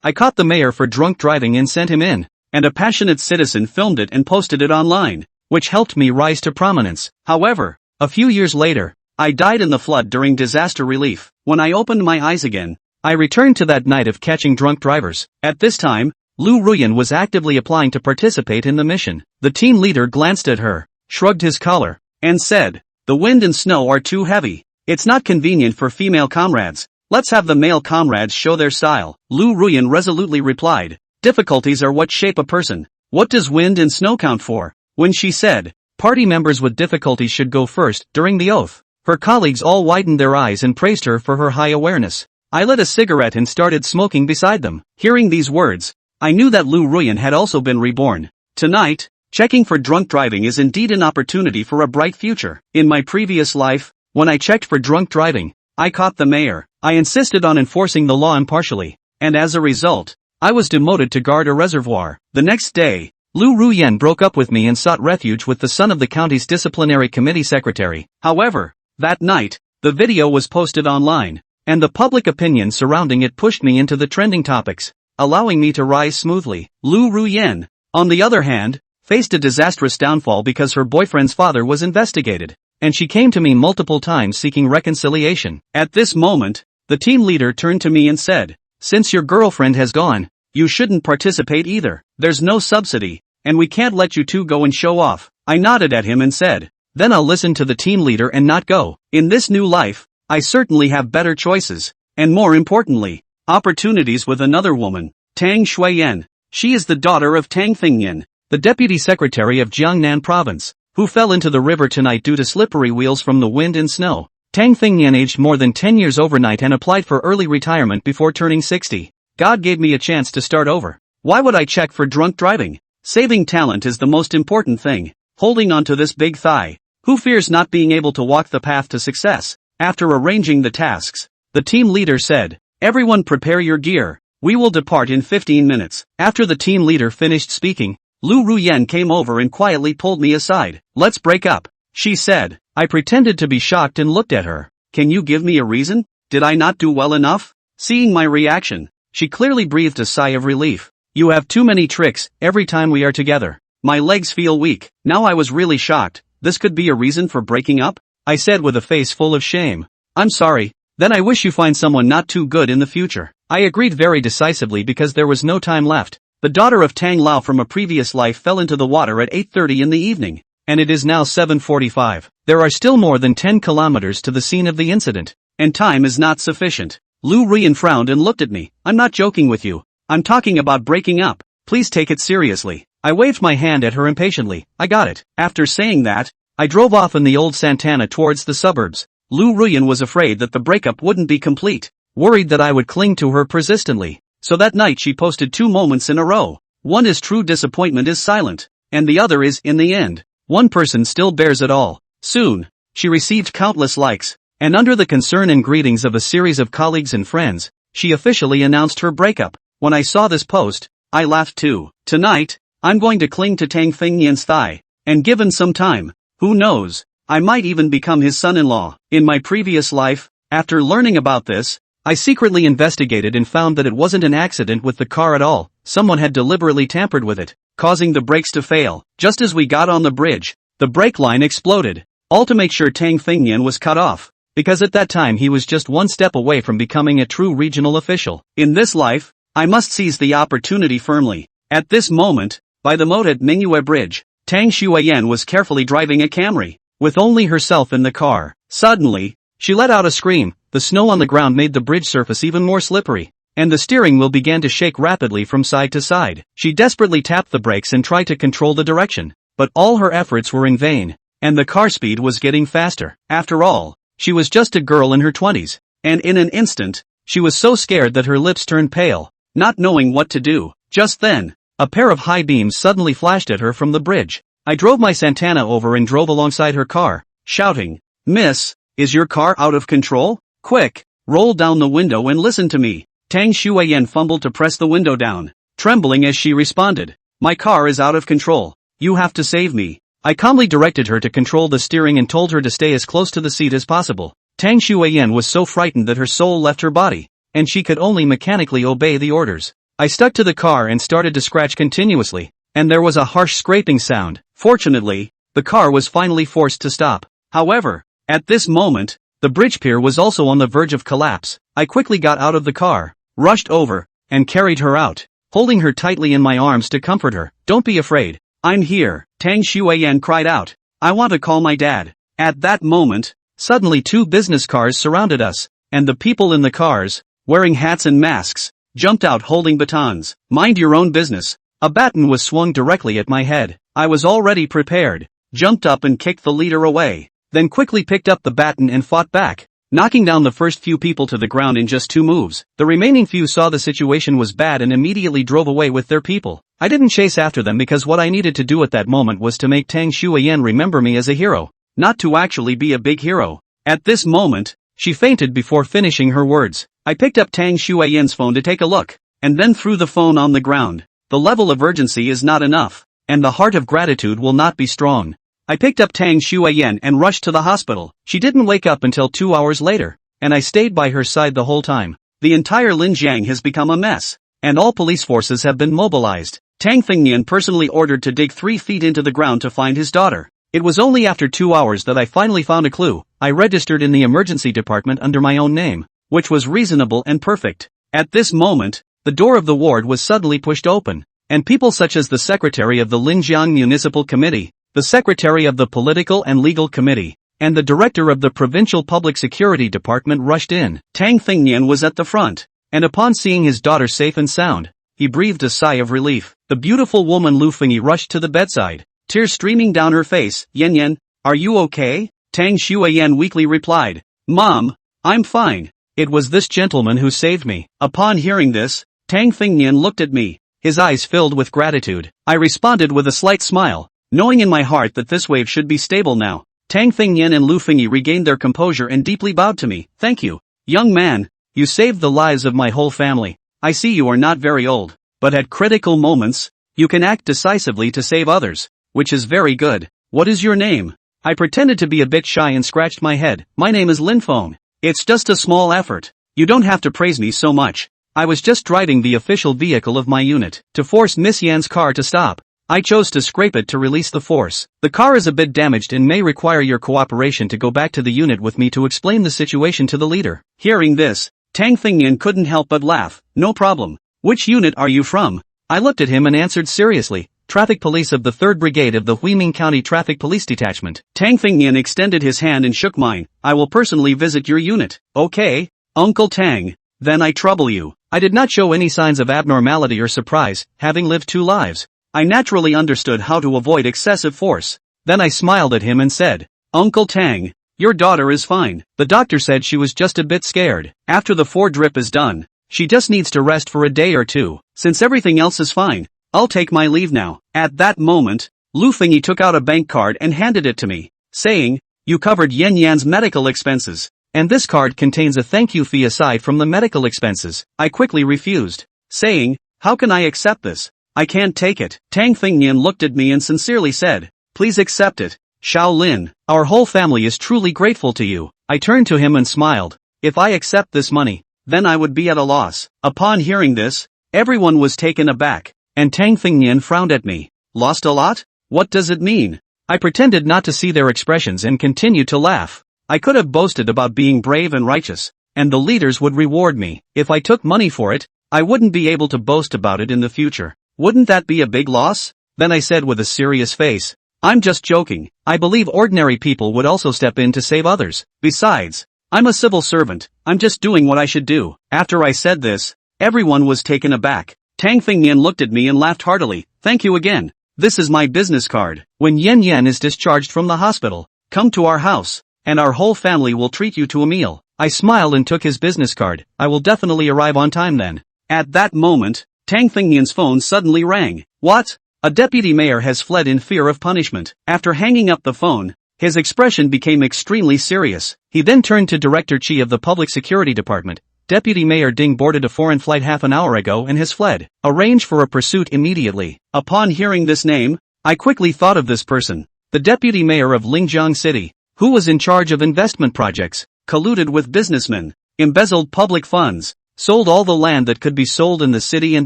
I caught the mayor for drunk driving and sent him in, and a passionate citizen filmed it and posted it online, which helped me rise to prominence. However, a few years later, I died in the flood during disaster relief. When I opened my eyes again, I returned to that night of catching drunk drivers. At this time, Lu Ruyan was actively applying to participate in the mission. The team leader glanced at her, shrugged his collar, and said, "The wind and snow are too heavy. It's not convenient for female comrades. Let's have the male comrades show their style." Lu Ruyan resolutely replied, "Difficulties are what shape a person. What does wind and snow count for?" When she said, "Party members with difficulties should go first," during the oath, her colleagues all widened their eyes and praised her for her high awareness. I lit a cigarette and started smoking beside them. Hearing these words, I knew that Lu Ruyan had also been reborn. Tonight, checking for drunk driving is indeed an opportunity for a bright future. In my previous life, when I checked for drunk driving, I caught the mayor. I insisted on enforcing the law impartially, and as a result, I was demoted to guard a reservoir. The next day, Lu Ruyan broke up with me and sought refuge with the son of the county's disciplinary committee secretary. However, that night, the video was posted online, and the public opinion surrounding it pushed me into the trending topics, allowing me to rise smoothly. Lu Ruyan, on the other hand, faced a disastrous downfall because her boyfriend's father was investigated, and she came to me multiple times seeking reconciliation. At this moment, the team leader turned to me and said, "Since your girlfriend has gone, you shouldn't participate either. There's no subsidy, and we can't let you two go and show off." I nodded at him and said, "Then I'll listen to the team leader and not go. In this new life, I certainly have better choices, and more importantly, opportunities with another woman, Tang Shuiyan. She is the daughter of Tang Fingyan, the deputy secretary of Jiangnan province, who fell into the river tonight due to slippery wheels from the wind and snow. Tang Fingyan aged more than 10 years overnight and applied for early retirement before turning 60. God gave me a chance to start over. Why would I check for drunk driving? Saving talent is the most important thing. Holding on to this big thigh. Who fears not being able to walk the path to success?" After arranging the tasks, the team leader said, "Everyone prepare your gear. We will depart in 15 minutes. After the team leader finished speaking, Lu Ruyan came over and quietly pulled me aside. "Let's break up," she said. I pretended to be shocked and looked at her. "Can you give me a reason? Did I not do well enough?" Seeing my reaction, she clearly breathed a sigh of relief. "You have too many tricks every time we are together. My legs feel weak." Now I was really shocked. This could be a reason for breaking up? I said with a face full of shame. "I'm sorry, then I wish you find someone not too good in the future." I agreed very decisively because there was no time left. The daughter of Tang Lao from a previous life fell into the water at 8:30 in the evening, and it is now 7:45. There are still more than 10 kilometers to the scene of the incident, and time is not sufficient. Lu Ruyan frowned and looked at me. "I'm not joking with you. I'm talking about breaking up. Please take it seriously." I waved my hand at her impatiently. "I got it." After saying that, I drove off in the old Santana towards the suburbs. Lu Ruyan was afraid that the breakup wouldn't be complete, worried that I would cling to her persistently. So that night she posted 2 moments in a row. One is true disappointment is silent, and the other is, in the end, one person still bears it all. Soon, she received countless likes, and under the concern and greetings of a series of colleagues and friends, she officially announced her breakup. When I saw this post, I laughed too. Tonight, I'm going to cling to Tang Fingyan's thigh, and given some time, who knows, I might even become his son-in-law. In my previous life, after learning about this, I secretly investigated and found that it wasn't an accident with the car at all. Someone had deliberately tampered with it, causing the brakes to fail. Just as we got on the bridge, the brake line exploded, all to make sure Tang Fingyan was cut off, because at that time he was just one step away from becoming a true regional official. In this life, I must seize the opportunity firmly. At this moment, by the moat at Mingyue Bridge, Tang Shuiyan was carefully driving a Camry, with only herself in the car. Suddenly, she let out a scream. The snow on the ground made the bridge surface even more slippery, and the steering wheel began to shake rapidly from side to side. She desperately tapped the brakes and tried to control the direction, but all her efforts were in vain, and the car speed was getting faster. After all, she was just a girl in her 20s, and in an instant, she was so scared that her lips turned pale, not knowing what to do. Just then, a pair of high beams suddenly flashed at her from the bridge. I drove my Santana over and drove alongside her car, shouting, "Miss, is your car out of control? Quick, roll down the window and listen to me." Tang Shuiyan fumbled to press the window down, trembling as she responded, "My car is out of control. You have to save me." I calmly directed her to control the steering and told her to stay as close to the seat as possible. Tang Shuiyan was so frightened that her soul left her body, and she could only mechanically obey the orders. I stuck to the car and started to scratch continuously, and there was a harsh scraping sound. Fortunately, the car was finally forced to stop. However, at this moment, the bridge pier was also on the verge of collapse. I quickly got out of the car, rushed over, and carried her out, holding her tightly in my arms to comfort her. "Don't be afraid. I'm here," Tang Xueyan cried out. "I want to call my dad." At that moment, suddenly 2 business cars surrounded us, and the people in the cars, wearing hats and masks, jumped out holding batons. "Mind your own business." A baton was swung directly at my head. I was already prepared, jumped up and kicked the leader away, then quickly picked up the baton and fought back, knocking down the first few people to the ground in just 2 moves. The remaining few saw the situation was bad and immediately drove away with their people. I didn't chase after them because what I needed to do at that moment was to make Tang Xueyan remember me as a hero, not to actually be a big hero. At this moment, she fainted before finishing her words. I picked up Tang Xueyan's phone to take a look, and then threw the phone on the ground. The level of urgency is not enough, and the heart of gratitude will not be strong. I picked up Tang Xueyan and rushed to the hospital. She didn't wake up until 2 hours later, and I stayed by her side the whole time. The entire Linjiang has become a mess, and all police forces have been mobilized. Tang Fengnian personally ordered to dig 3 feet into the ground to find his daughter. It was only after 2 hours that I finally found a clue. I registered in the emergency department under my own name, which was reasonable and perfect. At this moment, the door of the ward was suddenly pushed open, and people such as the secretary of the Linjiang Municipal Committee, the secretary of the Political and Legal Committee, and the director of the Provincial Public Security Department rushed in. Tang Fengnian was at the front, and upon seeing his daughter safe and sound, he breathed a sigh of relief. The beautiful woman Lu Fengyi rushed to the bedside, tears streaming down her face. "Yan Yan, are you okay?" Tang Xueyan weakly replied, "Mom, I'm fine. It was this gentleman who saved me." Upon hearing this, Tang Fengnian looked at me, his eyes filled with gratitude. I responded with a slight smile, knowing in my heart that this wave should be stable now. Tang Fengnian and Lu Fengyi regained their composure and deeply bowed to me. "Thank you, young man. You saved the lives of my whole family. I see you are not very old, but at critical moments, you can act decisively to save others, which is very good. What is your name?" I pretended to be a bit shy and scratched my head. "My name is Lin Feng. It's just a small effort. You don't have to praise me so much. I was just driving the official vehicle of my unit to force Miss Yan's car to stop. I chose to scrape it to release the force. The car is a bit damaged and may require your cooperation to go back to the unit with me to explain the situation to the leader." Hearing this, Tang Fengnian couldn't help but laugh. "No problem. Which unit are you from?" I looked at him and answered seriously, "Traffic Police of the 3rd Brigade of the Huiming County Traffic Police Detachment." Tang Fengnian extended his hand and shook mine. "I will personally visit your unit." "Okay, Uncle Tang, then I trouble you." I did not show any signs of abnormality or surprise, having lived 2 lives. I naturally understood how to avoid excessive force. Then I smiled at him and said, "Uncle Tang, your daughter is fine. The doctor said she was just a bit scared. After the 4 drip is done, she just needs to rest for a day or 2. Since everything else is fine, I'll take my leave now." At that moment, Lu Fengyi took out a bank card and handed it to me, saying, "You covered Yan Yan's medical expenses, and this card contains a thank you fee aside from the medical expenses." I quickly refused, saying, "How can I accept this? I can't take it." Tang Fengnian looked at me and sincerely said, "Please accept it, Xiao Lin. Our whole family is truly grateful to you." I turned to him and smiled. If I accept this money, then I would be at a loss. Upon hearing this, everyone was taken aback, and Tang Fengnian frowned at me. "Lost a lot? What does it mean?" I pretended not to see their expressions and continued to laugh. I could have boasted about being brave and righteous, and the leaders would reward me. If I took money for it, I wouldn't be able to boast about it in the future. Wouldn't that be a big loss? Then I said with a serious face, "I'm just joking. I believe ordinary people would also step in to save others. Besides, I'm a civil servant. I'm just doing what I should do." After I said this, everyone was taken aback. Tang Fengnian looked at me and laughed heartily. "Thank you again. This is my business card. When Yan Yan is discharged from the hospital, come to our house, and our whole family will treat you to a meal." I smiled and took his business card. "I will definitely arrive on time then." At that moment, Tang Fengnian's phone suddenly rang. "What? A deputy mayor has fled in fear of punishment." After hanging up the phone, his expression became extremely serious. He then turned to Director Chi of the Public Security Department. "Deputy Mayor Ding boarded a foreign flight half an hour ago and has fled. Arrange for a pursuit immediately." Upon hearing this name, I quickly thought of this person. The deputy mayor of Linjiang City, who was in charge of investment projects, colluded with businessmen, embezzled public funds, sold all the land that could be sold in the city and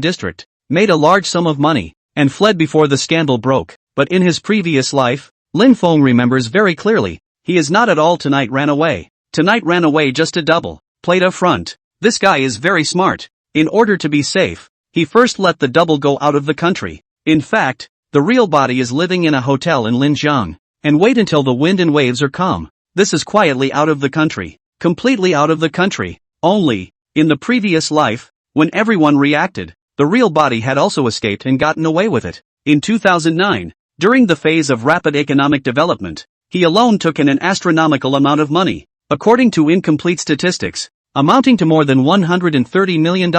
district, made a large sum of money, and fled before the scandal broke. But in his previous life, Lin Feng remembers very clearly, he is not at all Tonight ran away. Tonight ran away just a double, played a front. This guy is very smart. In order to be safe, he first let the double go out of the country. In fact, the real body is living in a hotel in Linjiang, and wait until the wind and waves are calm. This is quietly out of the country, completely out of the country. Only, in the previous life, when everyone reacted, the real body had also escaped and gotten away with it. In 2009, during the phase of rapid economic development, he alone took in an astronomical amount of money, according to incomplete statistics, amounting to more than $130 million.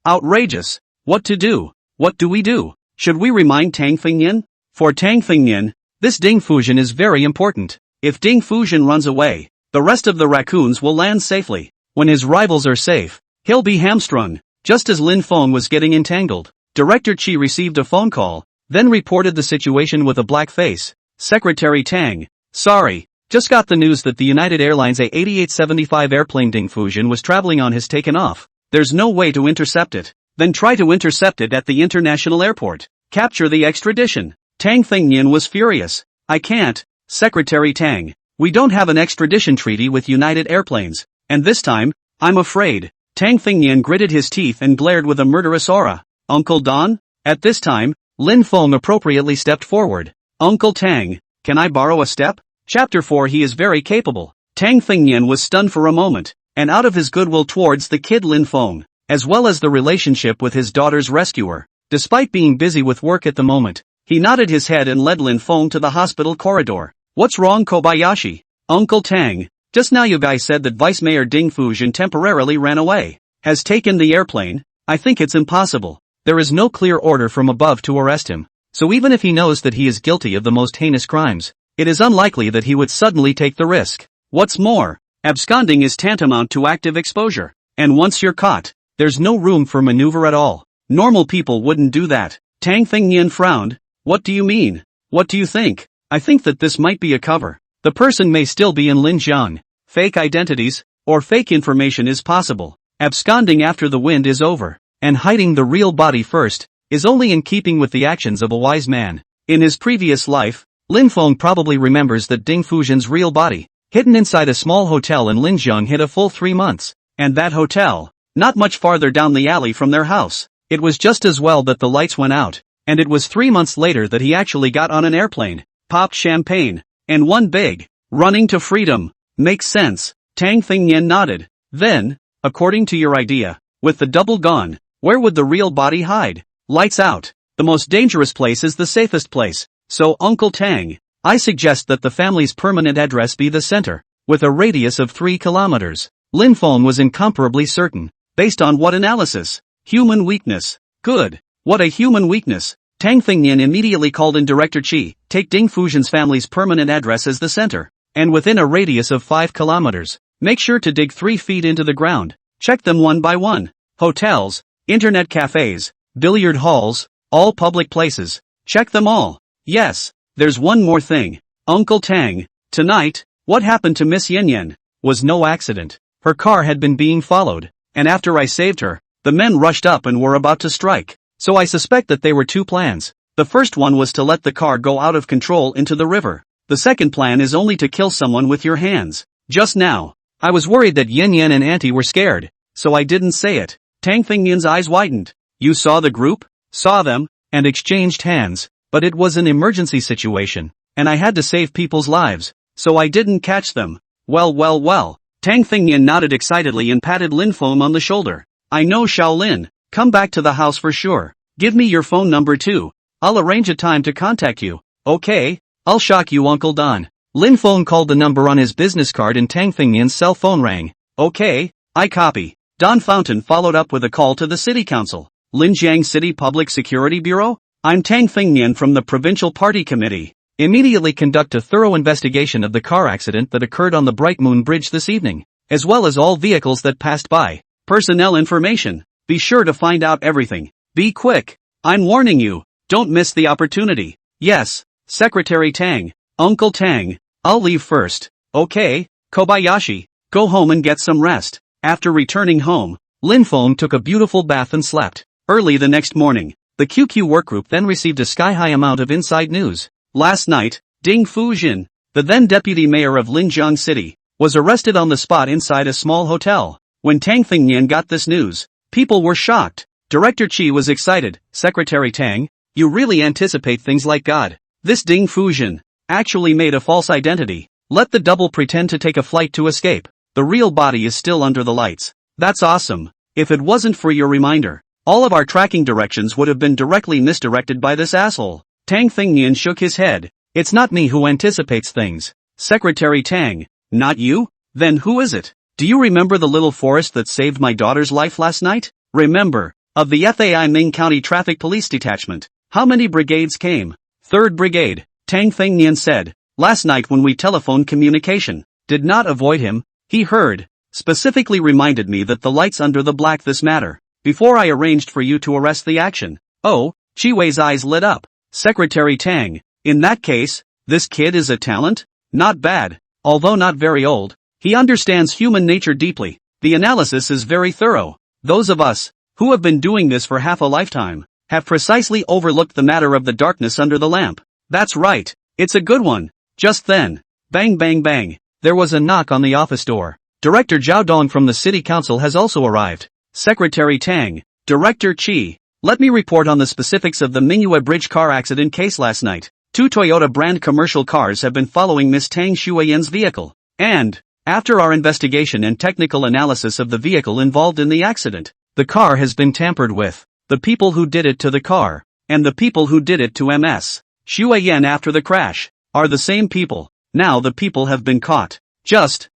Outrageous. What to do? What do we do? Should we remind Tang Fengyan? For Tang Fengyan, this Ding Fuzhen is very important. If Ding Fuzhen runs away, the rest of the raccoons will land safely. When his rivals are safe, he'll be hamstrung. Just as Lin Feng was getting entangled, Director Qi received a phone call, then reported the situation with a black face. Secretary Tang, sorry, just got the news that the United Airlines A8875 airplane Ding Fuzhen was traveling on has taken off. There's no way to intercept it. Then try to intercept it at the international airport. Capture the extradition. Tang Fengyan was furious. I can't, Secretary Tang. We don't have an extradition treaty with United Airplanes. And this time, I'm afraid. Tang Fengyan gritted his teeth and glared with a murderous aura. Uncle Don? At this time, Lin Feng appropriately stepped forward. Uncle Tang, can I borrow a step? Chapter 4. He is very capable. Tang Fengyan was stunned for a moment, and out of his goodwill towards the kid Lin Feng, as well as the relationship with his daughter's rescuer, despite being busy with work at the moment, he nodded his head and led Lin Feng to the hospital corridor. What's wrong, Kobayashi? Uncle Tang, just now you guys said that Vice Mayor Ding Fuzhen temporarily ran away. Has taken the airplane? I think it's impossible. There is no clear order from above to arrest him. So even if he knows that he is guilty of the most heinous crimes, it is unlikely that he would suddenly take the risk. What's more, absconding is tantamount to active exposure. And once you're caught, there's no room for maneuver at all. Normal people wouldn't do that. Tang Fengyan frowned. What do you mean? What do you think? I think that this might be a cover. The person may still be in Linjiang. Fake identities, or fake information is possible. Absconding after the wind is over, and hiding the real body first, is only in keeping with the actions of a wise man. In his previous life, Lin Feng probably remembers that Ding Fuzhen's real body, hidden inside a small hotel in Linjiang, hid a full 3 months. And that hotel, not much farther down the alley from their house. It was just as well that the lights went out, and it was 3 months later that he actually got on an airplane, popped champagne, and won big. Running to freedom. Makes sense. Tang Fengyan nodded. Then, according to your idea, with the double gone, where would the real body hide? Lights out. The most dangerous place is the safest place. So Uncle Tang, I suggest that the family's permanent address be the center, with a radius of 3 kilometers. Lin Feng was incomparably certain. Based on what analysis? Human weakness. Good. What a human weakness. Tang Fengyan immediately called in Director Qi. Take Ding Fuzhen's family's permanent address as the center, and within a radius of 5 kilometers. Make sure to dig 3 feet into the ground. Check them one by one. Hotels, internet cafes, billiard halls, all public places. Check them all. Yes, there's one more thing. Uncle Tang, tonight, what happened to Miss Yin Yin? Was no accident. Her car had been being followed, and after I saved her, the men rushed up and were about to strike. So I suspect that there were 2 plans. The first one was to let the car go out of control into the river. The second plan is only to kill someone with your hands. Just now, I was worried that Yin Yin and Auntie were scared, so I didn't say it. Tang Fengyan's eyes widened. You saw the group? Saw them, and exchanged hands, but it was an emergency situation, and I had to save people's lives, so I didn't catch them. Well. Tang Fengyan nodded excitedly and patted Lin Feng on the shoulder. I know Shaolin. Come back to the house for sure. Give me your phone number too. I'll arrange a time to contact you. Okay? I'll shock you, Uncle Don. Lin Feng called the number on his business card and Tang Fengyan's cell phone rang. Okay, I copy. Don Fountain followed up with a call to the city council. Linjiang City Public Security Bureau? I'm Tang Fengyan from the Provincial Party Committee. Immediately conduct a thorough investigation of the car accident that occurred on the Bright Moon Bridge this evening, as well as all vehicles that passed by. Personnel information. Be sure to find out everything. Be quick. I'm warning you. Don't miss the opportunity. Yes, Secretary Tang. Uncle Tang. I'll leave first. Okay, Kobayashi. Go home and get some rest. After returning home, Lin Feng took a beautiful bath and slept. Early the next morning, the QQ workgroup then received a sky-high amount of inside news. Last night, Ding Fujin, the then deputy mayor of Linjiang City, was arrested on the spot inside a small hotel. When Tang Fengnian got this news, people were shocked. Director Qi was excited. Secretary Tang, you really anticipate things like God. This Ding Fujin actually made a false identity. Let the double pretend to take a flight to escape. The real body is still under the lights. That's awesome. If it wasn't for your reminder, all of our tracking directions would have been directly misdirected by this asshole. Tang Fengnian shook his head. It's not me who anticipates things. Secretary Tang, not you? Then who is it? Do you remember the little forest that saved my daughter's life last night? Remember, of the FAI Ming County Traffic Police Detachment, how many brigades came? 3rd Brigade, Tang Fengnian said. Last night when we telephoned communication, did not avoid him, he heard, specifically reminded me that the lights under the black this matter, before I arranged for you to arrest the action. Oh, Chi Wei's eyes lit up. Secretary Tang, in that case, this kid is a talent? Not bad, although not very old. He understands human nature deeply. The analysis is very thorough. Those of us, who have been doing this for half a lifetime, have precisely overlooked the matter of the darkness under the lamp. That's right, it's a good one. Just then, bang bang bang, there was a knock on the office door. Director Zhao Dong from the city council has also arrived. Secretary Tang, Director Qi, let me report on the specifics of the Mingyue Bridge car accident case last night. 2 Toyota brand commercial cars have been following Miss Tang Shuiyan's vehicle. And, after our investigation and technical analysis of the vehicle involved in the accident, the car has been tampered with. The people who did it to the car, and the people who did it to Ms. Shuiyan after the crash, are the same people. Now the people have been caught. Just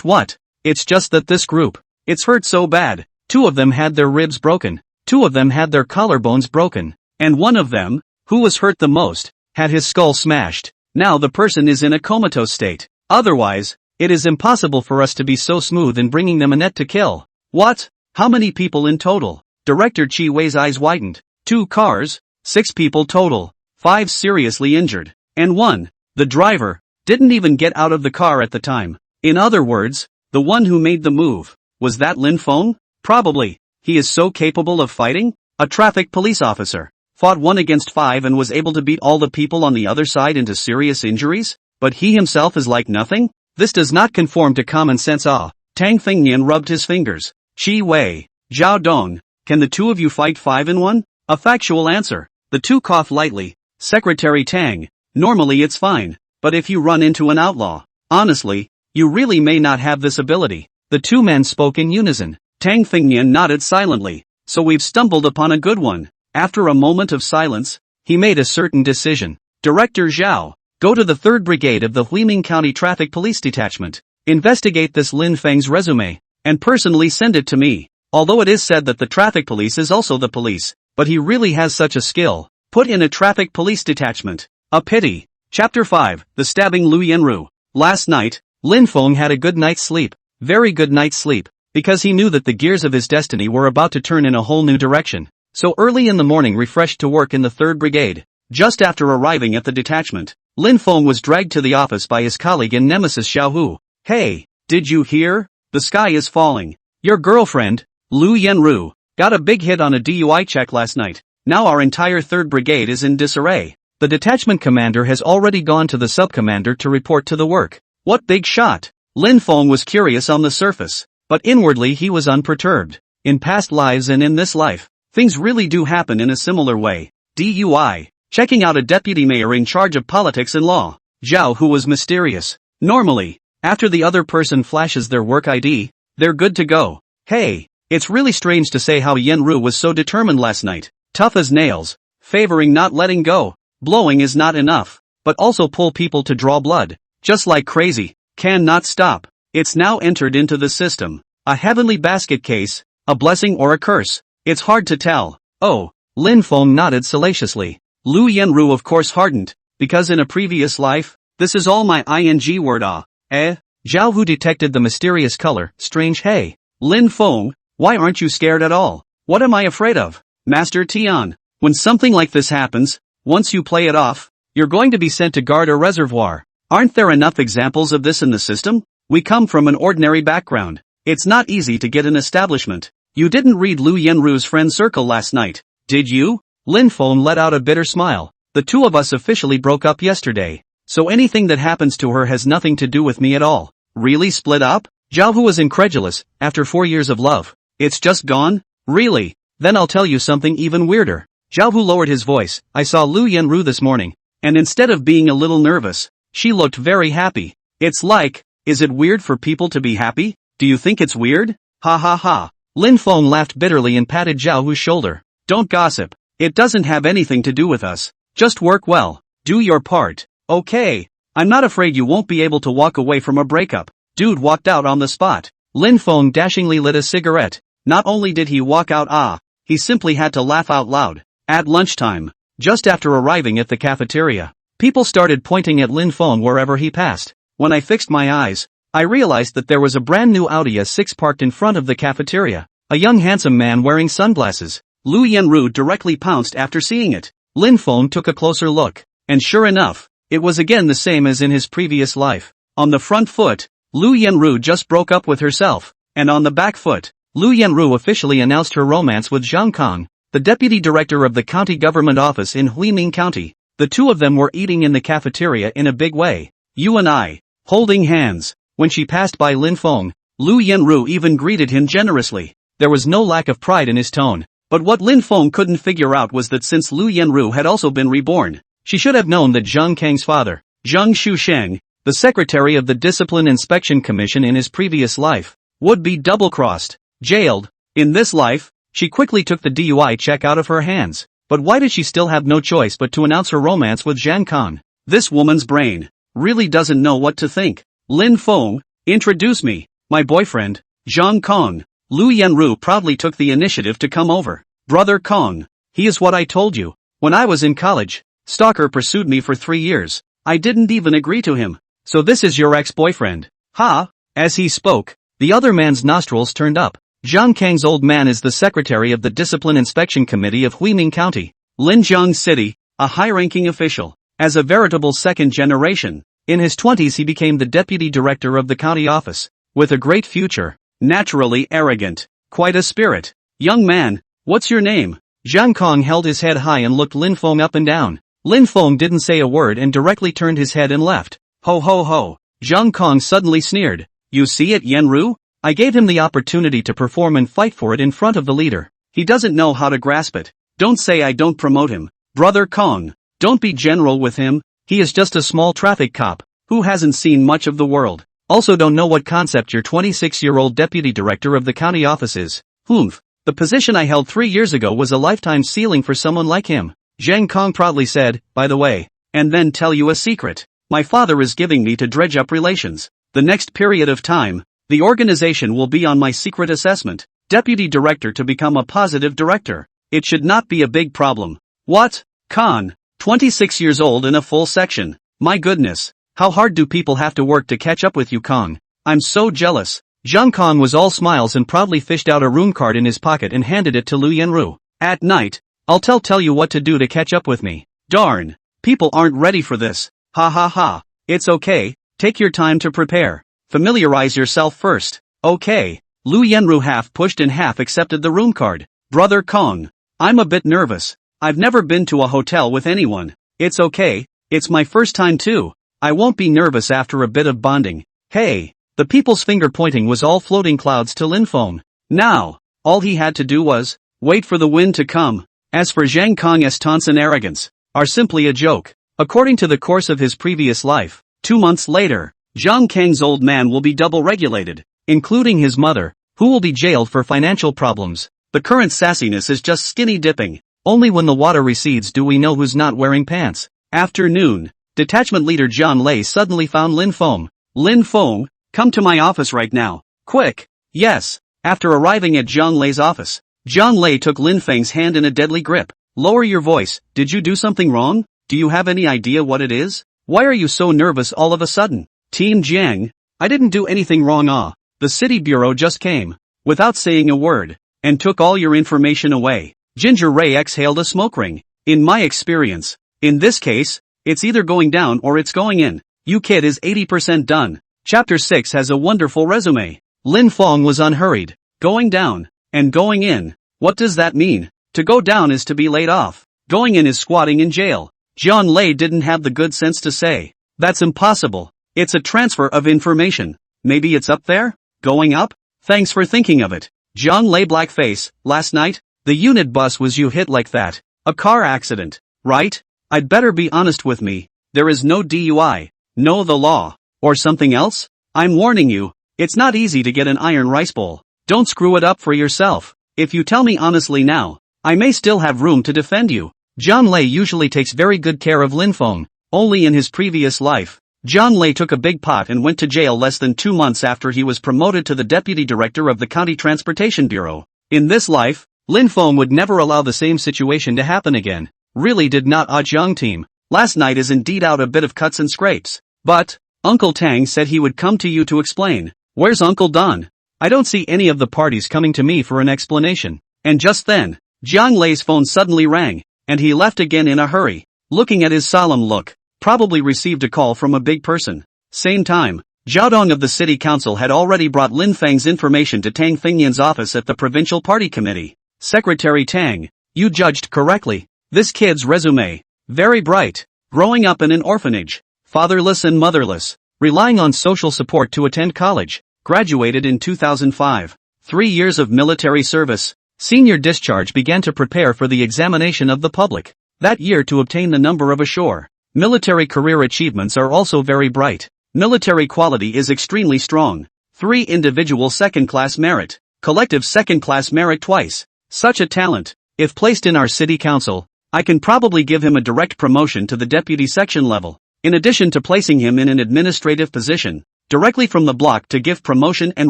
what? It's just that this group, it's hurt so bad. 2 of them had their ribs broken, 2 of them had their collarbones broken, and one of them, who was hurt the most, had his skull smashed. Now the person is in a comatose state. Otherwise, it is impossible for us to be so smooth in bringing them a net to kill. What? How many people in total? Director Qi Wei's eyes widened. 2 cars, 6 people total, 5 seriously injured, and 1, the driver, didn't even get out of the car at the time. In other words, the one who made the move, was that Lin Feng? Probably. He is so capable of fighting? A traffic police officer, fought 1 against 5 and was able to beat all the people on the other side into serious injuries? But he himself is like nothing? This does not conform to common sense. Tang Fengnian rubbed his fingers. Qi Wei, Zhao Dong, can the 2 of you fight 5 in 1? A factual answer. The 2 coughed lightly. Secretary Tang, normally it's fine, but if you run into an outlaw, honestly, you really may not have this ability. The 2 men spoke in unison. Tang Fengnian nodded silently. So we've stumbled upon a good one. After a moment of silence, he made a certain decision. Director Zhao, go to the 3rd Brigade of the Huiming County Traffic Police Detachment. Investigate this Lin Feng's resume, and personally send it to me. Although it is said that the traffic police is also the police, but he really has such a skill. Put in a traffic police detachment. A pity. Chapter 5, The Stabbing Lu Yenru. Last night, Lin Feng had a good night's sleep. Very good night's sleep. Because he knew that the gears of his destiny were about to turn in a whole new direction. So early in the morning refreshed to work in the 3rd Brigade. Just after arriving at the detachment, Lin Feng was dragged to the office by his colleague and nemesis Xiao Hu. Hey, did you hear? The sky is falling. Your girlfriend, Lu Yenru, got a big hit on a DUI check last night. Now our entire 3rd Brigade is in disarray. The detachment commander has already gone to the sub-commander to report to the work. What big shot? Lin Feng was curious on the surface, but inwardly he was unperturbed. In past lives and in this life, things really do happen in a similar way. DUI, checking out a deputy mayor in charge of politics and law. Zhao Hu was mysterious. Normally, after the other person flashes their work ID, they're good to go. Hey, it's really strange to say how Yenru was so determined last night. Tough as nails, favoring not letting go. Blowing is not enough, but also pull people to draw blood. Just like crazy, cannot stop. It's now entered into the system. A heavenly basket case, a blessing or a curse. It's hard to tell. Oh, Lin Feng nodded salaciously. Lu Yenru of course hardened, because in a previous life, this is all my ing word Zhao Hu detected the mysterious color. Strange. Hey, Lin Feng, why aren't you scared at all? What am I afraid of? Master Tian, when something like this happens, once you play it off, you're going to be sent to guard a reservoir. Aren't there enough examples of this in the system? We come from an ordinary background. It's not easy to get an establishment. You didn't read Lu Yenru's friend circle last night, did you? Lin Feng let out a bitter smile. The two of us officially broke up yesterday. So anything that happens to her has nothing to do with me at all. Really split up? Zhao Hu was incredulous. After 4 years of love, it's just gone? Really? Then I'll tell you something even weirder. Zhao Hu lowered his voice. I saw Lu Yenru this morning, and instead of being a little nervous, she looked very happy. It's like, is it weird for people to be happy? Do you think it's weird? Ha ha ha. Lin Feng laughed bitterly and patted Zhao Hu's shoulder. Don't gossip. It doesn't have anything to do with us. Just work well. Do your part. Okay. I'm not afraid you won't be able to walk away from a breakup. Dude walked out on the spot. Lin Feng dashingly lit a cigarette. Not only did he walk out, he simply had to laugh out loud. At lunchtime, just after arriving at the cafeteria, people started pointing at Lin Feng wherever he passed. When I fixed my eyes, I realized that there was a brand new Audi A6 parked in front of the cafeteria. A young handsome man wearing sunglasses. Lu Yenru directly pounced after seeing it. Lin Feng took a closer look, and sure enough, it was again the same as in his previous life. On the front foot, Lu Yenru just broke up with herself, and on the back foot, Lu Yenru officially announced her romance with Zhang Kong, the deputy director of the county government office in Huiming County. The two of them were eating in the cafeteria in a big way. You and I, holding hands. When she passed by Lin Feng, Lu Yenru even greeted him generously. There was no lack of pride in his tone. But what Lin Feng couldn't figure out was that since Lu Yenru had also been reborn, she should have known that Zhang Kang's father, Zhang Shusheng, the secretary of the Discipline Inspection Commission in his previous life, would be double-crossed, jailed. In this life, she quickly took the DUI check out of her hands. But why did she still have no choice but to announce her romance with Zhang Kang? This woman's brain really doesn't know what to think. Lin Feng, introduce me, my boyfriend, Zhang Kang. Lu Yenru proudly took the initiative to come over. Brother Kong, he is what I told you. When I was in college, Stalker pursued me for 3 years. I didn't even agree to him. So this is your ex-boyfriend. Ha! As he spoke, the other man's nostrils turned up. Zhang Kang's old man is the secretary of the Discipline Inspection Committee of Huiming County, Linjiang City, a high-ranking official. As a veritable second generation, in his 20s he became the deputy director of the county office, with a great future. Naturally arrogant. Quite a spirit. Young man, what's your name? Zhang Kong held his head high and looked Lin Feng up and down. Lin Feng didn't say a word and directly turned his head and left. Ho ho ho. Zhang Kong suddenly sneered. You see it, Yenru? I gave him the opportunity to perform and fight for it in front of the leader. He doesn't know how to grasp it. Don't say I don't promote him. Brother Kong, don't be general with him. He is just a small traffic cop, who hasn't seen much of the world. Also don't know what concept your 26-year-old deputy director of the county office is. Humph. The position I held 3 years ago was a lifetime ceiling for someone like him. Zhang Kong proudly said, by the way, and then tell you a secret. My father is giving me to dredge up relations. The next period of time, the organization will be on my secret assessment. Deputy director to become a positive director. It should not be a big problem. What? Khan, 26 years old in a full section. My goodness. How hard do people have to work to catch up with you, Kong? I'm so jealous. Zhang Kong was all smiles and proudly fished out a rune card in his pocket and handed it to Lu Yenru. At night, I'll tell you what to do to catch up with me. Darn. People aren't ready for this. Ha ha ha. It's okay. Take your time to prepare. Familiarize yourself first. Okay. Lu Yenru half pushed and half accepted the rune card. Brother Kong, I'm a bit nervous. I've never been to a hotel with anyone. It's okay. It's my first time too. I won't be nervous after a bit of bonding. Hey, the people's finger pointing was all floating clouds to Lin Feng. Now, all he had to do was wait for the wind to come. As for Zhang Kong's taunts and arrogance, are simply a joke. According to the course of his previous life, 2 months later, Zhang Kang's old man will be double regulated, including his mother, who will be jailed for financial problems. The current sassiness is just skinny dipping. Only when the water recedes do we know who's not wearing pants. Afternoon. Detachment leader John Lei suddenly found Lin Feng. Lin Feng, come to my office right now. Quick. Yes. After arriving at John Lei's office, John Lei took Lin Feng's hand in a deadly grip. Lower your voice. Did you do something wrong? Do you have any idea what it is? Why are you so nervous all of a sudden? Team Jiang, I didn't do anything wrong. The city bureau just came, without saying a word, and took all your information away. Ginger Ray exhaled a smoke ring. In my experience, in this case, it's either going down or it's going in. You kid is 80% done. Chapter 6 has a wonderful resume. Lin Feng was unhurried. Going down. And going in. What does that mean? To go down is to be laid off. Going in is squatting in jail. John Lay didn't have the good sense to say, "That's impossible. It's a transfer of information. Maybe it's up there? Going up? Thanks for thinking of it." John Lay blackface, last night? The unit bus was you hit like that. A car accident, right? I'd better be honest with me. There is no DUI. Know the law. Or something else? I'm warning you. It's not easy to get an iron rice bowl. Don't screw it up for yourself. If you tell me honestly now, I may still have room to defend you. John Lay usually takes very good care of Lin Feng. Only in his previous life, John Lay took a big pot and went to jail less than 2 months after he was promoted to the deputy director of the County Transportation Bureau. In this life, Lin Feng would never allow the same situation to happen again. Really did not. Young team. Last night is indeed out a bit of cuts and scrapes. But, Uncle Tang said he would come to you to explain. Where's Uncle Don? I don't see any of the parties coming to me for an explanation. And just then, John Lay's phone suddenly rang, and he left again in a hurry. Looking at his solemn look, probably received a call from a big person. Same time, Zhao Dong of the city council had already brought Lin Feng's information to Tang Fengyan's office at the provincial party committee. Secretary Tang, you judged correctly. This kid's resume, very bright. Growing up in an orphanage, fatherless and motherless, relying on social support to attend college, graduated in 2005. 3 years of military service. Senior discharge, began to prepare for the examination of the public. That year to obtain the number of ashore. Military career achievements are also very bright. Military quality is extremely strong. 3 individual second-class merit. Collective second-class merit twice. Such a talent. If placed in our city council, I can probably give him a direct promotion to the deputy section level, in addition to placing him in an administrative position, directly from the block to give promotion and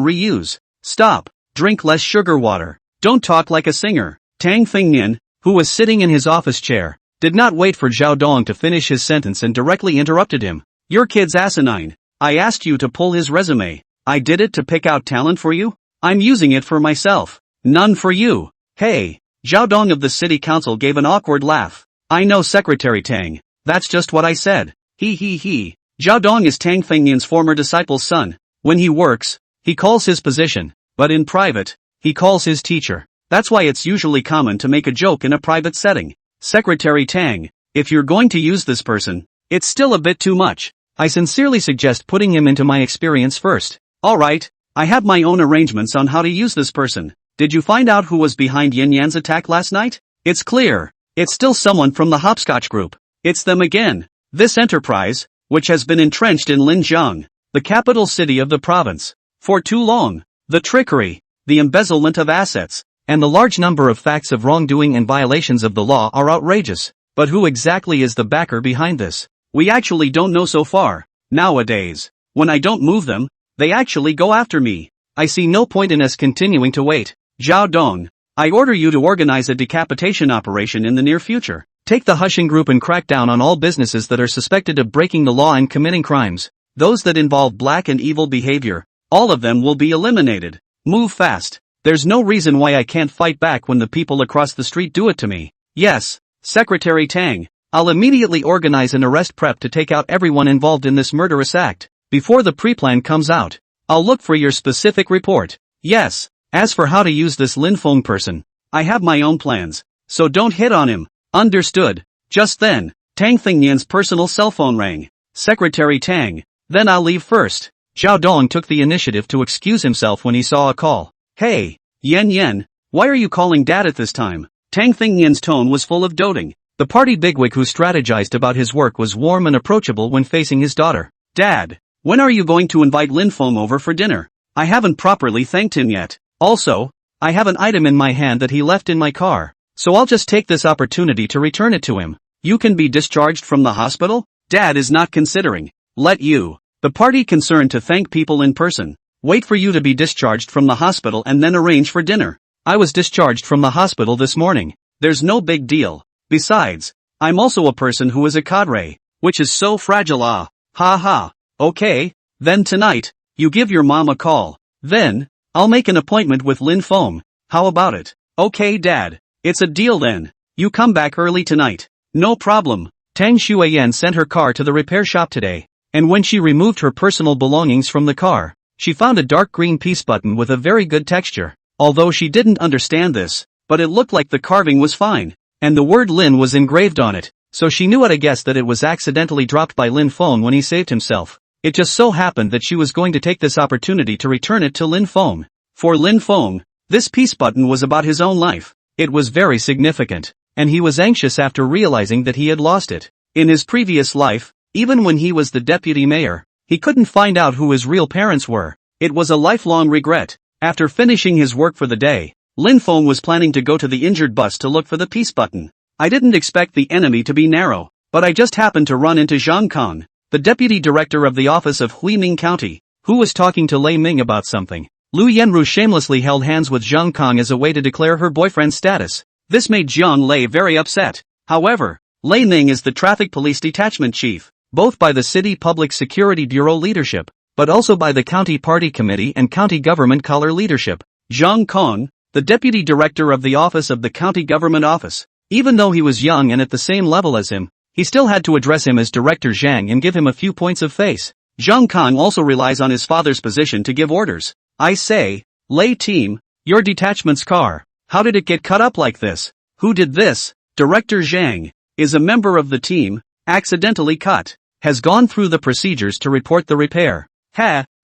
reuse. Stop. Drink less sugar water. Don't talk like a singer. Tang Fengyan, who was sitting in his office chair, did not wait for Zhao Dong to finish his sentence and directly interrupted him. Your kid's asinine. I asked you to pull his resume. I did it to pick out talent for you? I'm using it for myself. None for you. Hey. Zhao Dong of the city council gave an awkward laugh. I know, Secretary Tang. That's just what I said. He. Zhao Dong is Tang Fengyan's former disciple's son. When he works, he calls his position, but in private, he calls his teacher. That's why it's usually common to make a joke in a private setting. Secretary Tang, if you're going to use this person, it's still a bit too much. I sincerely suggest putting him into my experience first. Alright, I have my own arrangements on how to use this person. Did you find out who was behind Yin Yan's attack last night? It's clear. It's still someone from the Hopscotch group. It's them again. This enterprise, which has been entrenched in Linjiang, the capital city of the province, for too long. The trickery, the embezzlement of assets, and the large number of facts of wrongdoing and violations of the law are outrageous. But who exactly is the backer behind this? We actually don't know so far. Nowadays, when I don't move them, they actually go after me. I see no point in us continuing to wait. Zhao Dong, I order you to organize a decapitation operation in the near future. Take the Hushing Group and crack down on all businesses that are suspected of breaking the law and committing crimes. Those that involve black and evil behavior, all of them will be eliminated. Move fast. There's no reason why I can't fight back when the people across the street do it to me. Yes, Secretary Tang, I'll immediately organize an arrest prep to take out everyone involved in this murderous act. Before the pre-plan comes out, I'll look for your specific report. Yes. As for how to use this Lin Feng person, I have my own plans, so don't hit on him. Understood. Just then, Tang Fengyan's personal cell phone rang. Secretary Tang, then I'll leave first. Zhao Dong took the initiative to excuse himself when he saw a call. Hey, Yan, why are you calling Dad at this time? Tang Fengyan's tone was full of doting. The party bigwig who strategized about his work was warm and approachable when facing his daughter. Dad, when are you going to invite Lin Feng over for dinner? I haven't properly thanked him yet. Also, I have an item in my hand that he left in my car, so I'll just take this opportunity to return it to him. You can be discharged from the hospital? Dad is not considering. Let you, the party concerned, to thank people in person. Wait for you to be discharged from the hospital and then arrange for dinner. I was discharged from the hospital this morning. There's no big deal. Besides, I'm also a person who is a cadre, which is so fragile. Ha ha. Okay, then tonight, you give your mom a call. Then, I'll make an appointment with Lin Feng. How about it? Okay, Dad. It's a deal then. You come back early tonight. No problem. Tang Shuiyan sent her car to the repair shop today, and when she removed her personal belongings from the car, she found a dark green peace button with a very good texture. although she didn't understand this, but it looked like the carving was fine, and the word Lin was engraved on it, so she knew at a guess that it was accidentally dropped by Lin Feng when he saved himself. It just so happened that she was going to take this opportunity to return it to Lin Feng. For Lin Feng, this peace button was about his own life. It was very significant, and he was anxious after realizing that he had lost it. In his previous life, even when he was the deputy mayor, he couldn't find out who his real parents were. It was a lifelong regret. After finishing his work for the day, Lin Feng was planning to go to the injured bus to look for the peace button. I didn't expect the enemy to be narrow, but I just happened to run into Zhang Kong, the deputy director of the office of Huiming County, who was talking to Lei Ming about something. Lu Yanru shamelessly held hands with Zhang Kong as a way to declare her boyfriend's status. This made Jiang Lei very upset. However, Lei Ming is the traffic police detachment chief, both by the City Public Security Bureau leadership, but also by the county party committee and county government color leadership. Zhang Kong, the deputy director of the office of the county government office. Even though he was young and at the same level as him, he still had to address him as Director Zhang and give him a few points of face. Zhang Kong also relies on his father's position to give orders. I say, Lei team, your detachment's car, how did it get cut up like this? Who did this? Director Zhang is a member of the team, accidentally cut, has gone through the procedures to report the repair.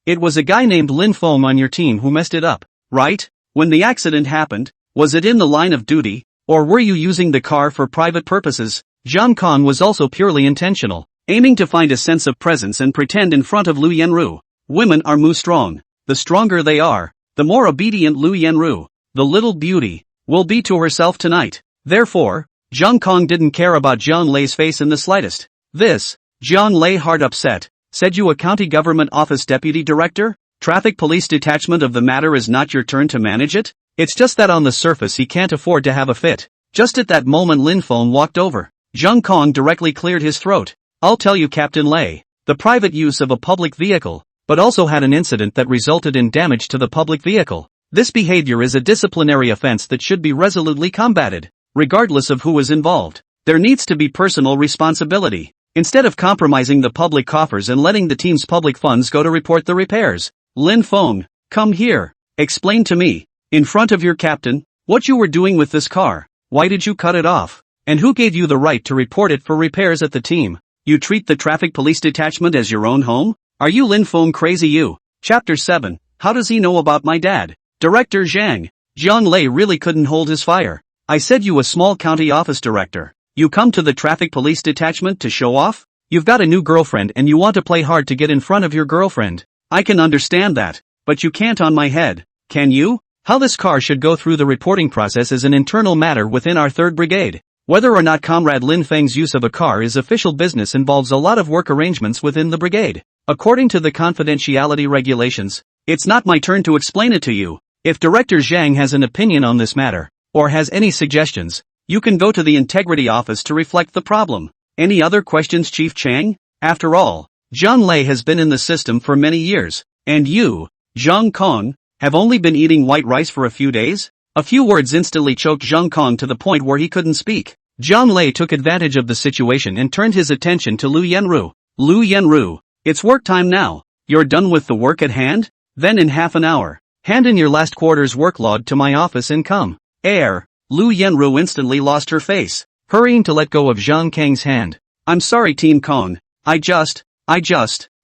It was a guy named Lin Feng on your team who messed it up, right? When the accident happened, was it in the line of duty, or were you using the car for private purposes? Zhang Kong was also purely intentional, aiming to find a sense of presence and pretend in front of Lu Yanru. Women are mu strong. The stronger they are, the more obedient Lu Yanru, the little beauty, will be to herself tonight. Therefore, Zhang Kong didn't care about Jiang Lei's face in the slightest. This, Jiang Lei hard upset, said you a county government office deputy director? Traffic police detachment of the matter is not your turn to manage it? It's just that on the surface he can't afford to have a fit. Just at that moment Lin Feng walked over. Zhang Kong directly cleared his throat. I'll tell you Captain Lei, the private use of a public vehicle, but also had an incident that resulted in damage to the public vehicle. This behavior is a disciplinary offense that should be resolutely combated, regardless of who is involved. There needs to be personal responsibility. Instead of compromising the public coffers and letting the team's public funds go to report the repairs. Lin Feng, come here, explain to me, in front of your captain, what you were doing with this car. Why did you cut it off? And who gave you the right to report it for repairs at the team? You treat the traffic police detachment as your own home? Are you Lin Feng crazy you? Chapter 7, how does he know about my dad? Director Zhang. Jiang Lei really couldn't hold his fire. I said you a small county office director. You come to the traffic police detachment to show off? You've got a new girlfriend and you want to play hard to get in front of your girlfriend. I can understand that, but you can't on my head, can you? How this car should go through the reporting process is an internal matter within our 3rd Brigade. Whether or not Comrade Lin Feng's use of a car is official business involves a lot of work arrangements within the brigade. According to the confidentiality regulations, it's not my turn to explain it to you. If Director Zhang has an opinion on this matter, or has any suggestions, you can go to the integrity office to reflect the problem. Any other questions, Chief Chang? After all, Jiang Lei has been in the system for many years, and you, Zhang Kong, have only been eating white rice for a few days? A few words instantly choked Zhang Kong to the point where he couldn't speak. Jiang Lei took advantage of the situation and turned his attention to Lu Yanru. Lu Yanru, it's work time now. You're done with the work at hand? Then in half an hour, hand in your last quarter's workload to my office and come. Lu Yanru instantly lost her face, hurrying to let go of Zhang Kang's hand. I'm sorry Team Kong, I just.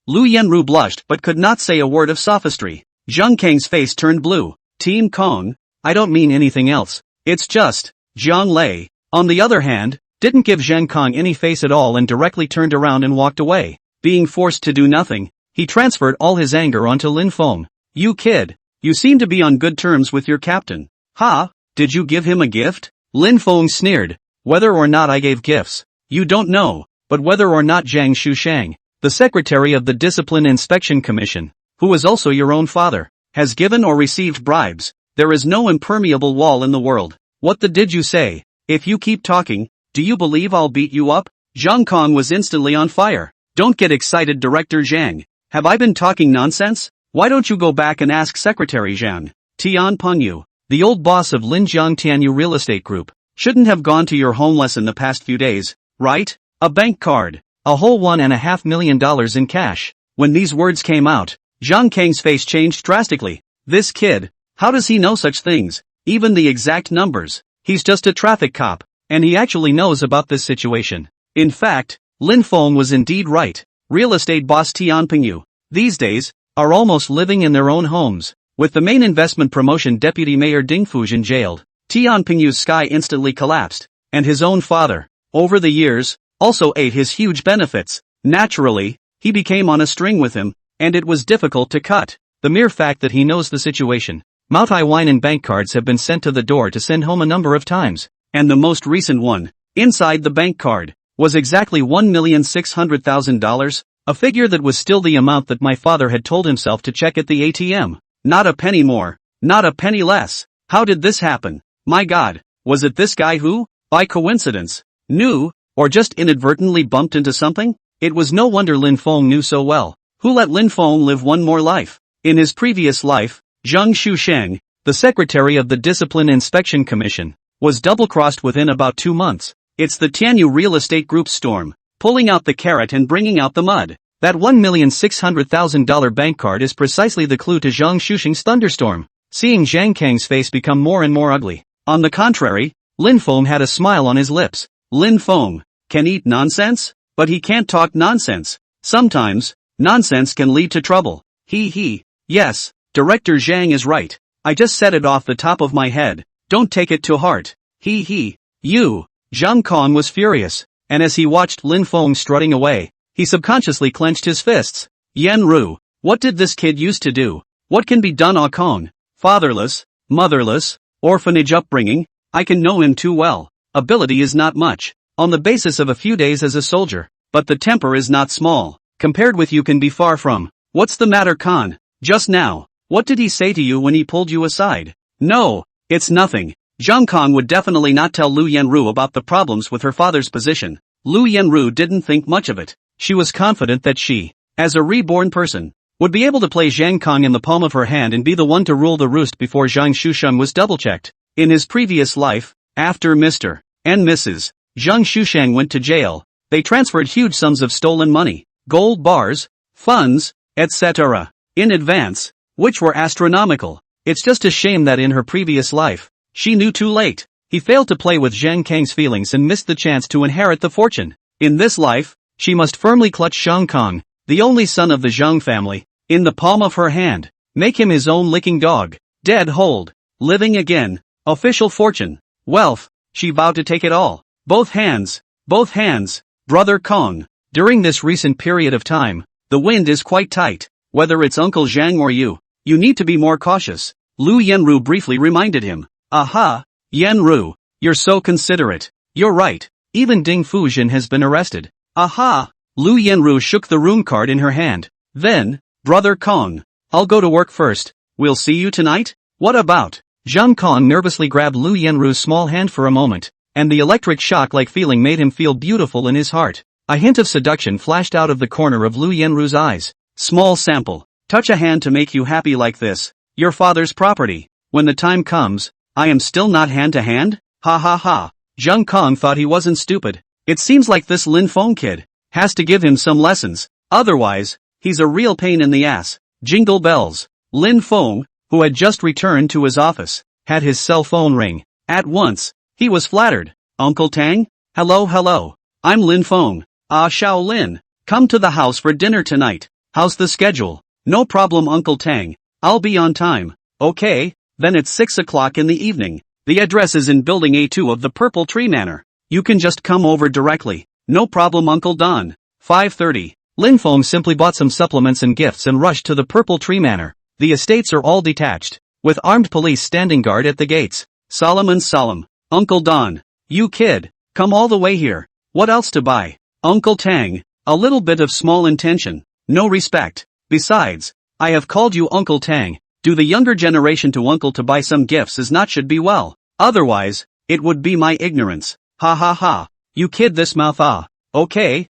Lu Yanru blushed but could not say a word of sophistry. Zhang Kang's face turned blue. Team Kong, I don't mean anything else. It's just, Jiang Lei, on the other hand, didn't give Zhang Kong any face at all and directly turned around and walked away. Being forced to do nothing, he transferred all his anger onto Lin Feng. You kid, you seem to be on good terms with your captain. Did you give him a gift? Lin Feng sneered. Whether or not I gave gifts, you don't know, but whether or not Zhang Shushang, the secretary of the Discipline Inspection Commission, who is also your own father, has given or received bribes, there is no impermeable wall in the world. What did you say? If you keep talking, do you believe I'll beat you up? Zhang Kong was instantly on fire. Don't get excited Director Zhang. Have I been talking nonsense? Why don't you go back and ask Secretary Zhang? Tian Pengyu, the old boss of Linjiang Tianyu Real Estate Group, shouldn't have gone to your home lesson the past few days, right? A bank card, a whole $1.5 million in cash. When these words came out, Zhang Kang's face changed drastically. This kid, How does he know such things? Even the exact numbers. He's just a traffic cop, and he actually knows about this situation. In fact, Lin Feng was indeed right. Real estate boss Tian Pingyu, these days, are almost living in their own homes. With the main investment promotion deputy mayor Ding Fuzhen jailed, Tian Pingyu's sky instantly collapsed, and his own father, over the years, also ate his huge benefits. Naturally, he became on a string with him, and it was difficult to cut. The mere fact that he knows the situation. Multi-wine and bank cards have been sent to the door to send home a number of times, and the most recent one, inside the bank card, was exactly $1,600,000, a figure that was still the amount that my father had told himself to check at the ATM. Not a penny more, not a penny less. How did this happen? My God, was it this guy who, by coincidence, knew, or just inadvertently bumped into something? It was no wonder Lin Feng knew so well. Who let Lin Feng live one more life? In his previous life, Zhang Shusheng, the secretary of the Discipline Inspection Commission, was double-crossed within about 2 months. It's the Tianyu Real Estate Group's storm, pulling out the carrot and bringing out the mud. That $1,600,000 bank card is precisely the clue to Zhang Shusheng's thunderstorm. Seeing Zhang Kang's face become more and more ugly. On the contrary, Lin Feng had a smile on his lips. Lin Feng can eat nonsense, but he can't talk nonsense. Sometimes, nonsense can lead to trouble. Yes, Director Zhang is right. I just said it off the top of my head. Don't take it to heart. You. Zhang Kong was furious, and as he watched Lin Feng strutting away, he subconsciously clenched his fists. Yan Ru, what did this kid used to do? What can be done? Ah Kong, fatherless, motherless, orphanage upbringing, I can know him too well. Ability is not much, on the basis of a few days as a soldier, but the temper is not small, compared with you can be far from. What's the matter, Khan? Just now, what did he say to you when he pulled you aside? No, it's nothing. Zhang Kong would definitely not tell Lu Yanru about the problems with her father's position. Lu Yanru didn't think much of it. She was confident that she, as a reborn person, would be able to play Zhang Kong in the palm of her hand and be the one to rule the roost before Zhang Shusheng was double-checked. In his previous life, after Mr. and Mrs. Zhang Shusheng went to jail, they transferred huge sums of stolen money, gold bars, funds, etc. in advance, which were astronomical. It's just a shame that in her previous life, she knew too late. He failed to play with Zhang Kang's feelings and missed the chance to inherit the fortune. In this life, she must firmly clutch Zhang Kong, the only son of the Zhang family, in the palm of her hand, make him his own licking dog, dead hold, living again, official fortune, wealth, she vowed to take it all. Both hands, brother Kong. During this recent period of time, the wind is quite tight. Whether it's Uncle Zhang or you need to be more cautious. Lu Yanru briefly reminded him. Aha, Yanru, you're so considerate. You're right, even Ding Fuzhen has been arrested. Aha, Lu Yanru shook the room card in her hand. Then, brother Kong, I'll go to work first. We'll see you tonight? What about? Zhang Kong nervously grabbed Lu Yanru's small hand for a moment, and the electric shock-like feeling made him feel beautiful in his heart. A hint of seduction flashed out of the corner of Lu Yanru's eyes. Small sample. Touch a hand to make you happy like this. Your father's property. When the time comes, I am still not hand to hand? Ha. Zhang Kong thought he wasn't stupid. It seems like this Lin Feng kid has to give him some lessons. Otherwise, he's a real pain in the ass. Jingle bells. Lin Feng, who had just returned to his office, had his cell phone ring. At once, he was flattered. Uncle Tang? Hello. I'm Lin Feng. Xiao Lin. Come to the house for dinner tonight. How's the schedule? No problem, Uncle Tang. I'll be on time. Okay, then it's 6 o'clock in the evening. The address is in Building A2 of the Purple Tree Manor. You can just come over directly. No problem, Uncle Don. 5:30. Lin Feng simply bought some supplements and gifts and rushed to the Purple Tree Manor. The estates are all detached, with armed police standing guard at the gates. Solemn. Uncle Don. You kid, come all the way here. What else to buy? Uncle Tang. A little bit of small intention. No respect. Besides, I have called you Uncle Tang. Do the younger generation to uncle to buy some gifts as not should be well. Otherwise, it would be my ignorance. Ha. You kid this mouth Okay,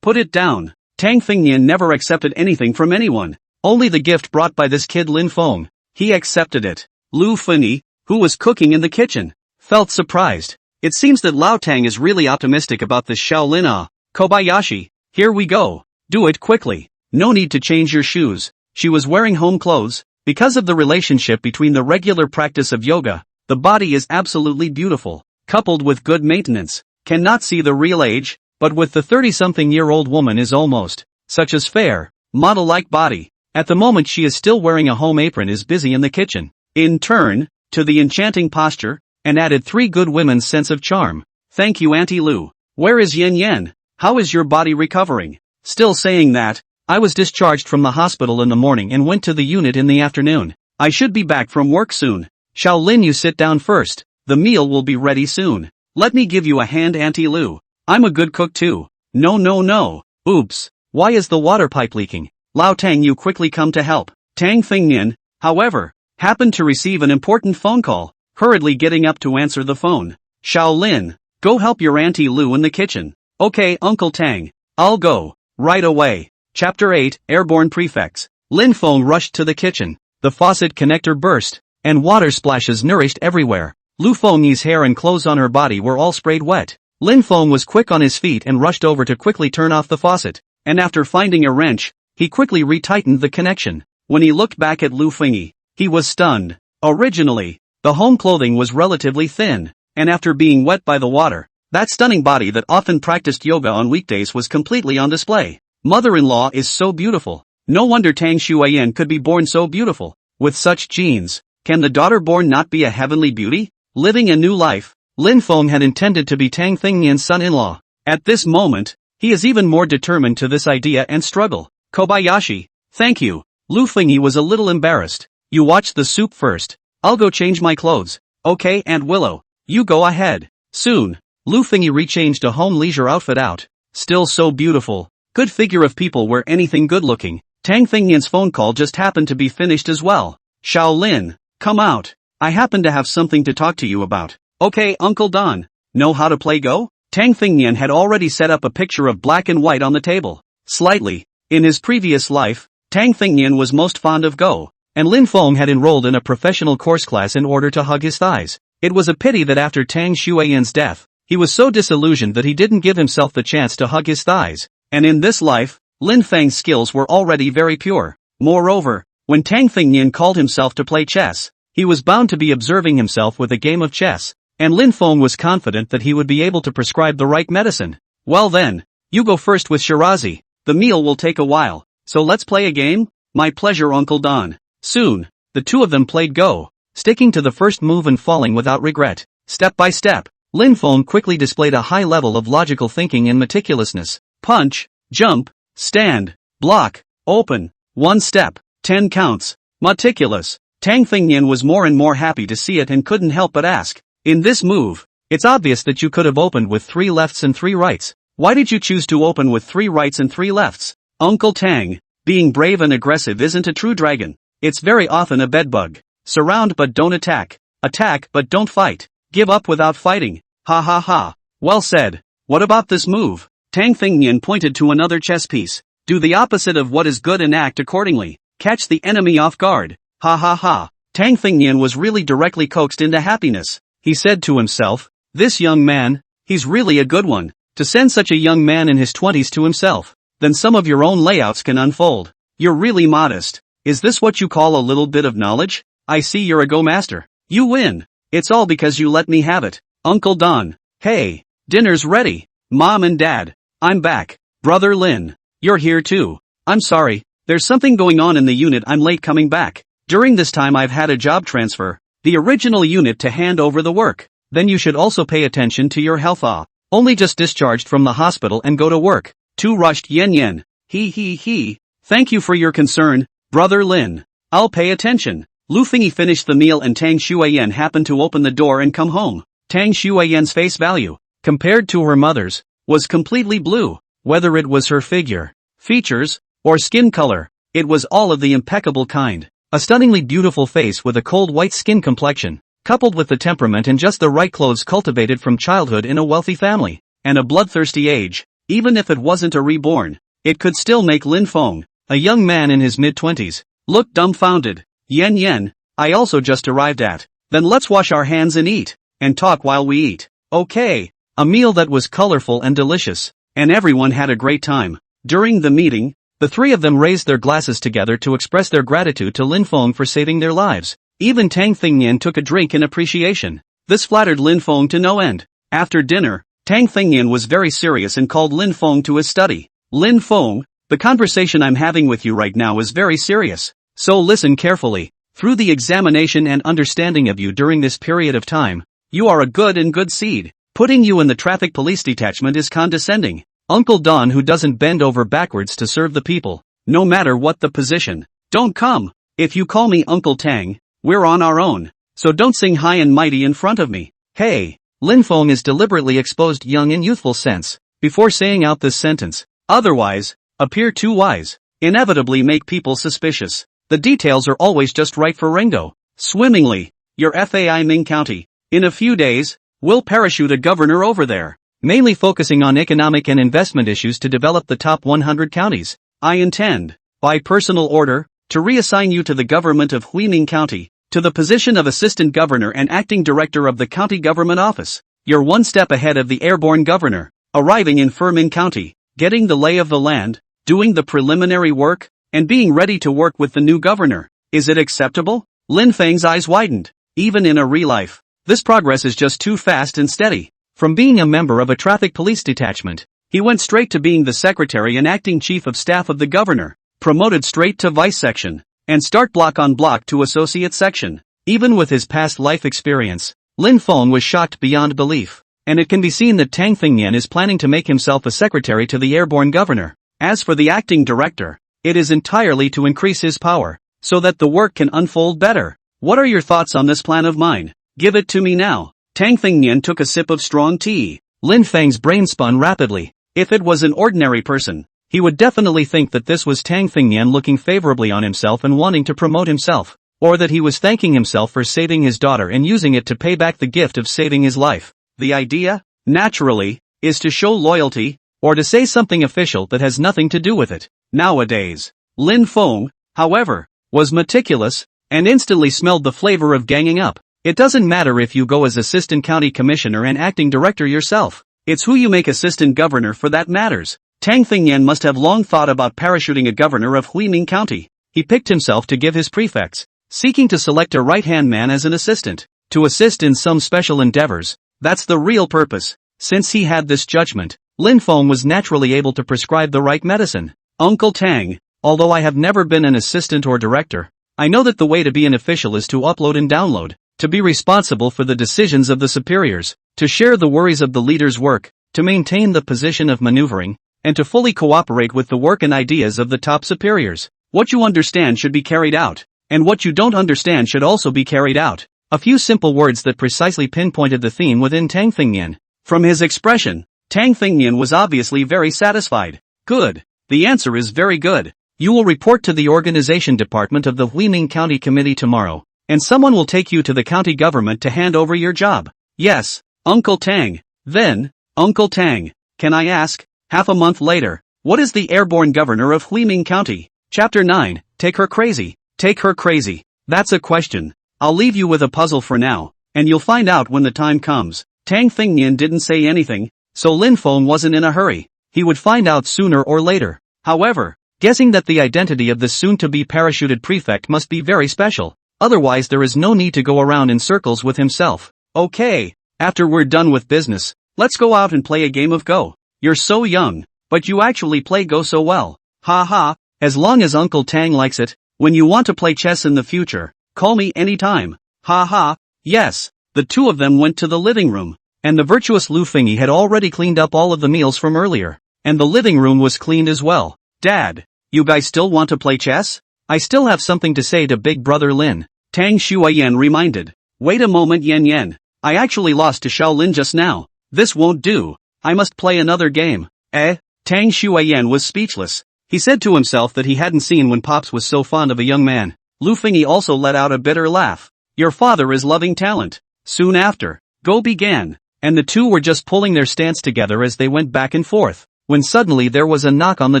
put it down. Tang Fingnian never accepted anything from anyone. Only the gift brought by this kid Lin Feng. He accepted it. Lu Fini, who was cooking in the kitchen, felt surprised. It seems that Lao Tang is really optimistic about this Shaolin Kobayashi. Here we go. Do it quickly. No need to change your shoes. She was wearing home clothes, Because of the relationship between the regular practice of yoga, the body is absolutely beautiful, coupled with good maintenance. Cannot see the real age, but with the 30-something-year-old woman is almost, such as fair, model-like body. At the moment she is still wearing a home apron, is busy in the kitchen. In turn, to the enchanting posture, and added 3 good women's sense of charm. Thank you Auntie Lou. Where is Yen Yen? How is your body recovering? Still saying that, I was discharged from the hospital in the morning and went to the unit in the afternoon. I should be back from work soon. Shaolin, you sit down first. The meal will be ready soon. Let me give you a hand Auntie Lou. I'm a good cook too. No. Oops. Why is the water pipe leaking? Lao Tang, you quickly come to help. Tang Fingnian, however, happened to receive an important phone call, hurriedly getting up to answer the phone. Shaolin, go help your Auntie Lou in the kitchen. Okay Uncle Tang, I'll go, right away. Chapter 8, Airborne Prefects. Lin Feng rushed to the kitchen. The faucet connector burst, and water splashes nourished everywhere. Lu Fengyi's hair and clothes on her body were all sprayed wet. Lin Feng was quick on his feet and rushed over to quickly turn off the faucet, and after finding a wrench, he quickly retightened the connection. When he looked back at Lu Fengyi, he was stunned. Originally, the home clothing was relatively thin, and after being wet by the water, that stunning body that often practiced yoga on weekdays was completely on display. Mother-in-law is so beautiful. No wonder Tang Shuiyan could be born so beautiful. With such genes, can the daughter born not be a heavenly beauty? Living a new life, Lin Feng had intended to be Tang Fingnian's son-in-law. At this moment, he is even more determined to this idea and struggle. Kobayashi, thank you. Lu Fengyi was a little embarrassed. You watch the soup first. I'll go change my clothes. Okay Aunt Willow, you go ahead. Soon, Lu Fengyi rechanged a home leisure outfit out. Still so beautiful. Good figure of people wear anything good looking. Tang Fingnian's phone call just happened to be finished as well. Shaolin, come out. I happen to have something to talk to you about. Okay Uncle Don. Know how to play Go? Tang Fingnian had already set up a picture of black and white on the table. Slightly. In his previous life, Tang Fingnian was most fond of Go, and Lin Feng had enrolled in a professional course class in order to hug his thighs. It was a pity that after Tang Shuiyan's death, he was so disillusioned that he didn't give himself the chance to hug his thighs. And in this life, Lin Feng's skills were already very pure. Moreover, when Tang Fingnian called himself to play chess, he was bound to be observing himself with a game of chess, and Lin Feng was confident that he would be able to prescribe the right medicine. Well then, you go first with Shirazi. The meal will take a while, so let's play a game? My pleasure Uncle Don. Soon, the two of them played Go, sticking to the first move and falling without regret. Step by step, Lin Feng quickly displayed a high level of logical thinking and meticulousness. Punch, jump, stand, block, open, 1 step, 10 counts, meticulous. Tang Fingnian was more and more happy to see it and couldn't help but ask, in this move, it's obvious that you could have opened with 3 lefts and 3 rights. Why did you choose to open with 3 rights and 3 lefts? Uncle Tang, being brave and aggressive isn't a true dragon. It's very often a bedbug. Surround but don't attack. Attack but don't fight. Give up without fighting. Ha ha ha. Well said. What about this move? Tang Fingnian pointed to another chess piece. Do the opposite of what is good and act accordingly. Catch the enemy off guard. Ha ha ha. Tang Fingnian was really directly coaxed into happiness. He said to himself, this young man, he's really a good one. To send such a young man in his 20s to himself, then some of your own layouts can unfold. You're really modest. Is this what you call a little bit of knowledge? I see you're a Go master. You win. It's all because you let me have it. Uncle Don. Hey, dinner's ready. Mom and Dad. I'm back. Brother Lin. You're here too. I'm sorry, there's something going on in the unit, I'm late coming back. During this time I've had a job transfer, the original unit to hand over the work. Then you should also pay attention to your health. Only just discharged from the hospital and go to work. Too rushed Yen Yen. He. Thank you for your concern, Brother Lin. I'll pay attention. Lu Fengyi finished the meal and Tang Shuiyan happened to open the door and come home. Tang Shuiyan's face value, compared to her mother's, was completely blue. Whether it was her figure, features, or skin color, it was all of the impeccable kind. A stunningly beautiful face with a cold white skin complexion, coupled with the temperament and just the right clothes cultivated from childhood in a wealthy family, and a bloodthirsty age. Even if it wasn't a reborn, it could still make Lin Feng, a young man in his mid-20s, look dumbfounded. Yen Yen, I also just arrived at. Then let's wash our hands and eat, and talk while we eat. Okay. A meal that was colorful and delicious, and everyone had a great time. During the meeting, The three of them raised their glasses together to express their gratitude to Lin Feng for saving their lives. Even Tang Thingyan took a drink in appreciation. This flattered Lin Feng to no end. After dinner, Tang Thingyan was very serious and called Lin Feng to his study. Lin Feng, the conversation I'm having with you right now is very serious. So listen carefully. Through the examination and understanding of you during this period of time, you are a good seed. Putting you in the traffic police detachment is condescending. Uncle Don who doesn't bend over backwards to serve the people, no matter what the position. Don't come. If you call me Uncle Tang, we're on our own. So don't sing high and mighty in front of me. Hey. Lin Feng is deliberately exposed young and youthful sense, before saying out this sentence. Otherwise, appear too wise. Inevitably make people suspicious. The details are always just right for Ringo. Swimmingly. Your FAI Ming County. In a few days, we'll parachute a governor over there. Mainly focusing on economic and investment issues to develop the top 100 counties. I intend, by personal order, to reassign you to the government of Huiming County, to the position of assistant governor and acting director of the county government office. You're one step ahead of the airborne governor, arriving in Furmin County, getting the lay of the land, doing the preliminary work, and being ready to work with the new governor. Is it acceptable? Lin Feng's eyes widened. Even in a real life, this progress is just too fast and steady. From being a member of a traffic police detachment, he went straight to being the secretary and acting chief of staff of the governor, promoted straight to vice section, and start block on block to associate section. Even with his past life experience, Lin Feng was shocked beyond belief, and it can be seen that Tang Thingyan is planning to make himself a secretary to the airborne governor. As for the acting director, it is entirely to increase his power, so that the work can unfold better. What are your thoughts on this plan of mine? Give it to me now. Tang Thingyan took a sip of strong tea. Lin Feng's brain spun rapidly. If it was an ordinary person, he would definitely think that this was Tang Thingyan looking favorably on himself and wanting to promote himself, or that he was thanking himself for saving his daughter and using it to pay back the gift of saving his life. The idea, naturally, is to show loyalty, or to say something official that has nothing to do with it. Nowadays, Lin Feng, however, was meticulous, and instantly smelled the flavor of ganging up. It doesn't matter if you go as assistant county commissioner and acting director yourself. It's who you make assistant governor for that matters. Tang Thingyan must have long thought about parachuting a governor of Huiming County. He picked himself to give his prefects, seeking to select a right-hand man as an assistant, to assist in some special endeavors. That's the real purpose. Since he had this judgment, Lin Feng was naturally able to prescribe the right medicine. Uncle Tang, although I have never been an assistant or director, I know that the way to be an official is to upload and download, to be responsible for the decisions of the superiors, to share the worries of the leader's work, to maintain the position of maneuvering, and to fully cooperate with the work and ideas of the top superiors. What you understand should be carried out, and what you don't understand should also be carried out. A few simple words that precisely pinpointed the theme within Tang Thingyan. From his expression, Tang Thingyan was obviously very satisfied. Good. The answer is very good. You will report to the organization department of the Huiming County Committee tomorrow, and someone will take you to the county government to hand over your job. Yes, Uncle Tang. Then, Uncle Tang, can I ask, half a month later, what is the airborne governor of Huiming County? Chapter 9, Take Her Crazy. Take her crazy. That's a question. I'll leave you with a puzzle for now, and you'll find out when the time comes. Tang Thingyan didn't say anything, so Lin Feng wasn't in a hurry. He would find out sooner or later. However, guessing that the identity of the soon-to-be parachuted prefect must be very special, otherwise there is no need to go around in circles with himself. Okay, after we're done with business, let's go out and play a game of Go. You're so young, but you actually play Go so well. Ha ha, as long as Uncle Tang likes it. When you want to play chess in the future, call me anytime. Ha ha, yes. The two of them went to the living room, and the virtuous Lu Fengyi had already cleaned up all of the meals from earlier, and the living room was cleaned as well. Dad, you guys still want to play chess? I still have something to say to Big Brother Lin. Tang Shuayan reminded. Wait a moment, Yan Yan. I actually lost to Shaolin just now. This won't do. I must play another game. Tang Shuayan was speechless. He said to himself that he hadn't seen when Pops was so fond of a young man. Lu Fengyi also let out a bitter laugh. Your father is loving talent. Soon after, Go began, and the two were just pulling their stance together as they went back and forth, when suddenly there was a knock on the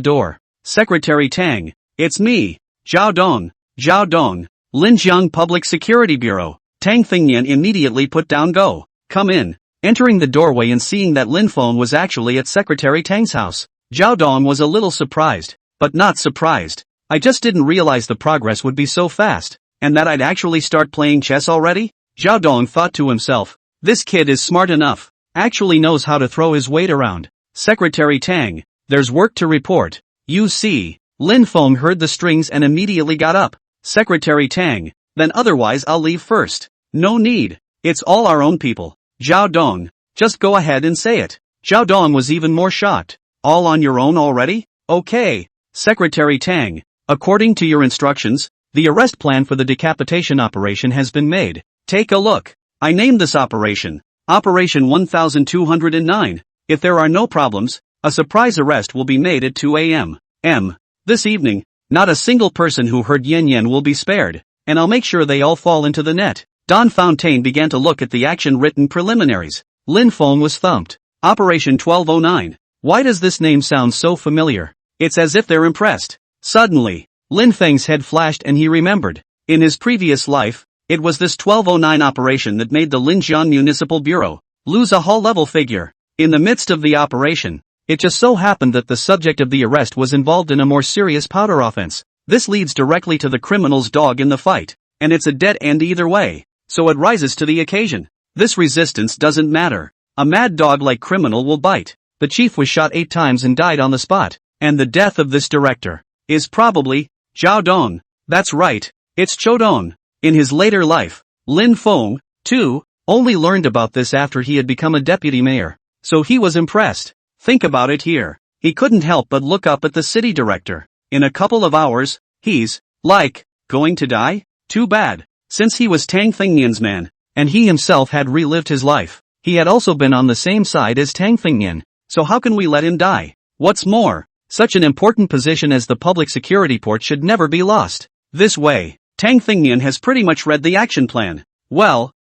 door. Secretary Tang, it's me, Zhao Dong, Linjiang Public Security Bureau. Tang Thingyan immediately put down Go. Come in. Entering the doorway and seeing that Lin Feng was actually at Secretary Tang's house, Zhao Dong was a little surprised. but not surprised. I just didn't realize the progress would be so fast, and that I'd actually start playing chess already? Zhao Dong thought to himself. This kid is smart enough. Actually knows how to throw his weight around. Secretary Tang, there's work to report. You see. Lin Feng heard the strings and immediately got up. Secretary Tang, then otherwise I'll leave first. No need. It's all our own people. Zhao Dong, just go ahead and say it. Zhao Dong was even more shocked. All on your own already? Okay. Secretary Tang, according to your instructions, the arrest plan for the decapitation operation has been made. Take a look. I named this operation Operation 1209. If there are no problems, a surprise arrest will be made at 2 a.m. This evening. Not a single person who heard Yen Yen will be spared, and I'll make sure they all fall into the net. Don Fontaine began to look at the action-written preliminaries. Lin Feng was thumped. Operation 1209. Why does this name sound so familiar? It's as if they're impressed. Suddenly, Lin Feng's head flashed and he remembered. In his previous life, it was this 1209 operation that made the Linjiang Municipal Bureau lose a hall-level figure. In the midst of the operation, it just so happened that the subject of the arrest was involved in a more serious powder offense. This leads directly to the criminal's dog in the fight, and it's a dead end either way, so it rises to the occasion. This resistance doesn't matter. A mad dog like criminal will bite. The chief was shot 8 times and died on the spot, and the death of this director is probably Zhao Dong. That's right, it's Chodong. In his later life, Lin Feng, too, only learned about this after he had become a deputy mayor, so he was impressed. Think about it here. He couldn't help but look up at the city director. In a couple of hours, he's, going to die? Too bad. Since he was Tang Thingnian's man, and he himself had relived his life, he had also been on the same side as Tang Thingnian, so how can we let him die? What's more, such an important position as the public security port should never be lost. This way, Tang Thingnian has pretty much read the action plan. Well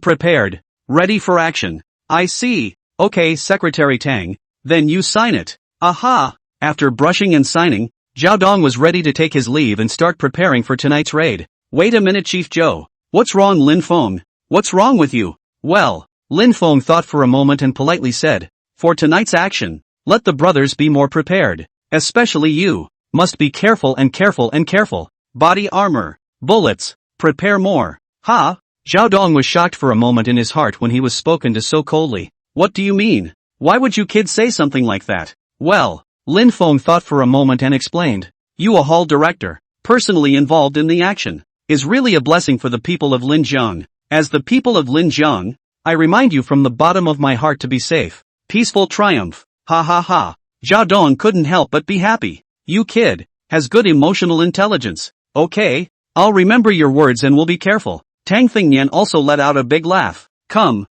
prepared. Ready for action. I see. Okay, Secretary Tang. Then you sign it. Aha! After brushing and signing, Zhao Dong was ready to take his leave and start preparing for tonight's raid. Wait a minute, Chief Zhou. What's wrong, Lin Feng? What's wrong with you? Well, Lin Feng thought for a moment and politely said, for tonight's action, let the brothers be more prepared. Especially you. Must be careful and careful and careful. Body armor. Bullets. Prepare more. Ha! Zhao Dong was shocked for a moment in his heart when he was spoken to so coldly. What do you mean? Why would you kids say something like that? Well, Lin Feng thought for a moment and explained. You, a hall director, personally involved in the action, is really a blessing for the people of Linjiang. As the people of Linjiang, I remind you from the bottom of my heart to be safe. Peaceful triumph. Ha ha ha. Zhao Dong couldn't help but be happy. You kid, has good emotional intelligence. Okay, I'll remember your words and will be careful. Tang Thingnian also let out a big laugh. Come.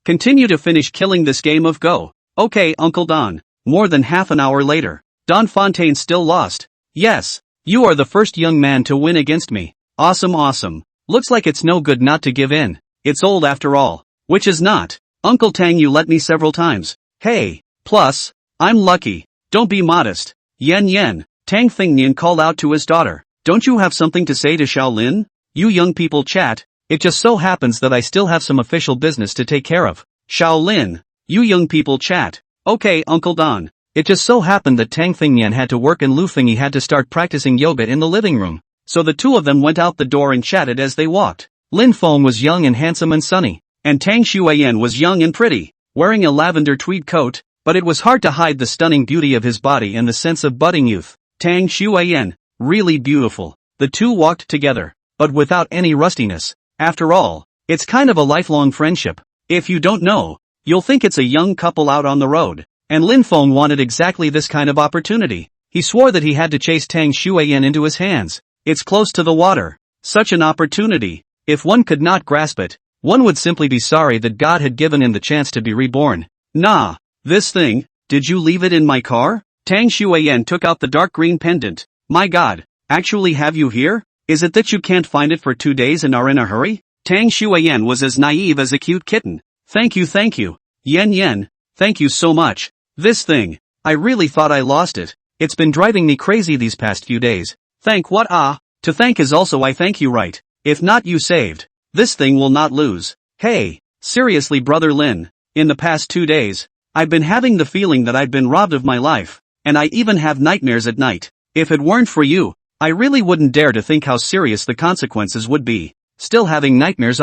Continue to finish killing this game of Go. Okay, Uncle Don. More than half an hour later. Don Fontaine still lost. Yes, you are the first young man to win against me. Awesome. Looks like it's no good not to give in. It's old after all. Which is not. Uncle Tang, you let me several times. Hey, plus, I'm lucky. Don't be modest. Yen. Tang Thingnian called out to his daughter. Don't you have something to say to Shaolin? You young people chat. It just so happens that I still have some official business to take care of. Shaolin. You young people chat. Okay, Uncle Don. It just so happened that Tang Thingnian had to work and Lu Fengyi had to start practicing yoga in the living room. So the two of them went out the door and chatted as they walked. Lin Feng was young and handsome and sunny, and Tang Xueyan was young and pretty, wearing a lavender tweed coat, but it was hard to hide the stunning beauty of his body and the sense of budding youth. Tang Xueyan, really beautiful. The two walked together, but without any rustiness. After all, it's kind of a lifelong friendship. If you don't know, you'll think it's a young couple out on the road. And Lin Feng wanted exactly this kind of opportunity. He swore that he had to chase Tang Xueyan into his hands. It's close to the water. Such an opportunity. If one could not grasp it, one would simply be sorry that God had given him the chance to be reborn. Nah, this thing, did you leave it in my car? Tang Xueyan took out the dark green pendant. My God, actually have you here? Is it that you can't find it for 2 days and are in a hurry? Tang Xueyan was as naive as a cute kitten. Thank you. Yen, thank you so much. This thing, I really thought I lost it. It's been driving me crazy these past few days. Thank what? To thank is also I thank you, right? If not, you saved. This thing will not lose. Hey, seriously brother Lin, in the past 2 days, I've been having the feeling that I've been robbed of my life, and I even have nightmares at night. If it weren't for you, I really wouldn't dare to think how serious the consequences would be. Still having nightmares?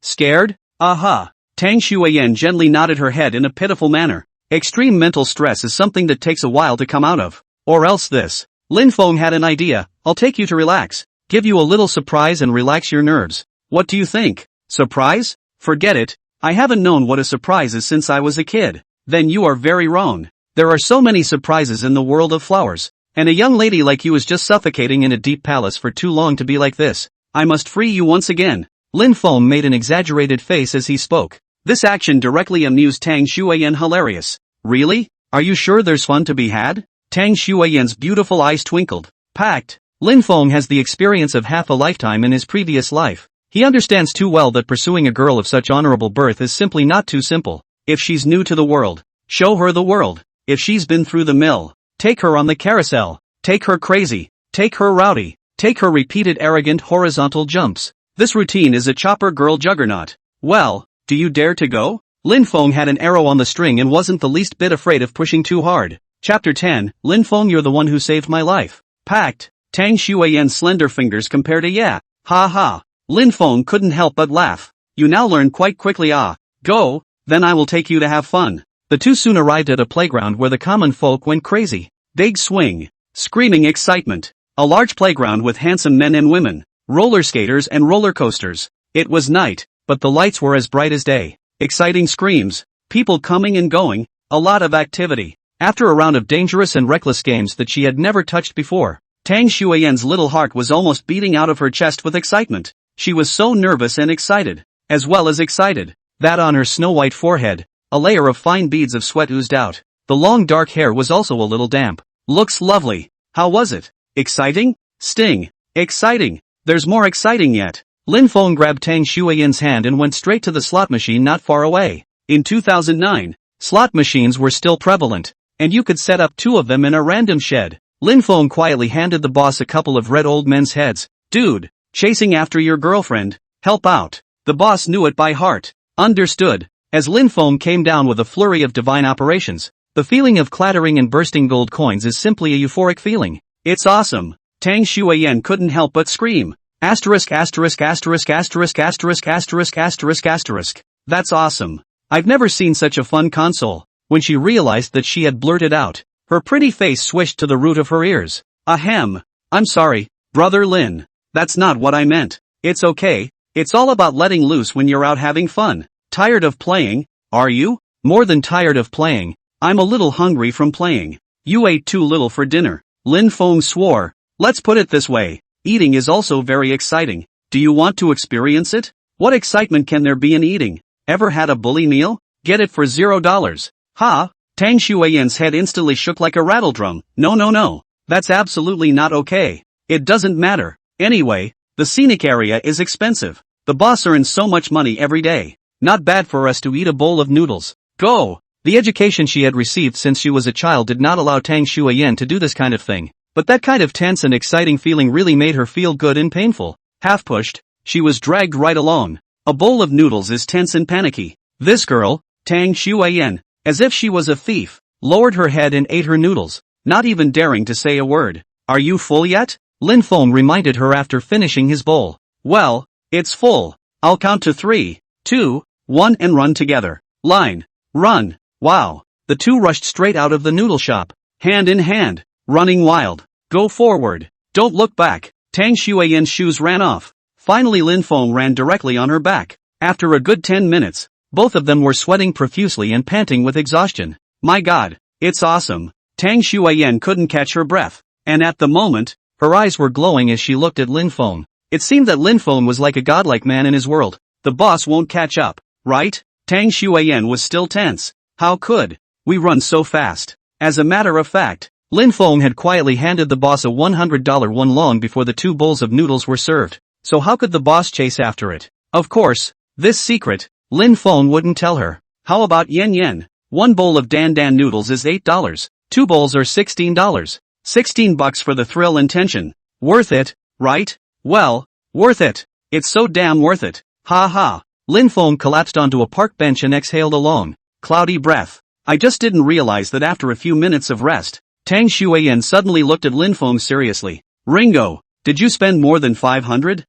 Scared? Aha. Tang Xueyan gently nodded her head in a pitiful manner. Extreme mental stress is something that takes a while to come out of. Or else this. Lin Feng had an idea. I'll take you to relax. Give you a little surprise and relax your nerves. What do you think? Surprise? Forget it. I haven't known what a surprise is since I was a kid. Then you are very wrong. There are so many surprises in the world of flowers. And a young lady like you is just suffocating in a deep palace for too long to be like this. I must free you once again. Lin Feng made an exaggerated face as he spoke. This action directly amused Tang Xueyan. Hilarious. Really? Are you sure there's fun to be had? Tang Xueyan's beautiful eyes twinkled. Packed. Lin Feng has the experience of half a lifetime in his previous life. He understands too well that pursuing a girl of such honorable birth is simply not too simple. If she's new to the world, show her the world. If she's been through the mill, take her on the carousel. Take her crazy. Take her rowdy. Take her repeated arrogant horizontal jumps. This routine is a chopper girl juggernaut. Well, do you dare to go? Lin Feng had an arrow on the string and wasn't the least bit afraid of pushing too hard. Chapter 10, Lin Feng, you're the one who saved my life. Packed. Tang Xueyan's slender fingers compared to yeah. Ha ha. Lin Feng couldn't help but laugh. You now learn quite quickly. Go, then I will take you to have fun. The two soon arrived at a playground where the common folk went crazy. Big swing. Screaming excitement. A large playground with handsome men and women, roller skaters and roller coasters. It was night, but the lights were as bright as day. Exciting screams, people coming and going, a lot of activity. After a round of dangerous and reckless games that she had never touched before, Tang Xueyan's little heart was almost beating out of her chest with excitement. She was so nervous and excited, as well as excited, that on her snow-white forehead, a layer of fine beads of sweat oozed out. The long dark hair was also a little damp. Looks lovely. How was it? Exciting? Sting. Exciting. There's more exciting yet. Lin Feng grabbed Tang Xueyan's hand and went straight to the slot machine not far away. In 2009, slot machines were still prevalent, and you could set up 2 of them in a random shed. Lin Feng quietly handed the boss a couple of red old men's heads. Dude, chasing after your girlfriend, help out. The boss knew it by heart. Understood. As Lin Feng came down with a flurry of divine operations, the feeling of clattering and bursting gold coins is simply a euphoric feeling. It's awesome. Tang Xueyan couldn't help but scream. Asterisk asterisk asterisk asterisk asterisk asterisk asterisk asterisk. That's awesome. I've never seen such a fun console. When she realized that she had blurted out, her pretty face swished to the root of her ears. Ahem. I'm sorry, brother Lin. That's not what I meant. It's okay. It's all about letting loose when you're out having fun. Tired of playing, are you? More than tired of playing. I'm a little hungry from playing. You ate too little for dinner. Lin Feng swore. Let's put it this way. Eating is also very exciting. Do you want to experience it? What excitement can there be in eating? Ever had a bully meal? Get it for $0. Ha! Tang Xueyan's head instantly shook like a rattledrum. No. That's absolutely not okay. It doesn't matter. Anyway, the scenic area is expensive. The boss earns so much money every day. Not bad for us to eat a bowl of noodles. Go! The education she had received since she was a child did not allow Tang Xueyan to do this kind of thing. But that kind of tense and exciting feeling really made her feel good and painful. Half pushed, she was dragged right along. A bowl of noodles is tense and panicky. This girl, Tang Xueyan, as if she was a thief, lowered her head and ate her noodles, not even daring to say a word. Are you full yet? Lin Feng reminded her after finishing his bowl. Well, it's full. I'll count to 3, 2, 1 and run together. Line. Run. Wow. The two rushed straight out of the noodle shop, hand in hand, running wild. Go forward. Don't look back. Tang Xueyan's shoes ran off. Finally Lin Feng ran directly on her back. After a good 10 minutes, both of them were sweating profusely and panting with exhaustion. My God, it's awesome. Tang Xueyan couldn't catch her breath, and at the moment, her eyes were glowing as she looked at Lin Feng. It seemed that Lin Feng was like a godlike man in his world. The boss won't catch up, right? Tang Xueyan was still tense. How could we run so fast? As a matter of fact, Lin Feng had quietly handed the boss a $100 one long before the 2 bowls of noodles were served. So how could the boss chase after it? Of course, this secret, Lin Feng wouldn't tell her. How about yen? 1 bowl of Dan Dan noodles is $8. 2 bowls are $16. $16 for the thrill and tension. Worth it, right? Well, worth it. It's so damn worth it. Ha ha. Lin Feng collapsed onto a park bench and exhaled a long, cloudy breath. I just didn't realize that after a few minutes of rest, Tang Shuiyan suddenly looked at Lin Feng seriously. Ringo, did you spend more than $500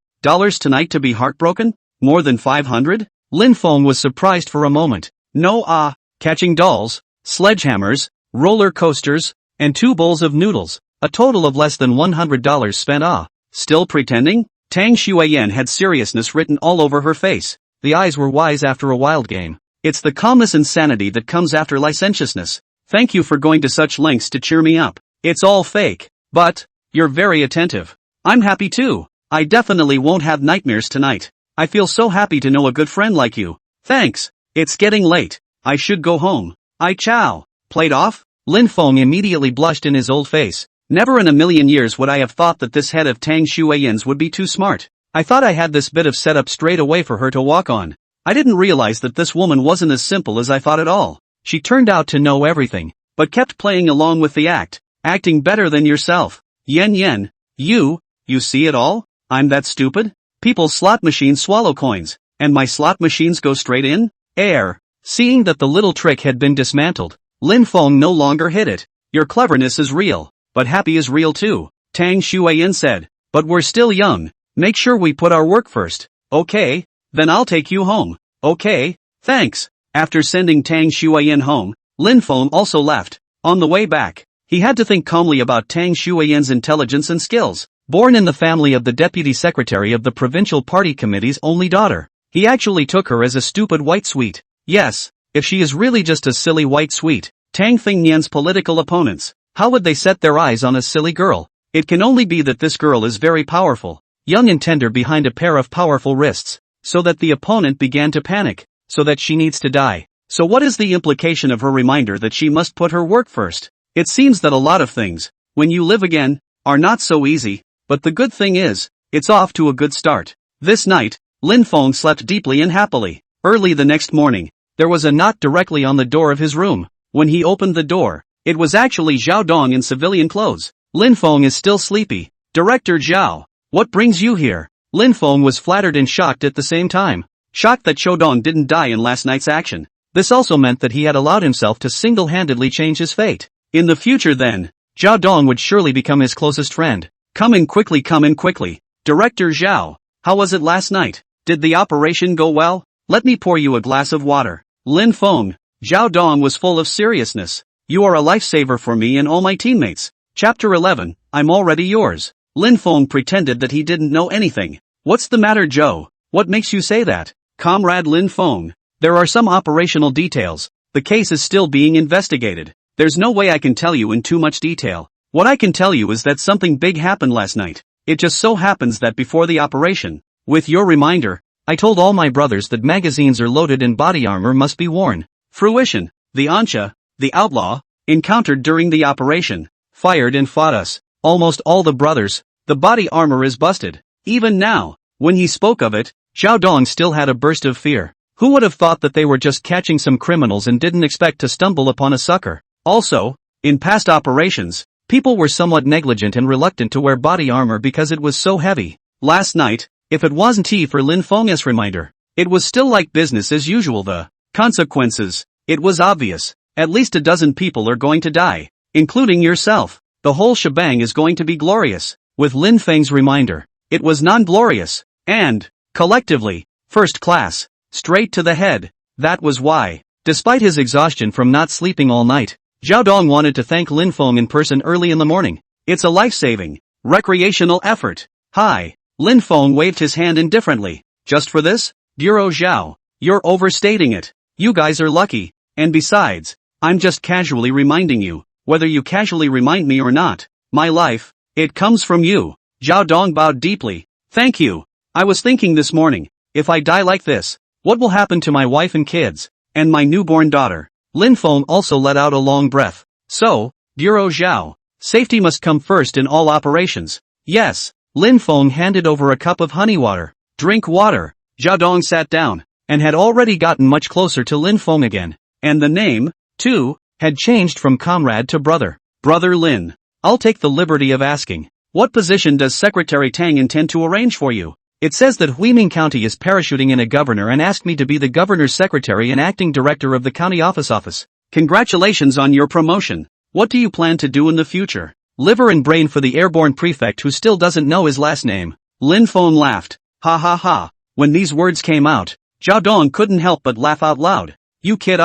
tonight to be heartbroken? More than 500? Lin Feng was surprised for a moment. No, catching dolls, sledgehammers, roller coasters, and 2 bowls of noodles, a total of less than $100 spent. Still pretending? Tang Shuiyan had seriousness written all over her face. The eyes were wise after a wild game. It's the calmness and sanity that comes after licentiousness. Thank you for going to such lengths to cheer me up. It's all fake. But, you're very attentive. I'm happy too. I definitely won't have nightmares tonight. I feel so happy to know a good friend like you. Thanks. It's getting late. I should go home. Chow. Played off? Lin Feng immediately blushed in his old face. Never in a million years would I have thought that this head of Tang Shuiyan's would be too smart. I thought I had this bit of setup straight away for her to walk on. I didn't realize that this woman wasn't as simple as I thought at all. She turned out to know everything, but kept playing along with the act, acting better than yourself. Yen, you see it all? I'm that stupid? People's slot machines swallow coins, and my slot machines go straight in? Air. Seeing that the little trick had been dismantled, Lin Feng no longer hid it. Your cleverness is real, but happy is real too, Tang Shuiyan said. But we're still young. Make sure we put our work first. Okay, then I'll take you home. Okay, thanks. After sending Tang Shuiyan home, Lin Feng also left. On the way back, he had to think calmly about Tang Shuiyan's intelligence and skills. Born in the family of the deputy secretary of the provincial party committee's only daughter, he actually took her as a stupid white sweet. Yes, if she is really just a silly white sweet, Tang Fingnian's political opponents, how would they set their eyes on a silly girl? It can only be that this girl is very powerful, young and tender behind a pair of powerful wrists, so that the opponent began to panic, so that she needs to die. So what is the implication of her reminder that she must put her work first? It seems that a lot of things, when you live again, are not so easy, but the good thing is, it's off to a good start. This night, Lin Feng slept deeply and happily. Early the next morning, there was a knock directly on the door of his room. When he opened the door, it was actually Zhao Dong in civilian clothes. Lin Feng is still sleepy. Director Zhao, what brings you here? Lin Feng was flattered and shocked at the same time. Shocked that Zhao Dong didn't die in last night's action. This also meant that he had allowed himself to single-handedly change his fate. In the future then, Zhao Dong would surely become his closest friend. Come in quickly. Director Zhao, how was it last night? Did the operation go well? Let me pour you a glass of water. Lin Feng, Zhao Dong was full of seriousness. You are a lifesaver for me and all my teammates. Chapter 11, I'm already yours. Lin Feng pretended that he didn't know anything. What's the matter, Joe? What makes you say that? Comrade Lin Feng, there are some operational details. The case is still being investigated. There's no way I can tell you in too much detail. What I can tell you is that something big happened last night. It just so happens that before the operation, with your reminder, I told all my brothers that magazines are loaded and body armor must be worn. Fruition, the Ancha, the outlaw, encountered during the operation, fired and fought us. Almost all the brothers, the body armor is busted. Even now, when he spoke of it, Zhao Dong still had a burst of fear. Who would have thought that they were just catching some criminals and didn't expect to stumble upon a sucker? Also, in past operations, people were somewhat negligent and reluctant to wear body armor because it was so heavy. Last night, if it wasn't for Lin Feng's reminder, it was still like business as usual. The consequences, it was obvious. At least a dozen people are going to die, including yourself. The whole shebang is going to be glorious. With Lin Feng's reminder, it was non-glorious, and, collectively, first class, straight to the head. That was why, despite his exhaustion from not sleeping all night, Zhao Dong wanted to thank Lin Feng in person early in the morning. It's a life-saving, recreational effort. Hi. Lin Feng waved his hand indifferently. Just for this? Bureau Zhao, you're overstating it. You guys are lucky, and besides, I'm just casually reminding you, whether you casually remind me or not, my life, it comes from you. Zhao Dong bowed deeply. Thank you. I was thinking this morning, if I die like this, what will happen to my wife and kids, and my newborn daughter? Lin Feng also let out a long breath. So, Bureau Zhao, safety must come first in all operations. Yes. Lin Feng handed over a cup of honey water. Drink water. Zhao Dong sat down, and had already gotten much closer to Lin Feng again. And the name, too, had changed from comrade to brother. Brother Lin, I'll take the liberty of asking, what position does Secretary Tang intend to arrange for you? It says that Huiming County is parachuting in a governor and asked me to be the governor's secretary and acting director of the county office. Congratulations on your promotion. What do you plan to do in the future? Liver and brain for the airborne prefect who still doesn't know his last name. Lin Feng laughed. Ha ha ha. When these words came out, Zhao Dong couldn't help but laugh out loud. You kid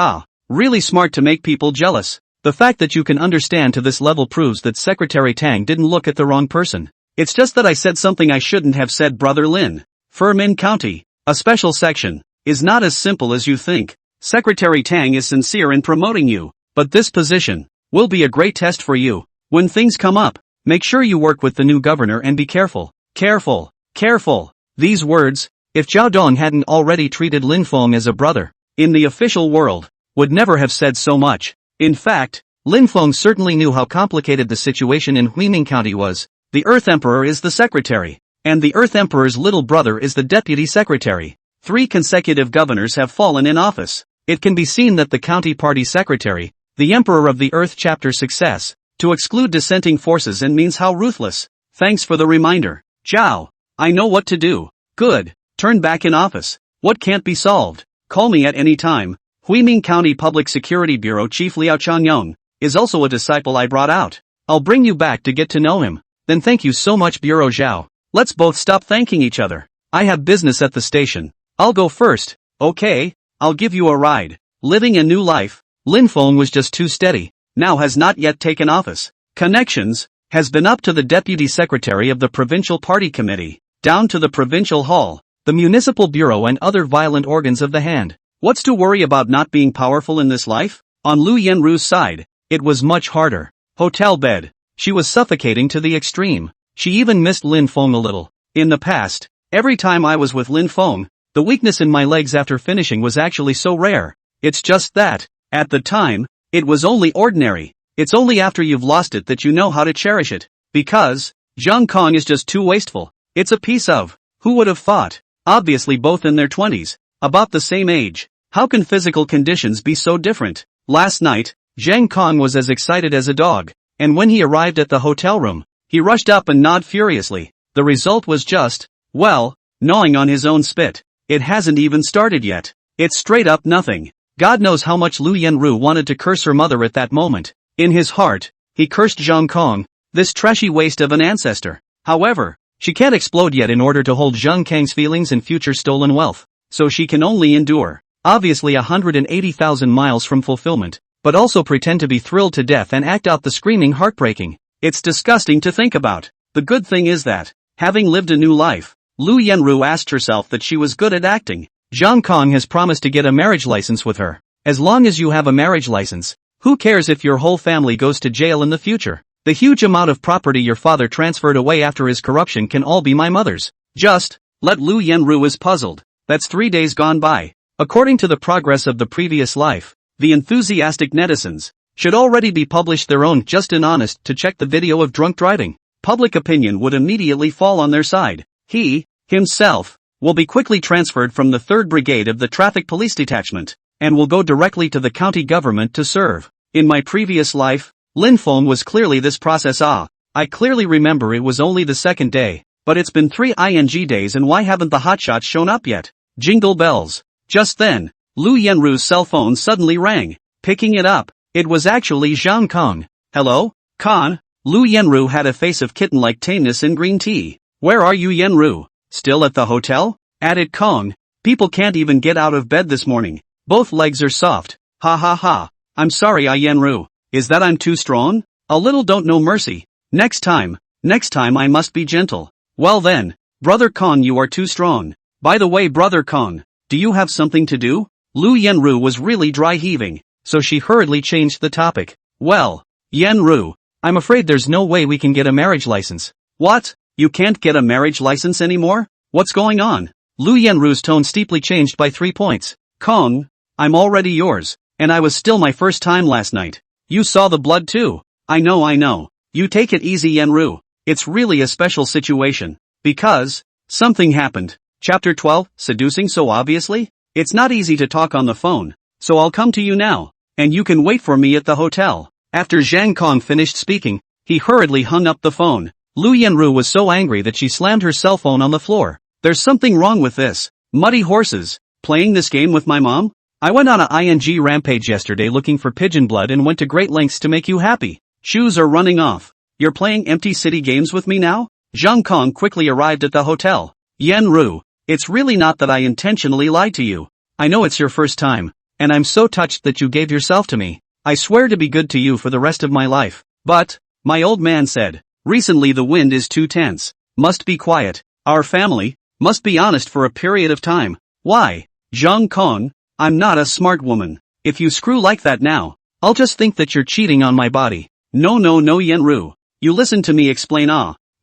really smart to make people jealous. The fact that you can understand to this level proves that Secretary Tang didn't look at the wrong person. It's just that I said something I shouldn't have said, Brother Lin. Firmin County, a special section, is not as simple as you think. Secretary Tang is sincere in promoting you, but this position will be a great test for you. When things come up, make sure you work with the new governor and be careful. Careful. Careful. These words, if Zhao Dong hadn't already treated Lin Feng as a brother, in the official world, would never have said so much. In fact, Lin Feng certainly knew how complicated the situation in Huiming County was. The Earth Emperor is the secretary, and the Earth Emperor's little brother is the deputy secretary. 3 consecutive governors have fallen in office. It can be seen that the county party secretary, the Emperor of the Earth Chapter's success, to exclude dissenting forces and means how ruthless. Thanks for the reminder, Zhao. I know what to do. Good. Turn back in office. What can't be solved? Call me at any time. Huiming County Public Security Bureau Chief Liao Changyong is also a disciple I brought out. I'll bring you back to get to know him. Then thank you so much, Bureau Zhao. Let's both stop thanking each other. I have business at the station. I'll go first. Okay, I'll give you a ride. Living a new life, Lin Feng was just too steady. Now has not yet taken office. Connections, has been up to the deputy secretary of the provincial party committee, down to the provincial hall, the municipal bureau and other violent organs of the hand. What's to worry about not being powerful in this life? On Lu Yenru's side, it was much harder. Hotel bed. She was suffocating to the extreme. She even missed Lin Feng a little. In the past, every time I was with Lin Feng, the weakness in my legs after finishing was actually so rare. It's just that, at the time, it was only ordinary. It's only after you've lost it that you know how to cherish it. Because, Zhang Kong is just too wasteful. It's a piece of, who would have thought? Obviously both in their 20s, about the same age. How can physical conditions be so different? Last night, Zhang Kong was as excited as a dog. And when he arrived at the hotel room, he rushed up and gnawed furiously. The result was just, well, gnawing on his own spit. It hasn't even started yet. It's straight up nothing. God knows how much Lu Yenru wanted to curse her mother at that moment. In his heart, he cursed Zhang Kong, this trashy waste of an ancestor. However, she can't explode yet in order to hold Zhang Kang's feelings and future stolen wealth. So she can only endure. Obviously 180,000 miles from fulfillment. But also pretend to be thrilled to death and act out the screaming heartbreaking. It's disgusting to think about. The good thing is that, having lived a new life, Lu Yenru asked herself that she was good at acting. Zhang Kong has promised to get a marriage license with her. As long as you have a marriage license, who cares if your whole family goes to jail in the future? The huge amount of property your father transferred away after his corruption can all be my mother's. Just, let Lu Yenru is puzzled. That's 3 days gone by. According to the progress of the previous life, the enthusiastic netizens should already be published their own just and honest to check the video of drunk driving. Public opinion would immediately fall on their side. He, himself, will be quickly transferred from the 3rd Brigade of the Traffic Police Detachment, and will go directly to the county government to serve. In my previous life, Lin Feng was clearly this process. I clearly remember it was only the 2nd day, but it's been 3 days and why haven't the hotshots shown up yet? Jingle bells. Just then, Lu Yenru's cell phone suddenly rang. Picking it up, it was actually Zhang Kong. Hello? Khan? Lu Yenru had a face of kitten-like tameness in green tea. Where are you, Yenru? Still at the hotel? Added Kong. People can't even get out of bed this morning. Both legs are soft. Ha ha ha. I'm sorry, Yenru. Is that I'm too strong? A little don't know mercy. Next time I must be gentle. Well then, Brother Kong, you are too strong. By the way, Brother Kong, do you have something to do? Lu Yenru was really dry heaving, so she hurriedly changed the topic. Well, Yenru, I'm afraid there's no way we can get a marriage license. What? You can't get a marriage license anymore? What's going on? Lu Yenru's tone steeply changed by 3 points. Kong, I'm already yours, and I was still my first time last night. You saw the blood too. I know. You take it easy, Yenru. It's really a special situation. Because, something happened. Chapter 12, Seducing so obviously? It's not easy to talk on the phone, so I'll come to you now, and you can wait for me at the hotel. After Zhang Kong finished speaking, he hurriedly hung up the phone. Lu Yenru was so angry that she slammed her cell phone on the floor. There's something wrong with this. Muddy horses. Playing this game with my mom? I went on a ing rampage yesterday looking for pigeon blood and went to great lengths to make you happy. Shoes are running off. You're playing empty city games with me now? Zhang Kong quickly arrived at the hotel. Yenru, it's really not that I intentionally lied to you. I know it's your first time, and I'm so touched that you gave yourself to me. I swear to be good to you for the rest of my life. But, my old man said, recently the wind is too tense. Must be quiet. Our family must be honest for a period of time. Why? Zhang Kong, I'm not a smart woman. If you screw like that now, I'll just think that you're cheating on my body. No Yenru. You listen to me explain.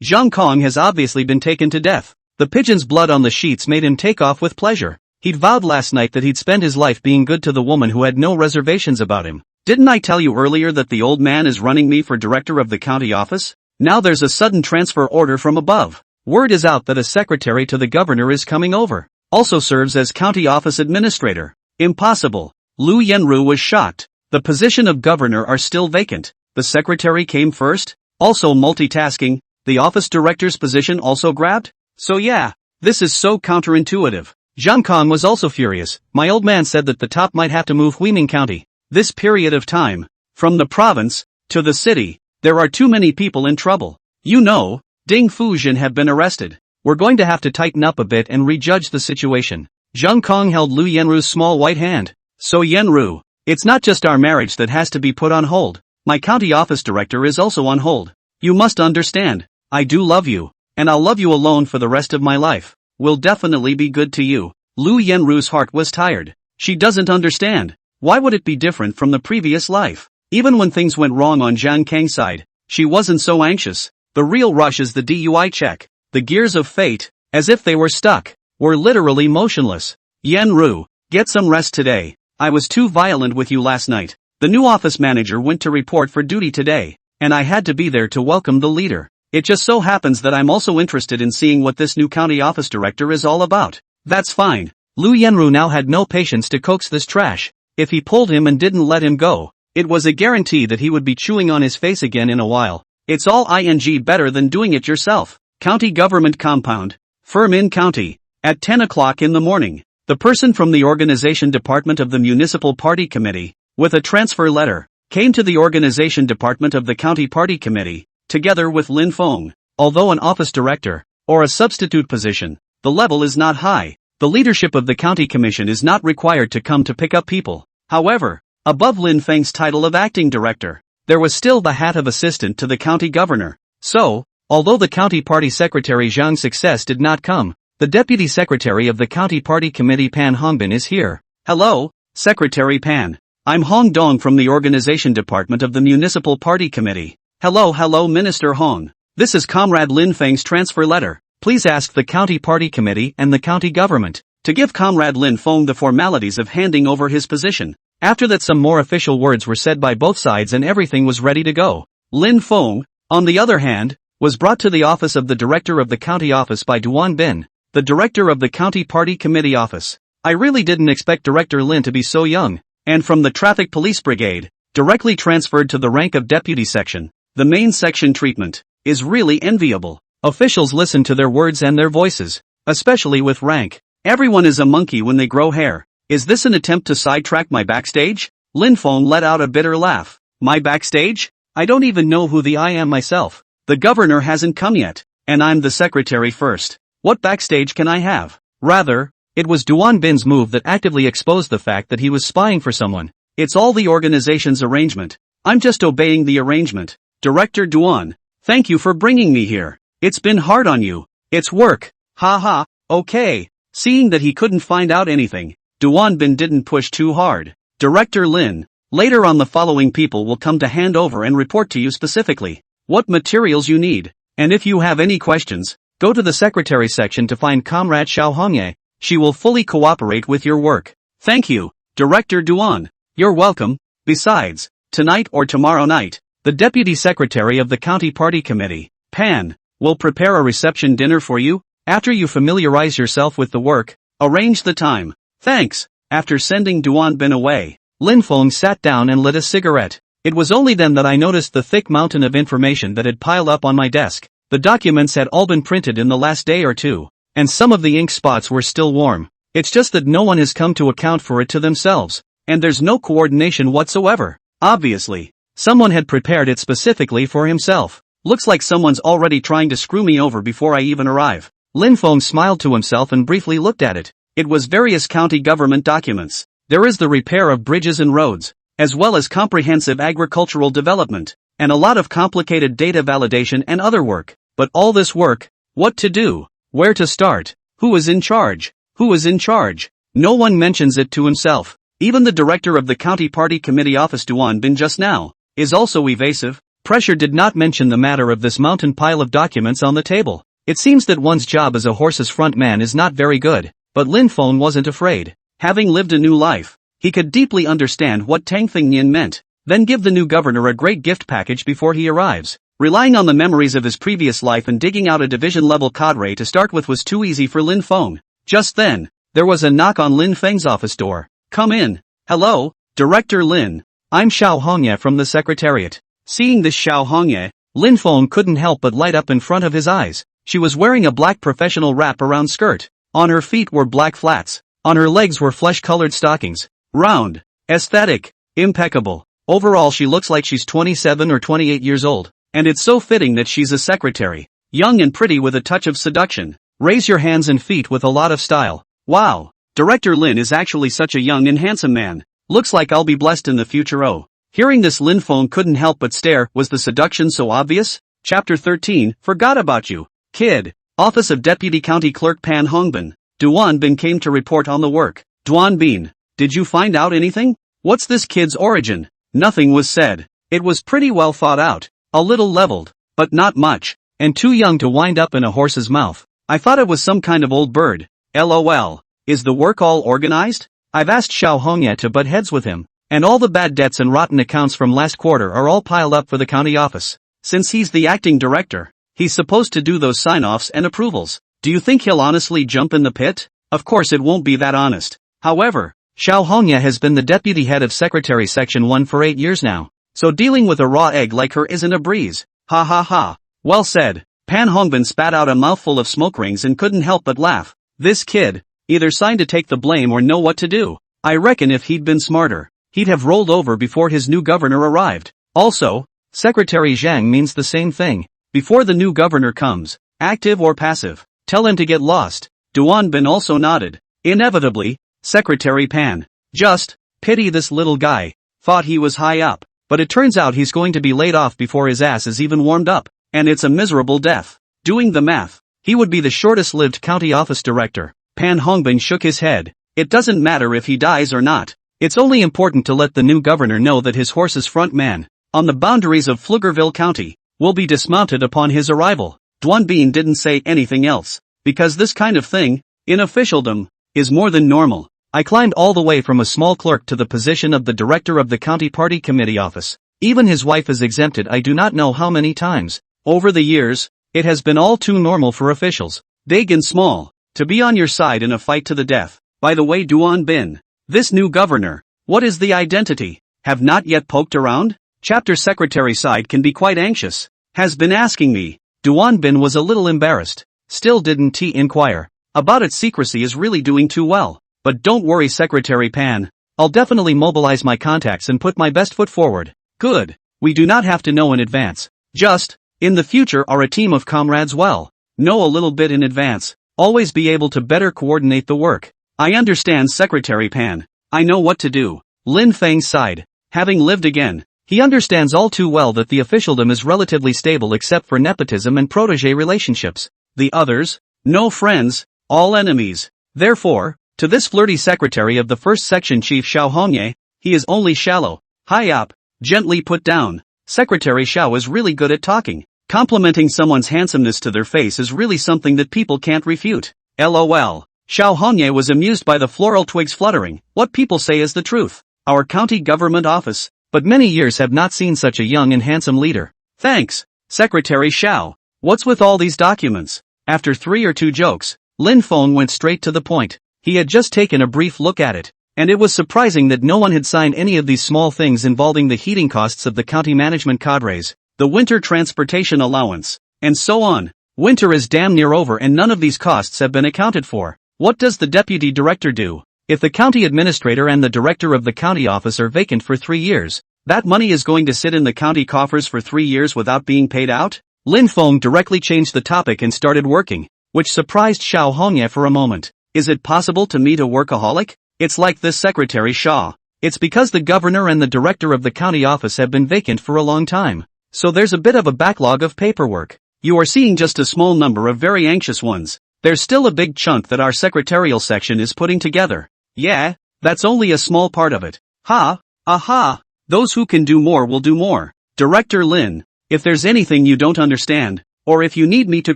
Zhang Kong has obviously been taken to death. The pigeon's blood on the sheets made him take off with pleasure. He'd vowed last night that he'd spend his life being good to the woman who had no reservations about him. Didn't I tell you earlier that the old man is running me for director of the county office? Now there's a sudden transfer order from above. Word is out that a secretary to the governor is coming over. Also serves as county office administrator. Impossible. Lu Yenru was shocked. The position of governor are still vacant. The secretary came first? Also multitasking. The office director's position also grabbed? So yeah, this is so counterintuitive. Zhang Kong was also furious. My old man said that the top might have to move Huiming County. This period of time, from the province to the city, there are too many people in trouble. You know, Ding Fuzhen have been arrested. We're going to have to tighten up a bit and rejudge the situation. Zhang Kong held Lu Yenru's small white hand. So Yenru, it's not just our marriage that has to be put on hold. My county office director is also on hold. You must understand, I do love you, and I'll love you alone for the rest of my life. Will definitely be good to you. Lu Yenru's heart was tired. She doesn't understand. Why would it be different from the previous life? Even when things went wrong on Zhang Kang's side, she wasn't so anxious. The real rush is the DUI check. The gears of fate, as if they were stuck, were literally motionless. Yenru, get some rest today. I was too violent with you last night. The new office manager went to report for duty today, and I had to be there to welcome the leader. It just so happens that I'm also interested in seeing what this new county office director is all about. That's fine. Lu Yenru now had no patience to coax this trash. If he pulled him and didn't let him go, it was a guarantee that he would be chewing on his face again in a while. It's all better than doing it yourself. County Government Compound, Firmin County, at 10 o'clock in the morning. The person from the organization department of the Municipal Party Committee, with a transfer letter, came to the organization department of the County Party Committee, together with Lin Feng. Although an office director, or a substitute position, the level is not high. The leadership of the county commission is not required to come to pick up people. However, above Lin Feng's title of acting director, there was still the hat of assistant to the county governor. So, although the county party secretary Zhang's success did not come, the deputy secretary of the county party committee Pan Hongbin is here. Hello, Secretary Pan. I'm Hong Dong from the organization department of the municipal party committee. Hello Minister Hong. This is Comrade Lin Feng's transfer letter. Please ask the county party committee and the county government to give Comrade Lin Feng the formalities of handing over his position. After that, some more official words were said by both sides and everything was ready to go. Lin Feng, on the other hand, was brought to the office of the director of the county office by Duan Bin, the director of the county party committee office. I really didn't expect Director Lin to be so young, and from the traffic police brigade, directly transferred to the rank of deputy section. The main section treatment is really enviable. Officials listen to their words and their voices, especially with rank. Everyone is a monkey when they grow hair. Is this an attempt to sidetrack my backstage? Lin Feng let out a bitter laugh. My backstage? I don't even know who I am myself. The governor hasn't come yet, and I'm the secretary first. What backstage can I have? Rather, it was Duan Bin's move that actively exposed the fact that he was spying for someone. It's all the organization's arrangement. I'm just obeying the arrangement. Director Duan, thank you for bringing me here. It's been hard on you. It's work. Haha, okay. Seeing that he couldn't find out anything, Duan Bin didn't push too hard. Director Lin, later on the following people will come to hand over and report to you specifically what materials you need. And if you have any questions, go to the secretary section to find Comrade Xiao Hongye. She will fully cooperate with your work. Thank you, Director Duan. You're welcome. Besides, tonight or tomorrow night, the deputy secretary of the county party committee, Pan, will prepare a reception dinner for you. After you familiarize yourself with the work, arrange the time. Thanks. After sending Duan Bin away, Lin Feng sat down and lit a cigarette. It was only then that I noticed the thick mountain of information that had piled up on my desk. The documents had all been printed in the last day or two, and some of the ink spots were still warm. It's just that no one has come to account for it to themselves, and there's no coordination whatsoever. Obviously, Someone had prepared it specifically for himself. Looks like someone's already trying to screw me over before I even arrive. Lin Feng smiled to himself and briefly looked at it. It was various county government documents. There is the repair of bridges and roads, as well as comprehensive agricultural development, and a lot of complicated data validation and other work. But all this work, what to do? Where to start? Who is in charge? Who is in charge? No one mentions it to himself. Even the director of the county party committee office Duan Bin just now is also evasive. Pressure did not mention the matter of this mountain pile of documents on the table. It seems that one's job as a horse's front man is not very good, but Lin Feng wasn't afraid. Having lived a new life, he could deeply understand what Tang Fingnian meant. Then give the new governor a great gift package before he arrives. Relying on the memories of his previous life and digging out a division-level cadre to start with was too easy for Lin Feng. Just then, there was a knock on Lin Feng's office door. Come in. Hello, Director Lin. I'm Xiao Hongye from the Secretariat. Seeing this Xiao Hongye, Lin Feng couldn't help but light up in front of his eyes. She was wearing a black professional wrap-around skirt. On her feet were black flats. On her legs were flesh-colored stockings. Round, aesthetic, impeccable. Overall she looks like she's 27 or 28 years old. And it's so fitting that she's a secretary. Young and pretty with a touch of seduction. Raise your hands and feet with a lot of style. Wow, Director Lin is actually such a young and handsome man. Looks like I'll be blessed in the future. Oh. Hearing this, Lin Feng couldn't help but stare. Was the seduction so obvious? Chapter 13, Forgot About You. Kid. Office of Deputy County Clerk Pan Hongbin. Duan Bin came to report on the work. Duan Bin, did you find out anything? What's this kid's origin? Nothing was said. It was pretty well thought out. A little leveled, but not much, and too young to wind up in a horse's mouth. I thought it was some kind of old bird. LOL. Is the work all organized? I've asked Xiao Hongye to butt heads with him, and all the bad debts and rotten accounts from last quarter are all piled up for the county office. Since he's the acting director, he's supposed to do those sign-offs and approvals. Do you think he'll honestly jump in the pit? Of course it won't be that honest. However, Xiao Hongye has been the deputy head of Secretary Section 1 for 8 years now, so dealing with a raw egg like her isn't a breeze. Ha ha ha. Well said. Pan Hongbin spat out a mouthful of smoke rings and couldn't help but laugh. This kid, either signed to take the blame or know what to do. I reckon if he'd been smarter, he'd have rolled over before his new governor arrived. Also, Secretary Zhang means the same thing. Before the new governor comes, active or passive, tell him to get lost. Duan Bin also nodded. Inevitably, Secretary Pan, just, pity this little guy, thought he was high up, but it turns out he's going to be laid off before his ass is even warmed up, and it's a miserable death. Doing the math, he would be the shortest-lived county office director. Pan Hongbin shook his head. It doesn't matter if he dies or not. It's only important to let the new governor know that his horse's front man, on the boundaries of Pflugerville County, will be dismounted upon his arrival. Duan Bin didn't say anything else, because this kind of thing, in officialdom, is more than normal. I climbed all the way from a small clerk to the position of the director of the county party committee office. Even his wife is exempted I do not know how many times. Over the years, it has been all too normal for officials, big and small, to be on your side in a fight to the death. By the way, Duan Bin, this new governor, what is the identity? Have not yet poked around? Chapter secretary side can be quite anxious. Has been asking me. Duan Bin was a little embarrassed. Still didn't he inquire about its secrecy is really doing too well. But don't worry, Secretary Pan. I'll definitely mobilize my contacts and put my best foot forward. Good. We do not have to know in advance. Just, in the future are a team of comrades well. Know a little bit in advance. Always be able to better coordinate the work. I understand, Secretary Pan. I know what to do. Lin Feng sighed. Having lived again, he understands all too well that the officialdom is relatively stable except for nepotism and protege relationships. The others? No friends, all enemies. Therefore, to this flirty secretary of the first section Chief Xiao Hongye, he is only shallow, high up, gently put down. Secretary Xiao is really good at talking. Complimenting someone's handsomeness to their face is really something that people can't refute. LOL. Xiao Hongye was amused by the floral twigs fluttering. What people say is the truth. Our county government office, but many years have not seen such a young and handsome leader. Thanks, Secretary Xiao. What's with all these documents? After 3 or 2 jokes, Lin Feng went straight to the point. He had just taken a brief look at it, and it was surprising that no one had signed any of these small things involving the heating costs of the county management cadres, the winter transportation allowance, and so on. Winter is damn near over and none of these costs have been accounted for. What does the deputy director do? If the county administrator and the director of the county office are vacant for 3 years, That money is going to sit in the county coffers for 3 years without being paid out? Lin Feng directly changed the topic and started working, which surprised Xiao Hongye for a moment. Is it possible to meet a workaholic? It's like this secretary Shaw. It's because the governor and the director of the county office have been vacant for a long time. So there's a bit of a backlog of paperwork. You are seeing just a small number of very anxious ones. There's still a big chunk that our secretarial section is putting together. Yeah, that's only a small part of it. Ha, aha. Those who can do more will do more. Director Lin, if there's anything you don't understand, or if you need me to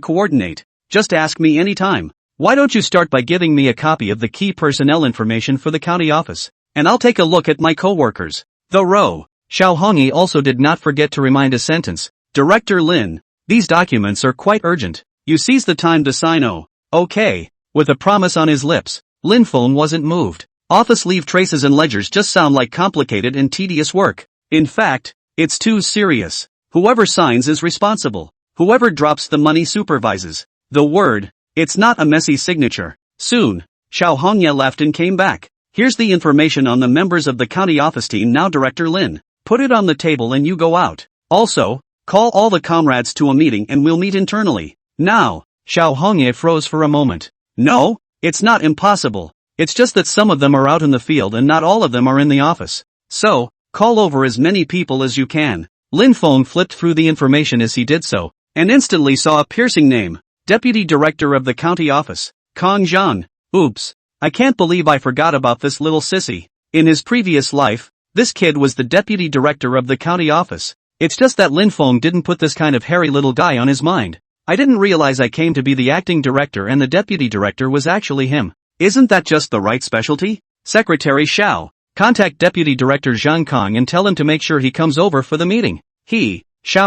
coordinate, just ask me anytime. Why don't you start by giving me a copy of the key personnel information for the county office, and I'll take a look at my co-workers. The row. Xiao Hongyi also did not forget to remind a sentence. Director Lin, these documents are quite urgent. You seize the time to sign. Oh, okay. With a promise on his lips, Lin Feng wasn't moved. Office leave traces and ledgers just sound like complicated and tedious work. In fact, it's too serious. Whoever signs is responsible. Whoever drops the money supervises. The word. It's not a messy signature. Soon, Xiao Hongye left and came back. Here's the information on the members of the county office team now, Director Lin. Put it on the table and you go out. Also, call all the comrades to a meeting and we'll meet internally. Now. Xiao Hongye froze for a moment. No, it's not impossible. It's just that some of them are out in the field and not all of them are in the office. So, call over as many people as you can. Lin Feng flipped through the information as he did so, and instantly saw a piercing name. Deputy Director of the County Office, Kong Zhang. Oops. I can't believe I forgot about this little sissy. In his previous life, this kid was the Deputy Director of the County Office. It's just that Lin Feng didn't put this kind of hairy little guy on his mind. I didn't realize I came to be the acting director and the Deputy Director was actually him. Isn't that just the right specialty? Secretary Xiao, contact Deputy Director Zhang Kong and tell him to make sure he comes over for the meeting. Xiao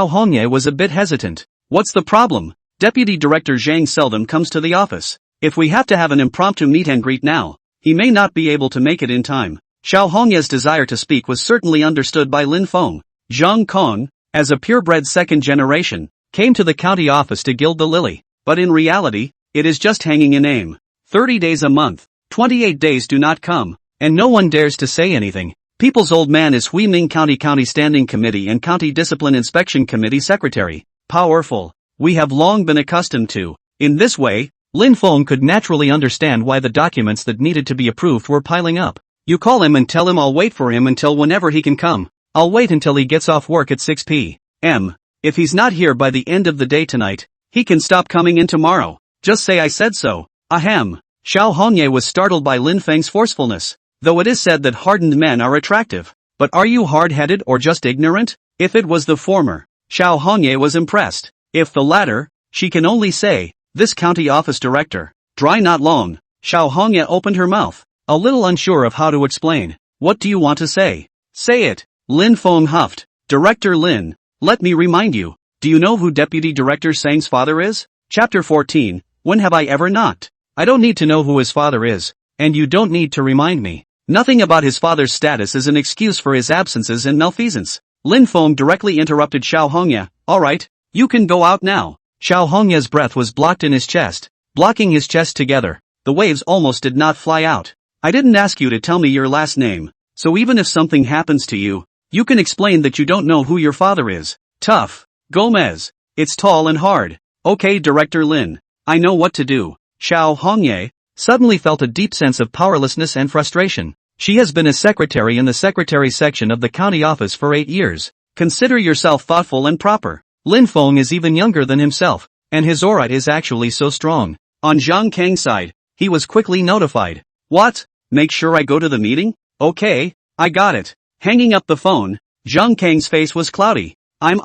Hongye was a bit hesitant. What's the problem? Deputy Director Zhang seldom comes to the office. If we have to have an impromptu meet and greet now, he may not be able to make it in time. Xiao Hongye's desire to speak was certainly understood by Lin Feng. Zhang Kong, as a purebred second generation, came to the county office to gild the lily. But in reality, it is just hanging in name. 30 days a month, 28 days do not come, and no one dares to say anything. People's old man is Hui Ming County Standing Committee and County Discipline Inspection Committee Secretary. Powerful. We have long been accustomed to. In this way, Lin Feng could naturally understand why the documents that needed to be approved were piling up. You call him and tell him I'll wait for him until whenever he can come. I'll wait until he gets off work at 6 p.m. If he's not here by the end of the day tonight, he can stop coming in tomorrow. Just say I said so. Ahem. Xiao Hongye was startled by Lin Feng's forcefulness. Though it is said that hardened men are attractive. But are you hard-headed or just ignorant? If it was the former, Xiao Hongye was impressed. If the latter, she can only say, this county office director. Dry not long. Xiao Hongye opened her mouth, a little unsure of how to explain. What do you want to say? Say it. Lin Feng huffed. Director Lin, let me remind you. Do you know who Deputy Director Zhang's father is? Chapter 14. When have I ever not? I don't need to know who his father is, and you don't need to remind me. Nothing about his father's status is an excuse for his absences and malfeasance. Lin Feng directly interrupted Xiao Hongye. Alright, you can go out now. Xiao Hongye's breath was blocked in his chest, blocking his chest together. The waves almost did not fly out. I didn't ask you to tell me your last name, so even if something happens to you, you can explain that you don't know who your father is. Tough. Gomez. It's tall and hard. Okay, Director Lin. I know what to do. Xiao Hongye suddenly felt a deep sense of powerlessness and frustration. She has been a secretary in the secretary section of the county office for 8 years. Consider yourself thoughtful and proper. Lin Feng is even younger than himself, and his aura is actually so strong. On Zhang Kang's side, he was quickly notified. What? Make sure I go to the meeting? Okay, I got it. Hanging up the phone, Zhang Kang's face was cloudy. I'm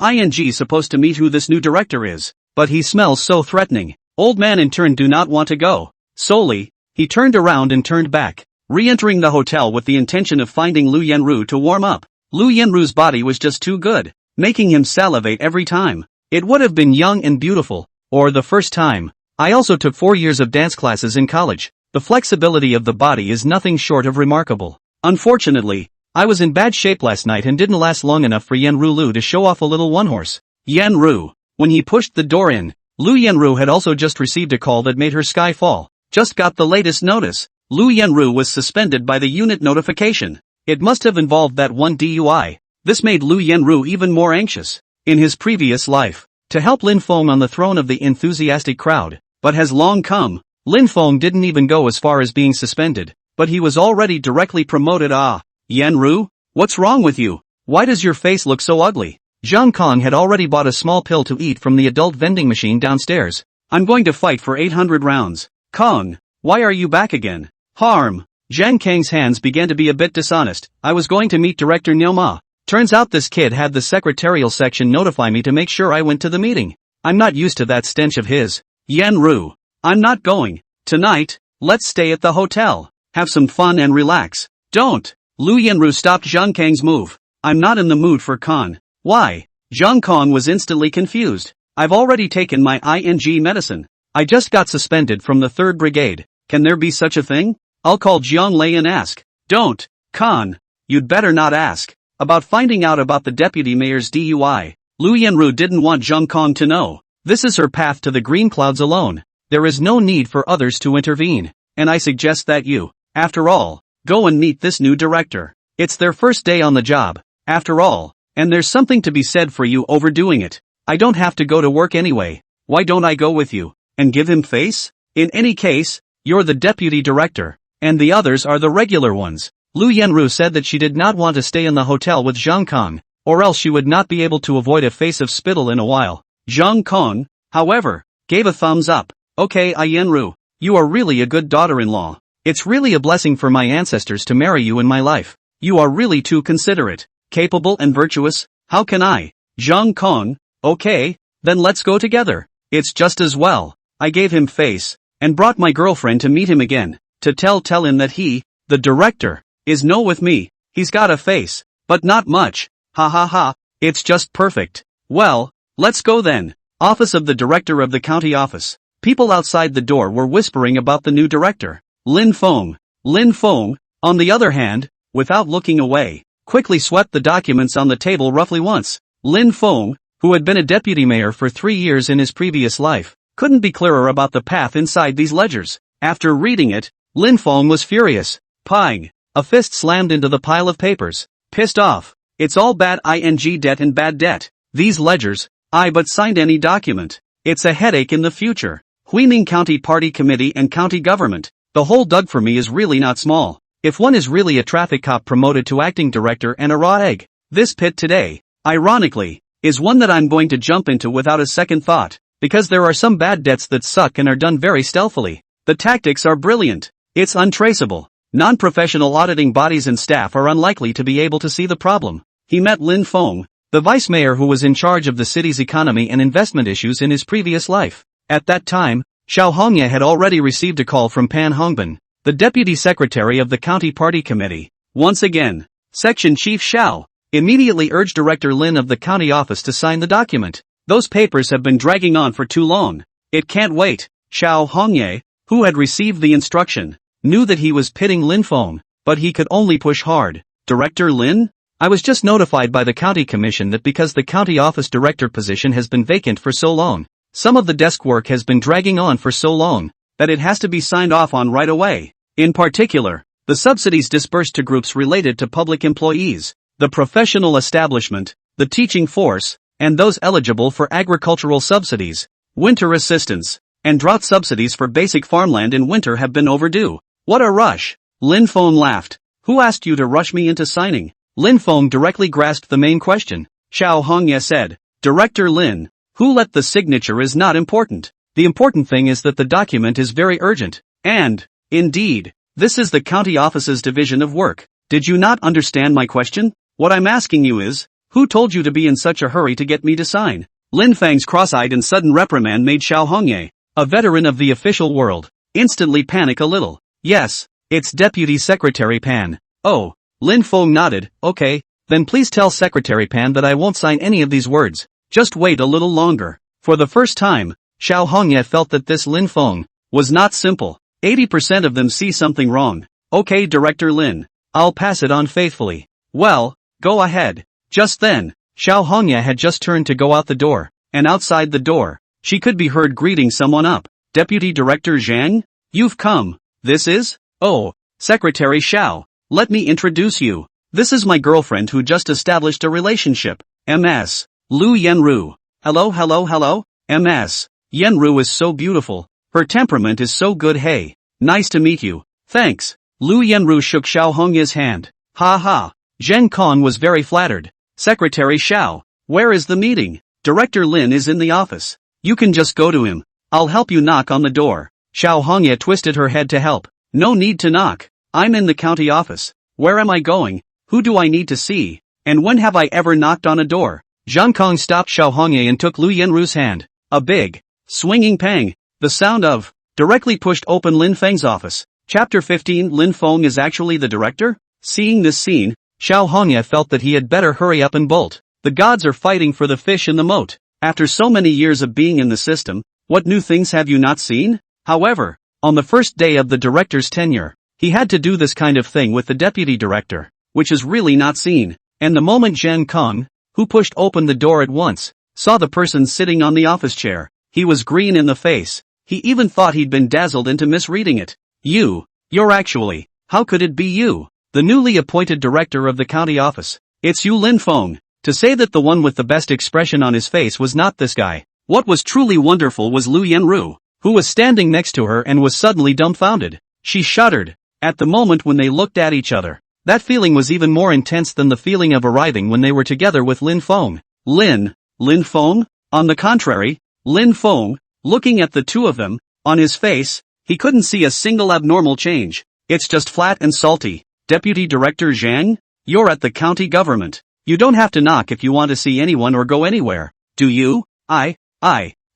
supposed to meet who this new director is, but he smells so threatening. Old man in turn do not want to go. Solely, he turned around and turned back, re-entering the hotel with the intention of finding Lu Yenru to warm up. Lu Yenru's body was just too good, making him salivate every time. It would have been young and beautiful, or the first time. I also took 4 years of dance classes in college. The flexibility of the body is nothing short of remarkable. Unfortunately, I was in bad shape last night and didn't last long enough for Yenru Lu to show off a little one-horse. Yenru. When he pushed the door in, Lu Yenru had also just received a call that made her sky fall. Just got the latest notice. Lu Yenru was suspended by the unit notification. It must have involved that one DUI. This made Lu Yenru even more anxious. In his previous life, to help Lin Feng on the throne of the enthusiastic crowd, but has long come, Lin Feng didn't even go as far as being suspended, but he was already directly promoted. Yenru? What's wrong with you? Why does your face look so ugly? Zhang Kong had already bought a small pill to eat from the adult vending machine downstairs. I'm going to fight for 800 rounds. Kong, why are you back again? Harm. Zhang Kang's hands began to be a bit dishonest. I was going to meet Director Niu Ma. Turns out this kid had the secretarial section notify me to make sure I went to the meeting. I'm not used to that stench of his. Yenru. I'm not going. Tonight, let's stay at the hotel. Have some fun and relax. Don't. Lu Yenru stopped Zhang Kang's move. I'm not in the mood for con. Why? Zhang Kong was instantly confused. I've already taken my ING medicine. I just got suspended from the 3rd Brigade. Can there be such a thing? I'll call Jiang Lei and ask. Don't. Con. You'd better not ask. About finding out about the deputy mayor's DUI. Lu Yenru didn't want Zhang Kong to know. This is her path to the green clouds alone. There is no need for others to intervene. And I suggest that you, after all, go and meet this new director. It's their first day on the job, after all, and there's something to be said for you overdoing it. I don't have to go to work anyway. Why don't I go with you, and give him face? In any case, you're the deputy director, and the others are the regular ones. Lu Yenru said that she did not want to stay in the hotel with Zhang Kong, or else she would not be able to avoid a face of spittle in a while. Zhang Kong, however, gave a thumbs up. Okay, Yenru, you are really a good daughter-in-law. It's really a blessing for my ancestors to marry you in my life. You are really too considerate, capable and virtuous. How can I? Zhang Kong, okay, then let's go together. It's just as well. I gave him face, and brought my girlfriend to meet him again, to tell him that he, the director, is no with me. He's got a face, but not much. Ha ha ha, it's just perfect. Well, let's go then. Office of the Director of the County Office. People outside the door were whispering about the new director. Lin Feng. Lin Feng, on the other hand, without looking away, quickly swept the documents on the table roughly once. Lin Feng, who had been a deputy mayor for 3 years in his previous life, couldn't be clearer about the path inside these ledgers. After reading it, Lin Feng was furious. Pang. A fist slammed into the pile of papers. Pissed off. It's all bad ing debt and bad debt. These ledgers, I but signed any document. It's a headache in the future. Huining County Party Committee and County Government. The whole dug for me is really not small. If one is really a traffic cop promoted to acting director and a raw egg, this pit today, ironically, is one that I'm going to jump into without a second thought, because there are some bad debts that suck and are done very stealthily. The tactics are brilliant. It's untraceable. Non-professional auditing bodies and staff are unlikely to be able to see the problem. He met Lin Feng, the vice mayor who was in charge of the city's economy and investment issues in his previous life. At that time, Xiao Hongye had already received a call from Pan Hongbin, the deputy secretary of the county party committee. Once again, section chief Xiao immediately urged Director Lin of the county office to sign the document. Those papers have been dragging on for too long. It can't wait. Xiao Hongye, who had received the instruction, knew that he was pitting Lin Feng, but he could only push hard. Director Lin? I was just notified by the county commission that because the county office director position has been vacant for so long, some of the desk work has been dragging on for so long, that it has to be signed off on right away. In particular, the subsidies disbursed to groups related to public employees, the professional establishment, the teaching force, and those eligible for agricultural subsidies, winter assistance, and drought subsidies for basic farmland in winter have been overdue. What a rush! Lin Feng laughed. Who asked you to rush me into signing? Lin Feng directly grasped the main question. Xiao Hongye said, Director Lin, who let the signature is not important. The important thing is that the document is very urgent. And, indeed, this is the county office's division of work. Did you not understand my question? What I'm asking you is, who told you to be in such a hurry to get me to sign? Lin Feng's cross-eyed and sudden reprimand made Xiao Hongye, a veteran of the official world, instantly panic a little. Yes, it's Deputy Secretary Pan. Oh, Lin Feng nodded. Okay, then please tell Secretary Pan that I won't sign any of these words. Just wait a little longer. For the first time, Xiao Hongye felt that this Lin Feng was not simple. 80% of them see something wrong. Okay, Director Lin, I'll pass it on faithfully. Well, go ahead. Just then, Xiao Hongye had just turned to go out the door, and outside the door, she could be heard greeting someone up. Deputy Director Zhang? You've come. This is? Oh, Secretary Xiao. Let me introduce you. This is my girlfriend who just established a relationship. MS. Lu Yenru. Hello. MS. Yenru is so beautiful. Her temperament is so good. Hey. Nice to meet you. Thanks. Lu Yenru shook Xiao Hongye's hand. Ha ha. Zheng Kong was very flattered. Secretary Xiao, where is the meeting? Director Lin is in the office. You can just go to him. I'll help you knock on the door. Xiao Hongye twisted her head to help. No need to knock. I'm in the county office. Where am I going? Who do I need to see? And when have I ever knocked on a door? Zheng Kong stopped Xiao Hongye and took Lu Yenru's hand. A big, swinging pang. The sound of, directly pushed open Lin Feng's office. Chapter 15. Lin Feng is actually the director? Seeing this scene, Xiao Hongye felt that he had better hurry up and bolt. The gods are fighting for the fish in the moat. After so many years of being in the system, what new things have you not seen? However, on the first day of the director's tenure, he had to do this kind of thing with the deputy director, which is really not seen. And the moment Zheng Kong, who pushed open the door at once, saw the person sitting on the office chair, he was green in the face. He even thought he'd been dazzled into misreading it. You're actually, how could it be you? The newly appointed director of the county office. It's you, Lin Feng. To say that the one with the best expression on his face was not this guy. What was truly wonderful was Lu Yenru, who was standing next to her and was suddenly dumbfounded. She shuddered. At the moment when they looked at each other, that feeling was even more intense than the feeling of arriving when they were together with Lin Feng. Lin Feng? On the contrary, Lin Feng, looking at the two of them, on his face, he couldn't see a single abnormal change. It's just flat and salty. Deputy Director Zhang? You're at the county government. You don't have to knock if you want to see anyone or go anywhere. Do you?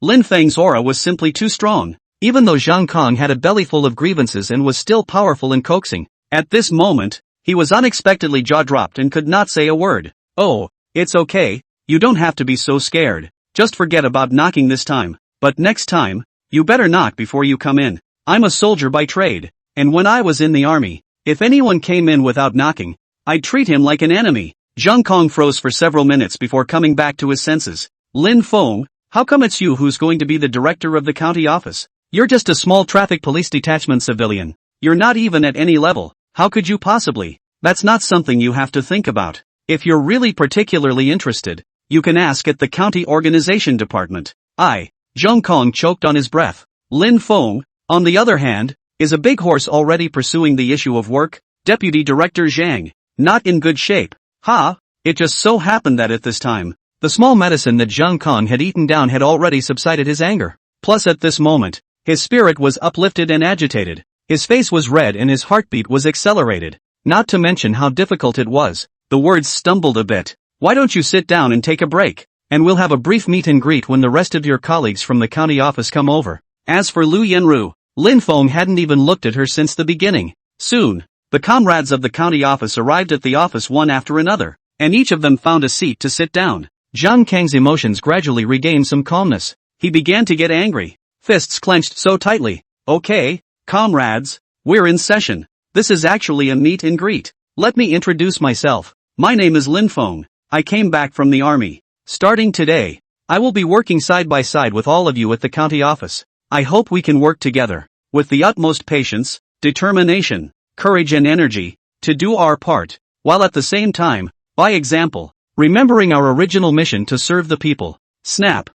Lin Feng's aura was simply too strong. Even though Zheng Kong had a bellyful of grievances and was still powerful and coaxing, at this moment, he was unexpectedly jaw-dropped and could not say a word. Oh, it's okay, you don't have to be so scared. Just forget about knocking this time. But next time, you better knock before you come in. I'm a soldier by trade, and when I was in the army, if anyone came in without knocking, I'd treat him like an enemy. Zheng Kong froze for several minutes before coming back to his senses. Lin Feng, how come it's you who's going to be the director of the county office? You're just a small traffic police detachment civilian. You're not even at any level. How could you possibly? That's not something you have to think about. If you're really particularly interested, you can ask at the county organization department. Zheng Kong choked on his breath. Lin Feng, on the other hand, is a big horse already pursuing the issue of work. Deputy Director Zhang, not in good shape. It just so happened that at this time, the small medicine that Zheng Kong had eaten down had already subsided his anger. Plus at this moment, his spirit was uplifted and agitated. His face was red and his heartbeat was accelerated. Not to mention how difficult it was. The words stumbled a bit. Why don't you sit down and take a break? And we'll have a brief meet and greet when the rest of your colleagues from the county office come over. As for Lu Yenru, Lin Feng hadn't even looked at her since the beginning. Soon, the comrades of the county office arrived at the office one after another, and each of them found a seat to sit down. Zhang Kang's emotions gradually regained some calmness. He began to get angry, fists clenched so tightly. Okay, comrades, we're in session. This is actually a meet and greet. Let me introduce myself. My name is Lin Feng. I came back from the army. Starting today, I will be working side by side with all of you at the county office. I hope we can work together, with the utmost patience, determination, courage and energy, to do our part, while at the same time, by example, remembering our original mission to serve the people. Snap.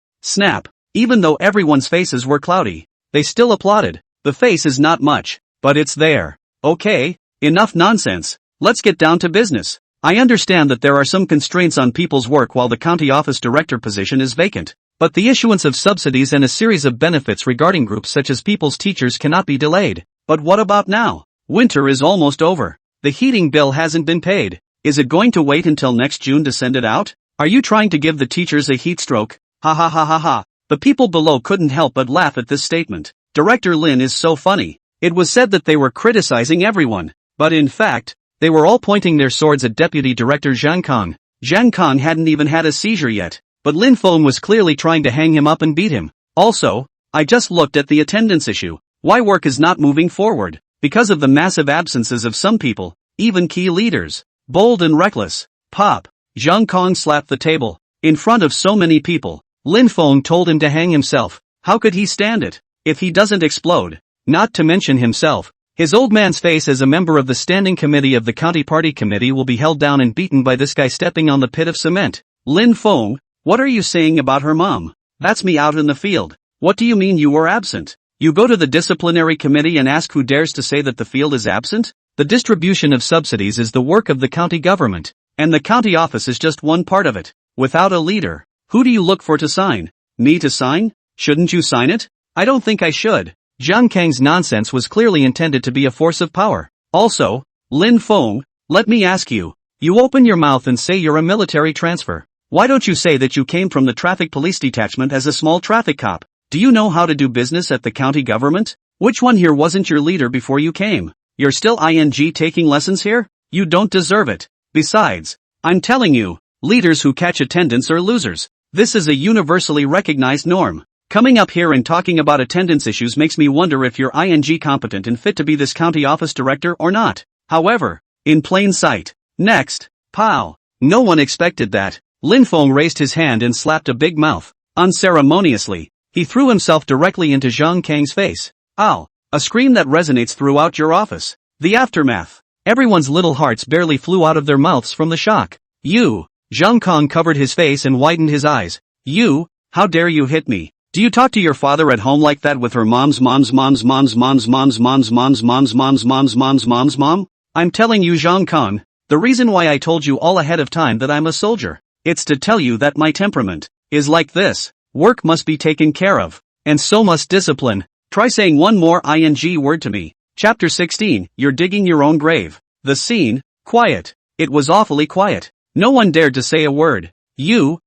Even though everyone's faces were cloudy, they still applauded. The face is not much, but it's there. Okay, enough nonsense. Let's get down to business. I understand that there are some constraints on people's work while the county office director position is vacant, but the issuance of subsidies and a series of benefits regarding groups such as people's teachers cannot be delayed. But what about now? Winter is almost over. The heating bill hasn't been paid. Is it going to wait until next June to send it out? Are you trying to give the teachers a heat stroke? Ha. The people below couldn't help but laugh at this statement. Director Lin is so funny. It was said that they were criticizing everyone, but in fact, they were all pointing their swords at Deputy Director Zheng Kong. Zheng Kong hadn't even had a seizure yet, but Lin Feng was clearly trying to hang him up and beat him. Also, I just looked at the attendance issue. Why work is not moving forward? Because of the massive absences of some people, even key leaders. Bold and reckless. Pop. Zheng Kong slapped the table. In front of so many people, Lin Feng told him to hang himself. How could he stand it? If he doesn't explode. Not to mention himself, His old man's face as a member of the standing committee of the county party committee will be held down and beaten by this guy stepping on the pit of cement. Lin Feng, what are you saying about her mom? That's me out in the field. What do you mean you were absent? You go to the disciplinary committee and ask who dares to say that the field is absent? The distribution of subsidies is the work of the county government, and the county office is just one part of it. Without a leader, who do you look for to sign? Me to sign? Shouldn't you sign it? I don't think I should. Zhang Kang's nonsense was clearly intended to be a force of power. Also, Lin Feng, let me ask you. You open your mouth and say you're a military transfer. Why don't you say that you came from the traffic police detachment as a small traffic cop? Do you know how to do business at the county government? Which one here wasn't your leader before you came? You're still taking lessons here? You don't deserve it. Besides, I'm telling you, leaders who catch attendance are losers. This is a universally recognized norm. Coming up here and talking about attendance issues makes me wonder if you're competent and fit to be this county office director or not. However, in plain sight. Next, pow. No one expected that. Lin Feng raised his hand and slapped a big mouth. Unceremoniously, he threw himself directly into Zhang Kang's face. Ow. A scream that resonates throughout your office. The aftermath. Everyone's little hearts barely flew out of their mouths from the shock. You. Zhang Kang covered his face and widened his eyes. You, how dare you hit me? Do you talk to your father at home like that with her mom's mom? I'm telling you, Zhang Kang, the reason why I told you all ahead of time that I'm a soldier, it's to tell you that my temperament is like this. Work must be taken care of, and so must discipline. Try saying one more word to me. Chapter 16, You're digging your own grave. The scene, quiet. It was awfully quiet. No one dared to say a word. You.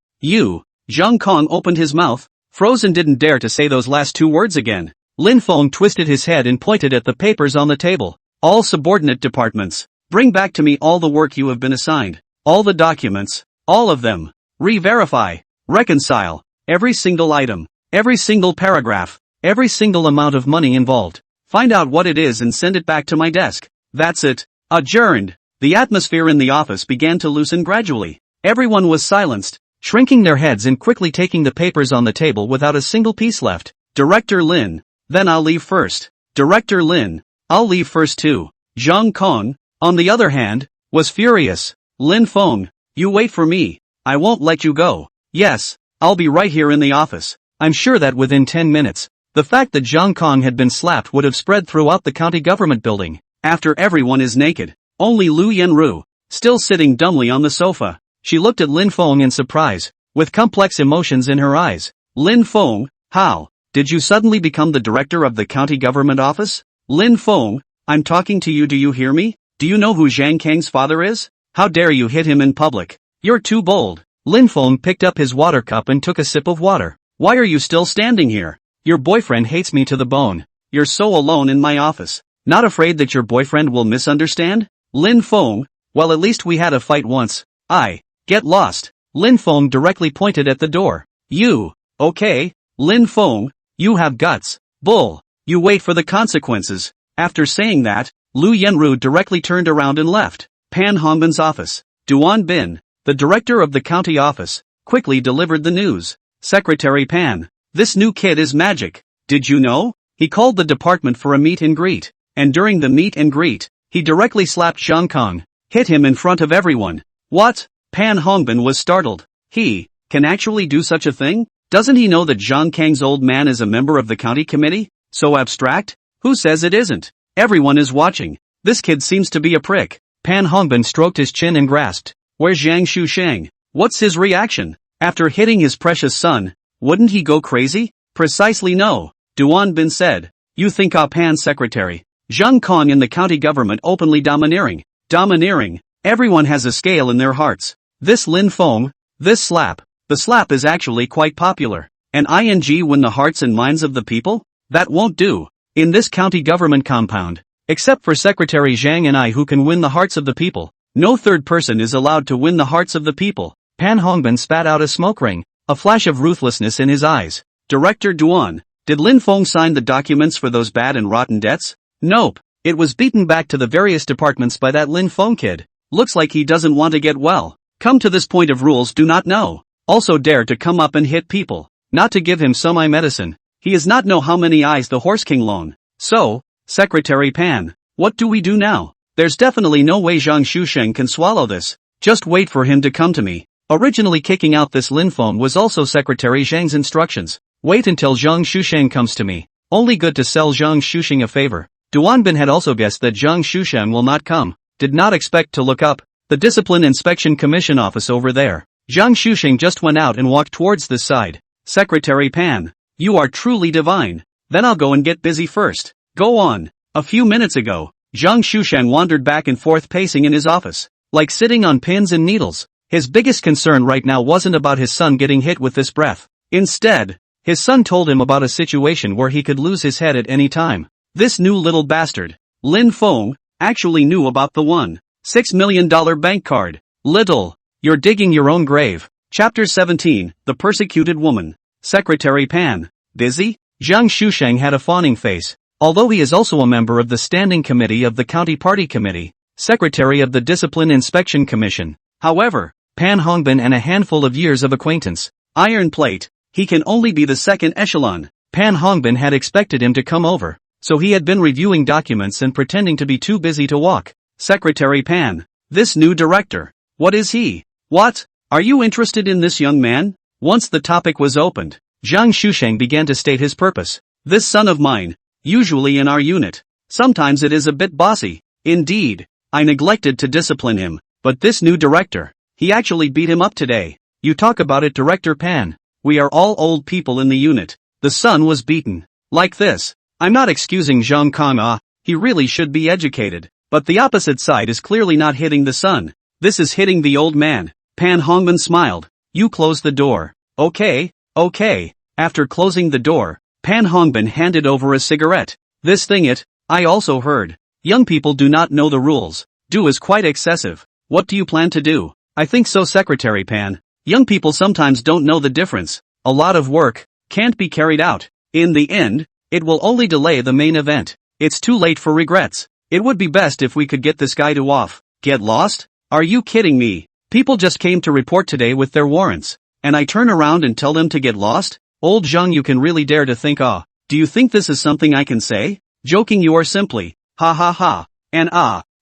Zhang Kang opened his mouth, froze and didn't dare to say those last two words again. Lin Feng twisted his head and pointed at the papers on the table. All subordinate departments. Bring back to me all the work you have been assigned. All the documents. All of them. Re-verify. Reconcile. Every single item. Every single paragraph. Every single amount of money involved. Find out what it is and send it back to my desk. That's it. Adjourned. The atmosphere in the office began to loosen gradually. Everyone was silenced, shrinking their heads and quickly taking the papers on the table without a single piece left. Director Lin. Then I'll leave first. Director Lin. I'll leave first too. Zhang Kang, on the other hand, was furious. Lin Feng, you wait for me. I won't let you go. Yes, I'll be right here in the office. I'm sure that within 10 minutes, the fact that Zhang Kang had been slapped would have spread throughout the county government building. After everyone is naked, only Lu Yanru, still sitting dumbly on the sofa. She looked at Lin Feng in surprise, with complex emotions in her eyes. Lin Feng, how did you suddenly become the director of the county government office? Lin Feng, I'm talking to you, do you hear me? Do you know who Zhang Kang's father is? How dare you hit him in public? You're too bold. Lin Feng picked up his water cup and took a sip of water. Why are you still standing here? Your boyfriend hates me to the bone. You're so alone in my office. Not afraid that your boyfriend will misunderstand? Lin Feng, well, at least we had a fight once. Get lost. Lin Feng directly pointed at the door. You, okay? Lin Feng, you have guts. Bull. You wait for the consequences. After saying that, Lu Yanru directly turned around and left. Pan Hongbin's office. Duan Bin, the director of the county office, quickly delivered the news. Secretary Pan, this new kid is magic. Did you know? He called the department for a meet and greet. And during the meet and greet, he directly slapped Zhang Kang, hit him in front of everyone. What? Pan Hongbin was startled. He can actually do such a thing? Doesn't he know that Zhang Kang's old man is a member of the county committee? So abstract? Who says it isn't? Everyone is watching. This kid seems to be a prick. Pan Hongbin stroked his chin and grasped. Where's Zhang Shushang? What's his reaction? After hitting his precious son, wouldn't he go crazy? Precisely no. Duan Bin said. You think Pan secretary. Zhang Kang in the county government openly domineering. Everyone has a scale in their hearts. This Lin Feng, this slap. The slap is actually quite popular. And win the hearts and minds of the people? That won't do. In this county government compound, except for Secretary Zhang and I who can win the hearts of the people, no third person is allowed to win the hearts of the people. Pan Hongbin spat out a smoke ring, a flash of ruthlessness in his eyes. Director Duan, did Lin Feng sign the documents for those bad and rotten debts? Nope. It was beaten back to the various departments by that Lin Feng kid. Looks like he doesn't want to get well. Come to this point of rules do not know. Also dare to come up and hit people. Not to give him some medicine. He does not know how many eyes the Horse King loan. So, Secretary Pan. What do we do now? There's definitely no way Zhang Shusheng can swallow this. Just wait for him to come to me. Originally kicking out this Lin Feng was also Secretary Zhang's instructions. Wait until Zhang Shusheng comes to me. Only good to sell Zhang Shusheng a favor. Duanbin had also guessed that Zhang Shusheng will not come. Did not expect to look up the Discipline Inspection Commission office over there. Zhang Shusheng just went out and walked towards this side. Secretary Pan. You are truly divine. Then I'll go and get busy first. Go on. A few minutes ago, Zhang Shusheng wandered back and forth pacing in his office, like sitting on pins and needles. His biggest concern right now wasn't about his son getting hit with this breath. Instead, his son told him about a situation where he could lose his head at any time. This new little bastard, Lin Feng, actually knew about the $1.6 million bank card. Little, you're digging your own grave. Chapter 17, The Persecuted Woman. Secretary Pan. Busy? Zhang Shusheng had a fawning face. Although he is also a member of the Standing Committee of the County Party Committee, Secretary of the Discipline Inspection Commission. However, Pan Hongbin and a handful of years of acquaintance. Iron plate. He can only be the second echelon. Pan Hongbin had expected him to come over, so he had been reviewing documents and pretending to be too busy to walk. Secretary Pan. This new director. What is he? What? Are you interested in this young man? Once the topic was opened, Zhang Shusheng began to state his purpose. This son of mine, usually in our unit, sometimes it is a bit bossy. Indeed, I neglected to discipline him, but this new director, he actually beat him up today. You talk about it, Director Pan. We are all old people in the unit. The son was beaten. Like this. I'm not excusing Zhang Kong, he really should be educated. But the opposite side is clearly not hitting the son. This is hitting the old man. Pan Hongbin smiled. You close the door. Okay. After closing the door, Pan Hongbin handed over a cigarette. This thing I also heard. Young people do not know the rules. Do is quite excessive. What do you plan to do? I think so, Secretary Pan. Young people sometimes don't know the difference. A lot of work can't be carried out. In the end, it will only delay the main event. It's too late for regrets. It would be best if we could get this guy to get lost? Are you kidding me? People just came to report today with their warrants, and I turn around and tell them to get lost? Old Zhang, you can really dare to think, do you think this is something I can say? Joking, you are simply, ha. And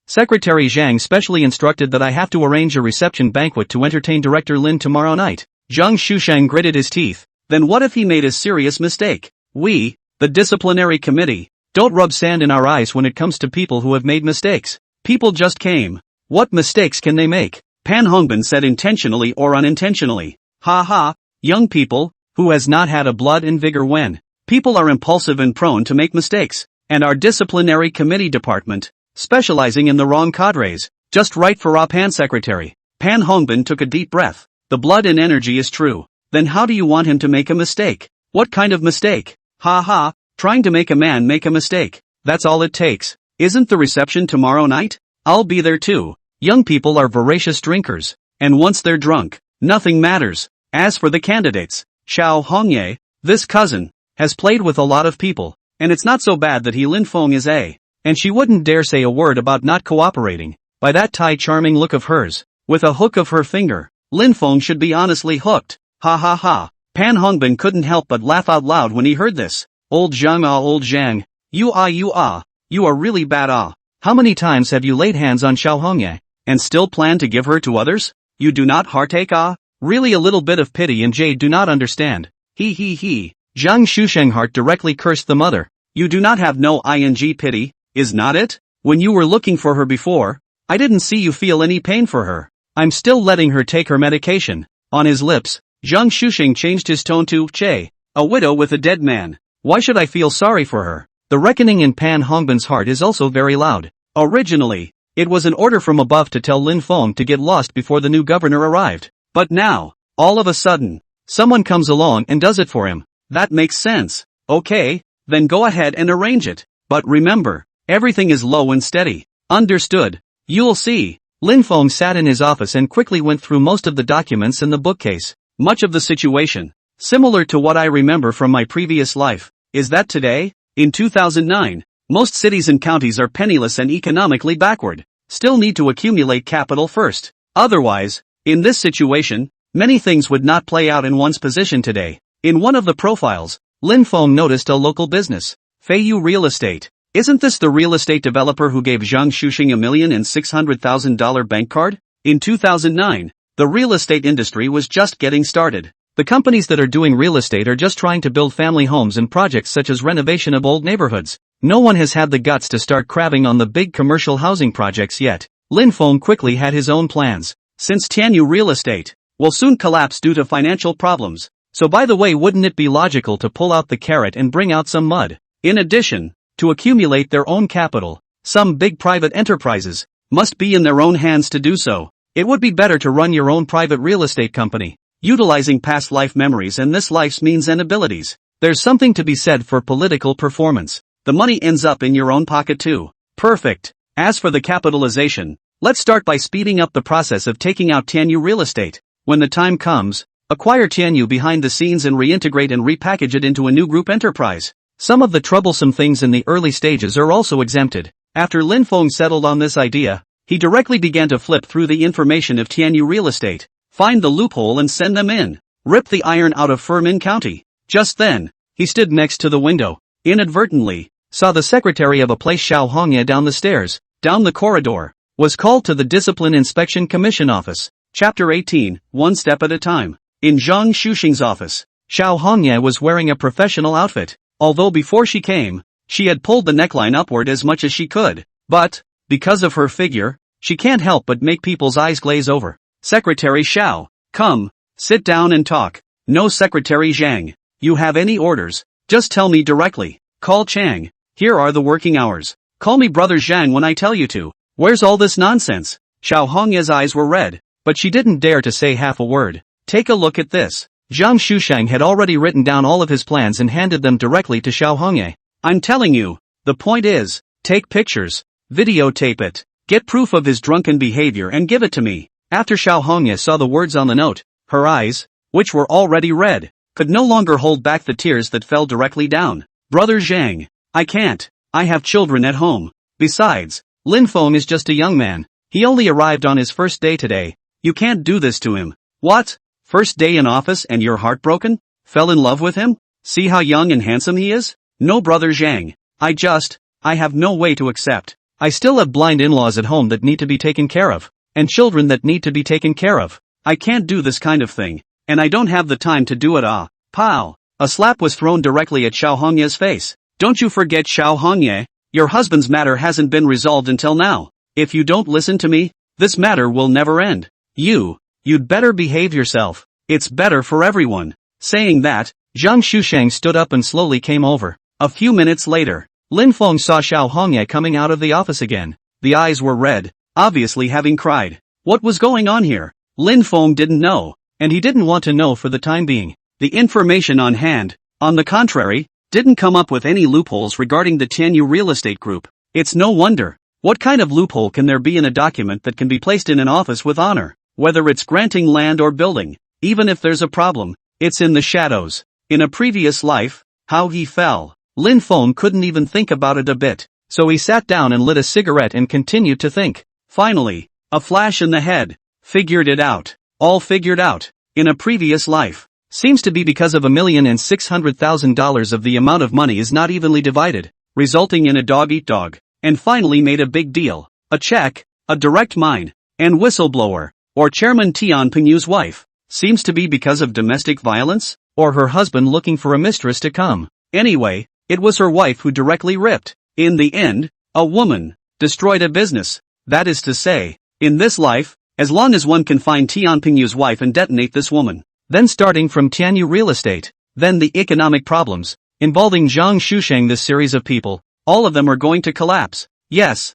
Secretary Zhang specially instructed that I have to arrange a reception banquet to entertain Director Lin tomorrow night. Zhang Shusheng gritted his teeth. Then what if he made a serious mistake? We, the disciplinary committee, don't rub sand in our eyes when it comes to people who have made mistakes. People just came. What mistakes can they make? Pan Hongbin said, intentionally or unintentionally. Ha. Young people, who has not had a blood and vigor when people are impulsive and prone to make mistakes. And our disciplinary committee department, specializing in the wrong cadres, just right for Pan Secretary. Pan Hongbin took a deep breath. The blood and energy is true. Then how do you want him to make a mistake? What kind of mistake? Ha. Trying to make a man make a mistake. That's all it takes. Isn't the reception tomorrow night? I'll be there too. Young people are voracious drinkers, and once they're drunk, nothing matters. As for the candidates, Xiao Hongye, this cousin, has played with a lot of people, and it's not so bad that Lin Feng is and she wouldn't dare say a word about not cooperating. By that Tai charming look of hers, with a hook of her finger, Lin Feng should be honestly hooked. Ha. Pan Hongbin couldn't help but laugh out loud when he heard this. Old Zhang, you are really bad. How many times have you laid hands on Xiao Hongye, and still plan to give her to others? You do not heartache? Really, a little bit of pity and Jade do not understand. He. Zhang Shusheng heart directly cursed the mother. You do not have no ing pity, is not it? When you were looking for her before, I didn't see you feel any pain for her. I'm still letting her take her medication. On his lips, Zhang Shusheng changed his tone to, Che, a widow with a dead man. Why should I feel sorry for her? The reckoning in Pan Hongbin's heart is also very loud. Originally, it was an order from above to tell Lin Feng to get lost before the new governor arrived. But now, all of a sudden, someone comes along and does it for him. That makes sense. Okay, then go ahead and arrange it. But remember, everything is low and steady. Understood. You'll see. Lin Feng sat in his office and quickly went through most of the documents in the bookcase. Much of the situation, similar to what I remember from my previous life, is that today, in 2009, most cities and counties are penniless and economically backward. Still need to accumulate capital first. Otherwise, in this situation, many things would not play out in one's position today. In one of the profiles, Lin Feng noticed a local business, Feiyu Real Estate. Isn't this the real estate developer who gave Zhang Shuxing $1,600,000 bank card? In 2009, the real estate industry was just getting started. The companies that are doing real estate are just trying to build family homes and projects such as renovation of old neighborhoods. No one has had the guts to start crabbing on the big commercial housing projects yet. Lin Feng quickly had his own plans. Since Tianyu Real Estate will soon collapse due to financial problems, so by the way, wouldn't it be logical to pull out the carrot and bring out some mud? In addition, to accumulate their own capital, some big private enterprises must be in their own hands to do so. It would be better to run your own private real estate company, utilizing past life memories and this life's means and abilities. There's something to be said for political performance. The money ends up in your own pocket too. Perfect. As for the capitalization, let's start by speeding up the process of taking out Tianyu Real Estate. When the time comes, acquire Tianyu behind the scenes and reintegrate and repackage it into a new group enterprise. Some of the troublesome things in the early stages are also exempted. After Lin Feng settled on this idea, he directly began to flip through the information of Tianyu Real Estate, find the loophole and send them in. Rip the iron out of Firmin County. Just then, he stood next to the window, inadvertently, saw the secretary of a place Xiao Hongye down the stairs, down the corridor, was called to the Discipline Inspection Commission office. Chapter 18, One Step at a Time. In Zhang Shuxing's office, Xiao Hongye was wearing a professional outfit. Although before she came, she had pulled the neckline upward as much as she could, but, because of her figure, she can't help but make people's eyes glaze over. Secretary Xiao, come, sit down and talk. No, Secretary Zhang, you have any orders, just tell me directly. Call Chang, here are the working hours. Call me Brother Zhang when I tell you to. Where's all this nonsense? Xiao Hongye's eyes were red, but she didn't dare to say half a word. Take a look at this. Zhang Shuxing had already written down all of his plans and handed them directly to Xiao Hongye. I'm telling you, the point is, take pictures, videotape it, get proof of his drunken behavior and give it to me. After Xiao Hongye saw the words on the note, her eyes, which were already red, could no longer hold back the tears that fell directly down. Brother Zhang, I can't, I have children at home. Besides, Lin Feng is just a young man. He only arrived on his first day today. You can't do this to him. What? First day in office and you're heartbroken? Fell in love with him? See how young and handsome he is? No, Brother Zhang. I have no way to accept. I still have blind in-laws at home that need to be taken care of, and children that need to be taken care of. I can't do this kind of thing, and I don't have the time to do it. Pow! A slap was thrown directly at Xiao Hongye's face. Don't you forget, Xiao Hongye, your husband's matter hasn't been resolved until now. If you don't listen to me, this matter will never end. You'd better behave yourself. It's better for everyone. Saying that, Zhang Shuxing stood up and slowly came over. A few minutes later, Lin Feng saw Xiao Hongye coming out of the office again. The eyes were red, obviously having cried. What was going on here? Lin Feng didn't know, and he didn't want to know for the time being. The information on hand, on the contrary, didn't come up with any loopholes regarding the Tianyu Real Estate Group. It's no wonder. What kind of loophole can there be in a document that can be placed in an office with honor? Whether it's granting land or building, even if there's a problem, it's in the shadows. In a previous life, how he fell. Lin Feng couldn't even think about it a bit, so he sat down and lit a cigarette and continued to think. Finally, a flash in the head. Figured it out. All figured out. In a previous life. Seems to be because of $1,600,000 of the amount of money is not evenly divided, resulting in a dog-eat-dog, and finally made a big deal. A check, a direct mine, and whistleblower. Or Chairman Tian Pingyu's wife. Seems to be because of domestic violence, or her husband looking for a mistress to come. Anyway, it was her wife who directly ripped. In the end, a woman destroyed a business. That is to say, in this life, as long as one can find Tian Pingyu's wife and detonate this woman. Then starting from Tianyu Real Estate, then the economic problems, involving Zhang Shuxing, this series of people, all of them are going to collapse. Yes.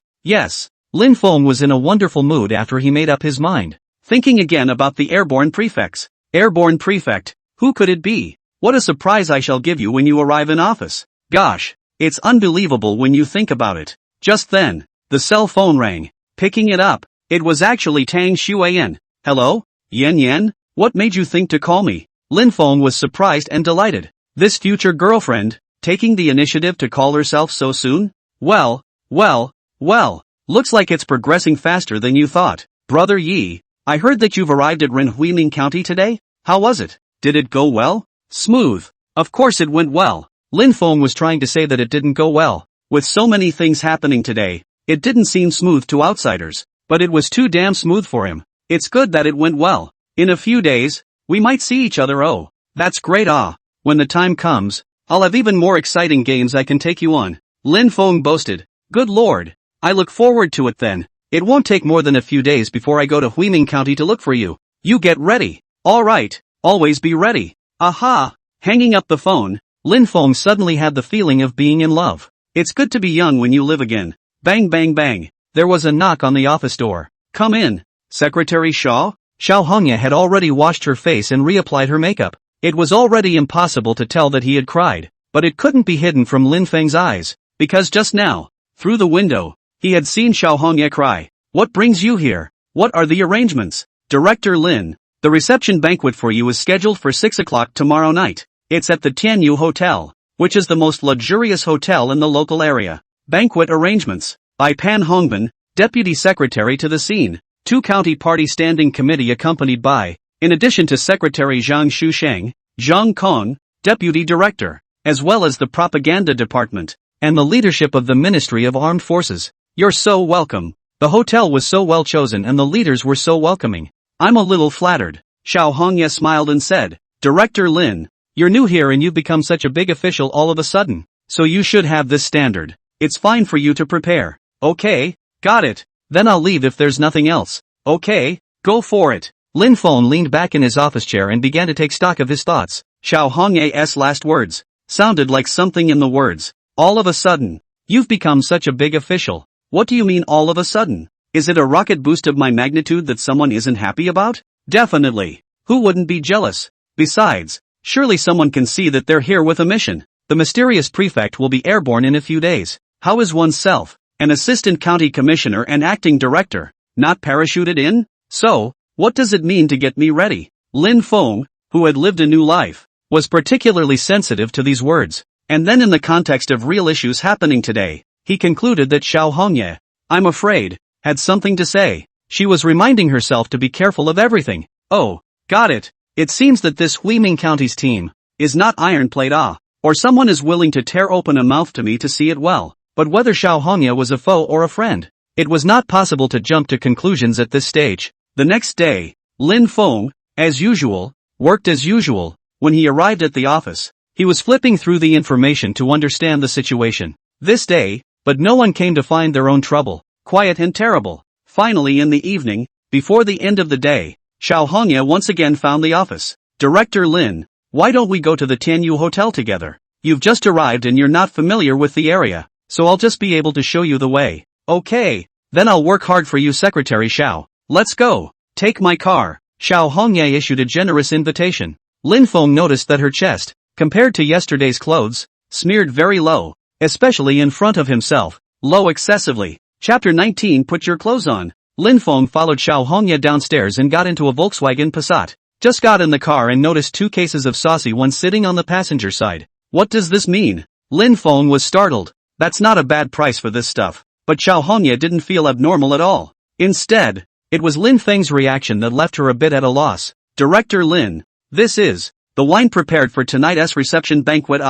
Lin Feng was in a wonderful mood after he made up his mind. Thinking again about the airborne prefects. Airborne prefect, who could it be? What a surprise I shall give you when you arrive in office. Gosh, it's unbelievable when you think about it. Just then, the cell phone rang. Picking it up, it was actually Tang Xuan. Hello? Yan? What made you think to call me? Lin Feng was surprised and delighted. This future girlfriend, taking the initiative to call herself so soon? Well, looks like it's progressing faster than you thought. Brother Yi, I heard that you've arrived at Renhuiming County today? How was it? Did it go well? Smooth. Of course it went well. Lin Feng was trying to say that it didn't go well, With so many things happening today, it didn't seem smooth to outsiders, but it was too damn smooth for him. It's good that it went well. In a few days, we might see each other. Oh, that's great. When the time comes, I'll have even more exciting games I can take you on. Lin Feng boasted. Good lord. I look forward to it then. It won't take more than a few days before I go to Huiming County to look for you. You get ready. Alright, always be ready. Aha! Hanging up the phone, Lin Feng suddenly had the feeling of being in love. It's good to be young when you live again. Bang bang bang. There was a knock on the office door. Come in. Secretary Shaw? Xiao Hongye had already washed her face and reapplied her makeup. It was already impossible to tell that he had cried, but it couldn't be hidden from Lin Feng's eyes, because just now, through the window, he had seen Xiao Hongye cry. What brings you here? What are the arrangements? Director Lin, the reception banquet for you is scheduled for 6 o'clock tomorrow night. It's at the Tianyu Hotel, which is the most luxurious hotel in the local area. Banquet arrangements, by Pan Hongbin, Deputy Secretary to the scene, 2 County Party Standing Committee accompanied by, in addition to Secretary Zhang Shusheng, Zhang Kong, Deputy Director, as well as the Propaganda Department, and the leadership of the Ministry of Armed Forces. You're so welcome. The hotel was so well chosen and the leaders were so welcoming. I'm a little flattered. Xiao Hongye smiled and said, Director Lin, you're new here and you've become such a big official all of a sudden, so you should have this standard. It's fine for you to prepare. Okay, got it. Then I'll leave if there's nothing else. Okay, go for it. Lin Feng leaned back in his office chair and began to take stock of his thoughts. Xiao Hongye's last words sounded like something in the words. All of a sudden, you've become such a big official. What do you mean all of a sudden? Is it a rocket boost of my magnitude that someone isn't happy about? Definitely. Who wouldn't be jealous? Besides, surely someone can see that they're here with a mission. The mysterious prefect will be airborne in a few days. How is oneself, an assistant county commissioner and acting director, not parachuted in? So, what does it mean to get me ready? Lin Feng, who had lived a new life, was particularly sensitive to these words. And then in the context of real issues happening today, he concluded that Xiao Hongye, I'm afraid, had something to say. She was reminding herself to be careful of everything. Oh, got it. It seems that this Huiming County's team is not iron-plate or someone is willing to tear open a mouth to me to see it well. But whether Xiao Hongye was a foe or a friend, it was not possible to jump to conclusions at this stage. The next day, Lin Feng, as usual, worked as usual. When he arrived at the office, he was flipping through the information to understand the situation. This day, but no one came to find their own trouble. Quiet and terrible. Finally in the evening, before the end of the day, Xiao Hongye once again found the office. Director Lin, why don't we go to the Tianyu Hotel together? You've just arrived and you're not familiar with the area, so I'll just be able to show you the way. Okay, then I'll work hard for you, Secretary Xiao. Let's go. Take my car. Xiao Hongye issued a generous invitation. Lin Feng noticed that her chest, compared to yesterday's clothes, smeared very low, especially in front of himself. Low excessively. Chapter 19. Put your clothes on. Lin Feng followed Xiao Hongye downstairs and got into a Volkswagen Passat. Just got in the car and noticed 2 cases of saucy one sitting on the passenger side. What does this mean? Lin Feng was startled. That's not a bad price for this stuff. But Xiao Hongye didn't feel abnormal at all. Instead, it was Lin Feng's reaction that left her a bit at a loss. Director Lin, this is the wine prepared for tonight's reception banquet.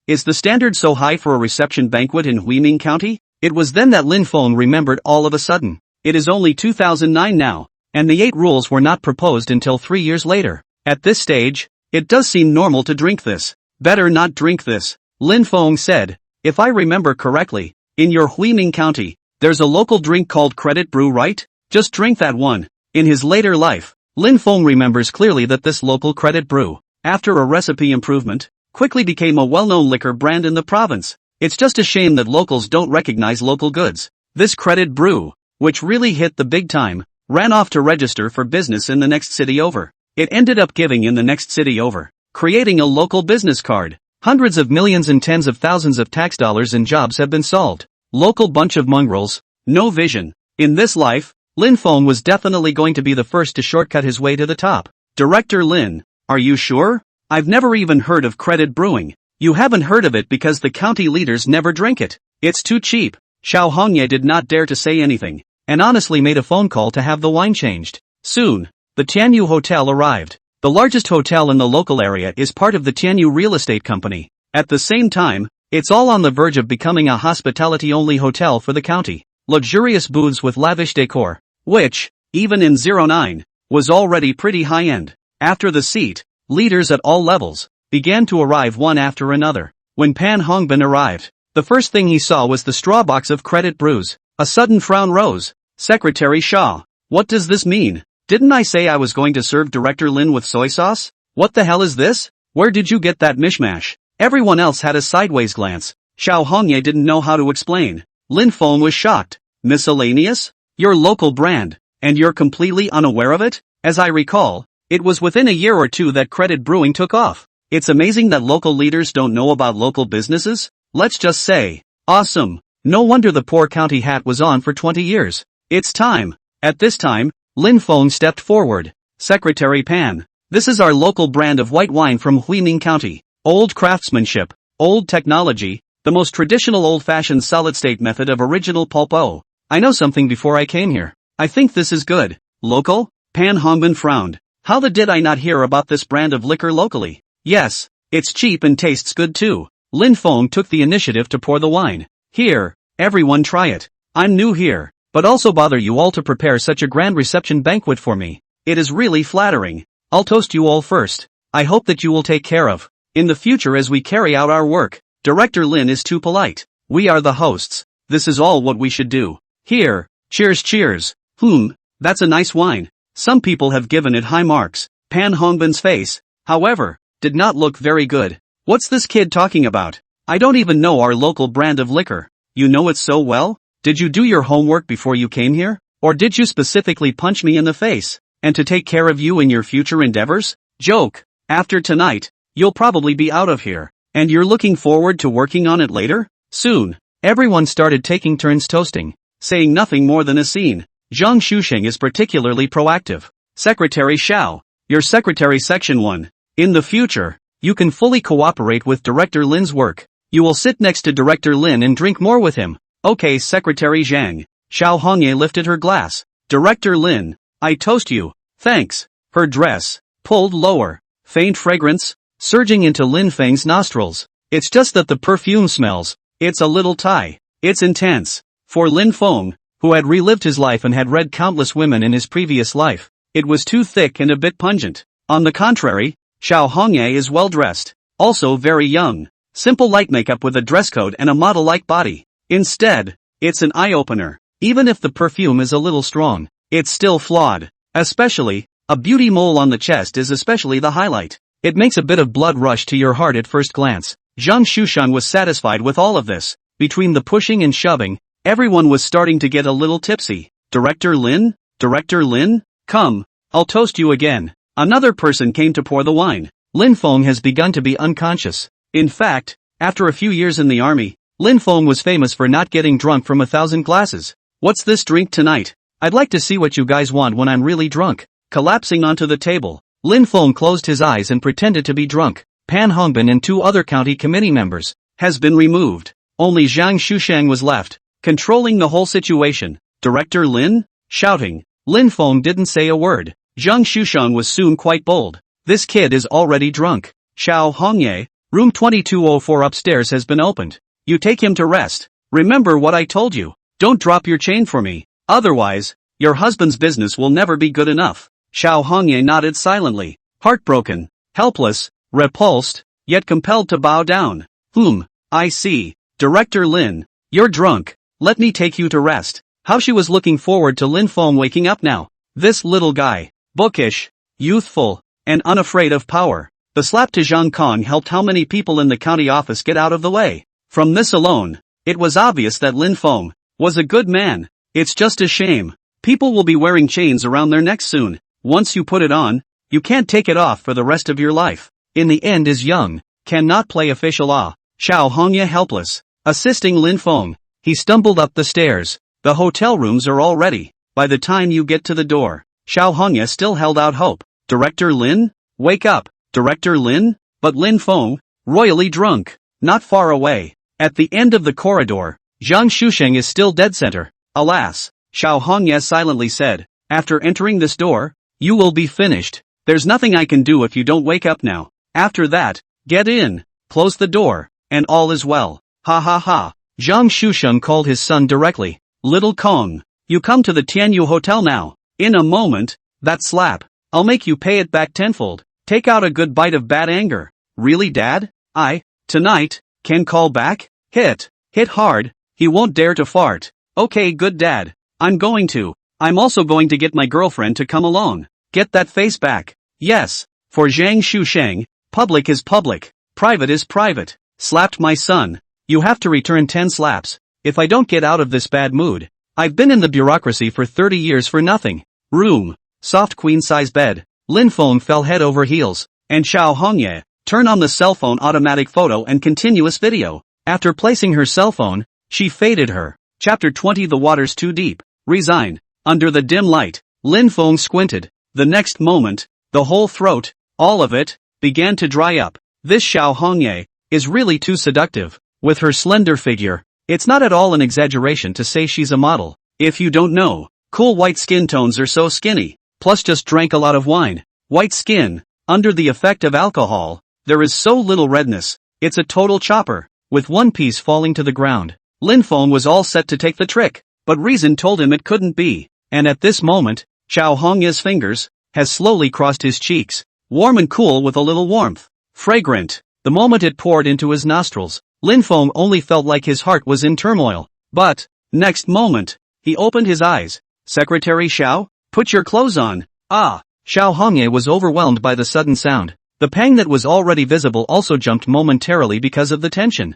Is the standard so high for a reception banquet in Huiming County? It was then that Lin Feng remembered all of a sudden. It is only 2009 now, and the 8 rules were not proposed until 3 years later. At this stage, it does seem normal to drink this. Better not drink this, Lin Feng said. If I remember correctly, in your Huiming County, there's a local drink called credit brew, right? Just drink that one. In his later life, Lin Feng remembers clearly that this local credit brew, after a recipe improvement, quickly became a well-known liquor brand in the province. It's just a shame that locals don't recognize local goods. This credit brew, which really hit the big time, ran off to register for business in the next city over. It ended up giving in the next city over, creating a local business card. Hundreds of millions and tens of thousands of tax dollars and jobs have been solved. Local bunch of mongrels, no vision. In this life, Lin Feng was definitely going to be the first to shortcut his way to the top. Director Lin, are you sure? I've never even heard of credit brewing. You haven't heard of it because the county leaders never drink it. It's too cheap. Xiao Hongye did not dare to say anything, and honestly made a phone call to have the wine changed. Soon, the Tianyu Hotel arrived. The largest hotel in the local area is part of the Tianyu Real Estate Company. At the same time, It's all on the verge of becoming a hospitality-only hotel for the county. Luxurious booths with lavish decor, which, even in 09, was already pretty high-end. After the seat, leaders at all levels began to arrive one after another. When Pan Hongbin arrived, the first thing he saw was the straw box of credit brews. A sudden frown rose. Secretary Shaw, what does this mean? Didn't I say I was going to serve Director Lin with soy sauce? What the hell is this? Where did you get that mishmash? Everyone else had a sideways glance. Xiao Hongye didn't know how to explain. Lin Feng was shocked. Miscellaneous? Your local brand, and you're completely unaware of it? As I recall, it was within a year or two that credit brewing took off. It's amazing that local leaders don't know about local businesses. Let's just say, awesome. No wonder the poor county hat was on for 20 years. It's time. At this time, Lin Feng stepped forward. Secretary Pan, this is our local brand of white wine from Huining County. Old craftsmanship, old technology, the most traditional old-fashioned solid-state method of original pulp. I know something before I came here. I think this is good. Local? Pan Hongbin frowned. How the did I not hear about this brand of liquor locally? Yes, it's cheap and tastes good too. Lin Feng took the initiative to pour the wine. Here, everyone try it. I'm new here, but also bother you all to prepare such a grand reception banquet for me. It is really flattering. I'll toast you all first. I hope that you will take care of in the future as we carry out our work. Director Lin is too polite. We are the hosts. This is all what we should do. Here, cheers cheers. That's a nice wine. Some people have given it high marks. Pan Hongbin's face, however, did not look very good. What's this kid talking about? I don't even know our local brand of liquor. You know it so well? Did you do your homework before you came here? Or did you specifically punch me in the face, and to take care of you in your future endeavors? Joke. After tonight, you'll probably be out of here, and you're looking forward to working on it later? Soon. Everyone started taking turns toasting, saying nothing more than a scene. Zhang Shusheng is particularly proactive. Secretary Xiao, your secretary section 1. In the future, you can fully cooperate with Director Lin's work. You will sit next to Director Lin and drink more with him. Okay, Secretary Zhang. Xiao Hongye lifted her glass. Director Lin, I toast you. Thanks. Her dress, pulled lower. Faint fragrance, surging into Lin Feng's nostrils. It's just that the perfume smells. It's a little Thai. It's intense. For Lin Feng, who had relived his life and had read countless women in his previous life, it was too thick and a bit pungent. On the contrary, Xiao Hongye is well dressed, also very young. Simple light makeup with a dress code and a model-like body. Instead, it's an eye-opener. Even if the perfume is a little strong, it's still flawed. Especially, a beauty mole on the chest is especially the highlight. It makes a bit of blood rush to your heart at first glance. Zhang Shushan was satisfied with all of this. Between the pushing and shoving, everyone was starting to get a little tipsy. Director Lin? Director Lin? Come, I'll toast you again. Another person came to pour the wine. Lin Feng has begun to be unconscious. In fact, after a few years in the army, Lin Feng was famous for not getting drunk from 1,000 glasses. What's this drink tonight? I'd like to see what you guys want when I'm really drunk. Collapsing onto the table, Lin Feng closed his eyes and pretended to be drunk. Pan Hongbin and 2 other county committee members has been removed. Only Zhang Shusheng was left, controlling the whole situation. Director Lin? Shouting. Lin Feng didn't say a word. Zhang Shusheng was soon quite bold. This kid is already drunk. Xiao Hongye, room 2204 upstairs has been opened. You take him to rest. Remember what I told you. Don't drop your chain for me. Otherwise, your husband's business will never be good enough. Xiao Hongye nodded silently, heartbroken, helpless, repulsed, yet compelled to bow down. I see. Director Lin, you're drunk. Let me take you to rest. How she was looking forward to Lin Feng waking up now. This little guy, bookish, youthful, and unafraid of power. The slap to Zhang Kong helped how many people in the county office get out of the way. From this alone, it was obvious that Lin Feng was a good man. It's just a shame. People will be wearing chains around their necks soon. Once you put it on, you can't take it off for the rest of your life. In the end is young, cannot play official law. Xiao Hongye helpless, assisting Lin Feng. He stumbled up the stairs. The hotel rooms are all ready. By the time you get to the door, Xiao Hongye still held out hope. Director Lin? Wake up, Director Lin? But Lin Feng, royally drunk, not far away. At the end of the corridor, Zhang Shusheng is still dead center. Alas, Xiao Hongye silently said, after entering this door, you will be finished. There's nothing I can do if you don't wake up now. After that, get in, close the door, and all is well. Ha ha ha. Zhang Shusheng called his son directly. Little Kong, you come to the Tianyu Hotel now. In a moment, that slap. I'll make you pay it back tenfold. Take out a good bite of bad anger. Really, Dad? Tonight, can call back? Hit hard, he won't dare to fart. Okay, good Dad. I'm also going to get my girlfriend to come along. Get that face back. Yes, for Zhang Shusheng, public is public, private is private. Slapped my son. You have to return 10 slaps. If I don't get out of this bad mood. I've been in the bureaucracy for 30 years for nothing. Room. Soft queen-size bed. Lin Feng fell head over heels. And Xiao Hongye, turn on the cell phone automatic photo and continuous video. After placing her cell phone, she faded her. Chapter 20 The water's too deep. Resign. Under the dim light, Lin Feng squinted. The next moment, the whole throat, all of it, began to dry up. This Xiao Hongye is really too seductive. With her slender figure, it's not at all an exaggeration to say she's a model. If you don't know, cool white skin tones are so skinny, plus just drank a lot of wine. White skin, under the effect of alcohol, there is so little redness, it's a total chopper. With one piece falling to the ground, Lin Feng was all set to take the trick, but reason told him it couldn't be, and at this moment, Xiao Hongye's fingers has slowly crossed his cheeks, warm and cool with a little warmth. Fragrant. The moment it poured into his nostrils, Lin Feng only felt like his heart was in turmoil. But, next moment, he opened his eyes. Secretary Xiao, put your clothes on. Ah! Xiao Hongye was overwhelmed by the sudden sound. The pang that was already visible also jumped momentarily because of the tension.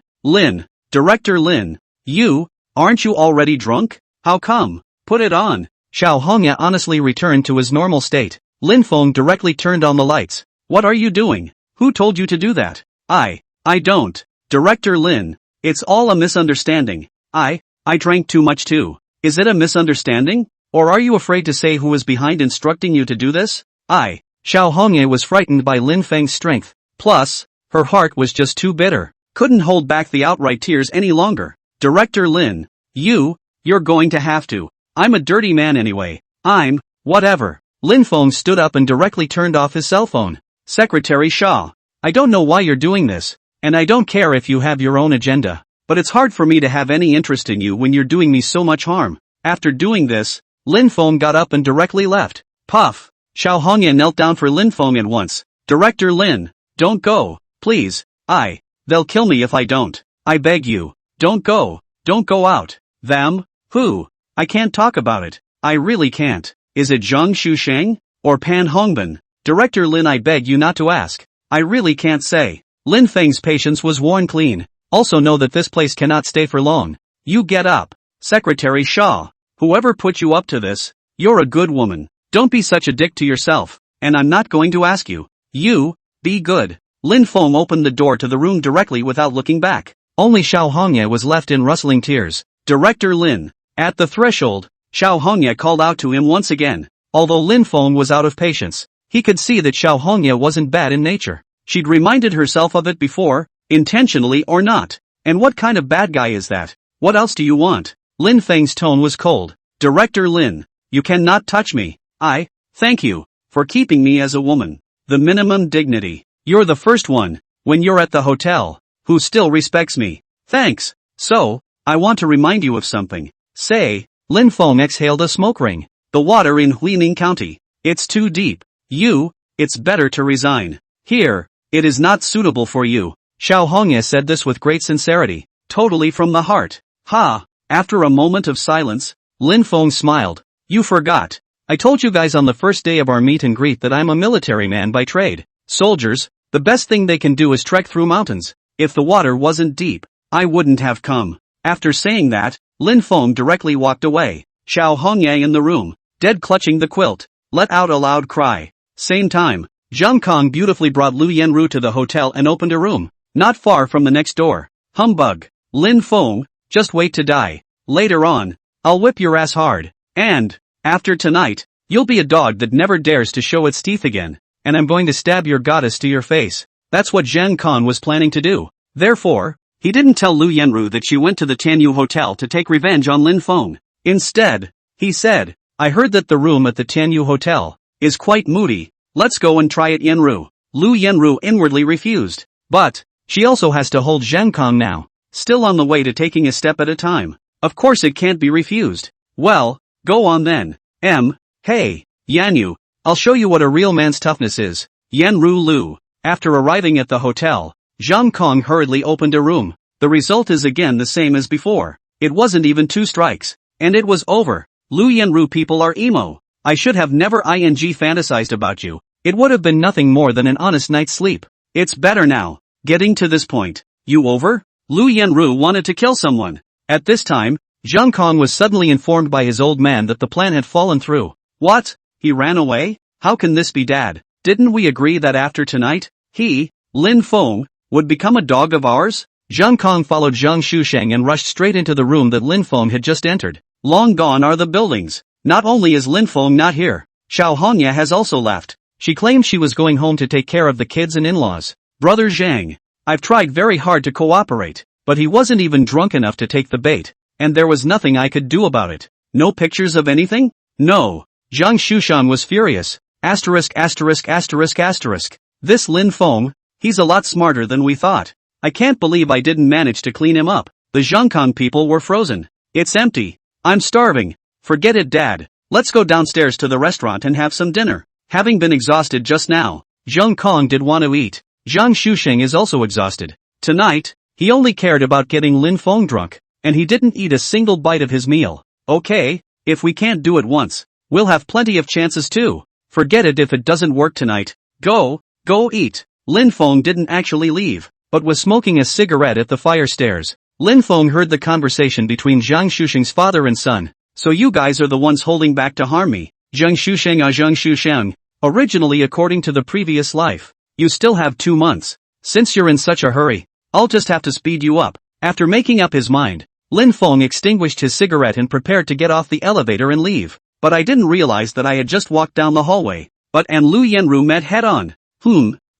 Director Lin, aren't you already drunk? How come? Put it on. Xiao Hongye honestly returned to his normal state. Lin Feng directly turned on the lights. What are you doing? Who told you to do that? I don't. Director Lin, it's all a misunderstanding. I drank too much too. Is it a misunderstanding? Or are you afraid to say who is behind instructing you to do this? Xiao Hongye was frightened by Lin Feng's strength. Plus, her heart was just too bitter. Couldn't hold back the outright tears any longer. Director Lin, you're going to have to. I'm a dirty man anyway. Whatever. Lin Feng stood up and directly turned off his cell phone. Secretary Shaw, I don't know why you're doing this. And I don't care if you have your own agenda, but it's hard for me to have any interest in you when you're doing me so much harm. After doing this, Lin Feng got up and directly left. Puff. Xiao Hongye knelt down for Lin Feng at once. Director Lin, don't go, please. They'll kill me if I don't. I beg you. Don't go out. Them? Who? I can't talk about it. I really can't. Is it Zhang Shusheng? Or Pan Hongbin? Director Lin, I beg you not to ask. I really can't say. Lin Feng's patience was worn clean. Also know that this place cannot stay for long. You get up. Secretary Shaw. Whoever put you up to this, you're a good woman. Don't be such a dick to yourself. And I'm not going to ask you. Be good. Lin Feng opened the door to the room directly without looking back. Only Xiao Hongye was left in rustling tears. Director Lin. At the threshold, Xiao Hongye called out to him once again. Although Lin Feng was out of patience, he could see that Xiao Hongye wasn't bad in nature. She'd reminded herself of it before, intentionally or not. And what kind of bad guy is that? What else do you want? Lin Feng's tone was cold. Director Lin, you cannot touch me. Thank you, for keeping me as a woman. The minimum dignity. You're the first one, when you're at the hotel, who still respects me. Thanks. So, I want to remind you of something. Say, Lin Feng exhaled a smoke ring. The water in Huining County. It's too deep. It's better to resign. Here, it is not suitable for you. Xiao Hongye said this with great sincerity, totally from the heart. After a moment of silence, Lin Feng smiled. You forgot. I told you guys on the first day of our meet and greet that I'm a military man by trade. Soldiers, the best thing they can do is trek through mountains. If the water wasn't deep, I wouldn't have come. After saying that, Lin Feng directly walked away. Xiao Hongye in the room, dead clutching the quilt, let out a loud cry. Same time, Zhang Kong beautifully brought Lu Yenru to the hotel and opened a room, not far from the next door. Humbug. Lin Feng, just wait to die. Later on, I'll whip your ass hard. And, after tonight, you'll be a dog that never dares to show its teeth again. And I'm going to stab your goddess to your face. That's what Zhang Kong was planning to do. Therefore, he didn't tell Lu Yenru that she went to the Tianyu Hotel to take revenge on Lin Feng. Instead, he said, I heard that the room at the Tianyu Hotel is quite moody. Let's go and try it, Yenru. Lu Yenru inwardly refused. But, she also has to hold Zhang Kong now. still on the way to taking a step at a time. Of course it can't be refused. Well, go on then. Hey, Yanyu, I'll show you what a real man's toughness is. Yanru Lu. After arriving at the hotel, Zhang Kong hurriedly opened a room. The result is again the same as before. It wasn't even 2 strikes. And it was over. Lu Yanru people are emo. I should have never fantasized about you. It would have been nothing more than an honest night's sleep. It's better now. Getting to this point. You over? Lu Yanru wanted to kill someone. At this time, Zhang Kong was suddenly informed by his old man that the plan had fallen through. What? He ran away? How can this be, Dad? Didn't we agree that after tonight, he, Lin Feng, would become a dog of ours? Zhang Kong followed Zhang Shusheng and rushed straight into the room that Lin Feng had just entered. Long gone are the buildings. Not only is Lin Feng not here, Xiao Hongya has also left. She claimed she was going home to take care of the kids and in-laws. Brother Zhang, I've tried very hard to cooperate, but he wasn't even drunk enough to take the bait, and there was nothing I could do about it. No pictures of anything? No. Zhang Shushan was furious. This Lin Feng, he's a lot smarter than we thought. I can't believe I didn't manage to clean him up. The Zhangkong people were frozen. It's empty. I'm starving. Forget it, Dad. Let's go downstairs to the restaurant and have some dinner. Having been exhausted just now, Zhang Kong did want to eat. Zhang Shusheng is also exhausted. Tonight, he only cared about getting Lin Feng drunk, and he didn't eat a single bite of his meal. Okay, if we can't do it once, we'll have plenty of chances too. Forget it if it doesn't work tonight. Go eat. Lin Feng didn't actually leave, but was smoking a cigarette at the fire stairs. Lin Feng heard the conversation between Zhang Shusheng's father and son. So you guys are the ones holding back to harm me. Zhang Shusheng. Originally according to the previous life, you still have 2 months. Since you're in such a hurry, I'll just have to speed you up. After making up his mind, Lin Feng extinguished his cigarette and prepared to get off the elevator and leave. But I didn't realize that I had just walked down the hallway. And Lu Yanru met head on.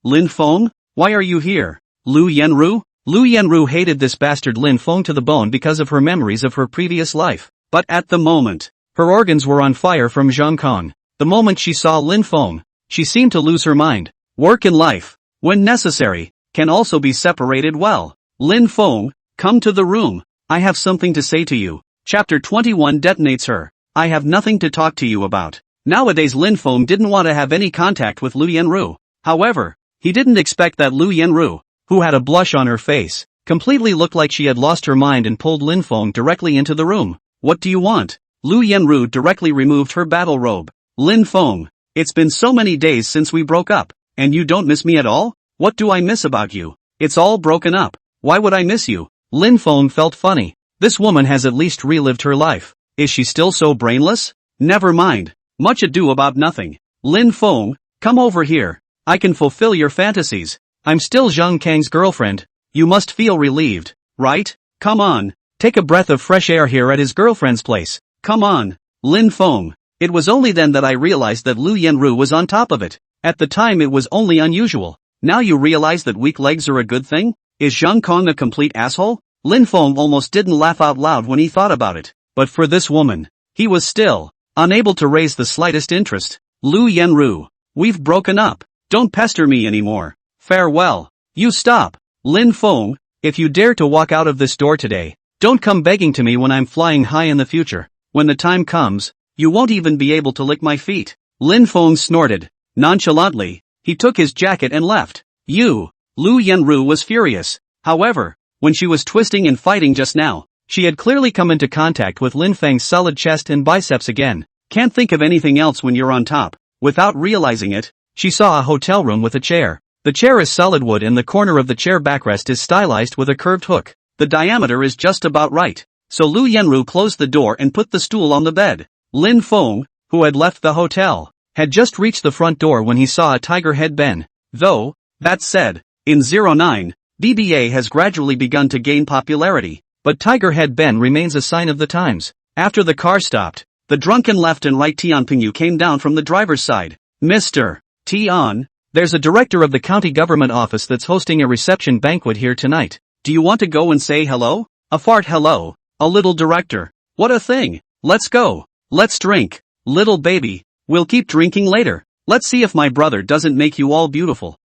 Lin Feng? Why are you here? Lu Yanru? Lu Yanru hated this bastard Lin Feng to the bone because of her memories of her previous life. But at the moment, her organs were on fire from Zhang Kong. The moment she saw Lin Feng, she seemed to lose her mind. Work and life, when necessary, can also be separated well. Lin Feng, come to the room. I have something to say to you. Chapter 21 detonates her. I have nothing to talk to you about. Nowadays Lin Feng didn't want to have any contact with Lu Yanru. However, he didn't expect that Lu Yanru, who had a blush on her face, completely looked like she had lost her mind and pulled Lin Feng directly into the room. What do you want? Lu Yanru directly removed her battle robe. Lin Feng, it's been so many days since we broke up, and you don't miss me at all? What do I miss about you? It's all broken up. Why would I miss you? Lin Feng felt funny. This woman has at least relived her life. Is she still so brainless? Never mind. Much ado about nothing. Lin Feng, come over here. I can fulfill your fantasies. I'm still Zhang Kang's girlfriend. You must feel relieved, right? Come on. Take a breath of fresh air here at his girlfriend's place. Come on. Lin Feng. It was only then that I realized that Lu Yanru was on top of it. At the time it was only unusual. Now you realize that weak legs are a good thing? Is Zhang Kong a complete asshole? Lin Feng almost didn't laugh out loud when he thought about it. But for this woman, he was still unable to raise the slightest interest. Lu Yanru, we've broken up. Don't pester me anymore. Farewell. You stop. Lin Feng, if you dare to walk out of this door today, don't come begging to me when I'm flying high in the future. When the time comes, you won't even be able to lick my feet. Lin Feng snorted. Nonchalantly, he took his jacket and left. Lu Yanru was furious. However, when she was twisting and fighting just now, she had clearly come into contact with Lin Feng's solid chest and biceps again. Can't think of anything else when you're on top. Without realizing it, she saw a hotel room with a chair. The chair is solid wood and the corner of the chair backrest is stylized with a curved hook. The diameter is just about right. So Lu Yanru closed the door and put the stool on the bed. Lin Feng, who had left the hotel, had just reached the front door when he saw a tiger head Ben. Though, that said, in 09, BBA has gradually begun to gain popularity, but Tiger Head Ben remains a sign of the times. After the car stopped, the drunken left and right Tianpingyu came down from the driver's side. Mr. Tian, there's a director of the county government office that's hosting a reception banquet here tonight. Do you want to go and say hello? A fart hello, a little director. What a thing. Let's go. Let's drink. Little baby, we'll keep drinking later. Let's see if my brother doesn't make you all beautiful.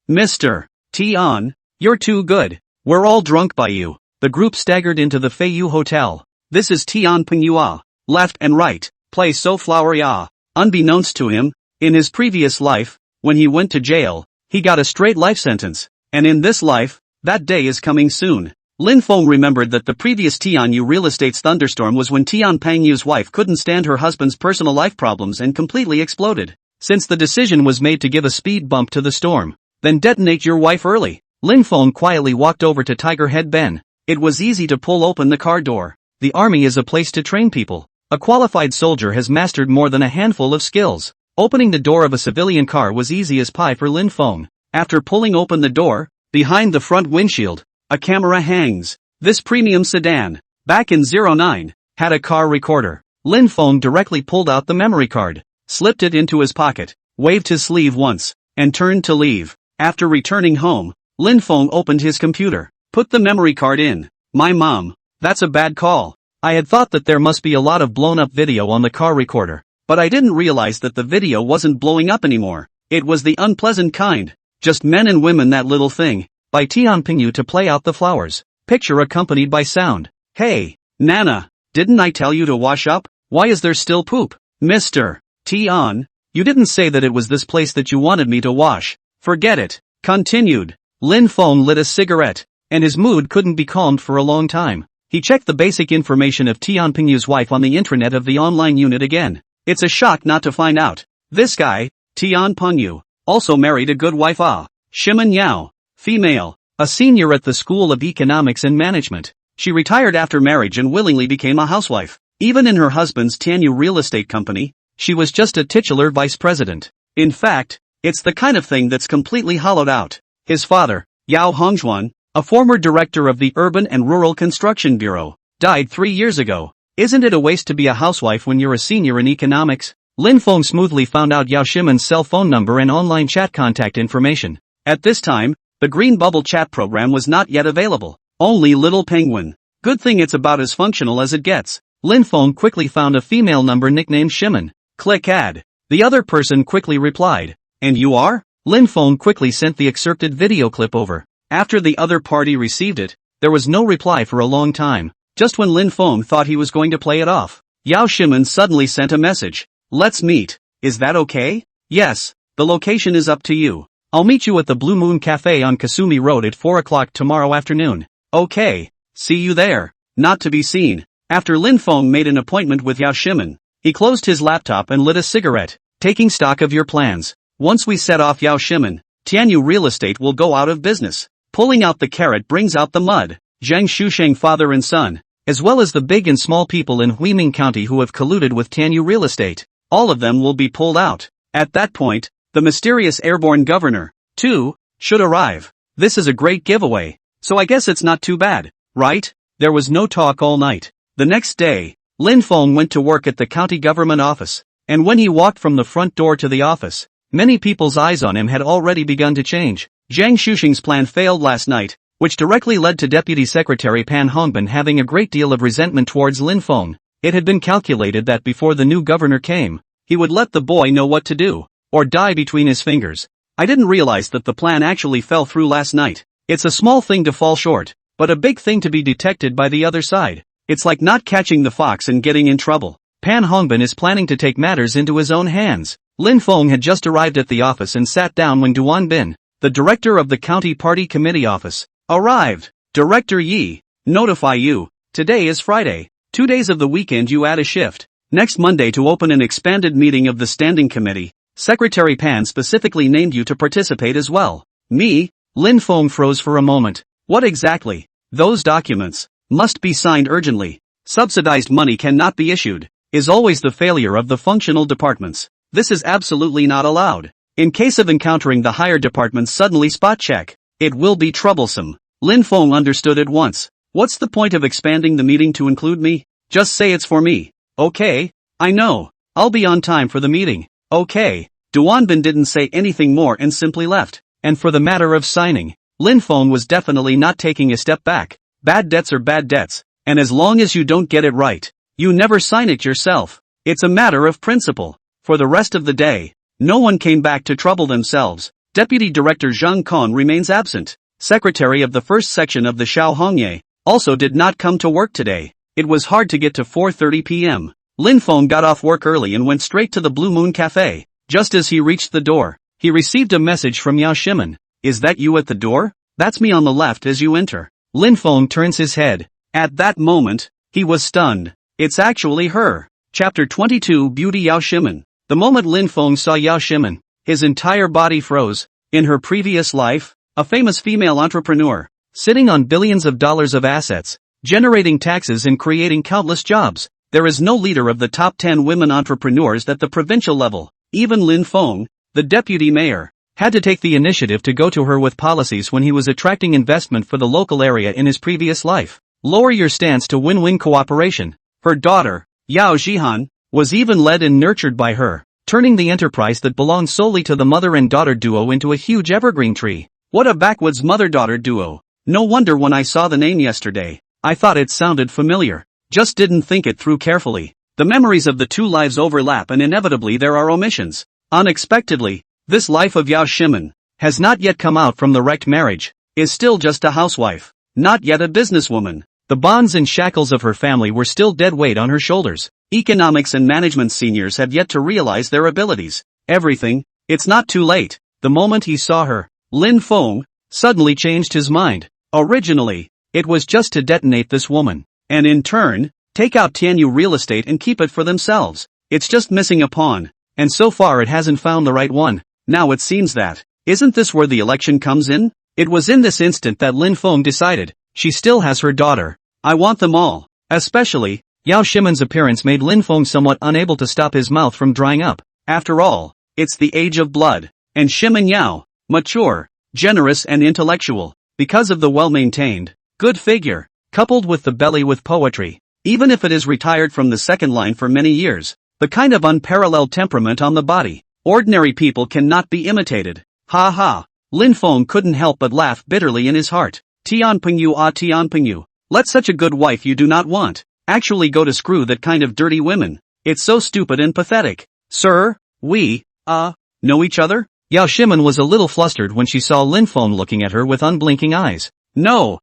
Mr. Tian, you're too good. We're all drunk by you. The group staggered into the Feiyu Hotel. This is Tian Pingyua. Left and right. Place so flowery ah. Unbeknownst to him, in his previous life, when he went to jail, he got a straight life sentence. And in this life, that day is coming soon. Lin Feng remembered that the previous Tianyu real estate's thunderstorm was when Tian Pangyu's wife couldn't stand her husband's personal life problems and completely exploded. Since the decision was made to give a speed bump to the storm, then detonate your wife early. Lin Feng quietly walked over to Tiger Head Ben. It was easy to pull open the car door. The army is a place to train people. A qualified soldier has mastered more than a handful of skills. Opening the door of a civilian car was easy as pie for Lin Feng. After pulling open the door, behind the front windshield, a camera hangs. This premium sedan, back in 09, had a car recorder. Lin Feng directly pulled out the memory card, slipped it into his pocket, waved his sleeve once, and turned to leave. After returning home, Lin Feng opened his computer, put the memory card in. My mom. That's a bad call. I had thought that there must be a lot of blown up video on the car recorder, but I didn't realize that the video wasn't blowing up anymore. It was the unpleasant kind. Just men and women, that little thing. By Tian Pingyu to play out the flowers. Picture accompanied by sound. Hey, Nana, didn't I tell you to wash up? Why is there still poop? Mr. Tian, you didn't say that it was this place that you wanted me to wash. Forget it. Continued. Lin Feng lit a cigarette, and his mood couldn't be calmed for a long time. He checked the basic information of Tian Pingyu's wife on the intranet of the online unit again. It's a shock not to find out. This guy, Tian Pengyu, also married a good wife Shimen Yao, female, a senior at the School of Economics and Management. She retired after marriage and willingly became a housewife. Even in her husband's Tianyu real estate company, she was just a titular vice president. In fact, it's the kind of thing that's completely hollowed out. His father, Yao Hongzhuan, a former director of the Urban and Rural Construction Bureau, died 3 years ago. Isn't it a waste to be a housewife when you're a senior in economics? Lin Feng smoothly found out Yao Shimen's cell phone number and online chat contact information. At this time, the Green Bubble chat program was not yet available. Only Little Penguin. Good thing it's about as functional as it gets. Lin Feng quickly found a female number nicknamed Shimen. Click add. The other person quickly replied. And you are? Lin Feng quickly sent the excerpted video clip over. After the other party received it, there was no reply for a long time. Just when Lin Feng thought he was going to play it off, Yao Shimen suddenly sent a message. Let's meet. Is that okay? Yes. The location is up to you. I'll meet you at the Blue Moon Cafe on Kasumi Road at 4 o'clock tomorrow afternoon. Okay. See you there. Not to be seen. After Lin Feng made an appointment with Yao Shimen, he closed his laptop and lit a cigarette. Taking stock of your plans. Once we set off Yao Shimen, Tianyu real estate will go out of business. Pulling out the carrot brings out the mud. Zhang Shusheng father and son, as well as the big and small people in Huiming County who have colluded with Tianyu real estate, all of them will be pulled out. At that point, the mysterious airborne governor, too, should arrive. This is a great giveaway, so I guess it's not too bad, right? There was no talk all night. The next day, Lin Feng went to work at the county government office, and when he walked from the front door to the office, many people's eyes on him had already begun to change. Zhang Shusheng's plan failed last night, which directly led to Deputy Secretary Pan Hongbin having a great deal of resentment towards Lin Feng. It had been calculated that before the new governor came, he would let the boy know what to do, or die between his fingers. I didn't realize that the plan actually fell through last night. It's a small thing to fall short, but a big thing to be detected by the other side. It's like not catching the fox and getting in trouble. Pan Hongbin is planning to take matters into his own hands. Lin Feng had just arrived at the office and sat down when Duan Bin, the director of the county party committee office, arrived. Director Yi, notify you, today is Friday. 2 days of the weekend you add a shift. Next Monday to open an expanded meeting of the standing committee. Secretary Pan specifically named you to participate as well. Me? Lin Feng froze for a moment. What exactly? Those documents must be signed urgently. Subsidized money cannot be issued. Is always the failure of the functional departments. This is absolutely not allowed. In case of encountering the higher departments suddenly spot check, it will be troublesome. Lin Feng understood at once. What's the point of expanding the meeting to include me? Just say it's for me. Okay, I know. I'll be on time for the meeting. Okay. Duanbin didn't say anything more and simply left. And for the matter of signing, Lin Feng was definitely not taking a step back. Bad debts are bad debts, and as long as you don't get it right, you never sign it yourself. It's a matter of principle. For the rest of the day, no one came back to trouble themselves. Deputy Director Zhang Kon remains absent. secretary of the first section of the Xiaohongye, also did not come to work today. It was hard to get to 4:30 p.m. Lin Feng got off work early and went straight to the Blue Moon Cafe. Just as he reached the door, he received a message from Yao Shimen. Is that you at the door? That's me on the left as you enter. Lin Feng turns his head. At that moment, he was stunned. It's actually her. Chapter 22 Beauty Yao Shimen. The moment Lin Feng saw Yao Shimen, his entire body froze. In her previous life, a famous female entrepreneur, sitting on billions of dollars of assets, generating taxes and creating countless jobs. There is no leader of the top 10 women entrepreneurs at the provincial level. Even Lin Feng, the deputy mayor, had to take the initiative to go to her with policies when he was attracting investment for the local area in his previous life. Lower your stance to win-win cooperation. Her daughter, Yao Jihan, was even led and nurtured by her, turning the enterprise that belonged solely to the mother and daughter duo into a huge evergreen tree. What a backwoods mother-daughter duo. No wonder when I saw the name yesterday, I thought it sounded familiar. Just didn't think it through carefully. The memories of the two lives overlap and inevitably there are omissions. Unexpectedly, this life of Yao Shimen has not yet come out from the wrecked marriage, is still just a housewife, not yet a businesswoman. The bonds and shackles of her family were still dead weight on her shoulders. Economics and management seniors have yet to realize their abilities. Everything, it's not too late. The moment he saw her, Lin Feng suddenly changed his mind. Originally, it was just to detonate this woman, and in turn, take out Tianyu real estate and keep it for themselves. It's just missing a pawn, and so far it hasn't found the right one. Now it seems that, isn't this where the election comes in? It was in this instant that Lin Feng decided, she still has her daughter. I want them all. Especially, Yao Shimen's appearance made Lin Feng somewhat unable to stop his mouth from drying up. After all, it's the age of blood, and Shimen Yao, mature, generous and intellectual, because of the well-maintained, good figure, coupled with the belly with poetry, even if it is retired from the second line for many years, the kind of unparalleled temperament on the body, ordinary people cannot be imitated. Ha ha. Lin Feng couldn't help but laugh bitterly in his heart. Tianpingyu. Let such a good wife you do not want. Actually go to screw that kind of dirty women. It's so stupid and pathetic. Sir, we, know each other? Yao Shimen was a little flustered when she saw Lin Feng looking at her with unblinking eyes. No,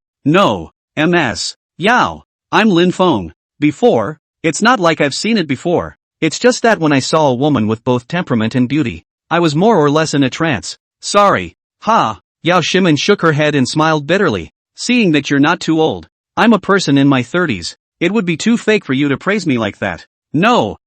Ms. Yao. I'm Lin Feng. Before, it's not like I've seen it before. It's just that when I saw a woman with both temperament and beauty, I was more or less in a trance. Sorry. Ha. Yao Shimen shook her head and smiled bitterly. Seeing that you're not too old. I'm a person in my 30s. It would be too fake for you to praise me like that. No,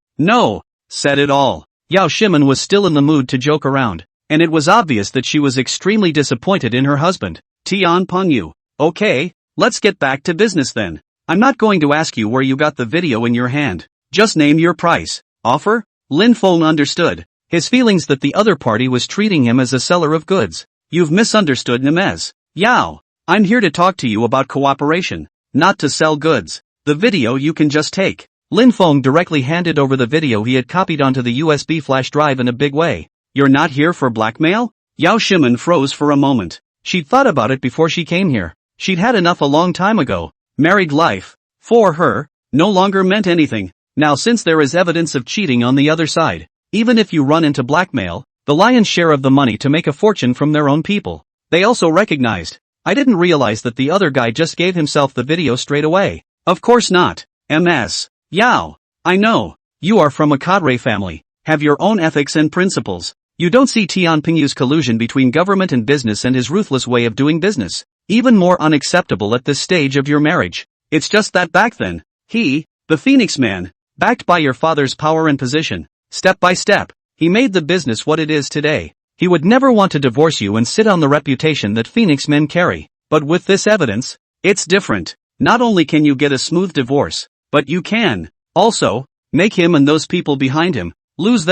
said it all. Yao Shimen was still in the mood to joke around, and it was obvious that she was extremely disappointed in her husband. Tianpingyu. Okay, let's get back to business then. I'm not going to ask you where you got the video in your hand. Just name your price. Offer? Lin Feng understood his feelings that the other party was treating him as a seller of goods. You've misunderstood Ms. Yao. I'm here to talk to you about cooperation, not to sell goods. The video you can just take. Lin Feng directly handed over the video he had copied onto the USB flash drive in a big way. You're not here for blackmail? Yao Shimen froze for a moment. She'd thought about it before she came here. She'd had enough a long time ago. Married life, for her, no longer meant anything. Now since there is evidence of cheating on the other side, even if you run into blackmail, the lion's share of the money to make a fortune from their own people. They also recognized. I didn't realize that the other guy just gave himself the video straight away. Of course not. Ms. Yao. I know. You are from a cadre family. Have your own ethics and principles. You don't see Tianpingyu's collusion between government and business and his ruthless way of doing business even more unacceptable at this stage of your marriage. It's just that back then, he, the Phoenix man, backed by your father's power and position, step by step, he made the business what it is today. He would never want to divorce you and sit on the reputation that Phoenix men carry. But with this evidence, it's different. Not only can you get a smooth divorce, but you can, also, make him and those people behind him, lose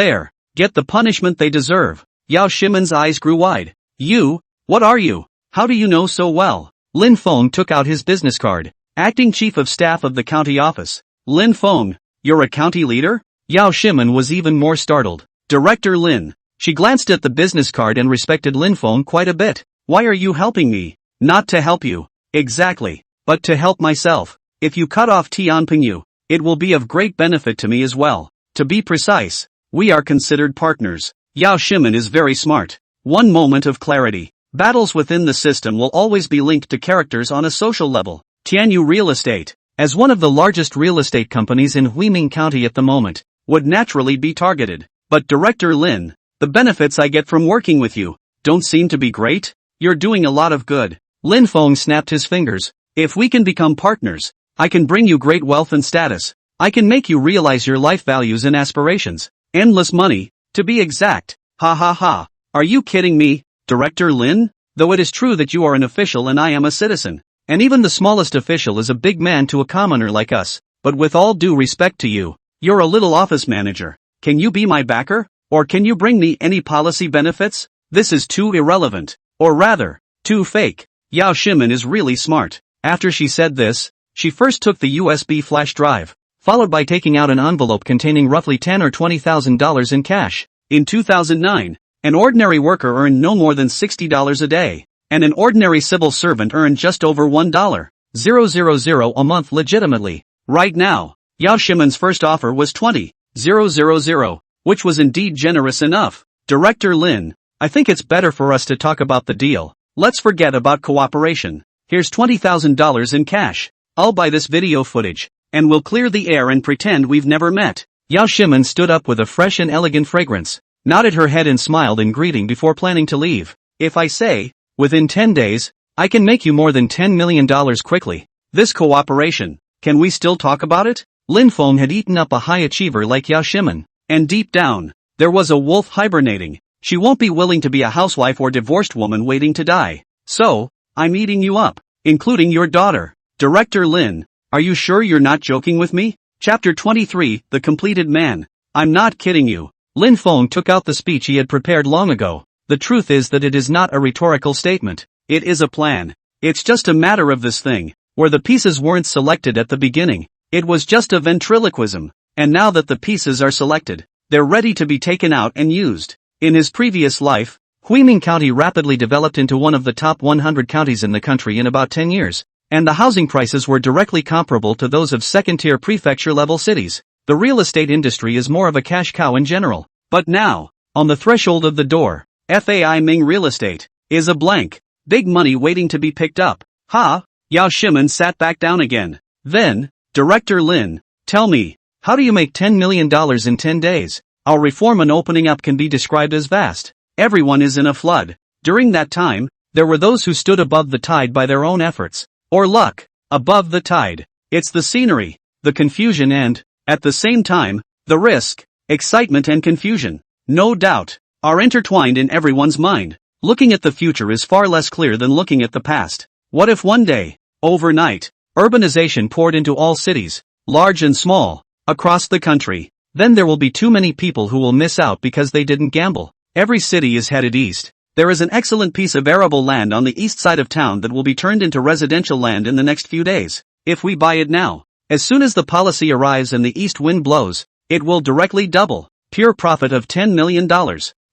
get the punishment they deserve. Yao Shimen's eyes grew wide. You, what are you? How do you know so well? Lin Feng took out his business card. Acting Chief of Staff of the county office. Lin Feng, you're a county leader? Yao Shimen was even more startled. Director Lin. She glanced at the business card and respected Lin Feng quite a bit. Why are you helping me? Not to help you. Exactly. But to help myself. If you cut off Tianpingyu, it will be of great benefit to me as well. To be precise, we are considered partners. Yao Shimen is very smart. One moment of clarity. Battles within the system will always be linked to characters on a social level. Tianyu Real Estate, as one of the largest real estate companies in Huiming County at the moment, would naturally be targeted. But Director Lin, the benefits I get from working with you don't seem to be great. You're doing a lot of good. Lin Feng snapped his fingers. If we can become partners, I can bring you great wealth and status. I can make you realize your life values and aspirations. Endless money, to be exact. Ha ha ha. Are you kidding me, Director Lin? Though it is true that you are an official and I am a citizen, and even the smallest official is a big man to a commoner like us, but with all due respect to you, you're a little office manager. Can you be my backer? Or can you bring me any policy benefits? This is too irrelevant. Or rather, too fake. Yao Shimen is really smart. After she said this, she first took the USB flash drive, followed by taking out an envelope containing roughly $10,000 or $20,000 in cash. In 2009, an ordinary worker earned no more than $60 a day, and an ordinary civil servant earned just over $1,000 a month legitimately. Right now, Yao Shimen's first offer was $20,000, which was indeed generous enough. Director Lin, I think it's better for us to talk about the deal. Let's forget about cooperation. Here's $20,000 in cash. I'll buy this video footage, and we'll clear the air and pretend we've never met. Yao Shimen stood up with a fresh and elegant fragrance, nodded her head and smiled in greeting before planning to leave. If I say, within 10 days, I can make you more than $10 million quickly. This cooperation, can we still talk about it? Lin Feng had eaten up a high achiever like Yao Shimen, and deep down, there was a wolf hibernating. She won't be willing to be a housewife or divorced woman waiting to die. So, I'm eating you up, including your daughter. Director Lin, are you sure you're not joking with me? Chapter 23, The Completed Man. I'm not kidding you. Lin Feng took out the speech he had prepared long ago. The truth is that it is not a rhetorical statement. It is a plan. It's just a matter of this thing, where the pieces weren't selected at the beginning. It was just a ventriloquism. And now that the pieces are selected, they're ready to be taken out and used. In his previous life, Huiming County rapidly developed into one of the top 100 counties in the country in about 10 years, and the housing prices were directly comparable to those of second-tier prefecture-level cities. The real estate industry is more of a cash cow in general. But now, on the threshold of the door, FAI Ming Real Estate is a blank. Big money waiting to be picked up. Ha! Yao Shimen sat back down again. Then, Director Lin, tell me, how do you make $10 million in 10 days? Our reform and opening up can be described as vast. Everyone is in a flood. During that time, there were those who stood above the tide by their own efforts. Or luck. Above the tide. It's the scenery, the confusion and, at the same time, the risk, excitement and confusion, no doubt, are intertwined in everyone's mind. Looking at the future is far less clear than looking at the past. What if one day, overnight, urbanization poured into all cities, large and small, across the country? Then there will be too many people who will miss out because they didn't gamble. Every city is headed east. There is an excellent piece of arable land on the east side of town that will be turned into residential land in the next few days. If we buy it now, as soon as the policy arrives and the east wind blows, it will directly double. Pure profit of $10 million.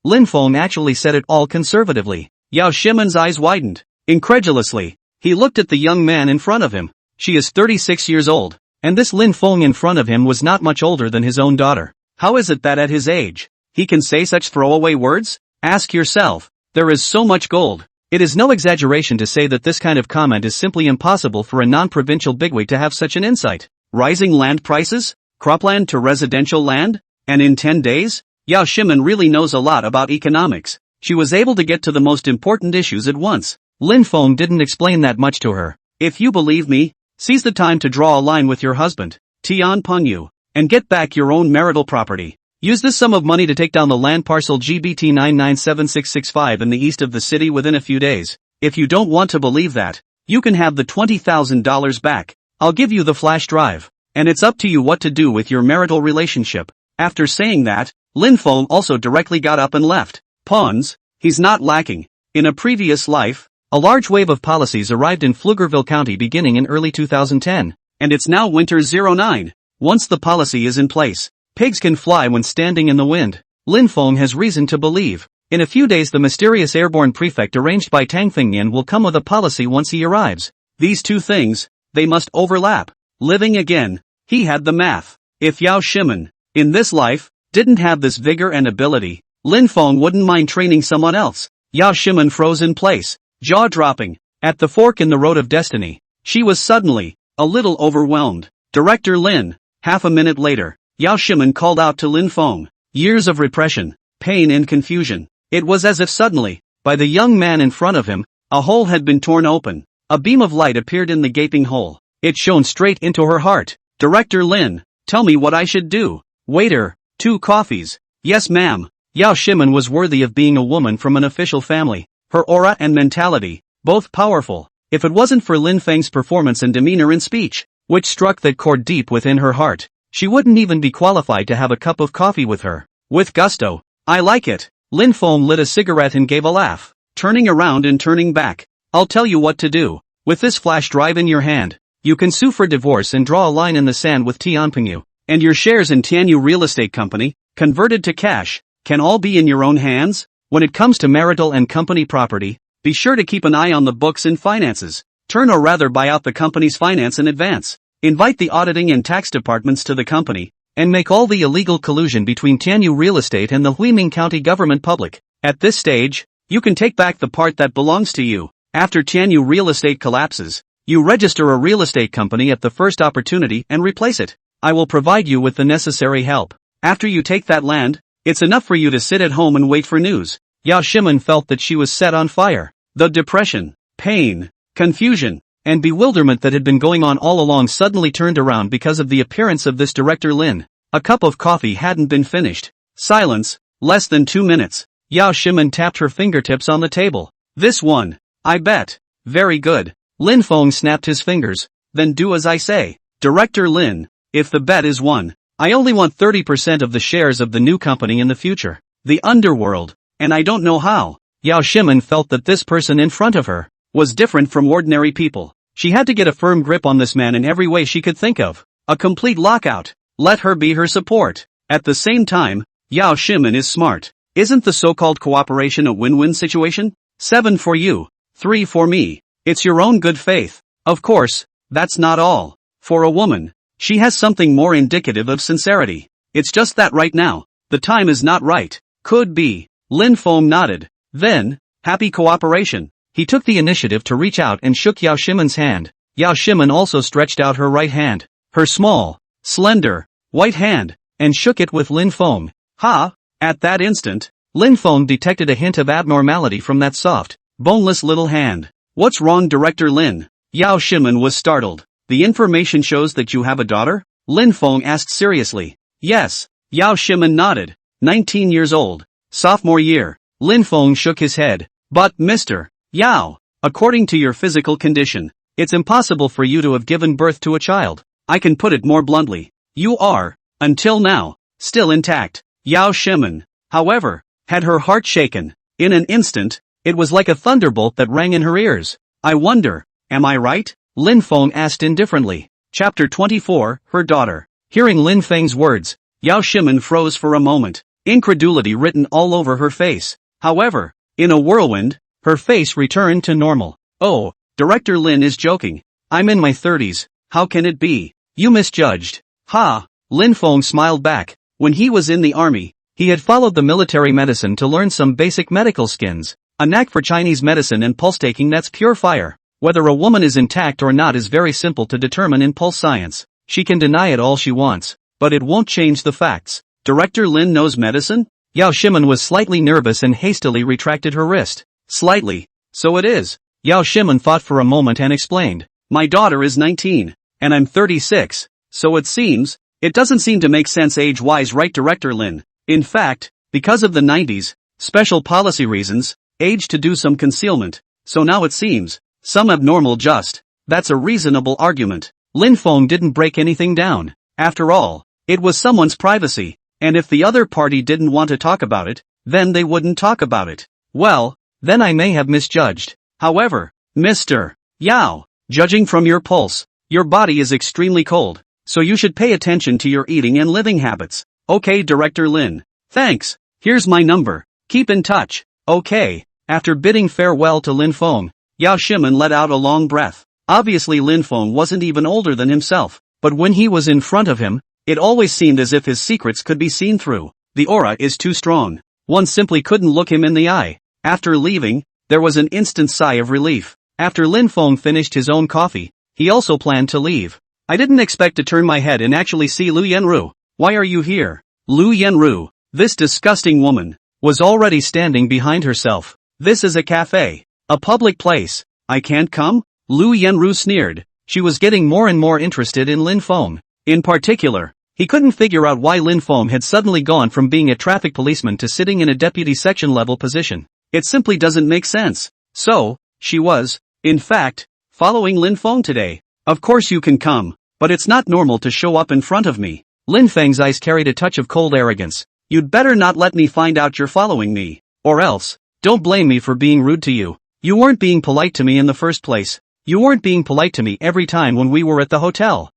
Lin Feng actually said it all conservatively. Yao Shimen's eyes widened. Incredulously, he looked at the young man in front of him. She is 36 years old. And this Lin Feng in front of him was not much older than his own daughter. How is it that at his age, he can say such throwaway words? Ask yourself. There is so much gold. It is no exaggeration to say that this kind of comment is simply impossible for a non-provincial bigwig to have such an insight. Rising land prices? Cropland to residential land? And in 10 days? Yao Shimen really knows a lot about economics. She was able to get to the most important issues at once. Lin Feng didn't explain that much to her. If you believe me, seize the time to draw a line with your husband, Tian Pengyu, and get back your own marital property. Use this sum of money to take down the land parcel GBT 997665 in the east of the city within a few days. If you don't want to believe that, you can have the $20,000 back. I'll give you the flash drive. And it's up to you what to do with your marital relationship. After saying that, Lin Feng also directly got up and left. Pawns, he's not lacking. In a previous life, a large wave of policies arrived in Pflugerville County beginning in early 2010, and it's now winter 09. Once the policy is in place, pigs can fly when standing in the wind. Lin Feng has reason to believe. In a few days the mysterious airborne prefect arranged by Tang Fengnian will come with a policy once he arrives. These two things, they must overlap. Living again, he had the math. If Yao Shimen, in this life, didn't have this vigor and ability, Lin Feng wouldn't mind training someone else. Yao Shimen froze in place, jaw dropping. At the fork in the road of destiny, she was suddenly a little overwhelmed. Director Lin. Half a minute later, Yao Shimen called out to Lin Feng. Years of repression, pain and confusion. It was as if suddenly, by the young man in front of him, a hole had been torn open. A beam of light appeared in the gaping hole. It shone straight into her heart. Director Lin, tell me what I should do. Waiter, 2 coffees. Yes ma'am. Yao Shimen was worthy of being a woman from an official family. Her aura and mentality, both powerful. If it wasn't for Lin Feng's performance and demeanor in speech, which struck that chord deep within her heart, she wouldn't even be qualified to have a cup of coffee with her. With gusto. I like it. Lin Feng lit a cigarette and gave a laugh, turning around and turning back. I'll tell you what to do. With this flash drive in your hand, you can sue for divorce and draw a line in the sand with Tianpingyu, and your shares in Tianyu Real Estate Company, converted to cash, can all be in your own hands. When it comes to marital and company property, be sure to keep an eye on the books and finances. Turn or rather buy out the company's finance in advance. Invite the auditing and tax departments to the company, and make all the illegal collusion between Tianyu Real Estate and the Huiming County government public. At this stage, you can take back the part that belongs to you. After Tianyu Real Estate collapses, you register a real estate company at the first opportunity and replace it. I will provide you with the necessary help. After you take that land, it's enough for you to sit at home and wait for news. Yao Shimen felt that she was set on fire. The depression, pain, confusion, and bewilderment that had been going on all along suddenly turned around because of the appearance of this Director Lin. A cup of coffee hadn't been finished. Silence, less than 2 minutes. Yao Shimen tapped her fingertips on the table. This one, I bet. Very good. Lin Feng snapped his fingers. Then do as I say. Director Lin, if the bet is won, I only want 30% of the shares of the new company in the future. The underworld. And I don't know how. Yao Shimen felt that this person in front of her was different from ordinary people. She had to get a firm grip on this man in every way she could think of. A complete lockout. Let her be her support. At the same time, Yao Shimen is smart. Isn't the so-called cooperation a win-win situation? 7 for you, 3 for me. It's your own good faith. Of course, that's not all. For a woman, she has something more indicative of sincerity. It's just that right now, the time is not right. Could be. Lin Feng nodded. Then, happy cooperation. He took the initiative to reach out and shook Yao Shimen's hand. Yao Shimen also stretched out her right hand, her small, slender, white hand, and shook it with Lin Feng. Ha! At that instant, Lin Feng detected a hint of abnormality from that soft, boneless little hand. What's wrong, Director Lin? Yao Shimen was startled. The information shows that you have a daughter? Lin Feng asked seriously. Yes. Yao Shimen nodded. 19 years old. Sophomore year. Lin Feng shook his head. But, Mr. Yao, according to your physical condition, it's impossible for you to have given birth to a child. I can put it more bluntly. You are, until now, still intact. Yao Shimen, however, had her heart shaken. In an instant, it was like a thunderbolt that rang in her ears. I wonder, am I right? Lin Feng asked indifferently. Chapter 24, Her Daughter. Hearing Lin Feng's words, Yao Shimen froze for a moment, incredulity written all over her face. However, in a whirlwind, her face returned to normal. Oh, Director Lin is joking. I'm in my 30s, how can it be? You misjudged. Ha! Lin Feng smiled back. When he was in the army, he had followed the military medicine to learn some basic medical skills. A knack for Chinese medicine and pulse-taking that's pure fire. Whether a woman is intact or not is very simple to determine in pulse science. She can deny it all she wants, but it won't change the facts. Director Lin knows medicine? Yao Shimen was slightly nervous and hastily retracted her wrist. Slightly. So it is. Yao Shimen thought for a moment and explained. My daughter is 19, and I'm 36, so it doesn't seem to make sense age-wise, right, Director Lin? In fact, because of the 90s, special policy reasons, age to do some concealment, so now it seems, some abnormal just. That's a reasonable argument. Lin Feng didn't break anything down. After all, it was someone's privacy, and if the other party didn't want to talk about it, then they wouldn't talk about it. Well, then I may have misjudged. However, Mr. Yao, judging from your pulse, your body is extremely cold, so you should pay attention to your eating and living habits. Okay, Director Lin. Thanks. Here's my number. Keep in touch. Okay. After bidding farewell to Lin Feng, Yao Shimen let out a long breath. Obviously Lin Feng wasn't even older than himself, but when he was in front of him, it always seemed as if his secrets could be seen through. The aura is too strong. One simply couldn't look him in the eye. After leaving, there was an instant sigh of relief. After Lin Feng finished his own coffee, he also planned to leave. I didn't expect to turn my head and actually see Lu Yenru. Why are you here? Lu Yenru, this disgusting woman, was already standing behind herself. This is a cafe. A public place. I can't come? Lu Yenru sneered. She was getting more and more interested in Lin Feng. In particular, he couldn't figure out why Lin Feng had suddenly gone from being a traffic policeman to sitting in a deputy section level position. It simply doesn't make sense. So, she was, in fact, following Lin Feng today. Of course you can come, but it's not normal to show up in front of me. Lin Feng's eyes carried a touch of cold arrogance. You'd better not let me find out you're following me. Or else, don't blame me for being rude to you. You weren't being polite to me in the first place. You weren't being polite to me every time when we were at the hotel.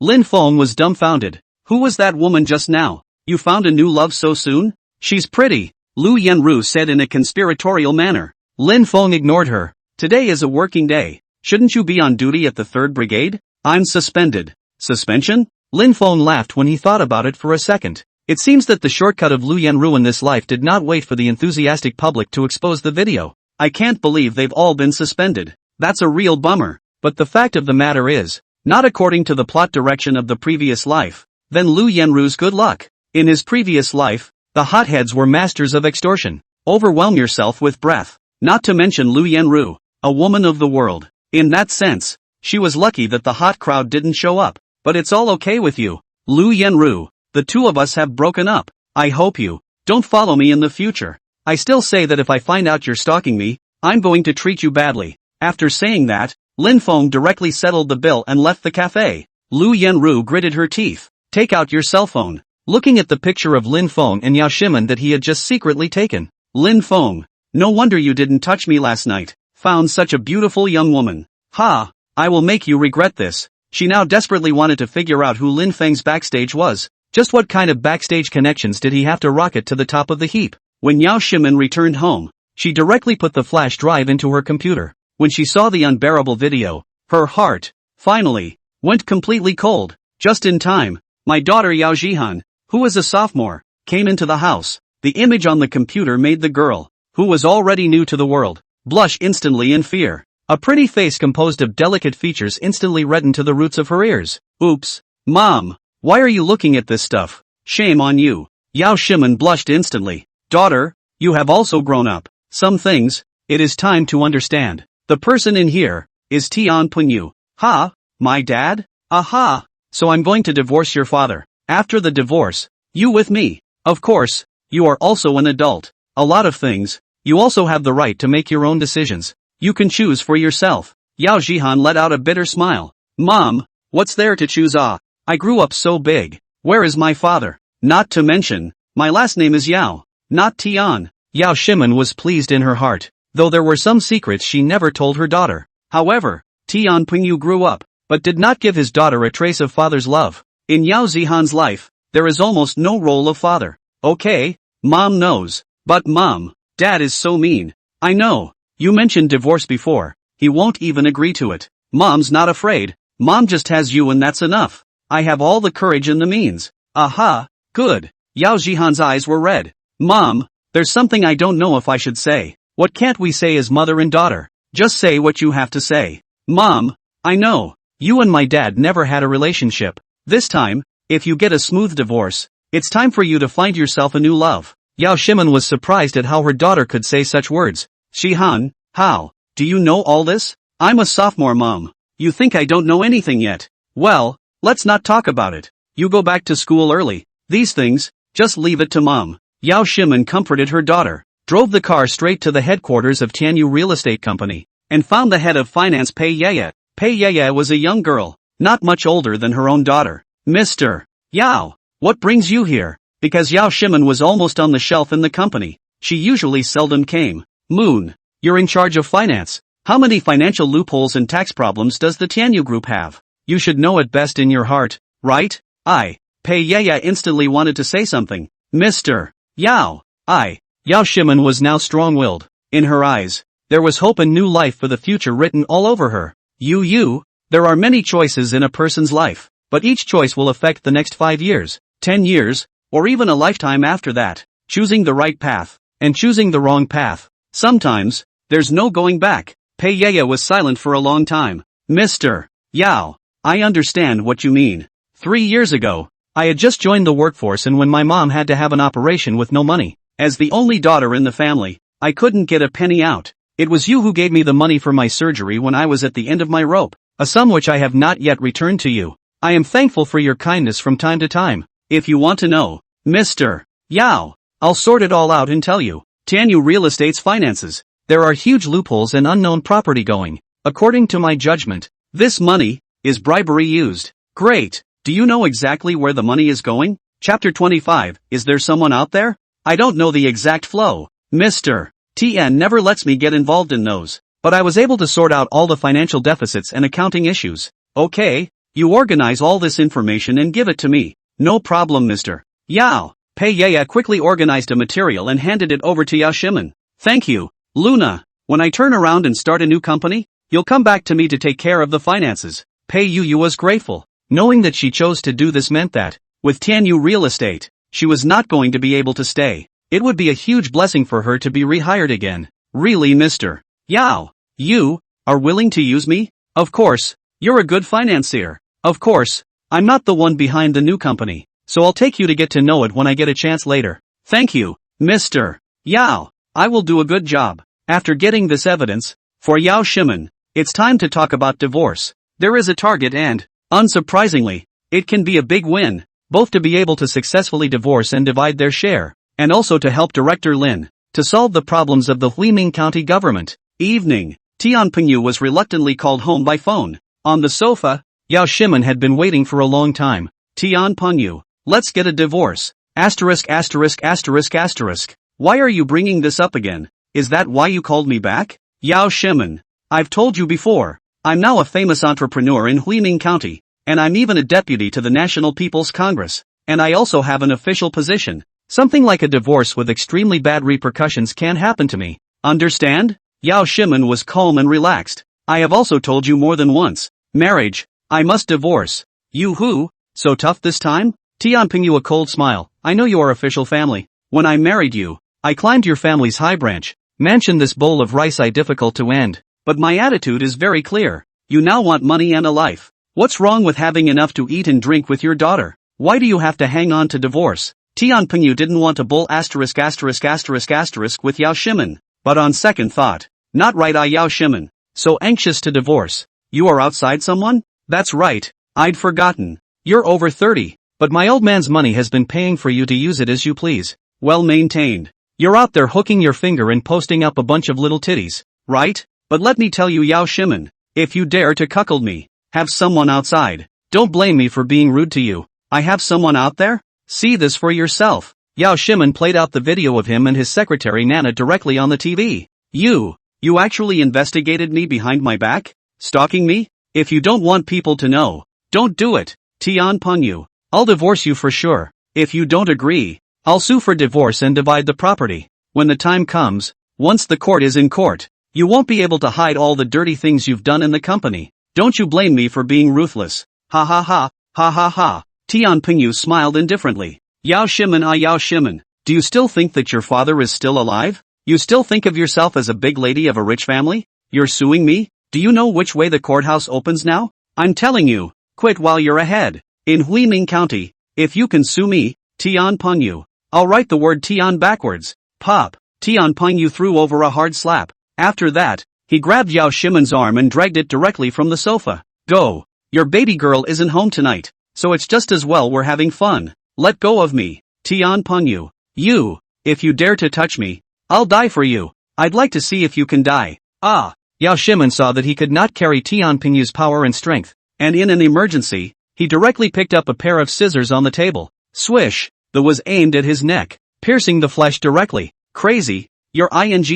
Lin Feng was dumbfounded. Who was that woman just now? You found a new love so soon? She's pretty, Lu Yenru said in a conspiratorial manner. Lin Feng ignored her. Today is a working day. Shouldn't you be on duty at the 3rd Brigade? I'm suspended. Suspension? Lin Feng laughed when he thought about it for a second. It seems that the shortcut of Lu Yenru in this life did not wait for the enthusiastic public to expose the video. I can't believe they've all been suspended. That's a real bummer. But the fact of the matter is, not according to the plot direction of the previous life. Then Lu Yenru's good luck. In his previous life, the hotheads were masters of extortion. Overwhelm yourself with breath. Not to mention Lu Yenru, a woman of the world. In that sense, she was lucky that the hot crowd didn't show up. But it's all okay with you. Lu Yenru, the two of us have broken up. I hope you don't follow me in the future. I still say that if I find out you're stalking me, I'm going to treat you badly. After saying that, Lin Feng directly settled the bill and left the cafe. Lu Yenru gritted her teeth. Take out your cell phone. Looking at the picture of Lin Feng and Yao Shimen that he had just secretly taken. Lin Feng, no wonder you didn't touch me last night. Found such a beautiful young woman. Ha, I will make you regret this. She now desperately wanted to figure out who Lin Feng's backstage was. Just what kind of backstage connections did he have to rocket to the top of the heap? When Yao Shimen returned home, she directly put the flash drive into her computer. When she saw the unbearable video, her heart, finally, went completely cold. Just in time, my daughter Yao Jihan, who is a sophomore, came into the house. The image on the computer made the girl, who was already new to the world, blush instantly in fear. A pretty face composed of delicate features instantly reddened to the roots of her ears. Oops. Mom, why are you looking at this stuff? Shame on you. Yao Shimen blushed instantly. Daughter, you have also grown up. Some things, it is time to understand. The person in here, is Tian Punyu. Ha, my dad? Aha. So I'm going to divorce your father. After the divorce, you with me. Of course, you are also an adult. A lot of things, you also have the right to make your own decisions. You can choose for yourself. Yao Jihan let out a bitter smile. Mom, what's there to choose? I grew up so big. Where is my father? Not to mention, my last name is Yao, not Tian. Yao Shimen was pleased in her heart, though there were some secrets she never told her daughter. However, Tian Pingyu grew up, but did not give his daughter a trace of father's love. In Yao Zihan's life, there is almost no role of father. Okay, mom knows. But mom, dad is so mean. I know. You mentioned divorce before. He won't even agree to it. Mom's not afraid. Mom just has you and that's enough. I have all the courage and the means. Aha, good. Yao Jihan's eyes were red. Mom, there's something I don't know if I should say. What can't we say as mother and daughter? Just say what you have to say. Mom, I know. You and my dad never had a relationship. This time, if you get a smooth divorce, it's time for you to find yourself a new love. Yao Shimen was surprised at how her daughter could say such words. Shihan, how? Do you know all this? I'm a sophomore, Mom. You think I don't know anything yet? Well, let's not talk about it. You go back to school early. These things, just leave it to Mom. Yao Shimen comforted her daughter, drove the car straight to the headquarters of Tianyu Real Estate Company, and found the head of finance Pei Yeye. Pei Yeye was a young girl, not much older than her own daughter. Mr. Yao, what brings you here? Because Yao Shimen was almost on the shelf in the company. She usually seldom came. Moon, you're in charge of finance. How many financial loopholes and tax problems does the Tianyu Group have? You should know it best in your heart, right? Pei Yeye instantly wanted to say something. Mr. Yao, Yao Shimen was now strong-willed. In her eyes, there was hope and new life for the future written all over her. There are many choices in a person's life, but each choice will affect the next 5 years, 10 years, or even a lifetime after that. Choosing the right path, and choosing the wrong path. Sometimes, there's no going back. Pei Yaya was silent for a long time. Mr. Yao, I understand what you mean. 3 years ago, I had just joined the workforce, and when my mom had to have an operation with no money, as the only daughter in the family, I couldn't get a penny out. It was you who gave me the money for my surgery when I was at the end of my rope, a sum which I have not yet returned to you. I am thankful for your kindness from time to time. If you want to know, Mr. Yao, I'll sort it all out and tell you. Tianyu Real Estate's finances. There are huge loopholes and unknown property going. According to my judgment, this money is bribery used. Great. Do you know exactly where the money is going? Chapter 25. Is there someone out there? I don't know the exact flow. Mr. Tien never lets me get involved in those. But I was able to sort out all the financial deficits and accounting issues. Okay, you organize all this information and give it to me. No problem, Mr. Yao. Pei Yaya quickly organized a material and handed it over to Yao Shimen. Thank you, Luna. When I turn around and start a new company, you'll come back to me to take care of the finances. Pei Yu was grateful. Knowing that she chose to do this meant that, with Tianyu Real Estate, she was not going to be able to stay. It would be a huge blessing for her to be rehired again. Really, Mr. Yao, you are willing to use me? Of course, you're a good financier. Of course, I'm not the one behind the new company, so I'll take you to get to know it when I get a chance later. Thank you, Mr. Yao. I will do a good job. After getting this evidence, for Yao Shimen, it's time to talk about divorce. There is a target and, unsurprisingly, it can be a big win, both to be able to successfully divorce and divide their share, and also to help Director Lin to solve the problems of the Huiming County government. Evening, Tian Pingyu was reluctantly called home by phone. On the sofa, Yao Shimen had been waiting for a long time. Tian Pingyu, let's get a divorce. Asterisk asterisk asterisk asterisk. Why are you bringing this up again? Is that why you called me back? Yao Shimen, I've told you before, I'm now a famous entrepreneur in Huiming County, and I'm even a deputy to the National People's Congress, and I also have an official position. Something like a divorce with extremely bad repercussions can happen to me. Understand? Yao Shimen was calm and relaxed. I have also told you more than once. Marriage. I must divorce. You who? So tough this time? Tian Pingyu a cold smile. I know you are official family. When I married you, I climbed your family's high branch. Mansion this bowl of rice I difficult to end. But my attitude is very clear. You now want money and a life. What's wrong with having enough to eat and drink with your daughter? Why do you have to hang on to divorce? Tian Pingyu didn't want to bull asterisk asterisk asterisk asterisk with Yao Shimen. But on second thought, not right. Yao Shimen, so anxious to divorce. You are outside someone? That's right, I'd forgotten. You're over 30, but my old man's money has been paying for you to use it as you please. Well maintained. You're out there hooking your finger and posting up a bunch of little titties, right? But let me tell you, Yao Shimen, if you dare to cuckold me, have someone outside. Don't blame me for being rude to you. I have someone out there? See this for yourself. Yao Shimen played out the video of him and his secretary Nana directly on the TV. You actually investigated me behind my back? Stalking me? If you don't want people to know, don't do it. Tian Pingyu, I'll divorce you for sure. If you don't agree, I'll sue for divorce and divide the property. When the time comes, once the court is in court, you won't be able to hide all the dirty things you've done in the company. Don't you blame me for being ruthless. Ha ha ha, ha ha ha. Tian Pingyu smiled indifferently. Yao Shimen, Yao Shimen, do you still think that your father is still alive? You still think of yourself as a big lady of a rich family? You're suing me? Do you know which way the courthouse opens now? I'm telling you, quit while you're ahead. In Huiming County, if you can sue me, Tian Pingyu, I'll write the word Tian backwards. Pop. Tian Pingyu threw over a hard slap. After that, he grabbed Yao Shimen's arm and dragged it directly from the sofa. Go. Your baby girl isn't home tonight, so it's just as well we're having fun. Let go of me, Tian Pingyu. You, if you dare to touch me, I'll die for you. I'd like to see if you can die. Ah. Yao Shimen saw that he could not carry Tian Pingyu's power and strength, and in an emergency, he directly picked up a pair of scissors on the table. Swish. The was aimed at his neck, piercing the flesh directly. Crazy. You're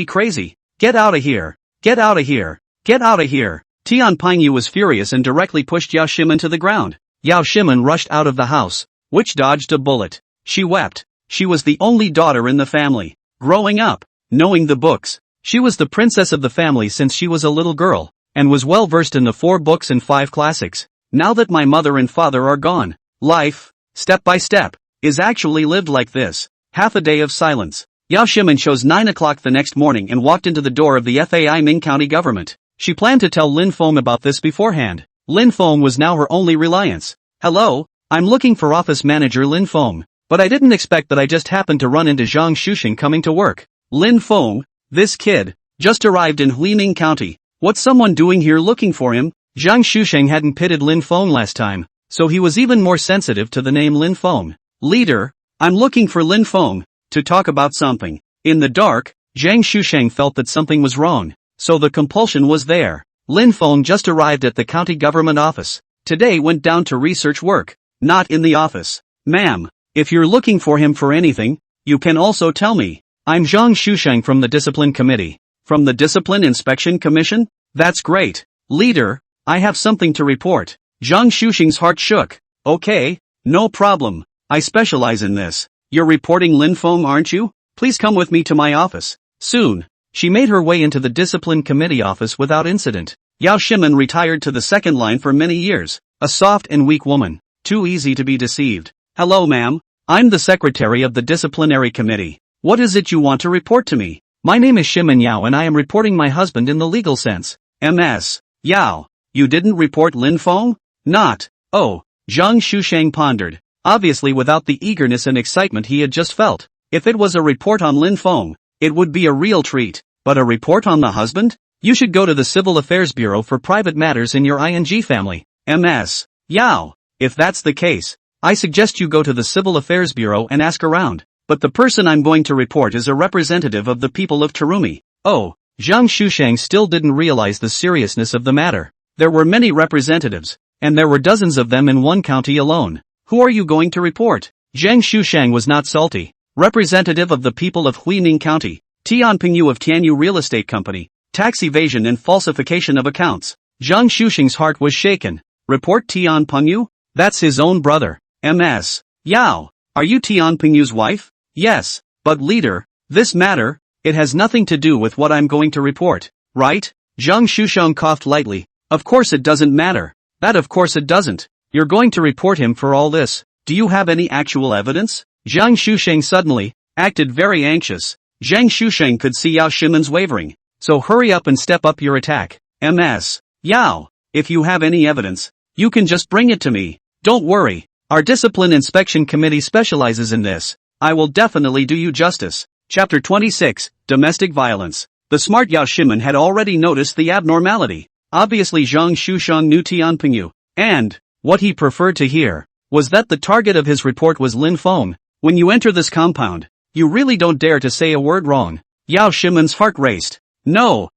crazy. Get out of here. Get out of here. Get out of here. Tian Pingyu was furious and directly pushed Yao Shimen to the ground. Yao Shimen rushed out of the house, which dodged a bullet. She wept. She was the only daughter in the family. Growing up, knowing the books, she was the princess of the family since she was a little girl, and was well versed in the 4 books and 5 classics. Now that my mother and father are gone, life, step by step, is actually lived like this. Half a day of silence. Yao Shimin chose 9 o'clock the next morning and walked into the door of the Fai Ming County government. She planned to tell Lin Feng about this beforehand. Lin Feng was now her only reliance. Hello, I'm looking for office manager Lin Feng, but I didn't expect that I just happened to run into Zhang Shusheng coming to work. Lin Feng, this kid, just arrived in Huiming County. What's someone doing here looking for him? Zhang Shusheng hadn't pitted Lin Feng last time, so he was even more sensitive to the name Lin Feng. Leader, I'm looking for Lin Feng, to talk about something. In the dark, Zhang Shusheng felt that something was wrong, so the compulsion was there. Lin Feng just arrived at the county government office. Today went down to research work, not in the office. Ma'am, if you're looking for him for anything, you can also tell me. I'm Zhang Shusheng from the Discipline Committee. From the Discipline Inspection Commission? That's great. Leader, I have something to report. Zhang Shusheng's heart shook. Okay, no problem. I specialize in this. You're reporting Lin Feng, aren't you? Please come with me to my office. Soon. She made her way into the Discipline Committee office without incident. Yao Shimin retired to the second line for many years. A soft and weak woman. Too easy to be deceived. Hello ma'am. I'm the secretary of the Disciplinary Committee. What is it you want to report to me? My name is Shimin Yao and I am reporting my husband in the legal sense. Ms. Yao. You didn't report Lin Feng? Not. Oh. Zhang Shusheng pondered. Obviously without the eagerness and excitement he had just felt. If it was a report on Lin Feng, it would be a real treat. But a report on the husband? You should go to the Civil Affairs Bureau for private matters in your ING family. Ms. Yao. If that's the case, I suggest you go to the Civil Affairs Bureau and ask around. But the person I'm going to report is a representative of the people of Tarumi. Oh, Zhang Shusheng still didn't realize the seriousness of the matter. There were many representatives, and there were dozens of them in one county alone. Who are you going to report? Zhang Shusheng was not salty. Representative of the people of Huiming County, Tian Pingyu of Tianyu Real Estate Company, tax evasion and falsification of accounts. Zhang Shusheng's heart was shaken. Report Tian Pingyu? That's his own brother. Ms. Yao. Are you Tian Pingyu's wife? Yes, but leader, this matter, it has nothing to do with what I'm going to report, right? Zhang Shusheng coughed lightly. Of course it doesn't matter. That of course it doesn't. You're going to report him for all this. Do you have any actual evidence? Zhang Shusheng suddenly acted very anxious. Zhang Shusheng could see Yao Shimin's wavering. So hurry up and step up your attack. Ms. Yao, if you have any evidence, you can just bring it to me. Don't worry. Our Discipline Inspection Committee specializes in this. I will definitely do you justice. Chapter 26, Domestic Violence. The smart Yao Shimin had already noticed the abnormality. Obviously Zhang Shusheng knew Tian Pingyu, and what he preferred to hear was that the target of his report was Lin Feng. When you enter this compound, you really don't dare to say a word wrong. Yao Shimin's heart raced. No,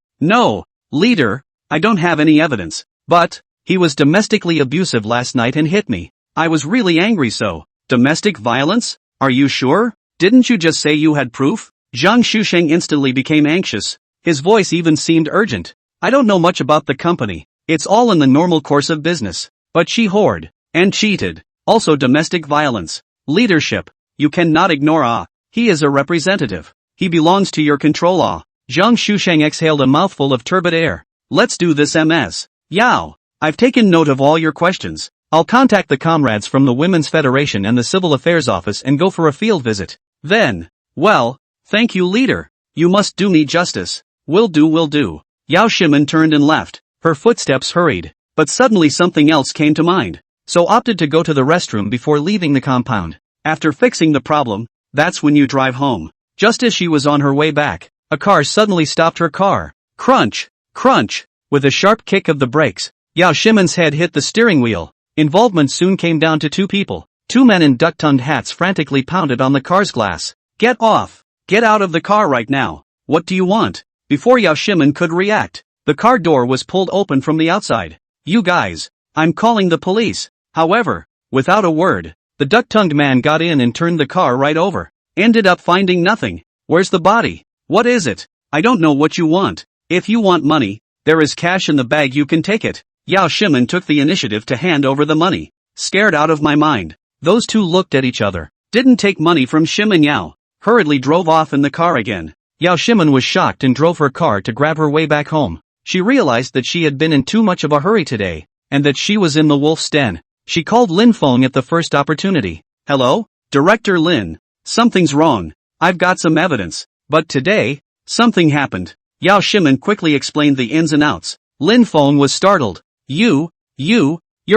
leader, I don't have any evidence, but he was domestically abusive last night and hit me. I was really angry so. Domestic violence? Are you sure? Didn't you just say you had proof? Zhang Shusheng instantly became anxious. His voice even seemed urgent. I don't know much about the company. It's all in the normal course of business. But she whored and cheated. Also domestic violence. Leadership. You cannot ignore he is a representative. He belongs to your control Zhang Shusheng exhaled a mouthful of turbid air. Let's do this Ms. Yao. I've taken note of all your questions. I'll contact the comrades from the Women's Federation and the Civil Affairs Office and go for a field visit. Then, well, thank you leader. You must do me justice. Will do. Yao Shimin turned and left. Her footsteps hurried. But suddenly something else came to mind. So opted to go to the restroom before leaving the compound. After fixing the problem, that's when you drive home. Just as she was on her way back, a car suddenly stopped her car. Crunch. With a sharp kick of the brakes, Yao Shimin's head hit the steering wheel. Involvement soon came down to two people. Two men in duck-tongued hats frantically pounded on the car's glass. Get off! Get out of the car right now! What do you want? Before Yao Shimin could react, the car door was pulled open from the outside. You guys, I'm calling the police. However, without a word, the duck-tongued man got in and turned the car right over. Ended up finding nothing. Where's the body? What is it? I don't know what you want. If you want money, there is cash in the bag, you can take it. Yao Shimin took the initiative to hand over the money. Scared out of my mind. Those two looked at each other. Didn't take money from Shimin Yao. Hurriedly drove off in the car again. Yao Shimin was shocked and drove her car to grab her way back home. She realized that she had been in too much of a hurry today, and that she was in the wolf's den. She called Lin Feng at the first opportunity. Hello? Director Lin. Something's wrong. I've got some evidence. But today, something happened. Yao Shimen quickly explained the ins and outs. Lin Feng was startled. You're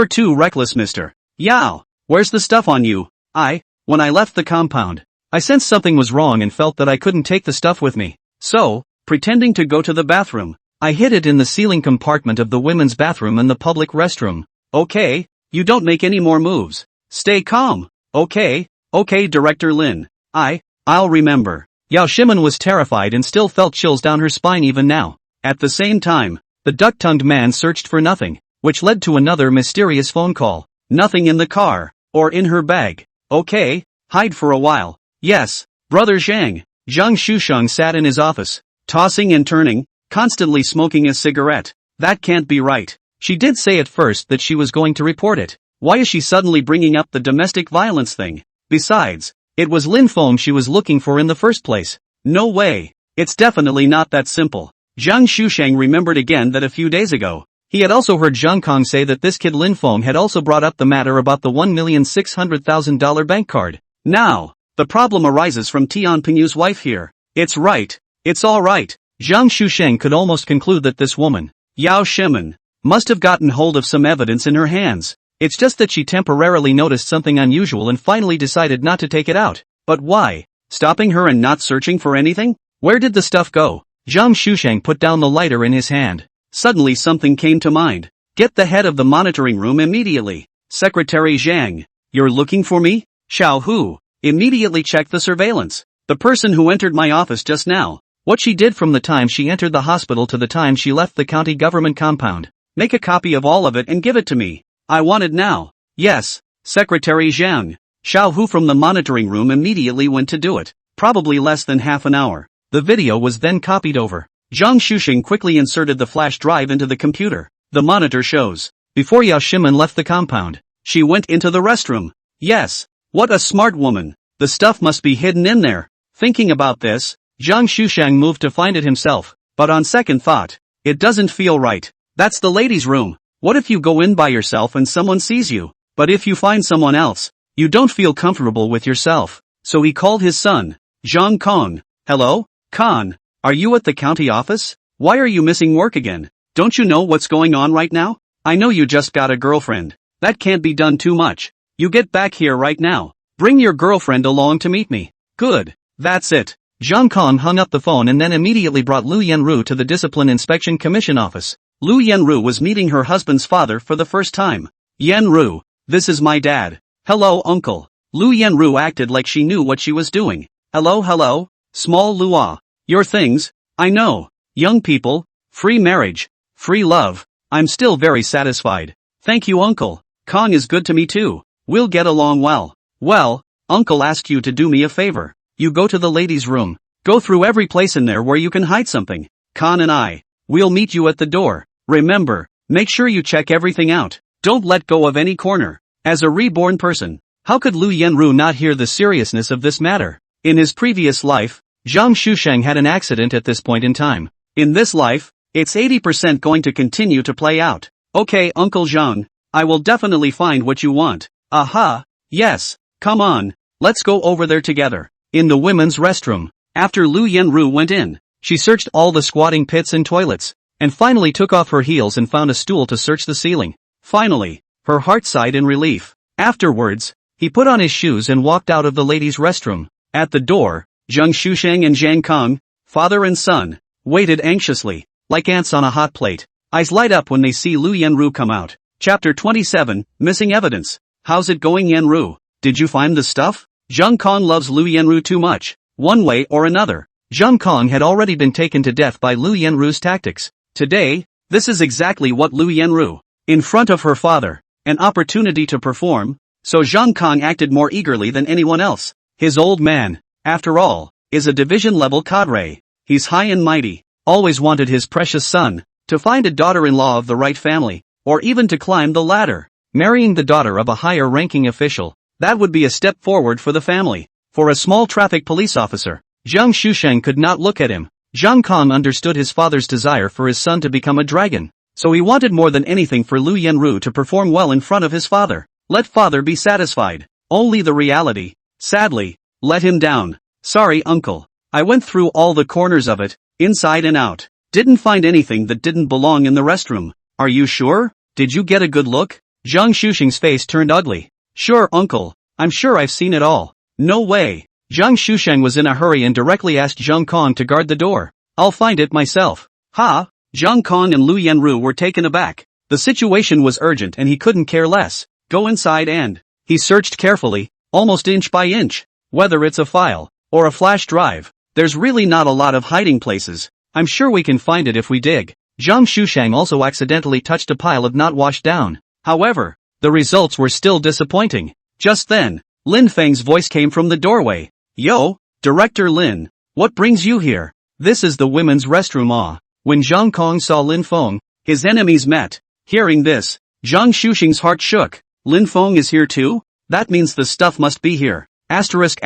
too reckless, Mr. Yao. Where's the stuff on you? When I left the compound, I sensed something was wrong and felt that I couldn't take the stuff with me. So, pretending to go to the bathroom, I hid it in the ceiling compartment of the women's bathroom and the public restroom. Okay, you don't make any more moves. Stay calm. Okay, Director Lin. I'll remember. Yao Shimen was terrified and still felt chills down her spine even now. At the same time, the duck-tongued man searched for nothing, which led to another mysterious phone call. Nothing in the car, or in her bag. Okay, hide for a while. Yes, Brother Zhang. Zhang Shusheng sat in his office, tossing and turning, constantly smoking a cigarette. That can't be right. She did say at first that she was going to report it. Why is she suddenly bringing up the domestic violence thing? Besides, it was Lin Feng she was looking for in the first place. No way. It's definitely not that simple. Zhang Shusheng remembered again that a few days ago, he had also heard Zhang Kong say that this kid Lin Feng had also brought up the matter about the $1,600,000 bank card. Now, the problem arises from Tian Pingyu's wife here. It's right. It's all right. Zhang Shusheng could almost conclude that this woman, Yao Shimen, must have gotten hold of some evidence in her hands. It's just that she temporarily noticed something unusual and finally decided not to take it out. But why? Stopping her and not searching for anything? Where did the stuff go? Zhang Shusheng put down the lighter in his hand. Suddenly something came to mind. Get the head of the monitoring room immediately. Secretary Zhang. You're looking for me? Xiao Hu. Immediately check the surveillance. The person who entered my office just now. What she did from the time she entered the hospital to the time she left the county government compound. Make a copy of all of it and give it to me. I want it now. Yes, Secretary Zhang. Xiao Hu from the monitoring room immediately went to do it. Probably less than half an hour. The video was then copied over. Zhang Shusheng quickly inserted the flash drive into the computer. The monitor shows. Before Yao Shimen left the compound, she went into the restroom. Yes. What a smart woman. The stuff must be hidden in there. Thinking about this, Zhang Shusheng moved to find it himself. But on second thought, it doesn't feel right. That's the ladies' room. What if you go in by yourself and someone sees you? But if you find someone else, you don't feel comfortable with yourself. So he called his son, Zhang Kong. Hello, Khan. Are you at the county office? Why are you missing work again? Don't you know what's going on right now? I know you just got a girlfriend. That can't be done too much. You get back here right now. Bring your girlfriend along to meet me. Good. That's it. Zhang Kong hung up the phone and then immediately brought Lu Yenru to the Discipline Inspection Commission office. Lu Yenru was meeting her husband's father for the first time. Yenru, this is my dad. Hello, uncle. Lu Yenru acted like she knew what she was doing. Hello, small Lua. Your things, I know. Young people, free marriage, free love. I'm still very satisfied. Thank you, uncle. Kong is good to me too. We'll get along well. Well, uncle asked you to do me a favor. You go to the ladies' room. Go through every place in there where you can hide something. Khan and we'll meet you at the door. Remember, make sure you check everything out. Don't let go of any corner. As a reborn person, how could Lu Yenru not hear the seriousness of this matter? In his previous life, Zhang Shusheng had an accident at this point in time. In this life, it's 80% going to continue to play out. Okay, Uncle Zhang, I will definitely find what you want. Aha, yes, come on, let's go over there together. In the women's restroom, after Lu Yenru went in, she searched all the squatting pits and toilets, and finally took off her heels and found a stool to search the ceiling. Finally, her heart sighed in relief. Afterwards, he put on his shoes and walked out of the ladies' restroom. At the door, Zhang Shusheng and Zhang Kong, father and son, waited anxiously, like ants on a hot plate. Eyes light up when they see Lu Yenru come out. Chapter 27, Missing Evidence. How's it going, Yenru? Did you find the stuff? Zhang Kong loves Lu Yenru too much. One way or another, Zhang Kong had already been taken to death by Lu Yenru's tactics. Today, this is exactly what Lu Yenru, in front of her father, an opportunity to perform, so Zhang Kong acted more eagerly than anyone else. His old man, after all, is a division-level cadre. He's high and mighty, always wanted his precious son to find a daughter-in-law of the right family, or even to climb the ladder. Marrying the daughter of a higher-ranking official, that would be a step forward for the family. For a small traffic police officer, Zhang Shusheng could not look at him. Zhang Kong understood his father's desire for his son to become a dragon, so he wanted more than anything for Lu Yenru to perform well in front of his father. Let father be satisfied. Only the reality, sadly, let him down. Sorry uncle. I went through all the corners of it, inside and out. Didn't find anything that didn't belong in the restroom. Are you sure? Did you get a good look? Zhang Shusheng's face turned ugly. Sure uncle. I'm sure I've seen it all. No way. Zhang Shusheng was in a hurry and directly asked Zhang Kong to guard the door. I'll find it myself. Ha! Zhang Kong and Lu Yanru were taken aback. The situation was urgent and he couldn't care less. Go inside and... He searched carefully, almost inch by inch. Whether it's a file, or a flash drive, there's really not a lot of hiding places. I'm sure we can find it if we dig. Zhang Shusheng also accidentally touched a pile of not washed down. However, the results were still disappointing. Just then, Lin Feng's voice came from the doorway. Yo, Director Lin, what brings you here? This is the women's restroom. When Zhang Kong saw Lin Feng, his enemies met. Hearing this, Zhang Shusheng's heart shook. Lin Feng is here too? That means the stuff must be here. Asterisk.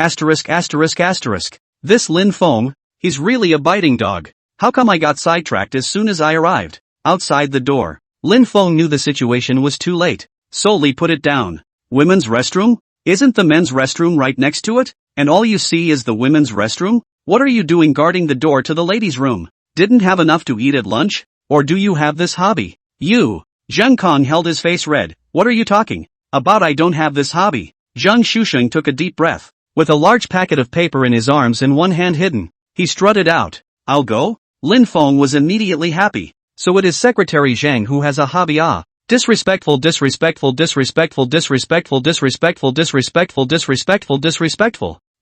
This Lin Feng, he's really a biting dog. How come I got sidetracked as soon as I arrived? Outside the door, Lin Feng knew the situation was too late. Solely put it down. Women's restroom? Isn't the men's restroom right next to it? And all you see is the women's restroom? What are you doing guarding the door to the ladies' room? Didn't have enough to eat at lunch? Or do you have this hobby? You! Zhang Kong held his face red. What are you talking about? I don't have this hobby. Zhang Shusheng took a deep breath. With a large packet of paper in his arms and one hand hidden, he strutted out. I'll go? Lin Feng was immediately happy. So it is Secretary Zhang who has a hobby. Disrespectful.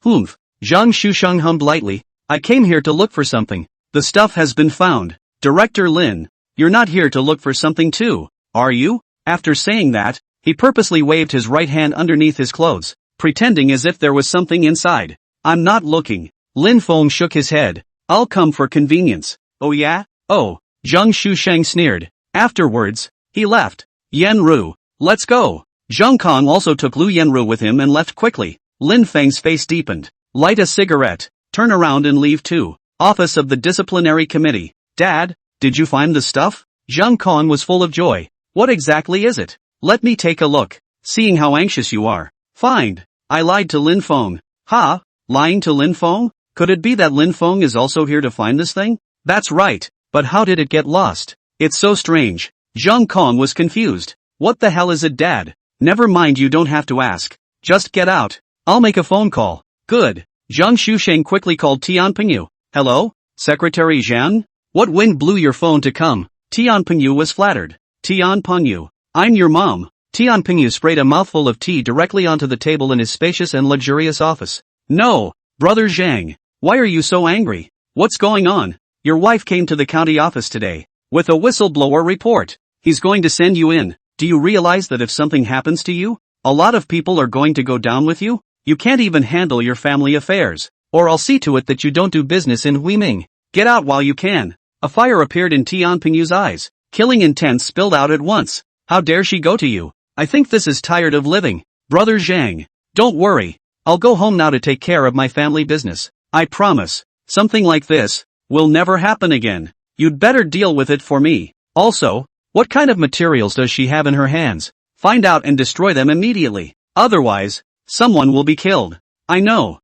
Humph. Zhang Shusheng hummed lightly. I came here to look for something. The stuff has been found. Director Lin, you're not here to look for something too, are you? After saying that, he purposely waved his right hand underneath his clothes, pretending as if there was something inside. I'm not looking. Lin Feng shook his head. I'll come for convenience. Oh yeah? Oh, Zhang Shusheng sneered. Afterwards, he left. Yanru, let's go. Zhang Kong also took Lu Yanru with him and left quickly. Lin Feng's face deepened. Light a cigarette, turn around and leave too. Office of the Disciplinary Committee. Dad, did you find the stuff? Zhang Kong was full of joy. What exactly is it? Let me take a look. Seeing how anxious you are. Find. I lied to Lin Feng. Ha? Lying to Lin Feng? Could it be that Lin Feng is also here to find this thing? That's right, but how did it get lost? It's so strange. Zhang Kong was confused. What the hell is it, Dad? Never mind, you don't have to ask. Just get out. I'll make a phone call. Good. Zhang Shusheng quickly called Tian Pingyu. Hello? Secretary Zhang? What wind blew your phone to come? Tian Pingyu was flattered. Tian Pingyu. I'm your mom. Tian Pingyu sprayed a mouthful of tea directly onto the table in his spacious and luxurious office. No, brother Zhang. Why are you so angry? What's going on? Your wife came to the county office today with a whistleblower report. He's going to send you in. Do you realize that if something happens to you, a lot of people are going to go down with you? You can't even handle your family affairs. Or I'll see to it that you don't do business in Huiming. Get out while you can. A fire appeared in Tian Pingyu's eyes. Killing intent spilled out at once. How dare she go to you? I think this is tired of living. Brother Zhang. Don't worry. I'll go home now to take care of my family business. I promise. Something like this will never happen again. You'd better deal with it for me. Also, what kind of materials does she have in her hands? Find out and destroy them immediately. Otherwise, someone will be killed. I know.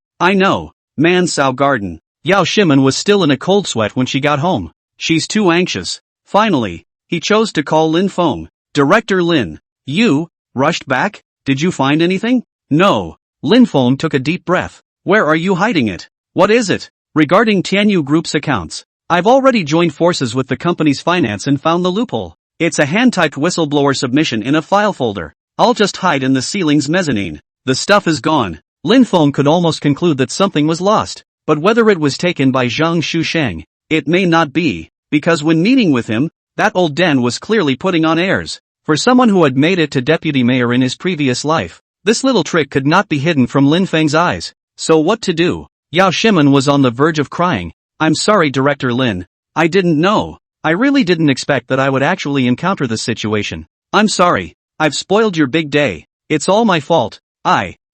Man Sao Garden. Yao Shimen was still in a cold sweat when she got home. She's too anxious. Finally, he chose to call Lin Feng. Director Lin. You, rushed back? Did you find anything? No. Lin Feng took a deep breath. Where are you hiding it? What is it? Regarding Tianyu Group's accounts. I've already joined forces with the company's finance and found the loophole. It's a hand-typed whistleblower submission in a file folder. I'll just hide in the ceiling's mezzanine. The stuff is gone. Lin Feng could almost conclude that something was lost. But whether it was taken by Zhang Shusheng, it may not be, because when meeting with him, that old den was clearly putting on airs. For someone who had made it to deputy mayor in his previous life, this little trick could not be hidden from Lin Feng's eyes. So what to do? Yao Shimen was on the verge of crying. I'm sorry, Director Lin. I didn't know. I really didn't expect that I would actually encounter this situation. I'm sorry. I've spoiled your big day. It's all my fault.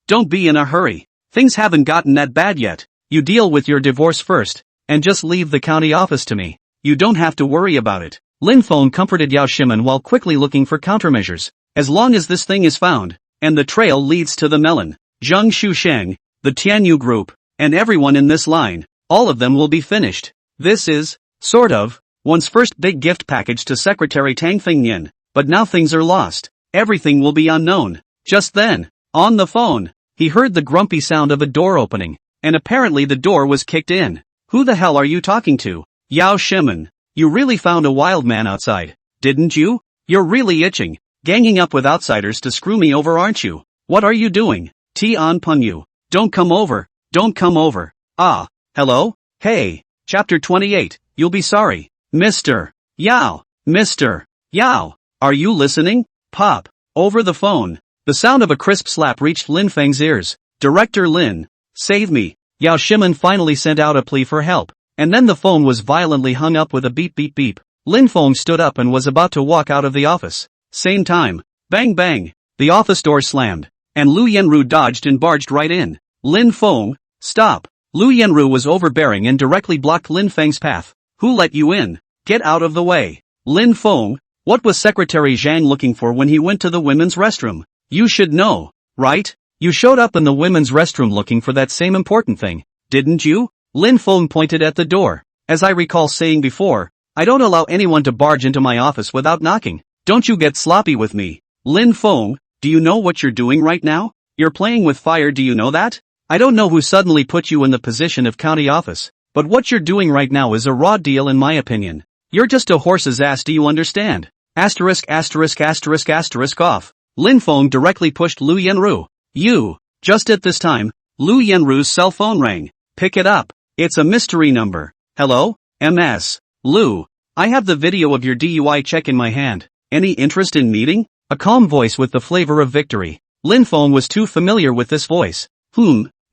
Don't be in a hurry. Things haven't gotten that bad yet. You deal with your divorce first, and just leave the county office to me. You don't have to worry about it. Lin Feng comforted Yao Shimen while quickly looking for countermeasures. As long as this thing is found, and the trail leads to the melon, Zhang Shusheng, the Tianyu Group, and everyone in this line, all of them will be finished. This is, sort of, one's first big gift package to Secretary Tang Fingyan, but now things are lost. Everything will be unknown. Just then, on the phone, he heard the grumpy sound of a door opening, and apparently the door was kicked in. Who the hell are you talking to? Yao Shimen. You really found a wild man outside, didn't you? You're really itching, ganging up with outsiders to screw me over, aren't you? What are you doing? Tian Pengyu. Don't come over, don't come over. Ah, hello? Hey. Chapter 28, you'll be sorry. Mr. Yao. Mr. Yao. Are you listening? Pop. Over the phone. The sound of a crisp slap reached Lin Feng's ears. Director Lin. Save me. Yao Shimen finally sent out a plea for help. And then the phone was violently hung up with a beep beep beep. Lin Feng stood up and was about to walk out of the office. Same time. Bang bang. The office door slammed. And Lu Yenru dodged and barged right in. Lin Feng. Stop. Lu Yenru was overbearing and directly blocked Lin Feng's path. Who let you in? Get out of the way. Lin Feng. What was Secretary Zhang looking for when he went to the women's restroom? You should know, right? You showed up in the women's restroom looking for that same important thing, didn't you? Lin Feng pointed at the door. As I recall saying before, I don't allow anyone to barge into my office without knocking. Don't you get sloppy with me. Lin Feng, do you know what you're doing right now? You're playing with fire, do you know that? I don't know who suddenly put you in the position of county office, but what you're doing right now is a raw deal in my opinion. You're just a horse's ass, do you understand? Asterisk asterisk asterisk asterisk off. Lin Feng directly pushed Lu Yenru. You. Just at this time, Lu Yenru's cell phone rang. Pick it up. It's a mystery number. Hello? MS. Lu. I have the video of your DUI check in my hand. Any interest in meeting? A calm voice with the flavor of victory. Lin Feng was too familiar with this voice.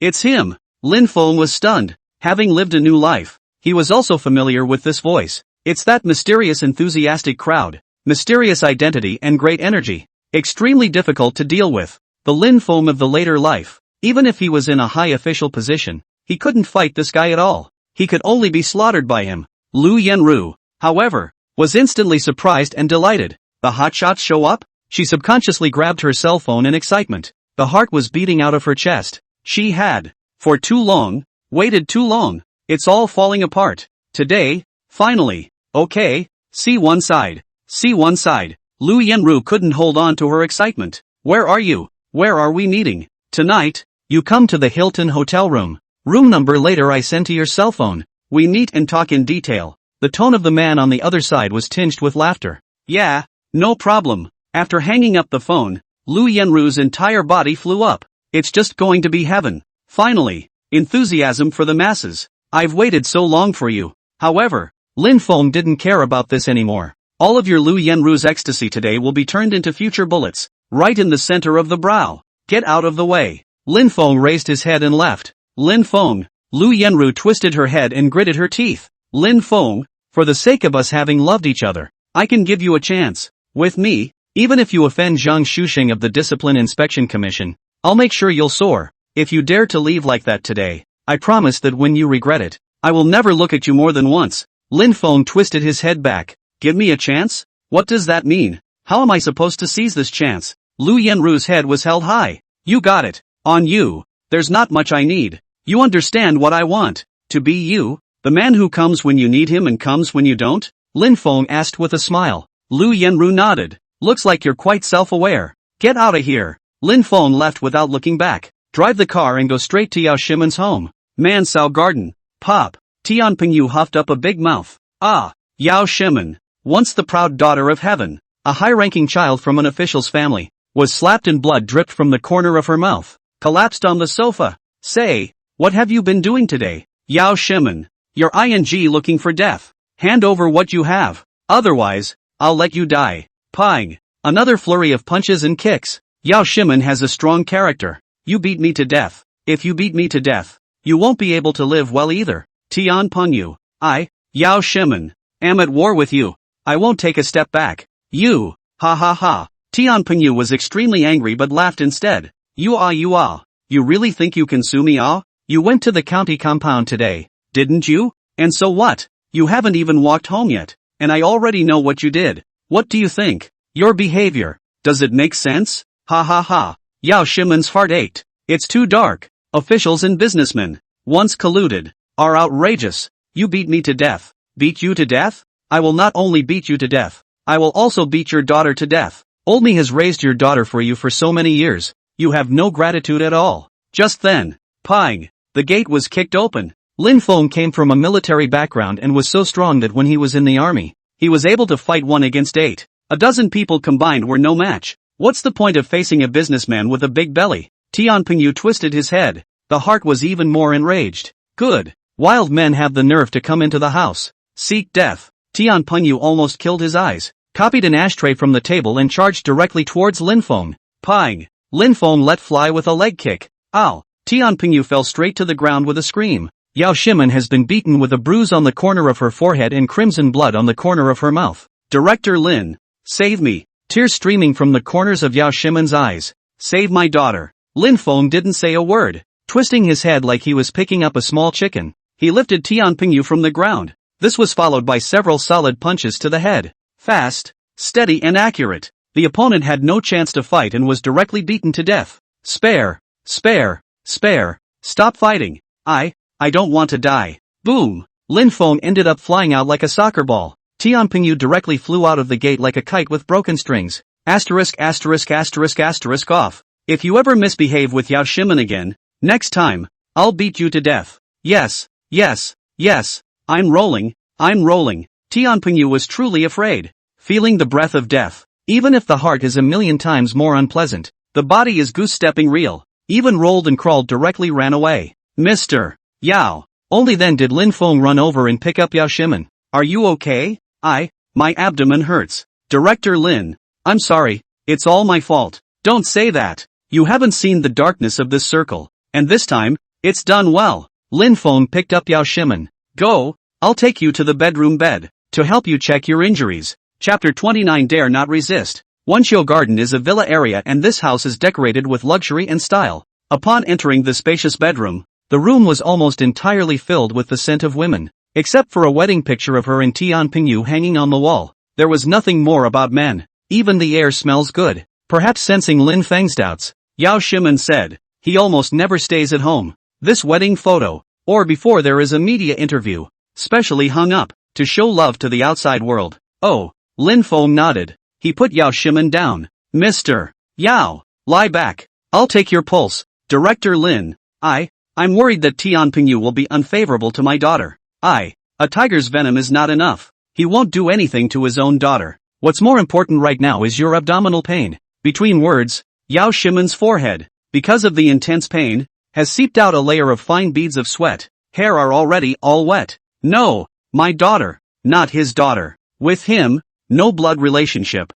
It's him. Lin Feng was stunned. Having lived a new life, he was also familiar with this voice. It's that mysterious enthusiastic crowd. Mysterious identity and great energy. Extremely difficult to deal with. The Lin Feng of the later life. Even if he was in a high official position, he couldn't fight this guy at all. He could only be slaughtered by him. Lu Yenru, however, was instantly surprised and delighted. The hotshots show up? She subconsciously grabbed her cell phone in excitement. The heart was beating out of her chest. She had, for too long, waited too long. It's all falling apart. Today, finally. Okay, see one side. See one side. Lu Yenru couldn't hold on to her excitement. Where are you? Where are we meeting? Tonight, you come to the Hilton hotel room. Room number later I send to your cell phone. We meet and talk in detail. The tone of the man on the other side was tinged with laughter. Yeah, no problem. After hanging up the phone, Lu Yenru's entire body flew up. It's just going to be heaven. Finally, enthusiasm for the masses. I've waited so long for you. However, Lin Feng didn't care about this anymore. All of your Lu Yenru's ecstasy today will be turned into future bullets, right in the center of the brow. Get out of the way. Lin Feng raised his head and left. Lin Feng. Lu Yenru twisted her head and gritted her teeth. Lin Feng, for the sake of us having loved each other, I can give you a chance. With me, even if you offend Zhang Shuxing of the Discipline Inspection Commission, I'll make sure you'll soar. If you dare to leave like that today, I promise that when you regret it, I will never look at you more than once. Lin Feng twisted his head back. Give me a chance? What does that mean? How am I supposed to seize this chance? Lu Yenru's head was held high. You got it. On you. There's not much I need. You understand what I want. To be you, the man who comes when you need him and comes when you don't? Lin Feng asked with a smile. Lu Yenru nodded. Looks like you're quite self-aware. Get out of here. Lin Feng left without looking back. Drive the car and go straight to Yao Shimen's home. Mansao Garden. Pop. Tian Pengyu huffed up a big mouth. Ah, Yao Shimen. Once the proud daughter of heaven, a high-ranking child from an official's family, was slapped and blood dripped from the corner of her mouth, collapsed on the sofa. Say, what have you been doing today? Yao Shimen. You're looking for death. Hand over what you have. Otherwise, I'll let you die. Pang. Another flurry of punches and kicks. Yao Shimen has a strong character. You beat me to death. If you beat me to death, you won't be able to live well either. Tian Pengyu. Yao Shimen, am at war with you. I won't take a step back. You. Ha ha ha. Tian Pengyu was extremely angry but laughed instead. You really think you can sue me? You went to the county compound today, didn't you? And so what? You haven't even walked home yet, and I already know what you did. What do you think? Your behavior. Does it make sense? Ha ha ha. Yao Shimen's heart ached. It's too dark. Officials and businessmen. once colluded, are outrageous. You beat me to death. Beat you to death? I will not only beat you to death, I will also beat your daughter to death. Olmi has raised your daughter for you for so many years, you have no gratitude at all. Just then, pang, the gate was kicked open. Lin Feng came from a military background and was so strong that when he was in the army, he was able to fight 1 against 8. A dozen people combined were no match. What's the point of facing a businessman with a big belly? Tian Pingyu twisted his head. The heart was even more enraged. Good. Wild men have the nerve to come into the house. Seek death. Tian Pingyu almost killed his eyes, copied an ashtray from the table and charged directly towards Lin Feng. Pang! Lin Feng let fly with a leg kick. Ow! Tian Pingyu fell straight to the ground with a scream. Yao Shimen has been beaten with a bruise on the corner of her forehead and crimson blood on the corner of her mouth. Director Lin, save me. Tears streaming from the corners of Yao Shimen's eyes. Save my daughter. Lin Feng didn't say a word. Twisting his head like he was picking up a small chicken, he lifted Tian Pingyu from the ground. This was followed by several solid punches to the head. Fast, steady and accurate. The opponent had no chance to fight and was directly beaten to death. Spare, spare, spare. Stop fighting. I don't want to die. Boom. Lin Feng ended up flying out like a soccer ball. Tian Pingyu directly flew out of the gate like a kite with broken strings. Asterisk asterisk asterisk asterisk off. If you ever misbehave with Yao Shimen again, next time, I'll beat you to death. Yes, yes, yes. I'm rolling. Tian Pingyu was truly afraid. Feeling the breath of death. Even if the heart is a million times more unpleasant, the body is goose-stepping real. Even rolled and crawled directly ran away. Mr. Yao. Only then did Lin Feng run over and pick up Yao Shimen. Are you okay? My abdomen hurts. Director Lin. I'm sorry, it's all my fault. Don't say that. You haven't seen the darkness of this circle. And this time, it's done well. Lin Feng picked up Yao Shimen. Go, I'll take you to the bedroom bed, to help you check your injuries. Chapter 29 Dare Not Resist. Wonshio Garden is a villa area and this house is decorated with luxury and style. Upon entering the spacious bedroom, the room was almost entirely filled with the scent of women. Except for a wedding picture of her and Tian Pingyu hanging on the wall, there was nothing more about men. Even the air smells good. Perhaps sensing Lin Feng's doubts, Yao Shimen said, he almost never stays at home. This wedding photo, or before there is a media interview, specially hung up, to show love to the outside world. Oh, Lin Feng nodded. He put Yao Shimen down. Mr. Yao, lie back. I'll take your pulse. Director Lin. I'm worried that Tian Pingyu will be unfavorable to my daughter. A tiger's venom is not enough. He won't do anything to his own daughter. What's more important right now is your abdominal pain. Between words, Yao Shimen's forehead, because of the intense pain, has seeped out a layer of fine beads of sweat. Hair are already all wet. No, my daughter, not his daughter. With him, no blood relationship.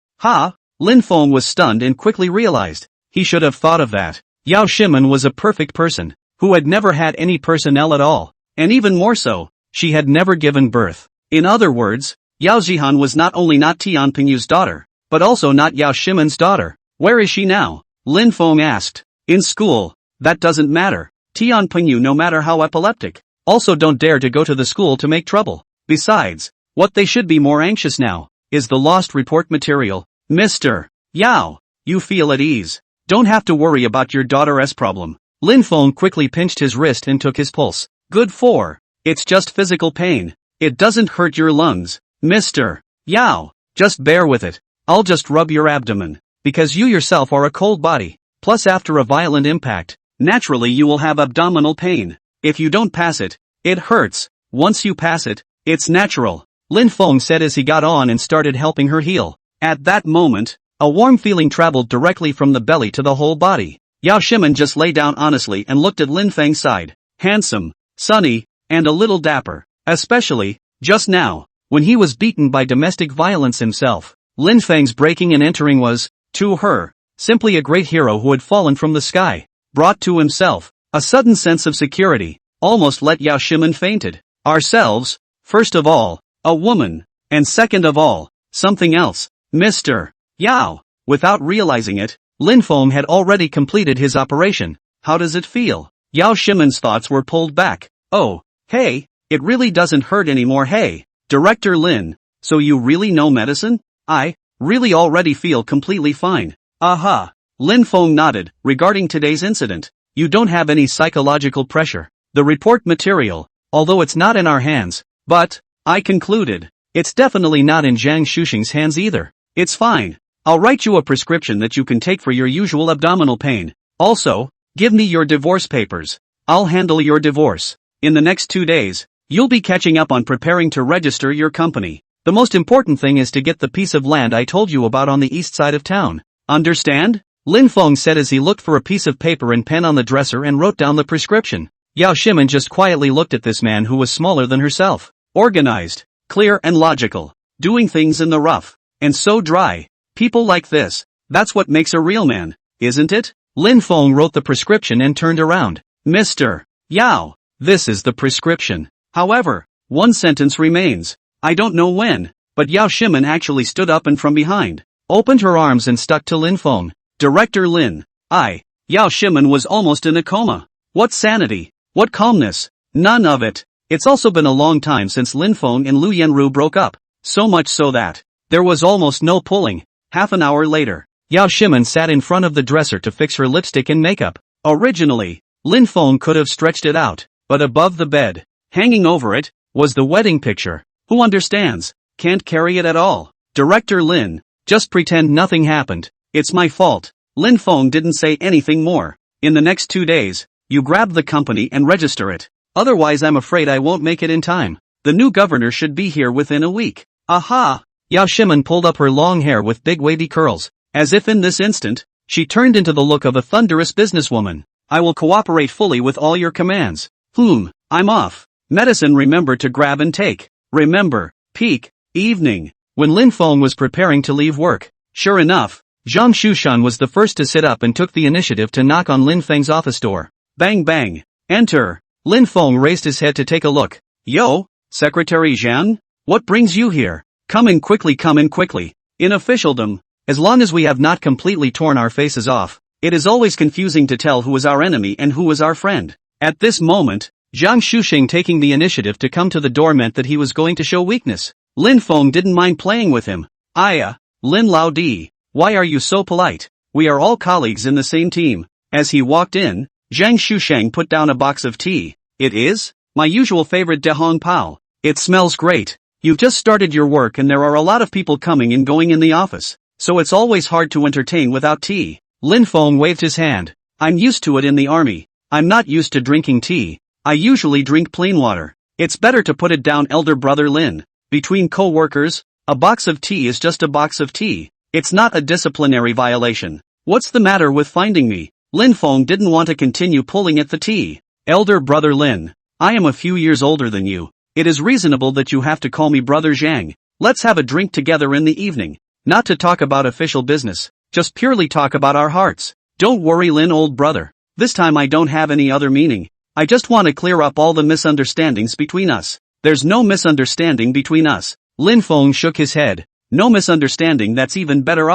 Lin Feng was stunned and quickly realized. He should have thought of that. Yao Shimen was a perfect person, who had never had any personnel at all. And even more so, she had never given birth. In other words, Yao Zihan was not only not Tian Pingyu's daughter, but also not Yao Shimen's daughter. Where is she now? Lin Feng asked. In school. That doesn't matter. Tian Pingyu, no matter how epileptic, also don't dare to go to the school to make trouble. Besides, what they should be more anxious now, is the lost report material. Mr. Yao, you feel at ease. Don't have to worry about your daughter's problem. Lin Feng quickly pinched his wrist and took his pulse. Good for. It's just physical pain. It doesn't hurt your lungs. Mr. Yao, just bear with it. I'll just rub your abdomen. Because you yourself are a cold body. Plus after a violent impact, naturally you will have abdominal pain. If you don't pass it, it hurts. Once you pass it, it's natural. Lin Feng said as he got on and started helping her heal. At that moment, a warm feeling traveled directly from the belly to the whole body. Yao Shimen just lay down honestly and looked at Lin Feng's side. Handsome, sunny, and a little dapper. Especially, just now, when he was beaten by domestic violence himself. Lin Feng's breaking and entering was, to her, simply a great hero who had fallen from the sky. Brought to himself, a sudden sense of security, almost let Yao Shimen fainted. Ourselves, first of all, a woman, and second of all, something else. Mr. Yao. Without realizing it, Lin Feng had already completed his operation. How does it feel? Yao Shimen's thoughts were pulled back. Oh, hey, it really doesn't hurt anymore. Hey, Director Lin, so you really know medicine? I really already feel completely fine. Aha. Lin Feng nodded. Regarding today's incident, you don't have any psychological pressure. the report material, although it's not in our hands, but, I concluded, it's definitely not in Zhang Shuxing's hands either. It's fine. I'll write you a prescription that you can take for your usual abdominal pain. Also, give me your divorce papers. I'll handle your divorce. In the next 2 days, you'll be catching up on preparing to register your company. The most important thing is to get the piece of land I told you about on the east side of town. Understand? Lin Feng said as he looked for a piece of paper and pen on the dresser and wrote down the prescription. Yao Shimen just quietly looked at this man who was smaller than herself. Organized, clear and logical, doing things in the rough, and so dry. People like this, that's what makes a real man, isn't it? Lin Feng wrote the prescription and turned around. Mr. Yao, this is the prescription. However, one sentence remains. I don't know when, but Yao Shimen actually stood up and from behind, opened her arms and stuck to Lin Feng. Director Lin. Yao Shimen was almost in a coma. What sanity, what calmness, none of it. It's also been a long time since Lin Feng and Lu Yanru broke up, so much so that there was almost no pulling. Half an hour later, Yao Shimen sat in front of the dresser to fix her lipstick and makeup. Originally, Lin Feng could have stretched it out, but above the bed, hanging over it, was the wedding picture. Who understands? Can't carry it at all. Director Lin, just pretend nothing happened. It's my fault. Lin Feng didn't say anything more. In the next 2 days, you grab the company and register it. Otherwise I'm afraid I won't make it in time. The new governor should be here within a week. Aha! Yao Shimen pulled up her long hair with big wavy curls, as if in this instant, she turned into the look of a thunderous businesswoman. I will cooperate fully with all your commands. I'm off. Medicine remember to grab and take. Remember, peak, evening. When Lin Feng was preparing to leave work, sure enough, Zhang Shushan was the first to sit up and took the initiative to knock on Lin Feng's office door. Bang bang. Enter. Lin Feng raised his head to take a look. Yo, Secretary Zhang? What brings you here? Come in quickly, come in quickly. In officialdom, as long as we have not completely torn our faces off, it is always confusing to tell who is our enemy and who is our friend. At this moment, Zhang Shuxing taking the initiative to come to the door meant that he was going to show weakness. Lin Feng didn't mind playing with him. Lin Lao Di, why are you so polite? We are all colleagues in the same team. As he walked in, Zhang Shusheng put down a box of tea. It is? My usual favorite Dehong Pao. It smells great. You've just started your work and there are a lot of people coming and going in the office, so it's always hard to entertain without tea. Lin Feng waved his hand. I'm used to it in the army. I'm not used to drinking tea. I usually drink plain water. It's better to put it down, elder brother Lin. Between co-workers, a box of tea is just a box of tea. It's not a disciplinary violation. What's the matter with finding me? Lin Feng didn't want to continue pulling at the tea. Elder brother Lin, I am a few years older than you. It is reasonable that you have to call me brother Zhang. Let's have a drink together in the evening. Not to talk about official business, just purely talk about our hearts. Don't worry, Lin, old brother. This time I don't have any other meaning. I just want to clear up all the misunderstandings between us. There's no misunderstanding between us. Lin Feng shook his head. No misunderstanding, that's even better.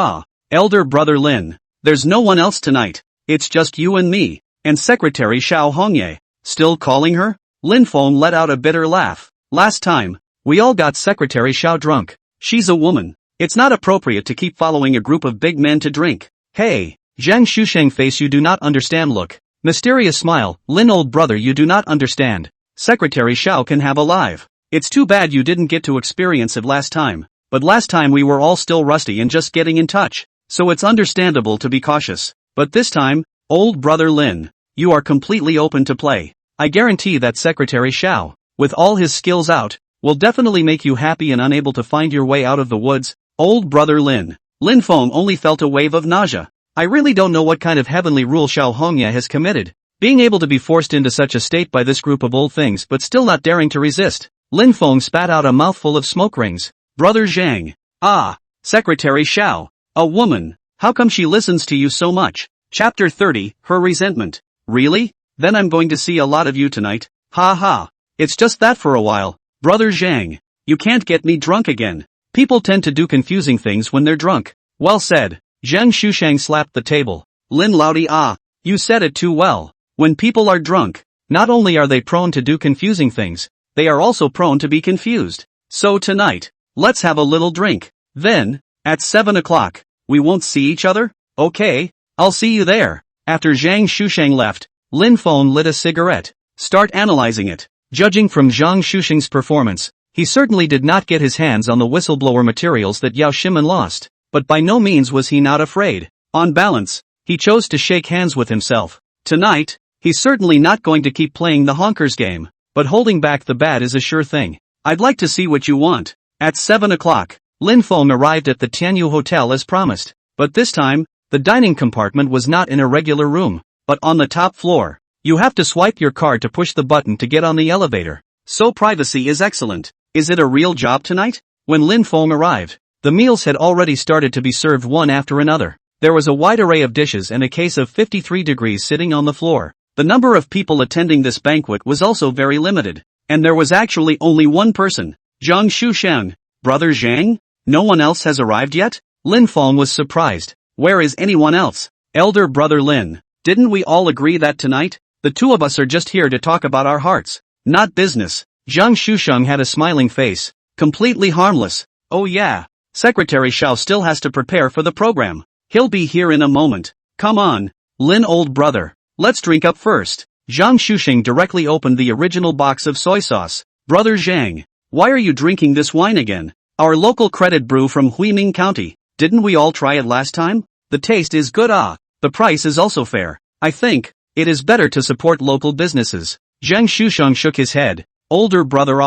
Elder brother Lin, there's no one else tonight. It's just you and me, and Secretary Xiao Hongye. Still calling her? Lin Feng let out a bitter laugh. Last time, we all got Secretary Xiao drunk. She's a woman. It's not appropriate to keep following a group of big men to drink. Hey, Zhang Shusheng face, you do not understand look. Mysterious smile, Lin old brother, you do not understand. Secretary Xiao can have a live. It's too bad you didn't get to experience it last time. But last time we were all still rusty and just getting in touch. So it's understandable to be cautious. But this time, old brother Lin, you are completely open to play. I guarantee that Secretary Xiao, with all his skills out, will definitely make you happy and unable to find your way out of the woods. Old brother Lin. Lin Feng only felt a wave of nausea. I really don't know what kind of heavenly rule Xiao Hongye has committed. Being able to be forced into such a state by this group of old things but still not daring to resist. Lin Feng spat out a mouthful of smoke rings. Brother Zhang. Secretary Xiao. A woman. How come she listens to you so much? Chapter 30, Her Resentment. Really? Then I'm going to see a lot of you tonight. Ha ha. It's just that for a while. Brother Zhang. You can't get me drunk again. People tend to do confusing things when they're drunk. Well said. Zhang Shusheng slapped the table. Lin Laodi, you said it too well. When people are drunk, not only are they prone to do confusing things, they are also prone to be confused. So tonight, let's have a little drink. Then, at 7 o'clock, we won't see each other? Okay, I'll see you there. After Zhang Shusheng left, Lin Feng lit a cigarette. Start analyzing it. Judging from Zhang Shuxing's performance, he certainly did not get his hands on the whistleblower materials that Yao Shimen lost, but by no means was he not afraid. On balance, he chose to shake hands with himself. Tonight, he's certainly not going to keep playing the honkers game, but holding back the bad is a sure thing. I'd like to see what you want. At 7 o'clock, Lin Feng arrived at the Tianyu Hotel as promised, but this time, the dining compartment was not in a regular room, but on the top floor. You have to swipe your card to push the button to get on the elevator. So privacy is excellent. Is it a real job tonight? When Lin Feng arrived, the meals had already started to be served one after another. There was a wide array of dishes and a case of 53 degrees sitting on the floor. The number of people attending this banquet was also very limited, and there was actually only one person, Zhang Shusheng. Brother Zhang? No one else has arrived yet? Lin Feng was surprised. Where is anyone else? Elder brother Lin, didn't we all agree that tonight? The two of us are just here to talk about our hearts, not business. Zhang Shusheng had a smiling face, completely harmless. Oh yeah, Secretary Xiao still has to prepare for the program. He'll be here in a moment. Come on, Lin old brother, let's drink up first. Zhang Shusheng directly opened the original box of soy sauce. Brother Zhang, why are you drinking this wine again? Our local credit brew from Huiming County. Didn't we all try it last time? The taste is good. The price is also fair. I think it is better to support local businesses. Zhang Shusheng shook his head. Older brother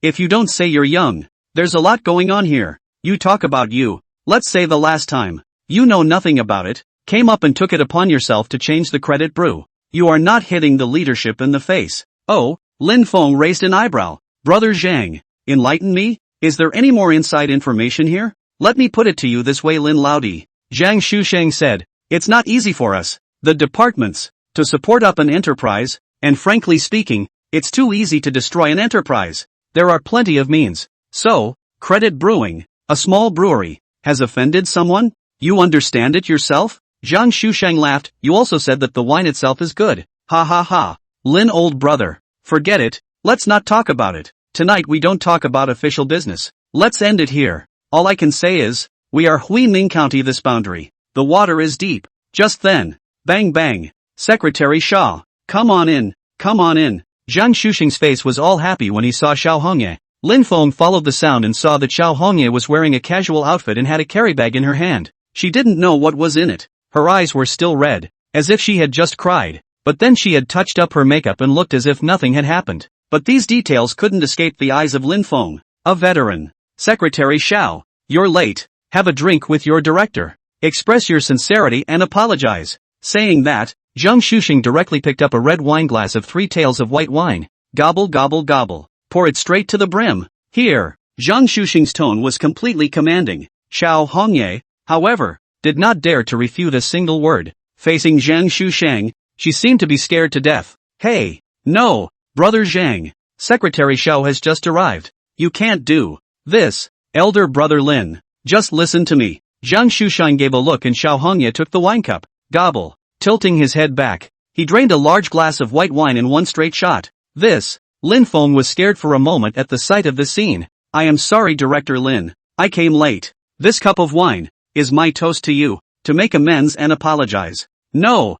if you don't say you're young. There's a lot going on here. You talk about you. Let's say the last time. You know nothing about it, came up and took it upon yourself to change the credit brew. You are not hitting the leadership in the face. Oh, Lin Feng raised an eyebrow. Brother Zhang, enlighten me? Is there any more inside information here? Let me put it to you this way, Lin Laodi. Zhang Shusheng said, it's not easy for us, the departments, to support up an enterprise, and frankly speaking, it's too easy to destroy an enterprise. There are plenty of means. So, credit brewing, a small brewery, has offended someone? You understand it yourself? Zhang Shusheng laughed. You also said that the wine itself is good. Ha ha ha. Lin old brother, forget it, let's not talk about it. Tonight we don't talk about official business. Let's end it here. All I can say is, we are Huiming County this boundary. The water is deep. Just then, bang bang. Secretary Xiao, come on in, come on in. Zhang Shusheng's face was all happy when he saw Xiao Hongye. Lin Feng followed the sound and saw that Xiao Hongye was wearing a casual outfit and had a carry bag in her hand. She didn't know what was in it. Her eyes were still red, as if she had just cried, but then she had touched up her makeup and looked as if nothing had happened. But these details couldn't escape the eyes of Lin Feng, a veteran. Secretary Xiao, you're late. Have a drink with your director. Express your sincerity and apologize. Saying that, Zhang Shusheng directly picked up a red wine glass of 3 taels of white wine. Gobble gobble gobble. Pour it straight to the brim. Here. Zhang Shusheng's tone was completely commanding. Xiao Hongye, however, did not dare to refute a single word. Facing Zhang Shusheng, she seemed to be scared to death. Hey, no, brother Zhang. Secretary Xiao has just arrived. You can't do this, elder brother Lin. Just listen to me. Zhang Shusheng gave a look and Xiao Hongye took the wine cup. Gobble. Tilting his head back, he drained a large glass of white wine in one straight shot. This. Lin Feng was scared for a moment at the sight of the scene. I am sorry, Director Lin. I came late. This cup of wine is my toast to you, to make amends and apologize. No,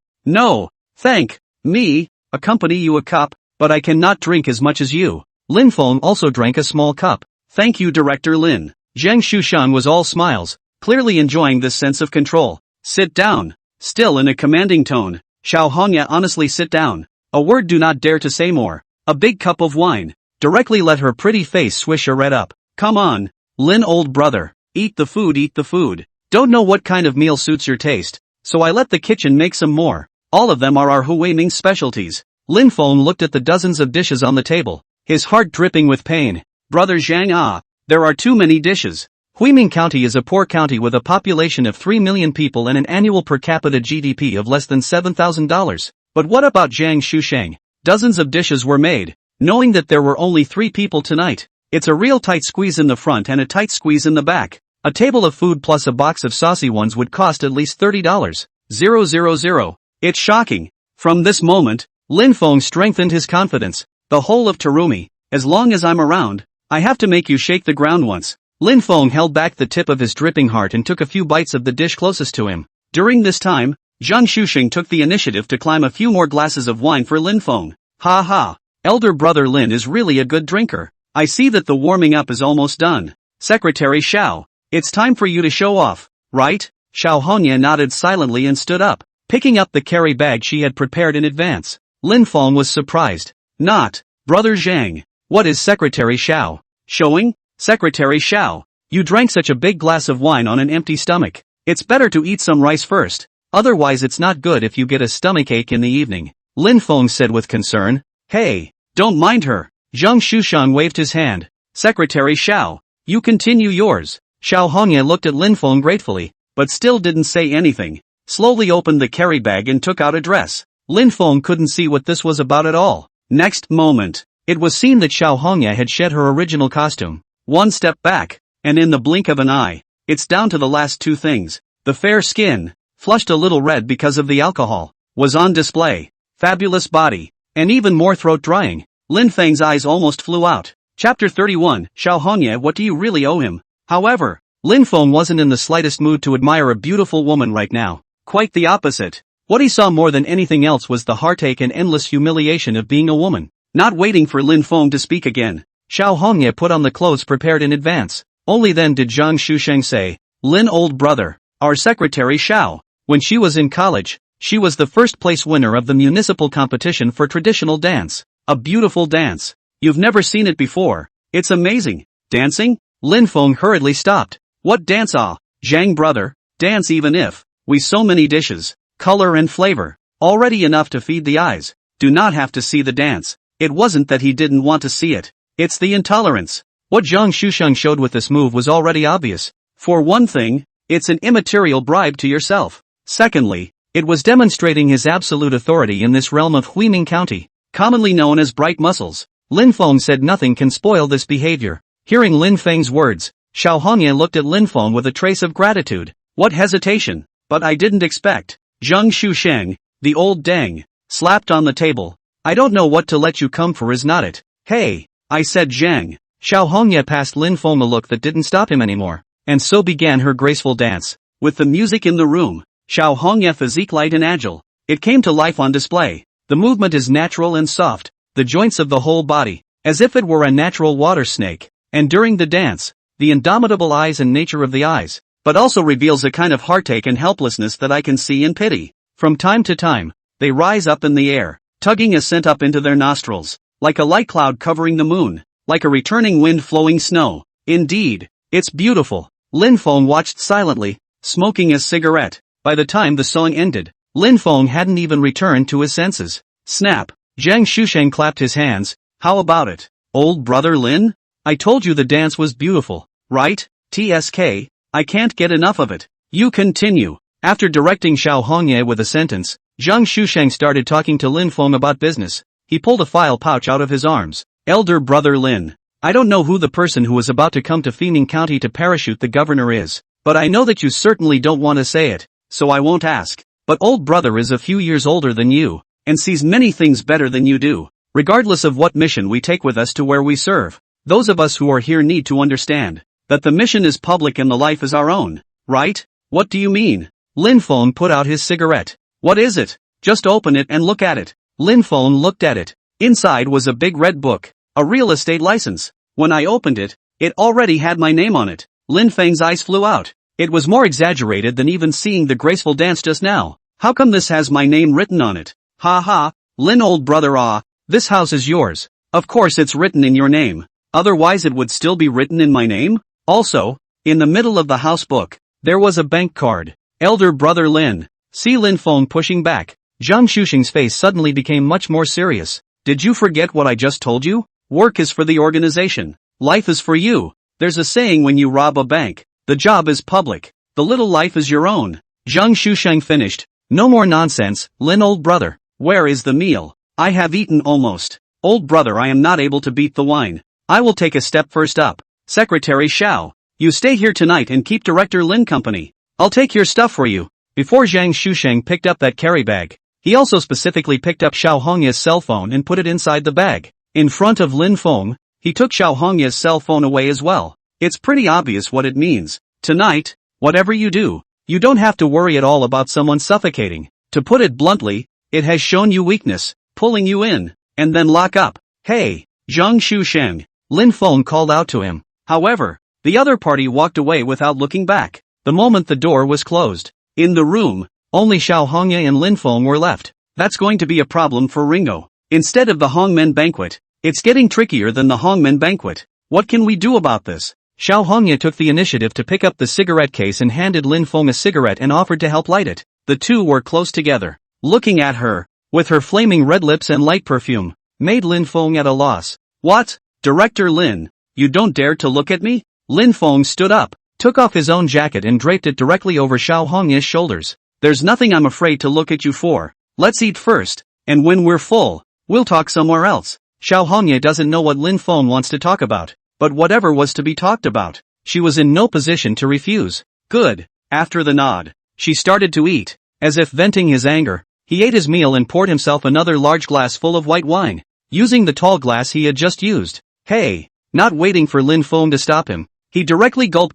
thank me, accompany you a cup, but I cannot drink as much as you. Lin Feng also drank a small cup. Thank you, Director Lin. Zhang Shusheng was all smiles, clearly enjoying this sense of control. Sit down. Still in a commanding tone, Xiao Hongye, honestly sit down. A word, do not dare to say more. A big cup of wine directly let her pretty face swish a red up. Come on, Lin old brother, eat the food, eat the food. Don't know what kind of meal suits your taste, so I let the kitchen make some more. All of them are our Huiming specialties. Lin Feng looked at the dozens of dishes on the table, his heart dripping with pain. Brother Zhang, there are too many dishes. Huiming County is a poor county with a population of 3 million people and an annual per capita GDP of less than $7,000. But what about Zhang Shusheng? Dozens of dishes were made, knowing that there were only 3 people tonight. It's a real tight squeeze in the front and a tight squeeze in the back. A table of food plus a box of saucy ones would cost at least $30. 000. It's shocking. From this moment, Lin Feng strengthened his confidence. The whole of Terumi, as long as I'm around, I have to make you shake the ground once. Lin Feng held back the tip of his dripping heart and took a few bites of the dish closest to him. During this time, Zhang Shusheng took the initiative to climb a few more glasses of wine for Lin Feng. Ha ha. Elder brother Lin is really a good drinker. I see that the warming up is almost done. Secretary Xiao, it's time for you to show off, right? Xiao Hongye nodded silently and stood up, picking up the carry bag she had prepared in advance. Lin Feng was surprised. Not, Brother Zhang. What is Secretary Xiao showing? Secretary Xiao, you drank such a big glass of wine on an empty stomach. It's better to eat some rice first. Otherwise it's not good if you get a stomachache in the evening. Lin Feng said with concern. Hey, don't mind her. Zhang Shushang waved his hand. Secretary Xiao, you continue yours. Xiao Hongye looked at Lin Feng gratefully, but still didn't say anything. Slowly opened the carry bag and took out a dress. Lin Feng couldn't see what this was about at all. Next moment, it was seen that Xiao Hongye had shed her original costume. One step back, and in the blink of an eye, it's down to the last two things. The fair skin, flushed a little red because of the alcohol, was on display. Fabulous body, and even more throat drying. Lin Feng's eyes almost flew out. Chapter 31, Xiao Hongye, what do you really owe him? However, Lin Feng wasn't in the slightest mood to admire a beautiful woman right now. Quite the opposite. What he saw more than anything else was the heartache and endless humiliation of being a woman. Not waiting for Lin Feng to speak again, Xiao Hongye put on the clothes prepared in advance. Only then did Zhang Shusheng say, Lin old brother, our secretary Xiao, when she was in college, she was the first place winner of the municipal competition for traditional dance. A beautiful dance. You've never seen it before. It's amazing. Dancing? Lin Feng hurriedly stopped. What dance? Ah, Zhang brother, dance even if we so many dishes, color and flavor, already enough to feed the eyes, do not have to see the dance. It wasn't that he didn't want to see it. It's the intolerance. What Zhang Shusheng showed with this move was already obvious. For one thing, it's an immaterial bribe to yourself. Secondly, it was demonstrating his absolute authority in this realm of Huiming County, commonly known as bright muscles. Lin Feng said nothing can spoil this behavior. Hearing Lin Feng's words, Xiao Hongye looked at Lin Feng with a trace of gratitude. What hesitation? But I didn't expect. Zhang Shusheng, the old dang, slapped on the table. I don't know what to let you come for, is not it? Hey, I said Zhang. Xiao Hongye passed Lin Feng a look that didn't stop him anymore, and so began her graceful dance. With the music in the room, Xiao Hongye physique light and agile, it came to life on display. The movement is natural and soft, the joints of the whole body, as if it were a natural water snake. And during the dance, the indomitable eyes and nature of the eyes, but also reveals a kind of heartache and helplessness that I can see and pity. From time to time, they rise up in the air, tugging a scent up into their nostrils, like a light cloud covering the moon, like a returning wind flowing snow. Indeed, it's beautiful. Lin Feng watched silently, smoking a cigarette. By the time the song ended, Lin Feng hadn't even returned to his senses. Snap! Zhang Shusheng clapped his hands. How about it, old brother Lin? I told you the dance was beautiful, right? TSK, I can't get enough of it. You continue. After directing Xiao Hongye with a sentence, Zhang Shusheng started talking to Lin Feng about business. He pulled a file pouch out of his arms. Elder brother Lin, I don't know who the person who is about to come to Huiming County to parachute the governor is, but I know that you certainly don't want to say it, so I won't ask. But old brother is a few years older than you, and sees many things better than you do. Regardless of what mission we take with us to where we serve, those of us who are here need to understand that the mission is public and the life is our own, right? What do you mean? Lin Feng put out his cigarette. What is it? Just open it and look at it. Lin Feng looked at it. Inside was a big red book, a real estate license. When I opened it, it already had my name on it. Lin Feng's eyes flew out. It was more exaggerated than even seeing the graceful dance just now. How come this has my name written on it? Ha ha, Lin old brother, ah, this house is yours. Of course it's written in your name. Otherwise it would still be written in my name? Also, in the middle of the house book, there was a bank card. Elder brother Lin. See Lin Feng pushing back. Zhang Shusheng's face suddenly became much more serious. Did you forget what I just told you? Work is for the organization. Life is for you. There's a saying when you rob a bank. The job is public. The little life is your own. Zhang Shusheng finished. No more nonsense, Lin old brother. Where is the meal? I have eaten almost. Old brother, I am not able to beat the wine. I will take a step first up. Secretary Xiao, you stay here tonight and keep Director Lin company. I'll take your stuff for you. Before Zhang Shusheng picked up that carry bag, he also specifically picked up Xiao Hongye's cell phone and put it inside the bag. In front of Lin Feng, he took Xiao Hongye's cell phone away as well. It's pretty obvious what it means. Tonight, whatever you do, you don't have to worry at all about someone suffocating. To put it bluntly, it has shown you weakness, pulling you in, and then lock up. Hey, Zhang Shusheng, Lin Feng called out to him. However, the other party walked away without looking back. The moment the door was closed, in the room, only Xiao Hongye and Lin Feng were left. That's going to be a problem for Ringo. Instead of the Hongmen banquet, it's getting trickier than the Hongmen banquet. What can we do about this? Xiao Hongye took the initiative to pick up the cigarette case and handed Lin Feng a cigarette and offered to help light it. The two were close together, looking at her, with her flaming red lips and light perfume, made Lin Feng at a loss. What? Director Lin, you don't dare to look at me? Lin Feng stood up, took off his own jacket and draped it directly over Xiao Hongye's shoulders. There's nothing I'm afraid to look at you for. Let's eat first, and when we're full, we'll talk somewhere else. Xiao Hongye doesn't know what Lin Feng wants to talk about, but whatever was to be talked about, she was in no position to refuse. Good. After the nod, she started to eat, as if venting his anger. He ate his meal and poured himself another large glass full of white wine, using the tall glass he had just used. Hey! Not waiting for Lin Feng to stop him, he directly gulp,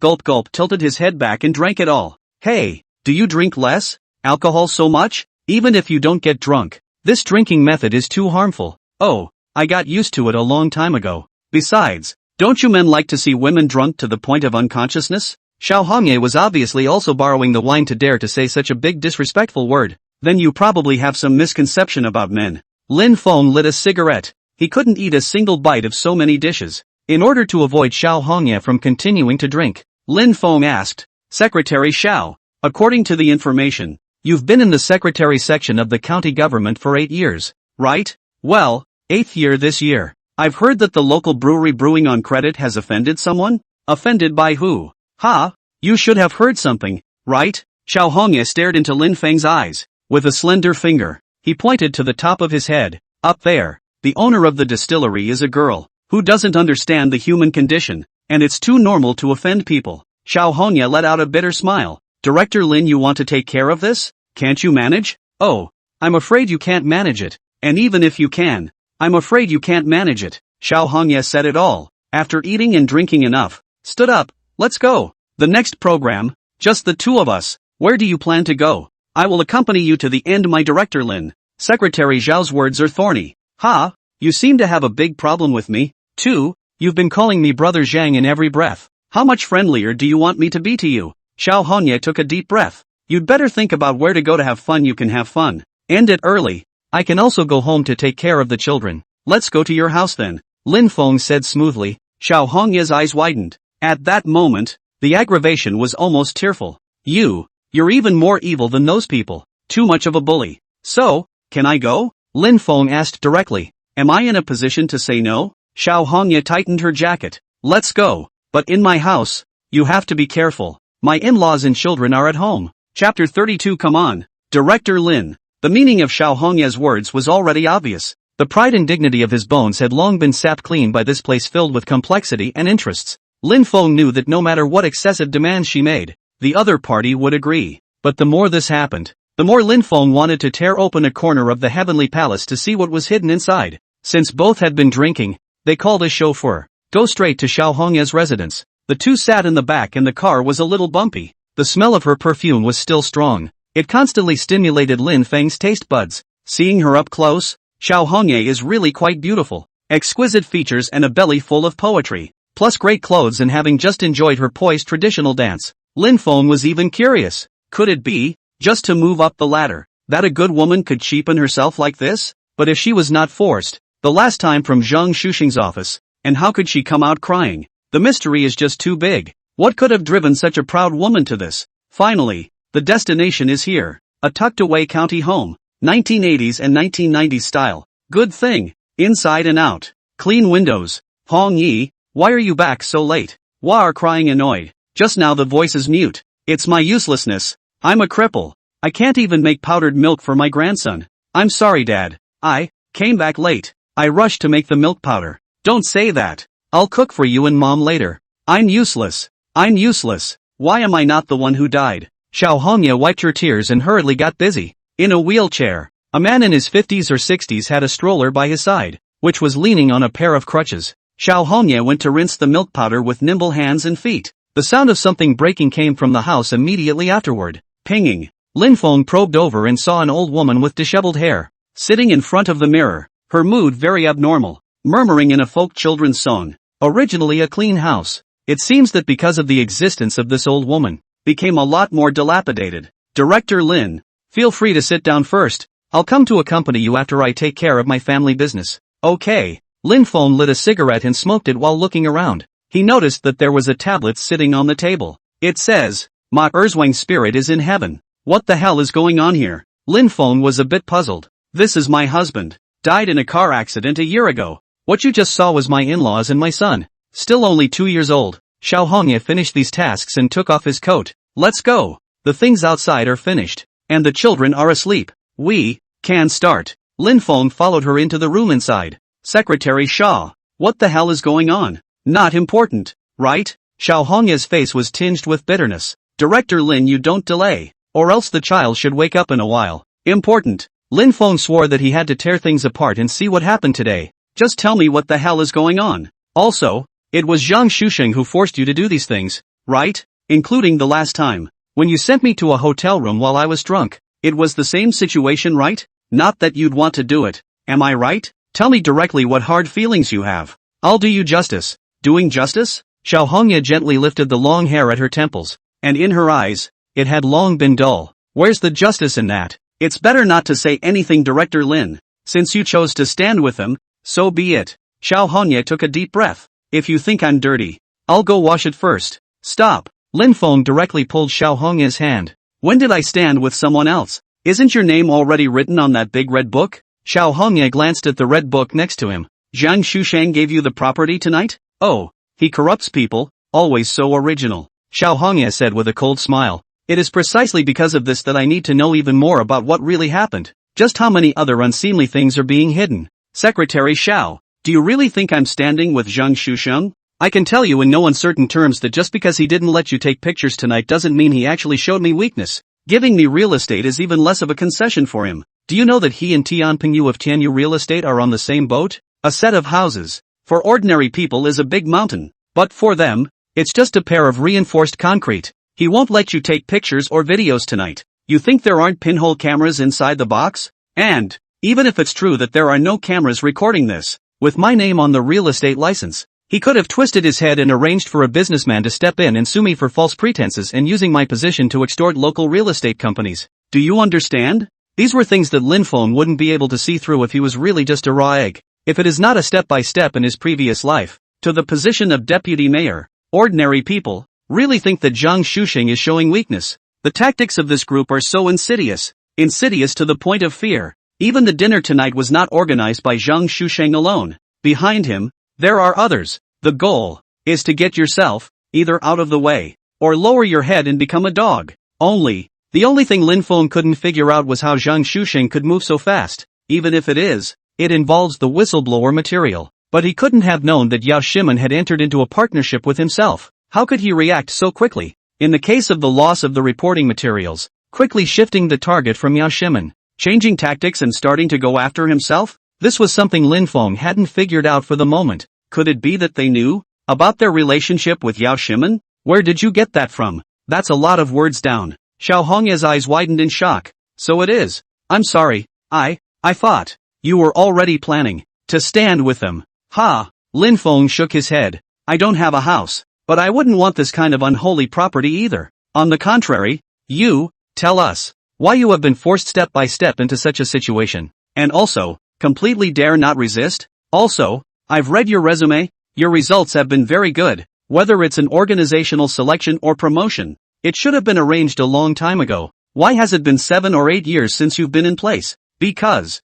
tilted his head back and drank it all. Hey! Do you drink less alcohol so much? Even if you don't get drunk, this drinking method is too harmful. Oh, I got used to it a long time ago. Besides, don't you men like to see women drunk to the point of unconsciousness? Xiao Hongye was obviously also borrowing the wine to dare to say such a big disrespectful word. Then you probably have some misconception about men. Lin Feng lit a cigarette. He couldn't eat a single bite of so many dishes. In order to avoid Xiao Hongye from continuing to drink, Lin Feng asked, Secretary Xiao, according to the information, you've been in the secretary section of the county government for 8 years, right? Well, 8th year this year. I've heard that the local brewery brewing on credit has offended someone? Offended by who? Ha! You should have heard something, right? Xiao Hongye stared into Lin Feng's eyes. With a slender finger, he pointed to the top of his head. Up there, the owner of the distillery is a girl, who doesn't understand the human condition, and it's too normal to offend people. Xiao Hongye let out a bitter smile. Director Lin, you want to take care of this? Can't you manage? Oh, I'm afraid you can't manage it, and even if you can, I'm afraid you can't manage it. Xiao Hongye said it all, after eating and drinking enough, stood up. Let's go. The next program, just the two of us. Where do you plan to go? I will accompany you to the end, my Director Lin. Secretary Zhao's words are thorny. Ha, you seem to have a big problem with me, too. You've been calling me Brother Zhang in every breath. How much friendlier do you want me to be to you? Xiao Hongye took a deep breath. You'd better think about where to go to have fun. You can have fun. End it early. I can also go home to take care of the children. Let's go to your house then, Lin Feng said smoothly. Xiao Hongye's eyes widened. At that moment, the aggravation was almost tearful. You're even more evil than those people. Too much of a bully. So, can I go? Lin Feng asked directly. Am I in a position to say no? Xiao Hongye tightened her jacket. Let's go. But in my house, you have to be careful. My in-laws and children are at home. Chapter 32. Come on, Director Lin. The meaning of Xiao Hongye's words was already obvious. The pride and dignity of his bones had long been sapped clean by this place filled with complexity and interests. Lin Feng knew that no matter what excessive demands she made, the other party would agree. But the more this happened, the more Lin Feng wanted to tear open a corner of the heavenly palace to see what was hidden inside. Since both had been drinking, they called a chauffeur. Go straight to Xiao Hongye's residence. The two sat in the back and the car was a little bumpy. The smell of her perfume was still strong. It constantly stimulated Lin Feng's taste buds. Seeing her up close, Xiao Hongye is really quite beautiful. Exquisite features and a belly full of poetry. Plus great clothes, and having just enjoyed her poised traditional dance, Lin Feng was even curious. Could it be, just to move up the ladder, that a good woman could cheapen herself like this? But if she was not forced, the last time from Zhang Shushing's office, and how could she come out crying? The mystery is just too big. What could have driven such a proud woman to this? Finally, the destination is here. A tucked-away county home. 1980s and 1990s style. Good thing. Inside and out. Clean windows. Hong Yi, why are you back so late? Why are crying annoyed? Just now the voice is mute. It's my uselessness. I'm a cripple. I can't even make powdered milk for my grandson. I'm sorry, Dad. I came back late. I rushed to make the milk powder. Don't say that. I'll cook for you and Mom later. I'm useless. I'm useless. Why am I not the one who died? Xiao Hongye wiped her tears and hurriedly got busy. In a wheelchair, a man in his 50s or 60s had a stroller by his side, which was leaning on a pair of crutches. Xiao Hongye went to rinse the milk powder with nimble hands and feet. The sound of something breaking came from the house immediately afterward. Pinging. Lin Feng probed over and saw an old woman with disheveled hair, sitting in front of the mirror. her mood very abnormal, murmuring in a folk children's song. Originally a clean house, it seems that because of the existence of this old woman, became a lot more dilapidated. Director Lin, feel free to sit down first. I'll come to accompany you after I take care of my family business. Okay. Lin Feng lit a cigarette and smoked it while looking around. He noticed that there was a tablet sitting on the table. It says, "Ma Erzwang's spirit is in heaven." What the hell is going on here? Lin Feng was a bit puzzled. This is my husband. Died in a car accident a year ago. What you just saw was my in-laws and my son. Still only 2 years old. Xiao Hongye finished these tasks and took off his coat. Let's go. The things outside are finished. And the children are asleep. We can start. Lin Feng followed her into the room inside. Secretary Shaw. What the hell is going on? Not important, right? Xiao Hongye's face was tinged with bitterness. Director Lin, you don't delay, or else the child should wake up in a while. Important. Lin Feng swore that he had to tear things apart and see what happened today. Just tell me what the hell is going on. Also, it was Zhang Shusheng who forced you to do these things, right? Including the last time, when you sent me to a hotel room while I was drunk. It was the same situation, right? Not that you'd want to do it, am I right? Tell me directly what hard feelings you have. I'll do you justice. Doing justice? Xiao Hongye gently lifted the long hair at her temples, and in her eyes, it had long been dull. Where's the justice in that? It's better not to say anything, Director Lin. Since you chose to stand with him, so be it. Xiao Hongye took a deep breath. If you think I'm dirty, I'll go wash it first. Stop. Lin Feng directly pulled Xiao Hongye's hand. When did I stand with someone else? Isn't your name already written on that big red book? Xiao Hongye glanced at the red book next to him. Zhang Shusheng gave you the property tonight? Oh, he corrupts people, always so original. Xiao Hongye said with a cold smile. It is precisely because of this that I need to know even more about what really happened. Just how many other unseemly things are being hidden. Secretary Xiao, do you really think I'm standing with Zhang Shusheng? I can tell you in no uncertain terms that just because he didn't let you take pictures tonight doesn't mean he actually showed me weakness. Giving me real estate is even less of a concession for him. Do you know that he and Tianpingyu of Tianyu Real Estate are on the same boat? A set of houses, for ordinary people, is a big mountain, but for them, it's just a pair of reinforced concrete. He won't let you take pictures or videos tonight. You think there aren't pinhole cameras inside the box? And, even if it's true that there are no cameras recording this, with my name on the real estate license, he could have twisted his head and arranged for a businessman to step in and sue me for false pretenses and using my position to extort local real estate companies. Do you understand? These were things that Lin Feng wouldn't be able to see through if he was really just a raw egg. If it is not a step-by-step in his previous life, to the position of deputy mayor, ordinary people really think that Zhang Shusheng is showing weakness. The tactics of this group are so insidious to the point of fear. Even the dinner tonight was not organized by Zhang Shusheng alone. Behind him, there are others. The goal is to get yourself either out of the way or lower your head and become a dog. The only thing Lin Feng couldn't figure out was how Zhang Shusheng could move so fast. Even if it involves the whistleblower material. But he couldn't have known that Yao Shimen had entered into a partnership with himself. How could he react so quickly? In the case of the loss of the reporting materials, quickly shifting the target from Yao Shimen, changing tactics and starting to go after himself? This was something Lin Feng hadn't figured out for the moment. Could it be that they knew about their relationship with Yao Shimen? Where did you get that from? That's a lot of words down. Xiao Hongye's eyes widened in shock. So it is. I'm sorry. I thought you were already planning to stand with them. Ha! Lin Feng shook his head. I don't have a house, but I wouldn't want this kind of unholy property either. On the contrary, you tell us why you have been forced step by step into such a situation. And also, completely dare not resist? Also, I've read your resume. Your results have been very good. Whether it's an organizational selection or promotion, it should have been arranged a long time ago. Why has it been 7 or 8 years since you've been in place? Because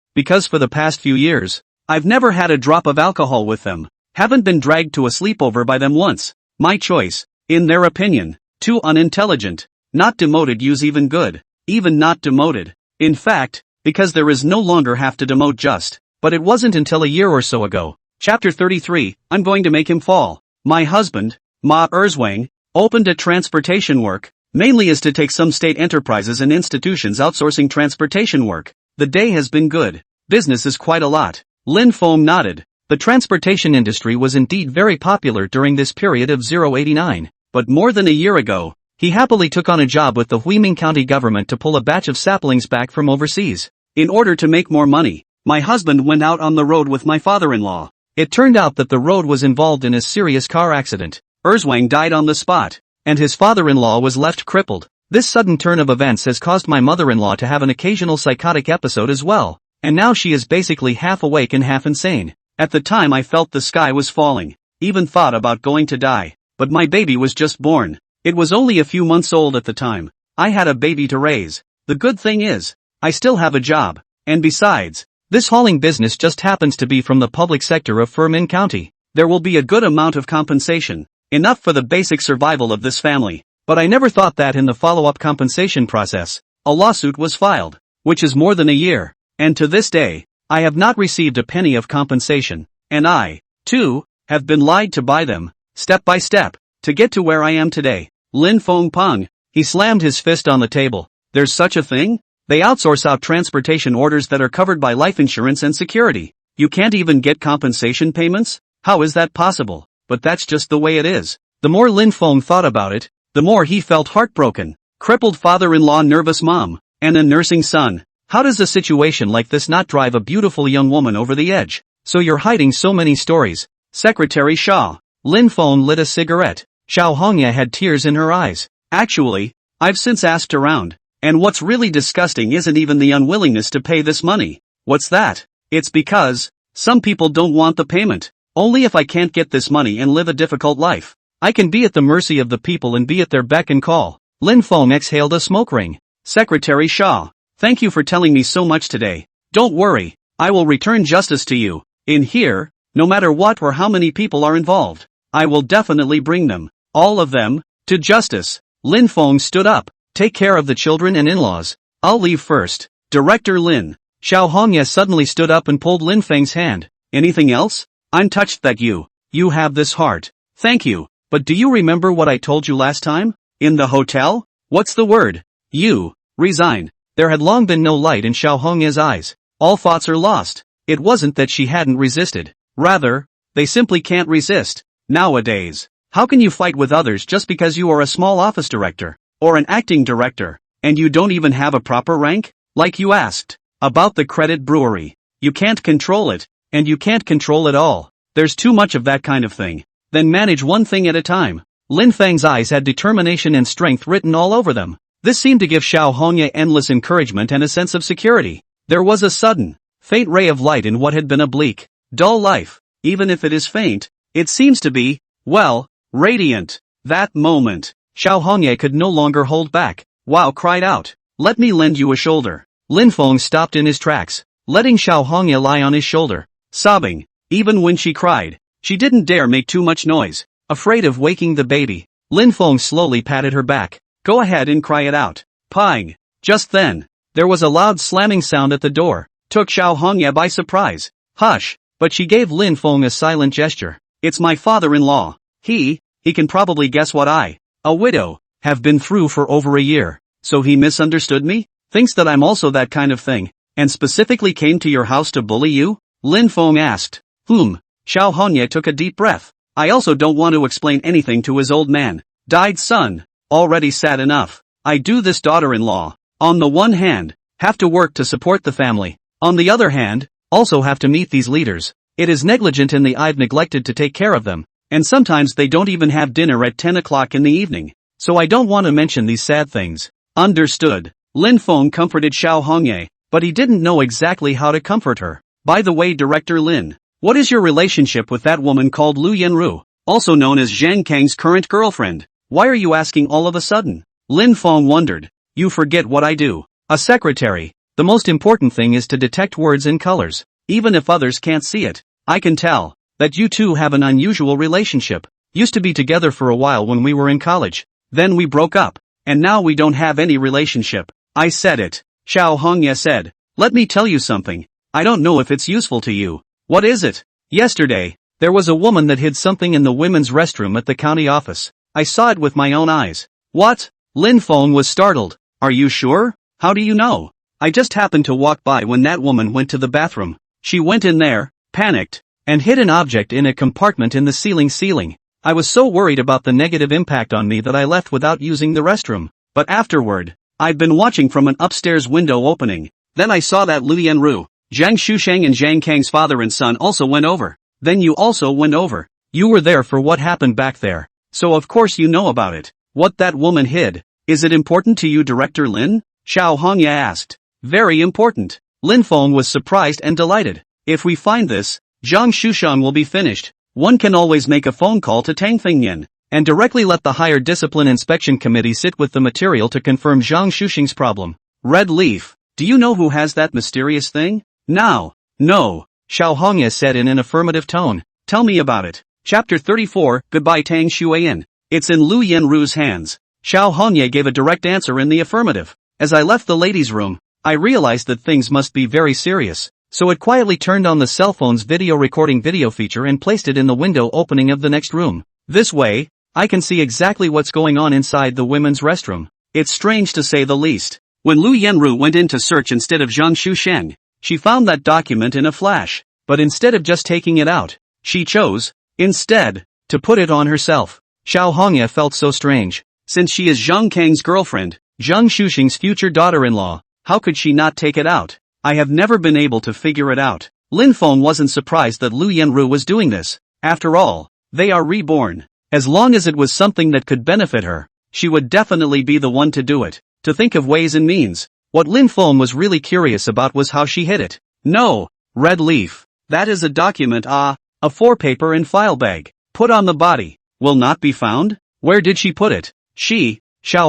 for the past few years, I've never had a drop of alcohol with them. Haven't been dragged to a sleepover by them once. My choice, in their opinion, too unintelligent. Not demoted use even good. Even not demoted. In fact, because there is no longer have to demote just. But it wasn't until a year or so ago. Chapter 33, I'm going to make him fall. My husband, Ma Erzwang, opened a transportation work, mainly as to take some state enterprises and institutions outsourcing transportation work. The day has been good. Business is quite a lot. Lin Feng nodded. The transportation industry was indeed very popular during this period of 089, but more than a year ago, he happily took on a job with the Huiming County government to pull a batch of saplings back from overseas. In order to make more money, my husband went out on the road with my father-in-law. It turned out that the road was involved in a serious car accident. Erzwang died on the spot, and his father-in-law was left crippled. This sudden turn of events has caused my mother-in-law to have an occasional psychotic episode as well, and now she is basically half awake and half insane. At the time I felt the sky was falling, even thought about going to die, but my baby was just born. It was only a few months old at the time. I had a baby to raise. The good thing is, I still have a job, and besides, this hauling business just happens to be from the public sector of Firmin County. There will be a good amount of compensation, enough for the basic survival of this family. But I never thought that in the follow-up compensation process, a lawsuit was filed, which is more than a year, and to this day, I have not received a penny of compensation, and I, too, have been lied to by them, step by step, to get to where I am today. Lin Feng Peng, he slammed his fist on the table. There's such a thing? They outsource out transportation orders that are covered by life insurance and security. You can't even get compensation payments? How is that possible? But that's just the way it is. The more Lin Feng thought about it, the more he felt heartbroken. Crippled father-in-law, nervous mom, and a nursing son. How does a situation like this not drive a beautiful young woman over the edge? So you're hiding so many stories. Secretary Shaw. Lin Feng lit a cigarette. Xiao Hongye had tears in her eyes. Actually, I've since asked around, and what's really disgusting isn't even the unwillingness to pay this money. What's that? It's because some people don't want the payment. Only if I can't get this money and live a difficult life, I can be at the mercy of the people and be at their beck and call. Lin Feng exhaled a smoke ring. Secretary Shaw, thank you for telling me so much today. Don't worry, I will return justice to you. In here, no matter what or how many people are involved, I will definitely bring them, all of them, to justice. Lin Feng stood up. Take care of the children and in-laws. I'll leave first. Director Lin. Xiao Hongye suddenly stood up and pulled Lin Feng's hand. Anything else? I'm touched that you have this heart. Thank you. But do you remember what I told you last time? In the hotel? What's the word? You resign. There had long been no light in Xiao Hongye's eyes. All thoughts are lost. It wasn't that she hadn't resisted. Rather, they simply can't resist. Nowadays, how can you fight with others just because you are a small office director? Or an acting director, and you don't even have a proper rank? Like you asked about the credit brewery. You can't control it, and you can't control it all. There's too much of that kind of thing. Then manage one thing at a time. Lin Feng's eyes had determination and strength written all over them. This seemed to give Xiao Hongye endless encouragement and a sense of security. There was a sudden, faint ray of light in what had been a bleak, dull life. Even if it is faint, it seems to be, well, radiant. That moment, Xiao Hongye could no longer hold back. Wow, cried out. Let me lend you a shoulder. Lin Feng stopped in his tracks, letting Xiao Hongye lie on his shoulder, sobbing. Even when she cried, she didn't dare make too much noise, afraid of waking the baby. Lin Feng slowly patted her back. Go ahead and cry it out. Pang. Just then, there was a loud slamming sound at the door. Took Xiao Hongye by surprise. Hush. But she gave Lin Feng a silent gesture. It's my father-in-law. He can probably guess what I, a widow, have been through for over a year. So he misunderstood me? Thinks that I'm also that kind of thing, and specifically came to your house to bully you? Lin Feng asked. Xiao Hongye took a deep breath. I also don't want to explain anything to his old man. Died son. Already sad enough. I do this daughter-in-law. On the one hand, have to work to support the family. On the other hand, also have to meet these leaders. It is negligent in the I've neglected to take care of them. And sometimes they don't even have dinner at 10 o'clock in the evening. So I don't want to mention these sad things. Understood. Lin Feng comforted Xiao Hongye, but he didn't know exactly how to comfort her. By the way, Director Lin, what is your relationship with that woman called Lu Yanru, also known as Zhang Kang's current girlfriend? Why are you asking all of a sudden? Lin Feng wondered. You forget what I do. A secretary. The most important thing is to detect words and colors. Even if others can't see it, I can tell that you two have an unusual relationship. Used to be together for a while when we were in college. Then we broke up, and now we don't have any relationship. I said it. Xiao Hongye said. Let me tell you something. I don't know if it's useful to you. What is it? Yesterday, there was a woman that hid something in the women's restroom at the county office. I saw it with my own eyes. What? Lin Feng was startled. Are you sure? How do you know? I just happened to walk by when that woman went to the bathroom. She went in there, panicked, and hid an object in a compartment in the ceiling. I was so worried about the negative impact on me that I left without using the restroom. But afterward, I'd been watching from an upstairs window opening. Then I saw that Lu Yanru. Zhang Shusheng and Zhang Kang's father and son also went over. Then you also went over. You were there for what happened back there. So of course you know about it. What that woman hid. Is it important to you, Director Lin? Xiao Hongye asked. Very important. Lin Feng was surprised and delighted. If we find this, Zhang Shusheng will be finished. One can always make a phone call to Tang Fingyan, and directly let the Higher Discipline Inspection Committee sit with the material to confirm Zhang Shusheng's problem. Red Leaf, do you know who has that mysterious thing? Now. No, Xiao Hongye said in an affirmative tone. Tell me about it. Chapter 34, Goodbye Tang Xueyan. It's in Lu Yenru's hands. Xiao Hongye gave a direct answer in the affirmative. As I left the ladies' room, I realized that things must be very serious, so it quietly turned on the cell phone's video recording video feature and placed it in the window opening of the next room. This way, I can see exactly what's going on inside the women's restroom. It's strange to say the least. When Lu Yenru went in to search instead of Zhang Shusheng, she found that document in a flash, but instead of just taking it out, she chose, instead, to put it on herself. Xiao Hongye felt so strange. Since she is Zhang Kang's girlfriend, Zhang Shusheng's future daughter-in-law, how could she not take it out? I have never been able to figure it out. Lin Feng wasn't surprised that Lu Yenru was doing this. After all, they are reborn. As long as it was something that could benefit her, she would definitely be the one to do it. To think of ways and means. What Lin Feng was really curious about was how she hid it. No, Red Leaf. That is a document, a 4-paper and file bag. Put on the body. Will not be found? Where did she put it? Xiao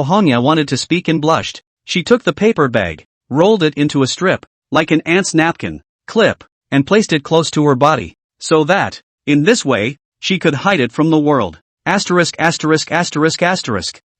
Hongye wanted to speak and blushed. She took the paper bag, rolled it into a strip, like an ant's napkin, clip, and placed it close to her body, so that, in this way, she could hide it from the world. Asterisk.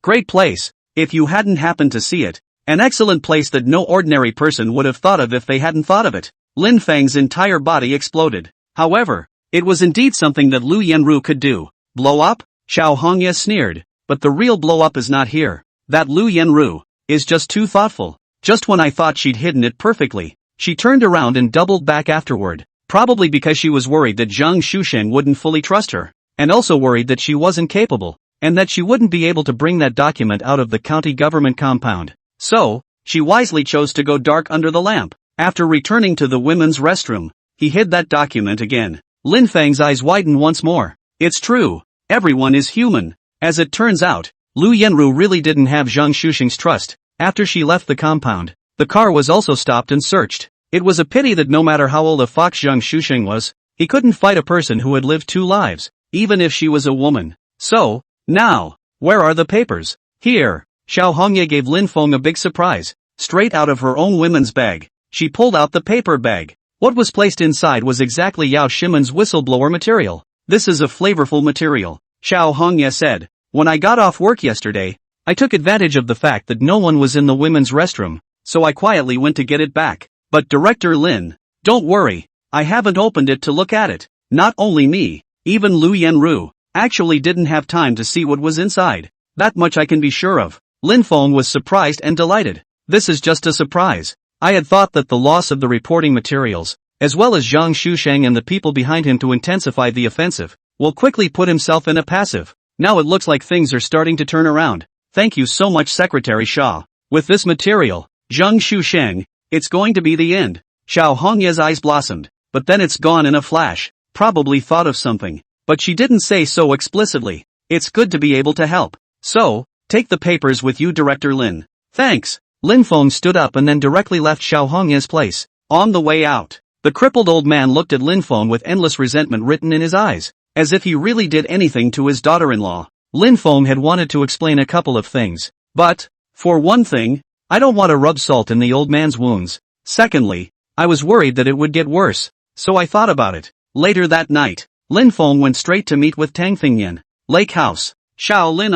Great place, if you hadn't happened to see it. An excellent place that no ordinary person would have thought of if they hadn't thought of it. Lin Feng's entire body exploded. However, it was indeed something that Lu Yenru could do. Blow up? Xiao Hongye sneered. But the real blow up is not here. That Lu Yenru is just too thoughtful. Just when I thought she'd hidden it perfectly, she turned around and doubled back afterward. Probably because she was worried that Zhang Shusheng wouldn't fully trust her, and also worried that she wasn't capable, and that she wouldn't be able to bring that document out of the county government compound. So, she wisely chose to go dark under the lamp. After returning to the women's restroom, he hid that document again. Lin Feng's eyes widened once more. It's true. Everyone is human. As it turns out, Lu Yenru really didn't have Zhang Shusheng's trust. After she left the compound, the car was also stopped and searched. It was a pity that no matter how old a fox Zhang Shusheng was, he couldn't fight a person who had lived 2 lives, even if she was a woman. So, now, where are the papers? Here. Xiao Hongye gave Lin Feng a big surprise. Straight out of her own women's bag, she pulled out the paper bag. What was placed inside was exactly Yao Shimen's whistleblower material. This is a flavorful material, Xiao Hongye said. When I got off work yesterday, I took advantage of the fact that no one was in the women's restroom, so I quietly went to get it back. But Director Lin, don't worry, I haven't opened it to look at it. Not only me, even Lu Yenru, actually didn't have time to see what was inside. That much I can be sure of. Lin Feng was surprised and delighted. This is just a surprise. I had thought that the loss of the reporting materials, as well as Zhang Shusheng and the people behind him to intensify the offensive, will quickly put himself in a passive. Now it looks like things are starting to turn around. Thank you so much, Secretary Xia. With this material, Zhang Shusheng, it's going to be the end. Xiao Hongye's eyes blossomed, but then it's gone in a flash. Probably thought of something, but she didn't say so explicitly. It's good to be able to help. So, take the papers with you, Director Lin. Thanks. Lin Feng stood up and then directly left Xiao Hongye's place. On the way out, the crippled old man looked at Lin Feng with endless resentment written in his eyes, as if he really did anything to his daughter-in-law. Lin Feng had wanted to explain a couple of things, but, for one thing, I don't want to rub salt in the old man's wounds. Secondly, I was worried that it would get worse, so I thought about it. Later that night, Lin Feng went straight to meet with Tang Fingyan. Lake House. Xiao Lin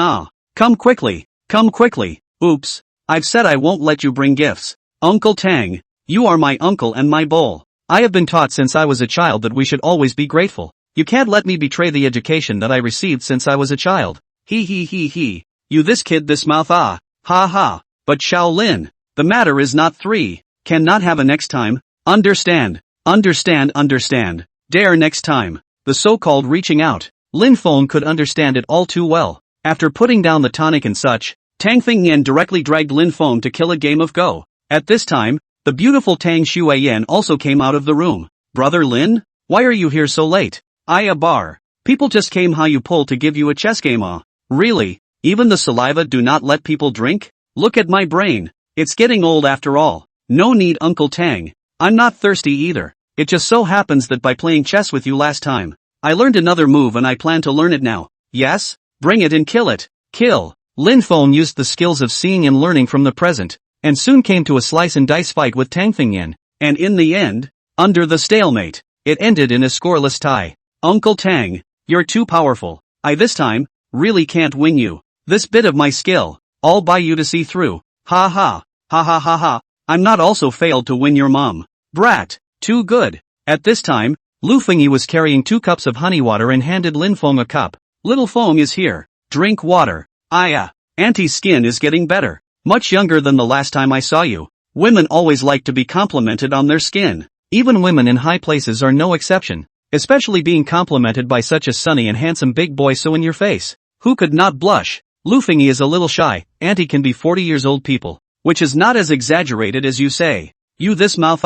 come quickly, come quickly. Oops, I've said I won't let you bring gifts. Uncle Tang, you are my uncle and my bull. I have been taught since I was a child that we should always be grateful. You can't let me betray the education that I received since I was a child. He. You this kid this mouth ha ha. But Shaolin, the matter is not 3. Cannot have a next time. Understand. Dare next time. The so-called reaching out. Lin Feng could understand it all too well. After putting down the tonic and such, Tang Fingyan directly dragged Lin Feng to kill a game of Go. At this time, The beautiful Tang Shuiyan also came out of the room. Brother Lin? Why are you here so late? A bar. People just came how you pull to give you a chess game Really? Even the saliva do not let people drink? Look at my brain. It's getting old after all. No need Uncle Tang. I'm not thirsty either. It just so happens that by playing chess with you last time, I learned another move and I plan to learn it now. Yes? Bring it and kill it. Kill. Lin Feng used the skills of seeing and learning from the present, and soon came to a slice and dice fight with Tang Fengyan, and in the end, under the stalemate, it ended in a scoreless tie. Uncle Tang, you're too powerful. I this time, really can't win you. This bit of my skill, all by you to see through. Ha ha. Ha ha ha ha. I'm not also failed to win your mom. Brat. Too good. At this time, Lu Fengyi was carrying 2 cups of honey water and handed Lin Feng a cup. Little Feng is here. Drink water. Auntie's skin is getting better. Much younger than the last time I saw you. Women always like to be complimented on their skin. Even women in high places are no exception. Especially being complimented by such a sunny and handsome big boy so in your face. Who could not blush? Lu Fengyi is a little shy. Auntie can be 40 years old people. Which is not as exaggerated as you say. You this mouth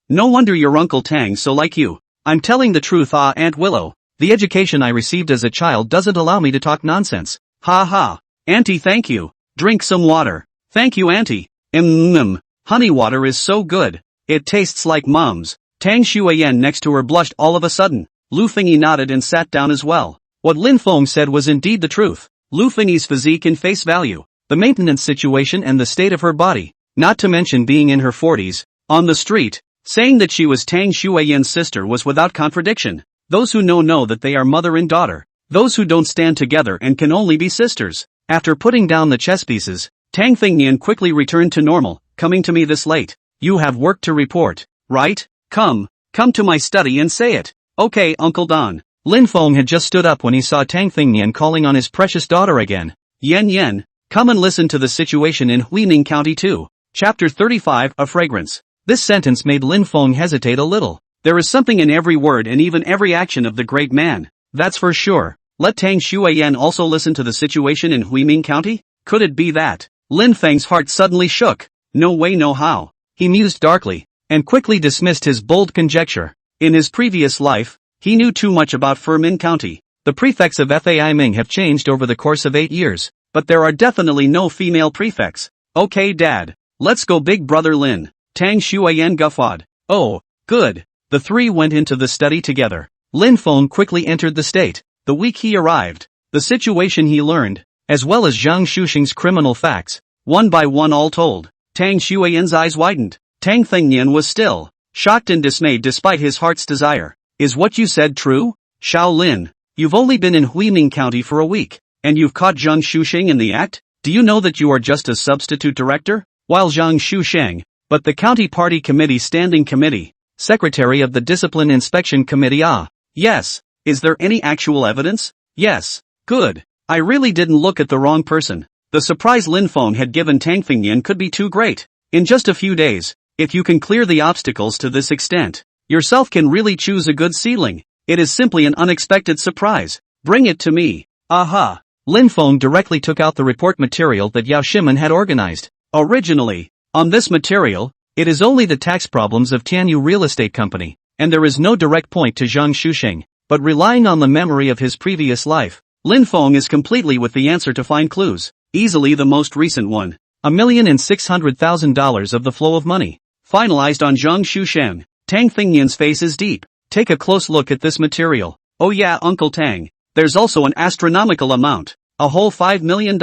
No wonder your Uncle Tang so like you. I'm telling the truth Aunt Willow. The education I received as a child doesn't allow me to talk nonsense. Ha ha. Auntie thank you. Drink some water. Thank you Auntie. Honey water is so good. It tastes like mom's. Tang Shuiyan next to her blushed all of a sudden. Lu Fengyi nodded and sat down as well. What Lin Feng said was indeed the truth. Lu Fengyi's physique and face value, the maintenance situation and the state of her body, not to mention being in her 40s, on the street, saying that she was Tang Shuiyan's sister was without contradiction. Those who know that they are mother and daughter. Those who don't stand together and can only be sisters. After putting down the chess pieces, Tang Fengyan quickly returned to normal. Coming to me this late. You have work to report, right? Come to my study and say it. Okay Uncle Don. Lin Feng had just stood up when he saw Tang Fengyan calling on his precious daughter again. Yen, come and listen to the situation in Huining County too. Chapter 35, A Fragrance. This sentence made Lin Feng hesitate a little. There is something in every word and even every action of the great man. That's for sure. Let Tang Shuiyan also listen to the situation in Huining County? Could it be that? Lin Feng's heart suddenly shook. No way no how. He mused darkly, and quickly dismissed his bold conjecture. In his previous life, he knew too much about Fumin County. The prefects of Fai Ming have changed over the course of 8 years, but there are definitely no female prefects. Okay Dad, let's go Big Brother Lin. Tang Shuiyan guffawed. Oh, good. The 3 went into the study together. Lin Feng quickly entered the state. The week he arrived, the situation he learned, as well as Zhang Shuxing's criminal facts, one by one all told. Tang Shuiyan's eyes widened. Tang Fengyan was still shocked and dismayed despite his heart's desire. Is what you said true? Xiao Lin, you've only been in Huining County for a week, and you've caught Zhang Shuxing in the act? Do you know that you are just a substitute director? While Zhang Shuxing, but the County Party Committee Standing Committee, Secretary of the Discipline Inspection Committee Yes. Is there any actual evidence? Yes. Good. I really didn't look at the wrong person. The surprise Lin Feng had given Tang Fengyan could be too great. In just a few days, if you can clear the obstacles to this extent, yourself can really choose a good seedling. It is simply an unexpected surprise. Bring it to me. Aha. Lin Feng directly took out the report material that Yao Shimen had organized. Originally, on this material, it is only the tax problems of Tianyu Real Estate Company, and there is no direct point to Zhang Shuxing, but relying on the memory of his previous life, Lin Feng is completely with the answer to find clues. Easily the most recent one. $1,600,000 of the flow of money. Finalized on Zhang Shuxing. Tang Fengyan's face is deep. Take a close look at this material. Oh yeah Uncle Tang. There's also an astronomical amount. A whole $5 million.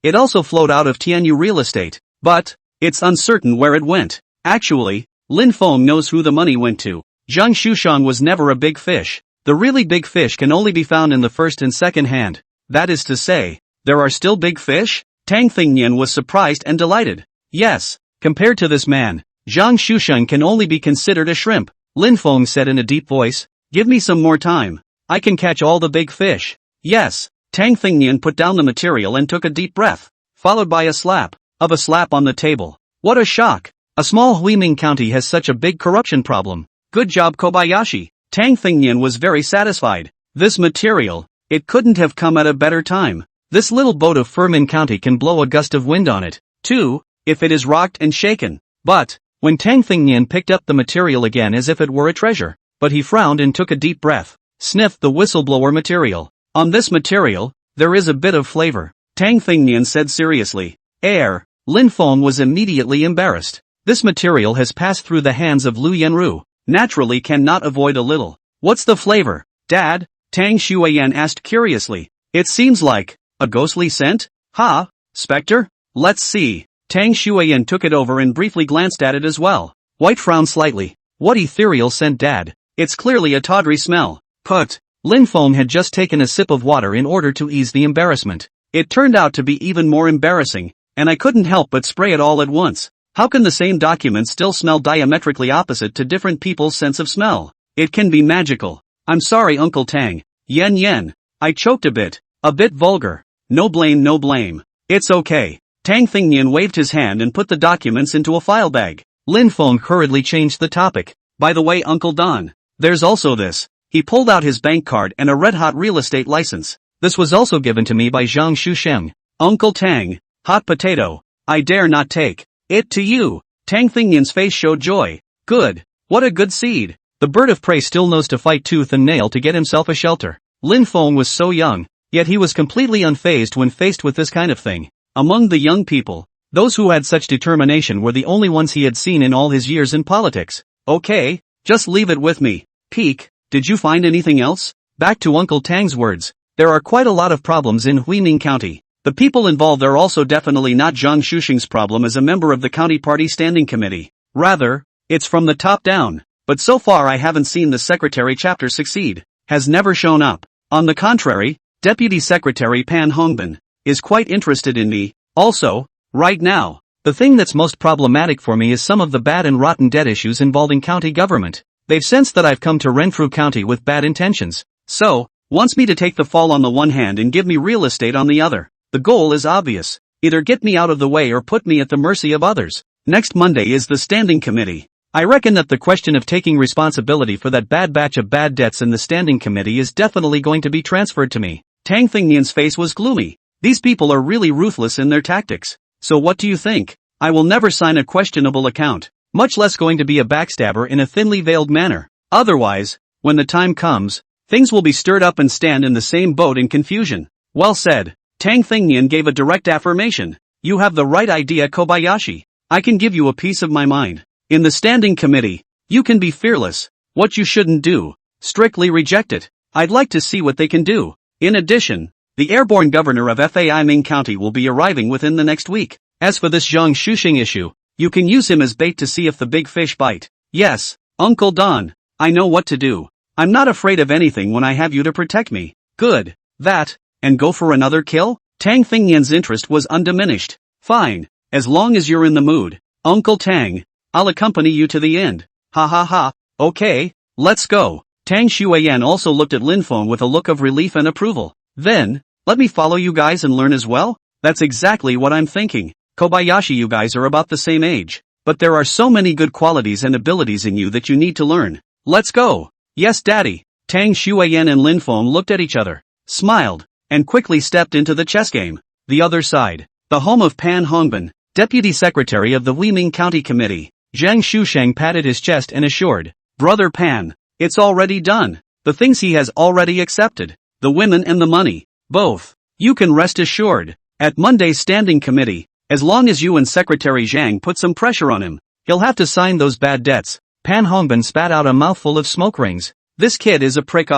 It also flowed out of Tianyu Real Estate. But, it's uncertain where it went. Actually, Lin Feng knows who the money went to. Zhang Shuxing was never a big fish. The really big fish can only be found in the first and second hand. That is to say, there are still big fish? Tang Fengyan was surprised and delighted. Yes, compared to this man, Zhang Shuxing can only be considered a shrimp. Lin Feng said in a deep voice. Give me some more time. I can catch all the big fish. Yes. Tang Fengyan put down the material and took a deep breath, followed by a slap on the table. What a shock. A small Huining County has such a big corruption problem. Good job Kobayashi. Tang Fengyan was very satisfied. This material, it couldn't have come at a better time. This little boat of Fumin County can blow a gust of wind on it, too, if it is rocked and shaken. But, when Tang Thingnian picked up the material again as if it were a treasure. But he frowned and took a deep breath. Sniffed the whistleblower material. On this material, there is a bit of flavor, Tang Thingnian said seriously. Lin Feng was immediately embarrassed. This material has passed through the hands of Lu Yenru. Naturally cannot avoid a little. What's the flavor, Dad? Tang Shuiyan asked curiously. It seems like a ghostly scent? Ha? Spectre? Let's see. Tang Shuiyan took it over and briefly glanced at it as well. White frowned slightly. What ethereal scent, Dad? It's clearly a tawdry smell. Put. Lin Feng had just taken a sip of water in order to ease the embarrassment. It turned out to be even more embarrassing, and I couldn't help but spray it all at once. How can the same document still smell diametrically opposite to different people's sense of smell? It can be magical. I'm sorry, Uncle Tang. Yen. I choked a bit vulgar. No blame, no blame. It's okay. Tang Thingnian waved his hand and put the documents into a file bag. Lin Feng hurriedly changed the topic. By the way, Uncle Don, there's also this. He pulled out his bank card and a red-hot real estate license. This was also given to me by Zhang Shusheng. Uncle Tang, hot potato. I dare not take it to you. Tang Thingnian's face showed joy. Good. What a good seed. The bird of prey still knows to fight tooth and nail to get himself a shelter. Lin Feng was so young, yet he was completely unfazed when faced with this kind of thing. Among the young people, those who had such determination were the only ones he had seen in all his years in politics. Okay, just leave it with me. Peek, did you find anything else? Back to Uncle Tang's words, there are quite a lot of problems in Huining County. The people involved are also definitely not Zhang Shusheng's problem as a member of the county party standing committee. Rather, it's from the top down. But so far I haven't seen the secretary chapter succeed. Has never shown up. On the contrary, Deputy Secretary Pan Hongbin is quite interested in me. Also, right now, the thing that's most problematic for me is some of the bad and rotten debt issues involving county government. They've sensed that I've come to Renfrew County with bad intentions. So, wants me to take the fall on the one hand and give me real estate on the other. The goal is obvious. Either get me out of the way or put me at the mercy of others. Next Monday is the standing committee. I reckon that the question of taking responsibility for that bad batch of bad debts in the standing committee is definitely going to be transferred to me. Tang Thingnian's face was gloomy. These people are really ruthless in their tactics. So what do you think? I will never sign a questionable account, much less going to be a backstabber in a thinly veiled manner. Otherwise, when the time comes, things will be stirred up and stand in the same boat in confusion. Well said. Tang Thingnian gave a direct affirmation. You have the right idea, Kobayashi. I can give you a piece of my mind. In the standing committee, you can be fearless. What you shouldn't do, strictly reject it. I'd like to see what they can do. In addition, the airborne governor of Fai Ming County will be arriving within the next week. As for this Zhang Shusheng issue, you can use him as bait to see if the big fish bite. Yes, Uncle Don, I know what to do. I'm not afraid of anything when I have you to protect me. Good. That, and go for another kill? Tang Thingnian's interest was undiminished. Fine, as long as you're in the mood. Uncle Tang, I'll accompany you to the end. Ha ha ha, okay, let's go. Tang Shuiyan also looked at Lin Feng with a look of relief and approval. Then, let me follow you guys and learn as well? That's exactly what I'm thinking. Kobayashi, you guys are about the same age. But there are so many good qualities and abilities in you that you need to learn. Let's go. Yes, Daddy. Tang Shuiyan and Lin Feng looked at each other, smiled, and quickly stepped into the chess game. The other side, the home of Pan Hongbin, Deputy Secretary of the Huining County Committee. Zhang Shusheng patted his chest and assured, Brother Pan, it's already done. The things he has already accepted. The women and the money. Both. You can rest assured. At Monday's standing committee, as long as you and Secretary Zhang put some pressure on him, he'll have to sign those bad debts. Pan Hongbin spat out a mouthful of smoke rings. This kid is a prick.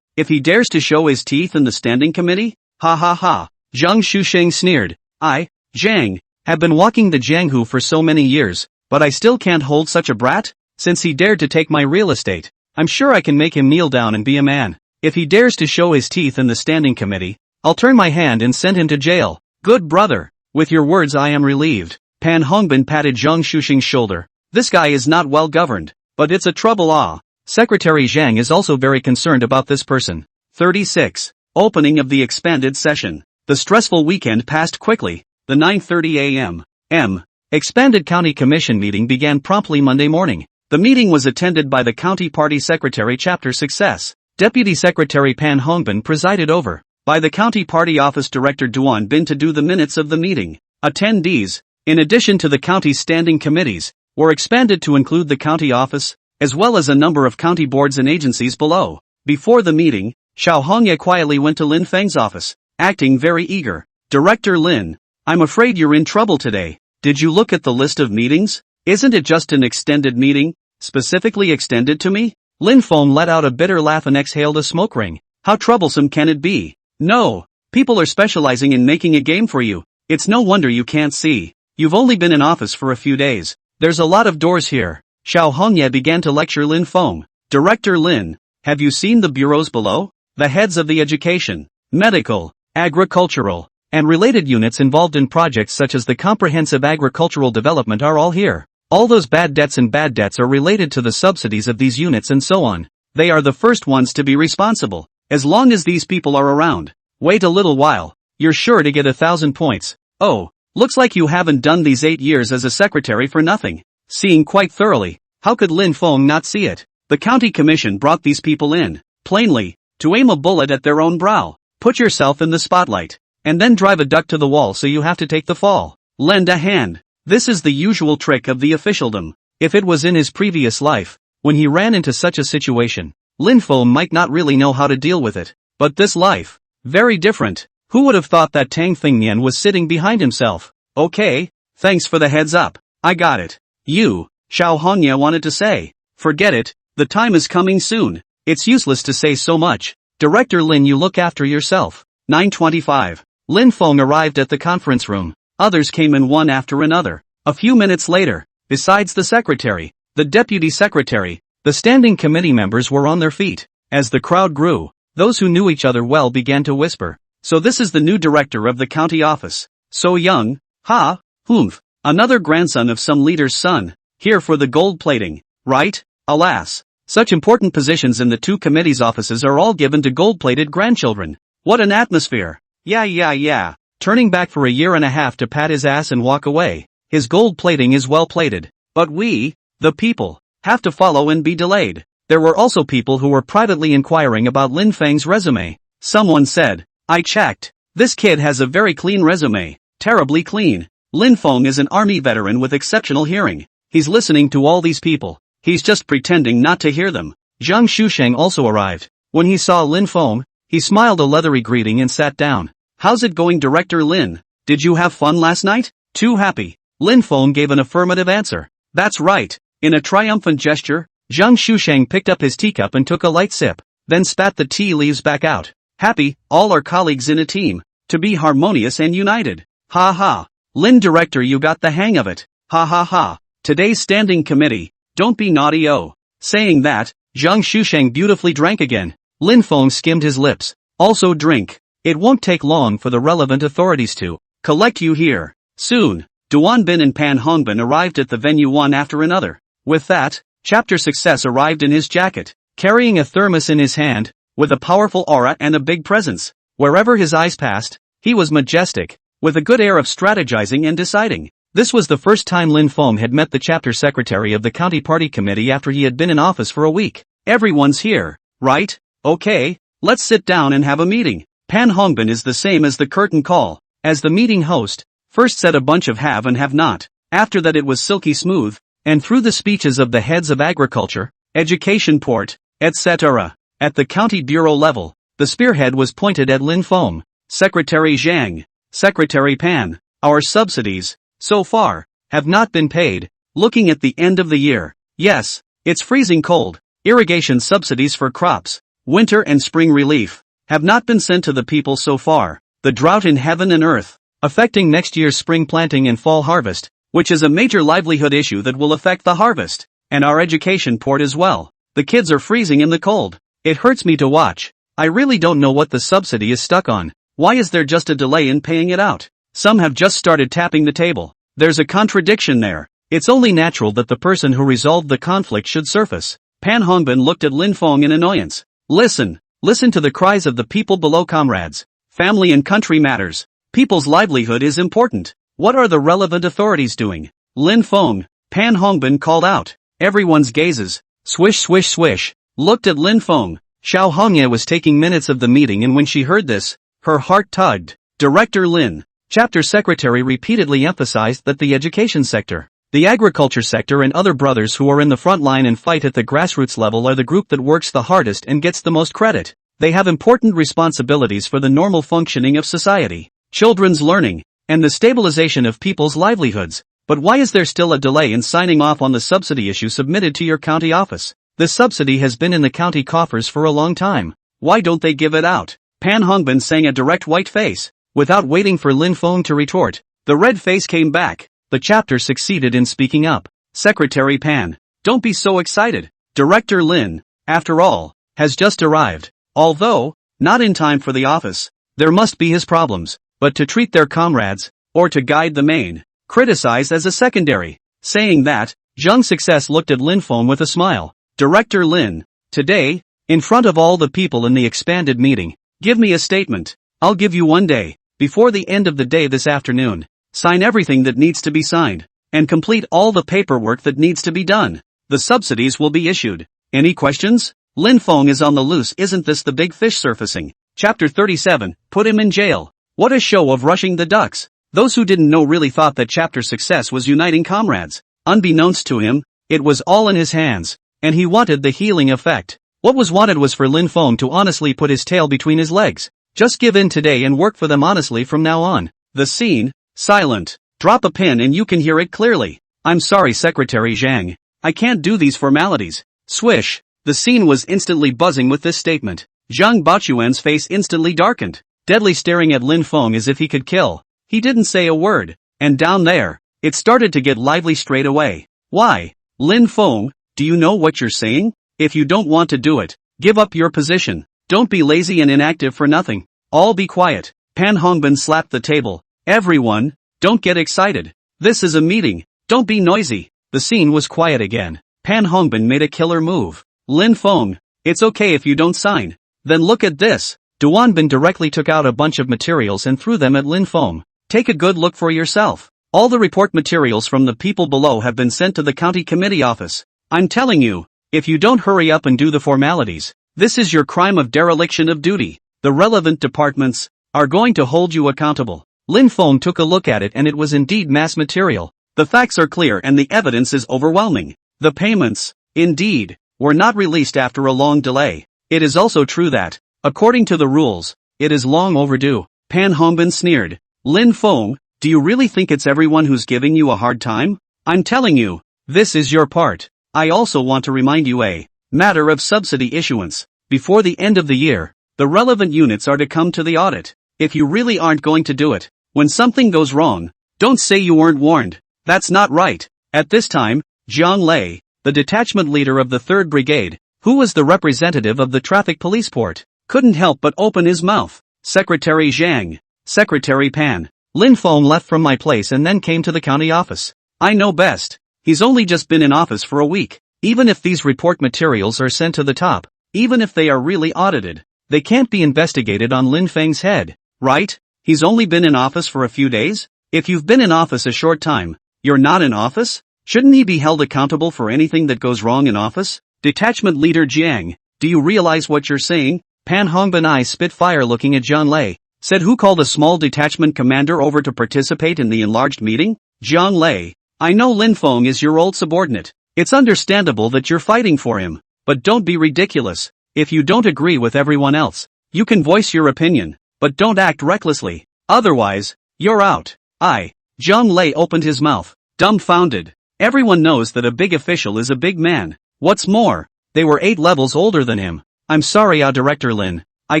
If he dares to show his teeth in the standing committee? Ha ha ha. Zhang Shusheng sneered. I, Zhang, have been walking the Jianghu for so many years, but I still can't hold such a brat? Since he dared to take my real estate, I'm sure I can make him kneel down and be a man. If he dares to show his teeth in the standing committee, I'll turn my hand and send him to jail. Good brother. With your words I am relieved. Pan Hongbin patted Zhang Shusheng's shoulder. This guy is not well governed, but it's a trouble. Secretary Zhang is also very concerned about this person. 36. Opening of the expanded session. The stressful weekend passed quickly. The 9:30 a.m. Expanded County Commission meeting began promptly Monday morning. The meeting was attended by the County Party Secretary Chapter Success. Deputy Secretary Pan Hongbin presided over, by the County Party Office Director Duan Bin to do the minutes of the meeting. Attendees, in addition to the county's standing committees, were expanded to include the county office, as well as a number of county boards and agencies below. Before the meeting, Xiao Hongye quietly went to Lin Feng's office, acting very eager. Director Lin, I'm afraid you're in trouble today. Did you look at the list of meetings? Isn't it just an extended meeting, specifically extended to me? Lin Feng let out a bitter laugh and exhaled a smoke ring. How troublesome can it be? No, people are specializing in making a game for you. It's no wonder you can't see. You've only been in office for a few days. There's a lot of doors here. Xiao Hongye began to lecture Lin Feng. Director Lin, have you seen the bureaus below? The heads of the education, medical, agricultural, and related units involved in projects such as the comprehensive agricultural development are all here. All those bad debts are related to the subsidies of these units and so on. They are the first ones to be responsible. As long as these people are around, wait a little while, you're sure to get 1,000 points. Oh, looks like you haven't done these 8 years as a secretary for nothing. Seeing quite thoroughly, how could Lin Feng not see it? The county commission brought these people in, plainly, to aim a bullet at their own brow. Put yourself in the spotlight, and then drive a duck to the wall so you have to take the fall. Lend a hand. This is the usual trick of the officialdom. If it was in his previous life, when he ran into such a situation, Lin Feng might not really know how to deal with it. But this life, very different. Who would have thought that Tang Fingnian was sitting behind himself? Okay, thanks for the heads up. I got it. You, Xiao Hongye wanted to say. Forget it, the time is coming soon. It's useless to say so much. Director Lin, you look after yourself. 9:25. Lin Feng arrived at the conference room. Others came in one after another. A few minutes later, besides the secretary, the deputy secretary, the standing committee members were on their feet. As the crowd grew, those who knew each other well began to whisper. So this is the new director of the county office. So young, ha, humph, another grandson of some leader's son, here for the gold plating, right? Alas, such important positions in the two committees' offices are all given to gold-plated grandchildren. What an atmosphere. Yeah. Turning back for a year and a half to pat his ass and walk away. His gold plating is well plated. But we, the people, have to follow and be delayed. There were also people who were privately inquiring about Lin Feng's resume. Someone said, I checked. This kid has a very clean resume. Terribly clean. Lin Feng is an army veteran with exceptional hearing. He's listening to all these people. He's just pretending not to hear them. Zhang Shusheng also arrived. When he saw Lin Feng, he smiled a leathery greeting and sat down. How's it going, Director Lin? Did you have fun last night? Too happy. Lin Feng gave an affirmative answer. That's right. In a triumphant gesture, Zhang Shusheng picked up his teacup and took a light sip, then spat the tea leaves back out. Happy, all are colleagues in a team, to be harmonious and united. Ha ha. Lin Director, you got the hang of it. Ha ha ha. Today's standing committee, don't be naughty. Oh. Saying that, Zhang Shusheng beautifully drank again. Lin Feng skimmed his lips. Also drink. It won't take long for the relevant authorities to collect you here. Soon, Duan Bin and Pan Hongbin arrived at the venue one after another. With that, Chapter Success arrived in his jacket, carrying a thermos in his hand, with a powerful aura and a big presence. Wherever his eyes passed, he was majestic, with a good air of strategizing and deciding. This was the first time Lin Feng had met the chapter secretary of the county party committee after he had been in office for a week. Everyone's here, right? Okay, let's sit down and have a meeting. Pan Hongbin is the same as the curtain call. As the meeting host, first said a bunch of have and have not. After that it was silky smooth, and through the speeches of the heads of agriculture, education, port, etc. At the county bureau level, the spearhead was pointed at Lin Feng. Secretary Zhang, Secretary Pan, our subsidies, so far, have not been paid. Looking at the end of the year, yes, it's freezing cold. Irrigation subsidies for crops, winter and spring relief, have not been sent to the people so far. The drought in heaven and earth, affecting next year's spring planting and fall harvest, which is a major livelihood issue that will affect the harvest, and our education port as well. The kids are freezing in the cold. It hurts me to watch. I really don't know what the subsidy is stuck on. Why is there just a delay in paying it out? Some have just started tapping the table. There's a contradiction there. It's only natural that the person who resolved the conflict should surface. Pan Hongbin looked at Lin Feng in annoyance. Listen to the cries of the people below, comrades. Family and country matters. People's livelihood is important. What are the relevant authorities doing? Lin Feng, Pan Hongbin called out. Everyone's gazes, swish, looked at Lin Feng. Xiao Hongye was taking minutes of the meeting, and when she heard this, her heart tugged. Director Lin, chapter secretary, repeatedly emphasized that the education sector The agriculture sector and other brothers who are in the front line and fight at the grassroots level are the group that works the hardest and gets the most credit. They have important responsibilities for the normal functioning of society, children's learning, and the stabilization of people's livelihoods. But why is there still a delay in signing off on the subsidy issue submitted to your county office? The subsidy has been in the county coffers for a long time. Why don't they give it out? Pan Hongbin sang a direct white face. Without waiting for Lin Feng to retort, the red face came back. The chapter succeeded in speaking up. Secretary Pan, don't be so excited. Director Lin, after all, has just arrived. Although, not in time for the office, there must be his problems, but to treat their comrades, or to guide the main, criticized as a secondary. Saying that, Zhang Success looked at Lin Feng with a smile. Director Lin, today, in front of all the people in the expanded meeting, give me a statement. I'll give you 1 day, before the end of the day this afternoon. Sign everything that needs to be signed, and complete all the paperwork that needs to be done. The subsidies will be issued. Any questions? Lin Feng is on the loose. Isn't this the big fish surfacing? Chapter 37, put him in jail. What a show of rushing the ducks. Those who didn't know really thought that Chapter Success was uniting comrades. Unbeknownst to him, it was all in his hands, and he wanted the healing effect. What was wanted was for Lin Feng to honestly put his tail between his legs. Just give in today and work for them honestly from now on. The scene, silent. Drop a pin and you can hear it clearly. I'm sorry, Secretary Zhang. I can't do these formalities. Swish. The scene was instantly buzzing with this statement. Zhang Baochuan's face instantly darkened, deadly staring at Lin Feng as if he could kill. He didn't say a word, and down there, it started to get lively straight away. Why? Lin Feng, do you know what you're saying? If you don't want to do it, give up your position. Don't be lazy and inactive for nothing. All be quiet. Pan Hongbin slapped the table. Everyone, don't get excited. This is a meeting. Don't be noisy. The scene was quiet again. Pan Hongbin made a killer move. Lin Feng, it's okay if you don't sign. Then look at this. Duan Bin directly took out a bunch of materials and threw them at Lin Feng. Take a good look for yourself. All the report materials from the people below have been sent to the county committee office. I'm telling you, if you don't hurry up and do the formalities, this is your crime of dereliction of duty. The relevant departments are going to hold you accountable. Lin Feng took a look at it and it was indeed mass material. The facts are clear and the evidence is overwhelming. The payments, indeed, were not released after a long delay. It is also true that, according to the rules, it is long overdue. Pan Hongbin sneered. Lin Feng, do you really think it's everyone who's giving you a hard time? I'm telling you, this is your part. I also want to remind you a matter of subsidy issuance. Before the end of the year, the relevant units are to come to the audit. If you really aren't going to do it, when something goes wrong, don't say you weren't warned. That's not right. At this time, Jiang Lei, the detachment leader of the 3rd Brigade, who was the representative of the traffic police port, couldn't help but open his mouth. Secretary Zhang, Secretary Pan, Lin Feng left from my place and then came to the county office. I know best. He's only just been in office for a week. Even if these report materials are sent to the top, even if they are really audited, they can't be investigated on Lin Feng's head, right? He's only been in office for a few days? If you've been in office a short time, you're not in office? Shouldn't he be held accountable for anything that goes wrong in office? Detachment Leader Jiang, do you realize what you're saying? Pan Hongbin eyes spit fire looking at Jiang Lei. Said who called a small detachment commander over to participate in the enlarged meeting? Jiang Lei, I know Lin Feng is your old subordinate. It's understandable that you're fighting for him. But don't be ridiculous. If you don't agree with everyone else, you can voice your opinion, but don't act recklessly. Otherwise, you're out. Jiang Lei opened his mouth, dumbfounded. Everyone knows that a big official is a big man. What's more, they were 8 levels older than him. I'm sorry, Director Lin. I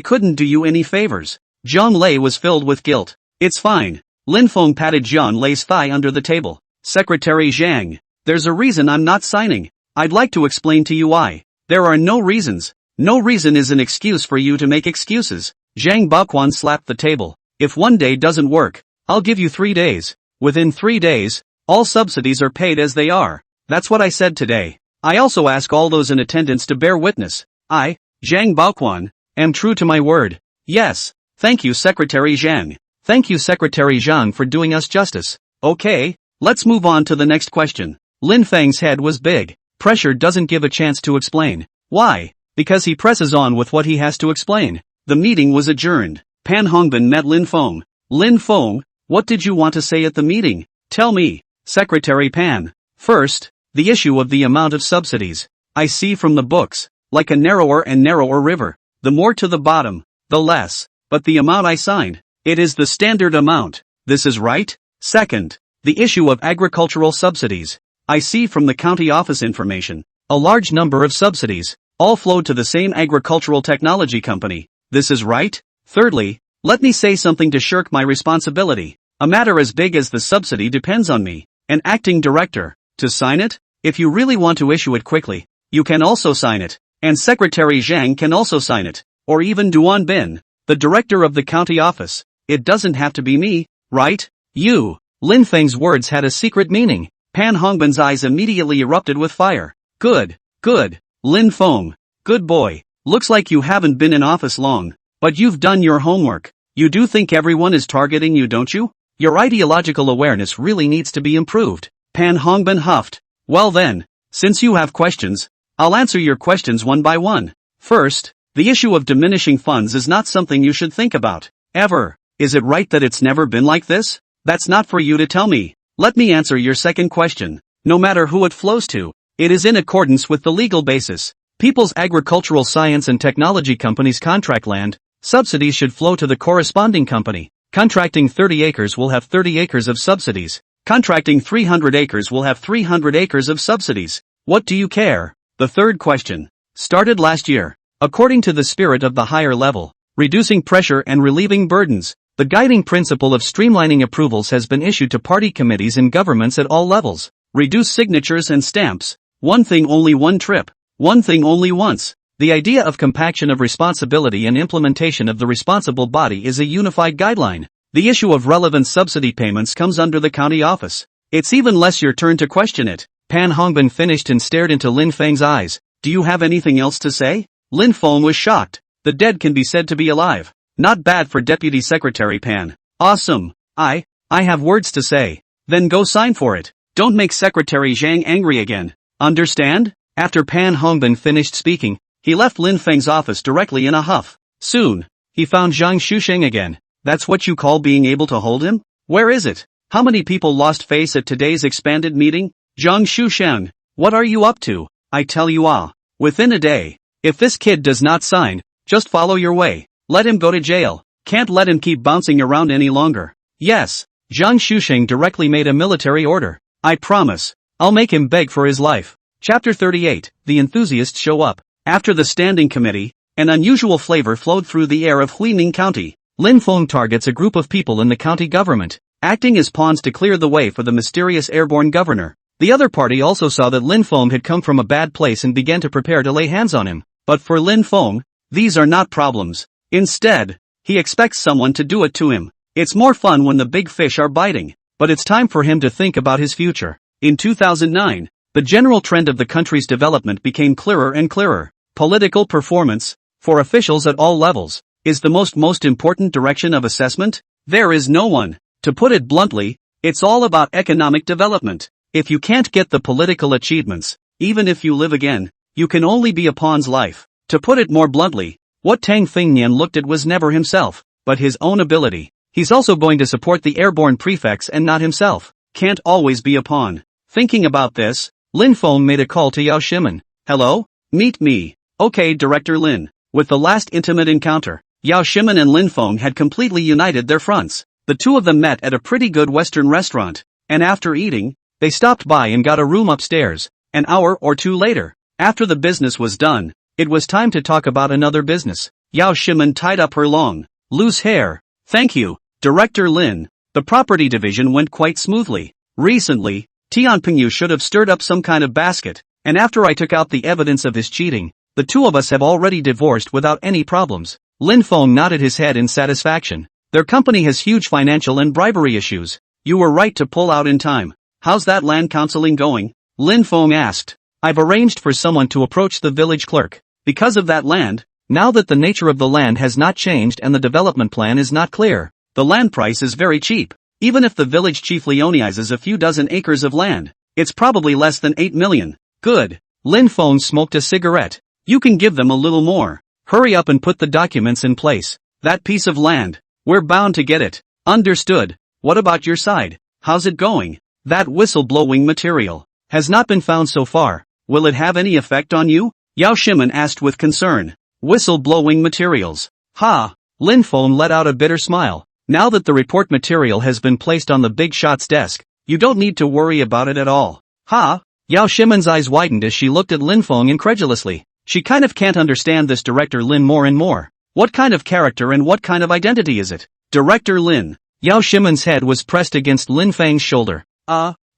couldn't do you any favors. Jiang Lei was filled with guilt. It's fine. Lin Feng patted Jiang Lei's thigh under the table. Secretary Zhang, there's a reason I'm not signing. I'd like to explain to you why. There are no reasons. No reason is an excuse for you to make excuses. Zhang Baoquan slapped the table. If 1 day doesn't work, I'll give you 3 days. Within 3 days, all subsidies are paid as they are. That's what I said today. I also ask all those in attendance to bear witness. I, Zhang Baoquan, am true to my word. Yes. Thank you, Secretary Zhang. Thank you, Secretary Zhang, for doing us justice. Okay, let's move on to the next question. Lin Feng's head was big. Pressure doesn't give a chance to explain. Why? Because he presses on with what he has to explain. The meeting was adjourned. Pan Hongbin met Lin Feng. Lin Feng, what did you want to say at the meeting? Tell me. Secretary Pan, First, the issue of the amount of subsidies. I see from the books, like a narrower and narrower river, the more to the bottom, the less, but the amount I signed, it is the standard amount. This is right. Second, the issue of agricultural subsidies. I see from the county office information, a large number of subsidies, all flowed to the same agricultural technology company. This is right. Thirdly, let me say something to shirk my responsibility. A matter as big as the subsidy depends on me, an acting director, to sign it. If you really want to issue it quickly, you can also sign it, and Secretary Zhang can also sign it, or even Duan Bin, the director of the county office. It doesn't have to be me, right? You. Lin Feng's words had a secret meaning. Pan Hongbin's eyes immediately erupted with fire. Good. Lin Feng. Good boy. Looks like you haven't been in office long, but you've done your homework. You do think everyone is targeting you, don't you? Your ideological awareness really needs to be improved. Pan Hongbin huffed. Well then, since you have questions, I'll answer your questions one by one. First, the issue of diminishing funds is not something you should think about, ever. Is it right that it's never been like this? That's not for you to tell me. Let me answer your second question. No matter who it flows to, it is in accordance with the legal basis. People's agricultural science and technology companies contract land, subsidies should flow to the corresponding company. Contracting 30 acres will have 30 acres of subsidies. Contracting 300 acres will have 300 acres of subsidies. What do you care? The third question started last year. According to the spirit of the higher level, reducing pressure and relieving burdens, the guiding principle of streamlining approvals has been issued to party committees and governments at all levels. Reduce signatures and stamps. One thing only one trip. One thing only once. The idea of compaction of responsibility and implementation of the responsible body is a unified guideline. The issue of relevant subsidy payments comes under the county office. It's even less your turn to question it. Pan Hongbin finished and stared into Lin Feng's eyes. Do you have anything else to say? Lin Feng was shocked. The dead can be said to be alive. Not bad for Deputy Secretary Pan. Awesome. I have words to say. Then go sign for it. Don't make Secretary Zhang angry again. Understand? After Pan Hongbin finished speaking, he left Lin Feng's office directly in a huff. Soon, he found Zhang Shusheng again. That's what you call being able to hold him? Where is it? How many people lost face at today's expanded meeting? Zhang Shusheng, what are you up to? I tell you within a day. If this kid does not sign, just follow your way. Let him go to jail. Can't let him keep bouncing around any longer. Yes, Zhang Shusheng directly made a military order. I promise, I'll make him beg for his life. Chapter 38, The Enthusiasts Show Up. After the standing committee, an unusual flavor flowed through the air of Huining County. Lin Feng targets a group of people in the county government, acting as pawns to clear the way for the mysterious airborne governor. The other party also saw that Lin Feng had come from a bad place and began to prepare to lay hands on him. But for Lin Feng, these are not problems. Instead, he expects someone to do it to him. It's more fun when the big fish are biting. But it's time for him to think about his future. In 2009, the general trend of the country's development became clearer and clearer. Political performance, for officials at all levels, is the most important direction of assessment. There is no one. To put it bluntly, it's all about economic development. If you can't get the political achievements, even if you live again, you can only be a pawn's life. To put it more bluntly, what Tang Fingnian looked at was never himself, but his own ability. He's also going to support the airborne prefects and not himself. Can't always be a pawn. Thinking about this, Lin Feng made a call to Yao Shimen. Hello? Meet me. Okay, Director Lin. With the last intimate encounter, Yao Shimen and Lin Feng had completely united their fronts. The two of them met at a pretty good Western restaurant, and after eating, they stopped by and got a room upstairs. An hour or two later, after the business was done, it was time to talk about another business. Yao Shimen tied up her long, loose hair. Thank you, Director Lin. The property division went quite smoothly. Recently, Tianpingyu should have stirred up some kind of basket, and after I took out the evidence of his cheating, the two of us have already divorced without any problems. Lin Feng nodded his head in satisfaction. Their company has huge financial and bribery issues. You were right to pull out in time. How's that land counseling going? Lin Feng asked. I've arranged for someone to approach the village clerk. Because of that land, now that the nature of the land has not changed and the development plan is not clear, the land price is very cheap. Even if the village chief leonizes a few dozen acres of land, it's probably less than 8 million. Good. Lin Feng smoked a cigarette. You can give them a little more. Hurry up and put the documents in place. That piece of land, we're bound to get it. Understood. What about your side? How's it going? That whistleblowing material. has not been found so far. Will it have any effect on you? Yao Shimen asked with concern. Whistle-blowing materials. Ha! Lin Feng let out a bitter smile. Now that the report material has been placed on the big shot's desk, you don't need to worry about it at all. Ha! Yao Shimen's eyes widened as she looked at Lin Feng incredulously. She kind of can't understand this Director Lin more and more. What kind of character and what kind of identity is it? Director Lin. Yao Shimen's head was pressed against Lin Feng's shoulder.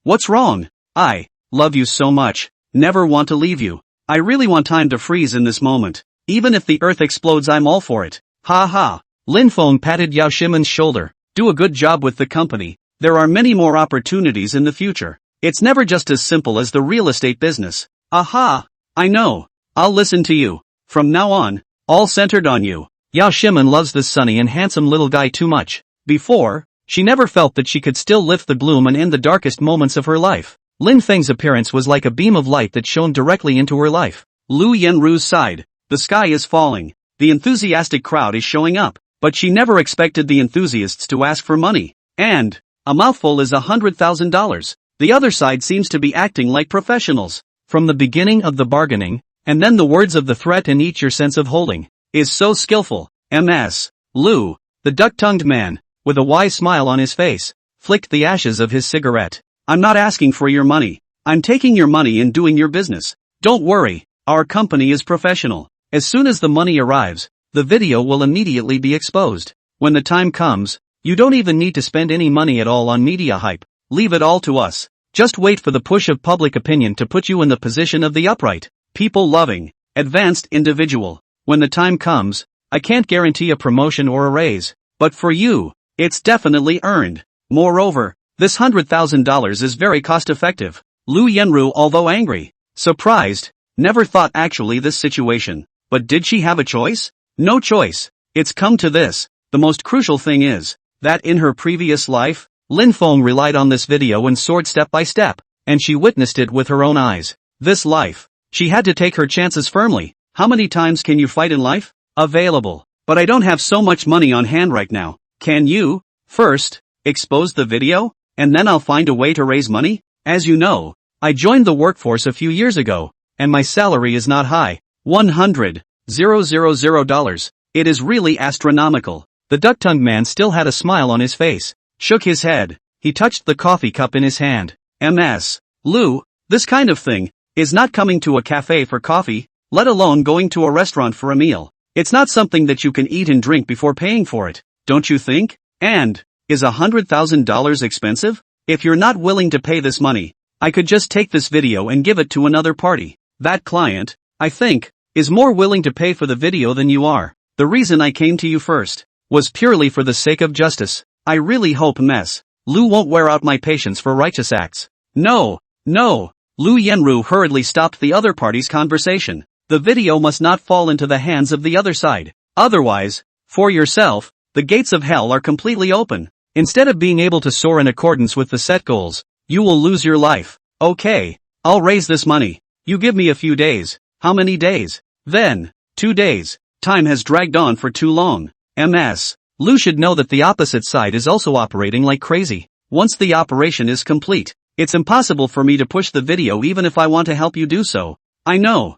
What's wrong? I love you so much. Never want to leave you. I really want time to freeze in this moment. Even if the earth explodes, I'm all for it. Ha ha. Lin Feng patted Yao Shimen's shoulder. Do a good job with the company. There are many more opportunities in the future. It's never just as simple as the real estate business. Aha. I know. I'll listen to you. From now on, all centered on you. Yao Shimen loves this sunny and handsome little guy too much. Before, she never felt that she could still lift the gloom and end the darkest moments of her life. Lin Feng's appearance was like a beam of light that shone directly into her life. Lu Yenru's sighed. The sky is falling. The enthusiastic crowd is showing up. But she never expected the enthusiasts to ask for money. And a mouthful is $100,000. The other side seems to be acting like professionals. From the beginning of the bargaining, and then the words of the threat and each your sense of holding, is so skillful. Ms. Lu, the duck-tongued man, with a wise smile on his face, flicked the ashes of his cigarette. I'm not asking for your money. I'm taking your money and doing your business. Don't worry, our company is professional. As soon as the money arrives, the video will immediately be exposed. When the time comes, you don't even need to spend any money at all on media hype. Leave it all to us. Just wait for the push of public opinion to put you in the position of the upright, people-loving, advanced individual. When the time comes, I can't guarantee a promotion or a raise. But for you, it's definitely earned. Moreover, this $100,000 is very cost-effective. Lu Yenru, although angry, surprised, never thought actually this situation. But did she have a choice? No choice. It's come to this. The most crucial thing is that in her previous life, Lin Feng relied on this video and soared step by step, and she witnessed it with her own eyes. This life, she had to take her chances firmly. How many times can you fight in life? Available. But I don't have so much money on hand right now. Can you, first, expose the video, and then I'll find a way to raise money? As you know, I joined the workforce a few years ago, and my salary is not high. $100,000. It is really astronomical. The duck-tongued man still had a smile on his face, shook his head. He touched the coffee cup in his hand. Ms. Lu, this kind of thing is not coming to a cafe for coffee, let alone going to a restaurant for a meal. It's not something that you can eat and drink before paying for it, don't you think? And is $100,000 expensive? If you're not willing to pay this money, I could just take this video and give it to another party. That client, I think, is more willing to pay for the video than you are. The reason I came to you first was purely for the sake of justice. I really hope Ms. Lu won't wear out my patience for righteous acts. No. Lu Yenru hurriedly stopped the other party's conversation. The video must not fall into the hands of the other side. Otherwise, for yourself, the gates of hell are completely open. Instead of being able to soar in accordance with the set goals, you will lose your life. Okay, I'll raise this money. You give me a few days. How many days? Then, 2 days. Time has dragged on for too long. Ms. Lu should know that the opposite side is also operating like crazy. Once the operation is complete, it's impossible for me to push the video even if I want to help you do so. I know.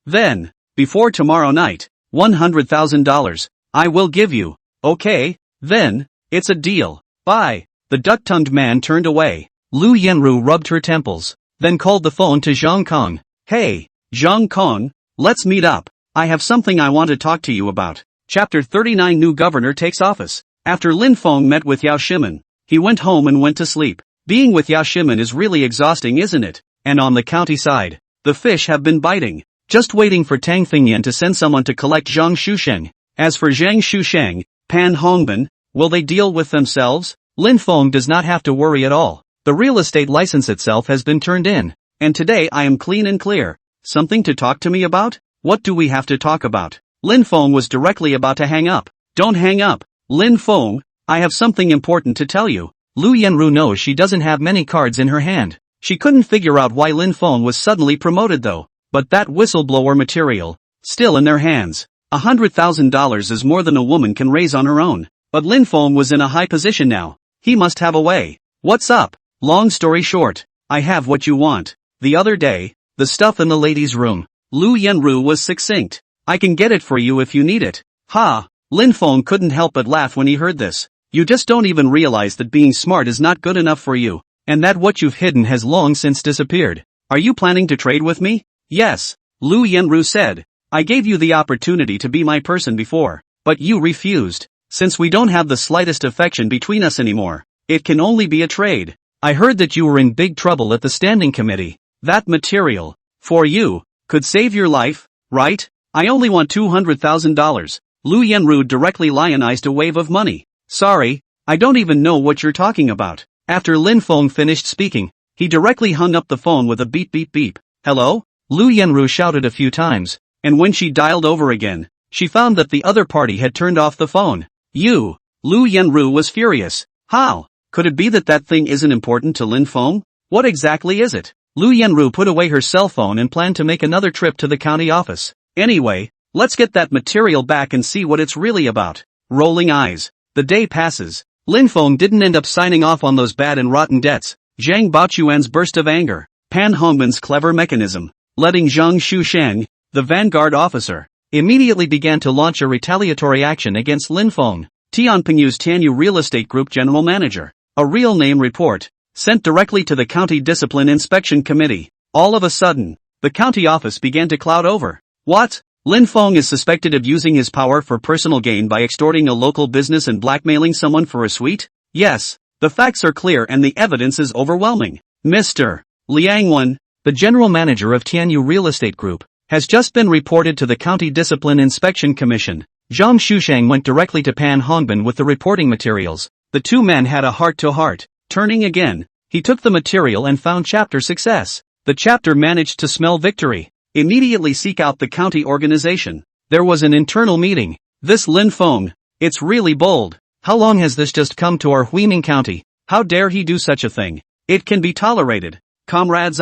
Then, before tomorrow night, $100,000, I will give you. Okay, then, it's a deal. Bye. The duck-tongued man turned away. Lu Yenru rubbed her temples, then called the phone to Zhang Kong. Hey, Zhang Kong, let's meet up. I have something I want to talk to you about. Chapter 39. New governor takes office. After Lin Feng met with Yao Shimen, he went home and went to sleep. Being with Yao Shimen is really exhausting, isn't it? And on the county side, the fish have been biting, just waiting for Tang Fingyan to send someone to collect Zhang Shusheng. As for Zhang Shusheng, Pan Hongbin, will they deal with themselves? Lin Feng does not have to worry at all. The real estate license itself has been turned in, and today I am clean and clear. Something to talk to me about? What do we have to talk about? Lin Feng was directly about to hang up. Don't hang up, Lin Feng, I have something important to tell you. Lu Yenru knows she doesn't have many cards in her hand. She couldn't figure out why Lin Feng was suddenly promoted though. But that whistleblower material, still in their hands. $100,000 is more than a woman can raise on her own. But Lin Feng was in a high position now. He must have a way. What's up? Long story short, I have what you want. The other day, the stuff in the ladies' room. Lu Yenru was succinct. I can get it for you if you need it. Ha! Lin Feng couldn't help but laugh when he heard this. You just don't even realize that being smart is not good enough for you, and that what you've hidden has long since disappeared. Are you planning to trade with me? Yes, Lu Yenru said. I gave you the opportunity to be my person before, but you refused. Since we don't have the slightest affection between us anymore, it can only be a trade. I heard that you were in big trouble at the standing committee. That material, for you, could save your life, right? I only want $200,000. Lu Yenru directly lionized a wave of money. Sorry, I don't even know what you're talking about. After Lin Feng finished speaking, he directly hung up the phone with a beep beep beep. Hello? Lu Yenru shouted a few times, and when she dialed over again, she found that the other party had turned off the phone. You! Lu Yenru was furious. How? Could it be that that thing isn't important to Lin Feng? What exactly is it? Lu Yenru put away her cell phone and planned to make another trip to the county office. Anyway, let's get that material back and see what it's really about. Rolling eyes. The day passes. Lin Feng didn't end up signing off on those bad and rotten debts. Zhang Baochuan's burst of anger. Pan Hongman's clever mechanism, letting Zhang Shusheng, the vanguard officer, immediately began to launch a retaliatory action against Lin Feng. Tian Pingyu's Tianyu Real Estate Group General Manager. A real name report, sent directly to the County Discipline Inspection Committee. All of a sudden, the county office began to cloud over. What? Lin Feng is suspected of using his power for personal gain by extorting a local business and blackmailing someone for a suite? Yes, the facts are clear and the evidence is overwhelming. Mr. Liang Wen, the general manager of Tianyu Real Estate Group, has just been reported to the County Discipline Inspection Commission. Zhang Shusheng went directly to Pan Hongban with the reporting materials. The two men had a heart-to-heart. Turning again, he took the material and found chapter success. The chapter managed to smell victory. Immediately seek out the county organization. There was an internal meeting. This Lin Feng, it's really bold. How long has this just come to our Huiming County? How dare he do such a thing? It can be tolerated. Comrades,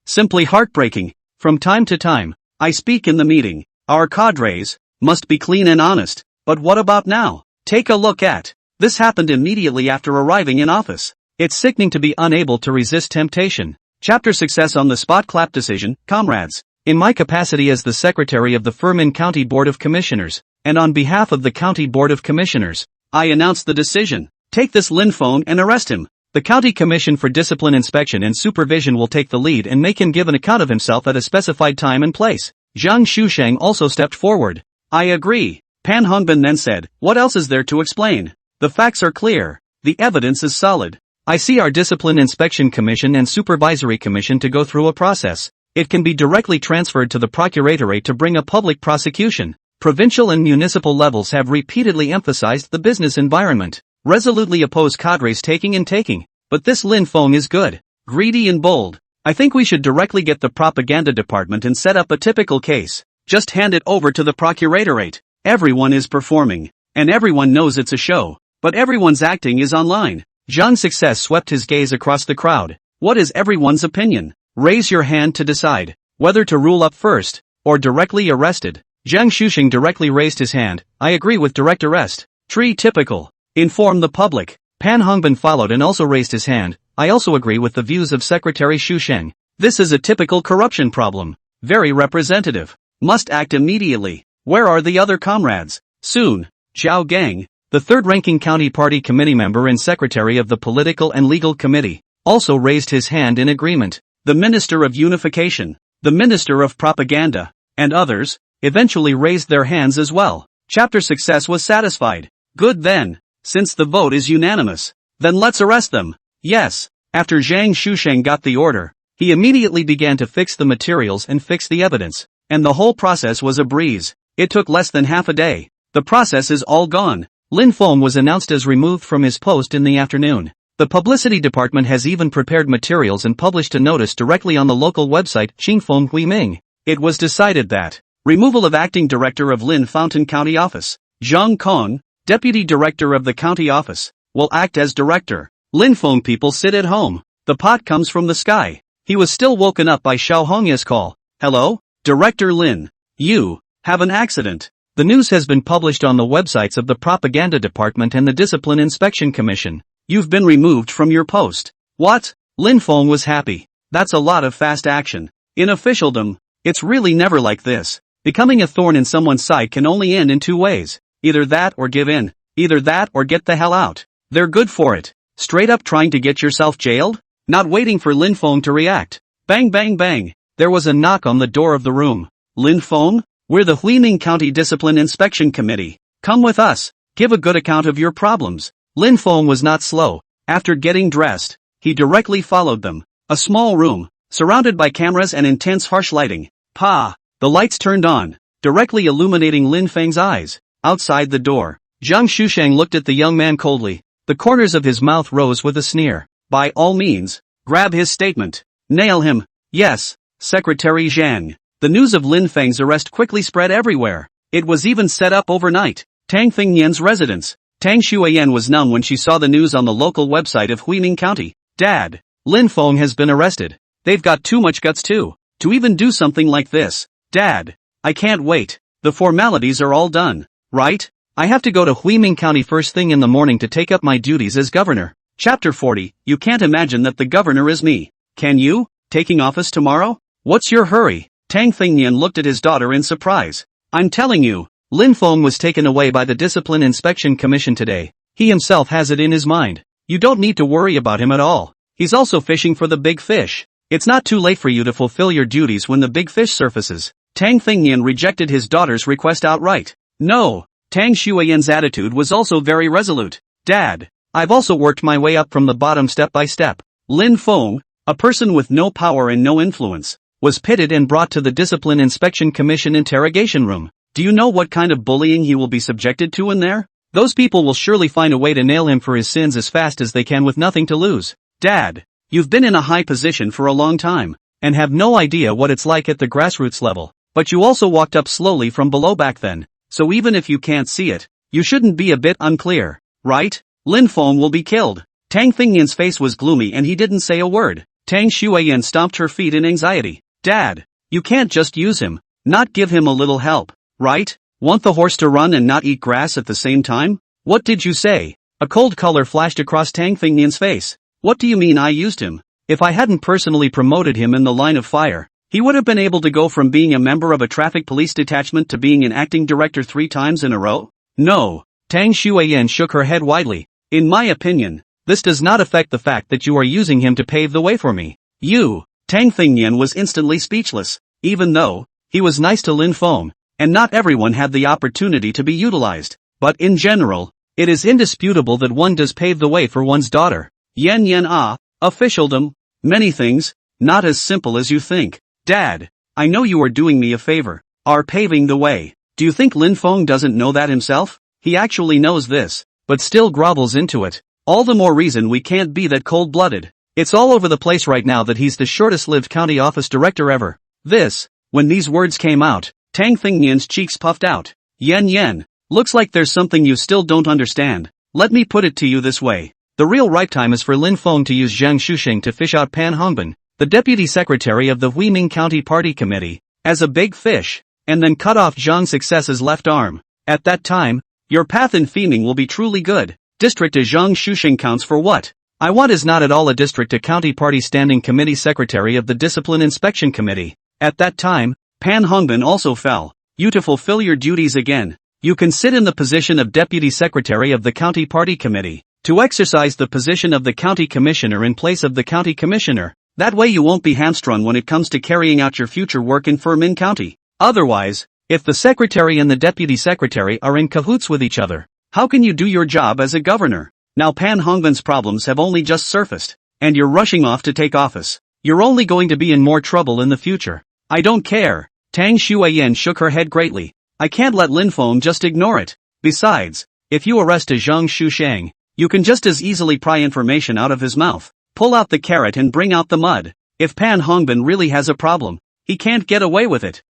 simply heartbreaking. From time to time, I speak in the meeting. Our cadres must be clean and honest. But what about now? Take a look at. This happened immediately after arriving in office. It's sickening to be unable to resist temptation. Chapter success on the spot clap decision. Comrades, in my capacity as the secretary of the Furman County Board of Commissioners, and on behalf of the County Board of Commissioners, I announce the decision. Take this Lin Feng and arrest him. The County Commission for Discipline Inspection and Supervision will take the lead and make him give an account of himself at a specified time and place. Zhang Shusheng also stepped forward. I agree. Pan Hongban then said, what else is there to explain? The facts are clear. The evidence is solid. I see our Discipline Inspection Commission and Supervisory Commission to go through a process. It can be directly transferred to the Procuratorate to bring a public prosecution. Provincial and municipal levels have repeatedly emphasized the business environment, resolutely oppose cadres taking and taking. But this Lin Feng is good, greedy and bold. I think we should directly get the propaganda department and set up a typical case. Just hand it over to the Procuratorate. Everyone is performing, and everyone knows it's a show. But everyone's acting is online. Zhang's success swept his gaze across the crowd. What is everyone's opinion? Raise your hand to decide whether to rule up first, or directly arrested. Zhang Shusheng directly raised his hand. I agree with direct arrest. Tree typical. Inform the public. Pan Hongban followed and also raised his hand. I also agree with the views of Secretary Shusheng. This is a typical corruption problem. Very representative. Must act immediately. Where are the other comrades? Soon. Zhao Gang, the third-ranking county party committee member and secretary of the Political and Legal Committee, also raised his hand in agreement. The Minister of Unification, the Minister of Propaganda, and others, eventually raised their hands as well. Chapter success was satisfied. Good then. Since the vote is unanimous, then let's arrest them. Yes. After Zhang Shusheng got the order, he immediately began to fix the materials and fix the evidence, and the whole process was a breeze. It took less than half a day. The process is all gone. Lin Feng was announced as removed from his post in the afternoon. The publicity department has even prepared materials and published a notice directly on the local website Xingfeng Huiming. It was decided that removal of acting director of Lin Fountain County Office, Zhang Kong, deputy director of the county office, will act as director. Lin Feng people sit at home. The pot comes from the sky. He was still woken up by Xiao Hongya's call. Hello, Director Lin. You have an accident. The news has been published on the websites of the Propaganda Department and the Discipline Inspection Commission. You've been removed from your post. What? Lin Feng was happy. That's a lot of fast action. In officialdom, it's really never like this. Becoming a thorn in someone's side can only end in two ways. Either that or give in. Either that or get the hell out. They're good for it. Straight up trying to get yourself jailed? Not waiting for Lin Feng to react. Bang bang bang. There was a knock on the door of the room. Lin Feng? We're the Huiming County Discipline Inspection Committee. Come with us. Give a good account of your problems. Lin Feng was not slow. After getting dressed, he directly followed them. A small room, surrounded by cameras and intense harsh lighting. The lights turned on, directly illuminating Lin Feng's eyes. Outside the door, Zhang Shusheng looked at the young man coldly. The corners of his mouth rose with a sneer. By all means, grab his statement. Nail him. Yes, Secretary Zhang. The news of Lin Feng's arrest quickly spread everywhere. It was even set up overnight. Tang Fingnian's residence. Tang Shuiyan was numb when she saw the news on the local website of Huiming County. Dad, Lin Feng has been arrested. They've got too much guts to even do something like this. Dad, I can't wait. The formalities are all done, right? I have to go to Huiming County first thing in the morning to take up my duties as governor. Chapter 40, you can't imagine that the governor is me. Can you? Taking office tomorrow? What's your hurry? Tang Fingnian looked at his daughter in surprise. I'm telling you, Lin Feng was taken away by the Discipline Inspection Commission today. He himself has it in his mind. You don't need to worry about him at all. He's also fishing for the big fish. It's not too late for you to fulfill your duties when the big fish surfaces. Tang Fingnian rejected his daughter's request outright. No. Tang Shuiyan's attitude was also very resolute. Dad, I've also worked my way up from the bottom step by step. Lin Feng, a person with no power and no influence, was pitted and brought to the Discipline Inspection Commission interrogation room. Do you know what kind of bullying he will be subjected to in there? Those people will surely find a way to nail him for his sins as fast as they can with nothing to lose. Dad, you've been in a high position for a long time, and have no idea what it's like at the grassroots level. But you also walked up slowly from below back then, so even if you can't see it, you shouldn't be a bit unclear, right? Lin Feng will be killed. Tang Fingnian's face was gloomy and he didn't say a word. Tang Shuiyan stomped her feet in anxiety. Dad, you can't just use him, not give him a little help, right? Want the horse to run and not eat grass at the same time? What did you say? A cold color flashed across Tang Fingnian's face. What do you mean I used him? If I hadn't personally promoted him in the line of fire, he would have been able to go from being a member of a traffic police detachment to being an acting director 3 times in a row? No. Tang Shuiyan shook her head widely. In my opinion, this does not affect the fact that you are using him to pave the way for me. You. Tang Fingnian was instantly speechless. Even though he was nice to Lin Feng, and not everyone had the opportunity to be utilized, but in general, it is indisputable that one does pave the way for one's daughter. Officialdom. Many things, not as simple as you think. Dad, I know you are doing me a favor. Are paving the way. Do you think Lin Feng doesn't know that himself? He actually knows this, but still grovels into it. All the more reason we can't be that cold-blooded. It's all over the place right now that he's the shortest-lived county office director ever. When these words came out, Tang Fingnian's cheeks puffed out. Yen, looks like there's something you still don't understand. Let me put it to you this way. The real right time is for Lin Feng to use Zhang Shusheng to fish out Pan Hongbin, the deputy secretary of the Huiming County Party Committee, as a big fish, and then cut off Zhang Success's left arm. At that time, your path in Huiming will be truly good. District as Zhang Shusheng counts for what? I want is not at all a district a county party standing committee secretary of the Discipline Inspection Committee. At that time, Pan Hongbin also fell. You to fulfill your duties again. You can sit in the position of deputy secretary of the county party committee, to exercise the position of the county commissioner in place of the county commissioner. That way you won't be hamstrung when it comes to carrying out your future work in Huiming County. Otherwise, if the secretary and the deputy secretary are in cahoots with each other, how can you do your job as a governor? Now Pan Hongbin's problems have only just surfaced, and you're rushing off to take office. You're only going to be in more trouble in the future. I don't care. Tang Shuiyan shook her head greatly. I can't let Lin Feng just ignore it. Besides, if you arrest a Zhang Shusheng, you can just as easily pry information out of his mouth. Pull out the carrot and bring out the mud. If Pan Hongbin really has a problem, he can't get away with it.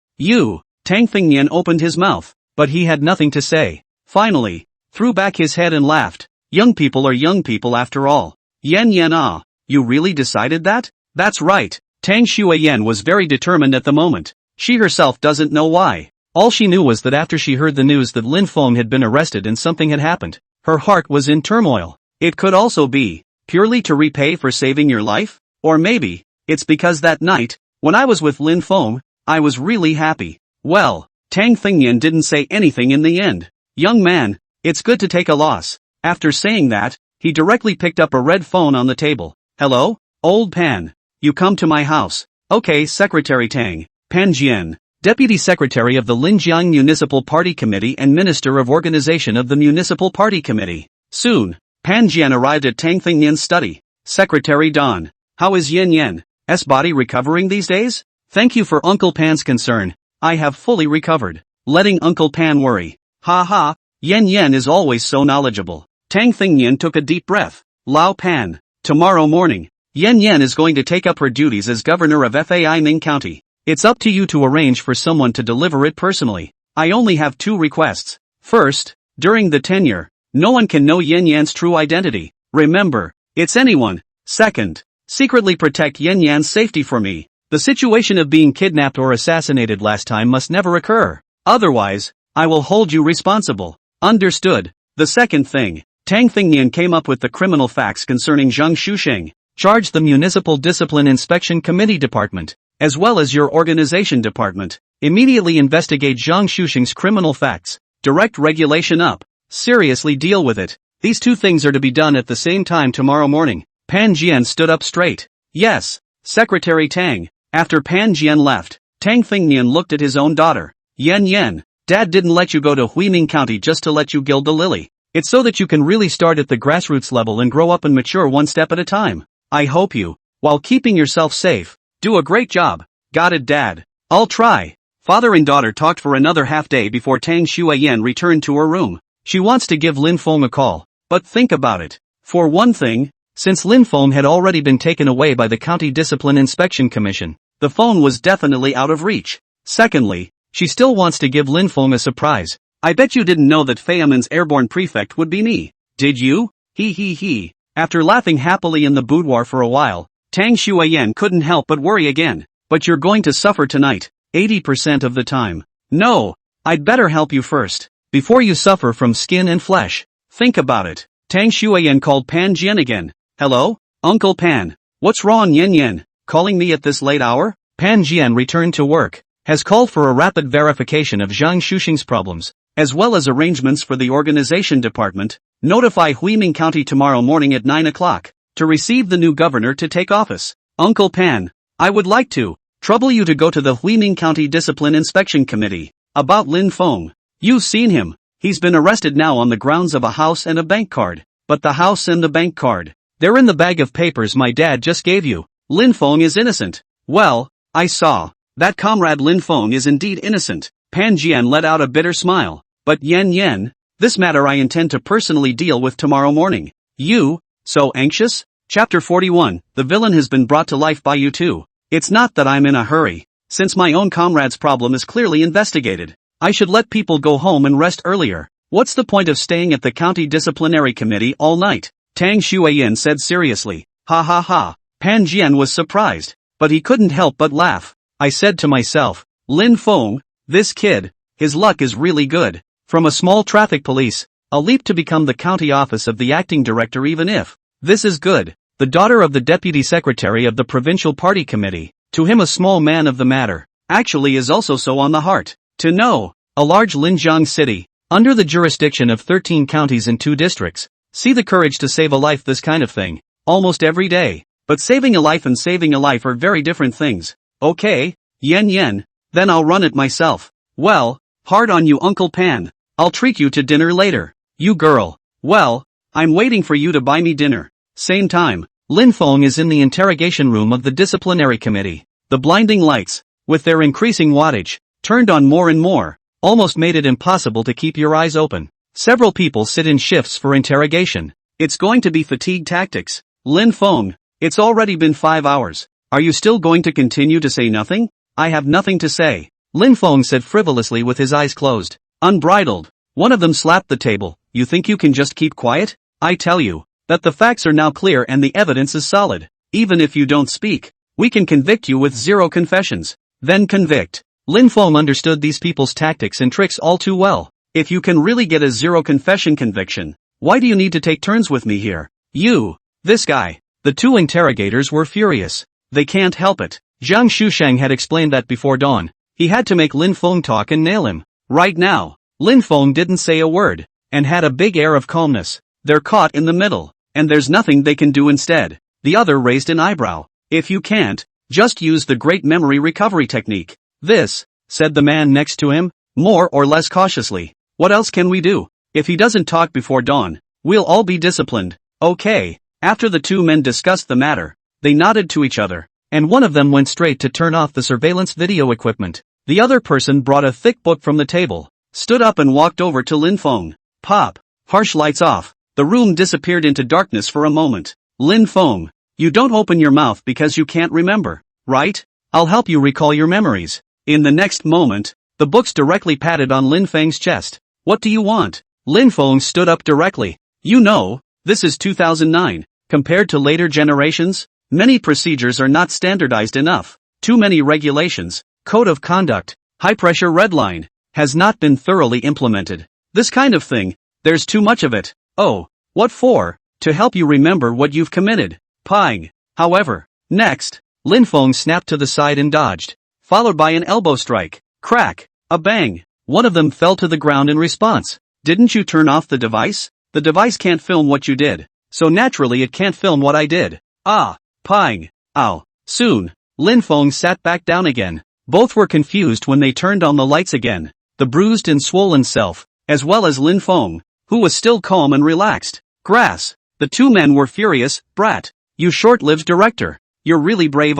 Tang Fingnian opened his mouth, but he had nothing to say. Finally, threw back his head and laughed. Young people are young people after all. You really decided that? That's right. Tang Shuiyan was very determined at the moment. She herself doesn't know why. All she knew was that after she heard the news that Lin Feng had been arrested and something had happened, her heart was in turmoil. It could also be purely to repay for saving your life? Or maybe, It's because that night, when I was with Lin Feng, I was really happy. Well, Tang Thingyan didn't say anything in the end. Young man, it's good to take a loss. After saying that, he directly picked up a red phone on the table. Hello? Old Pan. You come to my house. Okay, Secretary Tang. Pan Jian, Deputy Secretary of the Linjiang Municipal Party Committee and Minister of Organization of the Municipal Party Committee. Soon, Pan Jian arrived at Tang Thingyan's study. Secretary Don. How is Yen Yen's body recovering these days? Thank you for Uncle Pan's concern. I have fully recovered. Letting Uncle Pan worry. Ha ha, Yen is always so knowledgeable. Tang Thingyan took a deep breath. Lao Pan. Tomorrow morning, Yen is going to take up her duties as governor of Fai Ming County. It's up to you to arrange for someone to deliver it personally. I only have 2 requests. First, during the tenure, no one can know Yen Yen's true identity. Remember, it's anyone. Second, secretly protect Yen Yen's safety for me. The situation of being kidnapped or assassinated last time must never occur. Otherwise, I will hold you responsible. Understood. The second thing, Tang Thingyan came up with the criminal facts concerning Zhang Shusheng. Charge the Municipal Discipline Inspection Committee Department, as well as your organization department. Immediately investigate Zhang Shusheng's criminal facts. Direct regulation up. Seriously deal with it. These 2 things are to be done at the same time tomorrow morning. Pan Jian stood up straight. Yes, Secretary Tang. After Pan Jian left, Tang Thingyan looked at his own daughter. Yen, Dad didn't let you go to Huiming County just to let you gild the lily. It's so that you can really start at the grassroots level and grow up and mature one step at a time. I hope you, while keeping yourself safe, do a great job. Got it, Dad. I'll try. Father and daughter talked for another half day before Tang Shuayen returned to her room. She wants to give Lin Feng a call, but think about it. For one thing, since Lin Feng had already been taken away by the County Discipline Inspection Commission, the phone was definitely out of reach. Secondly, she still wants to give Lin Feng a surprise. I bet you didn't know that Feiaman's airborne prefect would be me. Did you? He. After laughing happily in the boudoir for a while, Tang Shuayen couldn't help but worry again. But you're going to suffer tonight, 80% of the time. No, I'd better help you first, before you suffer from skin and flesh. Think about it. Tang Shuayen called Pan Jian again. Hello? Uncle Pan. What's wrong, Yen? Calling me at this late hour? Pan Jian returned to work. Has called for a rapid verification of Zhang Shusheng's problems, as well as arrangements for the organization department. Notify Huiming County tomorrow morning at 9 o'clock, to receive the new governor to take office. Uncle Pan, I would like to trouble you to go to the Huiming County Discipline Inspection Committee, about Lin Feng. You've seen him. He's been arrested now on the grounds of a house and a bank card. But the house and the bank card, they're in the bag of papers my dad just gave you. Lin Feng is innocent. Well, I saw. That comrade Lin Feng is indeed innocent. Pan Jian let out a bitter smile. But Yen, this matter I intend to personally deal with tomorrow morning. You, so anxious? Chapter 41, the villain has been brought to life by you too. It's not that I'm in a hurry. Since my own comrade's problem is clearly investigated, I should let people go home and rest earlier. What's the point of staying at the County Disciplinary Committee all night? Tang Shuayen said seriously. Ha ha ha. Pan Jian was surprised, but he couldn't help but laugh. I said to myself, Lin Feng, this kid, his luck is really good. From a small traffic police, a leap to become the county office of the acting director even if this is good. The daughter of the deputy secretary of the provincial party committee, to him a small man of the matter, actually is also so on the heart. To know, a large Linjiang city, under the jurisdiction of 13 counties and 2 districts, see the courage to save a life, this kind of thing, almost every day. But saving a life and saving a life are very different things. Okay, Yen, then I'll run it myself. Well, hard on you Uncle Pan. I'll treat you to dinner later. You girl. Well, I'm waiting for you to buy me dinner. Same time, Lin Feng is in the interrogation room of the disciplinary committee. The blinding lights, with their increasing wattage, turned on more and more, almost made it impossible to keep your eyes open. Several people sit in shifts for interrogation. It's going to be fatigue tactics. Lin Feng, it's already been 5 hours. Are you still going to continue to say nothing? I have nothing to say. Lin Feng said frivolously with his eyes closed. Unbridled. One of them slapped the table. You think you can just keep quiet? I tell you, that the facts are now clear and the evidence is solid. Even if you don't speak, we can convict you with 0 confessions. Then convict. Lin Feng understood these people's tactics and tricks all too well. If you can really get a 0 confession conviction, why do you need to take turns with me here? You, this guy. The 2 interrogators were furious. they can't help it. Zhang Shusheng had explained that before dawn. He had to make Lin Feng talk and nail him. Right now, Lin Feng didn't say a word, and had a big air of calmness. They're caught in the middle, and there's nothing they can do instead. The other raised an eyebrow. If you can't, just use the great memory recovery technique. This, said the man next to him, more or less cautiously. What else can we do? If he doesn't talk before dawn, we'll all be disciplined. Okay. After the two men discussed the matter, they nodded to each other, and one of them went straight to turn off the surveillance video equipment. The other person brought a thick book from the table, stood up and walked over to Lin Feng. Pop. Harsh lights off. The room disappeared into darkness for a moment. Lin Feng, you don't open your mouth because you can't remember, right? I'll help you recall your memories. In the next moment, the books directly patted on Lin Feng's chest. What do you want? Lin Feng stood up directly. You know, this is 2009. Compared to later generations, many procedures are not standardized enough. Too many regulations, code of conduct, high-pressure red line, has not been thoroughly implemented. This kind of thing, there's too much of it. Oh, what for? To help you remember what you've committed. Ping. However, next, Lin Feng snapped to the side and dodged, followed by an elbow strike. Crack. A bang. One of them fell to the ground in response. Didn't you turn off the device? The device can't film what you did, so naturally it can't film what I did. Ah. Ping. Ow. Soon, Lin Feng sat back down again. Both were confused when they turned on the lights again. The bruised and swollen self, as well as Lin Feng, who was still calm and relaxed. Grass. The two men were furious. Brat. You short-lived director. You're really brave.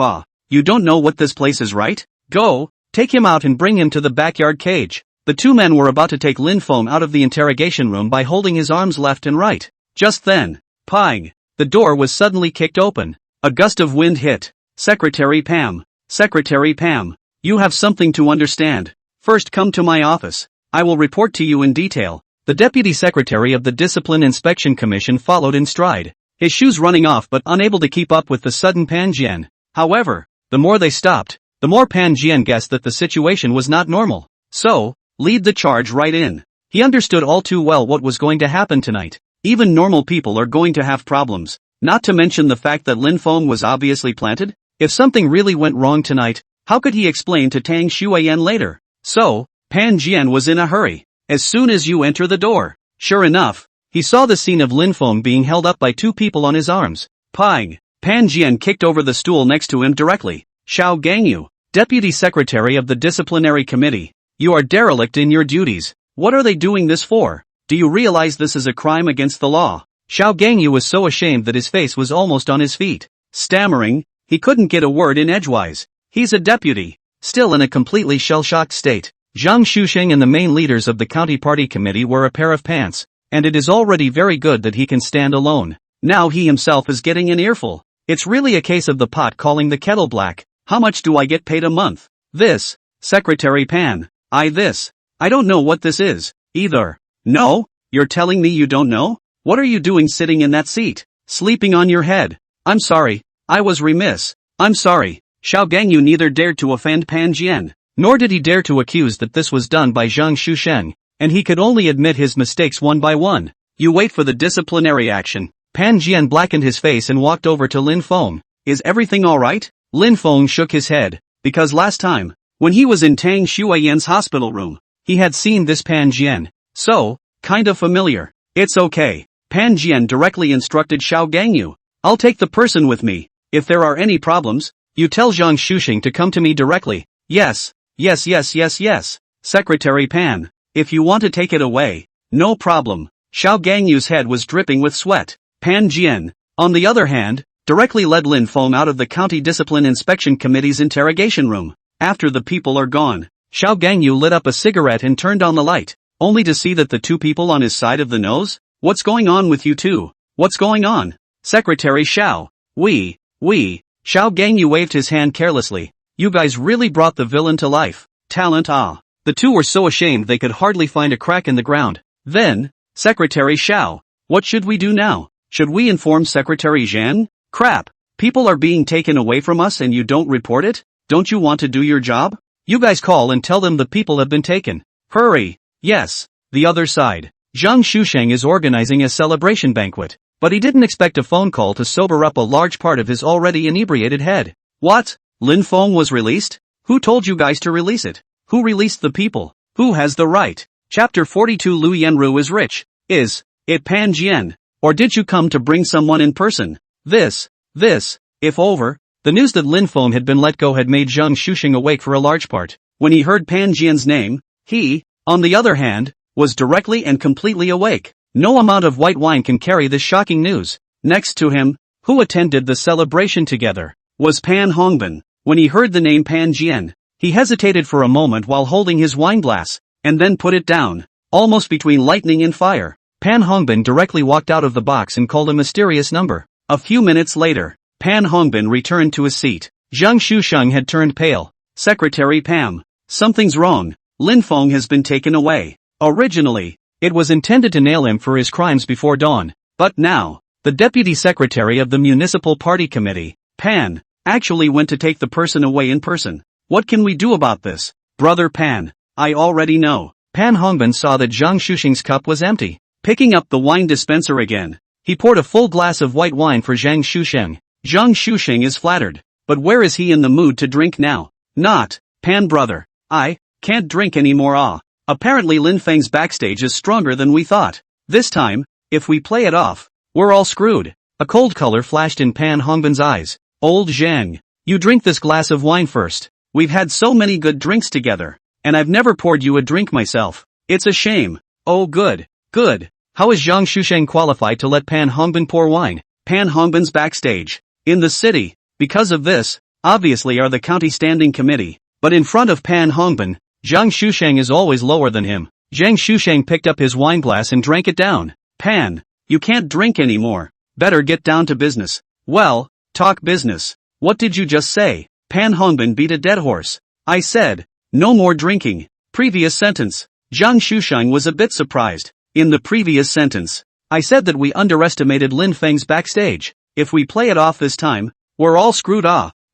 You don't know what this place is, right? Go, take him out and bring him to the backyard cage. The two men were about to take Lin Feng out of the interrogation room by holding his arms left and right. Just then, ping, the door was suddenly kicked open. A gust of wind hit. Secretary Pam. Secretary Pam. You have something to understand. First come to my office. I will report to you in detail. The deputy secretary of the Discipline Inspection Commission followed in stride, his shoes running off but unable to keep up with the sudden Pan Jian. However, the more they stopped, the more Pan Jian guessed that the situation was not normal. So, lead the charge right in. He understood all too well what was going to happen tonight. Even normal people are going to have problems, not to mention the fact that Lin Feng was obviously planted. If something really went wrong tonight, how could he explain to Tang Xueyan later? So, Pan Jian was in a hurry. As soon as you enter the door, sure enough, he saw the scene of Lin Feng being held up by two people on his arms. Ping. Pan Jian kicked over the stool next to him directly. Xiao Gangyu, deputy secretary of the disciplinary committee, you are derelict in your duties. What are they doing this for? Do you realize this is a crime against the law? Xiao Gangyu was so ashamed that his face was almost on his feet. Stammering, he couldn't get a word in edgewise. He's a deputy, still in a completely shell-shocked state. Zhang Shusheng and the main leaders of the county party committee were a pair of pants, and it is already very good that he can stand alone. Now he himself is getting an earful. It's really a case of the pot calling the kettle black. How much do I get paid a month? This, Secretary Pan. I don't know what this is, either. No? You're telling me you don't know? What are you doing sitting in that seat? Sleeping on your head. I'm sorry, I was remiss. I'm sorry. Xiao Gangyu neither dared to offend Pan Jian, nor did he dare to accuse that this was done by Zhang Shusheng, and he could only admit his mistakes one by one. You wait for the disciplinary action. Pan Jian blackened his face and walked over to Lin Feng. Is everything alright? Lin Feng shook his head, because last time, when he was in Tang Xueyan's hospital room, he had seen this Pan Jian. So, kind of familiar. It's okay. Pan Jian directly instructed Xiao Gangyu. I'll take the person with me. If there are any problems, you tell Zhang Shusheng to come to me directly. Yes. Secretary Pan. If you want to take it away, no problem. Xiao Gangyu's head was dripping with sweat. Pan Jian, on the other hand, directly led Lin Feng out of the County Discipline Inspection Committee's interrogation room. After the people are gone, Xiao Gangyu lit up a cigarette and turned on the light, only to see that the two people on his side of the nose? What's going on with you two? What's going on? Secretary Xiao. We. Xiao Gangyu waved his hand carelessly. You guys really brought the villain to life. Talent. The two were so ashamed they could hardly find a crack in the ground. Then, Secretary Xiao, what should we do now? Should we inform Secretary Zhan? Crap. People are being taken away from us and you don't report it? Don't you want to do your job? You guys call and tell them the people have been taken. Hurry. Yes. The other side. Zhang Shusheng is organizing a celebration banquet, but he didn't expect a phone call to sober up a large part of his already inebriated head. What? Lin Feng was released? Who told you guys to release it? Who released the people? Who has the right? Chapter 42 Lu Yanru is rich. Is it Pan Jian? Or did you come to bring someone in person? This, if over, the news that Lin Feng had been let go had made Zhang Shuxing awake for a large part. When he heard Pan Jian's name, he, on the other hand, was directly and completely awake. No amount of white wine can carry this shocking news. Next to him, who attended the celebration together, was Pan Hongbin. When he heard the name Pan Jian, he hesitated for a moment while holding his wine glass, and then put it down, almost between lightning and fire. Pan Hongbin directly walked out of the box and called a mysterious number. A few minutes later, Pan Hongbin returned to his seat. Zhang Shusheng had turned pale. Secretary Pam, something's wrong. Lin Feng has been taken away. Originally, it was intended to nail him for his crimes before dawn, but now, the deputy secretary of the municipal party committee, Pan, actually went to take the person away in person. What can we do about this? Brother Pan, I already know. Pan Hongbin saw that Zhang Shuxing's cup was empty. Picking up the wine dispenser again, he poured a full glass of white wine for Zhang Shuxing. Zhang Shuxing is flattered, but where is he in the mood to drink now? Not, Pan brother, I can't drink anymore. Apparently Lin Feng's backstage is stronger than we thought. This time, if we play it off, we're all screwed. A cold color flashed in Pan Hongbin's eyes. Old Zhang, you drink this glass of wine first. We've had so many good drinks together, and I've never poured you a drink myself. It's a shame. Oh good. How is Zhang Shusheng qualified to let Pan Hongbin pour wine? Pan Hongbin's backstage. In the city, because of this, obviously are the county standing committee, but in front of Pan Hongbin, Zhang Shusheng is always lower than him. Zhang Shusheng picked up his wine glass and drank it down. Pan, you can't drink anymore. Better get down to business. Well, talk business. What did you just say? Pan Hongbin beat a dead horse. I said, no more drinking. Previous sentence. Zhang Shusheng was a bit surprised. In the previous sentence, I said that we underestimated Lin Feng's backstage. If we play it off this time, we're all screwed.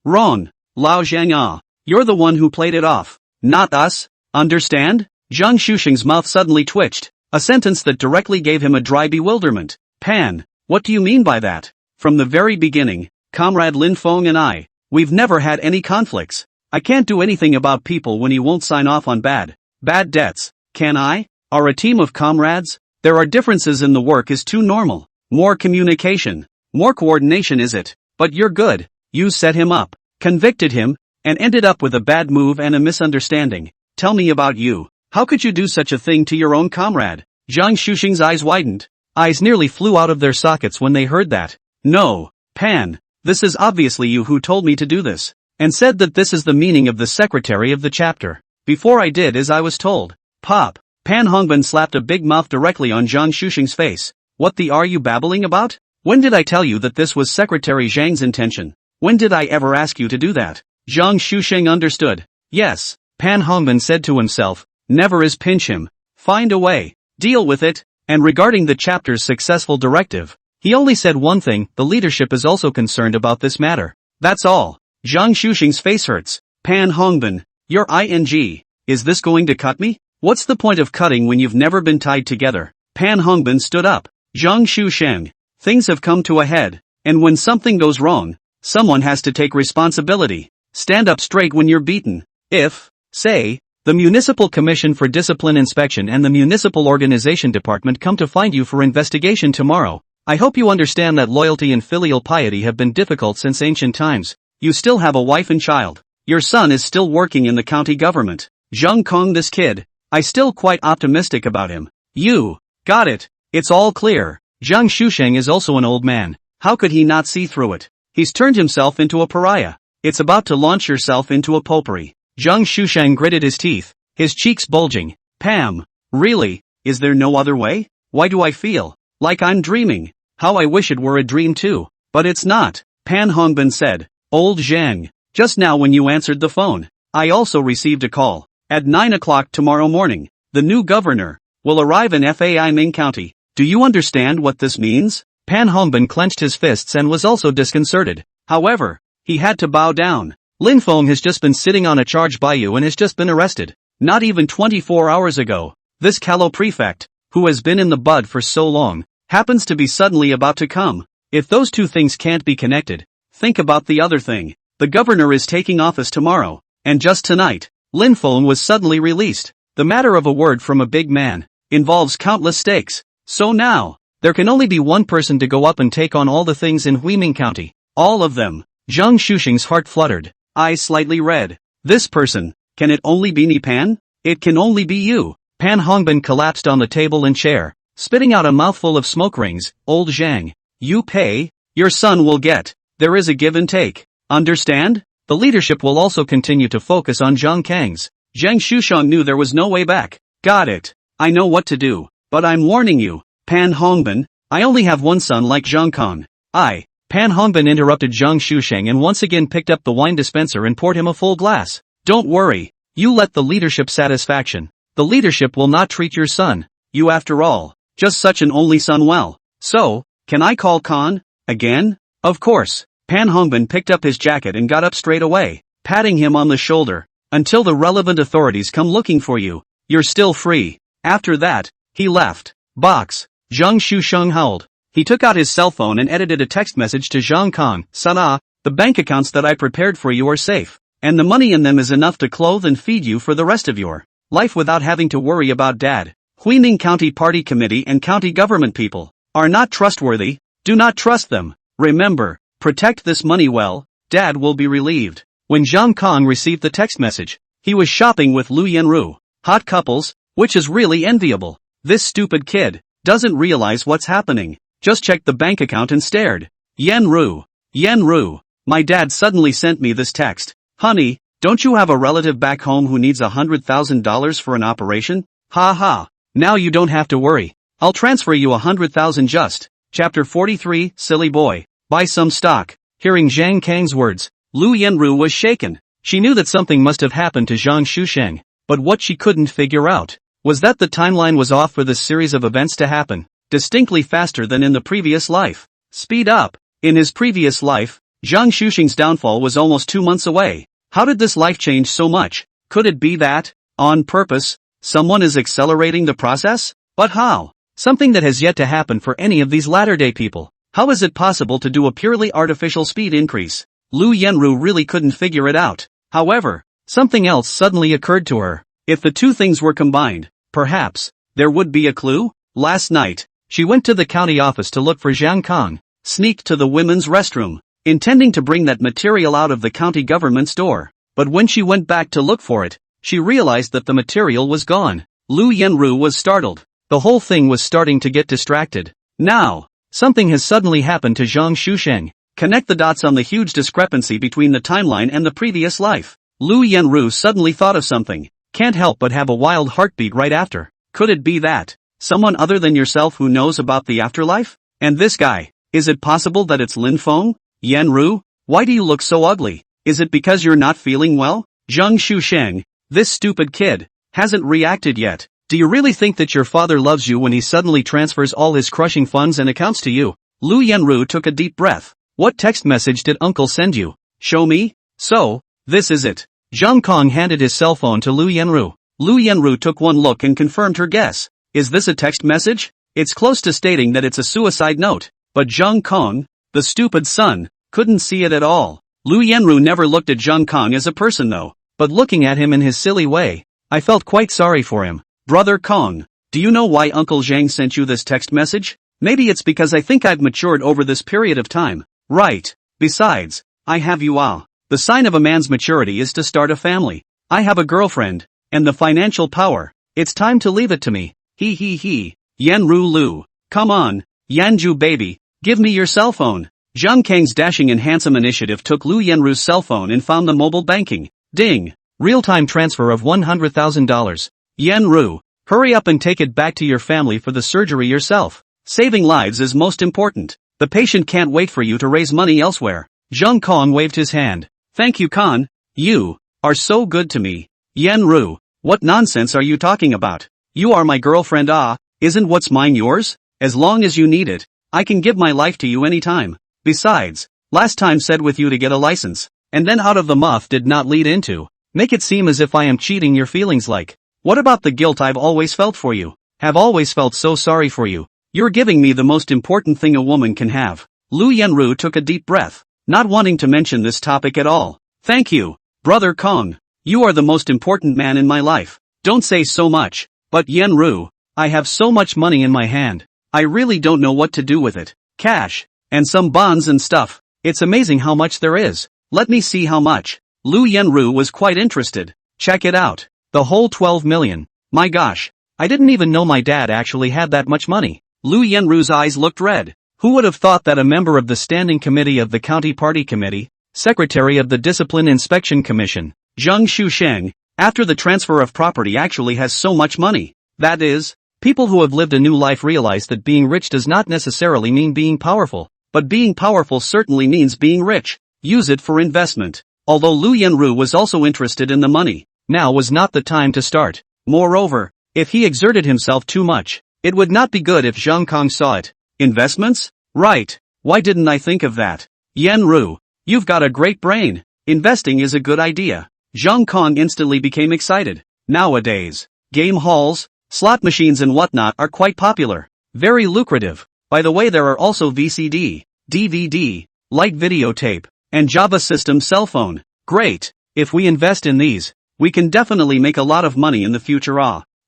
Wrong. Lao Zhang. You're the one who played it off. Not us, understand? Zhang Shusheng's mouth suddenly twitched, a sentence that directly gave him a dry bewilderment. Pan, what do you mean by that? From the very beginning, Comrade Lin Feng and I, we've never had any conflicts. I can't do anything about people when he won't sign off on bad debts, can I? Are a team of comrades? There are differences in the work is too normal. More communication, more coordination is it? But you're good. You set him up, convicted him, and ended up with a bad move and a misunderstanding. Tell me about you. How could you do such a thing to your own comrade? Zhang Shuxing's eyes widened. Eyes nearly flew out of their sockets when they heard that. No, Pan, this is obviously you who told me to do this, and said that this is the meaning of the secretary of the chapter. Before I did as I was told. Pop. Pan Hongbin slapped a big mouth directly on Zhang Shuxing's face. What the are you babbling about? When did I tell you that this was Secretary Zhang's intention? When did I ever ask you to do that? Zhang Shuxing understood. Yes, Pan Hongbin said to himself, never is pinch him. Find a way. Deal with it. And regarding the chapter's successful directive, he only said one thing, the leadership is also concerned about this matter. That's all. Zhang Shuxing's face hurts. Pan Hongbin, you're ing. Is this going to cut me? What's the point of cutting when you've never been tied together? Pan Hongbin stood up. Zhang Shusheng, things have come to a head, and when something goes wrong, someone has to take responsibility. Stand up straight when you're beaten. If, say, the Municipal Commission for Discipline Inspection and the Municipal Organization Department come to find you for investigation tomorrow, I hope you understand that loyalty and filial piety have been difficult since ancient times. You still have a wife and child. Your son is still working in the county government. Zhang Kong, this kid, I still quite optimistic about him. You, got it. It's all clear. Zhang Shusheng is also an old man. How could he not see through it? He's turned himself into a pariah. It's about to launch yourself into a potpourri. Zhang Shusheng gritted his teeth, his cheeks bulging. Pam, really, is there no other way? Why do I feel like I'm dreaming? How I wish it were a dream too. But it's not. Pan Hongbin said. Old Zhang, just now when you answered the phone, I also received a call. At 9 o'clock tomorrow morning, the new governor will arrive in Fai Ming County. Do you understand what this means? Pan Hongbin clenched his fists and was also disconcerted. However, he had to bow down. Lin Feng has just been sitting on a charge by you and has just been arrested. Not even 24 hours ago, this callow prefect, who has been in the bud for so long, happens to be suddenly about to come. If those two things can't be connected, think about the other thing. the governor is taking office tomorrow, and just tonight, Lin Feng was suddenly released. The matter of a word from a big man involves countless stakes. So now, there can only be one person to go up and take on all the things in Huiming County. All of them. Zhang Shuxing's heart fluttered, eyes slightly red. This person, can it only be Ni Pan? It can only be you. Pan Hongbin collapsed on the table and chair, spitting out a mouthful of smoke rings. Old Zhang, you pay, your son will get. There is a give and take. Understand? The leadership will also continue to focus on Zhang Kang's. Zhang Shushang knew there was no way back. Got it. I know what to do, but I'm warning you, Pan Hongbin, I only have one son like Zhang Kong. Pan Hongbin interrupted Zhang Shusheng and once again picked up the wine dispenser and poured him a full glass. Don't worry, you let the leadership satisfaction. The leadership will not treat your son, you after all, just such an only son well. So, can I call Khan? Again? Of course. Pan Hongbin picked up his jacket and got up straight away, patting him on the shoulder. Until the relevant authorities come looking for you, you're still free. After that, he left. Box. Zhang Shusheng howled. He took out his cell phone and edited a text message to Zhang Kong. Sana, the bank accounts that I prepared for you are safe, and the money in them is enough to clothe and feed you for the rest of your life without having to worry about Dad. Huining County Party Committee and county government people are not trustworthy. Do not trust them. Remember, protect this money well. Dad will be relieved. When Zhang Kong received the text message, he was shopping with Lu Yanru. Hot couples, which is really enviable. This stupid kid doesn't realize what's happening. Just checked the bank account and stared. Yanru, my dad suddenly sent me this text. Honey, don't you have a relative back home who needs $100,000 for an operation? Ha ha, now you don't have to worry. I'll transfer you 100,000 just. Chapter 43, Silly Boy. Buy some stock. Hearing Zhang Kang's words, Lu Yanru was shaken. She knew that something must have happened to Zhang Shusheng, but what she couldn't figure out was that the timeline was off for this series of events to happen distinctly faster than in the previous life. Speed up. In his previous life, Zhang Shusheng's downfall was almost 2 months away. How did this life change so much? Could it be that, on purpose, someone is accelerating the process? But how? Something that has yet to happen for any of these latter-day people. How is it possible to do a purely artificial speed increase? Lu Yanru really couldn't figure it out. However, something else suddenly occurred to her. If the two things were combined, perhaps, there would be a clue? Last night, she went to the county office to look for Zhang Kong, sneaked to the women's restroom, intending to bring that material out of the county government's door. But when she went back to look for it, she realized that the material was gone. Lu Yanru was startled. The whole thing was starting to get distracted. Now, something has suddenly happened to Zhang Shusheng. Connect the dots on the huge discrepancy between the timeline and the previous life. Lu Yanru suddenly thought of something. Can't help but have a wild heartbeat right after. Could it be that someone other than yourself who knows about the afterlife? And this guy, is it possible that it's Lin Feng? Yanru, why do you look so ugly? Is it because you're not feeling well? Zhang Shusheng, this stupid kid, hasn't reacted yet. Do you really think that your father loves you when he suddenly transfers all his crushing funds and accounts to you? Lu Yanru took a deep breath. What text message did uncle send you? Show me? So, this is it. Zhang Kong handed his cell phone to Lu Yanru. Lu Yanru took one look and confirmed her guess. Is this a text message? It's close to stating that it's a suicide note. But Zhang Kong, the stupid son, couldn't see it at all. Lu Yanru never looked at Zhang Kong as a person though, but looking at him in his silly way, I felt quite sorry for him. Brother Kong, do you know why Uncle Zhang sent you this text message? Maybe it's because I think I've matured over this period of time. Right. Besides, I have you all. The sign of a man's maturity is to start a family. I have a girlfriend, and the financial power. It's time to leave it to me. He. Yanru Lu. Come on, Yanju baby, give me your cell phone. Zhang Kang's dashing and handsome initiative took Lu Yanru's cell phone and found the mobile banking. Ding. Real-time transfer of $100,000. Yanru, hurry up and take it back to your family for the surgery yourself. Saving lives is most important. The patient can't wait for you to raise money elsewhere. Zhang Kong waved his hand. Thank you, Khan. You are so good to me. Yanru, what nonsense are you talking about? You are my girlfriend. Isn't what's mine yours? As long as you need it, I can give my life to you anytime. Besides, last time said with you to get a license, and then out of the muff did not lead into. Make it seem as if I am cheating your feelings like. What about the guilt I've always felt for you? Have always felt so sorry for you. You're giving me the most important thing a woman can have. Lu Yanru took a deep breath. not wanting to mention this topic at all. Thank you, Brother Kong. You are the most important man in my life. Don't say so much. But Yenru, I have so much money in my hand. I really don't know what to do with it. Cash. And some bonds and stuff. It's amazing how much there is. Let me see how much. Lu Yenru was quite interested. Check it out. The whole 12 million. My gosh. I didn't even know my dad actually had that much money. Lu Yenru's eyes looked red. Who would have thought that a member of the Standing Committee of the County Party Committee, Secretary of the Discipline Inspection Commission, Zheng Shusheng, after the transfer of property actually has so much money? That is, people who have lived a new life realize that being rich does not necessarily mean being powerful, but being powerful certainly means being rich. Use it for investment. Although Lu Yenru was also interested in the money, now was not the time to start. Moreover, if he exerted himself too much, it would not be good if Zhang Kong saw it. Investments? Right. Why didn't I think of that? Yenru, you've got a great brain. Investing is a good idea. Zhang Kong instantly became excited. Nowadays, game halls, slot machines and whatnot are quite popular. Very lucrative. By the way, there are also VCD, DVD, light videotape, and Java system cell phone. Great. If we invest in these, we can definitely make a lot of money in the future.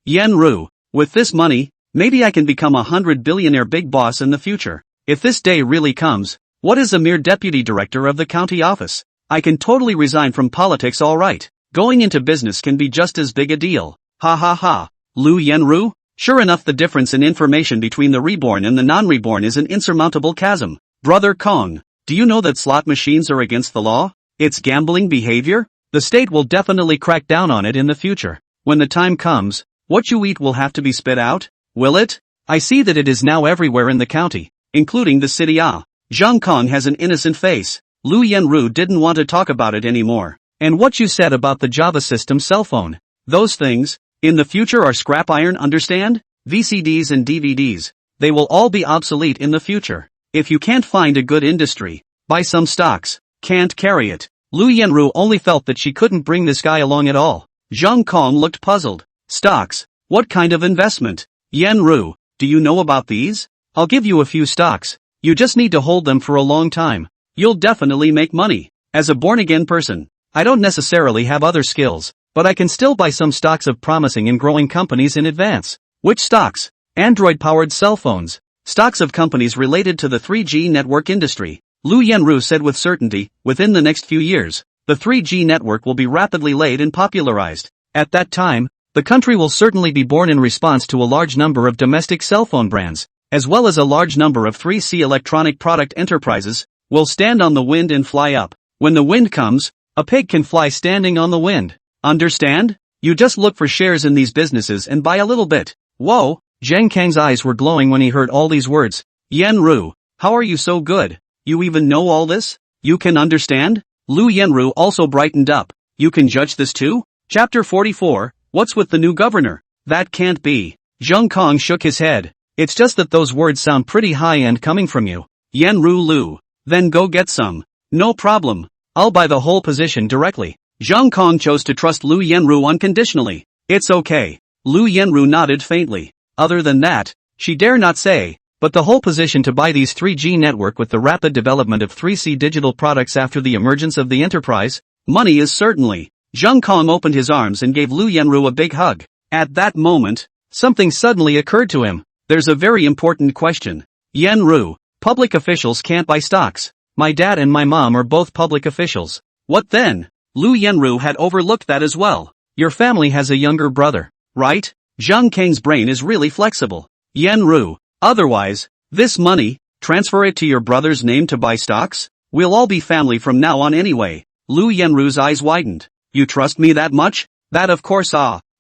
Yenru, with this money, maybe I can become a 100-billionaire big boss in the future. If this day really comes, what is a mere deputy director of the county office? I can totally resign from politics, alright. Going into business can be just as big a deal. Ha ha ha. Lu Yenru? Sure enough, the difference in information between the reborn and the non-reborn is an insurmountable chasm. Brother Kong, do you know that slot machines are against the law? It's gambling behavior? The state will definitely crack down on it in the future. When the time comes, what you eat will have to be spit out? Will it? I see that it is now everywhere in the county, including the city. Zhang Kong has an innocent face. Lu Yenru didn't want to talk about it anymore. And what you said about the Java system cell phone? Those things, in the future are scrap iron, understand? VCDs and DVDs, they will all be obsolete in the future. If you can't find a good industry, buy some stocks. Can't carry it. Lu Yenru only felt that she couldn't bring this guy along at all. Zhang Kong looked puzzled. Stocks? What kind of investment? Yenru, do you know about these? I'll give you a few stocks. You just need to hold them for a long time. You'll definitely make money. As a born-again person, I don't necessarily have other skills, but I can still buy some stocks of promising and growing companies in advance. Which stocks? Android-powered cell phones. Stocks of companies related to the 3G network industry. Lu Yenru said with certainty, within the next few years, the 3G network will be rapidly laid and popularized. At that time, the country will certainly be born in response to a large number of domestic cell phone brands, as well as a large number of 3C electronic product enterprises, will stand on the wind and fly up. When the wind comes, a pig can fly standing on the wind. Understand? You just look for shares in these businesses and buy a little bit. Whoa, Zhang Kang's eyes were glowing when he heard all these words. Yenru, how are you so good? You even know all this? You can understand? Lu Yenru also brightened up. You can judge this too? Chapter 44, What's with the new governor? That can't be. Zhang Kong shook his head. It's just that those words sound pretty high-end coming from you. Yenru Lu. Then go get some. No problem. I'll buy the whole position directly. Zhang Kong chose to trust Lu Yenru unconditionally. It's okay. Lu Yenru nodded faintly. Other than that, she dare not say, but the whole position to buy these 3G network with the rapid development of 3C digital products after the emergence of the enterprise, money is certainly. Zhang Kong opened his arms and gave Lu Yenru a big hug. At that moment, something suddenly occurred to him. There's a very important question. Yenru, public officials can't buy stocks. My dad and my mom are both public officials. What then? Lu Yenru had overlooked that as well. Your family has a younger brother, right? Zhang Kang's brain is really flexible. Yenru, otherwise, this money, transfer it to your brother's name to buy stocks? We'll all be family from now on anyway. Lu Yenru's eyes widened. You trust me that much? That of course.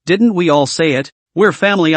Didn't we all say it? We're family.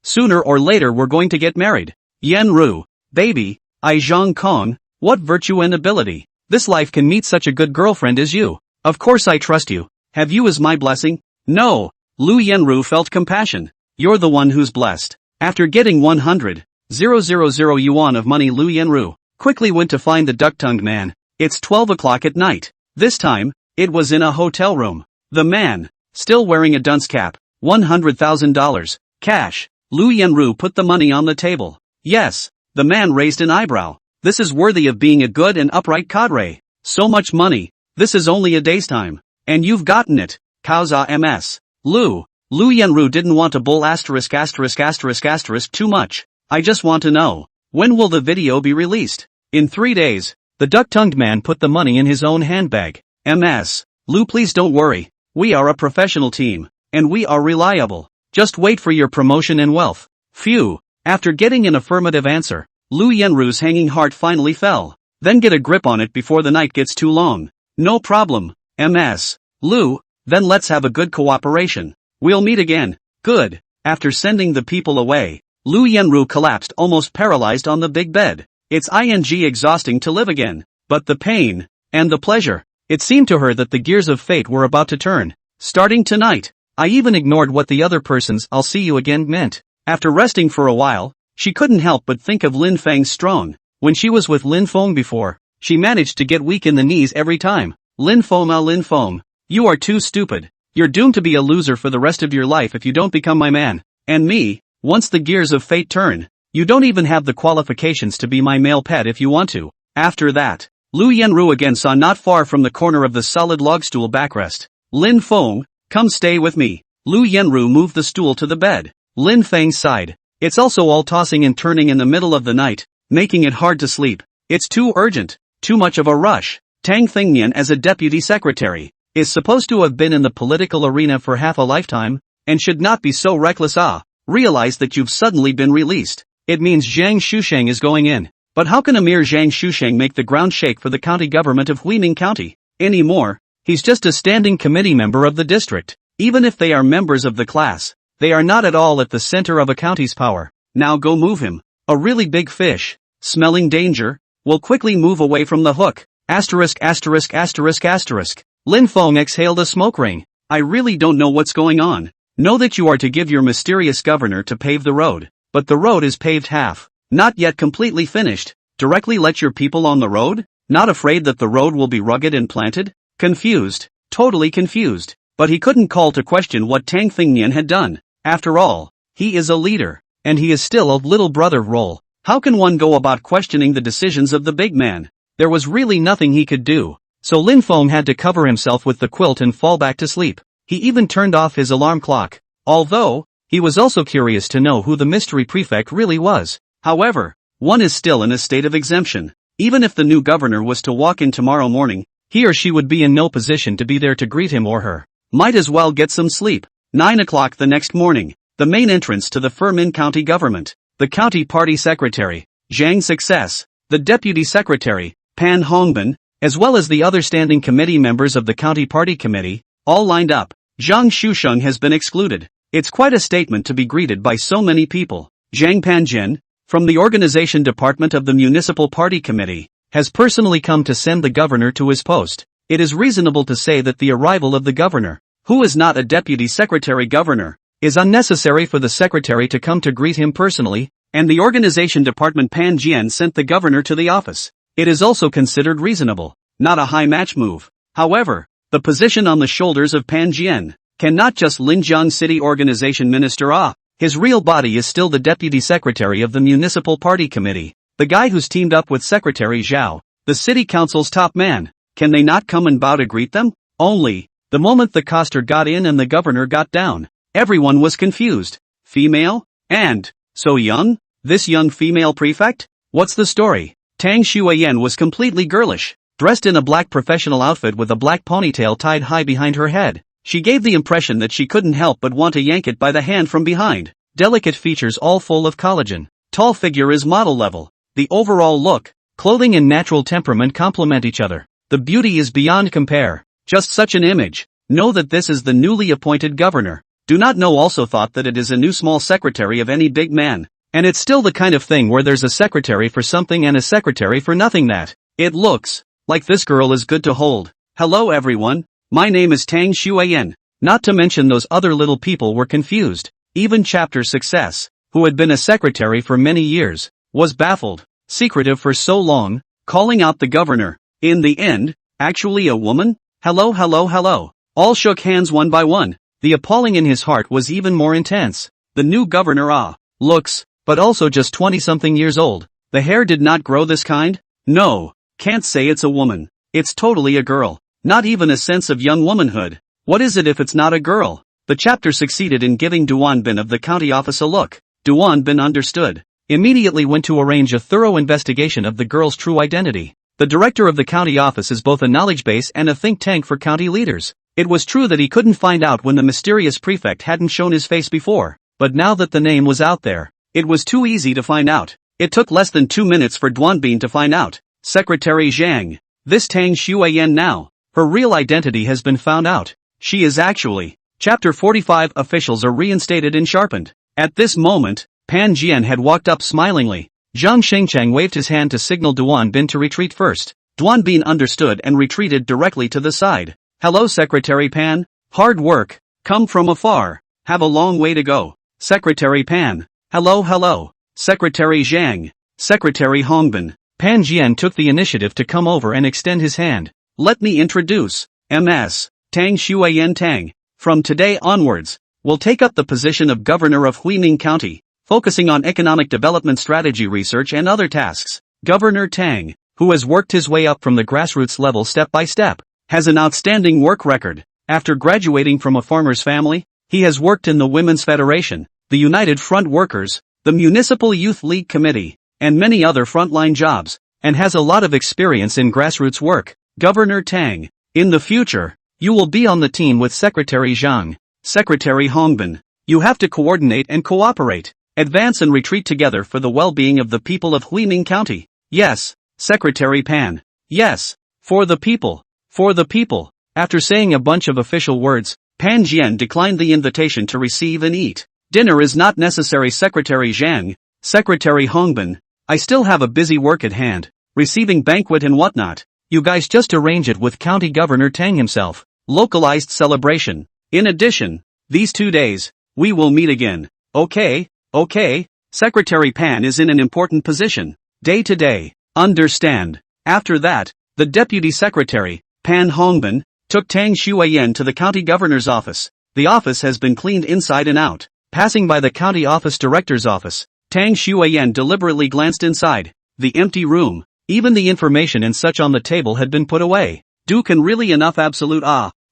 Sooner or later we're going to get married. Yenru, baby, Zhang Kong, what virtue and ability. This life can meet such a good girlfriend as you. Of course I trust you. Have you as my blessing? No. Lu Yenru felt compassion. You're the one who's blessed. After getting 100,000 yuan of money, Lu Yenru quickly went to find the duck-tongued man. It's 12 o'clock at night. This time, it was in a hotel room. The man, still wearing a dunce cap, $100,000, cash. Lu Yenru put the money on the table. Yes, the man raised an eyebrow. This is worthy of being a good and upright cadre. So much money. This is only a day's time. And you've gotten it. Kauza ms. Lu Yenru didn't want to bull ***** too much. I just want to know. When will the video be released? In 3 days. The duck-tongued man put the money in his own handbag. Ms. Lu, please don't worry. We are a professional team. And we are reliable. Just wait for your promotion and wealth. Phew. After getting an affirmative answer, Lu Yenru's hanging heart finally fell. Then get a grip on it before the night gets too long. No problem. Ms. Lu, then let's have a good cooperation. We'll meet again. Good. After sending the people away, Lu Yenru collapsed almost paralyzed on the big bed. It's exhausting to live again. But the pain, and the pleasure. It seemed to her that the gears of fate were about to turn. Starting tonight. I even ignored what the other person's "I'll see you again" meant. After resting for a while, she couldn't help but think of Lin Feng's strong. When she was with Lin Feng before, she managed to get weak in the knees every time. Lin Feng, you are too stupid. You're doomed to be a loser for the rest of your life if you don't become my man. And me, once the gears of fate turn, you don't even have the qualifications to be my male pet if you want to. After that, Lu Yenru again saw not far from the corner of the solid log stool backrest. Lin Feng, come stay with me. Lu Yenru moved the stool to the bed. Lin Feng sighed. It's also all tossing and turning in the middle of the night, making it hard to sleep. It's too urgent, too much of a rush. Tang Thingnian as a deputy secretary, is supposed to have been in the political arena for half a lifetime, and should not be so reckless. Realize that you've suddenly been released. It means Zhang Shusheng is going in. But how can a mere Zhang Shusheng make the ground shake for the county government of Huiming County? Anymore, he's just a standing committee member of the district. Even if they are members of the class, they are not at all at the center of a county's power. Now go move him. A really big fish, smelling danger, will quickly move away from the hook. ********. Lin Feng exhaled a smoke ring. I really don't know what's going on. Know that you are to give your mysterious governor to pave the road. But the road is paved half. Not yet completely finished. Directly let your people on the road? Not afraid that the road will be rugged and planted? Confused. Totally confused. But he couldn't call to question what Tang Thingnian had done. After all, he is a leader. And he is still a little brother role. How can one go about questioning the decisions of the big man? There was really nothing he could do. So Lin Feng had to cover himself with the quilt and fall back to sleep. He even turned off his alarm clock. Although, he was also curious to know who the mystery prefect really was. However, one is still in a state of exemption. Even if the new governor was to walk in tomorrow morning, he or she would be in no position to be there to greet him or her. Might as well get some sleep. 9 o'clock the next morning. The main entrance to the Huiming County government. The county party secretary, Zhang Success. The deputy secretary, Pan Hongbin, as well as the other standing committee members of the county party committee, all lined up. Zhang Shusheng has been excluded. It's quite a statement to be greeted by so many people. Zhang Panjin, from the organization department of the municipal party committee, has personally come to send the governor to his post. It is reasonable to say that the arrival of the governor, who is not a deputy secretary governor, is unnecessary for the secretary to come to greet him personally, and the organization department Pan Jian sent the governor to the office. It is also considered reasonable, not a high match move. However, the position on the shoulders of Pan Jian cannot just Linjiang City Organization Minister. His real body is still the deputy secretary of the municipal party committee, the guy who's teamed up with Secretary Zhao, the city council's top man. Can they not come and bow to greet them? Only, the moment the coster got in and the governor got down, everyone was confused. Female? And, so young? This young female prefect? What's the story? Tang Shuayan was completely girlish, dressed in a black professional outfit with a black ponytail tied high behind her head. She gave the impression that she couldn't help but want to yank it by the hand from behind. Delicate features all full of collagen. Tall figure is model level. The overall look, clothing and natural temperament complement each other. The beauty is beyond compare. Just such an image. Know that this is the newly appointed governor. Do not know also thought that it is a new small secretary of any big man. And it's still the kind of thing where there's a secretary for something and a secretary for nothing that. It looks like this girl is good to hold. Hello everyone. My name is Tang Shuayan. Not to mention those other little people were confused. Even Chapter Success, who had been a secretary for many years, was baffled. Secretive for so long, calling out the governor. In the end, actually a woman? Hello. All shook hands one by one. The appalling in his heart was even more intense. The new governor looks, but also just 20-something years old. The hair did not grow this kind? No, can't say it's a woman. It's totally a girl. Not even a sense of young womanhood. What is it if it's not a girl? The chapter succeeded in giving Duan Bin of the county office a look. Duan Bin understood. Immediately went to arrange a thorough investigation of the girl's true identity. The director of the county office is both a knowledge base and a think tank for county leaders. It was true that he couldn't find out when the mysterious prefect hadn't shown his face before, but now that the name was out there, it was too easy to find out. It took less than 2 minutes for Duan Bin to find out. Secretary Zhang. This Tang Xueyan now. Her real identity has been found out. She is actually. Chapter 45 officials are reinstated and sharpened. At this moment, Pan Jian had walked up smilingly. Zhang Shengchang waved his hand to signal Duan Bin to retreat first. Duan Bin understood and retreated directly to the side. Hello Secretary Pan. Hard work. Come from afar. Have a long way to go. Secretary Pan. Hello. Secretary Zhang. Secretary Hongbin. Pan Jian took the initiative to come over and extend his hand. Let me introduce. MS. Tang Xueyan Tang. From today onwards, will take up the position of Governor of Huiming County, focusing on economic development strategy research and other tasks. Governor Tang, who has worked his way up from the grassroots level step by step, has an outstanding work record. After graduating from a farmer's family, he has worked in the Women's Federation, the United Front Workers, the Municipal Youth League Committee, and many other frontline jobs, and has a lot of experience in grassroots work. Governor Tang, in the future, you will be on the team with Secretary Zhang. Secretary Hongbin, you have to coordinate and cooperate, advance and retreat together for the well-being of the people of Huiming County. Yes, Secretary Pan. Yes, for the people. For the people. After saying a bunch of official words, Pan Jian declined the invitation to receive and eat. Dinner is not necessary Secretary Zhang. Secretary Hongbin, I still have a busy work at hand, receiving banquet and whatnot. You guys just arrange it with County Governor Tang himself. Localized celebration. In addition, these 2 days, we will meet again. Okay. Secretary Pan is in an important position. Day to day. Understand. After that, the Deputy Secretary, Pan Hongbin, took Tang Xueyan to the county governor's office. The office has been cleaned inside and out. Passing by the county office director's office, Tang Xueyan deliberately glanced inside. The empty room. Even the information and such on the table had been put away. Do can really enough absolute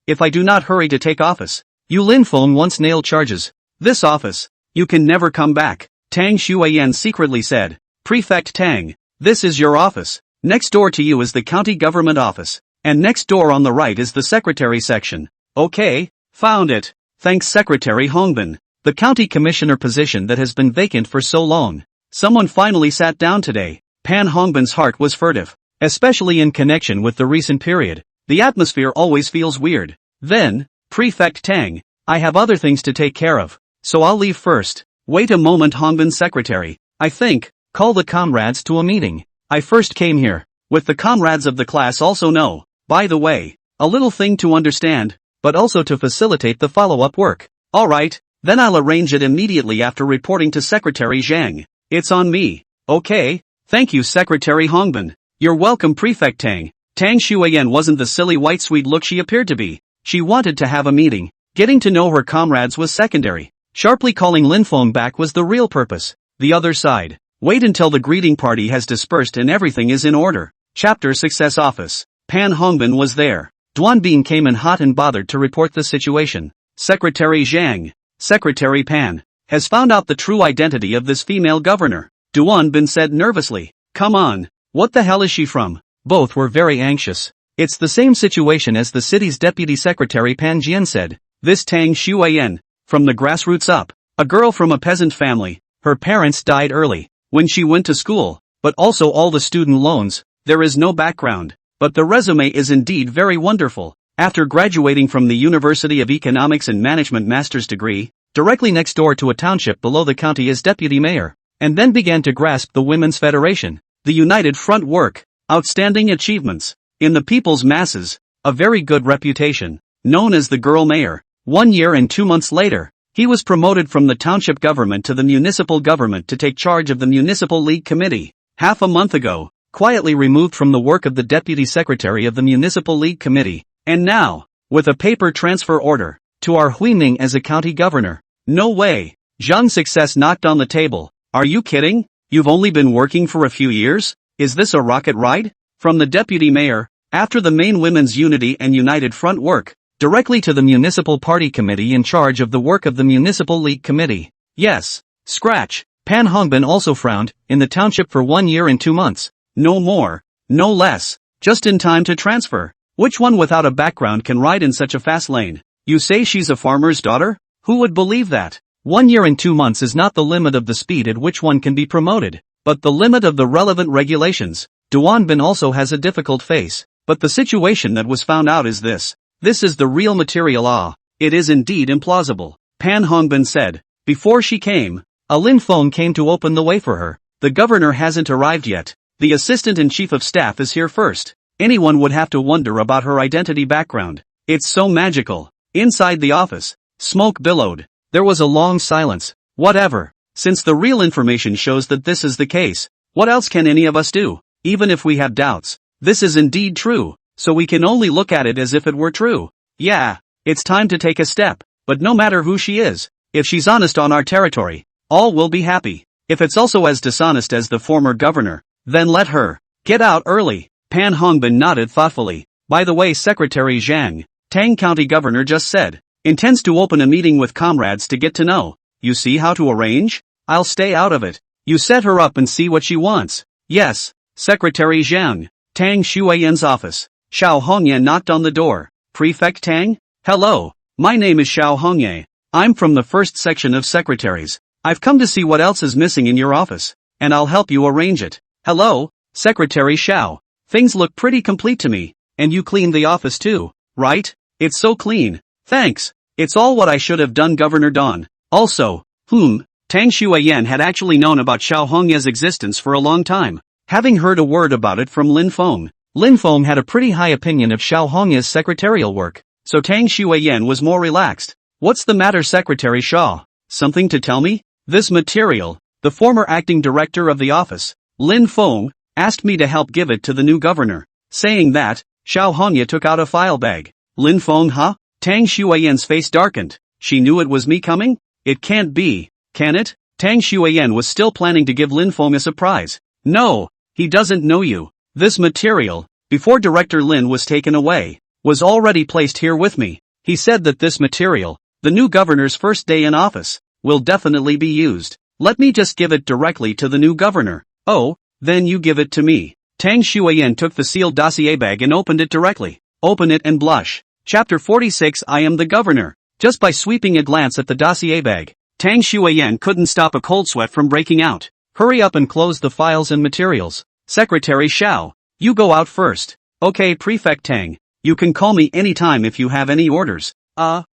if I do not hurry to take office. You Linfeng once nailed charges. This office, you can never come back. Tang Xueyan secretly said. Prefect Tang, this is your office. Next door to you is the county government office. And next door on the right is the secretary section. Okay, found it. Thanks Secretary Hongbin. The county commissioner position that has been vacant for so long. Someone finally sat down today. Pan Hongbin's heart was furtive, especially in connection with the recent period. The atmosphere always feels weird. Then, Prefect Tang, I have other things to take care of, so I'll leave first. Wait a moment Hongbin's secretary, I think, call the comrades to a meeting. I first came here, with the comrades of the class also know, by the way, a little thing to understand, but also to facilitate the follow-up work. Alright, then I'll arrange it immediately after reporting to Secretary Zhang. It's on me. Okay. Thank you Secretary Hongbin. You're welcome Prefect Tang. Tang Xueyan wasn't the silly white sweet look she appeared to be. She wanted to have a meeting. Getting to know her comrades was secondary. Sharply calling Linfeng back was the real purpose. The other side. Wait until the greeting party has dispersed and everything is in order. Chapter Success Office. Pan Hongbin was there. Duan Bin came in hot and bothered to report the situation. Secretary Zhang. Secretary Pan. Has found out the true identity of this female governor. Duan Bin said nervously. Come on. What the hell is she from? Both were very anxious. It's the same situation as the city's deputy secretary Pan Jian said. This Tang Xueyan, from the grassroots up. A girl from a peasant family. Her parents died early, when she went to school, but also all the student loans. There is no background, but the resume is indeed very wonderful. After graduating from the University of Economics and Management master's degree, directly next door to a township below the county as deputy mayor, and then began to grasp the Women's Federation, the United Front work, outstanding achievements, in the people's masses, a very good reputation, known as the girl mayor. 1 year and 2 months later, he was promoted from the township government to the municipal government to take charge of the Municipal League Committee. Half a month ago, quietly removed from the work of the deputy secretary of the Municipal League Committee, and now, with a paper transfer order, to our Huiming as a county governor. No way. Zhang's success knocked on the table. Are you kidding? You've only been working for a few years? Is this a rocket ride? From the deputy mayor, After the main Women's Unity and United Front work, directly to the Municipal Party Committee in charge of the work of the Municipal League Committee. Yes. Scratch. Pan Hongbin also frowned, in the township for 1 year and 2 months. No more. No less. Just in time to transfer. Which one without a background can ride in such a fast lane? You say she's a farmer's daughter? Who would believe that? 1 year and 2 months is not the limit of the speed at which one can be promoted, but the limit of the relevant regulations. Duanbin also has a difficult face, but the situation that was found out is this. This is the real material. It is indeed implausible. Pan Hongbin said. Before she came, a Lin Feng came to open the way for her. The governor hasn't arrived yet. The assistant-in-chief of staff is here first. Anyone would have to wonder about her identity background. It's so magical. Inside the office, smoke billowed. There was a long silence. Whatever. Since the real information shows that this is the case, what else can any of us do? Even if we have doubts, this is indeed true, so we can only look at it as if it were true. Yeah, it's time to take a step, but no matter who she is, if she's honest on our territory, all will be happy. If it's also as dishonest as the former governor, then let her get out early. Pan Hongbin nodded thoughtfully. By the way, Secretary Zhang, Tang County Governor just said, intends to open a meeting with comrades to get to know. You see how to arrange? I'll stay out of it. You set her up and see what she wants. Yes, Secretary Zhang. Tang Shuiyan's office. Xiao Hongyan knocked on the door. Prefect Tang? Hello, my name is Xiao Hongye. I'm from the first section of secretaries. I've come to see what else is missing in your office, and I'll help you arrange it. Hello, Secretary Xiao. Things look pretty complete to me, and you cleaned the office too, right? It's so clean. Thanks. It's all what I should have done, Governor Don. Also, Tang Shuiyan had actually known about Xiao Hongye's existence for a long time, having heard a word about it from Lin Feng. Lin Feng had a pretty high opinion of Xiao Hongye's secretarial work, so Tang Shuiyan was more relaxed. What's the matter, Secretary Shaw? Something to tell me? This material, the former acting director of the office, Lin Feng, asked me to help give it to the new governor. Saying that, Xiao Hongye took out a file bag. Lin Feng, huh? Tang Shuiyan's face darkened. She knew it was me coming? It can't be, can it? Tang Shuiyan was still planning to give Lin Feng a surprise. No, he doesn't know you. This material, before Director Lin was taken away, was already placed here with me. He said that this material, the new governor's first day in office, will definitely be used. Let me just give it directly to the new governor. Oh, then you give it to me. Tang Shuiyan took the sealed dossier bag and opened it directly. Open it and blush. Chapter 46 I am the governor. Just by sweeping a glance at the dossier bag, Tang Shuiyan couldn't stop a cold sweat from breaking out. Hurry up and close the files and materials. Secretary Xiao, you go out first. Okay, Prefect Tang. You can call me anytime if you have any orders.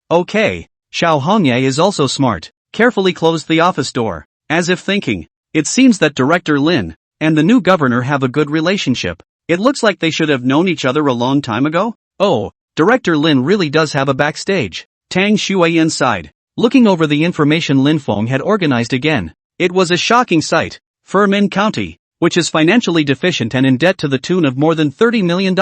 Okay. Xiao Hongye is also smart. Carefully closed the office door, as if thinking, it seems that Director Lin and the new governor have a good relationship. It looks like they should have known each other a long time ago. Oh, Director Lin really does have a backstage. Tang Shuiyan sighed, looking over the information Lin Feng had organized again. It was a shocking sight. Firmin County, which is financially deficient and in debt to the tune of more than $30 million.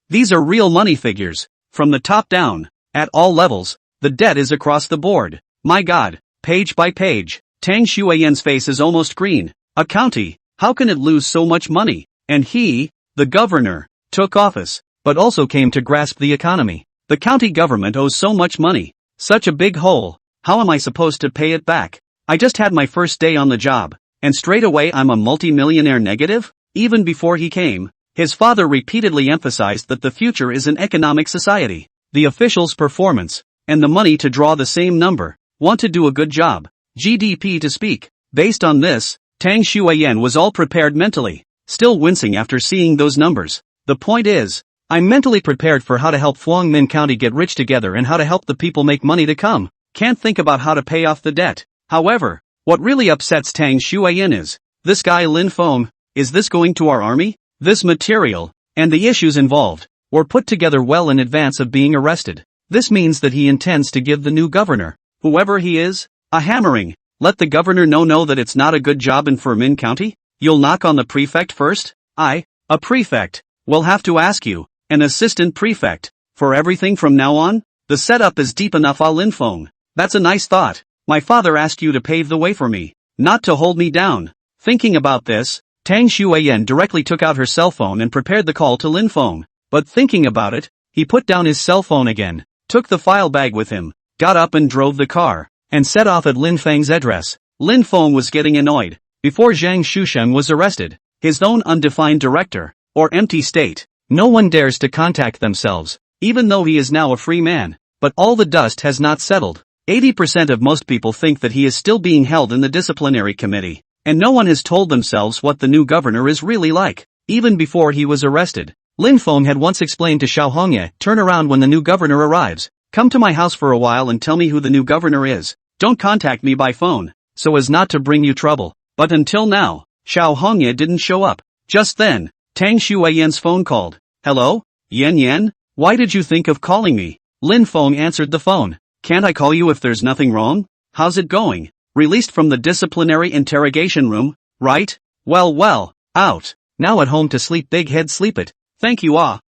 These are real money figures. From the top down, at all levels, the debt is across the board. My God, page by page, Tang Shuiyan's face is almost green. A county, how can it lose so much money? And he, the governor, took office, but also came to grasp the economy. The county government owes so much money. Such a big hole. How am I supposed to pay it back? I just had my first day on the job, and straight away I'm a multi-millionaire negative? Even before he came, his father repeatedly emphasized that the future is an economic society. The officials' performance, and the money to draw the same number, want to do a good job. GDP to speak. Based on this, Tang Shuiyan was all prepared mentally, still wincing after seeing those numbers. The point is, I'm mentally prepared for how to help Fuangmin County get rich together and how to help the people make money to come. Can't think about how to pay off the debt. However, what really upsets Tang Shuiyan is, this guy Lin Feng, is this going to our army? This material, and the issues involved, were put together well in advance of being arrested. This means that he intends to give the new governor, whoever he is, a hammering. Let the governor know that it's not a good job in Firmin County? You'll knock on the prefect first? A prefect. We'll have to ask you, an assistant prefect, for everything from now on? The setup is deep enough, Lin Feng. That's a nice thought. My father asked you to pave the way for me, not to hold me down. Thinking about this, Tang Shuiyan directly took out her cell phone and prepared the call to Lin Feng. But thinking about it, he put down his cell phone again, took the file bag with him, got up and drove the car, and set off at Lin Feng's address. Lin Feng was getting annoyed. Before Zhang Shusheng was arrested, his own undefined director, or empty state, no one dares to contact themselves, even though he is now a free man. But all the dust has not settled. 80% of most people think that he is still being held in the disciplinary committee, and no one has told themselves what the new governor is really like. Even before he was arrested, Lin Feng had once explained to Xiao Hongye, turn around when the new governor arrives, come to my house for a while and tell me who the new governor is, don't contact me by phone, so as not to bring you trouble. But until now, Xiao Hongye didn't show up. Just then, Tang Shuiyan's phone called. Hello? Yan Yan? Why did you think of calling me? Lin Feng answered the phone. Can't I call you if there's nothing wrong? How's it going? Released from the disciplinary interrogation room, right? Well, out. Now at home to sleep, big head, sleep it. Thank you.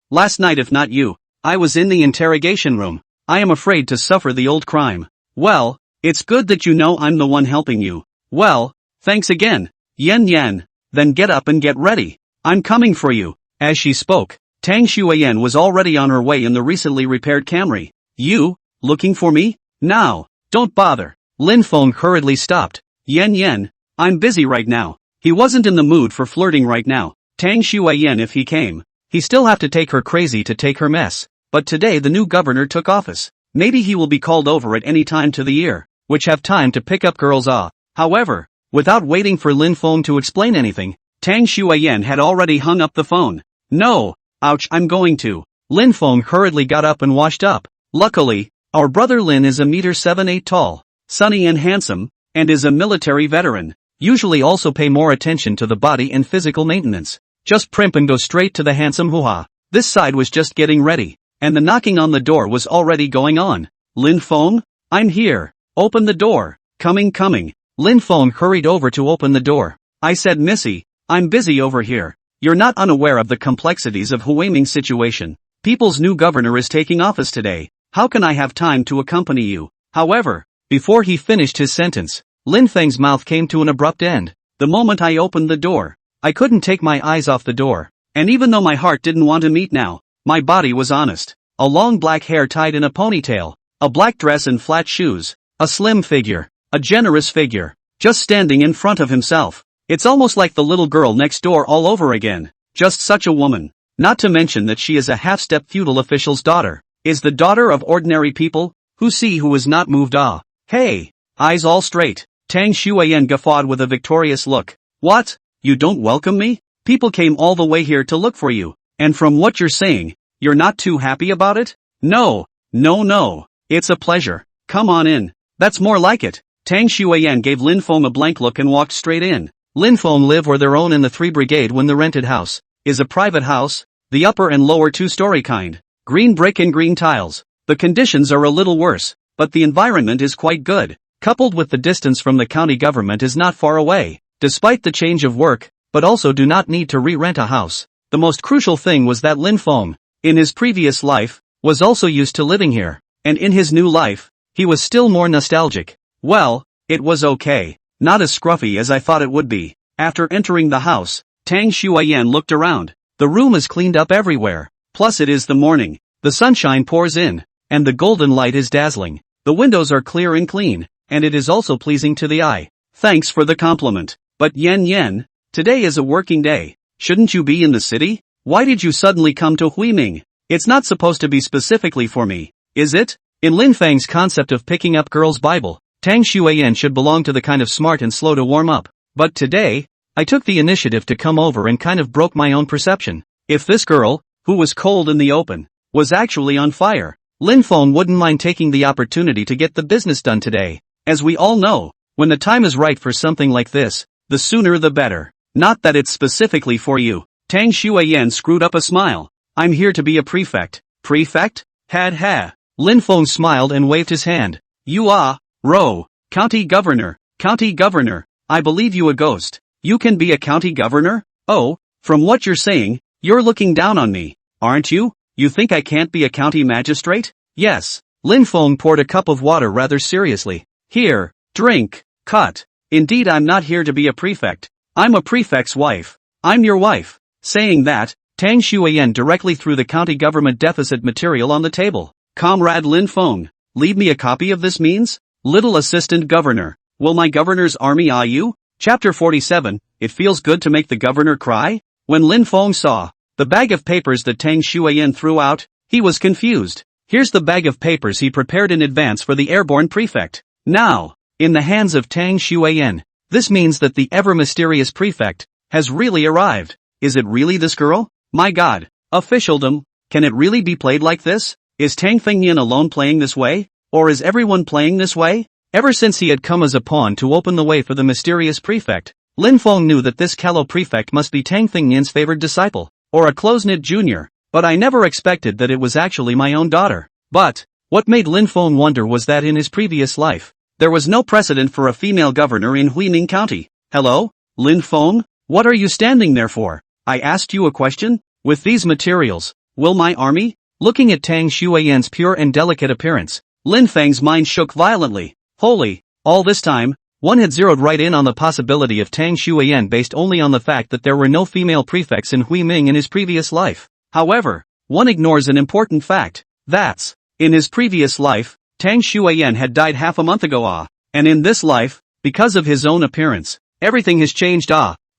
Last night, if not you, I was in the interrogation room. I am afraid to suffer the old crime. Well, it's good that you know I'm the one helping you. Well, thanks again, Yan Yan. Then get up and get ready. I'm coming for you. As she spoke, Tang Shuiyan was already on her way in the recently repaired Camry. You? Looking for me? Now, don't bother. Lin Feng hurriedly stopped. Yan Yan, I'm busy right now. He wasn't in the mood for flirting right now. Tang Shuiyan, if he came, he still have to take her crazy to take her mess. But today the new governor took office. Maybe he will be called over at any time to the year, which have time to pick up girls. However, without waiting for Lin Feng to explain anything, Tang Shuiyan had already hung up the phone. No, ouch, I'm going to. Lin Feng hurriedly got up and washed up. Luckily, our brother Lin is 1.78 meters tall, sunny and handsome, and is a military veteran. Usually also pay more attention to the body and physical maintenance. Just primp and go straight to the handsome hoo-ha. This side was just getting ready, and the knocking on the door was already going on. Lin Feng? I'm here. Open the door. Coming. Lin Feng hurried over to open the door. I said, Missy, I'm busy over here. You're not unaware of the complexities of Huiming's situation. People's new governor is taking office today. How can I have time to accompany you? However, before he finished his sentence, Lin Feng's mouth came to an abrupt end. The moment I opened the door, I couldn't take my eyes off the door. And even though my heart didn't want to meet now, my body was honest. A long black hair tied in a ponytail, a black dress and flat shoes, a slim figure, a generous figure, just standing in front of himself. It's almost like the little girl next door all over again. Just such a woman. Not to mention that she is a half-step feudal official's daughter. Is the daughter of ordinary people, who is not moved. Hey, eyes all straight. Tang Shuiyan guffawed with a victorious look. What? You don't welcome me? People came all the way here to look for you. And from what you're saying, you're not too happy about it? No. It's a pleasure. Come on in. That's more like it. Tang Shuiyan gave Lin Feng a blank look and walked straight in. Lin Feng live or their own in the 3 Brigade when the rented house is a private house, the upper and lower 2-story kind. Green brick and green tiles. The conditions are a little worse, but the environment is quite good. Coupled with the distance from the county government is not far away, despite the change of work, but also do not need to re-rent a house. The most crucial thing was that Lin Feng, in his previous life, was also used to living here, and in his new life, he was still more nostalgic. Well, it was okay. Not as scruffy as I thought it would be. After entering the house, Tang Shuiyan looked around. The room is cleaned up everywhere. Plus it is the morning. The sunshine pours in, and the golden light is dazzling. The windows are clear and clean, and it is also pleasing to the eye. Thanks for the compliment. But Yan Yan, today is a working day. Shouldn't you be in the city? Why did you suddenly come to Huiming? It's not supposed to be specifically for me, is it? In Lin Feng's concept of picking up girls' Bible, Tang Shuiyan should belong to the kind of smart and slow to warm up. But today, I took the initiative to come over and kind of broke my own perception. If this girl, who was cold in the open, was actually on fire, Lin Feng wouldn't mind taking the opportunity to get the business done today. As we all know, when the time is right for something like this, the sooner the better. Not that it's specifically for you. Tang Shuiyan screwed up a smile. I'm here to be a prefect. Prefect? Ha. Lin Feng smiled and waved his hand. You are, county governor. I believe you a ghost. You can be a county governor? Oh, from what you're saying, you're looking down on me, aren't you? You think I can't be a county magistrate? Yes. Lin Feng poured a cup of water rather seriously. Here, drink. Cut. Indeed, I'm not here to be a prefect. I'm a prefect's wife. I'm your wife. Saying that, Tang Xueyan directly threw the county government deficit material on the table. Comrade Lin Feng, leave me a copy of this means? Little Assistant Governor, will my governor's army eye you? Chapter 47, it feels good to make the governor cry? When Lin Feng saw the bag of papers that Tang Xueyan threw out, he was confused. Here's the bag of papers he prepared in advance for the airborne prefect. Now, in the hands of Tang Xueyan. This means that the ever-mysterious prefect has really arrived. Is it really this girl? My god, officialdom, can it really be played like this? Is Tang Fengyan alone playing this way? Or is everyone playing this way? Ever since he had come as a pawn to open the way for the mysterious prefect, Lin Feng knew that this callow prefect must be Tang Fengyan's favored disciple, or a close-knit junior, but I never expected that it was actually my own daughter. But, what made Lin Feng wonder was that in his previous life, there was no precedent for a female governor in Huining County. Hello, Lin Feng? What are you standing there for? I asked you a question? With these materials, will my army? Looking at Tang Xueyan's pure and delicate appearance, Lin Feng's mind shook violently. Holy, all this time, one had zeroed right in on the possibility of Tang Xueyan based only on the fact that there were no female prefects in Huiming in his previous life. However, one ignores an important fact. That's, in his previous life, Tang Xueyan had died half a month ago and in this life, because of his own appearance, everything has changed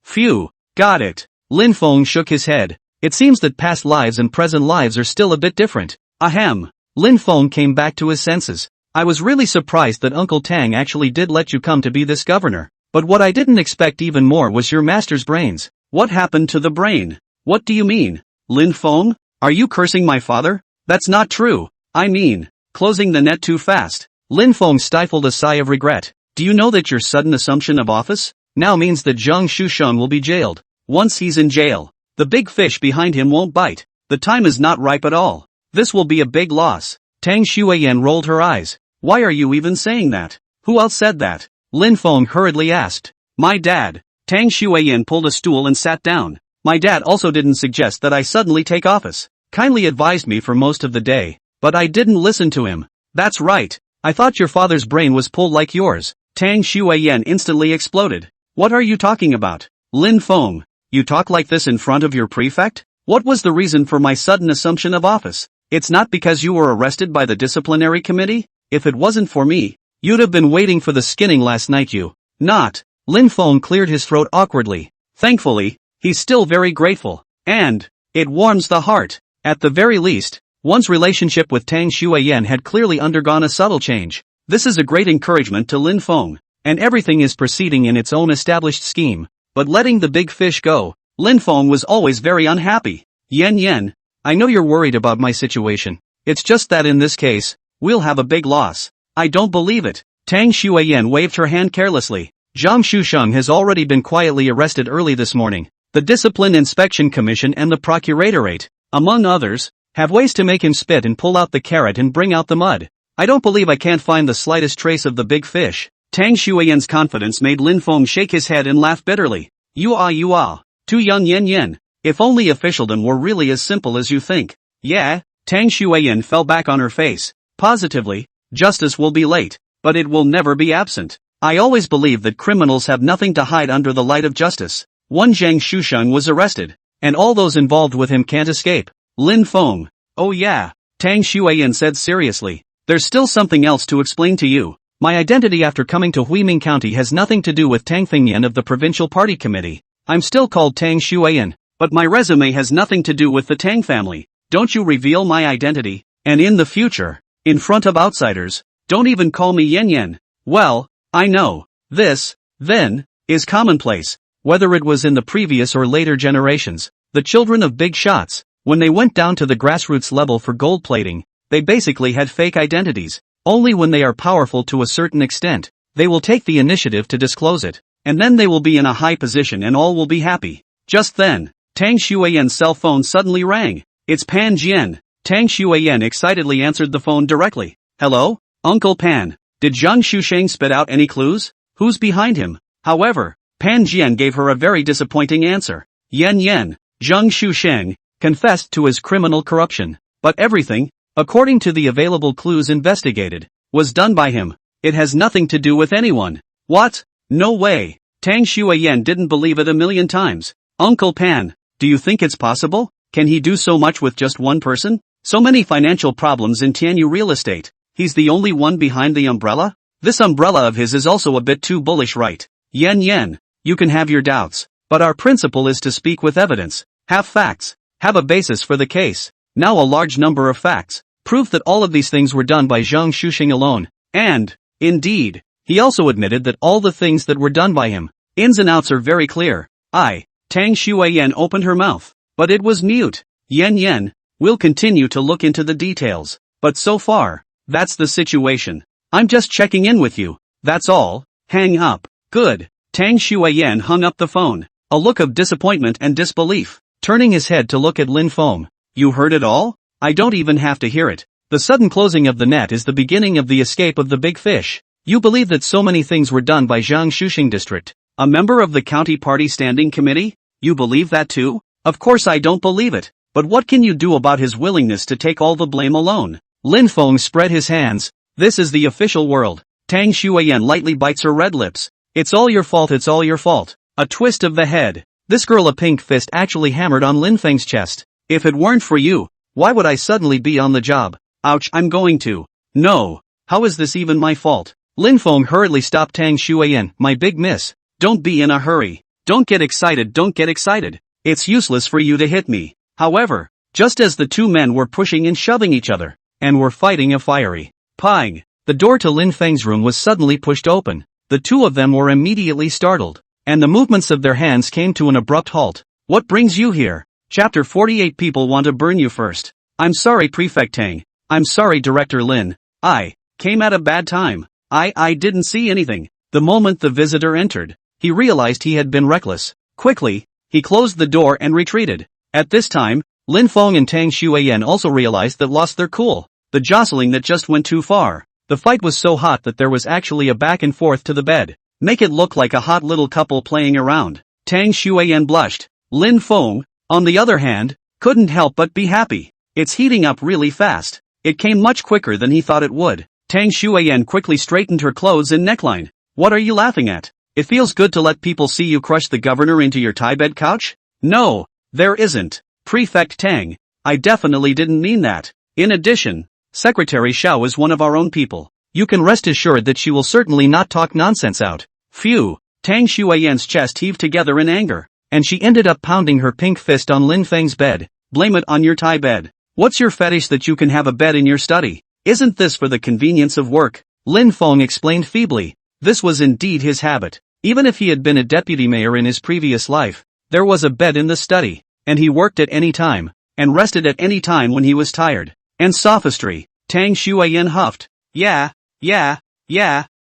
Phew, got it. Lin Feng shook his head. It seems that past lives and present lives are still a bit different. Ahem. Lin Feng came back to his senses. I was really surprised that Uncle Tang actually did let you come to be this governor. But what I didn't expect even more was your master's brains. What happened to the brain? What do you mean? Lin Feng? Are you cursing my father? That's not true. I mean, closing the net too fast. Lin Feng stifled a sigh of regret. Do you know that your sudden assumption of office now means that Zhang Shusheng will be jailed? Once he's in jail, the big fish behind him won't bite. The time is not ripe at all. This will be a big loss. Tang Xueyan rolled her eyes. Why are you even saying that? Who else said that? Lin Feng hurriedly asked. My dad. Tang Xueyan pulled a stool and sat down. My dad also didn't suggest that I suddenly take office. Kindly advised me for most of the day, but I didn't listen to him. That's right. I thought your father's brain was pulled like yours. Tang Xueyan instantly exploded. What are you talking about? Lin Feng, you talk like this in front of your prefect? What was the reason for my sudden assumption of office? It's not because you were arrested by the disciplinary committee? If it wasn't for me, you'd have been waiting for the skinning last night not. Lin Feng cleared his throat awkwardly. Thankfully, he's still very grateful. And, it warms the heart. At the very least, one's relationship with Tang Xueyan had clearly undergone a subtle change. This is a great encouragement to Lin Feng. And everything is proceeding in its own established scheme. But letting the big fish go, Lin Feng was always very unhappy. Yen, I know you're worried about my situation. It's just that in this case, we'll have a big loss. I don't believe it. Tang Xueyan waved her hand carelessly. Zhang Shusheng has already been quietly arrested early this morning. The Discipline Inspection Commission and the Procuratorate, among others, have ways to make him spit and pull out the carrot and bring out the mud. I don't believe I can't find the slightest trace of the big fish. Tang Xueyan's confidence made Lin Feng shake his head and laugh bitterly. You are. Too young Yen. If only officialdom were really as simple as you think. Yeah, Tang Xueyan fell back on her face. Positively, justice will be late, but it will never be absent. I always believe that criminals have nothing to hide under the light of justice. One Zhang Shusheng was arrested, and all those involved with him can't escape. Lin Feng. Oh yeah, Tang Xueyan said seriously. There's still something else to explain to you. My identity after coming to Huiming County has nothing to do with Tang Fengyan of the Provincial Party Committee. I'm still called Tang Xueyan, but my resume has nothing to do with the Tang family. Don't you reveal my identity, and in the future, in front of outsiders, don't even call me Yen. Well, I know. This, then, is commonplace. Whether it was in the previous or later generations, the children of big shots, when they went down to the grassroots level for gold plating, they basically had fake identities. Only when they are powerful to a certain extent, they will take the initiative to disclose it, and then they will be in a high position and all will be happy. Just then, Tang Xueyan's cell phone suddenly rang. It's Pan Jian. Tang Xueyan excitedly answered the phone directly. Hello, Uncle Pan. Did Zhang Shusheng spit out any clues? Who's behind him? However, Pan Jian gave her a very disappointing answer. Yen, Zhang Shusheng, confessed to his criminal corruption. But everything, according to the available clues investigated, was done by him. It has nothing to do with anyone. What? No way. Tang Xueyan didn't believe it a million times. Uncle Pan, do you think it's possible? Can he do so much with just one person? So many financial problems in Tianyu real estate. He's the only one behind the umbrella? This umbrella of his is also a bit too bullish, right? Yen, you can have your doubts. But our principle is to speak with evidence. Have facts. Have a basis for the case. Now a large number of facts. Proof that all of these things were done by Zhang Shuxing alone. And, indeed, he also admitted that all the things that were done by him, ins and outs are very clear. Tang Shuiyan opened her mouth, but it was mute. Yen, we'll continue to look into the details. But so far, that's the situation. I'm just checking in with you. That's all. Hang up. Good. Tang Shuiyan hung up the phone. A look of disappointment and disbelief, turning his head to look at Lin Feng. You heard it all? I don't even have to hear it. The sudden closing of the net is the beginning of the escape of the big fish. You believe that so many things were done by Zhang Shuxing district, a member of the county party standing committee? You believe that too? Of course I don't believe it. But what can you do about his willingness to take all the blame alone? Lin Feng spread his hands. This is the official world. Tang Shuiyan lightly bites her red lips. It's all your fault, it's all your fault. A twist of the head. This girl, a pink fist actually hammered on Lin Feng's chest. If it weren't for you, why would I suddenly be on the job? Ouch, I'm going to. No. How is this even my fault? Lin Feng hurriedly stopped Tang Shuiyan. My big miss. Don't be in a hurry. Don't get excited, don't get excited. It's useless for you to hit me. However, just as the two men were pushing and shoving each other, and were fighting a fiery pang, the door to Lin Feng's room was suddenly pushed open. The two of them were immediately startled, and the movements of their hands came to an abrupt halt. What brings you here? Chapter 48. People want to burn you first. I'm sorry, Prefect Tang. I'm sorry, Director Lin. I came at a bad time. I didn't see anything. The moment the visitor entered, he realized he had been reckless. Quickly, he closed the door and retreated. At this time, Lin Feng and Tang Shuiyan also realized that lost their cool. The jostling that just went too far. The fight was so hot that there was actually a back and forth to the bed. Make it look like a hot little couple playing around. Tang Shuiyan blushed. Lin Feng, on the other hand, couldn't help but be happy. It's heating up really fast. It came much quicker than he thought it would. Tang Shuiyan quickly straightened her clothes and neckline. What are you laughing at? It feels good to let people see you crush the governor into your tie bed couch? No, there isn't. Prefect Tang, I definitely didn't mean that. In addition, Secretary Xiao is one of our own people. You can rest assured that she will certainly not talk nonsense out. Phew. Tang Shuiyan's chest heaved together in anger, and she ended up pounding her pink fist on Lin Feng's bed. Blame it on your tie bed. What's your fetish that you can have a bed in your study? Isn't this for the convenience of work? Lin Feng explained feebly. This was indeed his habit. Even if he had been a deputy mayor in his previous life, there was a bed in the study, and he worked at any time, and rested at any time when he was tired. And sophistry. Tang Shuiyan huffed. Yeah,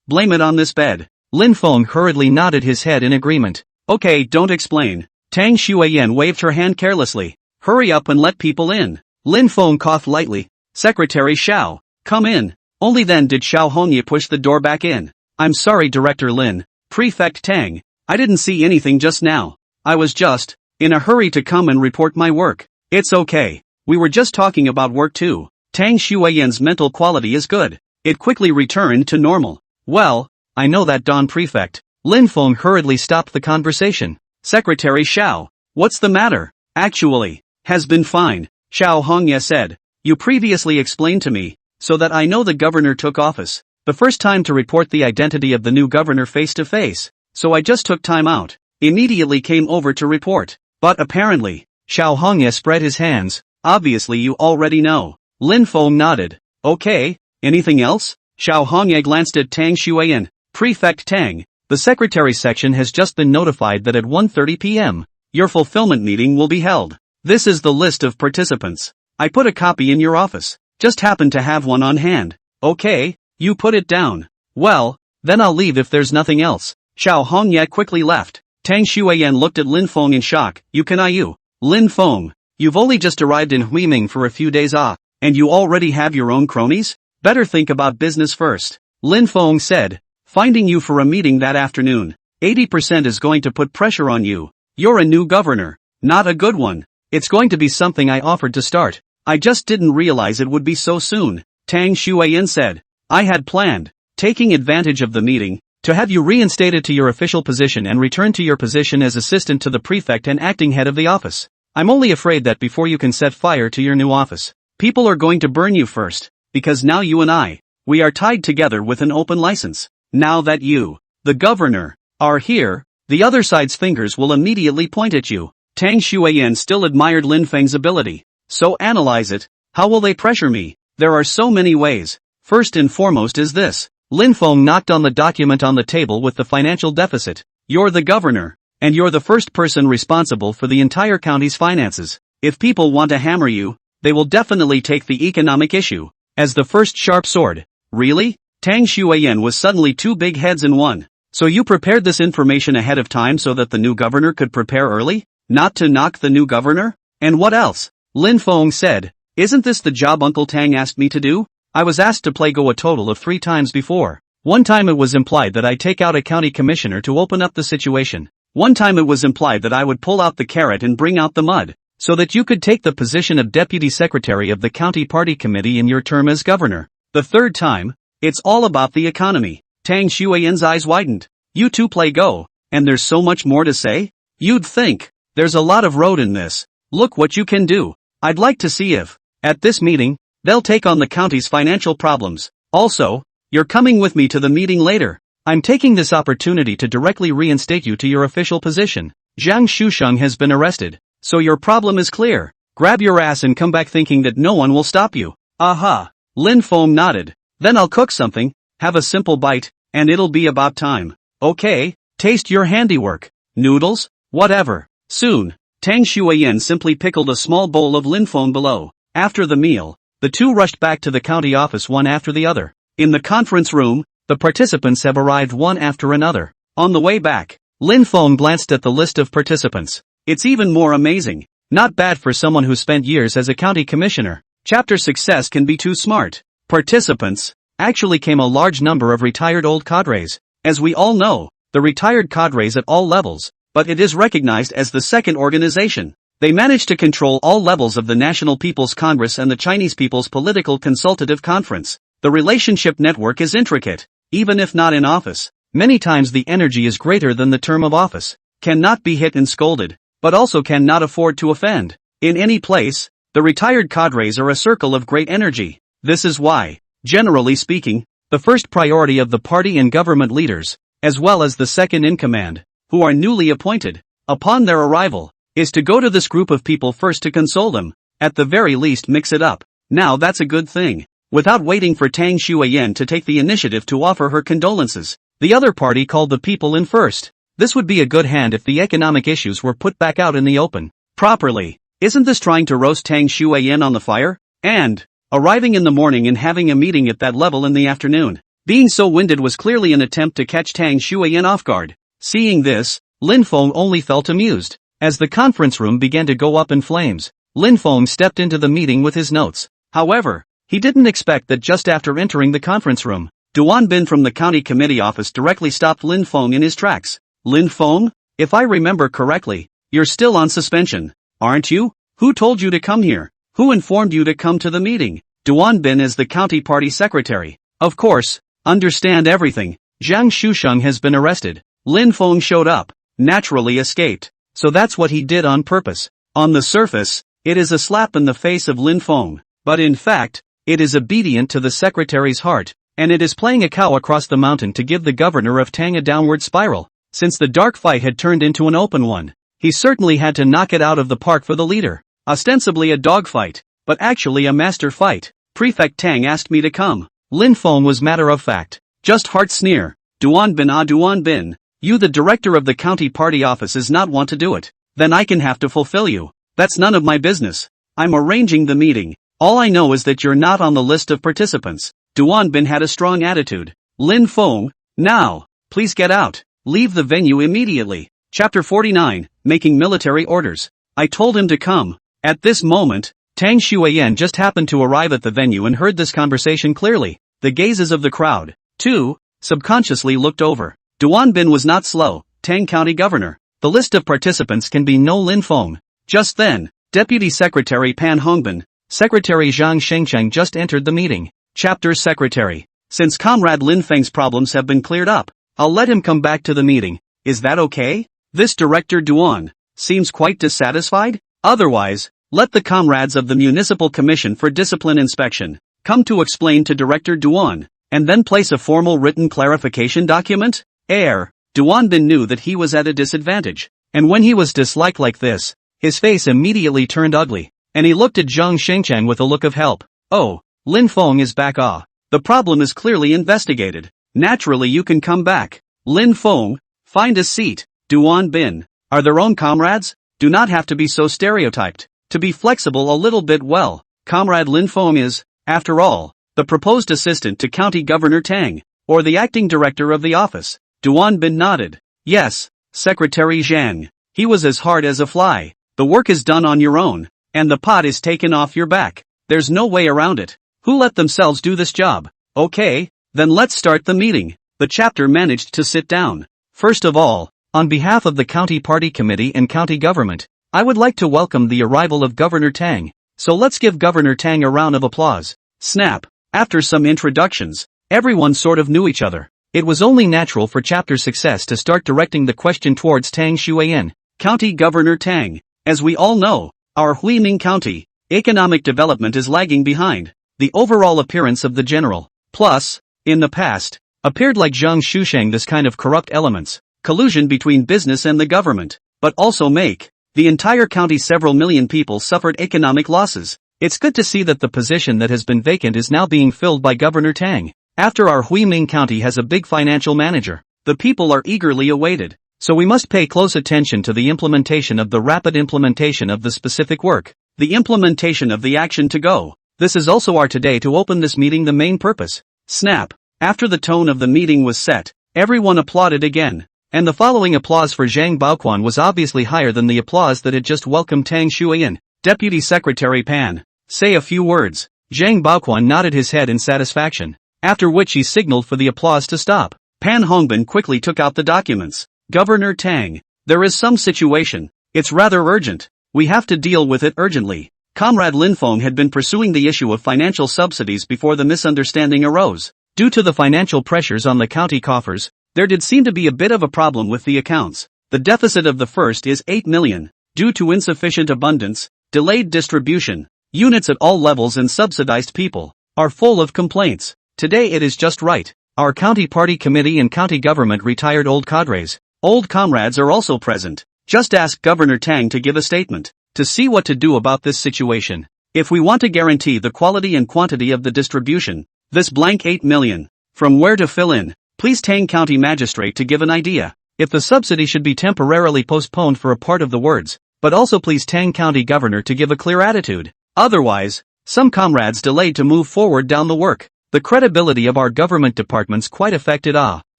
blame it on this bed. Lin Feng hurriedly nodded his head in agreement. Okay, don't explain. Tang Shuiyan waved her hand carelessly. Hurry up and let people in. Lin Feng coughed lightly. Secretary Xiao, come in. Only then did Xiao Hongye push the door back in. I'm sorry, Director Lin. Prefect Tang, I didn't see anything just now. I was just in a hurry to come and report my work. It's okay. We were just talking about work too. Tang Shuiyan's mental quality is good. It quickly returned to normal. Well, I know that, Don Prefect. Lin Feng hurriedly stopped the conversation. Secretary Xiao, what's the matter? Actually, has been fine, Xiao Hongye said. You previously explained to me, so that I know the governor took office. The first time to report the identity of the new governor face to face. So I just took time out. Immediately came over to report. But apparently, Xiao Hongye spread his hands. Obviously you already know. Lin Feng nodded. Okay, anything else? Xiao Hongye glanced at Tang Shuiyan. Prefect Tang, the secretary section has just been notified that at 1:30 p.m., your fulfillment meeting will be held. This is the list of participants. I put a copy in your office. Just happened to have one on hand. Okay, you put it down. Well, then I'll leave if there's nothing else. Xiao Hongye quickly left. Tang Shuiyan looked at Lin Feng in shock. You. Lin Feng, you've only just arrived in Huiming for a few days and you already have your own cronies? Better think about business first. Lin Feng said, finding you for a meeting that afternoon. 80% is going to put pressure on you. You're a new governor. Not a good one. It's going to be something I offered to start. I just didn't realize it would be so soon. Tang Shuiyan said. I had planned, taking advantage of the meeting, to have you reinstated to your official position and return to your position as assistant to the prefect and acting head of the office. I'm only afraid that before you can set fire to your new office, people are going to burn you first, because now you and we are tied together with an open license. Now that you, the governor, are here, the other side's fingers will immediately point at you. Tang Xueyan still admired Lin Feng's ability. So analyze it. How will they pressure me? There are so many ways. First and foremost is this. Lin Feng knocked on the document on the table with the financial deficit. You're the governor, and you're the first person responsible for the entire county's finances. If people want to hammer you, they will definitely take the economic issue as the first sharp sword. Really? Tang Xueyan was suddenly two big heads in one. So you prepared this information ahead of time so that the new governor could prepare early? Not to knock the new governor? And what else? Lin Feng said, isn't this the job Uncle Tang asked me to do? I was asked to play go a total of 3 times before. One time it was implied that I take out a county commissioner to open up the situation. One time it was implied that I would pull out the carrot and bring out the mud, so that you could take the position of deputy secretary of the county party committee in your term as governor. The third time, it's all about the economy. Tang Xueyan's eyes widened. You two play go, and there's so much more to say? You'd think. There's a lot of road in this. Look what you can do. I'd like to see if, at this meeting, they'll take on the county's financial problems. Also, you're coming with me to the meeting later. I'm taking this opportunity to directly reinstate you to your official position. Zhang Shusheng has been arrested, so your problem is clear. Grab your ass and come back thinking that no one will stop you. Aha. Lin Feng nodded. Then I'll cook something, have a simple bite, and it'll be about time. Okay, taste your handiwork. Noodles? Whatever. Soon, Tang Xueyan simply pickled a small bowl of Lin Feng below. After the meal, the two rushed back to the county office one after the other. In the conference room, the participants have arrived one after another. On the way back, Lin Feng glanced at the list of participants. It's even more amazing. Not bad for someone who spent years as a county commissioner. Chapter success can be too smart. Participants actually came a large number of retired old cadres. As we all know, the retired cadres at all levels, but it is recognized as the second organization. They managed to control all levels of the National People's Congress and the Chinese People's Political Consultative Conference. The relationship network is intricate, even if not in office. Many times the energy is greater than the term of office. Cannot be hit and scolded, but also cannot afford to offend. In any place, the retired cadres are a circle of great energy. This is why, generally speaking, the first priority of the party and government leaders, as well as the second in command, who are newly appointed, upon their arrival, is to go to this group of people first to console them, at the very least mix it up. Now that's a good thing. Without waiting for Tang Xueyan to take the initiative to offer her condolences, the other party called the people in first. This would be a good hand if the economic issues were put back out in the open, properly. Isn't this trying to roast Tang Xueyan on the fire? And, arriving in the morning and having a meeting at that level in the afternoon. Being so winded was clearly an attempt to catch Tang Xueyan off guard. Seeing this, Lin Feng only felt amused. As the conference room began to go up in flames, Lin Feng stepped into the meeting with his notes. However, he didn't expect that just after entering the conference room, Duan Bin from the county committee office directly stopped Lin Feng in his tracks. Lin Feng, if I remember correctly, you're still on suspension, aren't you? Who told you to come here? Who informed you to come to the meeting? Duan Bin is the county party secretary. Of course, understand everything. Zhang Shusheng has been arrested. Lin Feng showed up, naturally escaped. So that's what he did on purpose. On the surface, it is a slap in the face of Lin Feng, but in fact, it is obedient to the secretary's heart, and it is playing a cow across the mountain to give the governor of Tang a downward spiral. Since the dark fight had turned into an open one, he certainly had to knock it out of the park for the leader. Ostensibly a dog fight, but actually a master fight. Prefect Tang asked me to come. Lin Feng was matter of fact. Just heart sneer. Duan Bin, you the director of the county party office is not want to do it. Then I can have to fulfill you. That's none of my business. I'm arranging the meeting. All I know is that you're not on the list of participants. Duan Bin had a strong attitude. Lin Feng, now, please get out. Leave the venue immediately. Chapter 49, Making Military Orders. I told him to come. At this moment, Tang Xueyan just happened to arrive at the venue and heard this conversation clearly. The gazes of the crowd, too, subconsciously looked over. Duan Bin was not slow. Tang County Governor. The list of participants can be no Lin Feng. Just then, Deputy Secretary Pan Hongbin, Secretary Zhang Shengcheng just entered the meeting. Chapter Secretary. Since Comrade Lin Feng's problems have been cleared up, I'll let him come back to the meeting. Is that okay? This Director Duan seems quite dissatisfied. Otherwise, let the comrades of the Municipal Commission for Discipline Inspection come to explain to Director Duan, and then place a formal written clarification document? Duan Bin knew that he was at a disadvantage, and when he was disliked like this, his face immediately turned ugly, and he looked at Zhang Shengcheng with a look of help. Oh, Lin Feng is back. The problem is clearly investigated. Naturally you can come back. Lin Feng, find a seat. Duan Bin, are their own comrades? Do not have to be so stereotyped. To be flexible a little bit. Well, Comrade Lin Feng is, after all, the proposed assistant to County Governor Tang, or the acting director of the office. Duan Bin nodded. Yes, Secretary Zhang. He was as hard as a fly. The work is done on your own, and the pot is taken off your back. There's no way around it. Who let themselves do this job? Okay, then let's start the meeting. The chapter managed to sit down. First of all, on behalf of the County Party Committee and County Government, I would like to welcome the arrival of Governor Tang. So let's give Governor Tang a round of applause. Snap. After some introductions, everyone sort of knew each other. It was only natural for chapter success to start directing the question towards Tang Xueyan. County Governor Tang. As we all know, our Huiming County economic development is lagging behind the overall appearance of the general. Plus, in the past, appeared like Zhang Shusheng this kind of corrupt elements, collusion between business and the government, but also make the entire county several million people suffered economic losses. It's good to see that the position that has been vacant is now being filled by Governor Tang. After our Huiming County has a big financial manager, the people are eagerly awaited. So we must pay close attention to the implementation of the rapid implementation of the specific work, the implementation of the action to go. This is also our today to open this meeting the main purpose. Snap. After the tone of the meeting was set, everyone applauded again. And the following applause for Zhang Baoquan was obviously higher than the applause that had just welcomed Tang Xueyan. Deputy Secretary Pan, say a few words. Zhang Baoquan nodded his head in satisfaction, after which he signaled for the applause to stop. Pan Hongbin quickly took out the documents. Governor Tang, there is some situation. It's rather urgent. We have to deal with it urgently. Comrade Lin Feng had been pursuing the issue of financial subsidies before the misunderstanding arose. Due to the financial pressures on the county coffers, there did seem to be a bit of a problem with the accounts. The deficit of the first is 8 million, due to insufficient abundance, delayed distribution, units at all levels and subsidized people, are full of complaints. Today it is just right. Our county party committee and county government retired old cadres, old comrades are also present. Just ask Governor Tang to give a statement, to see what to do about this situation. If we want to guarantee the quality and quantity of the distribution, this blank 8 million, from where to fill in? Please Tang County Magistrate to give an idea. If the subsidy should be temporarily postponed for a part of the words, but also please Tang County Governor to give a clear attitude. Otherwise, some comrades delayed to move forward down the work. The credibility of our government departments quite affected.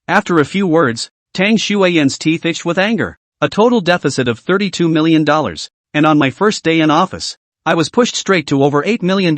After a few words, Tang Xueyan's teeth itched with anger. A total deficit of $32 million. And on my first day in office, I was pushed straight to over $8 million.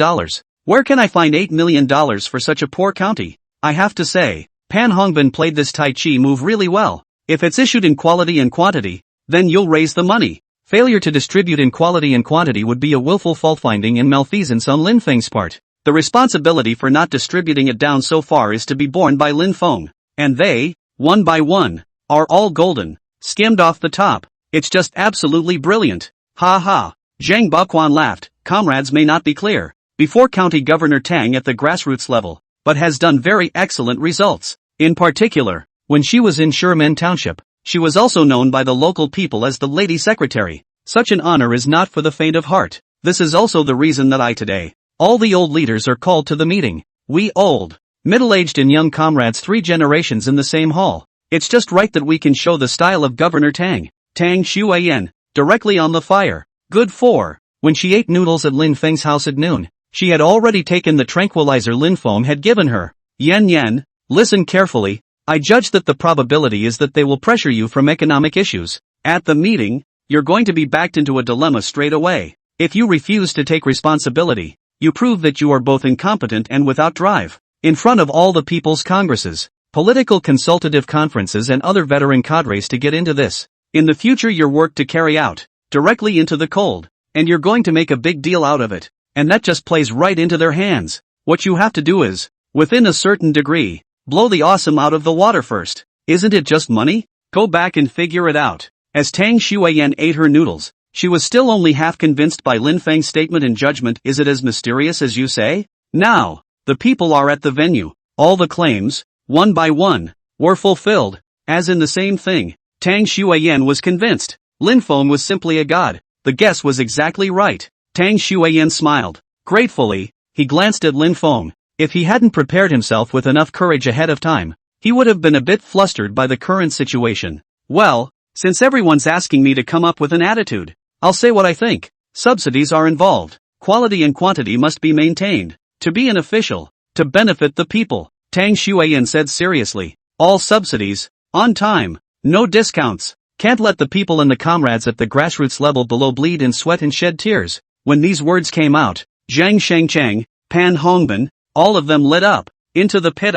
Where can I find $8 million for such a poor county? I have to say, Pan Hongbin played this Tai Chi move really well. If it's issued in quality and quantity, then you'll raise the money. Failure to distribute in quality and quantity would be a willful fault-finding and malfeasance on Lin Feng's part. The responsibility for not distributing it down so far is to be borne by Lin Feng. And they, one by one, are all golden, skimmed off the top. It's just absolutely brilliant. Ha ha. Zhang Baoquan laughed. Comrades may not be clear before County Governor Tang at the grassroots level, but has done very excellent results. In particular, when she was in Sherman Township, she was also known by the local people as the Lady Secretary. Such an honor is not for the faint of heart. This is also the reason that today, all the old leaders are called to the meeting. We old, middle-aged and young comrades 3 generations in the same hall. It's just right that we can show the style of Governor Tang, Tang Xueyan, directly on the fire. Good for. When she ate noodles at Lin Feng's house at noon, she had already taken the tranquilizer Lin Feng had given her. Yan, listen carefully. I judge that the probability is that they will pressure you from economic issues. At the meeting, you're going to be backed into a dilemma straight away. If you refuse to take responsibility, you prove that you are both incompetent and without drive. In front of all the people's congresses, political consultative conferences and other veteran cadres to get into this. In the future your work to carry out, directly into the cold, and you're going to make a big deal out of it. And that just plays right into their hands. What you have to do is, within a certain degree, blow the awesome out of the water first. Isn't it just money? Go back and figure it out. As Tang Xueyan ate her noodles, She was still only half convinced by Lin Feng's statement and judgment. Is it as mysterious as you say? Now, the people are at the venue. All the claims, one by one, were fulfilled. As in the same thing, Tang Xueyan was convinced. Lin Feng was simply a god. The guess was exactly right. Tang Xueyan smiled. Gratefully, he glanced at Lin Feng. If he hadn't prepared himself with enough courage ahead of time, he would have been a bit flustered by the current situation. Well, since everyone's asking me to come up with an attitude, I'll say what I think. Subsidies are involved. Quality and quantity must be maintained. To be an official, to benefit the people, Tang Xueyan said seriously. All subsidies, on time, no discounts. Can't let the people and the comrades at the grassroots level below bleed in sweat and shed tears. When these words came out, Zhang Shengcheng, Pan Hongbin, all of them lit up. Into the pit.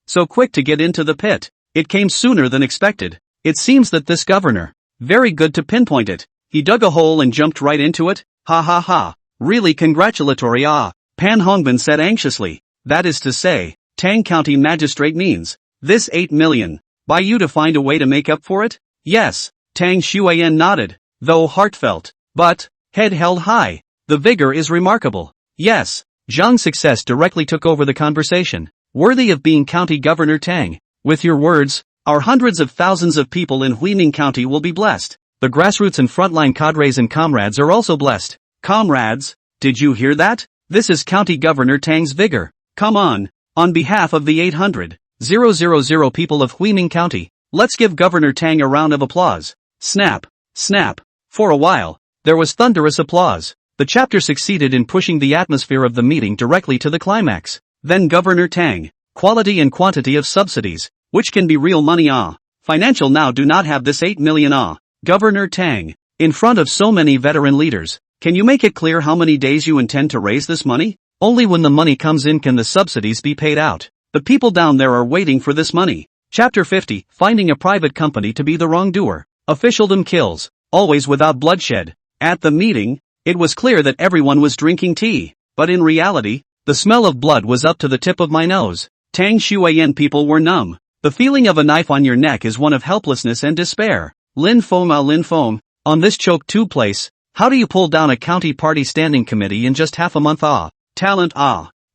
So quick to get into the pit. It came sooner than expected. It seems that this governor, very good to pinpoint it. He dug a hole and jumped right into it. Ha ha ha. Really congratulatory. Pan Hongbin said anxiously. That is to say, Tang County Magistrate means, this 8 million, by you to find a way to make up for it? Yes, Tang Xueyan nodded, though heartfelt, but, head held high. The vigor is remarkable. Yes, Zhang's success directly took over the conversation. Worthy of being County Governor Tang. With your words, our hundreds of thousands of people in Huining County will be blessed. The grassroots and frontline cadres and comrades are also blessed. Comrades, did you hear that? This is County Governor Tang's vigor. Come on behalf of the 800,000 people of Huining County, let's give Governor Tang a round of applause. Snap, snap. For a while, there was thunderous applause. The chapter succeeded in pushing the atmosphere of the meeting directly to the climax. Then Governor Tang, quality and quantity of subsidies, which can be real money. Financial now do not have this 8 million. Governor Tang, in front of so many veteran leaders, can you make it clear how many days you intend to raise this money? Only when the money comes in can the subsidies be paid out. The people down there are waiting for this money. Chapter 50, Finding a private company to be the wrongdoer. Officialdom kills, always without bloodshed. At the meeting, it was clear that everyone was drinking tea, but in reality, the smell of blood was up to the tip of my nose. Tang Xueyan people were numb. The feeling of a knife on your neck is one of helplessness and despair. Lin Feng, on this choke tube place, how do you pull down a county party standing committee in just half a month? Talent.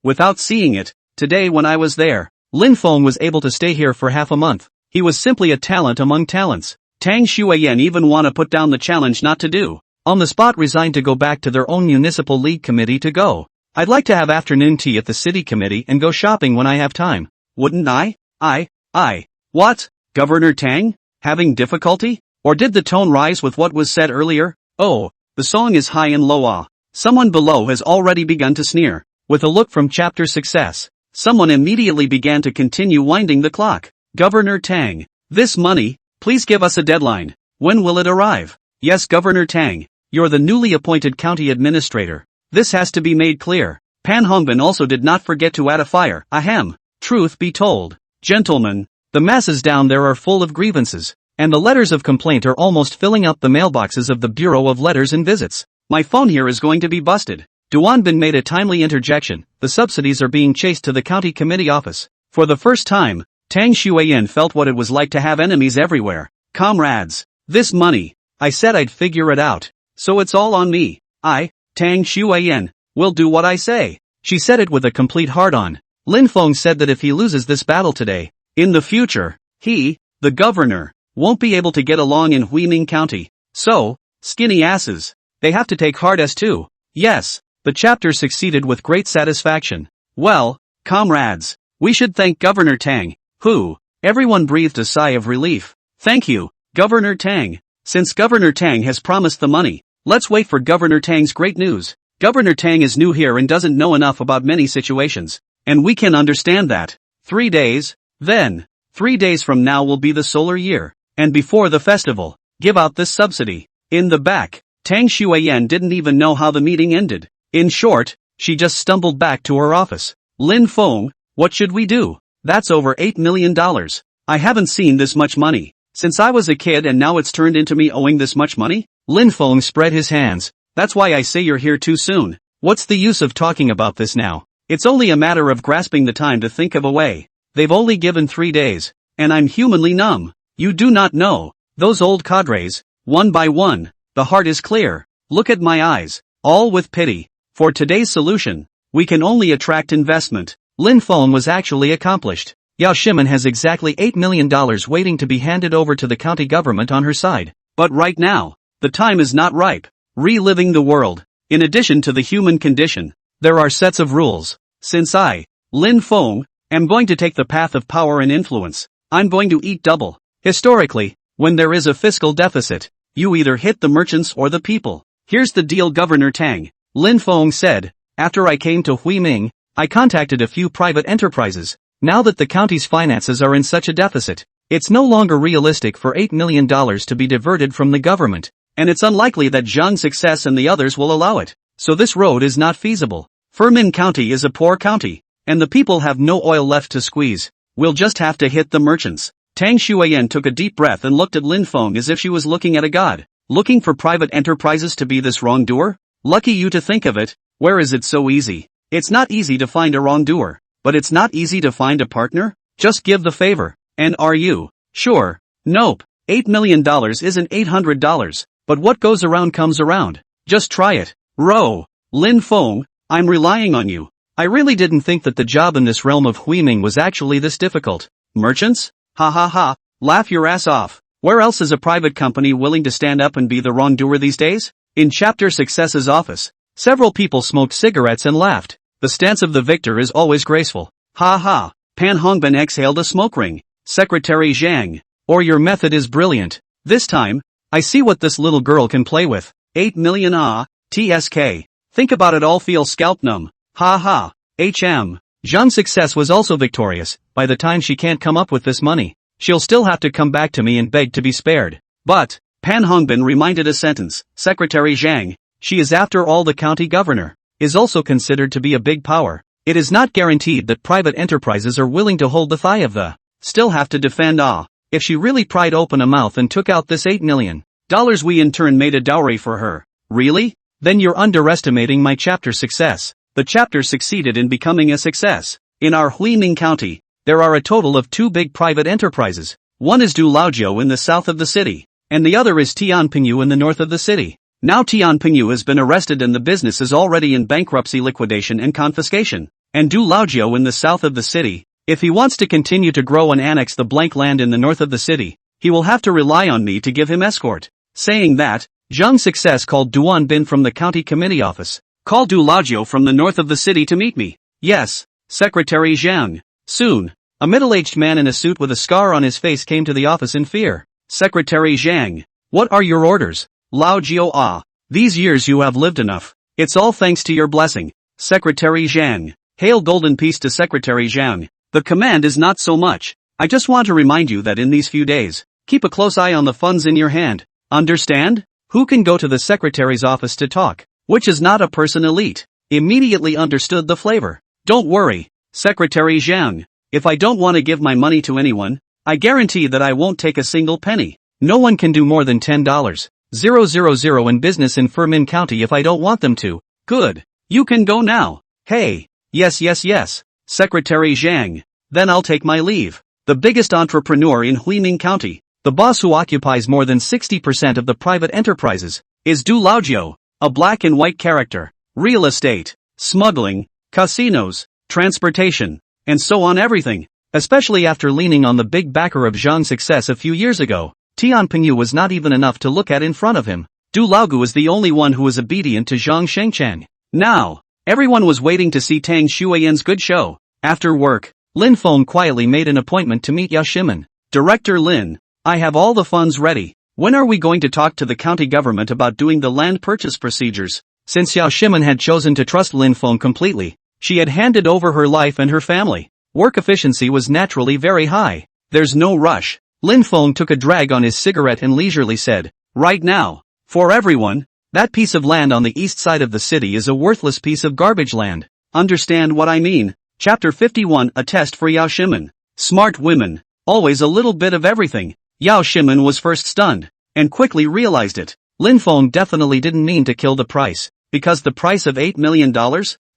Without seeing it, today when I was there, Lin Feng was able to stay here for half a month. He was simply a talent among talents. Tang Xueyan even want to put down the challenge not to do. On the spot resigned to go back to their own municipal league committee to go. I'd like to have afternoon tea at the city committee and go shopping when I have time. Wouldn't I? What? Governor Tang? Having difficulty? Or did the tone rise with what was said earlier? Oh, the song is high and low. Someone below has already begun to sneer. With a look from chapter success, someone immediately began to continue winding the clock. Governor Tang, this money, please give us a deadline. When will it arrive? Yes, Governor Tang, you're the newly appointed county administrator. This has to be made clear. Pan Hongbin also did not forget to add a fire. Ahem. Truth be told, gentlemen, the masses down there are full of grievances, and the letters of complaint are almost filling up the mailboxes of the Bureau of Letters and Visits. My phone here is going to be busted. Duanbin made a timely interjection. The subsidies are being chased to the county committee office. For the first time, Tang Xueyan felt what it was like to have enemies everywhere. Comrades, this money, I said I'd figure it out, so it's all on me. Tang Xueyan, will do what I say. She said it with a complete hard-on. Lin Feng said that if he loses this battle today, in the future, he, the governor, won't be able to get along in Huining County. So, skinny asses, they have to take hard as too. Yes, the chapter succeeded with great satisfaction. Well, comrades, we should thank Governor Tang, who, everyone breathed a sigh of relief. Thank you, Governor Tang. Since Governor Tang has promised the money, let's wait for Governor Tang's great news. Governor Tang is new here and doesn't know enough about many situations, and we can understand that. 3 days, then, 3 days from now will be the solar year, and before the festival, give out this subsidy. In the back, Tang Xueyan didn't even know how the meeting ended. In short, she just stumbled back to her office. Lin Feng, what should we do? That's over $8 million. I haven't seen this much money since I was a kid, and now it's turned into me owing this much money? Lin Feng spread his hands. That's why I say you're here too soon. What's the use of talking about this now? It's only a matter of grasping the time to think of a way. They've only given 3 days, and I'm humanly numb. You do not know, those old cadres, one by one, the heart is clear. Look at my eyes, all with pity. For today's solution, we can only attract investment. Lin Feng was actually accomplished. Yao Shimen has exactly $8 million waiting to be handed over to the county government on her side. But right now, the time is not ripe. Reliving the world. In addition to the human condition, there are sets of rules. Since I, Lin Feng, am going to take the path of power and influence, I'm going to eat double. Historically, when there is a fiscal deficit, you either hit the merchants or the people. Here's the deal, Governor Tang, Lin Feng said. After I came to Huiming, I contacted a few private enterprises. Now that the county's finances are in such a deficit, it's no longer realistic for $8 million to be diverted from the government, and it's unlikely that Zhang's success and the others will allow it. So this road is not feasible. Furmin County is a poor county, and the people have no oil left to squeeze. We'll just have to hit the merchants. Tang Xueyan took a deep breath and looked at Lin Feng as if she was looking at a god. Looking for private enterprises to be this wrongdoer? Lucky you to think of it. Where is it so easy? It's not easy to find a wrongdoer, but it's not easy to find a partner? Just give the favor. And are you sure? Nope. $8 million isn't $800, but what goes around comes around. Just try it. Row. Lin Feng, I'm relying on you. I really didn't think that the job in this realm of Huiming was actually this difficult. Merchants? Ha ha ha, laugh your ass off. Where else is a private company willing to stand up and be the wrongdoer these days? In Chapter Success's office, several people smoked cigarettes and laughed. The stance of the victor is always graceful. Ha ha. Pan Hongban exhaled a smoke ring. Secretary Zhang. Or your method is brilliant. This time, I see what this little girl can play with. 8 million TSK. Think about it, all feel scalp numb. Ha ha. Zhang's success was also victorious. By the time she can't come up with this money, she'll still have to come back to me and beg to be spared. But, Pan Hongbin reminded a sentence, Secretary Zhang, she is after all the county governor, is also considered to be a big power. It is not guaranteed that private enterprises are willing to hold the thigh of the, still have to defend if she really pried open a mouth and took out this $8 million, we in turn made a dowry for her. Really? Then you're underestimating my chapter success. The chapter succeeded in becoming a success. In our Huiming County, there are a total of 2 big private enterprises. One is Du Laojiu in the south of the city, and the other is Tianpingyu in the north of the city. Now Tianpingyu has been arrested and the business is already in bankruptcy, liquidation and confiscation. And Du Laojiu in the south of the city, if he wants to continue to grow and annex the blank land in the north of the city, he will have to rely on me to give him escort. Saying that, Zhang's success called Duan Bin from the county committee office. Call Du Laojiu from the north of the city to meet me. Yes, Secretary Zhang. Soon, a middle-aged man in a suit with a scar on his face came to the office in fear. Secretary Zhang, what are your orders? Laojiu, these years you have lived enough. It's all thanks to your blessing. Secretary Zhang. Hail golden peace to Secretary Zhang. The command is not so much. I just want to remind you that in these few days, keep a close eye on the funds in your hand. Understand? Who can go to the secretary's office to talk? Which is not a person elite. Immediately understood the flavor. Don't worry, Secretary Zhang. If I don't want to give my money to anyone, I guarantee that I won't take a single penny. No one can do more than $10,000 in business in Furmin County if I don't want them to. Good. You can go now. Hey. Yes, Secretary Zhang. Then I'll take my leave. The biggest entrepreneur in Huiming County, the boss who occupies more than 60% of the private enterprises, is Du Laojiu, a black and white character. Real estate, smuggling, casinos, transportation, and so on, everything. Especially after leaning on the big backer of Zhang's success a few years ago, Tianpingyu was not even enough to look at in front of him. Du Laogu is the only one who is obedient to Zhang Shengchang. Now, everyone was waiting to see Tang Xueyan's good show. After work, Lin Feng quietly made an appointment to meet Yao Shimen. Director Lin, I have all the funds ready. When are we going to talk to the county government about doing the land purchase procedures? Since Yao Shimen had chosen to trust Lin Feng completely, she had handed over her life and her family. Work efficiency was naturally very high. There's no rush. Lin Feng took a drag on his cigarette and leisurely said, right now, for everyone, that piece of land on the east side of the city is a worthless piece of garbage land. Understand what I mean? Chapter 51, a test for Yao Shimen. Smart women, always a little bit of everything. Yao Shimen was first stunned, and quickly realized it. Lin Feng definitely didn't mean to kill the price, because the price of $8 million?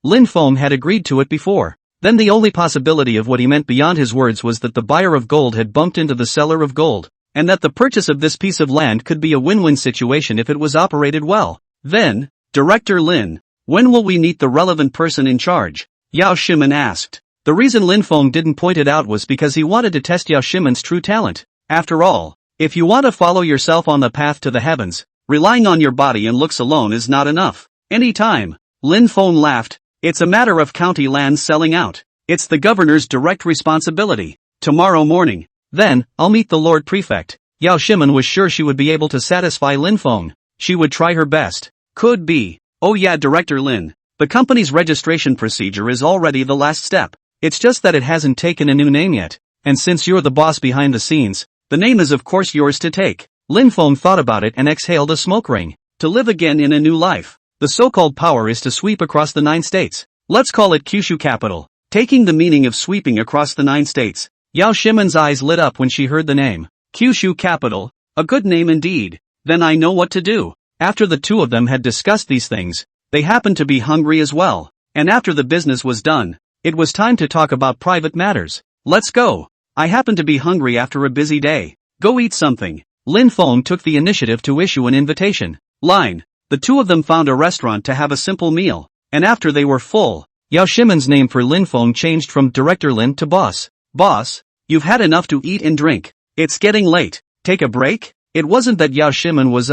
Lin Feng had agreed to it before. Then the only possibility of what he meant beyond his words was that the buyer of gold had bumped into the seller of gold, and that the purchase of this piece of land could be a win-win situation if it was operated well. Then, Director Lin, when will we meet the relevant person in charge? Yao Shimen asked. The reason Lin Feng didn't point it out was because he wanted to test Yao Shimen's true talent. After all, if you want to follow yourself on the path to the heavens, relying on your body and looks alone is not enough. Anytime. Lin Feng laughed. It's a matter of county lands selling out. It's the governor's direct responsibility. Tomorrow morning. Then, I'll meet the Lord Prefect. Yao Shimen was sure she would be able to satisfy Lin Feng. She would try her best. Could be. Oh yeah, Director Lin. The company's registration procedure is already the last step. It's just that it hasn't taken a new name yet. And since you're the boss behind the scenes, the name is of course yours to take. Lin Feng thought about it and exhaled a smoke ring. To live again in a new life. The so-called power is to sweep across the 9 states. Let's call it Kyushu capital. Taking the meaning of sweeping across the 9 states. Yao Shimen's eyes lit up when she heard the name. Kyushu capital. A good name indeed. Then I know what to do. After the two of them had discussed these things, they happened to be hungry as well. And after the business was done, it was time to talk about private matters. Let's go. I happen to be hungry after a busy day. Go eat something. Lin Feng took the initiative to issue an invitation. Line. The two of them found a restaurant to have a simple meal. And after they were full, Yao Shimen's name for Lin Feng changed from Director Lin to Boss. Boss, you've had enough to eat and drink. It's getting late. Take a break? It wasn't that Yao Shimen was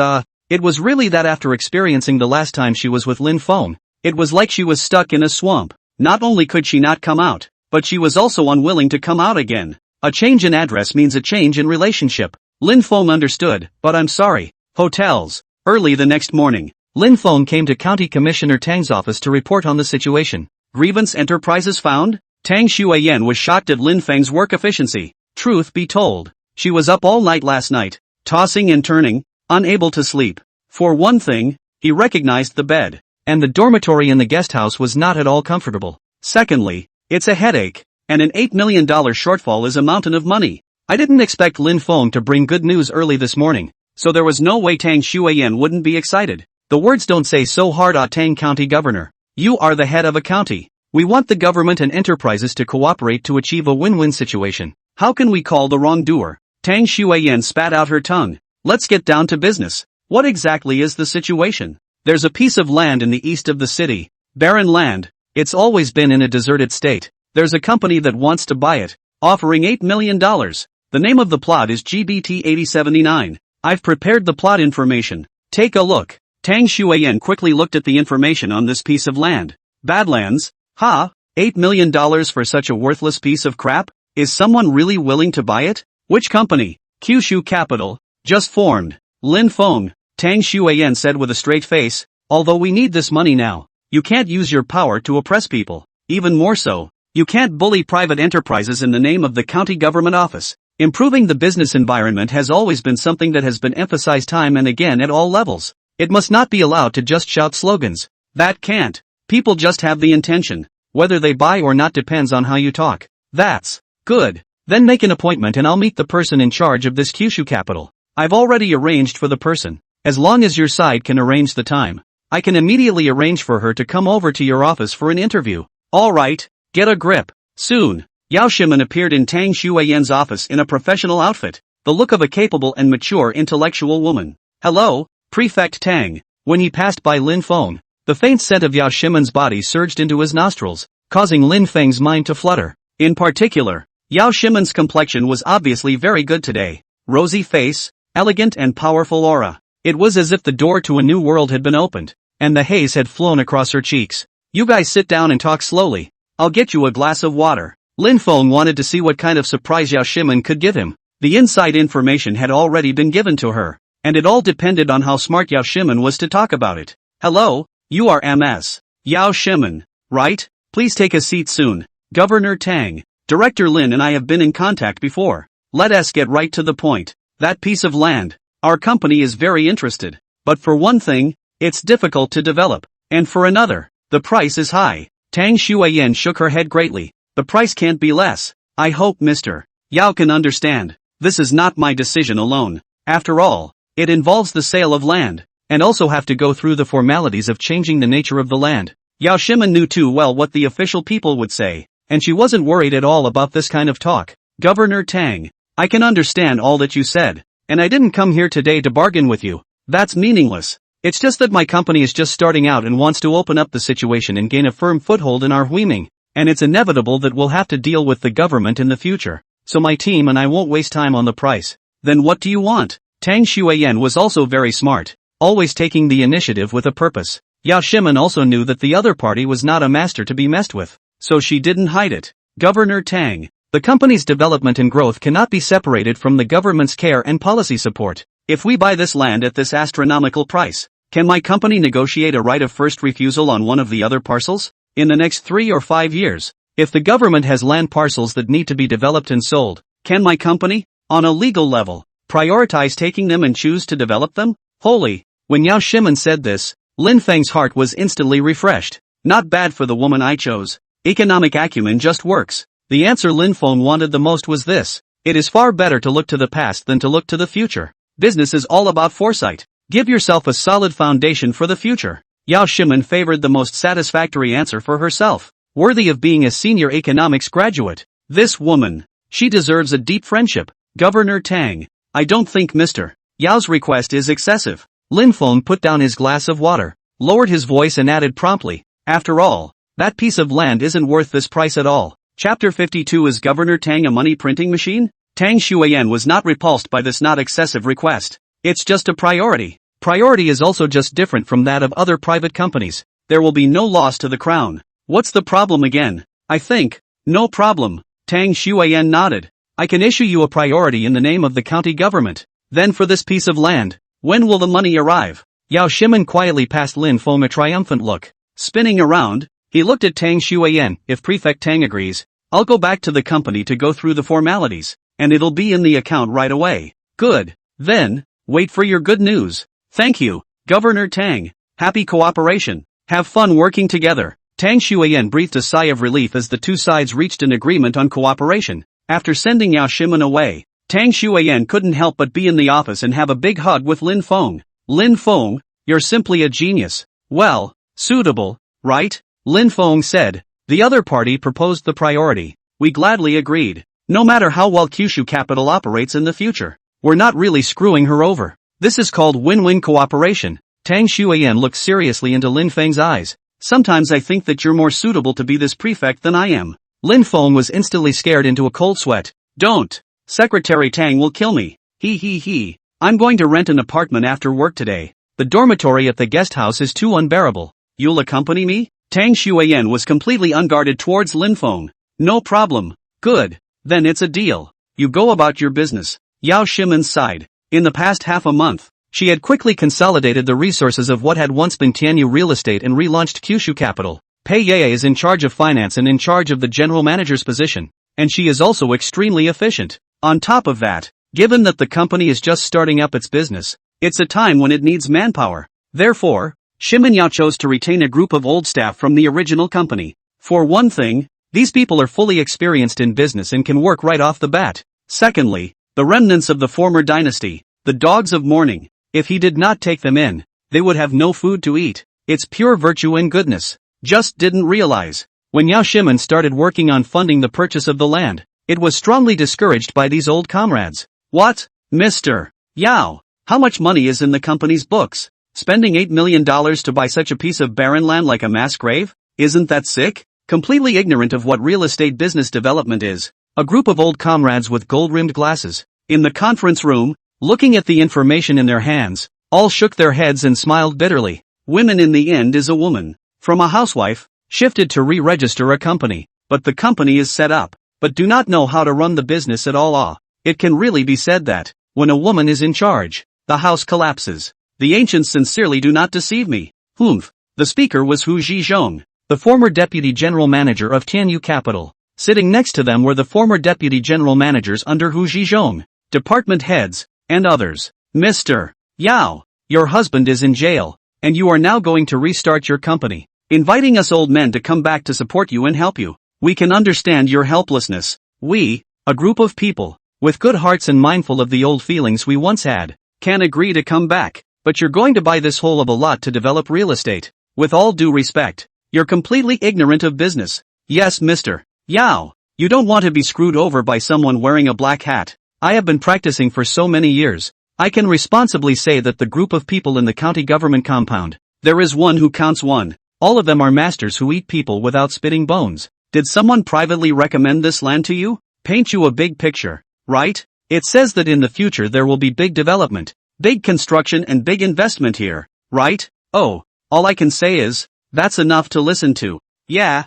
it was really that after experiencing the last time she was with Lin Feng, it was like she was stuck in a swamp. Not only could she not come out, but she was also unwilling to come out again. A change in address means a change in relationship. Lin Feng understood, but I'm sorry. Hotels. Early the next morning, Lin Feng came to County Commissioner Tang's office to report on the situation. Grievance enterprises found? Tang Xueyan was shocked at Lin Feng's work efficiency. Truth be told, she was up all night last night, tossing and turning, unable to sleep. For one thing, he recognized the bed, and the dormitory in the guest house was not at all comfortable. Secondly, it's a headache, and an $8 million shortfall is a mountain of money. I didn't expect Lin Feng to bring good news early this morning, so there was no way Tang Xueyan wouldn't be excited. The words don't say so hard. Tang County Governor. You are the head of a county. We want the government and enterprises to cooperate to achieve a win-win situation. How can we call the wrongdoer? Tang Xueyan spat out her tongue. Let's get down to business. What exactly is the situation? There's a piece of land in the east of the city. Barren land. It's always been in a deserted state. There's a company that wants to buy it, offering $8 million. The name of the plot is GBT 8079. I've prepared the plot information. Take a look. Tang Xueyan quickly looked at the information on this piece of land. Badlands? Ha? $8 million for such a worthless piece of crap? Is someone really willing to buy it? Which company? Kyushu Capital. Just formed. Lin Feng. Tang Xueyan said with a straight face. Although we need this money now, you can't use your power to oppress people. Even more so, you can't bully private enterprises in the name of the county government office. Improving the business environment has always been something that has been emphasized time and again at all levels. It must not be allowed to just shout slogans. That can't. People just have the intention. Whether they buy or not depends on how you talk. That's good. Then make an appointment and I'll meet the person in charge of this Kyushu capital. I've already arranged for the person. As long as your side can arrange the time, I can immediately arrange for her to come over to your office for an interview. Alright, get a grip. Soon, Yao Shimen appeared in Tang Xueyan's office in a professional outfit, the look of a capable and mature intellectual woman. Hello, Prefect Tang. When he passed by Lin Feng, the faint scent of Yao Shimen's body surged into his nostrils, causing Lin Feng's mind to flutter. In particular, Yao Shimen's complexion was obviously very good today. Rosy face, elegant and powerful aura. It was as if the door to a new world had been opened, and the haze had flown across her cheeks. You guys sit down and talk slowly. I'll get you a glass of water. Lin Feng wanted to see what kind of surprise Yao Shimen could give him. The inside information had already been given to her, and it all depended on how smart Yao Shimen was to talk about it. Hello, you are Ms. Yao Shimen, right? Please take a seat soon. Governor Tang, Director Lin and I have been in contact before. Let us get right to the point. That piece of land. Our company is very interested. But for one thing, it's difficult to develop. And for another, the price is high. Tang Xueyan shook her head greatly. The price can't be less. I hope Mr. Yao can understand. This is not my decision alone. After all, it involves the sale of land, and also have to go through the formalities of changing the nature of the land. Yao Shimen knew too well what the official people would say, and she wasn't worried at all about this kind of talk. Governor Tang, I can understand all that you said, and I didn't come here today to bargain with you. That's meaningless. It's just that my company is just starting out and wants to open up the situation and gain a firm foothold in our Huiming. And it's inevitable that we'll have to deal with the government in the future. So my team and I won't waste time on the price. Then what do you want? Tang Xueyan was also very smart, always taking the initiative with a purpose. Yao Shimen also knew that the other party was not a master to be messed with, so she didn't hide it. Governor Tang, the company's development and growth cannot be separated from the government's care and policy support. If we buy this land at this astronomical price, can my company negotiate a right of first refusal on one of the other parcels? In the next 3 or 5 years, if the government has land parcels that need to be developed and sold, can my company, on a legal level, prioritize taking them and choose to develop them? Holy! When Yao Shimen said this, Lin Feng's heart was instantly refreshed. Not bad for the woman I chose. Economic acumen just works. The answer Lin Feng wanted the most was this. It is far better to look to the past than to look to the future. Business is all about foresight. Give yourself a solid foundation for the future. Yao Shimen favored the most satisfactory answer for herself. Worthy of being a senior economics graduate. This woman. She deserves a deep friendship. Governor Tang. I don't think Mr. Yao's request is excessive. Lin Feng put down his glass of water, lowered his voice and added promptly, after all, that piece of land isn't worth this price at all. Chapter 52 Is Governor Tang a money printing machine? Tang Xueyan was not repulsed by this not excessive request. It's just a priority. Priority is also just different from that of other private companies. There will be no loss to the crown. What's the problem again? I think. No problem. Tang Xueyan nodded. I can issue you a priority in the name of the county government. Then for this piece of land, when will the money arrive? Yao Shimen quietly passed Lin Feng a triumphant look. Spinning around, he looked at Tang Xueyan. If Prefect Tang agrees, I'll go back to the company to go through the formalities, and it'll be in the account right away. Good. Then, wait for your good news. Thank you, Governor Tang. Happy cooperation. Have fun working together. Tang Xueyan breathed a sigh of relief as the two sides reached an agreement on cooperation. After sending Yao Shimen away, Tang Xueyan couldn't help but be in the office and have a big hug with Lin Feng. Lin Feng, you're simply a genius. Well, suitable, right? Lin Feng said. The other party proposed the priority. We gladly agreed. No matter how well Kyushu Capital operates in the future, we're not really screwing her over. This is called win-win cooperation. Tang Xueyan looked seriously into Lin Feng's eyes. Sometimes I think that you're more suitable to be this prefect than I am. Lin Feng was instantly scared into a cold sweat. Don't. Secretary Tang will kill me. He. I'm going to rent an apartment after work today. The dormitory at the guest house is too unbearable. You'll accompany me? Tang Xueyan was completely unguarded towards Lin Feng. No problem. Good. Then it's a deal. You go about your business. Yao Shimen sighed. In the past half a month, she had quickly consolidated the resources of what had once been Tianyu Real Estate and relaunched Kyushu Capital. Pei Ye is in charge of finance and in charge of the general manager's position, and she is also extremely efficient. On top of that, given that the company is just starting up its business, it's a time when it needs manpower. Therefore, Shimen Yao chose to retain a group of old staff from the original company. For one thing, these people are fully experienced in business and can work right off the bat. Secondly, the remnants of the former dynasty, the dogs of mourning, if he did not take them in, they would have no food to eat. It's pure virtue and goodness. Just didn't realize. When Yao Shimen started working on funding the purchase of the land, it was strongly discouraged by these old comrades. What? Mr. Yao, how much money is in the company's books? Spending $8 million to buy such a piece of barren land like a mass grave? Isn't that sick? Completely ignorant of what real estate business development is. A group of old comrades with gold-rimmed glasses, in the conference room, looking at the information in their hands, all shook their heads and smiled bitterly. Women in the end is a woman. From a housewife, shifted to re-register a company, but the company is set up, but do not know how to run the business at all. It can really be said that, when a woman is in charge, the house collapses. The ancients sincerely do not deceive me. Humph. The speaker was Hu Zhizhong, the former deputy general manager of Tianyu Capital. Sitting next to them were the former deputy general managers under Hu Zhizhong, department heads, and others. Mr. Yao, your husband is in jail, and you are now going to restart your company, inviting us old men to come back to support you and help you. We can understand your helplessness. We, a group of people, with good hearts and mindful of the old feelings we once had, can agree to come back, but you're going to buy this whole of a lot to develop real estate. With all due respect, you're completely ignorant of business. Yes, Mr. Yao, you don't want to be screwed over by someone wearing a black hat. I have been practicing for so many years. I can responsibly say that the group of people in the county government compound, there is one who counts one. All of them are masters who eat people without spitting bones. Did someone privately recommend this land to you? Paint you a big picture, right? It says that in the future there will be big development, big construction and big investment here, right? Oh, all I can say is, that's enough to listen to. Yeah.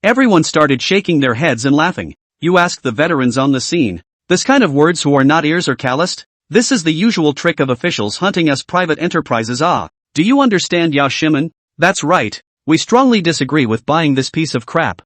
Everyone started shaking their heads and laughing. You ask the veterans on the scene. This kind of words who are not ears or calloused? This is the usual trick of officials hunting us private enterprises. Do you understand, Yao Shimen? That's right. We strongly disagree with buying this piece of crap.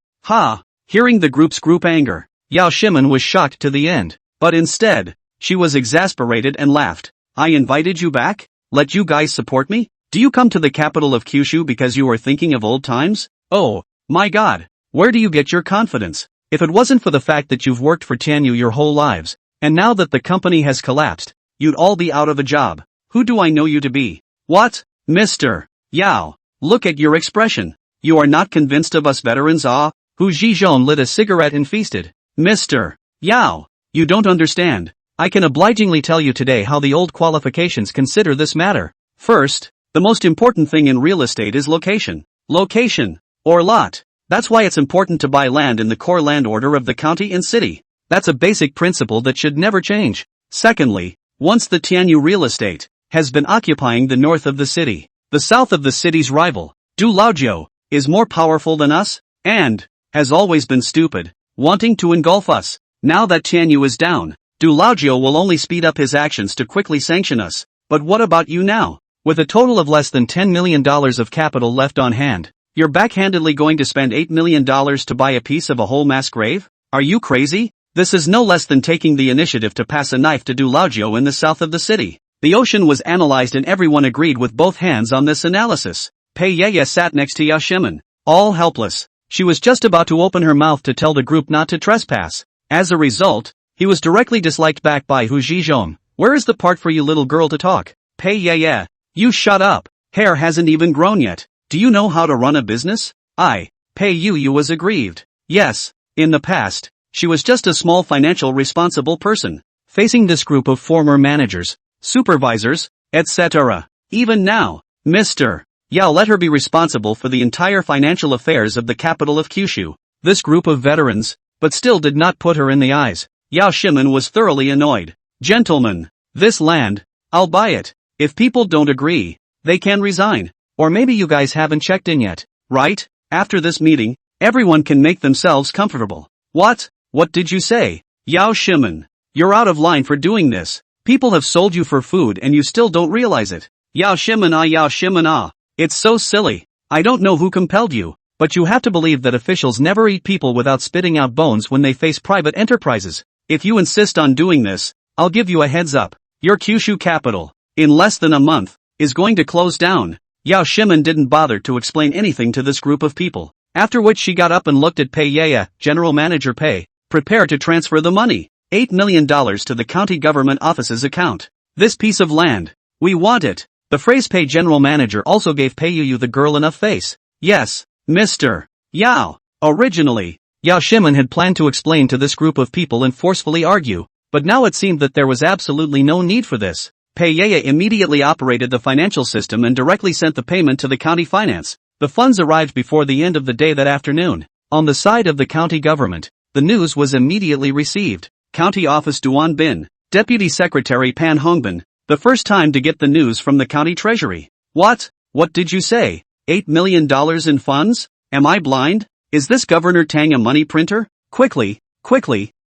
Hearing the group's anger, Yao Shimen was shocked to the end. But instead, she was exasperated and laughed. I invited you back? Let you guys support me? Do you come to the capital of Kyushu because you are thinking of old times? Oh, my god. Where do you get your confidence? If it wasn't for the fact that you've worked for Tianyu your whole lives, and now that the company has collapsed, you'd all be out of a job. Who do I know you to be? What? Mr. Yao, look at your expression. You are not convinced of us veterans? Hu Zhizhong lit a cigarette and feasted. Mr. Yao, you don't understand. I can obligingly tell you today how the old qualifications consider this matter. First, the most important thing in real estate is location. Location, or lot. That's why it's important to buy land in the core land order of the county and city. That's a basic principle that should never change. Secondly, once the Tianyu real estate has been occupying the north of the city, the south of the city's rival, Du Laojiu, is more powerful than us, and has always been stupid, wanting to engulf us. Now that Tianyu is down, Du Laojiu will only speed up his actions to quickly sanction us. But what about you now? With a total of less than $10 million of capital left on hand, you're backhandedly going to spend $8 million to buy a piece of a whole mass grave? Are you crazy? This is no less than taking the initiative to pass a knife to Du Laojiu in the south of the city. The ocean was analyzed and everyone agreed with both hands on this analysis. Pei Yeye sat next to Yao Shimen, all helpless. She was just about to open her mouth to tell the group not to trespass. As a result, he was directly disliked back by Hu Zhizhong. Where is the part for you little girl to talk? Pei Yeye, you shut up. Hair hasn't even grown yet. Do you know how to run a business? Pei Yu was aggrieved. Yes, in the past, she was just a small financial responsible person, facing this group of former managers, supervisors, etc. Even now, Mr. Yao let her be responsible for the entire financial affairs of the capital of Kyushu. This group of veterans, but still did not put her in the eyes. Yao Shimen was thoroughly annoyed. Gentlemen, this land, I'll buy it. If people don't agree, they can resign. Or maybe you guys haven't checked in yet, right? After this meeting, everyone can make themselves comfortable. What? What did you say? Yao Shimen, you're out of line for doing this. People have sold you for food and you still don't realize it. Yao Shimen. It's so silly. I don't know who compelled you, but you have to believe that officials never eat people without spitting out bones when they face private enterprises. If you insist on doing this, I'll give you a heads up. Your Kyushu capital, in less than a month, is going to close down. Yao Shimen didn't bother to explain anything to this group of people, after which she got up and looked at Pei Yeye, General Manager Pei, prepare to transfer the money, $8 million to the county government office's account. This piece of land, we want it. The phrase Pei General Manager also gave Pei Yu the girl enough face. Yes, Mr. Yao. Originally, Yao Shimen had planned to explain to this group of people and forcefully argue, but now it seemed that there was absolutely no need for this. Pei Yeye immediately operated the financial system and directly sent the payment to the county finance. The funds arrived before the end of the day that afternoon. On the side of the county government, the news was immediately received. County Office Duan Bin, Deputy Secretary Pan Hongbin, the first time to get the news from the county treasury. What? What did you say? $8 million in funds? Am I blind? Is this Governor Tang a money printer? Quickly,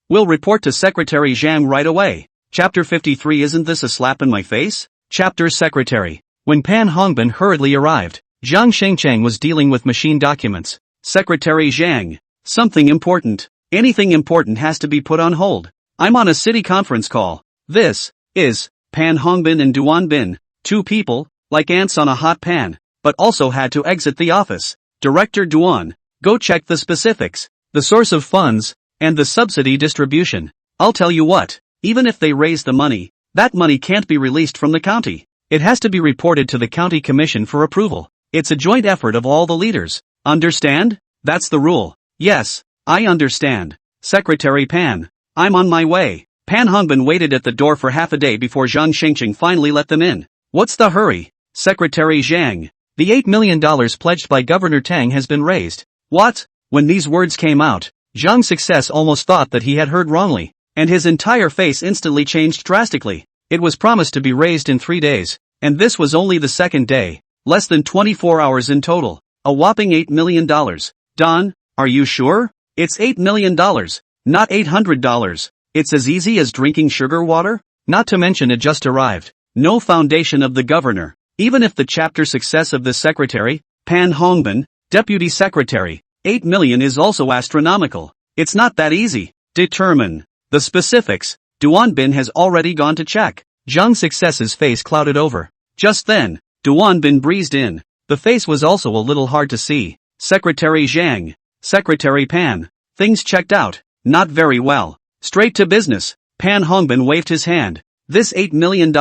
we'll report to Secretary Zhang right away. Chapter 53. Isn't this a slap in my face? Chapter Secretary. When Pan Hongbin hurriedly arrived, Zhang Shengcheng was dealing with machine documents. Secretary Zhang. Something important. Anything important has to be put on hold. I'm on a city conference call. This is Pan Hongbin and Duan Bin, two people, like ants on a hot pan, but also had to exit the office. Director Duan, go check the specifics, the source of funds, and the subsidy distribution. I'll tell you what. Even if they raise the money, that money can't be released from the county. It has to be reported to the county commission for approval. It's a joint effort of all the leaders. Understand? That's the rule. Yes, I understand. Secretary Pan, I'm on my way. Pan Hongbin waited at the door for half a day before Zhang Shengqing finally let them in. What's the hurry? Secretary Zhang. The $8 million pledged by Governor Tang has been raised. What? When these words came out, Zhang Success almost thought that he had heard wrongly, and his entire face instantly changed drastically. It was promised to be raised in 3 days, and this was only the second day. Less than 24 hours in total. A whopping $8 million. Don, are you sure? It's $8 million, not $800. It's as easy as drinking sugar water? Not to mention it just arrived. No foundation of the governor. Even if the chapter success of the secretary, Pan Hongbin, deputy secretary, 8 million is also astronomical. It's not that easy. Determine the specifics. Duanbin has already gone to check. Zhang Success's face clouded over. Just then, Duanbin breezed in. The face was also a little hard to see. Secretary Zhang. Secretary Pan. Things checked out. Not very well. Straight to business. Pan Hongbin waved his hand. This $8 million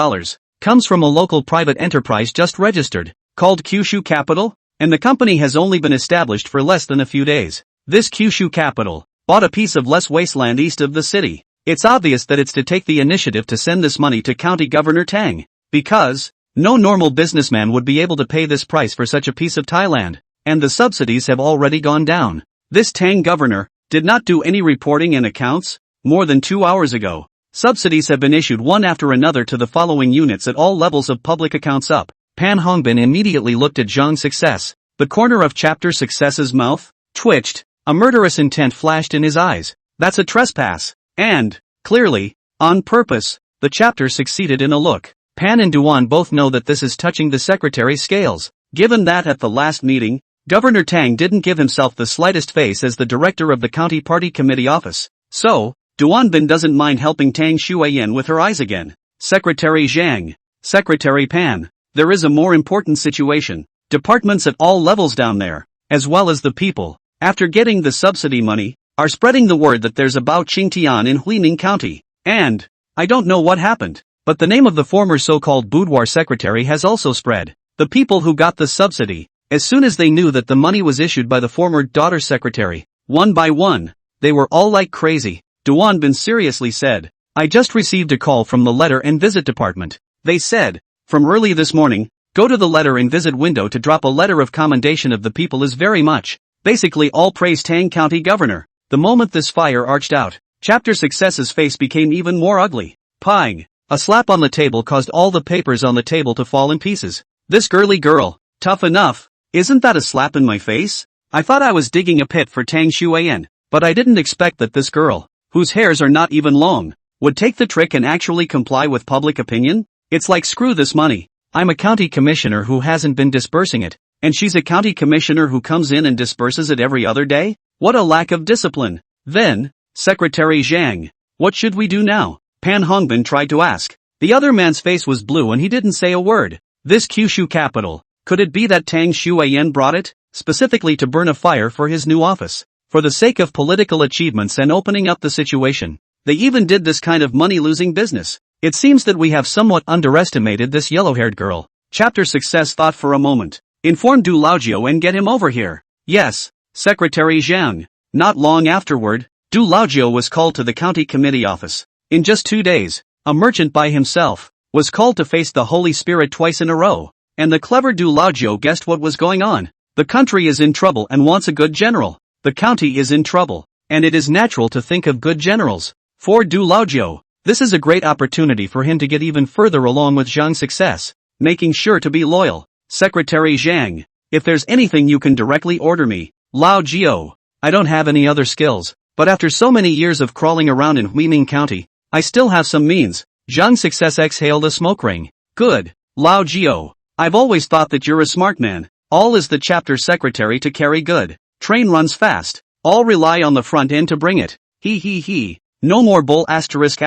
comes from a local private enterprise just registered, called Kyushu Capital, and the company has only been established for less than a few days. This Kyushu Capital bought a piece of less wasteland east of the city. It's obvious that it's to take the initiative to send this money to County Governor Tang, because no normal businessman would be able to pay this price for such a piece of Thailand, and the subsidies have already gone down. This Tang governor did not do any reporting and accounts. More than 2 hours ago, subsidies have been issued one after another to the following units at all levels of public accounts up. Pan Hongbin immediately looked at Zhang Success. The corner of chapter Success's mouth twitched. A murderous intent flashed in his eyes. That's a trespass. And, clearly, on purpose, the chapter succeeded in a look. Pan and Duan both know that this is touching the secretary's scales. Given that at the last meeting, Governor Tang didn't give himself the slightest face as the director of the county party committee office. So, Duanbin doesn't mind helping Tang Shuiyan with her eyes again. Secretary Zhang. Secretary Pan. There is a more important situation. Departments at all levels down there, as well as the people, after getting the subsidy money, are spreading the word that there's a Bao Qingtian in Huining County. And, I don't know what happened, but the name of the former so-called boudoir secretary has also spread. The people who got the subsidy, as soon as they knew that the money was issued by the former daughter secretary, one by one, they were all like crazy. Duanbin seriously said, I just received a call from the letter and visit department. They said, from early this morning, go to the letter and visit window to drop a letter of commendation of the people is very much. Basically all praise Tang County Governor. The moment this fire arched out, Chapter Success's face became even more ugly. Pang! A slap on the table caused all the papers on the table to fall in pieces. This girly girl, tough enough. Isn't that a slap in my face? I thought I was digging a pit for Tang Shuiyan, but I didn't expect that this girl, whose hairs are not even long, would take the trick and actually comply with public opinion? It's like screw this money. I'm a county commissioner who hasn't been dispersing it, and she's a county commissioner who comes in and disperses it every other day? What a lack of discipline. Then, Secretary Zhang, what should we do now? Pan Hongbin tried to ask. The other man's face was blue and he didn't say a word. This Kyushu capital, could it be that Tang Shuiyan brought it, specifically to burn a fire for his new office? For the sake of political achievements and opening up the situation, they even did this kind of money-losing business. It seems that we have somewhat underestimated this yellow-haired girl. Chapter Success thought for a moment. Inform Du Laojiu and get him over here. Yes, Secretary Zhang. Not long afterward, Du Laojiu was called to the county committee office. In just 2 days, a merchant by himself was called to face the Holy Spirit twice in a row. And the clever Du Laojiu guessed what was going on. The country is in trouble and wants a good general. The county is in trouble, and it is natural to think of good generals. For Du Laojiu, this is a great opportunity for him to get even further along with Zhang's success, making sure to be loyal. Secretary Zhang, if there's anything you can directly order me, Laojiu. I don't have any other skills, but after so many years of crawling around in Huining County, I still have some means. Zhang Success exhaled a smoke ring. Good, Laojiu. I've always thought that you're a smart man. All is the chapter secretary to carry good. Train runs fast. All rely on the front end to bring it. He. No more bull asterisk.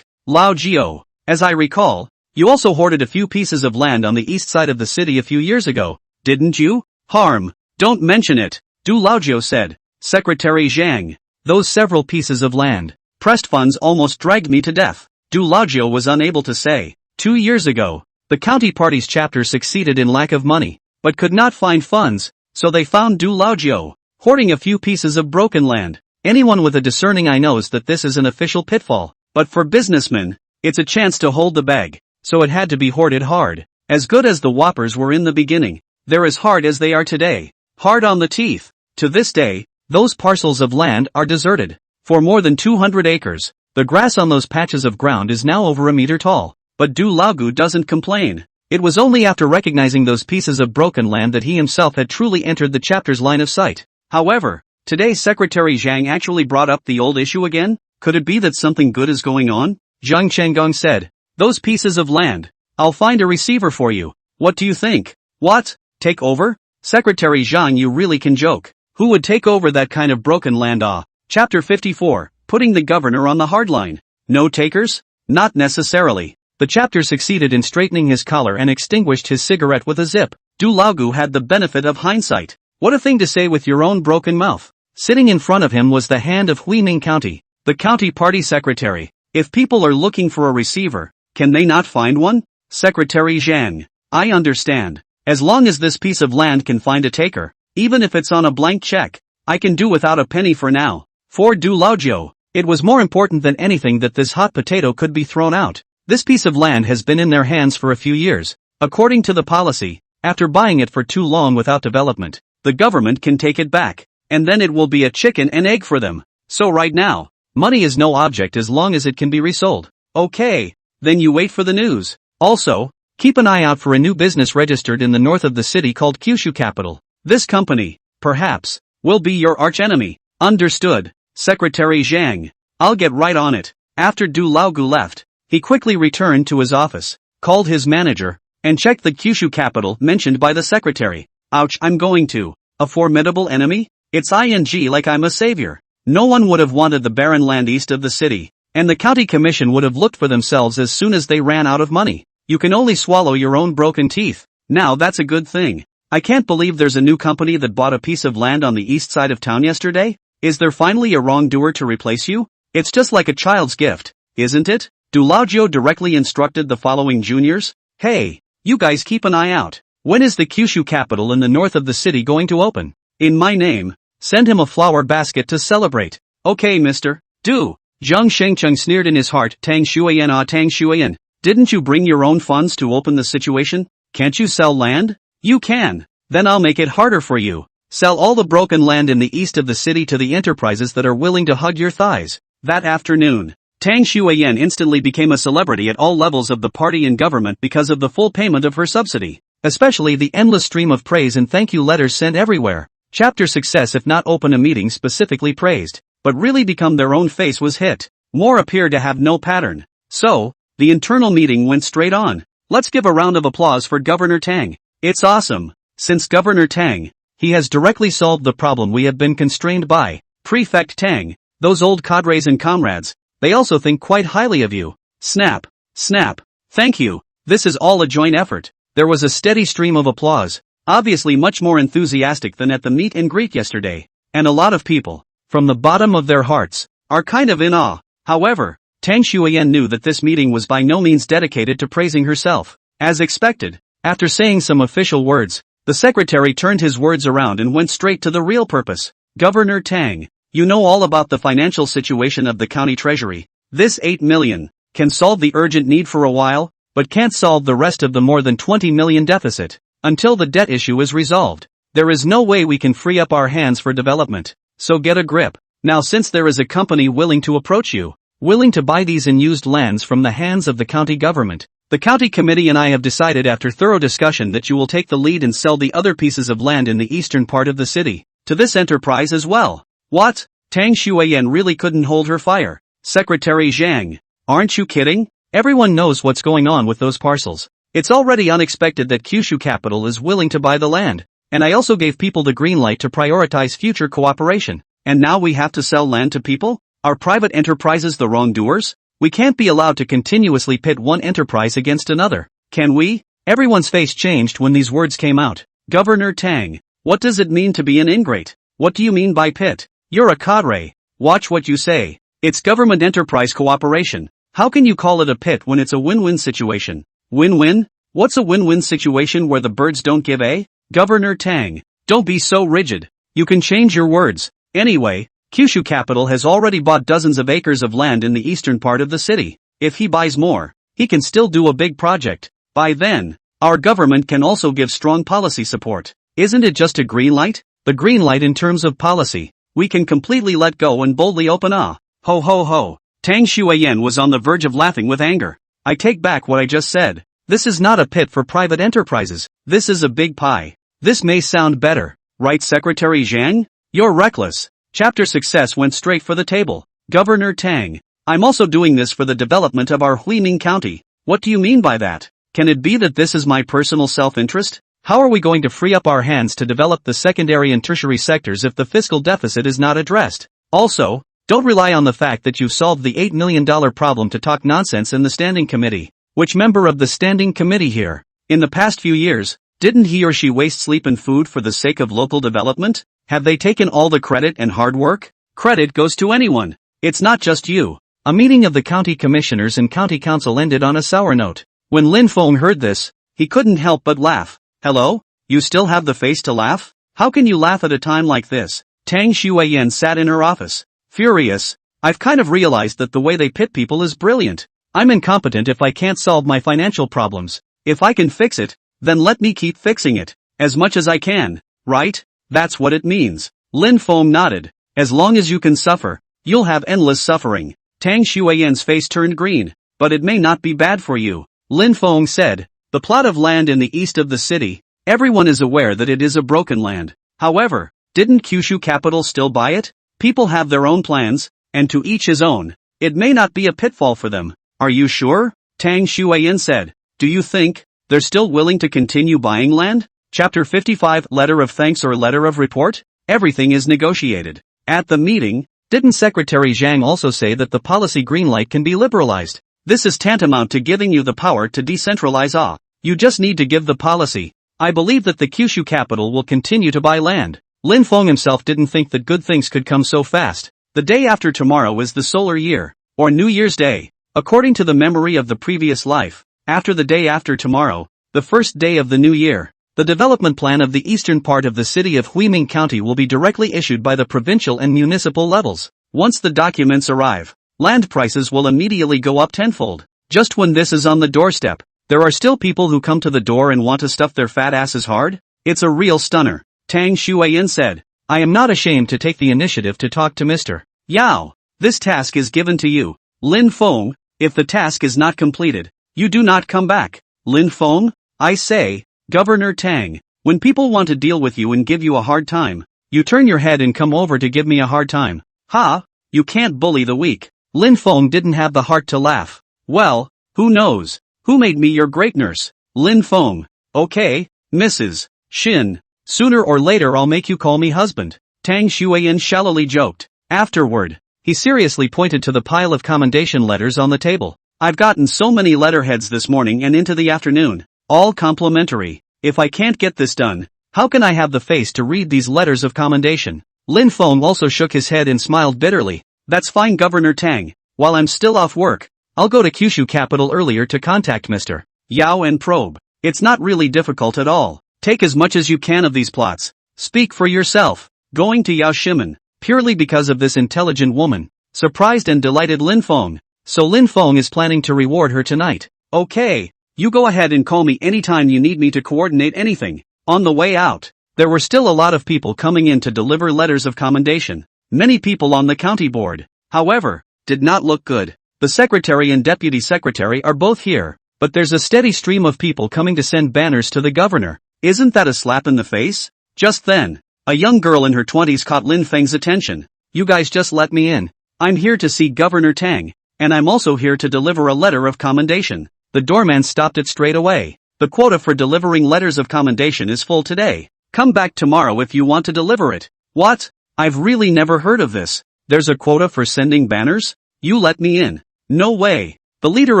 Laojiu, as I recall, you also hoarded a few pieces of land on the east side of the city a few years ago, didn't you? Harm. Don't mention it, Du Laojiu said. Secretary Zhang, those several pieces of land, pressed funds almost dragged me to death. Du Laojiu was unable to say. 2 years ago, the county party's chapter succeeded in lack of money, but could not find funds, so they found Du Laojiu, hoarding a few pieces of broken land. Anyone with a discerning eye knows that this is an official pitfall. But for businessmen, it's a chance to hold the bag, so it had to be hoarded hard. As good as the whoppers were in the beginning, they're as hard as they are today. Hard on the teeth. To this day, those parcels of land are deserted. For more than 200 acres, the grass on those patches of ground is now over a meter tall. But Du Laogu doesn't complain. It was only after recognizing those pieces of broken land that he himself had truly entered the chapter's line of sight. However, today Secretary Zhang actually brought up the old issue again. Could it be that something good is going on? Zhang Chenggong said. Those pieces of land. I'll find a receiver for you. What do you think? What? Take over? Secretary Zhang, you really can joke. Who would take over that kind of broken land? Chapter 54, putting the governor on the hard line. No takers? Not necessarily. The chapter succeeded in straightening his collar and extinguished his cigarette with a zip. Du Laogu had the benefit of hindsight. What a thing to say with your own broken mouth. Sitting in front of him was the hand of Huining County, the county party secretary. If people are looking for a receiver, can they not find one? Secretary Zhang. I understand. As long as this piece of land can find a taker, even if it's on a blank check, I can do without a penny for now. For Du Laojiu, it was more important than anything that this hot potato could be thrown out. This piece of land has been in their hands for a few years. According to the policy, after buying it for too long without development, the government can take it back, and then it will be a chicken and egg for them. So right now, money is no object as long as it can be resold. Okay, then you wait for the news. Also, keep an eye out for a new business registered in the north of the city called Kyushu Capital. This company, perhaps, will be your archenemy. Understood, Secretary Zhang. I'll get right on it. After Du Laogu left, he quickly returned to his office, called his manager, and checked the Kyushu Capital mentioned by the secretary. Ouch, I'm going to. A formidable enemy? It's ing like I'm a savior. No one would have wanted the barren land east of the city, and the county commission would have looked for themselves as soon as they ran out of money. You can only swallow your own broken teeth. Now that's a good thing. I can't believe there's a new company that bought a piece of land on the east side of town yesterday. Is there finally a wrongdoer to replace you? It's just like a child's gift, isn't it? Du Laojiu directly instructed the following juniors. Hey, you guys keep an eye out. When is the Kyushu Capital in the north of the city going to open? In my name. Send him a flower basket to celebrate. Okay, mister. Du. Zhang Shengcheng sneered in his heart. Tang Shuiyan, Tang Shuiyan. Didn't you bring your own funds to open the situation? Can't you sell land? You can. Then I'll make it harder for you. Sell all the broken land in the east of the city to the enterprises that are willing to hug your thighs. That afternoon, Tang Shuiyan instantly became a celebrity at all levels of the party and government because of the full payment of her subsidy. Especially the endless stream of praise and thank you letters sent everywhere. Chapter success, if not open a meeting specifically praised, but really become their own face was hit. More appeared to have no pattern. So, the internal meeting went straight on. Let's give a round of applause for Governor Tang. It's awesome. Since Governor Tang, he has directly solved the problem we have been constrained by. Prefect Tang, those old cadres and comrades, they also think quite highly of you. Snap. Snap. Thank you. This is all a joint effort. There was a steady stream of applause. Obviously much more enthusiastic than at the meet and greet yesterday. And a lot of people, from the bottom of their hearts, are kind of in awe. However, Tang Shuiyan knew that this meeting was by no means dedicated to praising herself. As expected, after saying some official words, the secretary turned his words around and went straight to the real purpose. Governor Tang, you know all about the financial situation of the county treasury. This 8 million can solve the urgent need for a while, but can't solve the rest of the more than 20 million deficit. Until the debt issue is resolved, there is no way we can free up our hands for development. So get a grip. Now since there is a company willing to approach you, willing to buy these unused lands from the hands of the county government, the county committee and I have decided after thorough discussion that you will take the lead and sell the other pieces of land in the eastern part of the city, to this enterprise as well. What? Tang Shuiyan really couldn't hold her fire. Secretary Zhang, aren't you kidding? Everyone knows what's going on with those parcels. It's already unexpected that Kyushu Capital is willing to buy the land, and I also gave people the green light to prioritize future cooperation. And now we have to sell land to people? Are private enterprises the wrongdoers? We can't be allowed to continuously pit one enterprise against another, can we? Everyone's face changed when these words came out. Governor Tang, what does it mean to be an ingrate? What do you mean by pit? You're a cadre. Watch what you say. It's government enterprise cooperation. How can you call it a pit when it's a win-win situation? Win-win? What's a win-win situation where the birds don't give a? Governor Tang, don't be so rigid. You can change your words. Anyway, Kyushu Capital has already bought dozens of acres of land in the eastern part of the city. If he buys more, he can still do a big project. By then, our government can also give strong policy support. Isn't it just a green light? The green light in terms of policy. We can completely let go and boldly open a. Ho ho ho. Tang Xueyan was on the verge of laughing with anger. I take back what I just said. This is not a pit for private enterprises. This is a big pie. This may sound better, right, Secretary Zhang? You're reckless. Chapter success went straight for the table. Governor Tang. I'm also doing this for the development of our Huiming County. What do you mean by that? Can it be that this is my personal self-interest? How are we going to free up our hands to develop the secondary and tertiary sectors if the fiscal deficit is not addressed? Also, don't rely on the fact that you've solved the $8 million problem to talk nonsense in the standing committee. Which member of the standing committee here? In the past few years, didn't he or she waste sleep and food for the sake of local development? Have they taken all the credit and hard work? Credit goes to anyone. It's not just you. A meeting of the county commissioners and county council ended on a sour note. When Lin Feng heard this, he couldn't help but laugh. Hello? You still have the face to laugh? How can you laugh at a time like this? Tang Xueyan sat in her office. Furious. I've kind of realized that the way they pit people is brilliant. I'm incompetent if I can't solve my financial problems. If I can fix it, then let me keep fixing it. As much as I can. Right? That's what it means. Lin Feng nodded. As long as you can suffer, you'll have endless suffering. Tang Xueyan's face turned green. But it may not be bad for you. Lin Feng said. The plot of land in the east of the city, everyone is aware that it is a broken land. However, didn't Kyushu Capital still buy it? People have their own plans, and to each his own. It may not be a pitfall for them. Are you sure? Tang Xueyan said. Do you think they're still willing to continue buying land? Chapter 55 Letter of Thanks or Letter of Report? Everything is negotiated. At the meeting, didn't Secretary Zhang also say that the policy green light can be liberalized? This is tantamount to giving you the power to decentralize. You just need to give the policy. I believe that the Kyushu Capital will continue to buy land. Lin Feng himself didn't think that good things could come so fast. The day after tomorrow is the solar year, or New Year's Day. According to the memory of the previous life, after the day after tomorrow, the first day of the new year, the development plan of the eastern part of the city of Huiming County will be directly issued by the provincial and municipal levels. Once the documents arrive, land prices will immediately go up tenfold. Just when this is on the doorstep, there are still people who come to the door and want to stuff their fat asses hard? It's a real stunner. Tang Xueyan said. I am not ashamed to take the initiative to talk to Mr. Yao. This task is given to you. Lin Feng, if the task is not completed, you do not come back. Lin Feng? I say, Governor Tang, when people want to deal with you and give you a hard time, you turn your head and come over to give me a hard time. Ha! You can't bully the weak. Lin Feng didn't have the heart to laugh. Well, who knows? Who made me your great nurse? Lin Feng. Okay, Mrs. Shin. Sooner or later I'll make you call me husband. Tang Xueyan shallowly joked. Afterward, he seriously pointed to the pile of commendation letters on the table. I've gotten so many letterheads this morning and into the afternoon. All complimentary. If I can't get this done, how can I have the face to read these letters of commendation? Lin Feng also shook his head and smiled bitterly. That's fine, Governor Tang. While I'm still off work, I'll go to Kyushu Capital earlier to contact Mr. Yao and probe. It's not really difficult at all. Take as much as you can of these plots. Speak for yourself. Going to Yao Shimen, purely because of this intelligent woman, surprised and delighted Lin Feng. So Lin Feng is planning to reward her tonight. Okay, you go ahead and call me anytime you need me to coordinate anything. On the way out, there were still a lot of people coming in to deliver letters of commendation. Many people on the county board, however, did not look good. The secretary and deputy secretary are both here, but there's a steady stream of people coming to send banners to the governor. Isn't that a slap in the face? Just then, a young girl in her 20s caught Lin Feng's attention. You guys just let me in. I'm here to see Governor Tang, and I'm also here to deliver a letter of commendation. The doorman stopped it straight away. The quota for delivering letters of commendation is full today. Come back tomorrow if you want to deliver it. What? I've really never heard of this. There's a quota for sending banners? You let me in. No way. The leader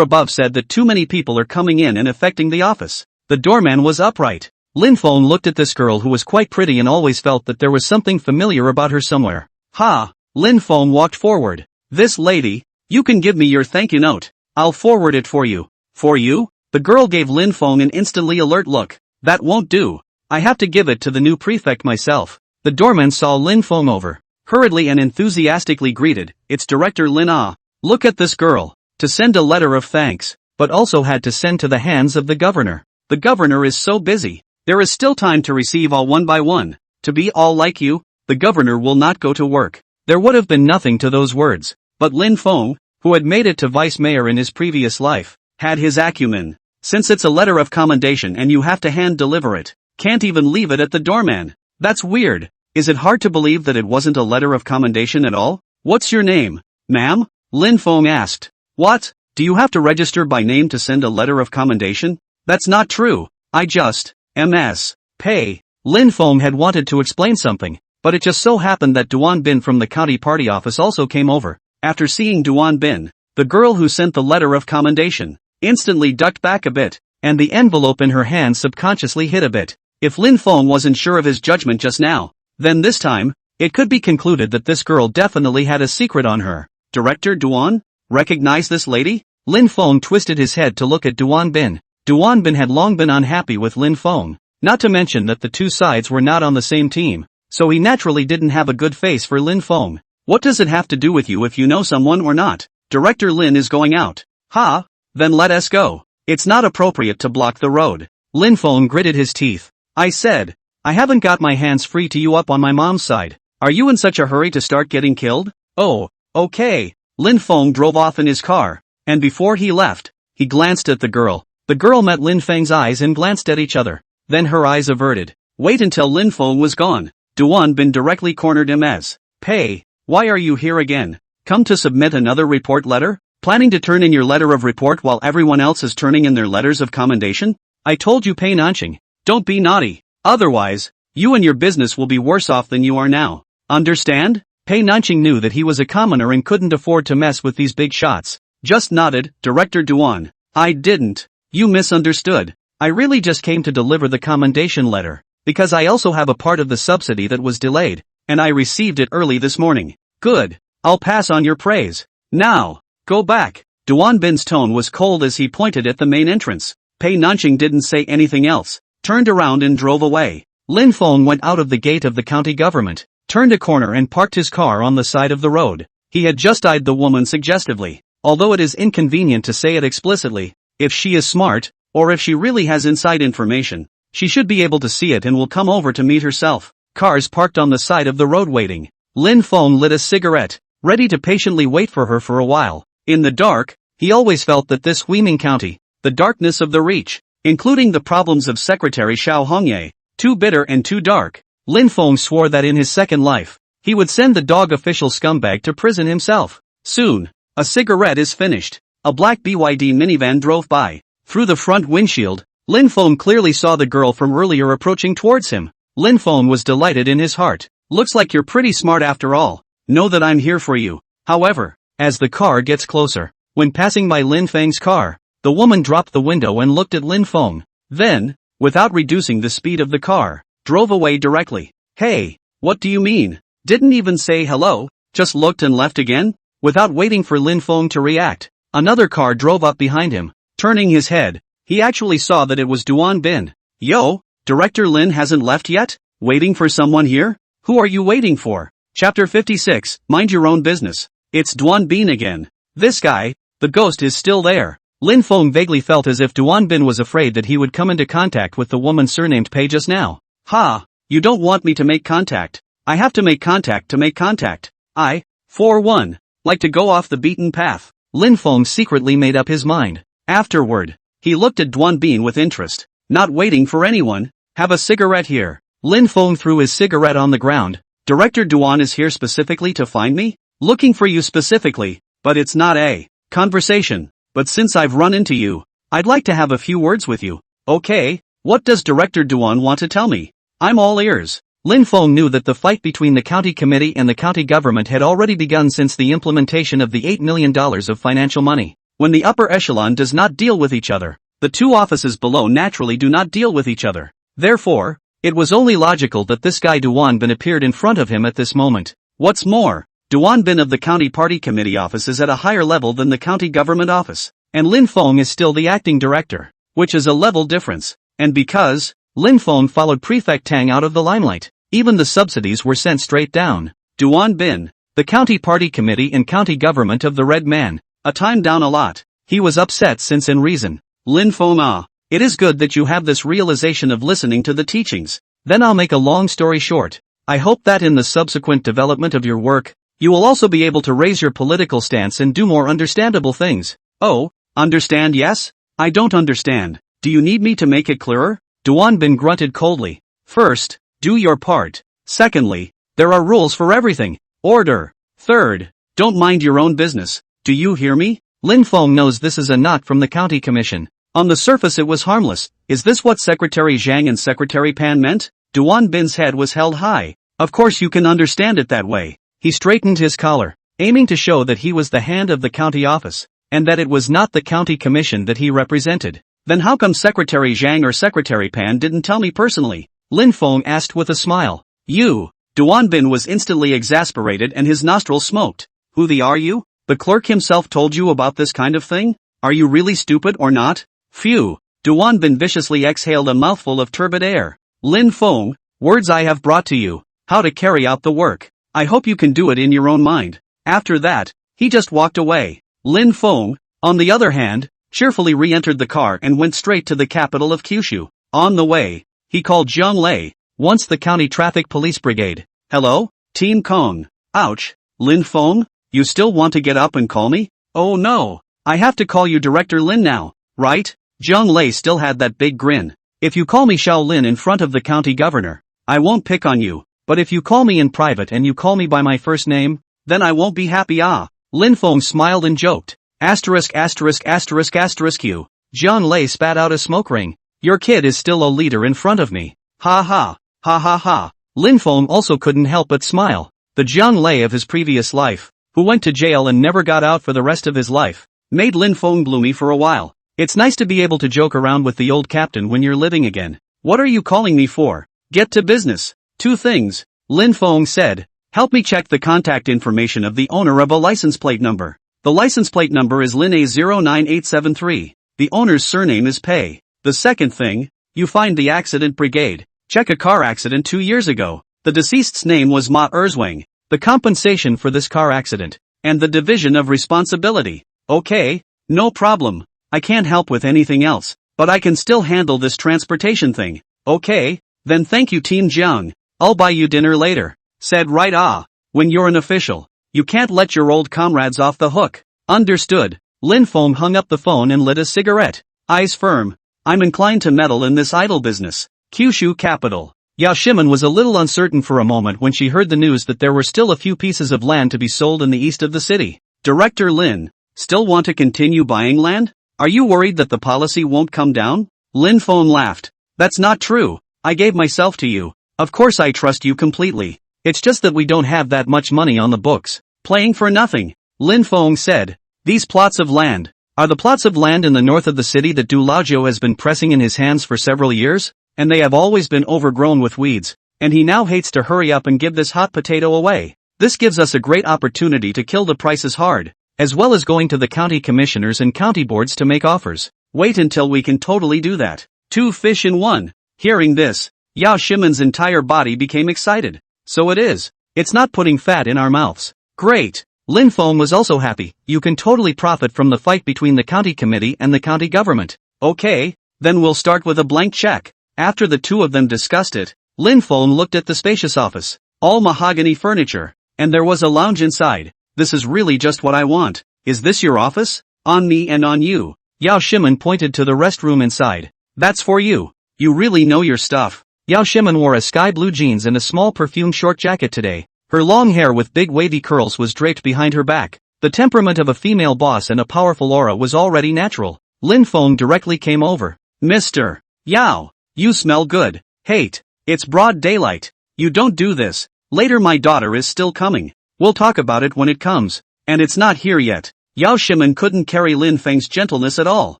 above said that too many people are coming in and affecting the office. The doorman was upright. Lin Feng looked at this girl who was quite pretty and always felt that there was something familiar about her somewhere. Ha! Lin Feng walked forward. This lady, you can give me your thank you note. I'll forward it for you. For you? The girl gave Lin Feng an instantly alert look. That won't do. I have to give it to the new prefect myself. The doorman saw Lin Feng over hurriedly and enthusiastically greeted, "It's Director Lin Ah. Look at this girl." To send a letter of thanks, but also had to send to the hands of the governor. The governor is so busy. There is still time to receive all one by one. To be all like you, the governor will not go to work. There would have been nothing to those words, but Lin Feng, who had made it to vice mayor in his previous life, had his acumen. Since it's a letter of commendation and you have to hand deliver it, can't even leave it at the doorman. That's weird. Is it hard to believe that it wasn't a letter of commendation at all? What's your name, ma'am? Lin Feng asked. What? Do you have to register by name to send a letter of commendation? That's not true. I just, MS, pay. Lin Feng had wanted to explain something, but it just so happened that Duan Bin from the county party office also came over. After seeing Duan Bin, the girl who sent the letter of commendation instantly ducked back a bit, and the envelope in her hand subconsciously hit a bit. If Lin Feng wasn't sure of his judgment just now, then this time, it could be concluded that this girl definitely had a secret on her. Director Duan? Recognize this lady? Lin Feng twisted his head to look at Duan Bin. Duan Bin had long been unhappy with Lin Feng, not to mention that the two sides were not on the same team, so he naturally didn't have a good face for Lin Feng. What does it have to do with you if you know someone or not? Director Lin is going out. Ha? Then let us go. It's not appropriate to block the road. Lin Feng gritted his teeth. I said, I haven't got my hands free to you up on my mom's side. Are you in such a hurry to start getting killed? Oh, okay. Lin Feng drove off in his car, and before he left, he glanced at the girl. The girl met Lin Feng's eyes and glanced at each other. Then her eyes averted. Wait until Lin Feng was gone. Duan Bin directly cornered him as, Pei, why are you here again? Come to submit another report letter? Planning to turn in your letter of report while everyone else is turning in their letters of commendation? I told you Pei Nanqing, don't be naughty. Otherwise, you and your business will be worse off than you are now. Understand? Pei Nanqing knew that he was a commoner and couldn't afford to mess with these big shots. Just nodded. Director Duan. I didn't. You misunderstood. I really just came to deliver the commendation letter, because I also have a part of the subsidy that was delayed, and I received it early this morning. Good. I'll pass on your praise. Now, go back. Duan Bin's tone was cold as he pointed at the main entrance. Pei Nanqing didn't say anything else, turned around and drove away. Lin Feng went out of the gate of the county government, turned a corner and parked his car on the side of the road. He had just eyed the woman suggestively, although it is inconvenient to say it explicitly. If she is smart, or if she really has inside information, she should be able to see it and will come over to meet herself. Cars parked on the side of the road waiting. Lin Feng lit a cigarette, ready to patiently wait for her for a while. In the dark, he always felt that this Huiming County, the darkness of the Reach, including the problems of Secretary Xiao Hongye, too bitter and too dark. Lin Feng swore that in his second life, he would send the dog official scumbag to prison himself. Soon, a cigarette is finished. A black BYD minivan drove by. Through the front windshield, Lin Feng clearly saw the girl from earlier approaching towards him. Lin Feng was delighted in his heart. Looks like you're pretty smart after all. Know that I'm here for you. However, as the car gets closer, when passing by Lin Feng's car, the woman dropped the window and looked at Lin Feng. Then, without reducing the speed of the car, drove away directly. Hey, what do you mean? Didn't even say hello, just looked and left again? Without waiting for Lin Feng to react, another car drove up behind him. Turning his head, he actually saw that it was Duan Bin. Yo, Director Lin hasn't left yet? Waiting for someone here? Who are you waiting for? Chapter 56, Mind Your Own Business. It's Duan Bin again. This guy, the ghost is still there. Lin Feng vaguely felt as if Duan Bin was afraid that he would come into contact with the woman surnamed Pei just now. Ha, you don't want me to make contact. I have to make contact to make contact. I, for one, like to go off the beaten path. Lin Feng secretly made up his mind. Afterward, he looked at Duan Bin with interest. Not waiting for anyone. Have a cigarette here. Lin Feng threw his cigarette on the ground. Director Duan is here specifically to find me? Looking for you specifically, but it's not a conversation. But since I've run into you, I'd like to have a few words with you. Okay, what does Director Duan want to tell me? I'm all ears. Lin Feng knew that the fight between the county committee and the county government had already begun since the implementation of the $8 million of financial money. When the upper echelon does not deal with each other, the two offices below naturally do not deal with each other. Therefore, it was only logical that this guy Duan Bin appeared in front of him at this moment. What's more, Duan Bin of the county party committee office is at a higher level than the county government office, and Lin Feng is still the acting director, which is a level difference. And because Lin Feng followed Prefect Tang out of the limelight, even the subsidies were sent straight down. Duan Bin, the county party committee and county government of the Red Man. A time down a lot. He was upset since in reason. Lin Feng ah. It is good that you have this realization of listening to the teachings. Then I'll make a long story short. I hope that in the subsequent development of your work, you will also be able to raise your political stance and do more understandable things. Oh, understand yes? I don't understand. Do you need me to make it clearer? Duan Bin grunted coldly. First, do your part. Secondly, there are rules for everything. Order. Third, don't mind your own business. Do you hear me? Lin Feng knows this is a knock from the county commission. On the surface it was harmless. Is this what Secretary Zhang and Secretary Pan meant? Duan Bin's head was held high. Of course you can understand it that way. He straightened his collar, aiming to show that he was the hand of the county office, and that it was not the county commission that he represented. Then how come Secretary Zhang or Secretary Pan didn't tell me personally? Lin Feng asked with a smile. You. Duan Bin was instantly exasperated and his nostrils smoked. Who are you? The clerk himself told you about this kind of thing? Are you really stupid or not? Phew. Duan Bin viciously exhaled a mouthful of turbid air. Lin Feng, words I have brought to you. How to carry out the work. I hope you can do it in your own mind. After that, he just walked away. Lin Feng, on the other hand, cheerfully re-entered the car and went straight to the capital of Kyushu. On the way, he called Zhang Lei, once the county traffic police brigade. Hello, Team Kong. Ouch. Lin Feng, you still want to get up and call me? Oh no. I have to call you Director Lin now, right? Zhang Lei still had that big grin. If you call me Xiao Lin in front of the county governor, I won't pick on you. But if you call me in private and you call me by my first name, then I won't be happy ah. Lin Feng smiled and joked. Asterisk asterisk asterisk asterisk you. Zhang Lei spat out a smoke ring. Your kid is still a leader in front of me. Ha ha. Ha ha ha. Lin Feng also couldn't help but smile. The Zhang Lei of his previous life, who went to jail and never got out for the rest of his life, made Lin Feng gloomy for a while. It's nice to be able to joke around with the old captain when you're living again. What are you calling me for? Get to business. 2 things, Lin Feng said. Help me check the contact information of the owner of a license plate number. The license plate number is Lin A09873. The owner's surname is Pei. The second thing, you find the accident brigade. Check a car accident 2 years ago. The deceased's name was Ma Erzwang. The compensation for this car accident, and the division of responsibility. Okay, no problem. I can't help with anything else, but I can still handle this transportation thing. Okay, then thank you Team Jiang. I'll buy you dinner later. Said right ah. When you're an official, you can't let your old comrades off the hook. Understood. Lin Feng hung up the phone and lit a cigarette. Eyes firm. I'm inclined to meddle in this idle business. Kyushu capital. Yao Shimen was a little uncertain for a moment when she heard the news that there were still a few pieces of land to be sold in the east of the city. Director Lin, still want to continue buying land? Are you worried that the policy won't come down? Lin Feng laughed. That's not true. I gave myself to you. Of course I trust you completely. It's just that we don't have that much money on the books. Playing for nothing. Lin Feng said. These plots of land are the plots of land in the north of the city that Du Laojiu has been pressing in his hands for several years, and they have always been overgrown with weeds, and he now hates to hurry up and give this hot potato away. This gives us a great opportunity to kill the prices hard, as well as going to the county commissioners and county boards to make offers. Wait until we can totally do that. 2 fish in 1. Hearing this, Yao Shimen's entire body became excited. So it is. It's not putting fat in our mouths. Great. Lin Feng was also happy. You can totally profit from the fight between the county committee and the county government. Okay, then we'll start with a blank check. After the two of them discussed it, Lin Feng looked at the spacious office. All mahogany furniture. And there was a lounge inside. This is really just what I want. Is this your office? On me and on you. Yao Shimen pointed to the restroom inside. That's for you. You really know your stuff. Yao Shimen wore a sky blue jeans and a small perfumed short jacket today. Her long hair with big wavy curls was draped behind her back. The temperament of a female boss and a powerful aura was already natural. Lin Feng directly came over. Mr. Yao, you smell good. Hate. It's broad daylight. You don't do this. Later my daughter is still coming. We'll talk about it when it comes. And it's not here yet. Yao Shimen couldn't carry Lin Feng's gentleness at all,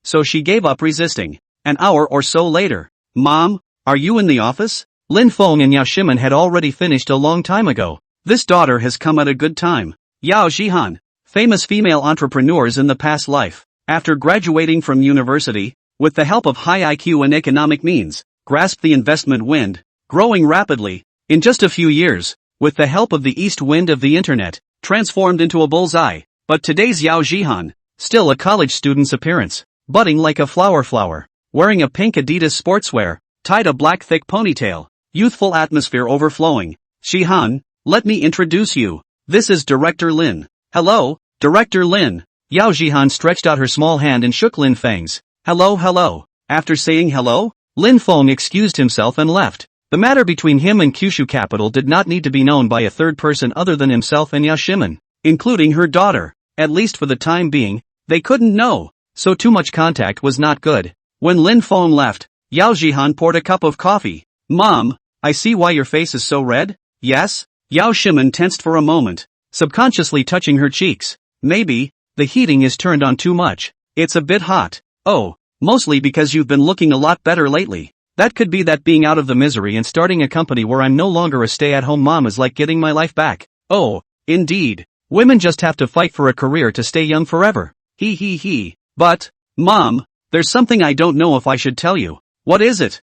so she gave up resisting. An hour or so later. Mom, are you in the office? Lin Feng and Yao Shimen had already finished a long time ago. This daughter has come at a good time. Yao Jihan, famous female entrepreneurs in the past life, after graduating from university, with the help of high IQ and economic means, grasped the investment wind, growing rapidly. In just a few years, with the help of the east wind of the internet, transformed into a bullseye. But today's Yao Jihan, still a college student's appearance, budding like a flower, wearing a pink Adidas sportswear, tied a black thick ponytail, youthful atmosphere overflowing. Jihan, let me introduce you. This is Director Lin. Hello, Director Lin. Yao Jihan stretched out her small hand and shook Lin Feng's. Hello. After saying hello, Lin Feng excused himself and left. The matter between him and Kyushu Capital did not need to be known by a third person other than himself and Yashiman, including her daughter. At least for the time being, they couldn't know, so too much contact was not good. When Lin Feng left, Yao Jihan poured a cup of coffee. Mom, I see why your face is so red? Yes? Yao Shimen tensed for a moment, subconsciously touching her cheeks. Maybe, the heating is turned on too much. It's a bit hot. Oh, mostly because you've been looking a lot better lately. That could be that being out of the misery and starting a company where I'm no longer a stay-at-home mom is like getting my life back. Oh, indeed. Women just have to fight for a career to stay young forever. He. But, Mom, there's something I don't know if I should tell you. What is it?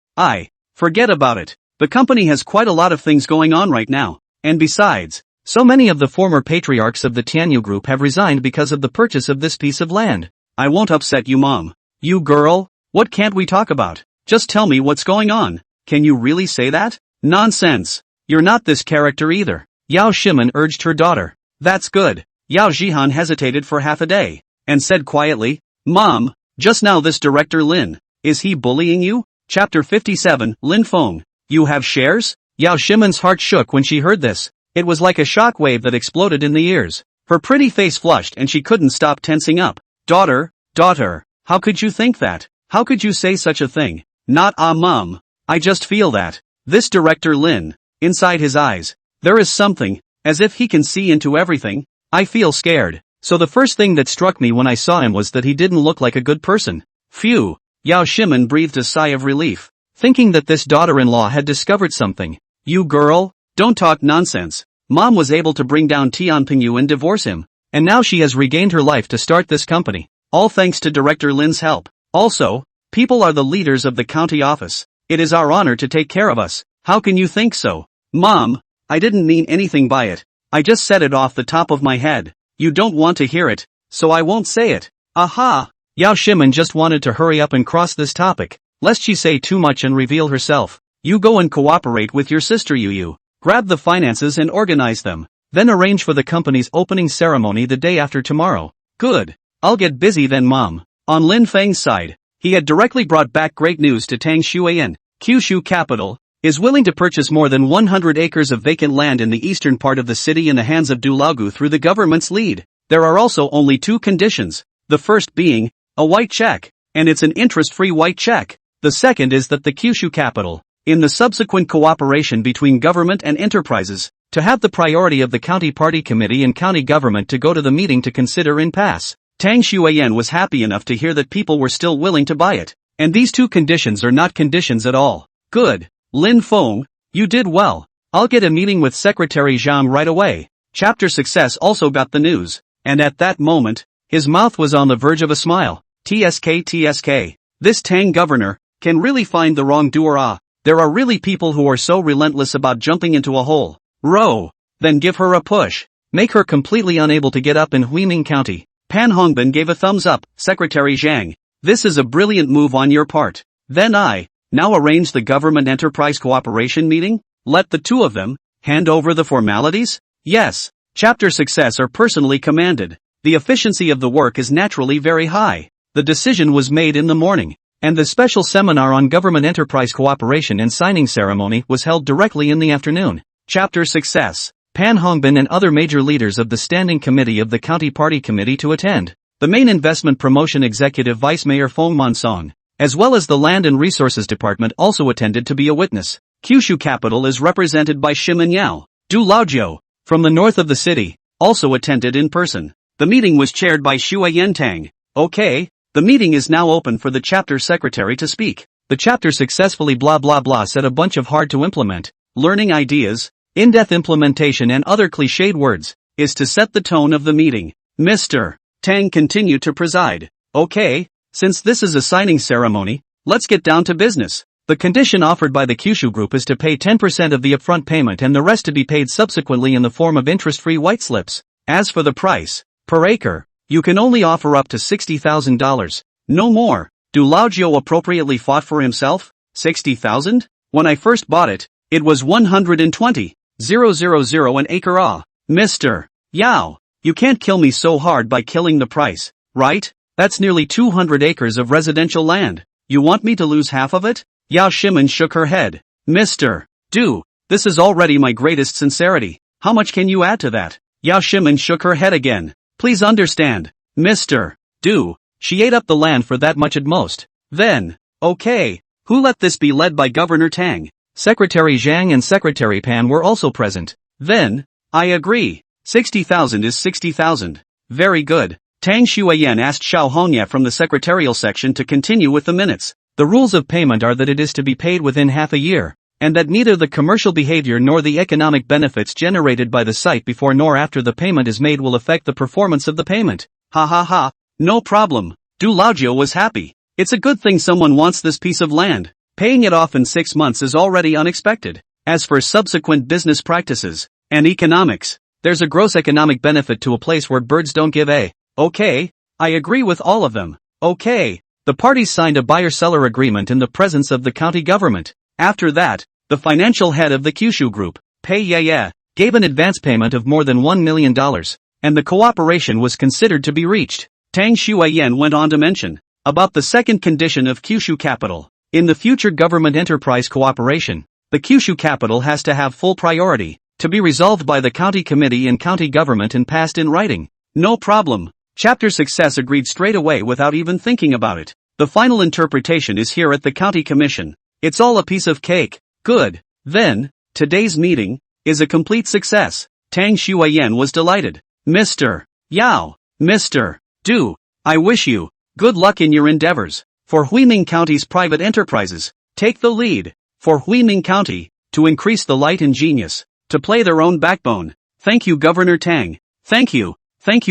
Forget about it. The company has quite a lot of things going on right now. And besides, so many of the former patriarchs of the Tianyu Group have resigned because of the purchase of this piece of land. I won't upset you, Mom. You girl, what can't we talk about? Just tell me what's going on. Can you really say that? Nonsense. You're not this character either. Yao Shimen urged her daughter. That's good. Yao Jihan hesitated for half a day, and said quietly, Mom, just now this Director Lin, is he bullying you? Chapter 57, Lin Feng. You have shares? Yao Shimen's heart shook when she heard this. It was like a shock wave that exploded in the ears. Her pretty face flushed and she couldn't stop tensing up. Daughter, how could you think that? How could you say such a thing? Not Mom. I just feel that. This Director Lin, inside his eyes, there is something, as if he can see into everything. I feel scared. So the first thing that struck me when I saw him was that he didn't look like a good person. Phew. Yao Shimen breathed a sigh of relief, thinking that this daughter-in-law had discovered something. You girl, don't talk nonsense. Mom was able to bring down Tian Pingyu and divorce him, and now she has regained her life to start this company. All thanks to Director Lin's help. Also, people are the leaders of the county office. It is our honor to take care of us. How can you think so? Mom, I didn't mean anything by it. I just said it off the top of my head. You don't want to hear it, so I won't say it. Aha! Yao Shimen just wanted to hurry up and cross this topic, lest she say too much and reveal herself. You go and cooperate with your sister Yu. Grab the finances and organize them. Then arrange for the company's opening ceremony the day after tomorrow. Good. I'll get busy then, Mom. On Lin Feng's side, he had directly brought back great news to Tang Shuiyan. Kyushu Capital is willing to purchase more than 100 acres of vacant land in the eastern part of the city in the hands of Dulaogu through the government's lead. There are also only two conditions. The first being a white check, and it's an interest-free white check. The second is that the Kyushu Capital, in the subsequent cooperation between government and enterprises, to have the priority of the county party committee and county government to go to the meeting to consider in pass. Tang Shuiyan was happy enough to hear that people were still willing to buy it. And these two conditions are not conditions at all. Good. Lin Feng, you did well. I'll get a meeting with Secretary Zhang right away. Chapter Success also got the news. And at that moment, his mouth was on the verge of a smile. TSK. This Tang governor can really find the wrongdoer. There are really people who are so relentless about jumping into a hole. Row. Then give her a push. Make her completely unable to get up in Huiming County. Pan Hongbin gave a thumbs up. Secretary Zhang, this is a brilliant move on your part. Then now arrange the government enterprise cooperation meeting? Let the two of them hand over the formalities? Yes. Chapter Success are personally commanded. The efficiency of the work is naturally very high. The decision was made in the morning, and the special seminar on government enterprise cooperation and signing ceremony was held directly in the afternoon. Chapter Success. Pan Hongbin and other major leaders of the standing committee of the county party committee to attend. The main investment promotion executive Vice Mayor Feng Mansong, as well as the land and resources department also attended to be a witness. Kyushu Capital is represented by Shimen Yao. Du Laojiu, from the north of the city, also attended in person. The meeting was chaired by Shuiyan Tang. Okay, the meeting is now open for the chapter secretary to speak. The chapter successfully said a bunch of hard to implement, learning ideas, in-depth implementation and other cliched words, is to set the tone of the meeting. Mr. Tang continued to preside. Okay, since this is a signing ceremony, let's get down to business. The condition offered by the Kyushu Group is to pay 10% of the upfront payment and the rest to be paid subsequently in the form of interest-free white slips. As for the price, per acre, you can only offer up to $60,000. No more. Do Laojio appropriately fought for himself? 60,000? When I first bought it, it was 120,000 an acre. Ah, Mr. Yao, you can't kill me so hard by killing the price, right? That's nearly 200 acres of residential land. You want me to lose half of it? Yao Shimen shook her head. Mr. Du, this is already my greatest sincerity. How much can you add to that? Yao Shimen shook her head again. Please understand, Mr. Du, she ate up the land for that much at most. Then, okay, who let this be led by Governor Tang? Secretary Zhang and Secretary Pan were also present. Then, I agree. 60,000 is 60,000. Very good. Tang Shuiyan asked Xiao Hongya from the secretarial section to continue with the minutes. The rules of payment are that it is to be paid within half a year, and that neither the commercial behavior nor the economic benefits generated by the site before nor after the payment is made will affect the performance of the payment. Ha ha ha, no problem. Du Laojio was happy. It's a good thing someone wants this piece of land. Paying it off in 6 months is already unexpected. As for subsequent business practices and economics, there's a gross economic benefit to a place where birds don't give a. Okay, I agree with all of them. Okay. The parties signed a buyer-seller agreement in the presence of the county government. After that, the financial head of the Kyushu Group, Pei Ye, gave an advance payment of more than $1 million, and the cooperation was considered to be reached. Tang Shuiyan went on to mention about the second condition of Kyushu Capital. In the future government enterprise cooperation, the Kyushu Capital has to have full priority, to be resolved by the county committee and county government and passed in writing. No problem. Chapter Success agreed straight away without even thinking about it. The final interpretation is here at the county commission. It's all a piece of cake. Good. Then, today's meeting is a complete success. Tang Shuiyan was delighted. Mr. Yao, Mr. Du, I wish you good luck in your endeavors. For Huiming County's private enterprises, take the lead. For Huiming County, to increase the light and genius, to play their own backbone. Thank you, Governor Tang. Thank you,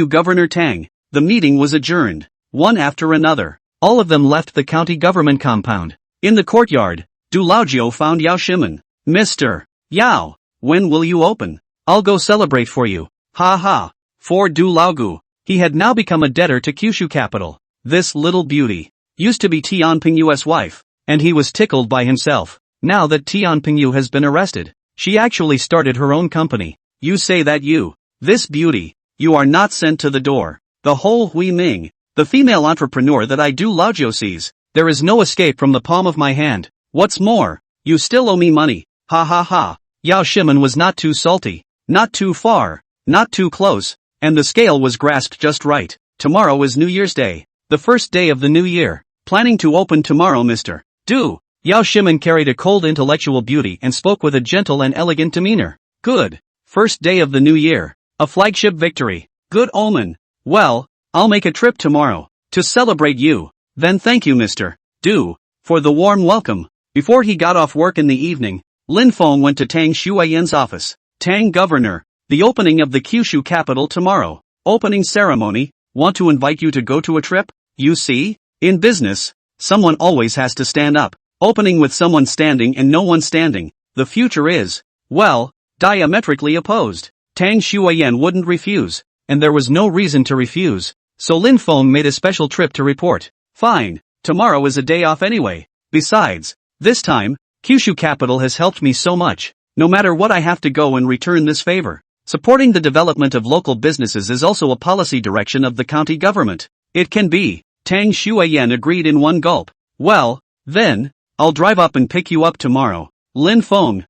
Governor Tang. The meeting was adjourned. One after another, all of them left the county government compound. In the courtyard, Du Laojio found Yao Shimen. Mr. Yao, when will you open? I'll go celebrate for you. Ha ha. For Du Laogu, he had now become a debtor to Kyushu Capital. This little beauty used to be Tian Pingyu's wife, and he was tickled by himself. Now that Tian Pingyu has been arrested, she actually started her own company. You say that you, this beauty, you are not sent to the door. The whole Huiming, the female entrepreneur that I Du Laojio sees, there is no escape from the palm of my hand. What's more, you still owe me money. Ha ha ha. Yao Shimen was not too salty, not too far, not too close, and the scale was grasped just right. Tomorrow is New Year's Day, the first day of the new year. Planning to open tomorrow, Mr. Du. Yao Shimen carried a cold intellectual beauty and spoke with a gentle and elegant demeanor. Good. First day of the new year. A flagship victory. Good omen. Well, I'll make a trip tomorrow to celebrate you. Then thank you, Mr. Du, for the warm welcome. Before he got off work in the evening, Lin Feng went to Tang Shuiyan's office. Tang Governor, the opening of the Kyushu Capital tomorrow. Opening ceremony. Want to invite you to go to a trip? You see, in business, someone always has to stand up. Opening with someone standing and no one standing. The future is, well, diametrically opposed. Tang Shuiyan wouldn't refuse, and there was no reason to refuse. So Lin Feng made a special trip to report. Fine, tomorrow is a day off anyway. Besides, this time, Kyushu Capital has helped me so much. No matter what, I have to go and return this favor. Supporting the development of local businesses is also a policy direction of the county government. It can be. Tang Shuiyan agreed in one gulp. Well, then, I'll drive up and pick you up tomorrow. Lin Feng.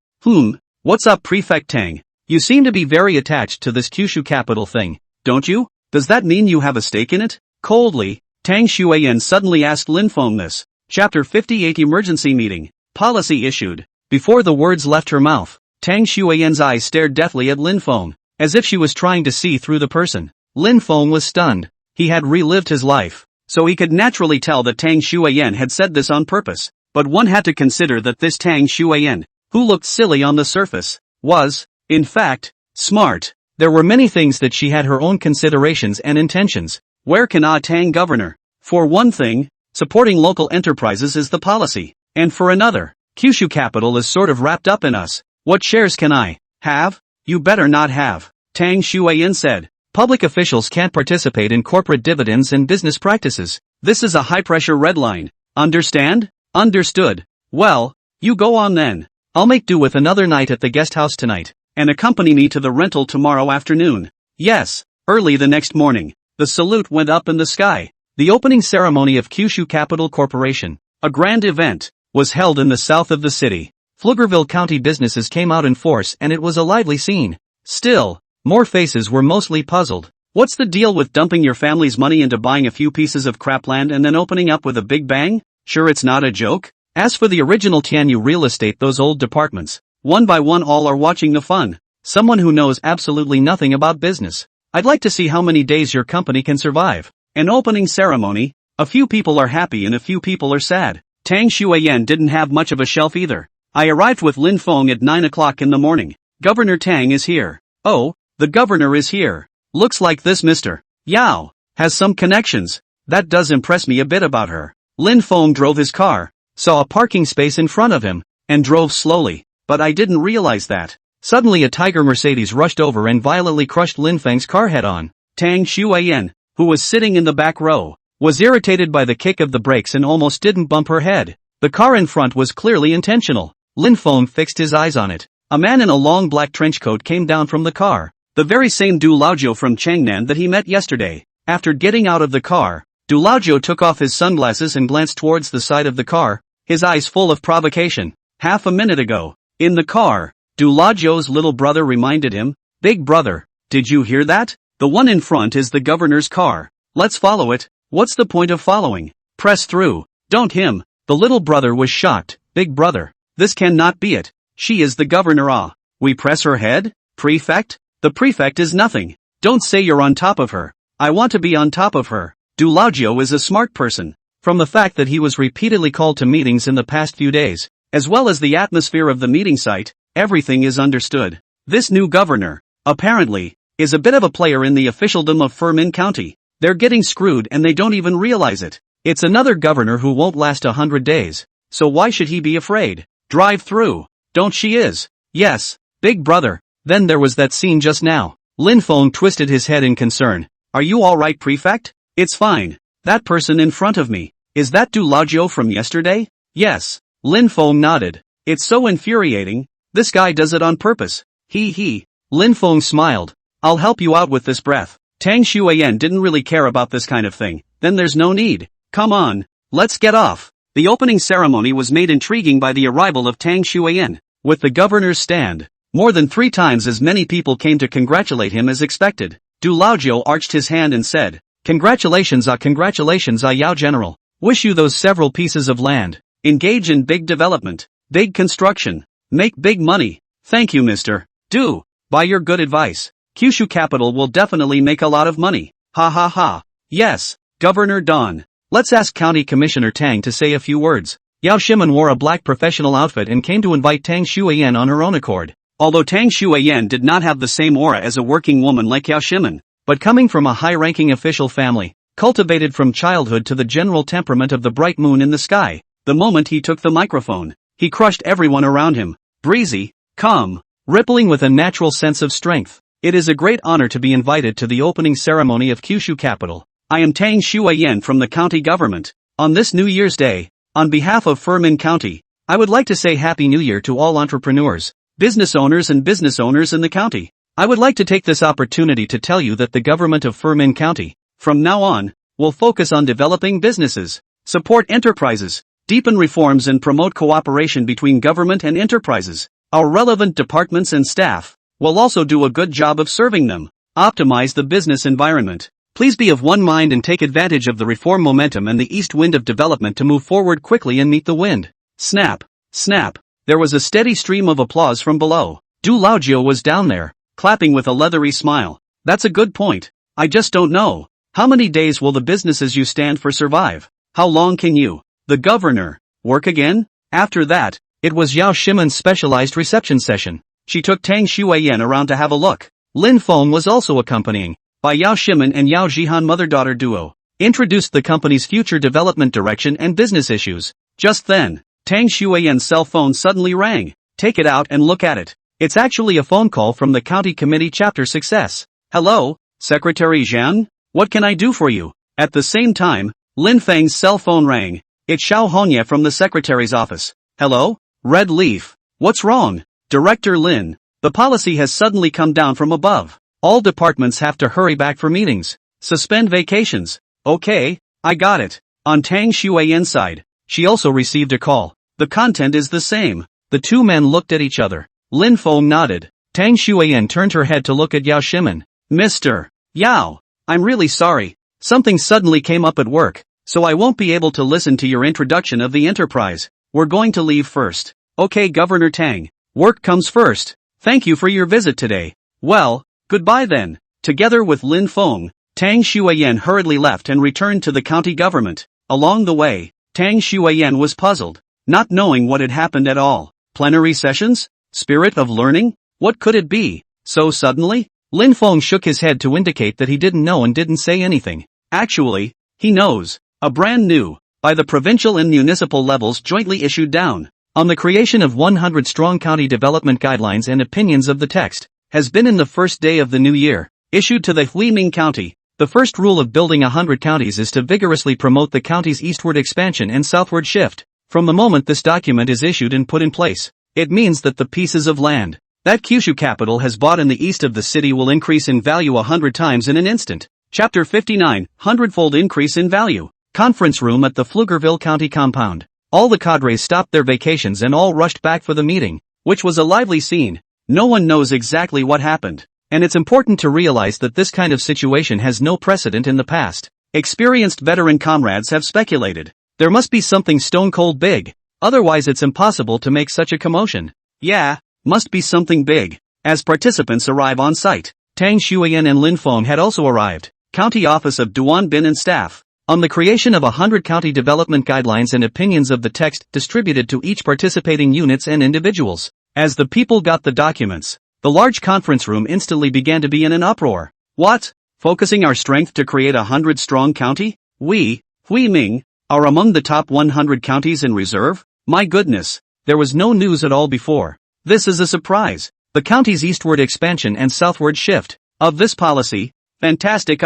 What's up, Prefect Tang? You seem to be very attached to this Kyushu Capital thing, don't you? Does that mean you have a stake in it? Coldly, Tang Shuiyan suddenly asked Lin Feng this. Chapter 58 Emergency Meeting. Policy issued. Before the words left her mouth, Tang Shuiyan's eyes stared deathly at Lin Feng, as if she was trying to see through the person. Lin Feng was stunned. He had relived his life, so he could naturally tell that Tang Shuiyan had said this on purpose. But one had to consider that this Tang Shuiyan, who looked silly on the surface, was, in fact, smart. There were many things that she had her own considerations and intentions. Where can a Tang governor? For one thing, supporting local enterprises is the policy. And for another, Kyushu Capital is sort of wrapped up in us. What shares can I have? You better not have. Tang Shuiyan said. Public officials can't participate in corporate dividends and business practices. This is a high-pressure red line. Understand? Understood. Well, you go on then. I'll make do with another night at the guest house tonight, and accompany me to the rental tomorrow afternoon. Yes. Early the next morning, the salute went up in the sky. The opening ceremony of Kyushu Capital Corporation, a grand event, was held in the south of the city. Pflugerville County businesses came out in force and it was a lively scene. Still, more faces were mostly puzzled. What's the deal with dumping your family's money into buying a few pieces of crap land and then opening up with a big bang? Sure, it's not a joke? As for the original Tianyu real estate, those old departments, one by one all are watching the fun. Someone who knows absolutely nothing about business. I'd like to see how many days your company can survive. An opening ceremony, a few people are happy and a few people are sad. Tang Shuiyan didn't have much of a shelf either. I arrived with Lin Feng at 9 o'clock in the morning. Governor Tang is here. Oh, the governor is here. Looks like this Mr. Yao has some connections. That does impress me a bit about her. Lin Feng drove his car, saw a parking space in front of him, and drove slowly, but I didn't realize that. Suddenly a Tiger Mercedes rushed over and violently crushed Lin Feng's car head-on. Tang Shuiyan, who was sitting in the back row, was irritated by the kick of the brakes and almost didn't bump her head. The car in front was clearly intentional. Lin Feng fixed his eyes on it. A man in a long black trench coat came down from the car. The very same Du Laojiu from Changnan that he met yesterday. After getting out of the car, Du Laojiu took off his sunglasses and glanced towards the side of the car, his eyes full of provocation. Half a minute ago, in the car, Du Laojiu's little brother reminded him, "Big brother, did you hear that? The one in front is the governor's car. Let's follow it." "What's the point of following? Press through." "Don't him." The little brother was shocked. "Big brother, this cannot be it. She is the governor. Ah, we press her head? Prefect? The prefect is nothing. Don't say you're on top of her. I want to be on top of her." Du Laojiu is a smart person. From the fact that he was repeatedly called to meetings in the past few days, as well as the atmosphere of the meeting site, everything is understood. This new governor, apparently, is a bit of a player in the officialdom of Furmin County. They're getting screwed and they don't even realize it. It's another governor who won't last 100 days. So why should he be afraid? Drive through. Don't she is? Yes, big brother. Then there was that scene just now. Lin Feng twisted his head in concern. Are you alright, prefect? It's fine. That person in front of me, is that Du Laojiu from yesterday? Yes. Lin Feng nodded. It's so infuriating. This guy does it on purpose. He. Lin Feng smiled. I'll help you out with this breath. Tang Shuiyan didn't really care about this kind of thing. Then there's no need. Come on, let's get off. The opening ceremony was made intriguing by the arrival of Tang Shuiyan. With the governor's stand, more than 3 times as many people came to congratulate him as expected. Du Laojiu arched his hand and said, congratulations, Yao General. Wish you those several pieces of land. Engage in big development, big construction, make big money. Thank you, Mr. Du. By your good advice, Kyushu Capital will definitely make a lot of money. Ha ha ha. Yes, Governor Don. Let's ask County Commissioner Tang to say a few words. Yao Shimen wore a black professional outfit and came to invite Tang Shuiyan on her own accord. Although Tang Shuiyan did not have the same aura as a working woman like Yao Shimen, but coming from a high-ranking official family, cultivated from childhood to the general temperament of the bright moon in the sky, the moment he took the microphone, he crushed everyone around him. Breezy, calm, rippling with a natural sense of strength. It is a great honor to be invited to the opening ceremony of Kyushu Capital. I am Tang Shuiyan from the county government. On this New Year's Day, on behalf of Furmin County, I would like to say Happy New Year to all entrepreneurs, business owners in the county. I would like to take this opportunity to tell you that the government of Furmin County, from now on, will focus on developing businesses, support enterprises, deepen reforms and promote cooperation between government and enterprises. Our relevant departments and staff will also do a good job of serving them, optimize the business environment. Please be of one mind and take advantage of the reform momentum and the east wind of development to move forward quickly and meet the wind. Snap, snap. There was a steady stream of applause from below. Du Laojiu was down there, clapping with a leathery smile. That's a good point. I just don't know. How many days will the businesses you stand for survive? How long can you, the governor, work again? After that, it was Yao Shimen's specialized reception session. She took Tang Shuiyan around to have a look. Lin Feng was also accompanying, by Yao Shimen and Yao Jihan mother-daughter duo, introduced the company's future development direction and business issues. Just then, Tang Xueyan's cell phone suddenly rang. Take it out and look at it. It's actually a phone call from the county committee chapter success. Hello, Secretary Zhang? What can I do for you? At the same time, Lin Feng's cell phone rang. It's Xiao Hongye from the secretary's office. Hello? Red Leaf. What's wrong? Director Lin. The policy has suddenly come down from above. All departments have to hurry back for meetings. Suspend vacations. Okay, I got it. On Tang Xueyan's side, she also received a call. The content is the same. The two men looked at each other. Lin Feng nodded. Tang Xueyan turned her head to look at Yao Shimin. Mr. Yao, I'm really sorry. Something suddenly came up at work, so I won't be able to listen to your introduction of the enterprise. We're going to leave first. Okay, Governor Tang. Work comes first. Thank you for your visit today. Well, goodbye then. Together with Lin Feng, Tang Xueyan hurriedly left and returned to the county government. Along the way, Tang Xueyan was puzzled, not knowing what had happened at all. Plenary sessions? Spirit of learning? What could it be? So suddenly? Lin Feng shook his head to indicate that he didn't know and didn't say anything. Actually, he knows. A brand new, by the provincial and municipal levels jointly issued down, on the creation of 100 strong county development guidelines and opinions of the text, has been in the first day of the new year, issued to the Huiming County. The first rule of building 100 counties is to vigorously promote the county's eastward expansion and southward shift. From the moment this document is issued and put in place, it means that the pieces of land that Kyushu capital has bought in the east of the city will increase in value 100 times in an instant. Chapter 59, 100-fold increase in value. Conference room at the Pflugerville County compound. All the cadres stopped their vacations and all rushed back for the meeting, which was a lively scene. No one knows exactly what happened, and it's important to realize that this kind of situation has no precedent in the past. Experienced veteran comrades have speculated. There must be something stone-cold big, otherwise it's impossible to make such a commotion. Yeah, must be something big. As participants arrive on site, Tang Xueyan and Lin Feng had also arrived. County Office of Duan Bin and staff. On the creation of 100 county development guidelines and opinions of the text distributed to each participating units and individuals. As the people got the documents, the large conference room instantly began to be in an uproar. What? Focusing our strength to create 100-strong county? We, Huiming, are among the top 100 counties in reserve? My goodness, there was no news at all before. This is a surprise. The county's eastward expansion and southward shift of this policy. Fantastic.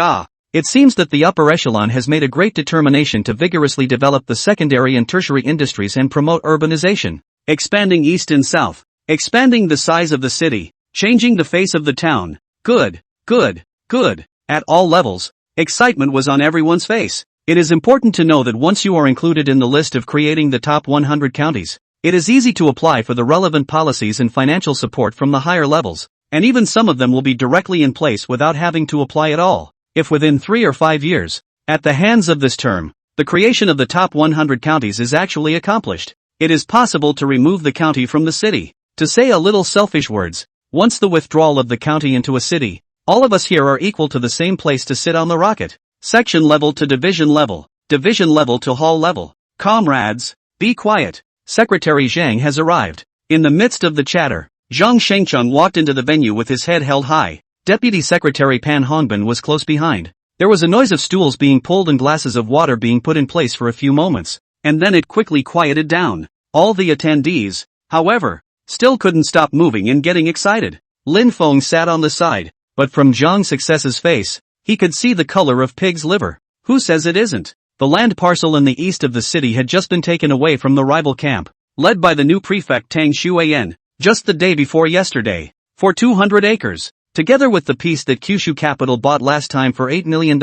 It seems that the upper echelon has made a great determination to vigorously develop the secondary and tertiary industries and promote urbanization. Expanding east and south. Expanding the size of the city. Changing the face of the town. Good, good, good. At all levels, excitement was on everyone's face. It is important to know that once you are included in the list of creating the top 100 counties, it is easy to apply for the relevant policies and financial support from the higher levels, and even some of them will be directly in place without having to apply at all. If within 3 or 5 years, at the hands of this term, the creation of the top 100 counties is actually accomplished, it is possible to remove the county from the city. To say a little selfish words, once the withdrawal of the county into a city, all of us here are equal to the same place to sit on the rocket. Section level to division level to hall level. Comrades, be quiet. Secretary Zhang has arrived. In the midst of the chatter, Zhang Shengcheng walked into the venue with his head held high. Deputy Secretary Pan Hongbin was close behind. There was a noise of stools being pulled and glasses of water being put in place for a few moments, and then it quickly quieted down. All the attendees, however, still couldn't stop moving and getting excited. Lin Feng sat on the side, but from Zhang Success's face, he could see the color of pig's liver. Who says it isn't? The land parcel in the east of the city had just been taken away from the rival camp, led by the new prefect Tang Xueyan, just the day before yesterday, for 200 acres, together with the piece that Kyushu capital bought last time for $8 million.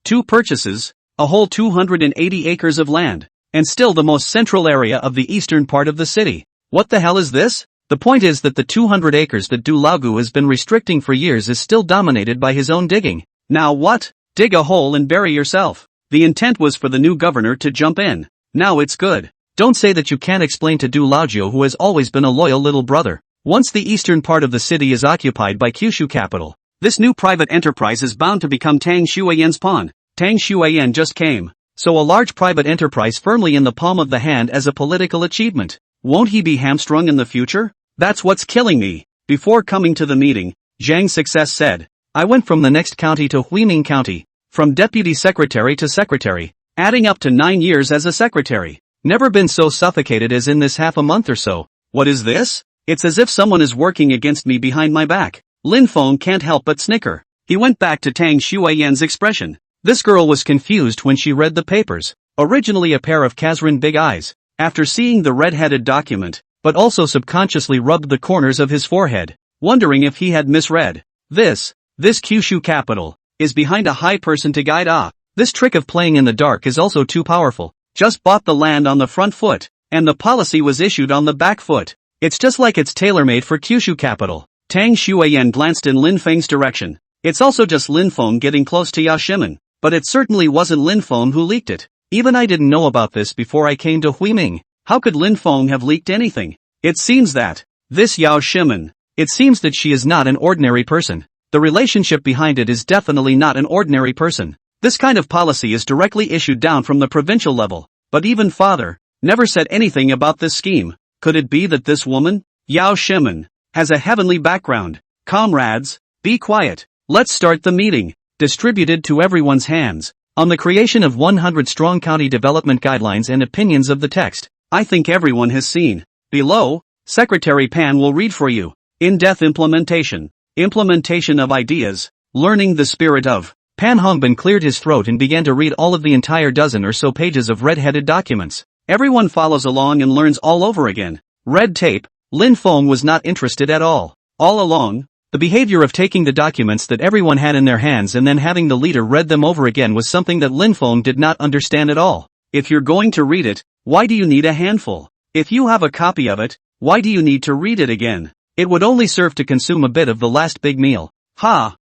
2 purchases, a whole 280 acres of land, and still the most central area of the eastern part of the city. What the hell is this? The point is that the 200 acres that Du Laogu has been restricting for years is still dominated by his own digging. Now what? Dig a hole and bury yourself. The intent was for the new governor to jump in. Now it's good. Don't say that you can't explain to Du Laojiu, who has always been a loyal little brother. Once the eastern part of the city is occupied by Kyushu capital, this new private enterprise is bound to become Tang Xueyan's pawn. Tang Xueyan just came, so a large private enterprise firmly in the palm of the hand as a political achievement. Won't he be hamstrung in the future? That's what's killing me. Before coming to the meeting, Zhang Success said, I went from the next county to Huiming County, from deputy secretary to secretary, adding up to 9 years as a secretary. Never been so suffocated as in this half a month or so. What is this? It's as if someone is working against me behind my back. Lin Feng can't help but snicker. He went back to Tang Xueyan's expression. This girl was confused when she read the papers. Originally a pair of Kazrin big eyes. After seeing the red-headed document, but also subconsciously rubbed the corners of his forehead, wondering if he had misread. This Kyushu capital, is behind a high person to guide. This trick of playing in the dark is also too powerful. Just bought the land on the front foot, and the policy was issued on the back foot. It's just like it's tailor-made for Kyushu capital. Tang Xueyan glanced in Lin Feng's direction. It's also just Lin Feng getting close to Yao Shimen, but it certainly wasn't Lin Feng who leaked it. Even I didn't know about this before I came to Huiming. How could Lin Feng have leaked anything? It seems that this Yao Shimen, it seems that she is not an ordinary person. The relationship behind it is definitely not an ordinary person. This kind of policy is directly issued down from the provincial level, but even father never said anything about this scheme. Could it be that this woman, Yao Shimen, has a heavenly background? Comrades, be quiet. Let's start the meeting. Distributed to everyone's hands. On the creation of 100-strong county development guidelines and opinions of the text. I think everyone has seen. Below, Secretary Pan will read for you. In-depth implementation. Implementation of ideas. Learning the spirit of. Pan Hongbin cleared his throat and began to read all of the entire dozen or so pages of red-headed documents. Everyone follows along and learns all over again. Red tape. Lin Feng was not interested at all. All along, the behavior of taking the documents that everyone had in their hands and then having the leader read them over again was something that Lin Feng did not understand at all. If you're going to read it, why do you need a handful? If you have a copy of it, why do you need to read it again? It would only serve to consume a bit of the last big meal.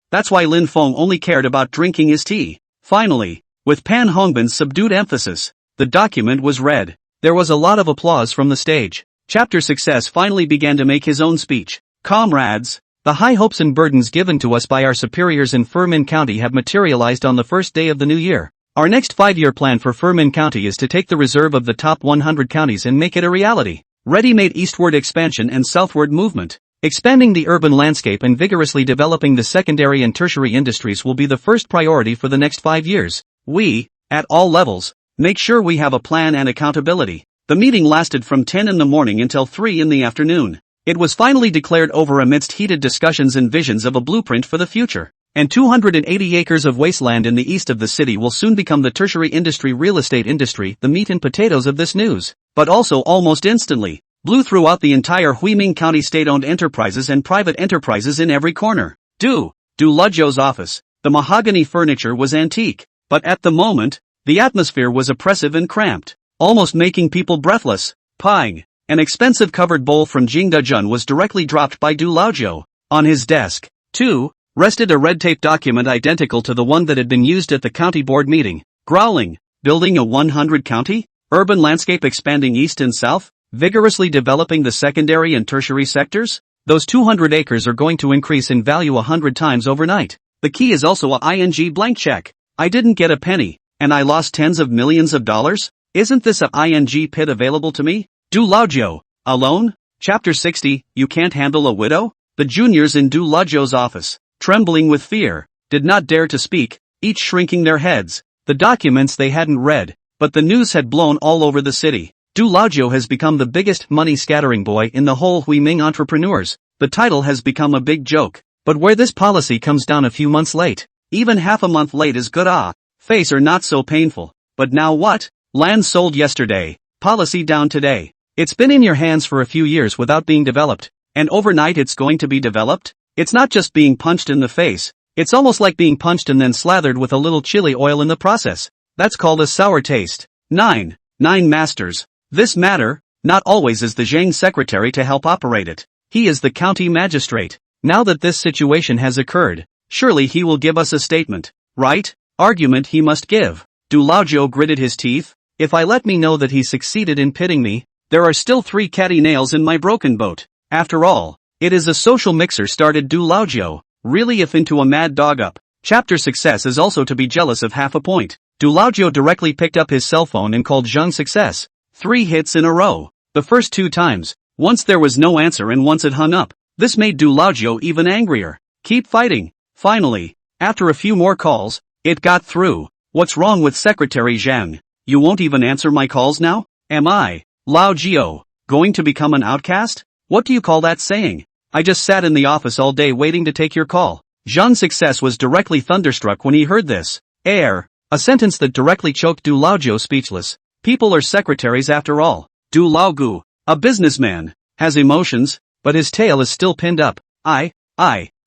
That's why Lin Feng only cared about drinking his tea. Finally, with Pan Hongbin's subdued emphasis, the document was read. There was a lot of applause from the stage. Chapter Success finally began to make his own speech. Comrades, the high hopes and burdens given to us by our superiors in Furmin County have materialized on the first day of the new year. Our next 5-year plan for Furmin County is to take the reserve of the top 100 counties and make it a reality. Ready-made eastward expansion and southward movement. Expanding the urban landscape and vigorously developing the secondary and tertiary industries will be the first priority for the next 5 years. We, at all levels, make sure we have a plan and accountability. The meeting lasted from 10 in the morning until 3 in the afternoon. It was finally declared over amidst heated discussions and visions of a blueprint for the future. And 280 acres of wasteland in the east of the city will soon become the tertiary industry, real estate industry, the meat and potatoes of this news. But also almost instantly, blew throughout the entire Huiming County state-owned enterprises and private enterprises in every corner. Du Luzhou's office. The mahogany furniture was antique. But at the moment, the atmosphere was oppressive and cramped, almost making people breathless. Pang. An expensive covered bowl from Jingdezhen was directly dropped by Du Laozhou. On his desk, too, rested a red tape document identical to the one that had been used at the county board meeting. Growling. Building a 100 county? Urban landscape expanding east and south? Vigorously developing the secondary and tertiary sectors? Those 200 acres are going to increase in value 100 times overnight. The key is also a ING blank check. I didn't get a penny, and I lost tens of millions of dollars? Isn't this a ING pit available to me? Du Laozhou, alone? Chapter 60, You Can't Handle a Widow? The juniors in Du Laozhou's office, trembling with fear, did not dare to speak, each shrinking their heads. The documents they hadn't read, but the news had blown all over the city. Du Laozhou has become the biggest money-scattering boy in the whole Huiming entrepreneurs. The title has become a big joke. But where this policy comes down a few months late, even half a month late is good. Face are not so painful. But now what? Land sold yesterday, policy down today. It's been in your hands for a few years without being developed, and overnight it's going to be developed? It's not just being punched in the face, it's almost like being punched and then slathered with a little chili oil in the process. That's called a sour taste. 9 Masters. This matter, not always is the Zhang secretary to help operate it. He is the county magistrate. Now that this situation has occurred, surely he will give us a statement, right? Argument he must give. Du Laozhou gritted his teeth. If I let me know that he succeeded in pitting me, there are still 3 catty nails in my broken boat. After all, it is a social mixer, started Du Laozhou, really if into a mad dog up. Chapter Success is also to be jealous of half a point. Du Laozhou directly picked up his cell phone and called Zhang Success. 3 hits in a row. The first 2 times, once there was no answer and once it hung up. This made Du Laozhou even angrier. Keep fighting. Finally, after a few more calls, it got through. What's wrong with Secretary Zhang? You won't even answer my calls now? Am I, Lao Jiao, going to become an outcast? What do you call that saying? I just sat in the office all day waiting to take your call. Zhang's success was directly thunderstruck when he heard this. A sentence that directly choked Du Laojiao speechless. People are secretaries after all. Du Laogu, a businessman, has emotions, but his tail is still pinned up.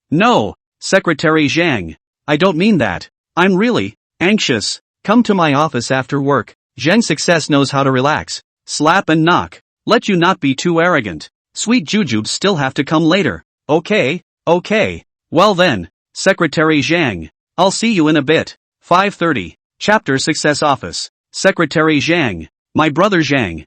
No, Secretary Zhang. I don't mean that. I'm really anxious. Come to my office after work. Zhang's success knows how to relax, slap and knock. Let you not be too arrogant. Sweet jujubes still have to come later. Okay. Well then, Secretary Zhang. I'll see you in a bit. 5:30. Chapter Success Office. Secretary Zhang. My brother Zhang.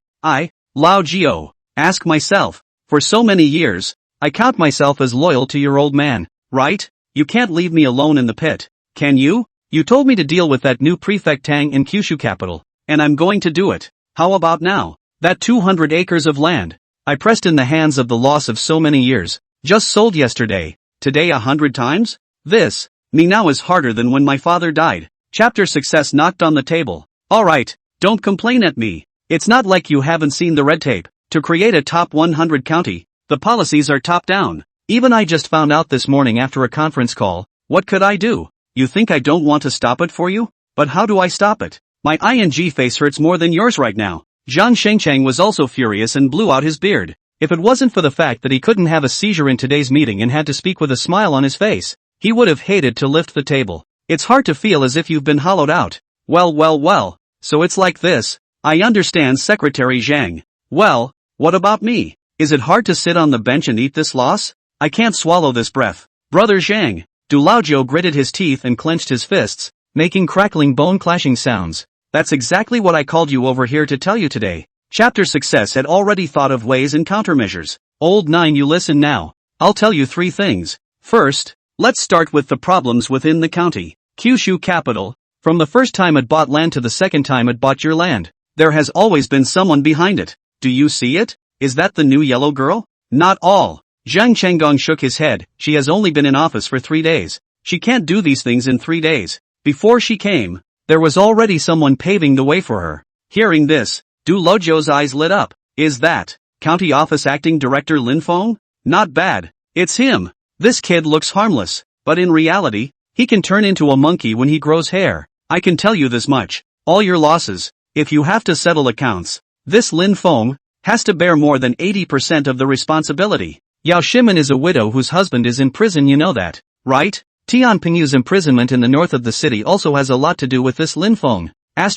Lao Jiao, ask myself. For so many years, I count myself as loyal to your old man, right? You can't leave me alone in the pit, can you? You told me to deal with that new prefect Tang in Kyushu capital, and I'm going to do it. How about now? That 200 acres of land I pressed in the hands of the loss of so many years, just sold yesterday, today 100 times? This, me now is harder than when my father died. Chapter Success knocked on the table. Alright, don't complain at me. It's not like you haven't seen the red tape. To create a top 100 county, the policies are top down. Even I just found out this morning after a conference call. What could I do? You think I don't want to stop it for you? But how do I stop it? My ing face hurts more than yours right now. Zhang Shengchang was also furious and blew out his beard. If it wasn't for the fact that he couldn't have a seizure in today's meeting and had to speak with a smile on his face, he would have hated to lift the table. It's hard to feel as if you've been hollowed out. Well, so it's like this. I understand, Secretary Zhang. Well, what about me? Is it hard to sit on the bench and eat this loss? I can't swallow this breath. Brother Zhang. Du Laojiao gritted his teeth and clenched his fists, making crackling bone-clashing sounds. That's exactly what I called you over here to tell you today. Chapter Success had already thought of ways and countermeasures. Old Nine, you listen now. I'll tell you 3 things. First, let's start with the problems within the county. Kyushu capital. From the first time it bought land to the second time it bought your land, there has always been someone behind it. Do you see it? Is that the new yellow girl? Not all. Zhang Chenggong shook his head. She has only been in office for 3 days. She can't do these things in 3 days. Before she came, there was already someone paving the way for her. Hearing this, Du Laojiao's eyes lit up. Is that County Office Acting Director Lin Feng? Not bad. It's him. This kid looks harmless, but in reality, he can turn into a monkey when he grows hair. I can tell you this much. All your losses, if you have to settle accounts, this Lin Feng has to bear more than 80% of the responsibility. Yao Shimen is a widow whose husband is in prison, you know that, right? Tian Pingyu's imprisonment in the north of the city also has a lot to do with this Lin Feng. I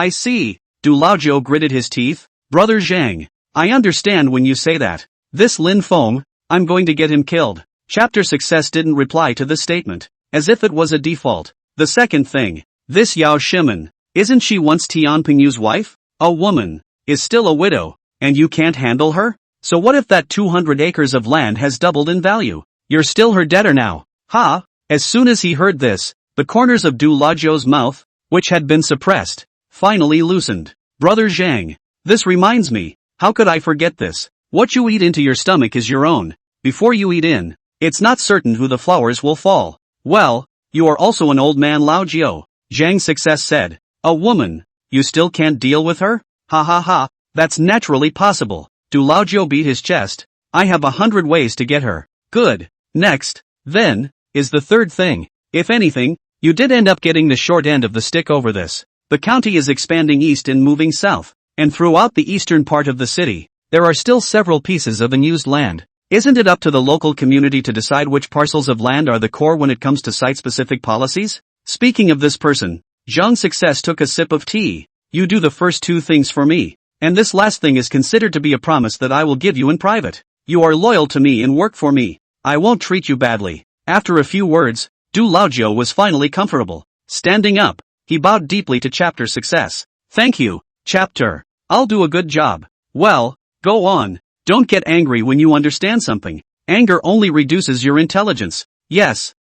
see. Du Laojiao gritted his teeth. Brother Zhang, I understand when you say that. This Lin Feng, I'm going to get him killed. Chapter Success didn't reply to this statement, as if it was a default. The second thing, this Yao Shimen, isn't she once Tian Pingyu's wife? A woman, is still a widow, and you can't handle her? So what if that 200 acres of land has doubled in value? You're still her debtor now. Ha! As soon as he heard this, the corners of Du Laojiao's mouth, which had been suppressed, finally loosened. Brother Zhang, this reminds me, how could I forget this? What you eat into your stomach is your own. Before you eat in, it's not certain who the flowers will fall. Well, you are also an old man, Lao Jiao. Zhang's Success said. A woman, you still can't deal with her? Ha, that's naturally possible. Du Laojiao beat his chest. I have 100 ways to get her. Good. Next, then, is the third thing. If anything, you did end up getting the short end of the stick over this. The county is expanding east and moving south, and throughout the eastern part of the city, there are still several pieces of unused land. Isn't it up to the local community to decide which parcels of land are the core when it comes to site-specific policies? Speaking of this person, Zhang Success took a sip of tea. You do the first 2 things for me, and this last thing is considered to be a promise that I will give you in private. You are loyal to me and work for me. I won't treat you badly. After a few words, Du Laojiao was finally comfortable. Standing up, he bowed deeply to Chapter Success. Thank you, Chapter. I'll do a good job. Well, go on. Don't get angry when you understand something. Anger only reduces your intelligence. Yes,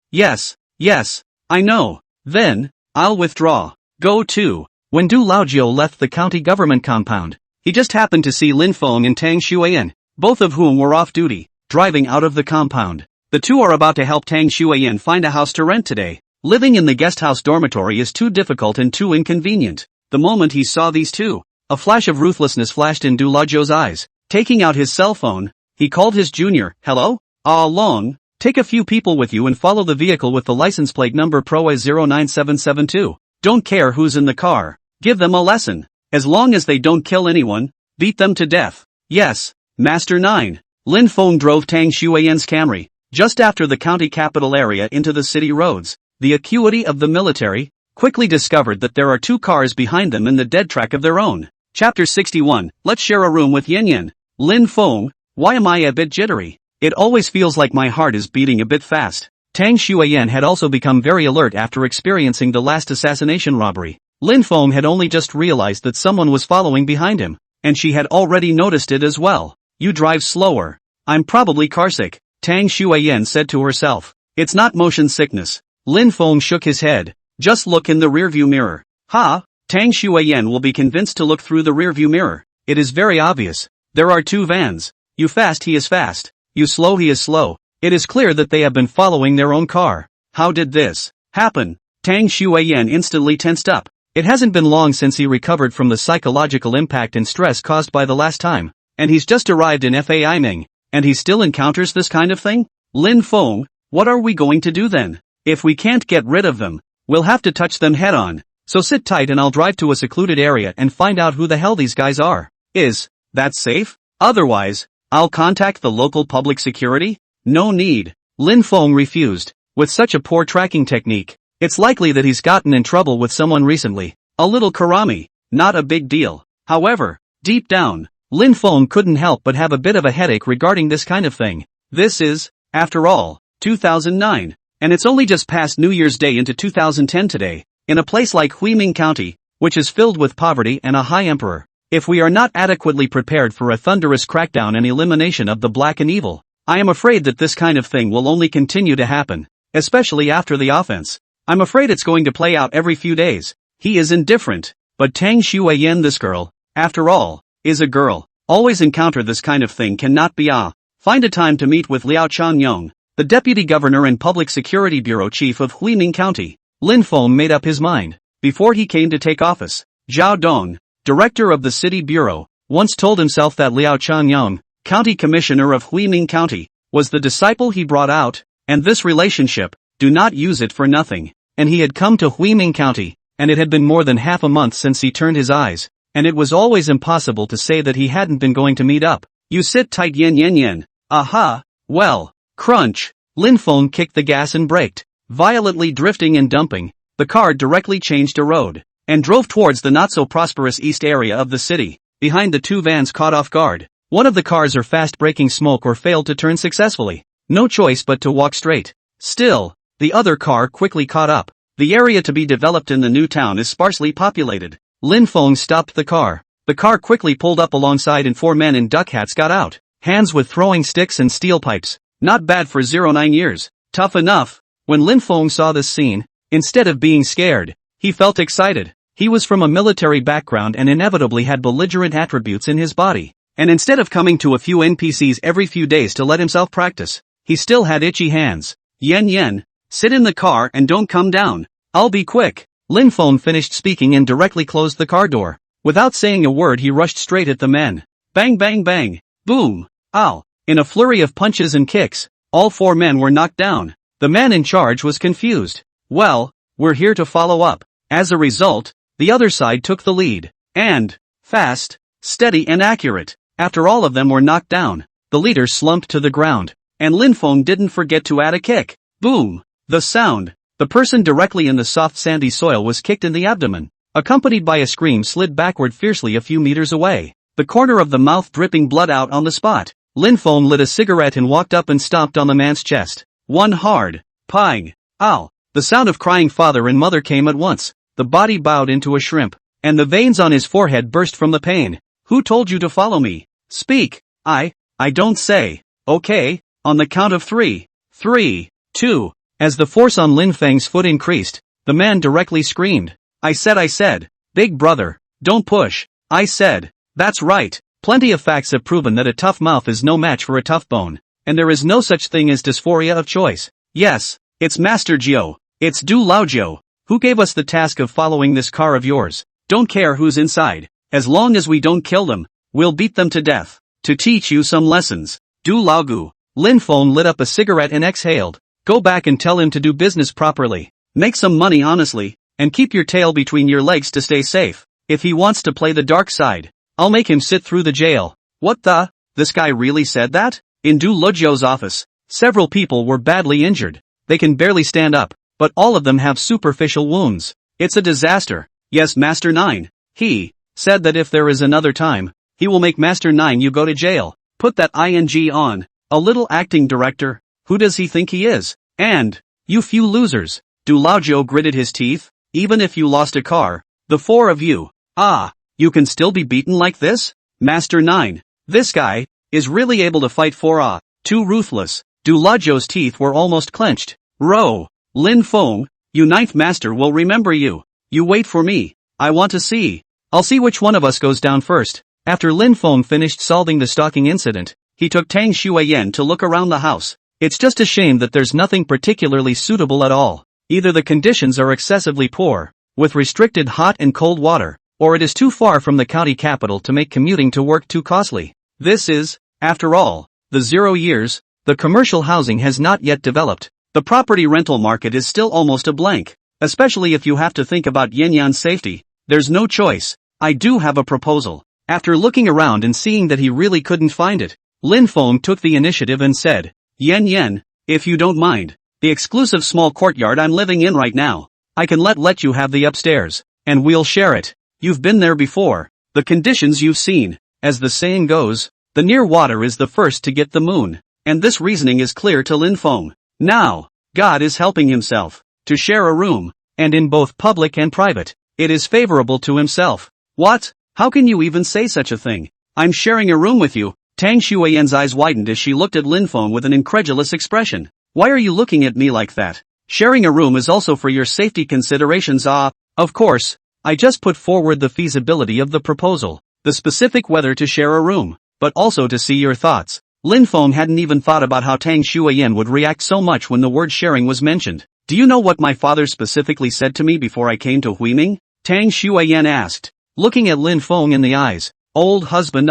I know. Then, I'll withdraw. Go to. When Du Laojiao left the county government compound, he just happened to see Lin Feng and Tang Xueyan, both of whom were off duty, driving out of the compound. The two are about to help Tang Xueyan find a house to rent today. Living in the guest house dormitory is too difficult and too inconvenient. the moment he saw these two. A flash of ruthlessness flashed in Du Lajo's eyes. Taking out his cell phone, he called his junior. Hello? Long. Take a few people with you and follow the vehicle with the license plate number PROA09772. Don't care who's in the car. Give them a lesson. As long as they don't kill anyone, beat them to death. Yes, Master 9. Lin Feng drove Tang Xueyan's Camry, just after the county capital area into the city roads. The acuity of the military quickly discovered that there are two cars behind them in the dead track of their own. Chapter 61, Let's share a room with Yin Yin. Lin Feng, why am I a bit jittery? It always feels like my heart is beating a bit fast. Tang Xueyan had also become very alert after experiencing the last assassination robbery. Lin Feng had only just realized that someone was following behind him, and she had already noticed it as well. You drive slower. I'm probably carsick, Tang Xueyan said to herself. It's not motion sickness. Lin Feng shook his head. Just look in the rearview mirror. Ha! Tang Xueyan will be convinced to look through the rearview mirror. It is very obvious. There are two vans. You fast, he is fast. You slow, he is slow. It is clear that they have been following their own car. How did this happen? Tang Xueyan instantly tensed up. It hasn't been long since he recovered from the psychological impact and stress caused by the last time, and he's just arrived in Faiming, and he still encounters this kind of thing? Lin Feng, what are we going to do then? If we can't get rid of them, we'll have to touch them head on. So sit tight and I'll drive to a secluded area and find out who the hell these guys are. Is that safe? Otherwise, I'll contact the local public security? No need. Lin Feng refused. With such a poor tracking technique, it's likely that he's gotten in trouble with someone recently. A little karami, not a big deal. However, deep down, Lin Feng couldn't help but have a bit of a headache regarding this kind of thing. This is, after all, 2009, and it's only just past New Year's Day into 2010 today, in a place like Huiming County, which is filled with poverty and a high emperor. If we are not adequately prepared for a thunderous crackdown and elimination of the black and evil, I am afraid that this kind of thing will only continue to happen, especially after the offense. I'm afraid it's going to play out every few days. He is indifferent, but Tang Xueyan, this girl, after all, is a girl. Always encounter this kind of thing cannot be Find a time to meet with Liao Changyong, the Deputy Governor and Public Security Bureau Chief of Huiming County. Lin Feng made up his mind. Before he came to take office, Zhao Dong, Director of the City Bureau, once told himself that Liao Changyong, County Commissioner of Huiming County, was the disciple he brought out, and this relationship, do not use it for nothing. And he had come to Huiming County, and it had been more than half a month since he turned his eyes, and it was always impossible to say that he hadn't been going to meet up. You sit tight, Yin Yin Yin. Aha! Well, crunch! Lin Feng kicked the gas and braked, violently drifting and dumping. The car directly changed a road, and drove towards the not-so-prosperous east area of the city. Behind the two vans caught off guard. One of the cars are fast breaking smoke or failed to turn successfully. No choice but to walk straight. Still, the other car quickly caught up. The area to be developed in the new town is sparsely populated. Lin Feng stopped the car. The car quickly pulled up alongside and four men in duck hats got out. Hands with throwing sticks and steel pipes. Not bad for 09 years. Tough enough. When Lin Feng saw this scene, instead of being scared, he felt excited. He was from a military background and inevitably had belligerent attributes in his body. And instead of coming to a few NPCs every few days to let himself practice, he still had itchy hands. Yen Yen, sit in the car and don't come down. I'll be quick. Lin Feng finished speaking and directly closed the car door. Without saying a word, he rushed straight at the men. Bang bang bang. Boom. Ow. In a flurry of punches and kicks, all four men were knocked down. The man in charge was confused. Well, we're here to follow up. As a result, the other side took the lead. And, fast, steady and accurate. After all of them were knocked down, the leader slumped to the ground. And Lin Feng didn't forget to add a kick. Boom. The sound. The person directly in the soft sandy soil was kicked in the abdomen, accompanied by a scream slid backward fiercely a few meters away, the corner of the mouth dripping blood out on the spot. Lin Feng lit a cigarette and walked up and stomped on the man's chest. One hard, pang, ow. The sound of crying father and mother came at once. The body bowed into a shrimp, and the veins on his forehead burst from the pain. Who told you to follow me? Speak. I don't say. Okay, on the count of 3. 3, 2. As the force on Lin Feng's foot increased, the man directly screamed. I said, big brother, don't push. I said, that's right. Plenty of facts have proven that a tough mouth is no match for a tough bone, and there is no such thing as dysphoria of choice. Yes, it's Master Jiu. It's Du Laojio, who gave us the task of following this car of yours. Don't care who's inside. As long as we don't kill them, we'll beat them to death. To teach you some lessons. Du Laogu. Lin Feng lit up a cigarette and exhaled. Go back and tell him to do business properly. Make some money honestly, and keep your tail between your legs to stay safe. If he wants to play the dark side, I'll make him sit through the jail. What the? This guy really said that? In Du Lojio's office, several people were badly injured. They can barely stand up, but all of them have superficial wounds. It's a disaster. Yes, Master 9. He said that if there is another time, he will make Master 9 you go to jail. Put that ing on. A little acting director. Who does he think he is? And, you few losers. Du Laojio gritted his teeth. Even if you lost a car, the four of you, you can still be beaten like this? Master 9. This guy is really able to fight for too ruthless. Du Laojio's teeth were almost clenched. Lin Feng, you ninth master will remember you. You wait for me. I want to see. I'll see which one of us goes down first. After Lin Feng finished solving the stalking incident, he took Tang Xueyan to look around the house. It's just a shame that there's nothing particularly suitable at all. Either the conditions are excessively poor, with restricted hot and cold water, or it is too far from the county capital to make commuting to work too costly. This is, after all, the 0 years, the commercial housing has not yet developed. The property rental market is still almost a blank, especially if you have to think about Yanyan's safety. There's no choice. I do have a proposal. After looking around and seeing that he really couldn't find it, Lin Feng took the initiative and said, Yan, if you don't mind, the exclusive small courtyard I'm living in right now, I can let you have the upstairs, and we'll share it. You've been there before. The conditions you've seen. As the saying goes, the near water is the first to get the moon. And this reasoning is clear to Lin Feng. Now, God is helping himself. To share a room, and in both public and private, it is favorable to himself. What? How can you even say such a thing? I'm sharing a room with you. Tang Xueyan's eyes widened as she looked at Lin Feng with an incredulous expression. Why are you looking at me like that? Sharing a room is also for your safety considerations. Of course, I just put forward the feasibility of the proposal, the specific whether to share a room, but also to see your thoughts. Lin Feng hadn't even thought about how Tang Xueyan would react so much when the word sharing was mentioned. Do you know what my father specifically said to me before I came to Huiming? Tang Xueyan asked, looking at Lin Feng in the eyes. Old husband.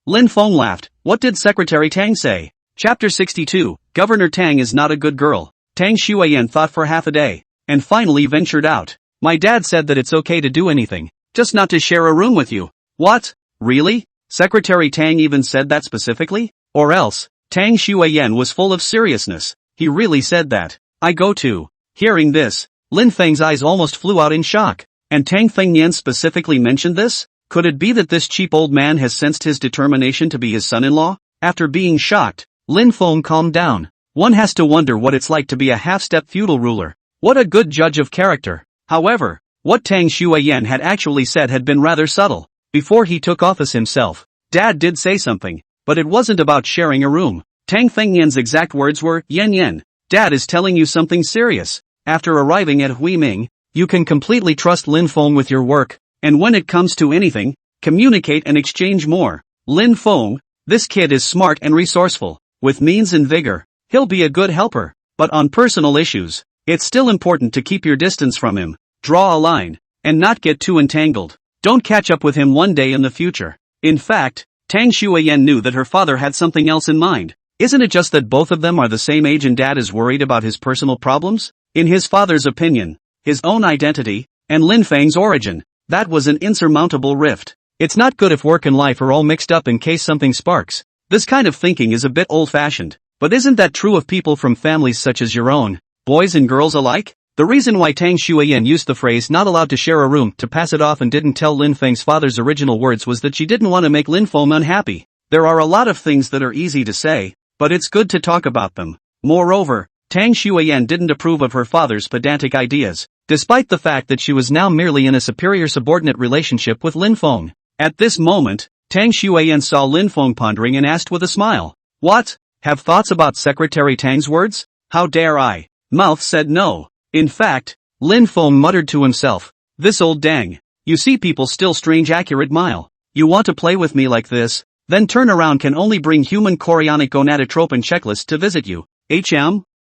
Lin Feng laughed. What did Secretary Tang say? Chapter 62, Governor Tang is not a good girl. Tang Xueyan thought for half a day, and finally ventured out. My dad said that it's okay to do anything, just not to share a room with you. What? Really? Secretary Tang even said that specifically? Or else, Tang Xueyan was full of seriousness. He really said that. I go to. Hearing this, Lin Feng's eyes almost flew out in shock. And Tang Fengnian specifically mentioned this? Could it be that this cheap old man has sensed his determination to be his son-in-law? After being shocked, Lin Feng calmed down. One has to wonder what it's like to be a half-step feudal ruler. What a good judge of character. However, what Tang Xueyan had actually said had been rather subtle. Before he took office himself, Dad did say something, but it wasn't about sharing a room. Tang Fengnian's exact words were, Yan, Dad is telling you something serious. After arriving at Huiming, you can completely trust Lin Feng with your work, and when it comes to anything, communicate and exchange more. Lin Feng, this kid is smart and resourceful, with means and vigor. He'll be a good helper, but on personal issues, it's still important to keep your distance from him, draw a line, and not get too entangled. Don't catch up with him one day in the future. In fact, Tang Xueyan knew that her father had something else in mind. Isn't it just that both of them are the same age and Dad is worried about his personal problems? In his father's opinion, his own identity, and Lin Feng's origin, that was an insurmountable rift. It's not good if work and life are all mixed up in case something sparks. This kind of thinking is a bit old-fashioned, but isn't that true of people from families such as your own, boys and girls alike? The reason why Tang Xueyan used the phrase not allowed to share a room to pass it off and didn't tell Lin Feng's father's original words was that she didn't want to make Lin Feng unhappy. There are a lot of things that are easy to say, but it's good to talk about them. Moreover, Tang Xueyan didn't approve of her father's pedantic ideas, despite the fact that she was now merely in a superior subordinate relationship with Lin Feng. At this moment, Tang Xueyan saw Lin Feng pondering and asked with a smile, What? Have thoughts about Secretary Tang's words? How dare I? Mouth said no. In fact, Lin Feng muttered to himself, This old dang. You see people still strange accurate mile. You want to play with me like this? Then turn around can only bring human chorionic gonadotropin checklist to visit you.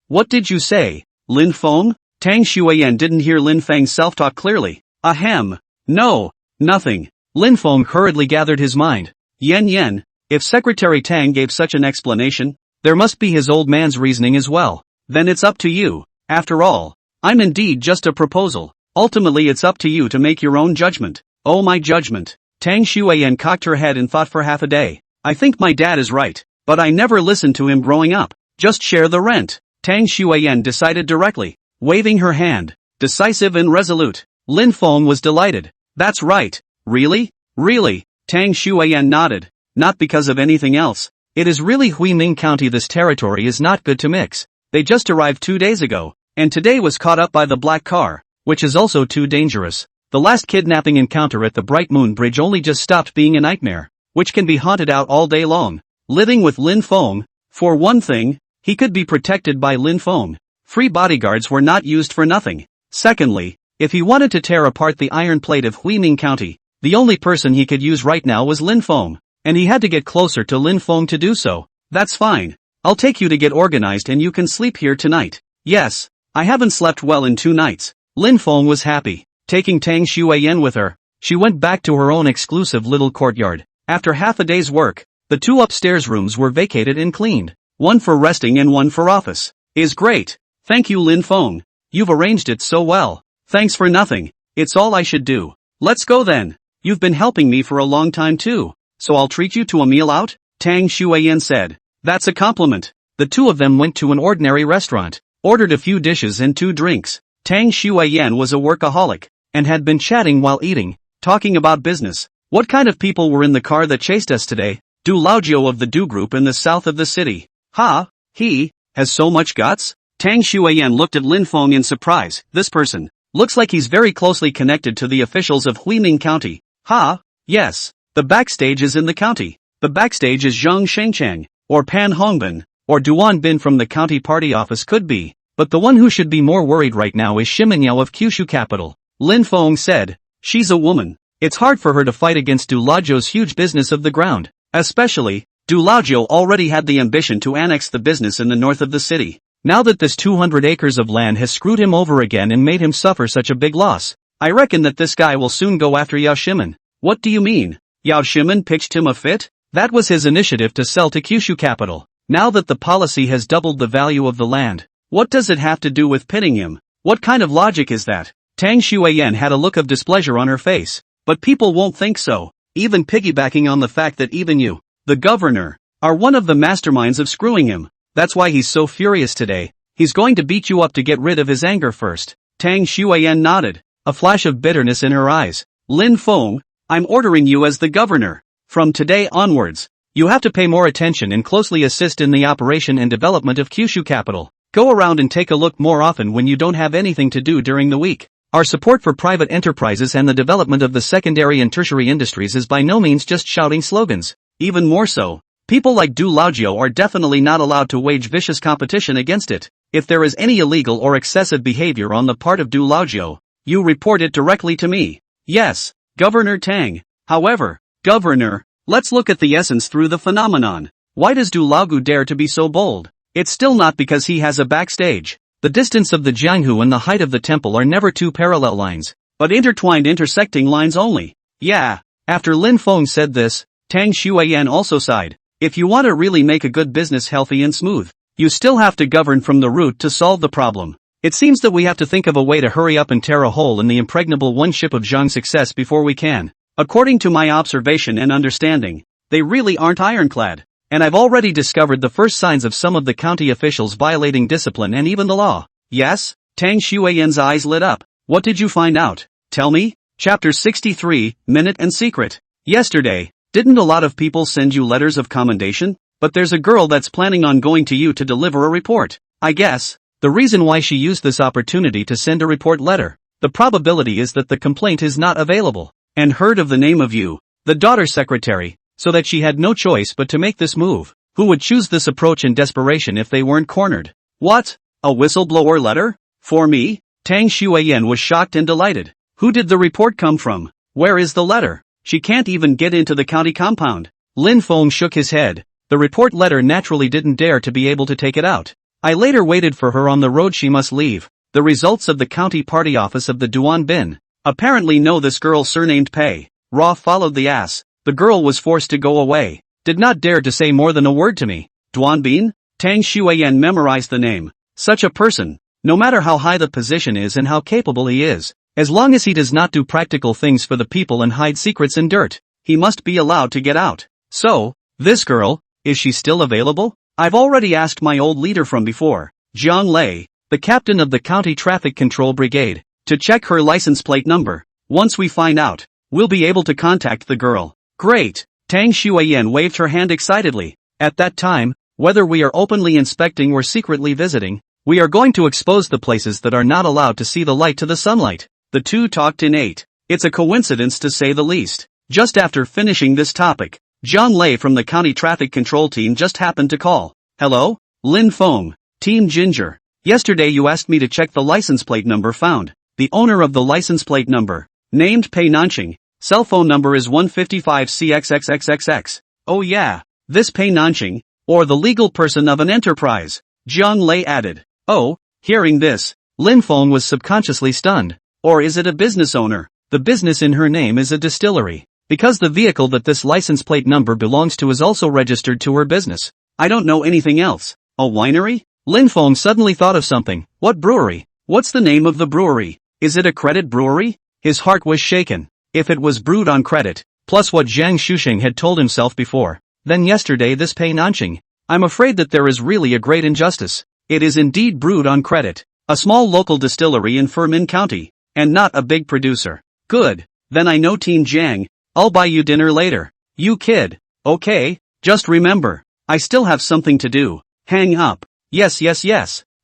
What did you say? Lin Feng? Tang Xueyan didn't hear Lin Feng's self-talk clearly. Ahem. No. Nothing. Lin Feng hurriedly gathered his mind. Yen, if Secretary Tang gave such an explanation, there must be his old man's reasoning as well. Then it's up to you. After all, I'm indeed just a proposal. Ultimately it's up to you to make your own judgment. Oh, my judgment. Tang Xueyan cocked her head and thought for half a day. I think my dad is right, but I never listened to him growing up. Just share the rent. Tang Xueyan decided directly, waving her hand, decisive and resolute. Lin Feng was delighted. That's right. Really? Really? Tang Xueyan nodded. Not because of anything else. It is really Huiming County. This territory is not good to mix. They just arrived 2 days ago, and today was caught up by the black car, which is also too dangerous. The last kidnapping encounter at the Bright Moon Bridge only just stopped being a nightmare, which can be haunted out all day long. Living with Lin Feng, for one thing, he could be protected by Lin Feng. Free bodyguards were not used for nothing. Secondly, if he wanted to tear apart the iron plate of Huiming County, the only person he could use right now was Lin Feng, and he had to get closer to Lin Feng to do so. That's fine. I'll take you to get organized and you can sleep here tonight. Yes, I haven't slept well in 2 nights. Lin Feng was happy. Taking Tang Xueyan with her, she went back to her own exclusive little courtyard. After half a day's work, the 2 upstairs rooms were vacated and cleaned. One for resting and one for office. Is great. Thank you, Lin Feng. You've arranged it so well. Thanks for nothing. It's all I should do. Let's go then. You've been helping me for a long time too, so I'll treat you to a meal out? Tang Xueyan said. That's a compliment. The 2 of them went to an ordinary restaurant, ordered a few dishes and 2 drinks. Tang Xueyan was a workaholic, and had been chatting while eating, talking about business. What kind of people were in the car that chased us today? Du Laojiu of the Du Group in the south of the city. Ha, he has so much guts? Tang Xueyan looked at Lin Feng in surprise. This person looks like he's very closely connected to the officials of Huiming County. Ha, yes, the backstage is in the county. The backstage is Zhang Shengchang, or Pan Hongbin, or Duan Bin from the county party office could be, but the one who should be more worried right now is Shimenyao of Kyushu capital. Lin Feng said. She's a woman. It's hard for her to fight against Du Laojiu's huge business of the ground. Especially, Du Laojiu already had the ambition to annex the business in the north of the city. Now that this 200 acres of land has screwed him over again and made him suffer such a big loss, I reckon that this guy will soon go after Yao Shimen. What do you mean? Yao Shimen pitched him a fit? That was his initiative to sell to Kyushu capital. Now that the policy has doubled the value of the land, what does it have to do with pitting him? What kind of logic is that? Tang Xueyan had a look of displeasure on her face. But people won't think so, even piggybacking on the fact that even you, the governor, are one of the masterminds of screwing him. That's why he's so furious today. He's going to beat you up to get rid of his anger first. Tang Xueyan nodded, a flash of bitterness in her eyes. Lin Feng, I'm ordering you as the governor. From today onwards, you have to pay more attention and closely assist in the operation and development of Kyushu capital. Go around and take a look more often when you don't have anything to do during the week. Our support for private enterprises and the development of the secondary and tertiary industries is by no means just shouting slogans. Even more so, people like Du Laojiu are definitely not allowed to wage vicious competition against it. If there is any illegal or excessive behavior on the part of Du Laojiu, you report it directly to me. Yes, Governor Tang. However, Governor, let's look at the essence through the phenomenon. Why does Du Laogu dare to be so bold? It's still not because he has a backstage. The distance of the Jianghu and the height of the temple are never 2 parallel lines, but intertwined intersecting lines only. Yeah. After Lin Feng said this, Tang Xueyan also sighed. If you want to really make a good business healthy and smooth, you still have to govern from the root to solve the problem. It seems that we have to think of a way to hurry up and tear a hole in the impregnable one ship of Zhang's success before we can. According to my observation and understanding, they really aren't ironclad. And I've already discovered the first signs of some of the county officials violating discipline and even the law. Yes? Tang Xueyan's eyes lit up. What did you find out? Tell me? Chapter 63, Minute and Secret. Yesterday, didn't a lot of people send you letters of commendation? But there's a girl that's planning on going to you to deliver a report. I guess, the reason why she used this opportunity to send a report letter, the probability is that the complaint is not available, and heard of the name of you, the daughter secretary, so that she had no choice but to make this move. Who would choose this approach in desperation if they weren't cornered? What? A whistleblower letter? For me? Tang Xueyan was shocked and delighted. Who did the report come from? Where is the letter? She can't even get into the county compound. Lin Feng shook his head. The report letter naturally didn't dare to be able to take it out. I later waited for her on the road she must leave. The results of the county party office of the Duan Bin. Apparently no, this girl surnamed Pei. Ra followed the ass. The girl was forced to go away. Did not dare to say more than a word to me. Duanbin? Tang Xueyan memorized the name. Such a person, no matter how high the position is and how capable he is, as long as he does not do practical things for the people and hide secrets in dirt, he must be allowed to get out. So, this girl, is she still available? I've already asked my old leader from before, Jiang Lei, the captain of the County Traffic Control Brigade, to check her license plate number. Once we find out, we'll be able to contact the girl. Great! Tang Xueyan waved her hand excitedly. At that time, whether we are openly inspecting or secretly visiting, we are going to expose the places that are not allowed to see the light to the sunlight. The two talked in 8. It's a coincidence to say the least. Just after finishing this topic, Jiang Lei from the County Traffic Control Team just happened to call. Hello? Lin Feng, Team Ginger. Yesterday you asked me to check the license plate number found. The owner of the license plate number, named Pei Nanqing. Cell phone number is 155CXXXXX. Oh yeah, this Pei Nanqing, or the legal person of an enterprise, Jiang Lei added. Oh, hearing this, Lin Feng was subconsciously stunned. Or is it a business owner? The business in her name is a distillery, because the vehicle that this license plate number belongs to is also registered to her business. I don't know anything else. A winery? Lin Feng suddenly thought of something. What brewery? What's the name of the brewery? Is it a credit brewery? His heart was shaken. If it was brewed on credit, plus what Zhang Shusheng had told himself before, then yesterday this Pei Nanqing, I'm afraid that there is really a great injustice. It is indeed brewed on credit. A small local distillery in Furmin County, and not a big producer. Good, then I know Team Jiang, I'll buy you dinner later. You kid. Okay, just remember, I still have something to do. Hang up. Yes.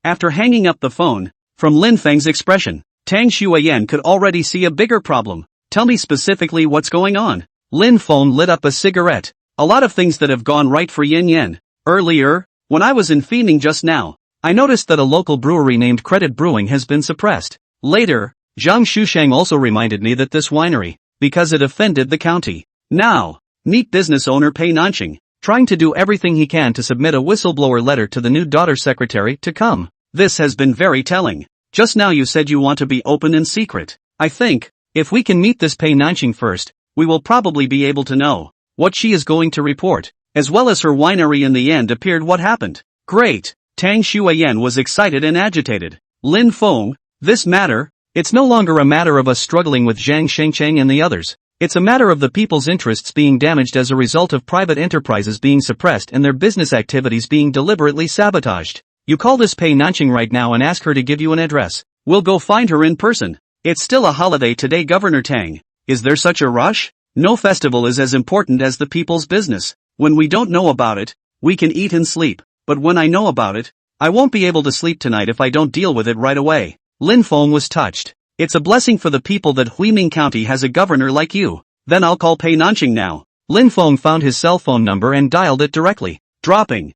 After hanging up the phone, from Lin Feng's expression, Tang Xueyan could already see a bigger problem. Tell me specifically what's going on. Lin Feng lit up a cigarette. A lot of things that have gone right for Yin Yen. Earlier, when I was in Fening just now, I noticed that a local brewery named Credit Brewing has been suppressed. Later, Zhang Shusheng also reminded me that this winery, because it offended the county. Now, meet business owner Pei Nanqing, trying to do everything he can to submit a whistleblower letter to the new daughter secretary to come. This has been very telling. Just now you said you want to be open and secret. I think, if we can meet this Pei Nanqing first, we will probably be able to know what she is going to report, as well as her winery. In the end appeared what happened. Great! Tang Xueyan was excited and agitated. Lin Feng, this matter, it's no longer a matter of us struggling with Zhang Shengcheng and the others. It's a matter of the people's interests being damaged as a result of private enterprises being suppressed and their business activities being deliberately sabotaged. You call this Pei Nanqing right now and ask her to give you an address. We'll go find her in person. It's still a holiday today, Governor Tang. Is there such a rush? No festival is as important as the people's business. When we don't know about it, we can eat and sleep. But when I know about it, I won't be able to sleep tonight if I don't deal with it right away. Lin Feng was touched. It's a blessing for the people that Huiming County has a governor like you. Then I'll call Pei Nanqing now. Lin Feng found his cell phone number and dialed it directly. Dropping.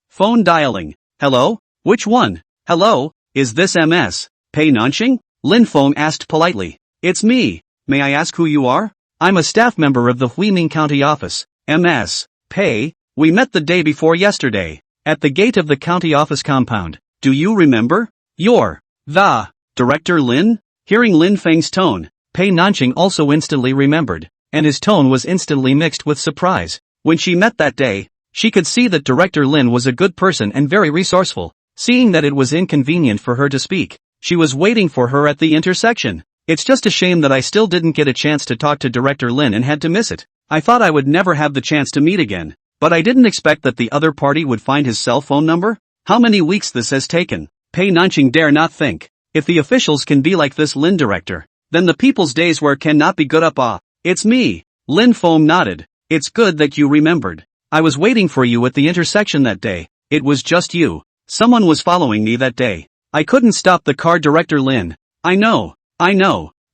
Phone dialing. Hello? Which one? Hello? Is this MS? Pei Nanqing? Lin Feng asked politely. It's me. May I ask who you are? I'm a staff member of the Huiming County office. MS. Pei, we met the day before yesterday, at the gate of the county office compound. Do you remember? You're the Director Lin? Hearing Lin Feng's tone, Pei Nanqing also instantly remembered, and his tone was instantly mixed with surprise. When she met that day, she could see that Director Lin was a good person and very resourceful. Seeing that it was inconvenient for her to speak, she was waiting for her at the intersection. It's just a shame that I still didn't get a chance to talk to Director Lin and had to miss it. I thought I would never have the chance to meet again, but I didn't expect that the other party would find his cell phone number. How many weeks this has taken? Pei Nanqing dare not think. If the officials can be like this Lin director, then the people's days work cannot be good up. It's me. Lin Feng nodded. It's good that you remembered. I was waiting for you at the intersection that day. It was just you. Someone was following me that day. I couldn't stop the car. Director Lin. I know.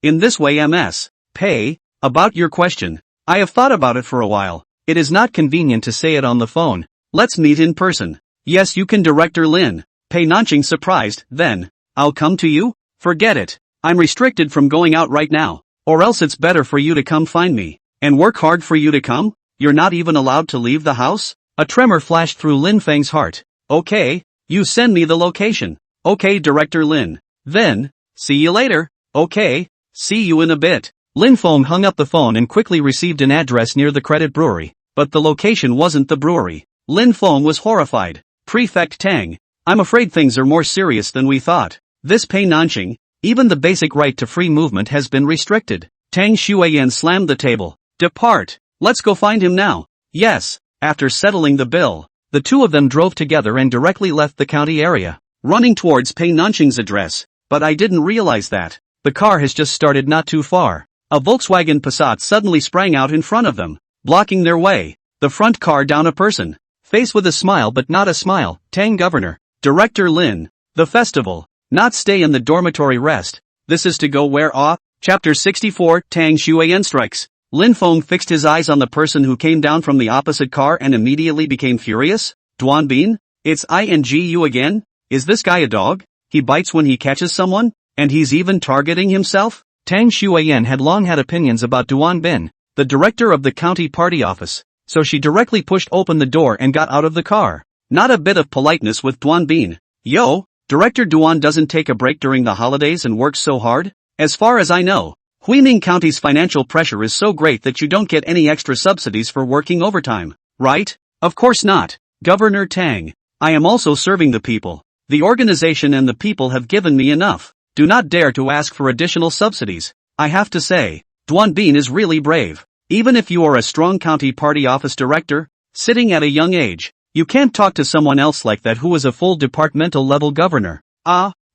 In this way, MS. Pei, about your question. I have thought about it for a while. It is not convenient to say it on the phone. Let's meet in person. Yes, you can, Director Lin. Pei Nanqing surprised. Then, I'll come to you? Forget it. I'm restricted from going out right now. Or else it's better for you to come find me, and work hard for you to come? You're not even allowed to leave the house? A tremor flashed through Lin Feng's heart. Okay, you send me the location. Okay, Director Lin. Then, see you later. Okay, See you in a bit. Lin Feng hung up the phone and quickly received an address near the credit brewery, but the location wasn't the brewery. Lin Feng was horrified. Prefect Tang, I'm afraid things are more serious than we thought. This Pei Nanqing, even the basic right to free movement has been restricted. Tang Xueyan slammed the table. Depart. Let's go find him now. Yes. After settling the bill, the two of them drove together and directly left the county area, running towards Pei Nanqing's address. But I didn't realize that. The car has just started not too far. A Volkswagen Passat suddenly sprang out in front of them, blocking their way. The front car down a person. Face with a smile but not a smile. Tang Governor. Director Lin. The festival. Not stay in the dormitory rest. This is to go where Chapter 64, Tang Xueyan strikes. Lin Feng fixed his eyes on the person who came down from the opposite car and immediately became furious. Duan Bin? It's you again? Is this guy a dog? He bites when he catches someone? And he's even targeting himself? Tang Xueyan had long had opinions about Duan Bin, the director of the county party office, so she directly pushed open the door and got out of the car. Not a bit of politeness with Duan Bin. Yo, Director Duan doesn't take a break during the holidays and works so hard? As far as I know, Huiming County's financial pressure is so great that you don't get any extra subsidies for working overtime, right? Of course not. Governor Tang, I am also serving the people. The organization and the people have given me enough. Do not dare to ask for additional subsidies. I have to say, Duan Bin is really brave. Even if you are a strong county party office director, sitting at a young age, you can't talk to someone else like that who is a full departmental level governor.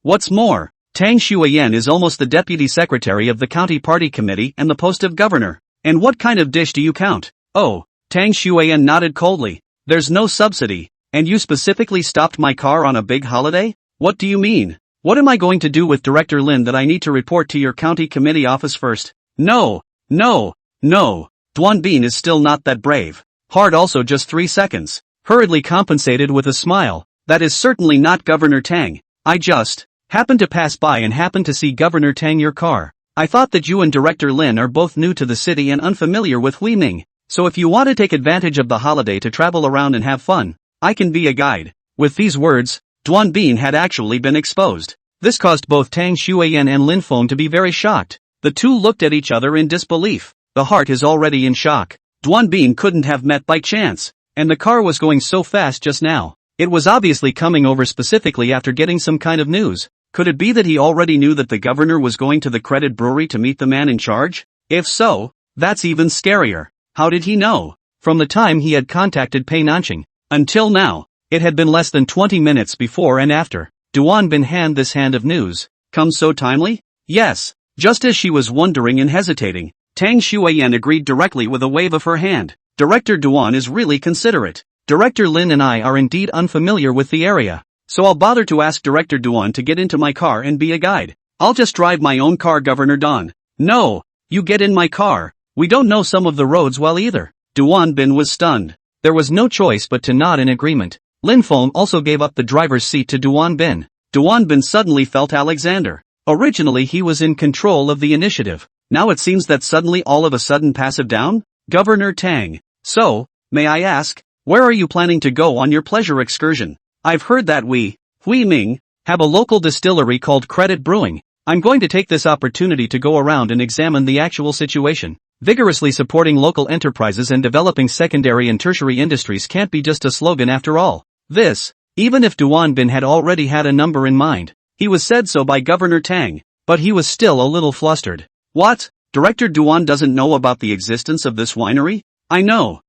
What's more, Tang Xueyan is almost the deputy secretary of the county party committee and the post of governor. And what kind of dish do you count? Oh, Tang Xueyan nodded coldly. There's no subsidy, and you specifically stopped my car on a big holiday? What do you mean? What am I going to do with Director Lin that I need to report to your county committee office first? No. Duan Bin is still not that brave. Hard also just 3 seconds. Hurriedly compensated with a smile. That is certainly not Governor Tang. I just happened to pass by and happened to see Governor Tang your car. I thought that you and Director Lin are both new to the city and unfamiliar with Huiming. So if you want to take advantage of the holiday to travel around and have fun, I can be a guide. With these words, Duan Bin had actually been exposed. This caused both Tang Xueyan and Lin Feng to be very shocked. The two looked at each other in disbelief. The heart is already in shock. Duan Bin couldn't have met by chance. And the car was going so fast just now. It was obviously coming over specifically after getting some kind of news. Could it be that he already knew that the governor was going to the credit brewery to meet the man in charge? If so, that's even scarier. How did he know? From the time he had contacted Pei Nanqing until now, it had been less than 20 minutes before and after. Duan Bin hand this hand of news come so timely? Yes. Just as she was wondering and hesitating, Tang Xueyan agreed directly with a wave of her hand. Director Duan is really considerate. Director Lin and I are indeed unfamiliar with the area, so I'll bother to ask Director Duan to get into my car and be a guide. I'll just drive my own car, Governor Don. No, you get in my car. We don't know some of the roads well either. Duan Bin was stunned. There was no choice but to nod in agreement. Lin Feng also gave up the driver's seat to Duan Bin. Duan Bin suddenly felt Alexander. Originally he was in control of the initiative. Now it seems that suddenly all of a sudden passive down? Governor Tang. So, may I ask, where are you planning to go on your pleasure excursion? I've heard that we, Huiming, have a local distillery called Credit Brewing. I'm going to take this opportunity to go around and examine the actual situation. Vigorously supporting local enterprises and developing secondary and tertiary industries can't be just a slogan after all. This, even if Duan Bin had already had a number in mind. He was said so by Governor Tang, but he was still a little flustered. What? Director Duan doesn't know about the existence of this winery? I know.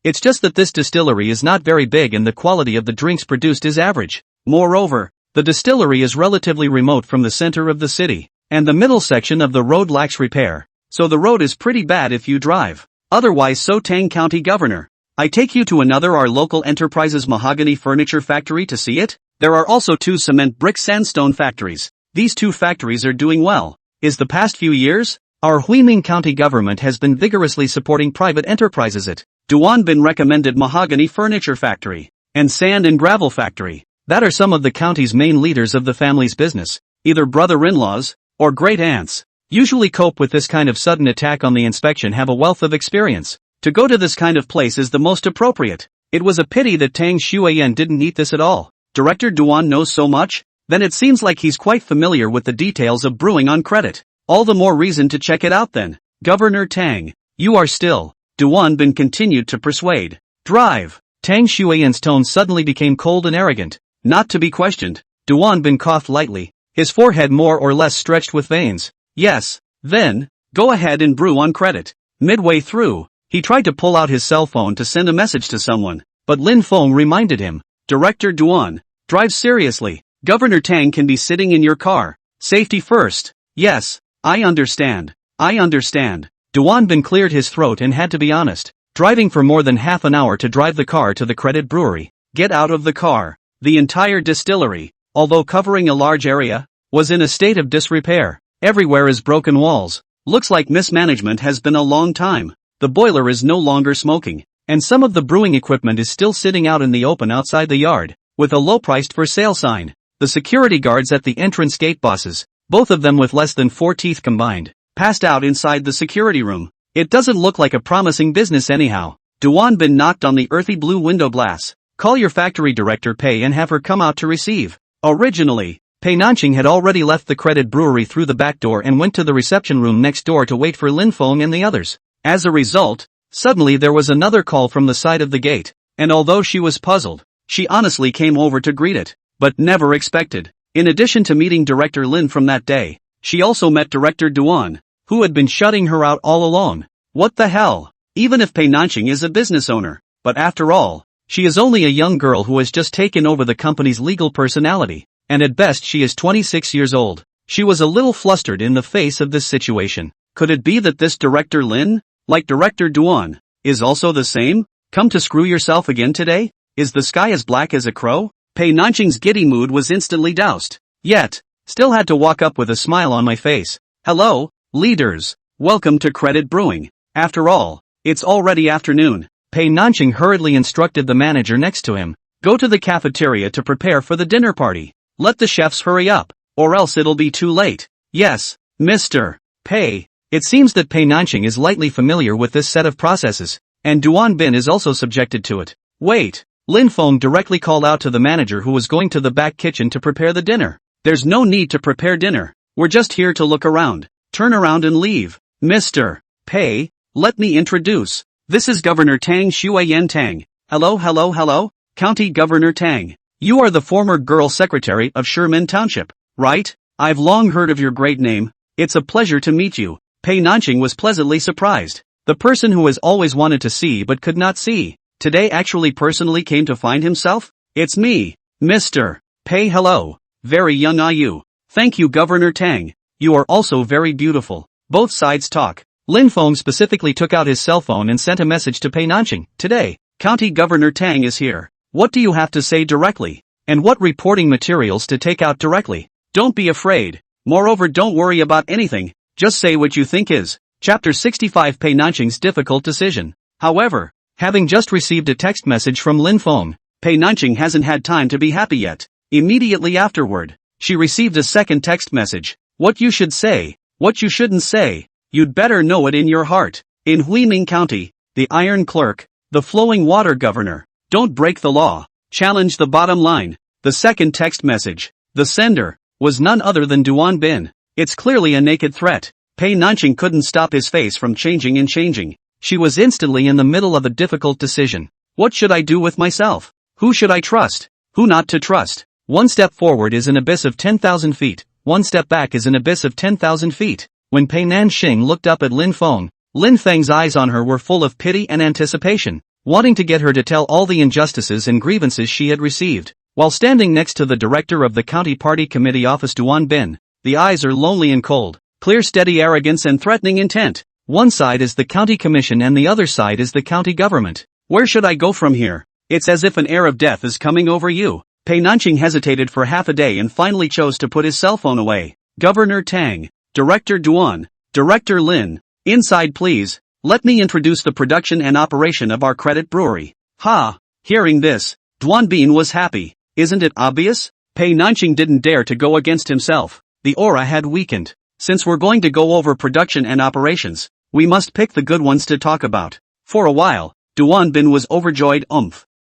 It's just that this distillery is not very big and the quality of the drinks produced is average. Moreover, the distillery is relatively remote from the center of the city, and the middle section of the road lacks repair. So the road is pretty bad if you drive. Otherwise, so Tang County Governor, I take you to our local enterprise's mahogany furniture factory to see it? There are also 2 cement brick sandstone factories. These 2 factories are doing well. Is the past few years, our Huiming County government has been vigorously supporting private enterprises at Duan Bin recommended mahogany furniture factory and sand and gravel factory. That are some of the county's main leaders of the family's business, either brother-in-laws or great-aunts. Usually cope with this kind of sudden attack on the inspection, have a wealth of experience. To go to this kind of place is the most appropriate. It was a pity that Tang Xueyan didn't eat this at all. Director Duan knows so much? Then it seems like he's quite familiar with the details of brewing on credit. All the more reason to check it out then. Governor Tang, you are still. Duan Bin continued to persuade. Drive. Tang Xueyan's tone suddenly became cold and arrogant. Not to be questioned. Duan Bin coughed lightly, his forehead more or less stretched with veins. Yes, then, go ahead and brew on credit. Midway through, he tried to pull out his cell phone to send a message to someone, but Lin Feng reminded him. Director Duan, drive seriously. Governor Tang can be sitting in your car. Safety first. Yes, I understand. Duan Bin cleared his throat and had to be honest. Driving for more than half an hour to drive the car to the credit brewery. Get out of the car. The entire distillery, although covering a large area, was in a state of disrepair. Everywhere is broken walls. Looks like mismanagement has been a long time. The boiler is no longer smoking, and some of the brewing equipment is still sitting out in the open outside the yard, with a low-priced for sale sign. The security guards at the entrance gate bosses, both of them with less than 4 teeth combined, passed out inside the security room. It doesn't look like a promising business anyhow. Duan Bin knocked on the earthy blue window glass. Call your factory director Pei and have her come out to receive. Originally, Pei Nanqing had already left the credit brewery through the back door and went to the reception room next door to wait for Lin Feng and the others. As a result, suddenly there was another call from the side of the gate, and although she was puzzled, she honestly came over to greet it, but never expected. In addition to meeting Director Lin from that day, she also met Director Duan, who had been shutting her out all along. What the hell? Even if Pei Nanqing is a business owner, but after all, she is only a young girl who has just taken over the company's legal personality, and at best she is 26 years old. She was a little flustered in the face of this situation. Could it be that this Director Lin, like Director Duan, is also the same? Come to screw yourself again today? Is the sky as black as a crow? Pei Nanqing's giddy mood was instantly doused. Yet, still had to walk up with a smile on my face. Hello, leaders. Welcome to Credit Brewing. After all, it's already afternoon. Pei Nanqing hurriedly instructed the manager next to him. Go to the cafeteria to prepare for the dinner party. Let the chefs hurry up, or else it'll be too late. Yes, Mr. Pei. It seems that Pei Nanqing is lightly familiar with this set of processes, and Duan Bin is also subjected to it. Wait. Lin Feng directly called out to the manager who was going to the back kitchen to prepare the dinner. There's no need to prepare dinner. We're just here to look around. Turn around and leave. Mr. Pei, let me introduce. This is Governor Tang Xueyan Tang. Hello. County Governor Tang. You are the former girl secretary of Sherman Township, right? I've long heard of your great name. It's a pleasure to meet you. Pei Nanqing was pleasantly surprised. The person who has always wanted to see but could not see, today actually personally came to find himself? It's me, Mr. Pei. Hello. Very young are you. Thank you Governor Tang. You are also very beautiful. Both sides talk. Lin Feng specifically took out his cell phone and sent a message to Pei Nanqing. Today, County Governor Tang is here. What do you have to say directly? And what reporting materials to take out directly? Don't be afraid. Moreover, don't worry about anything. Just say what you think is. Chapter 65 Pei Nanqing's difficult decision. However, having just received a text message from Lin Feng, Pei Nanqing hasn't had time to be happy yet. Immediately afterward, she received a second text message. What you should say, what you shouldn't say, you'd better know it in your heart. In Huiming County, the Iron Clerk, the Flowing Water Governor, don't break the law, challenge the bottom line. The second text message, the sender, was none other than Duan Bin. It's clearly a naked threat. Pei Nanqing couldn't stop his face from changing and changing. She was instantly in the middle of a difficult decision. What should I do with myself? Who should I trust? Who not to trust? One step forward is an abyss of 10,000 feet. One step back is an abyss of 10,000 feet. When Pei Nanqing looked up at Lin Feng, Lin Feng's eyes on her were full of pity and anticipation, wanting to get her to tell all the injustices and grievances she had received. While standing next to the director of the county party committee office Duan Bin, the eyes are lonely and cold, clear steady arrogance and threatening intent. One side is the county commission and the other side is the county government. Where should I go from here? It's as if an air of death is coming over you. Pei Nanqing hesitated for half a day and finally chose to put his cell phone away. Governor Tang, Director Duan, Director Lin, inside please. Let me introduce the production and operation of our credit brewery. Ha! Hearing this, Duan Bin was happy. Isn't it obvious? Pei Nanqing didn't dare to go against himself. The aura had weakened. Since we're going to go over production and operations, we must pick the good ones to talk about. For a while, Duan Bin was overjoyed.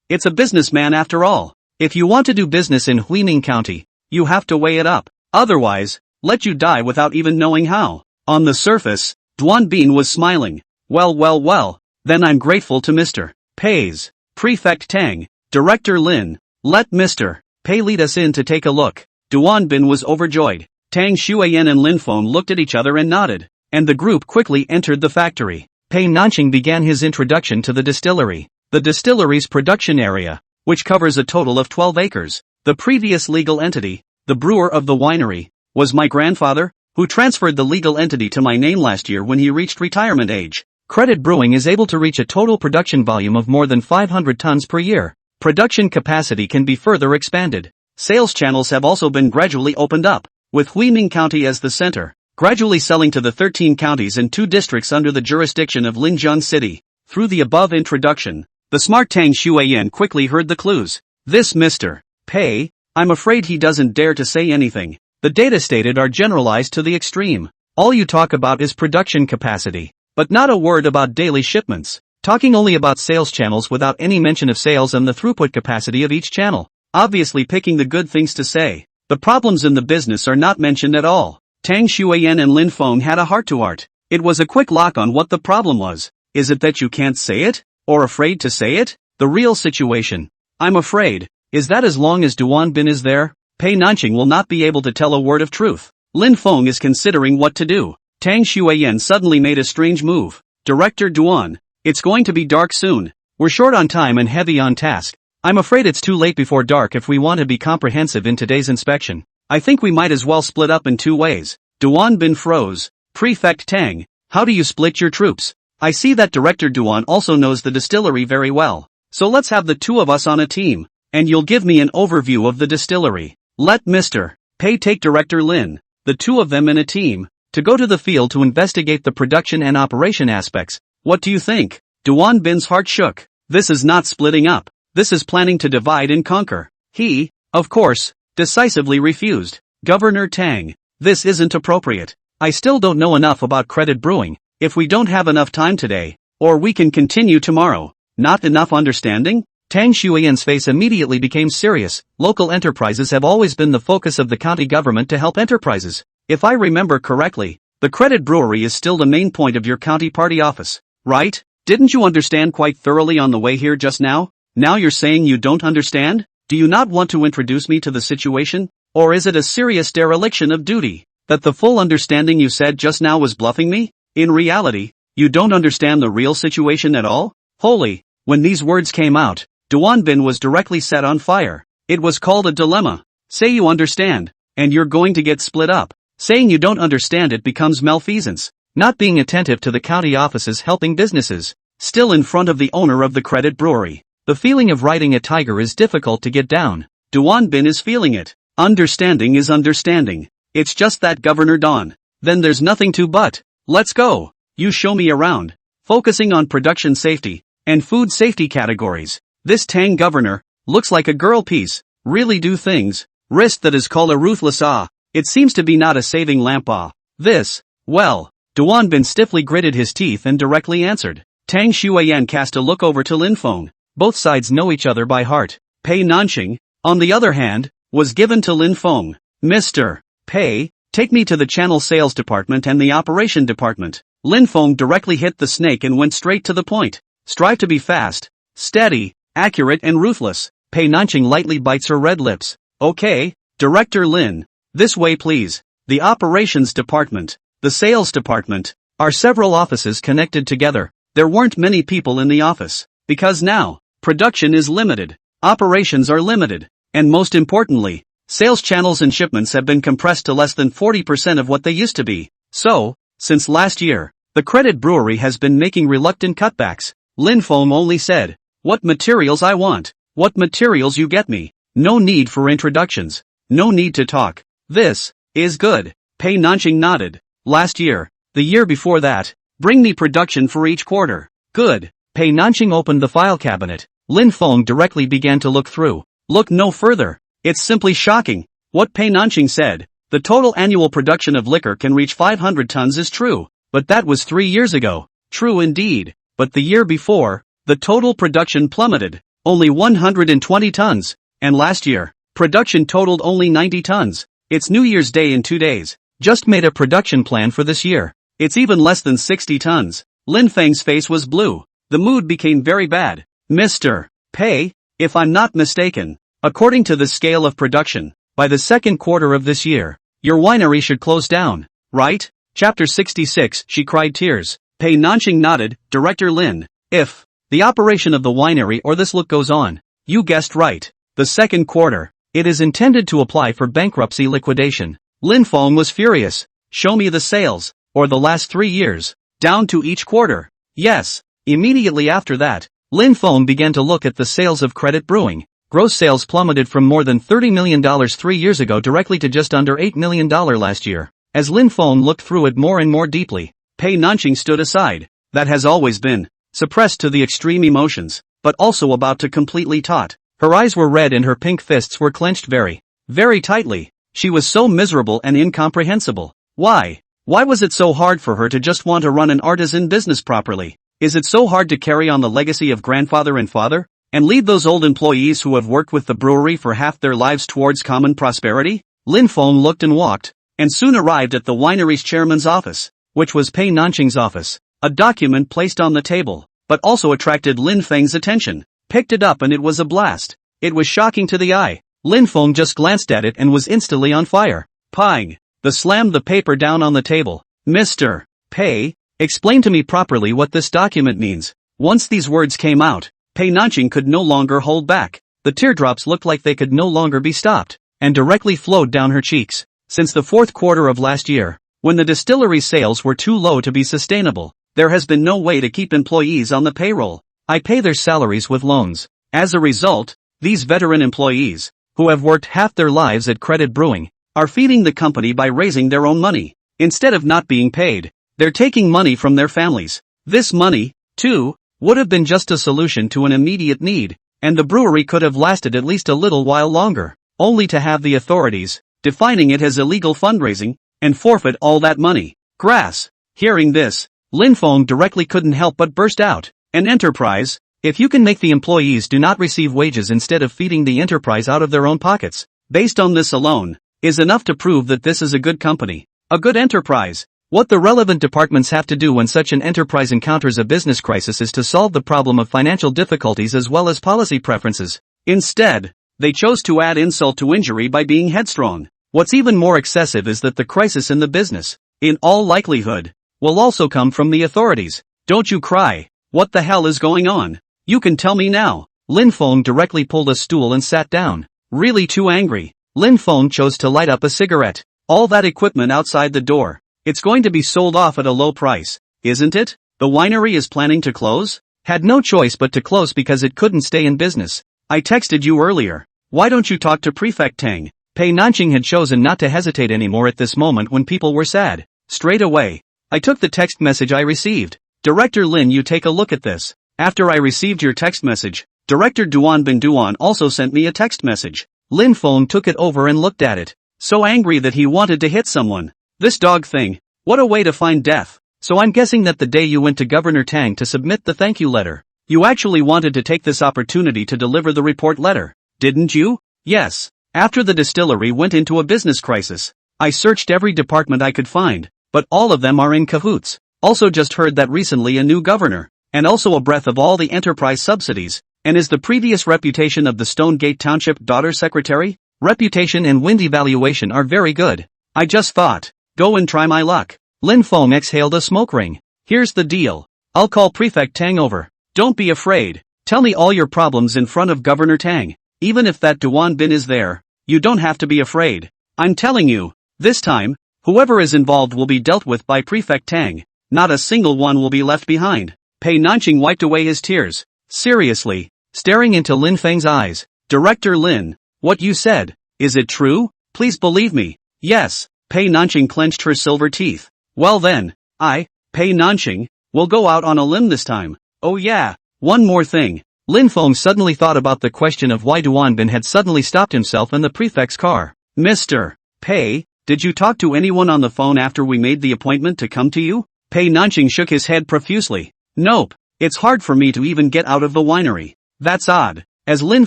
It's a businessman after all. If you want to do business in Huiming County, you have to weigh it up. Otherwise, let you die without even knowing how. On the surface, Duan Bin was smiling. Well, then I'm grateful to Mr. Pei's Prefect Tang, Director Lin. Let Mr. Pei lead us in to take a look. Duan Bin was overjoyed. Tang Xueyan and Lin Feng looked at each other and nodded, and the group quickly entered the factory. Pei Nanqing began his introduction to the distillery. The distillery's production area, which covers a total of 12 acres. The previous legal entity, the brewer of the winery, was my grandfather, who transferred the legal entity to my name last year when he reached retirement age. Credit Brewing is able to reach a total production volume of more than 500 tons per year. Production capacity can be further expanded. Sales channels have also been gradually opened up, with Huiming County as the center, gradually selling to the 13 counties and 2 districts under the jurisdiction of Linjiang City. Through the above introduction, the smart Tang Xueyan quickly heard the clues. This Mr. Pei, I'm afraid he doesn't dare to say anything. The data stated are generalized to the extreme. All you talk about is production capacity, but not a word about daily shipments. Talking only about sales channels without any mention of sales and the throughput capacity of each channel. Obviously picking the good things to say. The problems in the business are not mentioned at all. Tang Xueyan and Lin Feng had a heart-to-heart. It was a quick lock on what the problem was. Is it that you can't say it? Or afraid to say it? The real situation, I'm afraid, is that as long as Duan Bin is there, Pei Nanqing will not be able to tell a word of truth. Lin Feng is considering what to do. Tang Xueyan suddenly made a strange move. Director Duan, it's going to be dark soon. We're short on time and heavy on task. I'm afraid it's too late before dark if we want to be comprehensive in today's inspection. I think we might as well split up in 2 ways. Duan Bin froze. Prefect Tang, how do you split your troops? I see that Director Duan also knows the distillery very well. So let's have the 2 of us on a team, and you'll give me an overview of the distillery. Let Mr. Pei take Director Lin, the 2 of them in a team, to go to the field to investigate the production and operation aspects. What do you think? Duan Bin's heart shook. This is not splitting up. This is planning to divide and conquer. He, of course, decisively refused. Governor Tang, this isn't appropriate. I still don't know enough about Credit Brewing. If we don't have enough time today, or we can continue tomorrow. Not enough understanding? Tang Xueyan's face immediately became serious. Local enterprises have always been the focus of the county government to help enterprises. If I remember correctly, the Credit Brewery is still the main point of your county party office, right? Didn't you understand quite thoroughly on the way here just now? Now you're saying you don't understand? Do you not want to introduce me to the situation? Or is it a serious dereliction of duty? That the full understanding you said just now was bluffing me? In reality, you don't understand the real situation at all? Holy, when these words came out, Duan Bin was directly set on fire. It was called a dilemma. Say you understand, and you're going to get split up. Saying you don't understand it becomes malfeasance. Not being attentive to the county offices helping businesses. Still in front of the owner of the Credit Brewery. The feeling of riding a tiger is difficult to get down. Duan Bin is feeling it. Understanding is understanding. It's just that Governor Don. Then there's nothing to but. Let's go. You show me around. Focusing on production safety and food safety categories. This Tang governor looks like a girl piece. Really do things. Wrist that is called a ruthless ah. It seems to be not a saving lamp ah. This, well, Duan Bin stiffly gritted his teeth and directly answered. Tang Xueyan cast a look over to Lin Feng. Both sides know each other by heart. Pei Nanqing, on the other hand, was given to Lin Feng. Mr. Pei, take me to the channel sales department and the operation department. Lin Feng directly hit the snake and went straight to the point. Strive to be fast, steady, accurate and ruthless. Pei Nanqing lightly bites her red lips. Okay, Director Lin. This way please. The operations department, the sales department, are several offices connected together. There weren't many people in the office. Because now, production is limited, operations are limited, and most importantly, sales channels and shipments have been compressed to less than 40% of what they used to be. So, since last year, the Credit Brewery has been making reluctant cutbacks. Lin Feng only said, what materials I want, what materials you get me. No need for introductions, no need to talk. This is good. Pei Nanqing nodded. Last year, the year before that, bring me production for each quarter. Good. Pei Nanqing opened the file cabinet. Lin Feng directly began to look through. Look no further. It's simply shocking. What Pei Nanqing said, the total annual production of liquor can reach 500 tons is true. But that was 3 years ago. True indeed. But the year before, the total production plummeted. Only 120 tons. And last year, production totaled only 90 tons. It's New Year's Day in 2 days. Just made a production plan for this year. It's even less than 60 tons. Lin Feng's face was blue. The mood became very bad. Mr. Pei, if I'm not mistaken, according to the scale of production, by the second quarter of this year, your winery should close down, right? Chapter 66, she cried tears. Pei Nanqing nodded. Director Lin, if the operation of the winery or this look goes on, you guessed right. The second quarter, it is intended to apply for bankruptcy liquidation. Lin Feng was furious. Show me the sales, or the last 3 years, down to each quarter. Yes. Immediately after that, Lin Feng began to look at the sales of Credit Brewing. Gross sales plummeted from more than $30 million 3 years ago directly to just under $8 million last year. As Lin Feng looked through it more and more deeply, Pei Nanqing stood aside. That has always been suppressed to the extreme emotions, but also about to completely taut. Her eyes were red and her pink fists were clenched very, very tightly. She was so miserable and incomprehensible. Why? Why was it so hard for her to just want to run an artisan business properly? Is it so hard to carry on the legacy of grandfather and father, and lead those old employees who have worked with the brewery for half their lives towards common prosperity? Lin Feng looked and walked, and soon arrived at the winery's chairman's office, which was Pei Nanqing's office. A document placed on the table, but also attracted Lin Feng's attention. Picked it up and it was a blast. It was shocking to the eye. Lin Feng just glanced at it and was instantly on fire. Pang! The slammed the paper down on the table. Mr. Pei, explain to me properly what this document means. Once these words came out, Pei Nanqing could no longer hold back. The teardrops looked like they could no longer be stopped, and directly flowed down her cheeks. Since the fourth quarter of last year, when the distillery's sales were too low to be sustainable, there has been no way to keep employees on the payroll. I pay their salaries with loans. As a result, these veteran employees, who have worked half their lives at Credit Brewing, are feeding the company by raising their own money. Instead of not being paid, they're taking money from their families. This money, too, would have been just a solution to an immediate need, and the brewery could have lasted at least a little while longer, only to have the authorities defining it as illegal fundraising and forfeit all that money. Grass. Hearing this, Lin Feng directly couldn't help but burst out. An enterprise? If you can make the employees do not receive wages instead of feeding the enterprise out of their own pockets, based on this alone, is enough to prove that this is a good company, a good enterprise. What the relevant departments have to do when such an enterprise encounters a business crisis is to solve the problem of financial difficulties as well as policy preferences. Instead, they chose to add insult to injury by being headstrong. What's even more excessive is that the crisis in the business, in all likelihood, will also come from the authorities. Don't you cry. What the hell is going on? You can tell me now. Lin Feng directly pulled a stool and sat down. Really too angry, Lin Feng chose to light up a cigarette. All that equipment outside the door. It's going to be sold off at a low price, isn't it? The winery is planning to close? Had no choice but to close because it couldn't stay in business. I texted you earlier. Why don't you talk to Prefect Tang? Pei Nanqing had chosen not to hesitate anymore at this moment when people were sad. Straight away, I took the text message I received. Director Lin, you take a look at this. After I received your text message, Director Duan Bin Duan also sent me a text message. Lin Feng took it over and looked at it. So angry that he wanted to hit someone. This dog thing, what a way to find death. So I'm guessing that the day you went to Governor Tang to submit the thank you letter, you actually wanted to take this opportunity to deliver the report letter, didn't you? Yes. After the distillery went into a business crisis, I searched every department I could find, but all of them are in cahoots. Also just heard that recently a new governor, and also a breath of all the enterprise subsidies, and is the previous reputation of the Stonegate Township daughter secretary? Reputation and wind evaluation are very good. I just thought, go and try my luck. Lin Feng exhaled a smoke ring. Here's the deal. I'll call Prefect Tang over. Don't be afraid. Tell me all your problems in front of Governor Tang. Even if that Duan Bin is there, you don't have to be afraid. I'm telling you, this time, whoever is involved will be dealt with by Prefect Tang. Not a single one will be left behind. Pei Nanqing wiped away his tears. Seriously, staring into Lin Feng's eyes. Director Lin, what you said, is it true? Please believe me. Yes. Pei Nanqing clenched her silver teeth. Well then, Pei Nanqing, will go out on a limb this time. Oh yeah, one more thing. Lin Feng suddenly thought about the question of why Duan Bin had suddenly stopped himself in the prefect's car. Mr. Pei, did you talk to anyone on the phone after we made the appointment to come to you? Pei Nanqing shook his head profusely. Nope, it's hard for me to even get out of the winery. That's odd. As Lin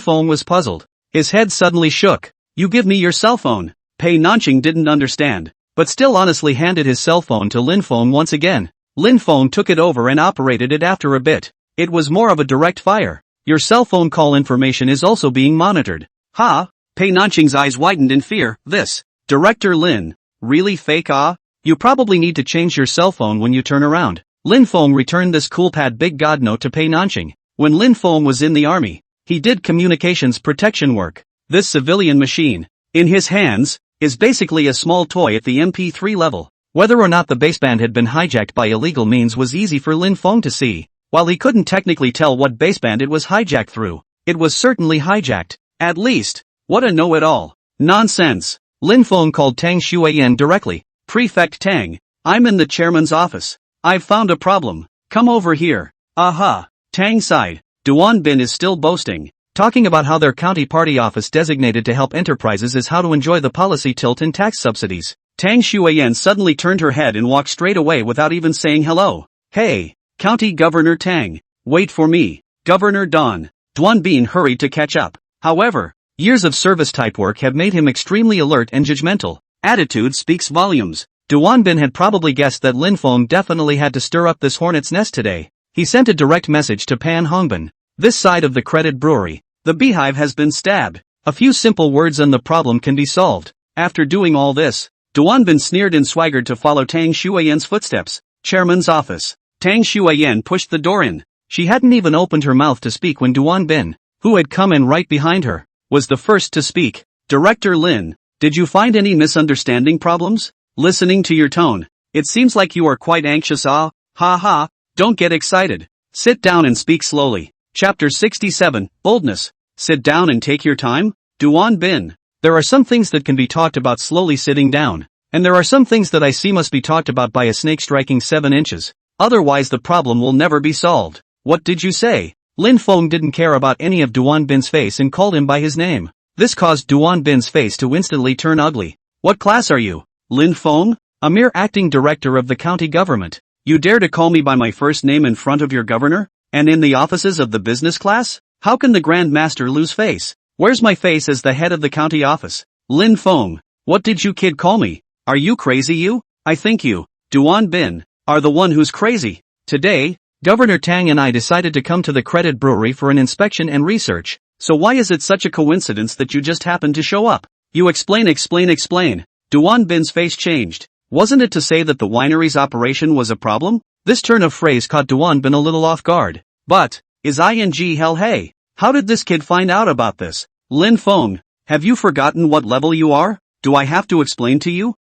Feng was puzzled, his head suddenly shook. You give me your cell phone. Pei Nanqing didn't understand. but still honestly handed his cell phone to Lin Feng once again. Lin Feng took it over and operated it after a bit. It was more of a direct fire. Your cell phone call information is also being monitored. Ha! Pei Nanqing's eyes widened in fear. This. Director Lin. Really fake ah? You probably need to change your cell phone when you turn around. Lin Feng returned this coolpad big god note to Pei Nanqing. When Lin Feng was in the army, he did communications protection work. This civilian machine, in his hands, is basically a small toy at the MP3 level. Whether or not the baseband had been hijacked by illegal means was easy for Lin Feng to see. While he couldn't technically tell what baseband it was hijacked through, it was certainly hijacked. At least, what a know-it-all. Nonsense. Lin Feng called Tang Xueyan directly. Prefect Tang, I'm in the chairman's office. I've found a problem. Come over here. Aha. Tang sighed. Duan Bin is still boasting, talking about how their county party office designated to help enterprises is how to enjoy the policy tilt in tax subsidies. Tang Xueyan suddenly turned her head and walked straight away without even saying hello. Hey, County Governor Tang, wait for me. Governor Don. Duan Bin hurried to catch up. However, years of service type work have made him extremely alert and judgmental. Attitude speaks volumes. Duan Bin had probably guessed that Lin Feng definitely had to stir up this hornet's nest today. He sent a direct message to Pan Hongbin. This side of the credit brewery, the beehive has been stabbed. A few simple words and the problem can be solved. After doing all this, Duan Bin sneered and swaggered to follow Tang Xueyan's footsteps. Chairman's office. Tang Xueyan pushed the door in. She hadn't even opened her mouth to speak when Duan Bin, who had come in right behind her, was the first to speak. Director Lin, did you find any misunderstanding problems? Listening to your tone, it seems like you are quite anxious. Ah, ha ha, don't get excited. Sit down and speak slowly. Chapter 67, Boldness. Sit down and take your time. Duan Bin. There are some things that can be talked about slowly sitting down, and there are some things that I see must be talked about by a snake striking 7 inches. Otherwise the problem will never be solved. What did you say? Lin Feng didn't care about any of Duan Bin's face and called him by his name. This caused Duan Bin's face to instantly turn ugly. What class are you? Lin Feng? A mere acting director of the county government. You dare to call me by my first name in front of your governor? And in the offices of the business class? How can the Grand Master lose face? Where's my face as the head of the county office? Lin Feng, what did you kid call me? Are you crazy you? I think you, Duan Bin, are the one who's crazy. Today, Governor Tang and I decided to come to the credit brewery for an inspection and research. So why is it such a coincidence that you just happened to show up? You explain. Duan Bin's face changed. Wasn't it to say that the winery's operation was a problem? This turn of phrase caught Duan Bin a little off guard. But, hell hey, how did this kid find out about this? Lin Feng, have you forgotten what level you are? Do I have to explain to you?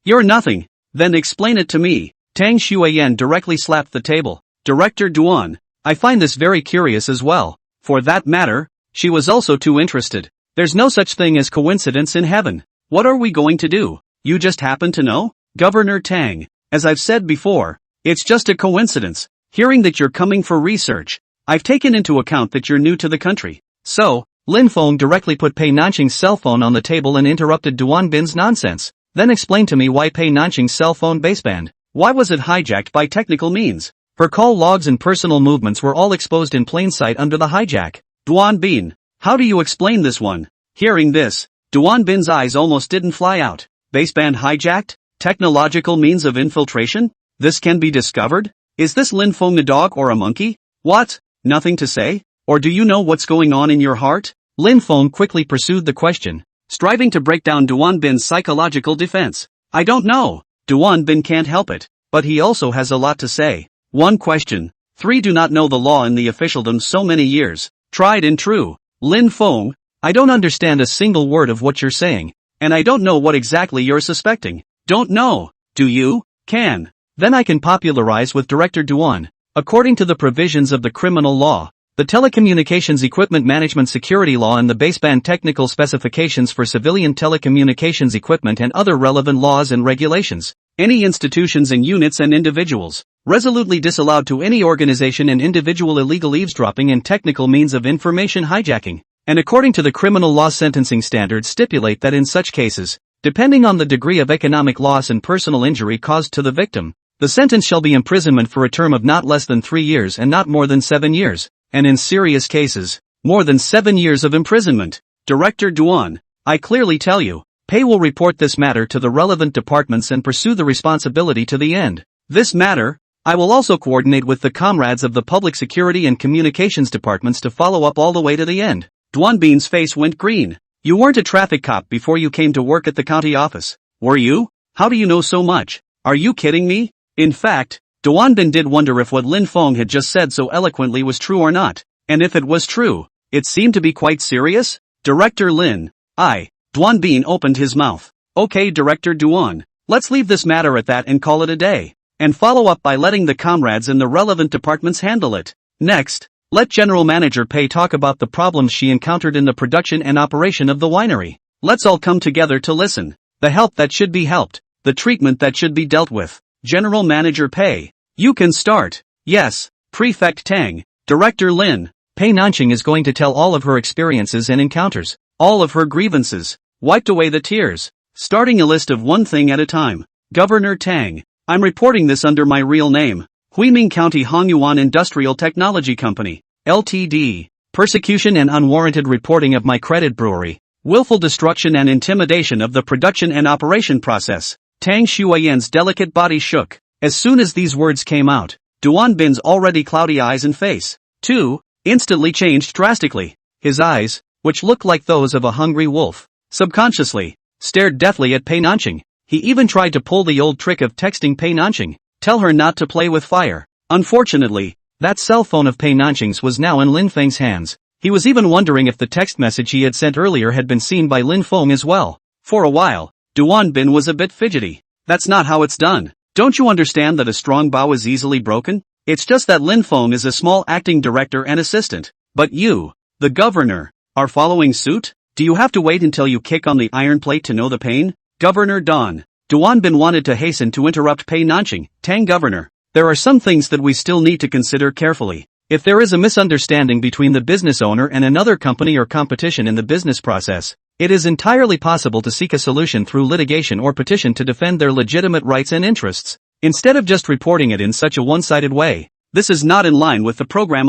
You're nothing. Then explain it to me. Tang Xueyan directly slapped the table. Director Duan, I find this very curious as well. For that matter, she was also too interested. There's no such thing as coincidence in heaven. What are we going to do? You just happen to know? Governor Tang, as I've said before, it's just a coincidence. Hearing that you're coming for research, I've taken into account that you're new to the country. So, Lin Feng directly put Pei Nanqing's cell phone on the table and interrupted Duan Bin's nonsense. Then explain to me why Pei Nanqing's cell phone baseband. Why was it hijacked by technical means? Her call logs and personal movements were all exposed in plain sight under the hijack. Duan Bin, how do you explain this one? Hearing this, Duan Bin's eyes almost didn't fly out. Baseband hijacked? Technological means of infiltration? This can be discovered? Is this Lin Feng a dog or a monkey? What? Nothing to say? Or do you know what's going on in your heart? Lin Feng quickly pursued the question, striving to break down Duan Bin's psychological defense. I don't know. Duan Bin can't help it, but he also has a lot to say. 1 question. 3 do not know the law in the officialdom so many years. Tried and true. Lin Feng, I don't understand a single word of what you're saying, and I don't know what exactly you're suspecting. Don't know. Do you? Can. Then I can popularize with Director Duan. According to the provisions of the criminal law, the Telecommunications Equipment Management Security Law and the baseband technical specifications for civilian telecommunications equipment and other relevant laws and regulations, any institutions and units and individuals, resolutely disallowed to any organization and individual illegal eavesdropping and technical means of information hijacking, and according to the criminal law sentencing standards stipulate that in such cases, depending on the degree of economic loss and personal injury caused to the victim, the sentence shall be imprisonment for a term of not less than 3 years and not more than 7 years. And in serious cases, more than 7 years of imprisonment. Director Duan, I clearly tell you, Pei will report this matter to the relevant departments and pursue the responsibility to the end. This matter, I will also coordinate with the comrades of the Public Security and Communications departments to follow up all the way to the end. Duanbin's face went green. You weren't a traffic cop before you came to work at the county office, were you? How do you know so much? Are you kidding me? In fact, Duanbin did wonder if what Lin Feng had just said so eloquently was true or not. And if it was true, it seemed to be quite serious. Director Lin. Duanbin opened his mouth. Okay, Director Duan, let's leave this matter at that and call it a day. And follow up by letting the comrades in the relevant departments handle it. Next, let General Manager Pei talk about the problems she encountered in the production and operation of the winery. Let's all come together to listen. The help that should be helped, the treatment that should be dealt with. General Manager Pei, you can start. Yes, Prefect Tang, Director Lin. Pei Nanqing is going to tell all of her experiences and encounters, all of her grievances, wiped away the tears, starting a list of one thing at a time. Governor Tang, I'm reporting this under my real name, Huiming County Hongyuan Industrial Technology Company, Ltd. Persecution and unwarranted reporting of my credit brewery, willful destruction and intimidation of the production and operation process. Tang Shuiyan's delicate body shook. As soon as these words came out, Duanbin's already cloudy eyes and face, too, instantly changed drastically. His eyes, which looked like those of a hungry wolf, subconsciously stared deathly at Pei Nanqing. He even tried to pull the old trick of texting Pei Nanqing, tell her not to play with fire. Unfortunately, that cell phone of Pei Nanqing's was now in Lin Feng's hands. He was even wondering if the text message he had sent earlier had been seen by Lin Feng as well. For a while, Duanbin was a bit fidgety. That's not how it's done. Don't you understand that a strong bow is easily broken? It's just that Lin Feng is a small acting director and assistant. But you, the governor, are following suit? Do you have to wait until you kick on the iron plate to know the pain? Governor Don. Duanbin wanted to hasten to interrupt Pei Nanqing. Tang Governor, there are some things that we still need to consider carefully. If there is a misunderstanding between the business owner and another company or competition in the business process, it is entirely possible to seek a solution through litigation or petition to defend their legitimate rights and interests, instead of just reporting it in such a one-sided way. This is not in line with the program.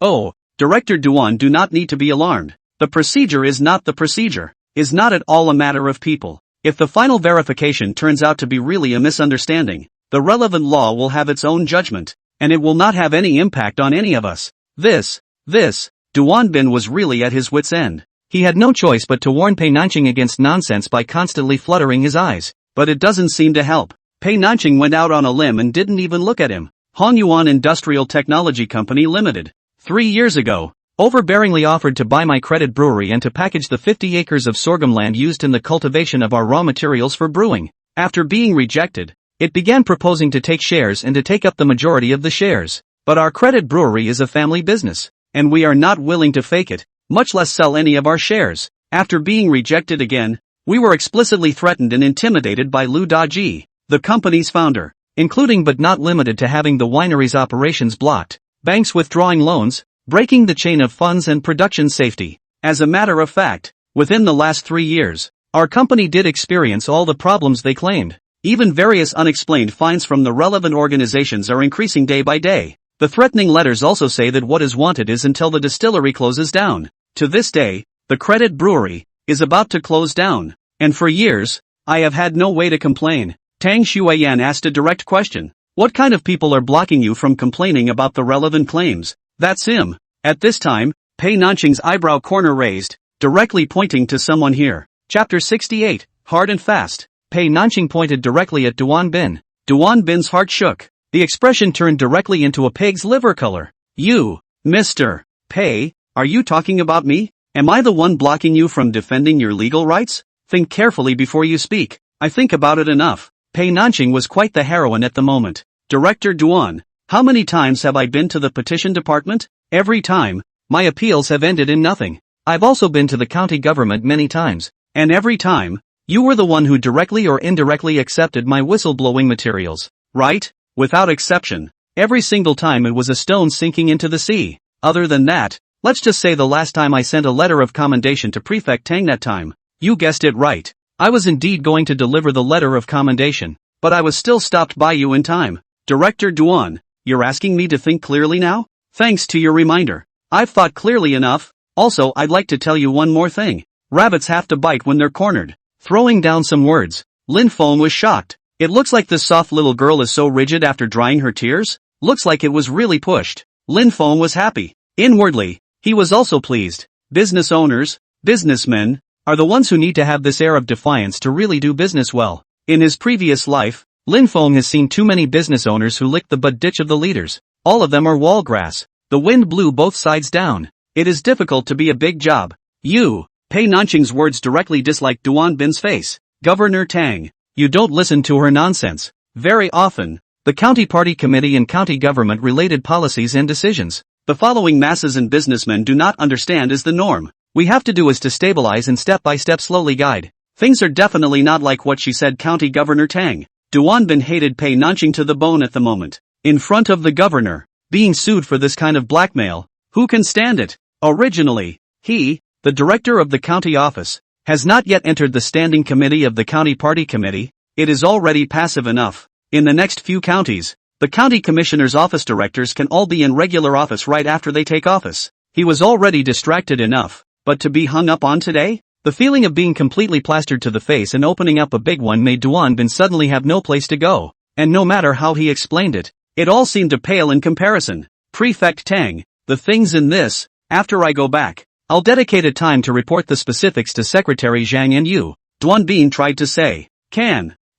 Oh, Director Duan, do not need to be alarmed. The procedure is not the procedure, is not at all a matter of people. If the final verification turns out to be really a misunderstanding, the relevant law will have its own judgment, and it will not have any impact on any of us. Duanbin was really at his wit's end. He had no choice but to warn Pei Nanqing against nonsense by constantly fluttering his eyes, but it doesn't seem to help. Pei Nanqing went out on a limb and didn't even look at him. Hongyuan Industrial Technology Company Limited. 3 years ago, overbearingly offered to buy my credit brewery and to package the 50 acres of sorghum land used in the cultivation of our raw materials for brewing. After being rejected, it began proposing to take shares and to take up the majority of the shares. But our credit brewery is a family business, and we are not willing to fake it, much less sell any of our shares. After being rejected again, we were explicitly threatened and intimidated by Lu Daji, the company's founder, including but not limited to having the winery's operations blocked, banks withdrawing loans, breaking the chain of funds and production safety. As a matter of fact, within the last 3 years, our company did experience all the problems they claimed. Even various unexplained fines from the relevant organizations are increasing day by day. The threatening letters also say that what is wanted is until the distillery closes down. To this day, the credit brewery is about to close down. And for years, I have had no way to complain. Tang Shuiyan asked a direct question. What kind of people are blocking you from complaining about the relevant claims? That's him. At this time, Pei Nanqing's eyebrow corner raised, directly pointing to someone here. Chapter 68, Hard and Fast. Pei Nanqing pointed directly at Duanbin. Duanbin's heart shook. The expression turned directly into a pig's liver color. You, Mr. Pei, are you talking about me? Am I the one blocking you from defending your legal rights? Think carefully before you speak. I think about it enough. Pei Nanqing was quite the heroine at the moment. Director Duan, how many times have I been to the petition department? Every time, my appeals have ended in nothing. I've also been to the county government many times, and every time, you were the one who directly or indirectly accepted my whistleblowing materials, right? Without exception. Every single time it was a stone sinking into the sea. Other than that, let's just say the last time I sent a letter of commendation to Prefect Tang, that time, you guessed it right. I was indeed going to deliver the letter of commendation, but I was still stopped by you in time. Director Duan, you're asking me to think clearly now? Thanks to your reminder. I've thought clearly enough. Also, I'd like to tell you one more thing. Rabbits have to bite when they're cornered. throwing down some words. Lin Feng was shocked. It looks like this soft little girl is so rigid after drying her tears? Looks like it was really pushed. Lin Feng was happy. Inwardly, he was also pleased. Business owners, businessmen, are the ones who need to have this air of defiance to really do business well. In his previous life, Lin Feng has seen too many business owners who licked the butt ditch of the leaders. All of them are wall grass. The wind blew both sides down. It is difficult to be a big job. You, Pei Nanqing's words directly disliked Duan Bin's face. Governor Tang, you don't listen to her nonsense. Very often, the county party committee and county government related policies and decisions. The following masses and businessmen do not understand is the norm. We have to do is to stabilize and step by step slowly guide. Things are definitely not like what she said. County Governor Tang. Duan Bin hated Pei Nanqing to the bone at the moment. In front of the governor, being sued for this kind of blackmail, who can stand it? Originally, he, the director of the county office, has not yet entered the standing committee of the county party committee. It is already passive enough. In the next few counties, the county commissioner's office directors can all be in regular office right after they take office. He was already distracted enough, but to be hung up on today? The feeling of being completely plastered to the face and opening up a big one made Duan Bin suddenly have no place to go, and no matter how he explained it, it all seemed to pale in comparison. Prefect Tang, the things in this, after I go back, I'll dedicate a time to report the specifics to Secretary Zhang and you. Duan Bin tried to say,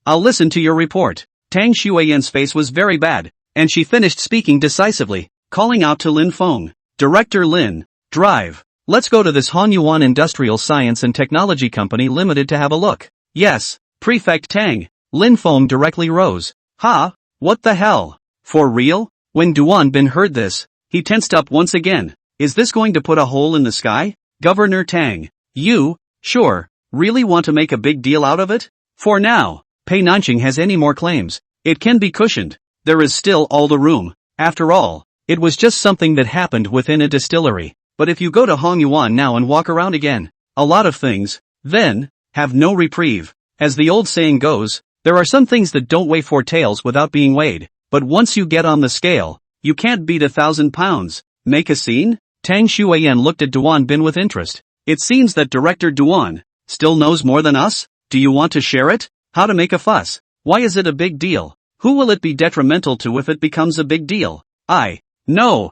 I'll listen to your report. Tang Xueyan's face was very bad, and she finished speaking decisively, calling out to Lin Feng. Director Lin, drive. Let's go to this Hanyuan Industrial Science and Technology Company Limited to have a look. Yes, Prefect Tang. Lin Feng directly rose. Ha? What the hell? For real? When Duan Bin heard this, he tensed up once again. Is this going to put a hole in the sky? Governor Tang. You, sure, really want to make a big deal out of it? For now, Pei Nanqing has any more claims. It can be cushioned. There is still all the room. After all, it was just something that happened within a distillery. But if you go to Hongyuan now and walk around again, a lot of things, then, have no reprieve. As the old saying goes, there are some things that don't weigh 4 taels without being weighed, but once you get on the scale, you can't beat 1,000 pounds. Make a scene? Tang Xueyan looked at Duan Bin with interest. It seems that Director Duan still knows more than us. Do you want to share it? How to make a fuss? Why is it a big deal? Who will it be detrimental to if it becomes a big deal? No.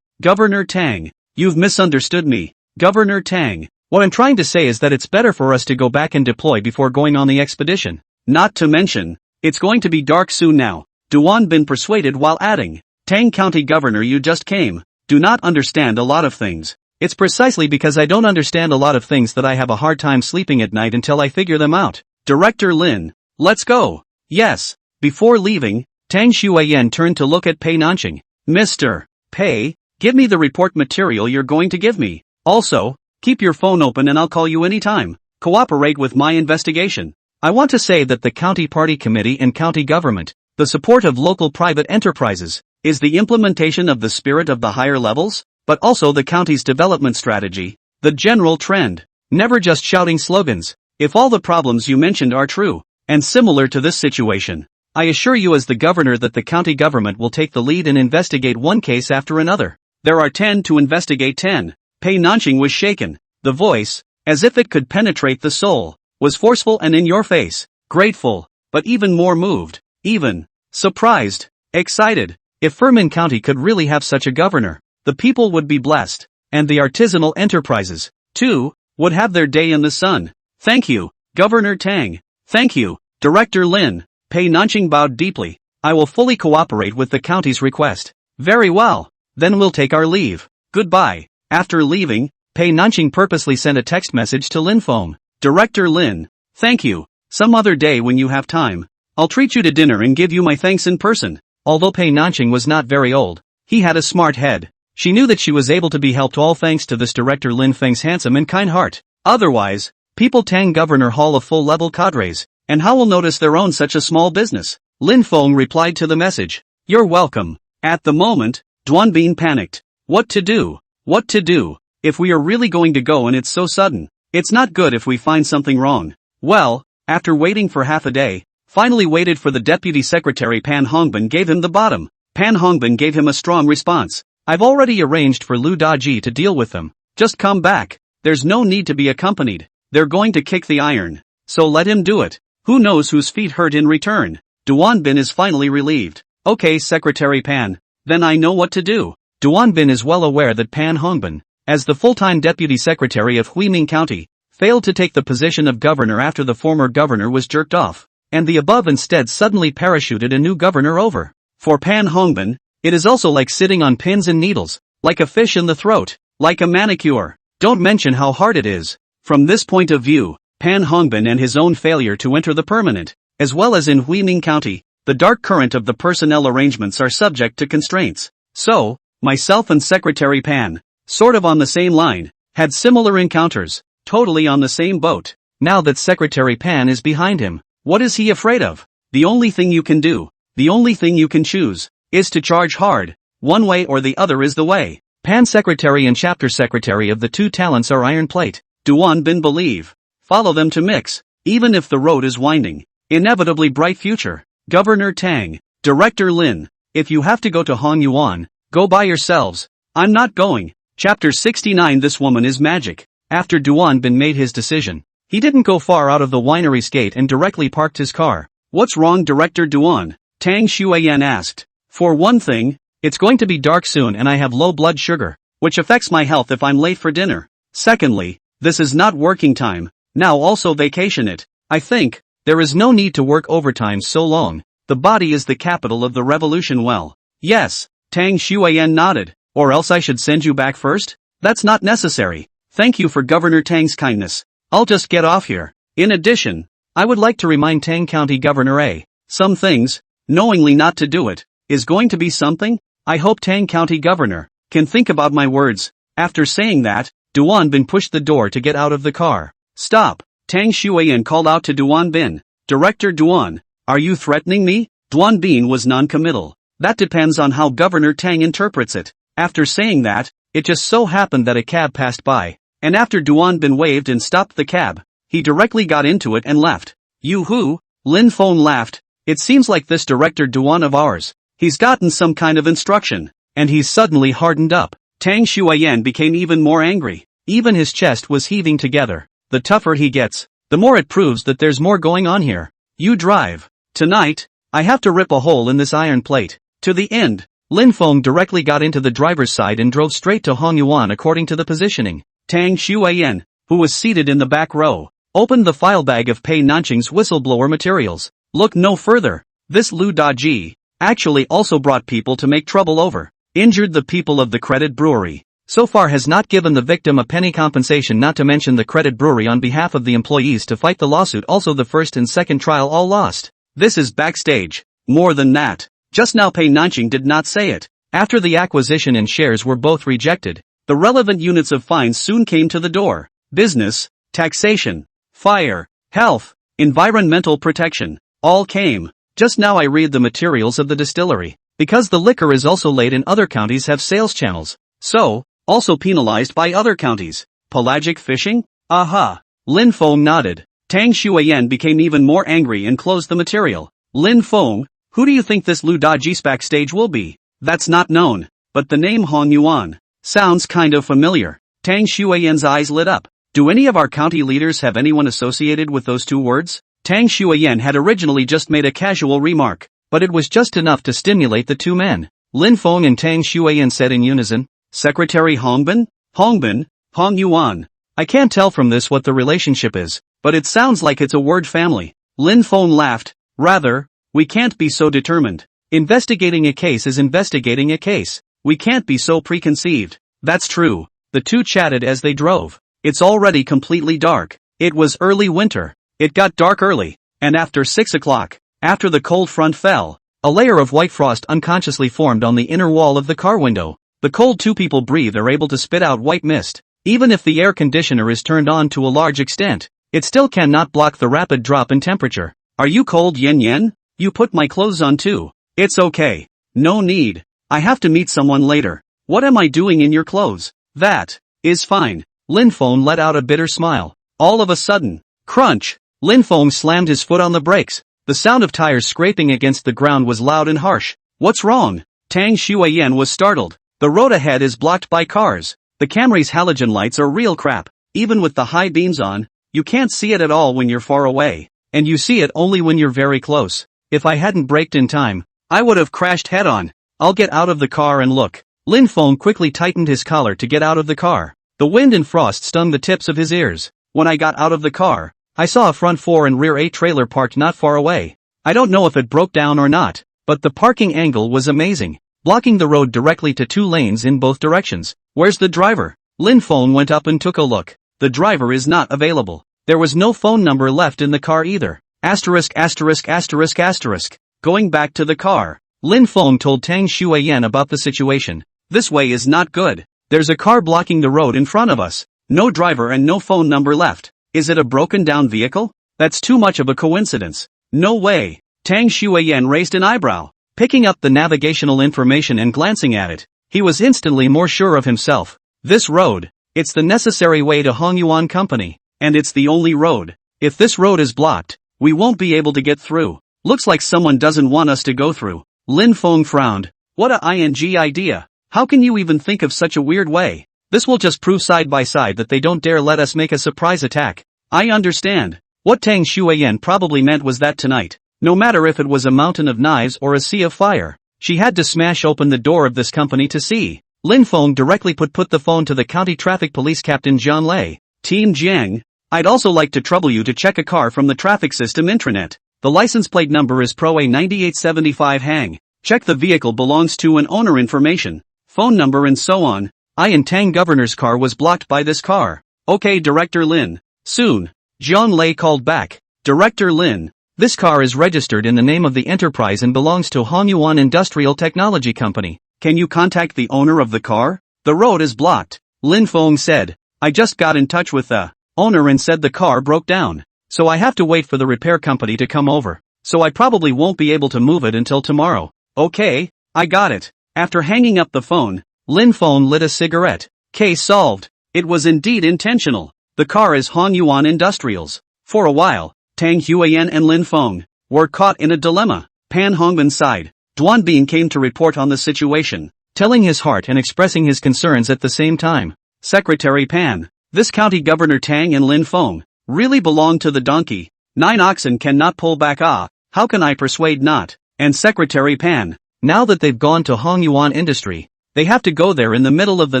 Governor Tang, you've misunderstood me. Governor Tang, what I'm trying to say is that it's better for us to go back and deploy before going on the expedition. Not to mention, it's going to be dark soon now. Duan Bin persuaded while adding, Tang County Governor, you just came. Do not understand a lot of things. It's precisely because I don't understand a lot of things that I have a hard time sleeping at night until I figure them out. Director Lin, let's go. Yes. Before leaving, Tang Xueyan turned to look at Pei Nanqing. Mr. Pei, give me the report material you're going to give me. Also, keep your phone open and I'll call you anytime. Cooperate with my investigation. I want to say that the county party committee and county government, the support of local private enterprises, is the implementation of the spirit of the higher levels, but also the county's development strategy, the general trend. Never just shouting slogans. If all the problems you mentioned are true, and similar to this situation, I assure you as the governor that the county government will take the lead and investigate one case after another. There are 10 to investigate 10. Pei Nanqing was shaken. The voice, as if it could penetrate the soul, was forceful and in your face, grateful, but even more moved, even surprised, excited. If Furman County could really have such a governor, the people would be blessed, and the artisanal enterprises, too, would have their day in the sun. Thank you, Governor Tang. Thank you, Director Lin. Pei Nanqing bowed deeply. I will fully cooperate with the county's request. Very well. Then we'll take our leave. Goodbye. After leaving, Pei Nanqing purposely sent a text message to Lin Feng. Director Lin, thank you. Some other day when you have time, I'll treat you to dinner and give you my thanks in person. Although Pei Nanqing was not very old, he had a smart head. She knew that she was able to be helped all thanks to this Director Lin Feng's handsome and kind heart. Otherwise, people Tang Governor Hall of full-level cadres, and how will notice their own such a small business? Lin Feng replied to the message. You're welcome. At the moment, Duan Bin panicked. What to do? What to do? If we are really going to go and it's so sudden, it's not good if we find something wrong. Well, after waiting for half a day, finally waited for the Deputy Secretary Pan Hongbin gave him the bottom. Pan Hongbin gave him a strong response. I've already arranged for Lu Daji to deal with them. Just come back. There's no need to be accompanied. they're going to kick the iron. So let him do it. Who knows whose feet hurt in return? Duan Bin is finally relieved. Okay, Secretary Pan. Then I know what to do. Duan Bin is well aware that Pan Hongbin, as the full-time deputy secretary of Huiming County, failed to take the position of governor after the former governor was jerked off, and the above instead suddenly parachuted a new governor over. For Pan Hongbin, it is also like sitting on pins and needles, like a fish in the throat, like a manicure. Don't mention how hard it is. From this point of view, Pan Hongbin and his own failure to enter the permanent, as well as in Huiming County, the dark current of the personnel arrangements are subject to constraints. So, myself and Secretary Pan, sort of on the same line, had similar encounters, totally on the same boat. Now that Secretary Pan is behind him, what is he afraid of? The only thing you can do, the only thing you can choose, is to charge hard. One way or the other is the way. Pan Secretary and Chapter Secretary of the two talents are iron plate. Duan Bin believe. Follow them to mix, even if the road is winding. Inevitably bright future. Governor Tang, Director Lin, if you have to go to Hong Yuan, go by yourselves. I'm not going. Chapter 69. This woman is magic. After Duan Bin made his decision, he didn't go far out of the winery's gate and directly parked his car. What's wrong, Director Duan? Tang Shuiyan asked. For one thing, it's going to be dark soon and I have low blood sugar, which affects my health if I'm late for dinner. Secondly, this is not working time, now also vacation it. I think, there is no need to work overtime so long. The body is the capital of the revolution. Well, yes, Tang Shuiyan nodded. Or else I should send you back first? That's not necessary. Thank you for Governor Tang's kindness. I'll just get off here. In addition, I would like to remind Tang County Governor A. some things. Knowingly not to do it is going to be something. I hope Tang County Governor can think about my words. After saying that, Duan Bin pushed the door to get out of the car. Stop. Tang Shuiyan called out to Duan Bin. Director Duan, are you threatening me? Duan Bin was non-committal. That depends on how Governor Tang interprets it. After saying that, it just so happened that a cab passed by, and after Duan Bin waved and stopped the cab, he directly got into it and left. You who? Lin Feng laughed. It seems like this Director Duan of ours, he's gotten some kind of instruction, and he's suddenly hardened up. Tang Shuiyan became even more angry. Even his chest was heaving together. The tougher he gets, the more it proves that there's more going on here. You drive. Tonight, I have to rip a hole in this iron plate. To the end. Lin Feng directly got into the driver's side and drove straight to Hong Yuan according to the positioning. Tang Shuiyan, who was seated in the back row, opened the file bag of Pei Nanqing's whistleblower materials. Look no further. This Lu Daji actually also brought people to make trouble over. Injured the people of the Credit Brewery. So far has not given the victim a penny compensation, not to mention the Credit Brewery on behalf of the employees to fight the lawsuit. Also the first and second trial all lost. This is backstage. More than that. Just now Pei Nanqing did not say it. After the acquisition and shares were both rejected, the relevant units of fines soon came to the door. Business, taxation, fire, health, environmental protection, all came. Just now I read the materials of the distillery. Because the liquor is also late in other counties have sales channels. So, also penalized by other counties. Pelagic fishing? Aha. Lin Feng nodded. Tang Shuiyan became even more angry and closed the material. Lin Feng, who do you think this Lu Daji's backstage will be? That's not known, but the name Hong Yuan sounds kind of familiar. Tang Shuiyan's eyes lit up. Do any of our county leaders have anyone associated with those two words? Tang Shuiyan had originally just made a casual remark, but it was just enough to stimulate the two men. Lin Feng and Tang Shuiyan said in unison, Secretary Hongbin? Hongbin, Hong Yuan. I can't tell from this what the relationship is, but it sounds like it's a word family. Lin Feng laughed. Rather, we can't be so determined. Investigating a case is investigating a case. We can't be so preconceived. That's true. The two chatted as they drove. It's already completely dark. It was early winter. It got dark early, and after 6 o'clock, after the cold front fell, a layer of white frost unconsciously formed on the inner wall of the car window. The cold two people breathe are able to spit out white mist. Even if the air conditioner is turned on to a large extent, it still cannot block the rapid drop in temperature. Are you cold, Yen Yen? You put my clothes on too. It's okay. No need. I have to meet someone later. What am I doing in your clothes? That is fine. Lin Feng let out a bitter smile. All of a sudden, crunch! Lin Feng slammed his foot on the brakes. The sound of tires scraping against the ground was loud and harsh. What's wrong? Tang Shuiyan was startled. The road ahead is blocked by cars. The Camry's halogen lights are real crap. Even with the high beams on, You can't see it at all when you're far away, and you see it only when you're very close. If I hadn't braked in time, I would have crashed head-on. I'll get out of the car and look. Lin Feng quickly tightened his collar to get out of the car. The wind and frost stung the tips of his ears. When I got out of the car, I saw a front 4 and rear 8 trailer parked not far away. I don't know if it broke down or not, but the parking angle was amazing, blocking the road directly to 2 lanes in both directions. Where's the driver? Lin Feng went up and took a look. The driver is not available. There was no phone number left in the car either. Asterisk asterisk asterisk asterisk. Going back to the car, Lin Feng told Tang Xueyan about the situation. This way is not good. There's a car blocking the road in front of us. No driver and no phone number left. Is it a broken down vehicle? That's too much of a coincidence. No way. Tang Xueyan raised an eyebrow. Picking up the navigational information and glancing at it, he was instantly more sure of himself. This road, it's the necessary way to Hongyuan Company, and it's the only road. If this road is blocked, we won't be able to get through. Looks like someone doesn't want us to go through. Lin Feng frowned. What a ing idea. How can you even think of such a weird way? This will just prove side by side that they don't dare let us make a surprise attack. I understand. What Tang Xueyan probably meant was that tonight, no matter if it was a mountain of knives or a sea of fire, she had to smash open the door of this company to see. Lin Feng directly put the phone to the County Traffic Police Captain Zhang Lei. Team Jiang, I'd also like to trouble you to check a car from the traffic system intranet. The license plate number is Pro A9875 Hang. Check the vehicle belongs to an owner information, phone number and so on. I and Tang Governor's car was blocked by this car. Okay Director Lin. Soon. Zhang Lei called back. Director Lin. This car is registered in the name of the enterprise and belongs to Hongyuan Industrial Technology Company. Can you contact the owner of the car? The road is blocked. Lin Feng said. I just got in touch with the owner and said the car broke down. So I have to wait for the repair company to come over. So I probably won't be able to move it until tomorrow. Okay, I got it. After hanging up the phone, Lin Feng lit a cigarette. Case solved. It was indeed intentional. The car is Hongyuan Industrials. For a while, Tang Huiyan and Lin Feng were caught in a dilemma. Pan Hongbin sighed. Duan Bin came to report on the situation, telling his heart and expressing his concerns at the same time. Secretary Pan, this county governor Tang and Lin Feng really belong to the donkey. 9 oxen cannot pull back. How can I persuade not? And Secretary Pan, now that they've gone to Hongyuan Industry, they have to go there in the middle of the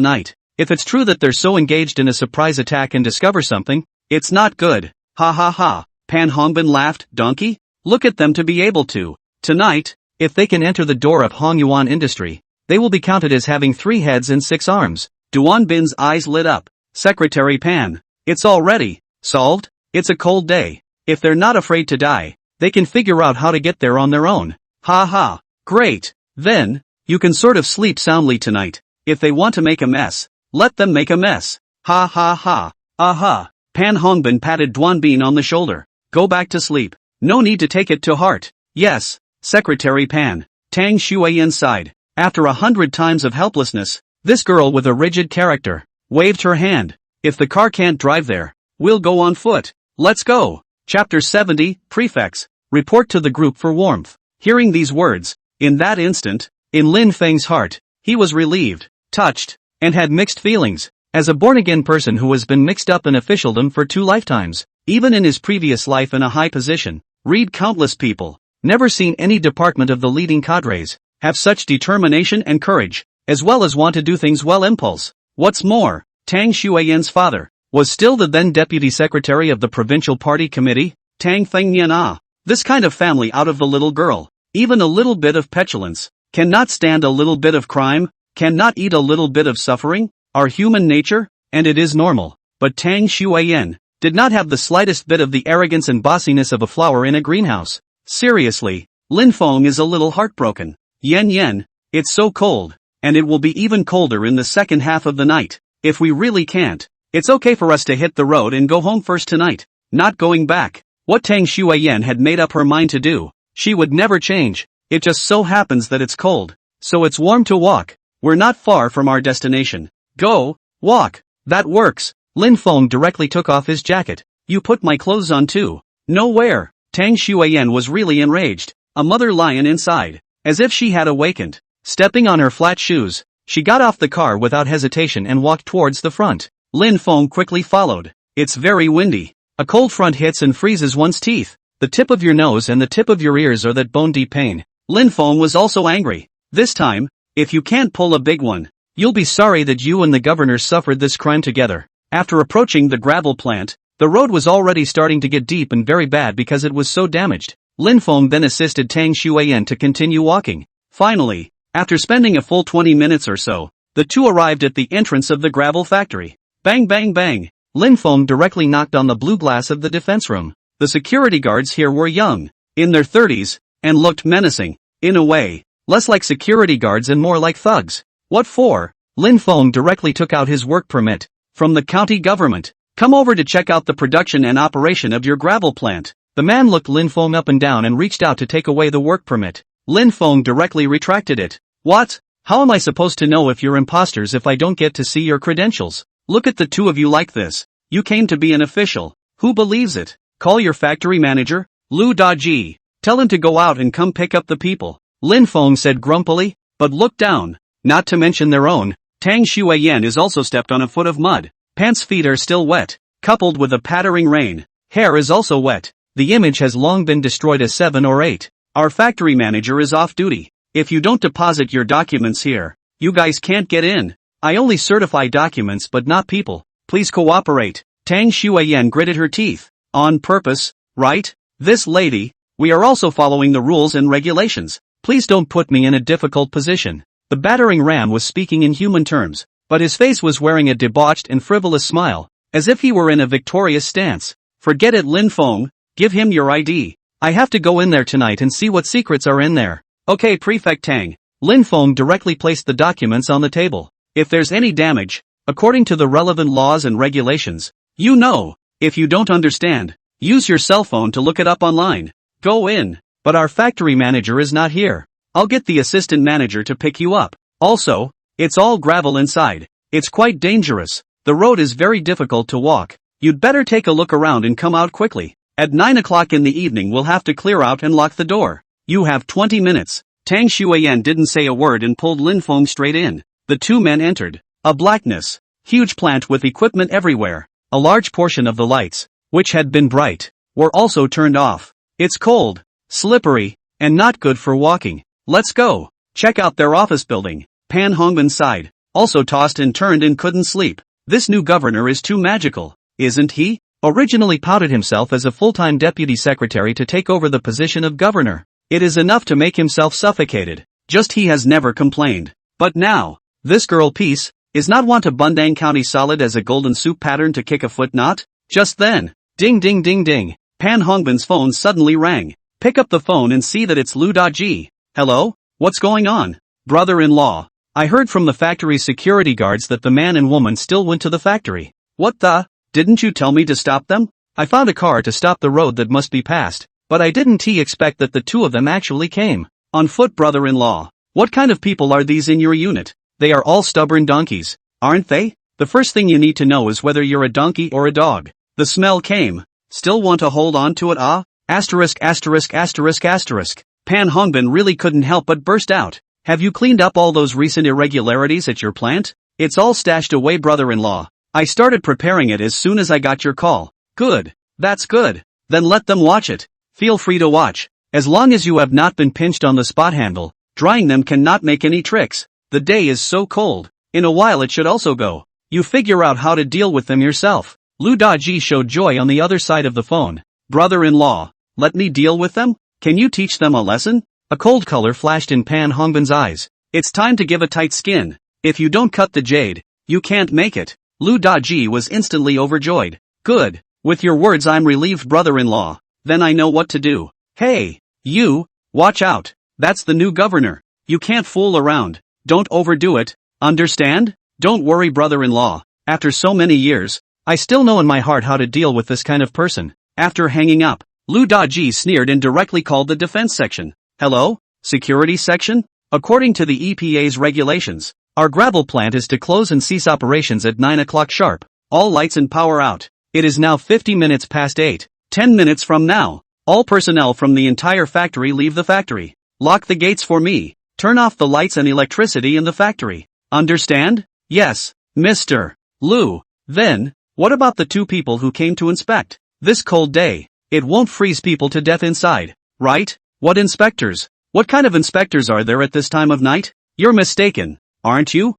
night. If it's true that they're so engaged in a surprise attack and discover something, it's not good. Ha ha ha. Pan Hongbin laughed. Donkey? Look at them to be able to. Tonight, if they can enter the door of Hongyuan Industry, they will be counted as having 3 heads and 6 arms. Duan Bin's eyes lit up. Secretary Pan, it's already solved. It's a cold day. If they're not afraid to die, they can figure out how to get there on their own. Ha ha. Great. Then, you can sort of sleep soundly tonight. If they want to make a mess, let them make a mess. Ha ha ha. Aha. Pan Hongbin patted Duan Bin on the shoulder. Go back to sleep. No need to take it to heart. Yes, Secretary Pan. Tang Xueyan sighed. After 100 times of helplessness, this girl with a rigid character waved her hand. If the car can't drive there, we'll go on foot. Let's go. Chapter 70, Prefects. Report to the group for warmth. Hearing these words, in that instant, in Lin Feng's heart, he was relieved, touched, and had mixed feelings. As a born-again person who has been mixed up in officialdom for 2 lifetimes, even in his previous life in a high position, read countless people, never seen any department of the leading cadres have such determination and courage, as well as want to do things well impulse. What's more, Tang Xueyan's father was still the then deputy secretary of the provincial party committee, Tang Fengnian. This kind of family out of the little girl, even a little bit of petulance, cannot stand a little bit of crime, cannot eat a little bit of suffering, are human nature, and it is normal. But Tang Xueyan did not have the slightest bit of the arrogance and bossiness of a flower in a greenhouse. Seriously, Lin Feng is a little heartbroken. Yen, it's so cold, and it will be even colder in the second half of the night. If we really can't, it's okay for us to hit the road and go home first tonight. Not going back. What Tang Xueyan had made up her mind to do, she would never change. It just so happens that it's cold, so it's warm to walk. We're not far from our destination. Go, walk. That works. Lin Feng directly took off his jacket. You put my clothes on too. Nowhere. Tang Xueyan was really enraged. A mother lion inside. As if she had awakened. Stepping on her flat shoes, she got off the car without hesitation and walked towards the front. Lin Feng quickly followed. It's very windy. A cold front hits and freezes one's teeth. The tip of your nose and the tip of your ears are that bone-deep pain. Lin Feng was also angry. This time, if you can't pull a big one, you'll be sorry that you and the governor suffered this crime together. After approaching the gravel plant, the road was already starting to get deep and very bad because it was so damaged. Lin Feng then assisted Tang Xueyan to continue walking. Finally, after spending a full 20 minutes or so, the two arrived at the entrance of the gravel factory. Bang bang bang! Lin Feng directly knocked on the blue glass of the defense room. The security guards here were young, in their 30s, and looked menacing. In a way, less like security guards and more like thugs. What for? Lin Feng directly took out his work permit from the county government. Come over to check out the production and operation of your gravel plant. The man looked Lin Feng up and down and reached out to take away the work permit. Lin Feng directly retracted it. What? How am I supposed to know if you're imposters if I don't get to see your credentials? Look at the two of you like this. You came to be an official. Who believes it? Call your factory manager, Lu Daji. Tell him to go out and come pick up the people. Lin Feng said grumpily, but looked down. Not to mention their own. Tang Xueyan is also stepped on a foot of mud. Pants' feet are still wet, coupled with a pattering rain. Hair is also wet. The image has long been destroyed as 7 or 8. Our factory manager is off duty. If you don't deposit your documents here, you guys can't get in. I only certify documents but not people. Please cooperate. Tang Xueyan gritted her teeth. On purpose, right? This lady, we are also following the rules and regulations. Please don't put me in a difficult position. The battering ram was speaking in human terms, but his face was wearing a debauched and frivolous smile, as if he were in a victorious stance. Forget it, Lin Feng. Give him your ID. I have to go in there tonight and see what secrets are in there. Okay, Prefect Tang. Lin Feng directly placed the documents on the table. If there's any damage, according to the relevant laws and regulations, you know. If you don't understand, use your cell phone to look it up online. Go in. But our factory manager is not here. I'll get the assistant manager to pick you up. Also, it's all gravel inside. It's quite dangerous. The road is very difficult to walk. You'd better take a look around and come out quickly. At 9 o'clock in the evening we'll have to clear out and lock the door. You have 20 minutes. Tang Xueyan didn't say a word and pulled Lin Feng straight in. The two men entered. A blackness. Huge plant with equipment everywhere. A large portion of the lights, which had been bright, were also turned off. It's cold, slippery, and not good for walking. Let's go. Check out their office building. Pan Hongbin sighed. Also tossed and turned and couldn't sleep. This new governor is too magical, isn't he? Originally touted himself as a full-time deputy secretary to take over the position of governor. It is enough to make himself suffocated. Just he has never complained. But now, this girl Peace, is not want a Bundang County solid as a golden soup pattern to kick a foot knot? Just then, ding ding ding ding, Pan Hongbin's phone suddenly rang. Pick up the phone and see that it's Lu Daji. Hello? What's going on? Brother-in-law. I heard from the factory's security guards that the man and woman still went to the factory. What the? Didn't you tell me to stop them? I found a car to stop the road that must be passed, but I didn't expect that the two of them actually came. On foot, brother-in-law. What kind of people are these in your unit? They are all stubborn donkeys, aren't they? The first thing you need to know is whether you're a donkey or a dog. The smell came. Still want to hold on to it, ah? Asterisk asterisk asterisk asterisk. Pan Hongbin really couldn't help but burst out. Have you cleaned up all those recent irregularities at your plant? It's all stashed away, brother-in-law. I started preparing it as soon as I got your call. Good. That's good. Then let them watch it. Feel free to watch. As long as you have not been pinched on the spot handle, drying them cannot make any tricks. The day is so cold. In a while it should also go. You figure out how to deal with them yourself. Lu Daji showed joy on the other side of the phone. Brother-in-law, let me deal with them? Can you teach them a lesson? A cold color flashed in Pan Hongbin's eyes. It's time to give a tight skin. If you don't cut the jade, you can't make it. Lu Daji was instantly overjoyed. Good. With your words I'm relieved, brother-in-law. Then I know what to do. Hey, you, watch out. That's the new governor. You can't fool around. Don't overdo it. Understand? Don't worry, brother-in-law. After so many years, I still know in my heart how to deal with this kind of person. After hanging up, Lu Daji sneered and directly called the defense section. Hello? Security section? According to the EPA's regulations, our gravel plant is to close and cease operations at 9 o'clock sharp. All lights and power out. It is now 50 minutes past 8. 10 minutes from now, all personnel from the entire factory leave the factory. Lock the gates for me. Turn off the lights and electricity in the factory. Understand? Yes, Mr. Lu. Then, what about the two people who came to inspect? This cold day, it won't freeze people to death inside, right? What inspectors? What kind of inspectors are there at this time of night? You're mistaken, aren't you?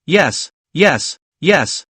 Yes,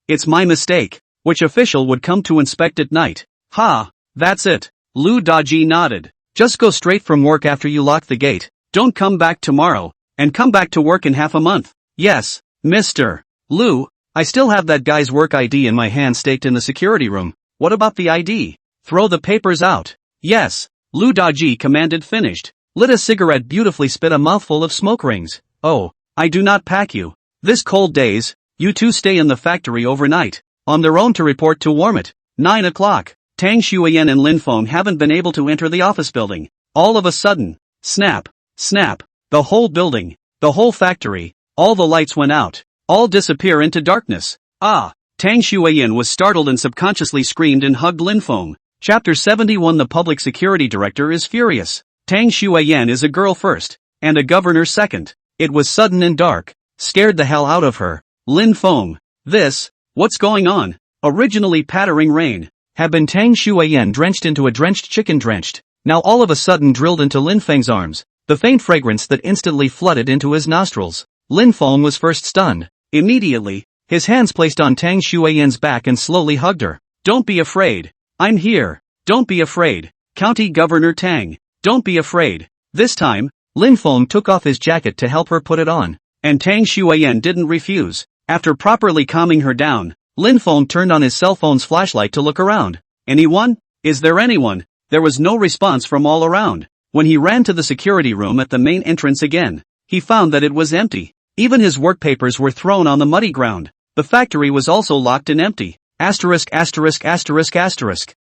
it's my mistake. Which official would come to inspect at night? Ha, that's it. Lu Daji nodded. Just go straight from work after you lock the gate. Don't come back tomorrow, and come back to work in half a month. Yes, Mr. Lu, I still have that guy's work ID in my hand staked in the security room. What about the ID? Throw the papers out. Yes, Lu Daji commanded finished. Lit a cigarette beautifully spit a mouthful of smoke rings. Oh, I do not pack you. This cold days, you two stay in the factory overnight. On their own to report to Warmit. 9 o'clock. Tang Shuiyan and Lin Feng haven't been able to enter the office building. All of a sudden, snap. The whole building, the whole factory, all the lights went out. All disappear into darkness. Tang Shuiyan was startled and subconsciously screamed and hugged Lin Feng. Chapter 71. The public security director is furious. Tang Shuiyan is a girl first, and a governor second. It was sudden and dark. Scared the hell out of her. Lin Feng. What's going on? Originally pattering rain. Had been Tang Shuiyan drenched into a drenched chicken drenched. Now all of a sudden drilled into Lin Feng's arms. The faint fragrance that instantly flooded into his nostrils. Lin Feng was first stunned. Immediately, his hands placed on Tang Shuiyan's back and slowly hugged her. Don't be afraid. I'm here. Don't be afraid. County Governor Tang. Don't be afraid. This time, Lin Feng took off his jacket to help her put it on. And Tang Shuiyan didn't refuse. After properly calming her down, Lin Feng turned on his cell phone's flashlight to look around. Anyone? Is there anyone? There was no response from all around. When he ran to the security room at the main entrance again, he found that it was empty. Even his work papers were thrown on the muddy ground. The factory was also locked and empty.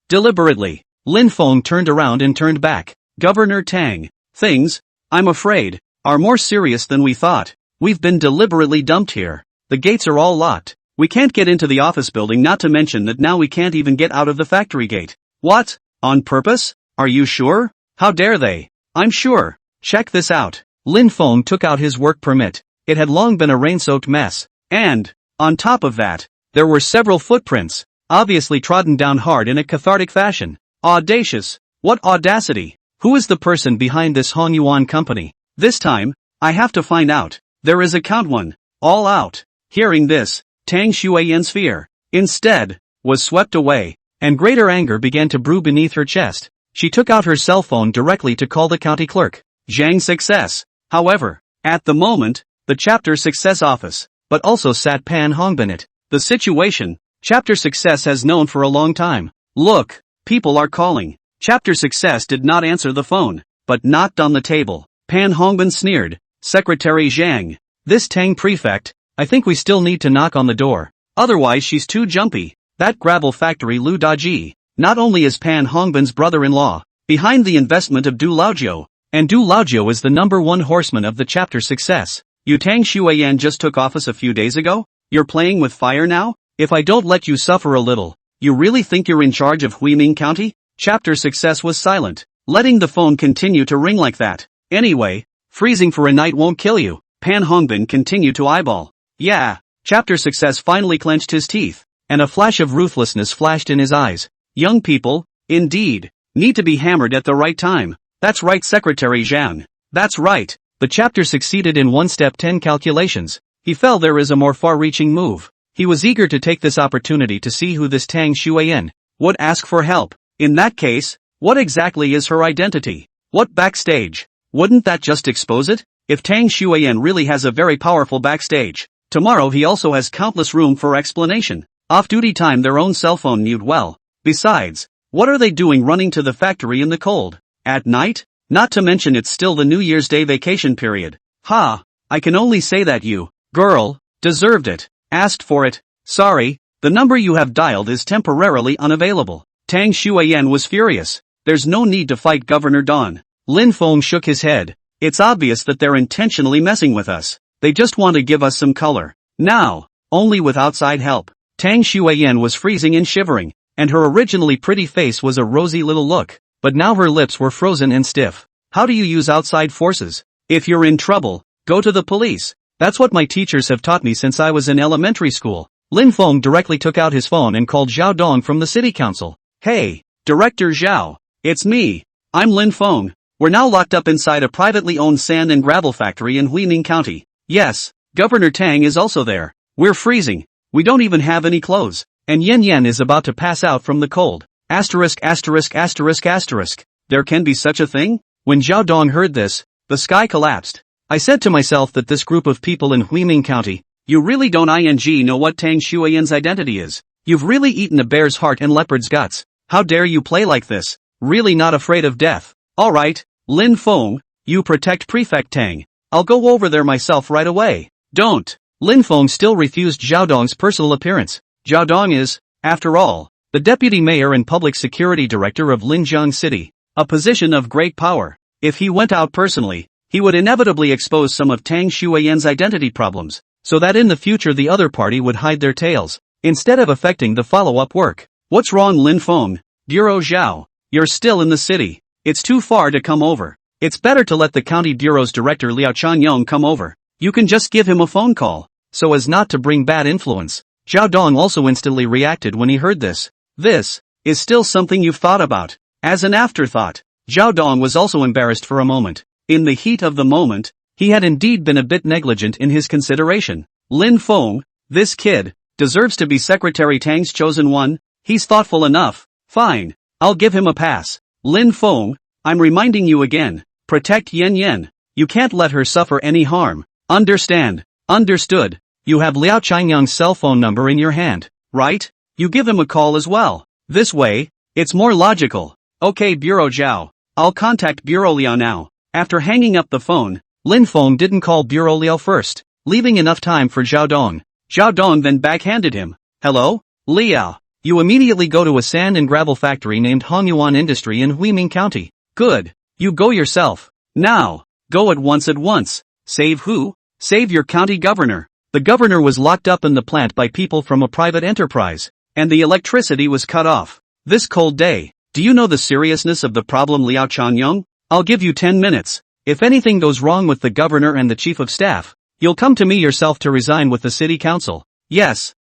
Deliberately, Lin Feng turned around and turned back. Governor Tang, things, I'm afraid, are more serious than we thought. We've been deliberately dumped here. The gates are all locked. We can't get into the office building, not to mention that now we can't even get out of the factory gate. What? On purpose? Are you sure? How dare they? I'm sure. Check this out. Lin Feng took out his work permit. It had long been a rain-soaked mess. And, on top of that, there were several footprints, obviously trodden down hard in a cathartic fashion. Audacious. What audacity. Who is the person behind this Hongyuan company? This time, I have to find out. There is a count one. All out. Hearing this, Tang Shuiyan's fear, instead, was swept away, and greater anger began to brew beneath her chest. She took out her cell phone directly to call the county clerk. Zhang Success. However, at the moment, the chapter success office, but also sat Pan Hongbin it. The situation, chapter success has known for a long time. Look, people are calling. Chapter success did not answer the phone, but knocked on the table. Pan Hongbin sneered. Secretary Zhang. This Tang prefect, I think we still need to knock on the door. Otherwise she's too jumpy. That gravel factory Lu Daji, not only is Pan Hongbin's brother-in-law, behind the investment of Du Laojiu, and Du Laojiu is the #1 horseman of the chapter success. You Tang Shuiyan just took office a few days ago? You're playing with fire now? If I don't let you suffer a little, you really think you're in charge of Huiming County? Chapter success was silent, letting the phone continue to ring like that. Anyway, freezing for a night won't kill you. Pan Hongbin continued to eyeball. Yeah, chapter success finally clenched his teeth, and a flash of ruthlessness flashed in his eyes. Young people, indeed, need to be hammered at the right time. That's right, Secretary Zhang. That's right. The chapter succeeded in one-step 10 calculations. He felt there is a more far-reaching move. He was eager to take this opportunity to see who this Tang Shuiyan would ask for help. In that case, what exactly is her identity? What backstage? Wouldn't that just expose it? If Tang Shuiyan really has a very powerful backstage, tomorrow he also has countless room for explanation. Off-duty time, their own cell phone mute well. Besides, what are they doing running to the factory in the cold? At night? Not to mention it's still the New Year's Day vacation period. I can only say that you, girl, deserved it. Asked for it. Sorry, the number you have dialed is temporarily unavailable. Tang Shuiyan was furious. There's no need to fight Governor Don. Lin Feng shook his head. It's obvious that they're intentionally messing with us. They just want to give us some color. Now, only with outside help. Tang Shuiyan was freezing and shivering, and her originally pretty face was a rosy little look, but now her lips were frozen and stiff. How do you use outside forces? If you're in trouble, go to the police. That's what my teachers have taught me since I was in elementary school. Lin Feng directly took out his phone and called Zhao Dong from the city council. Hey, Director Zhao. It's me. I'm Lin Feng. We're now locked up inside a privately owned sand and gravel factory in Huining County. Yes, Governor Tang is also there. We're freezing. We don't even have any clothes. And Yen Yen is about to pass out from the cold. Asterisk asterisk asterisk asterisk. There can be such a thing? When Zhao Dong heard this, the sky collapsed. I said to myself that this group of people in Huining County, you really don't know what Tang Shuiyan's identity is. You've really eaten a bear's heart and leopard's guts. How dare you play like this? Really not afraid of death. Alright, Lin Feng, you protect Prefect Tang. I'll go over there myself right away. Don't. Lin Feng still refused Zhao Dong's personal appearance. Zhao Dong is, after all, the deputy mayor and public security director of Linjiang City, a position of great power. If he went out personally, he would inevitably expose some of Tang Shuiyan's identity problems, so that in the future the other party would hide their tails, instead of affecting the follow-up work. What's wrong, Lin Feng? Bureau Zhao, you're still in the city. It's too far to come over. It's better to let the county bureau's director Liao Changyong come over. You can just give him a phone call, so as not to bring bad influence. Zhao Dong also instantly reacted when he heard this. This is still something you've thought about. As an afterthought, Zhao Dong was also embarrassed for a moment. In the heat of the moment, he had indeed been a bit negligent in his consideration. Lin Feng, this kid, deserves to be Secretary Tang's chosen one. He's thoughtful enough. Fine, I'll give him a pass. Lin Feng, I'm reminding you again, protect Yen Yen. You can't let her suffer any harm. Understand? Understood. You have Liao Changyang's cell phone number in your hand, right? You give him a call as well. This way, it's more logical. Okay, Bureau Zhao. I'll contact Bureau Liao now. After hanging up the phone, Lin Feng didn't call Bureau Liao first, leaving enough time for Zhao Dong. Zhao Dong then backhanded him. Hello? Liao. You immediately go to a sand and gravel factory named Hongyuan Industry in Huining County. Good. You go yourself. Now. Go at once. Save who? Save your county governor. The governor was locked up in the plant by people from a private enterprise, and the electricity was cut off. This cold day. Do you know the seriousness of the problem, Liao Changyong? I'll give you 10 minutes. If anything goes wrong with the governor and the chief of staff, you'll come to me yourself to resign with the city council. Yes.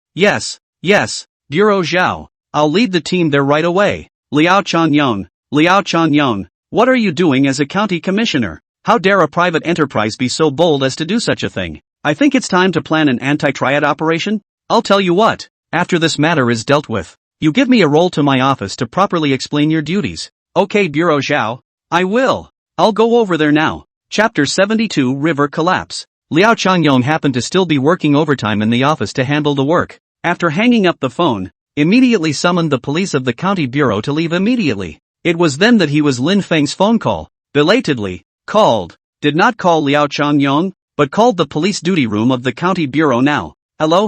Bureau Zhao. I'll lead the team there right away. Liao Changyong, what are you doing as a county commissioner? How dare a private enterprise be so bold as to do such a thing? I think it's time to plan an anti-triad operation. I'll tell you what, after this matter is dealt with, you give me a role to my office to properly explain your duties. Okay, Bureau Zhao. I will. I'll go over there now. Chapter 72 River Collapse. Liao Changyong happened to still be working overtime in the office to handle the work. After hanging up the phone, immediately summoned the police of the county bureau to leave immediately. It was then that he was Lin Feng's phone call, belatedly, called, did not call Liao Changyong, but called the police duty room of the county bureau now. Hello,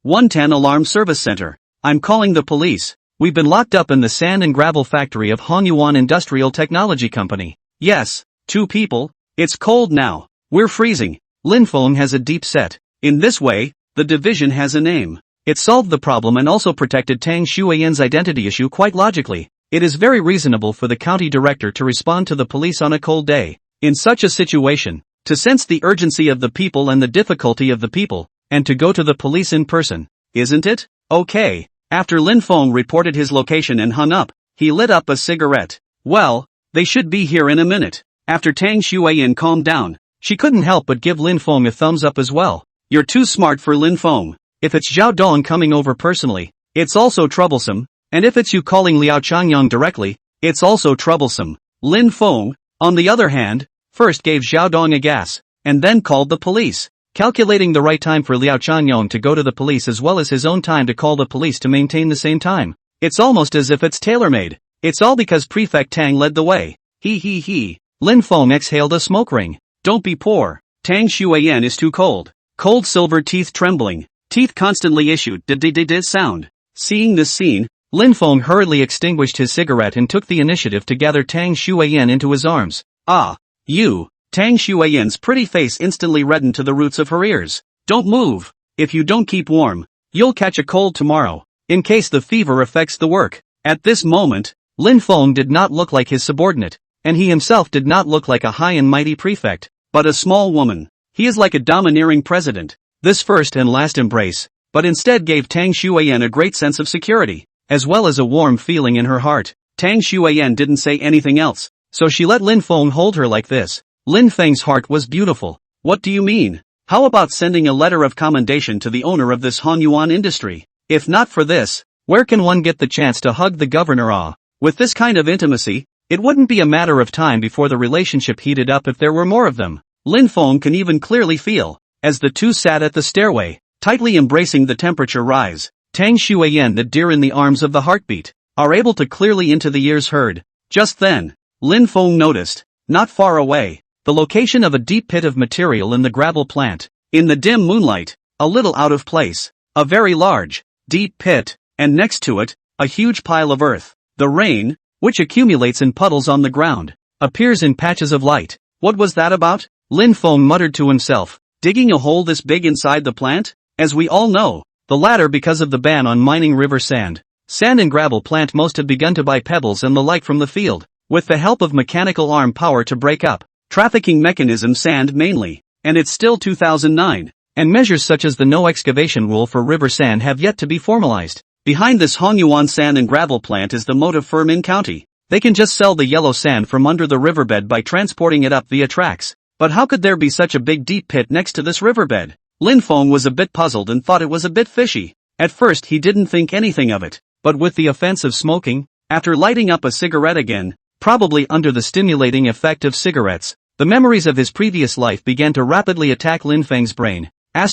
110 Alarm Service Center. I'm calling the police. We've been locked up in the sand and gravel factory of Hongyuan Industrial Technology Company. Yes, 2 people. It's cold now. We're freezing. Lin Feng has a deep set. In this way, the division has a name. It solved the problem and also protected Tang Shuiyan's identity issue quite logically. It is very reasonable for the county director to respond to the police on a cold day. In such a situation, to sense the urgency of the people and the difficulty of the people, and to go to the police in person. Isn't it? Okay. After Lin Feng reported his location and hung up, he lit up a cigarette. Well, they should be here in a minute. After Tang Shuiyan calmed down, she couldn't help but give Lin Feng a thumbs up as well. You're too smart for Lin Feng. If it's Zhao Dong coming over personally, it's also troublesome, and if it's you calling Liao Changyong directly, it's also troublesome. Lin Feng, on the other hand, first gave Zhao Dong a gas, and then called the police, calculating the right time for Liao Changyong to go to the police as well as his own time to call the police to maintain the same time. It's almost as if it's tailor-made. It's all because Prefect Tang led the way. He. Lin Feng exhaled a smoke ring. Don't be poor. Tang Shuiyan is too cold. Cold silver teeth trembling. Teeth constantly issued d sound. Seeing this scene, Lin Feng hurriedly extinguished his cigarette and took the initiative to gather Tang Shuiyan into his arms. Ah, you. Tang Shuiyan's pretty face instantly reddened to the roots of her ears. Don't move. If you don't keep warm, you'll catch a cold tomorrow, in case the fever affects the work. At this moment, Lin Feng did not look like his subordinate, and he himself did not look like a high and mighty prefect, but a small woman. He is like a domineering president. This first and last embrace, but instead gave Tang Shuiyan a great sense of security. as well as a warm feeling in her heart. Tang Xueyan didn't say anything else, so she let Lin Feng hold her like this. Lin Feng's heart was beautiful. What do you mean? How about sending a letter of commendation to the owner of this Hanyuan industry? If not for this, where can one get the chance to hug the governor? With this kind of intimacy, it wouldn't be a matter of time before the relationship heated up if there were more of them. Lin Feng can even clearly feel, as the two sat at the stairway, tightly embracing the temperature rise. Tang Xueyan, the deer in the arms of the heartbeat, are able to clearly into the ears heard. Just then, Lin Feng noticed, not far away, the location of a deep pit of material in the gravel plant. In the dim moonlight, a little out of place, a very large, deep pit, and next to it, a huge pile of earth. The rain, which accumulates in puddles on the ground, appears in patches of light. What was that about? Lin Feng muttered to himself. Digging a hole this big inside the plant? As we all know, the latter because of the ban on mining river sand. Sand and gravel plant most have begun to buy pebbles and the like from the field, with the help of mechanical arm power to break up trafficking mechanism sand mainly, and it's still 2009, and measures such as the no excavation rule for river sand have yet to be formalized. Behind this Hanyuan sand and gravel plant is the motive firm in county. They can just sell the yellow sand from under the riverbed by transporting it up via tracks. But how could there be such a big deep pit next to this riverbed? Lin Feng was a bit puzzled and thought it was a bit fishy. At first he didn't think anything of it, but with the offense of smoking, after lighting up a cigarette again, probably under the stimulating effect of cigarettes, the memories of his previous life began to rapidly attack Lin Feng's brain. I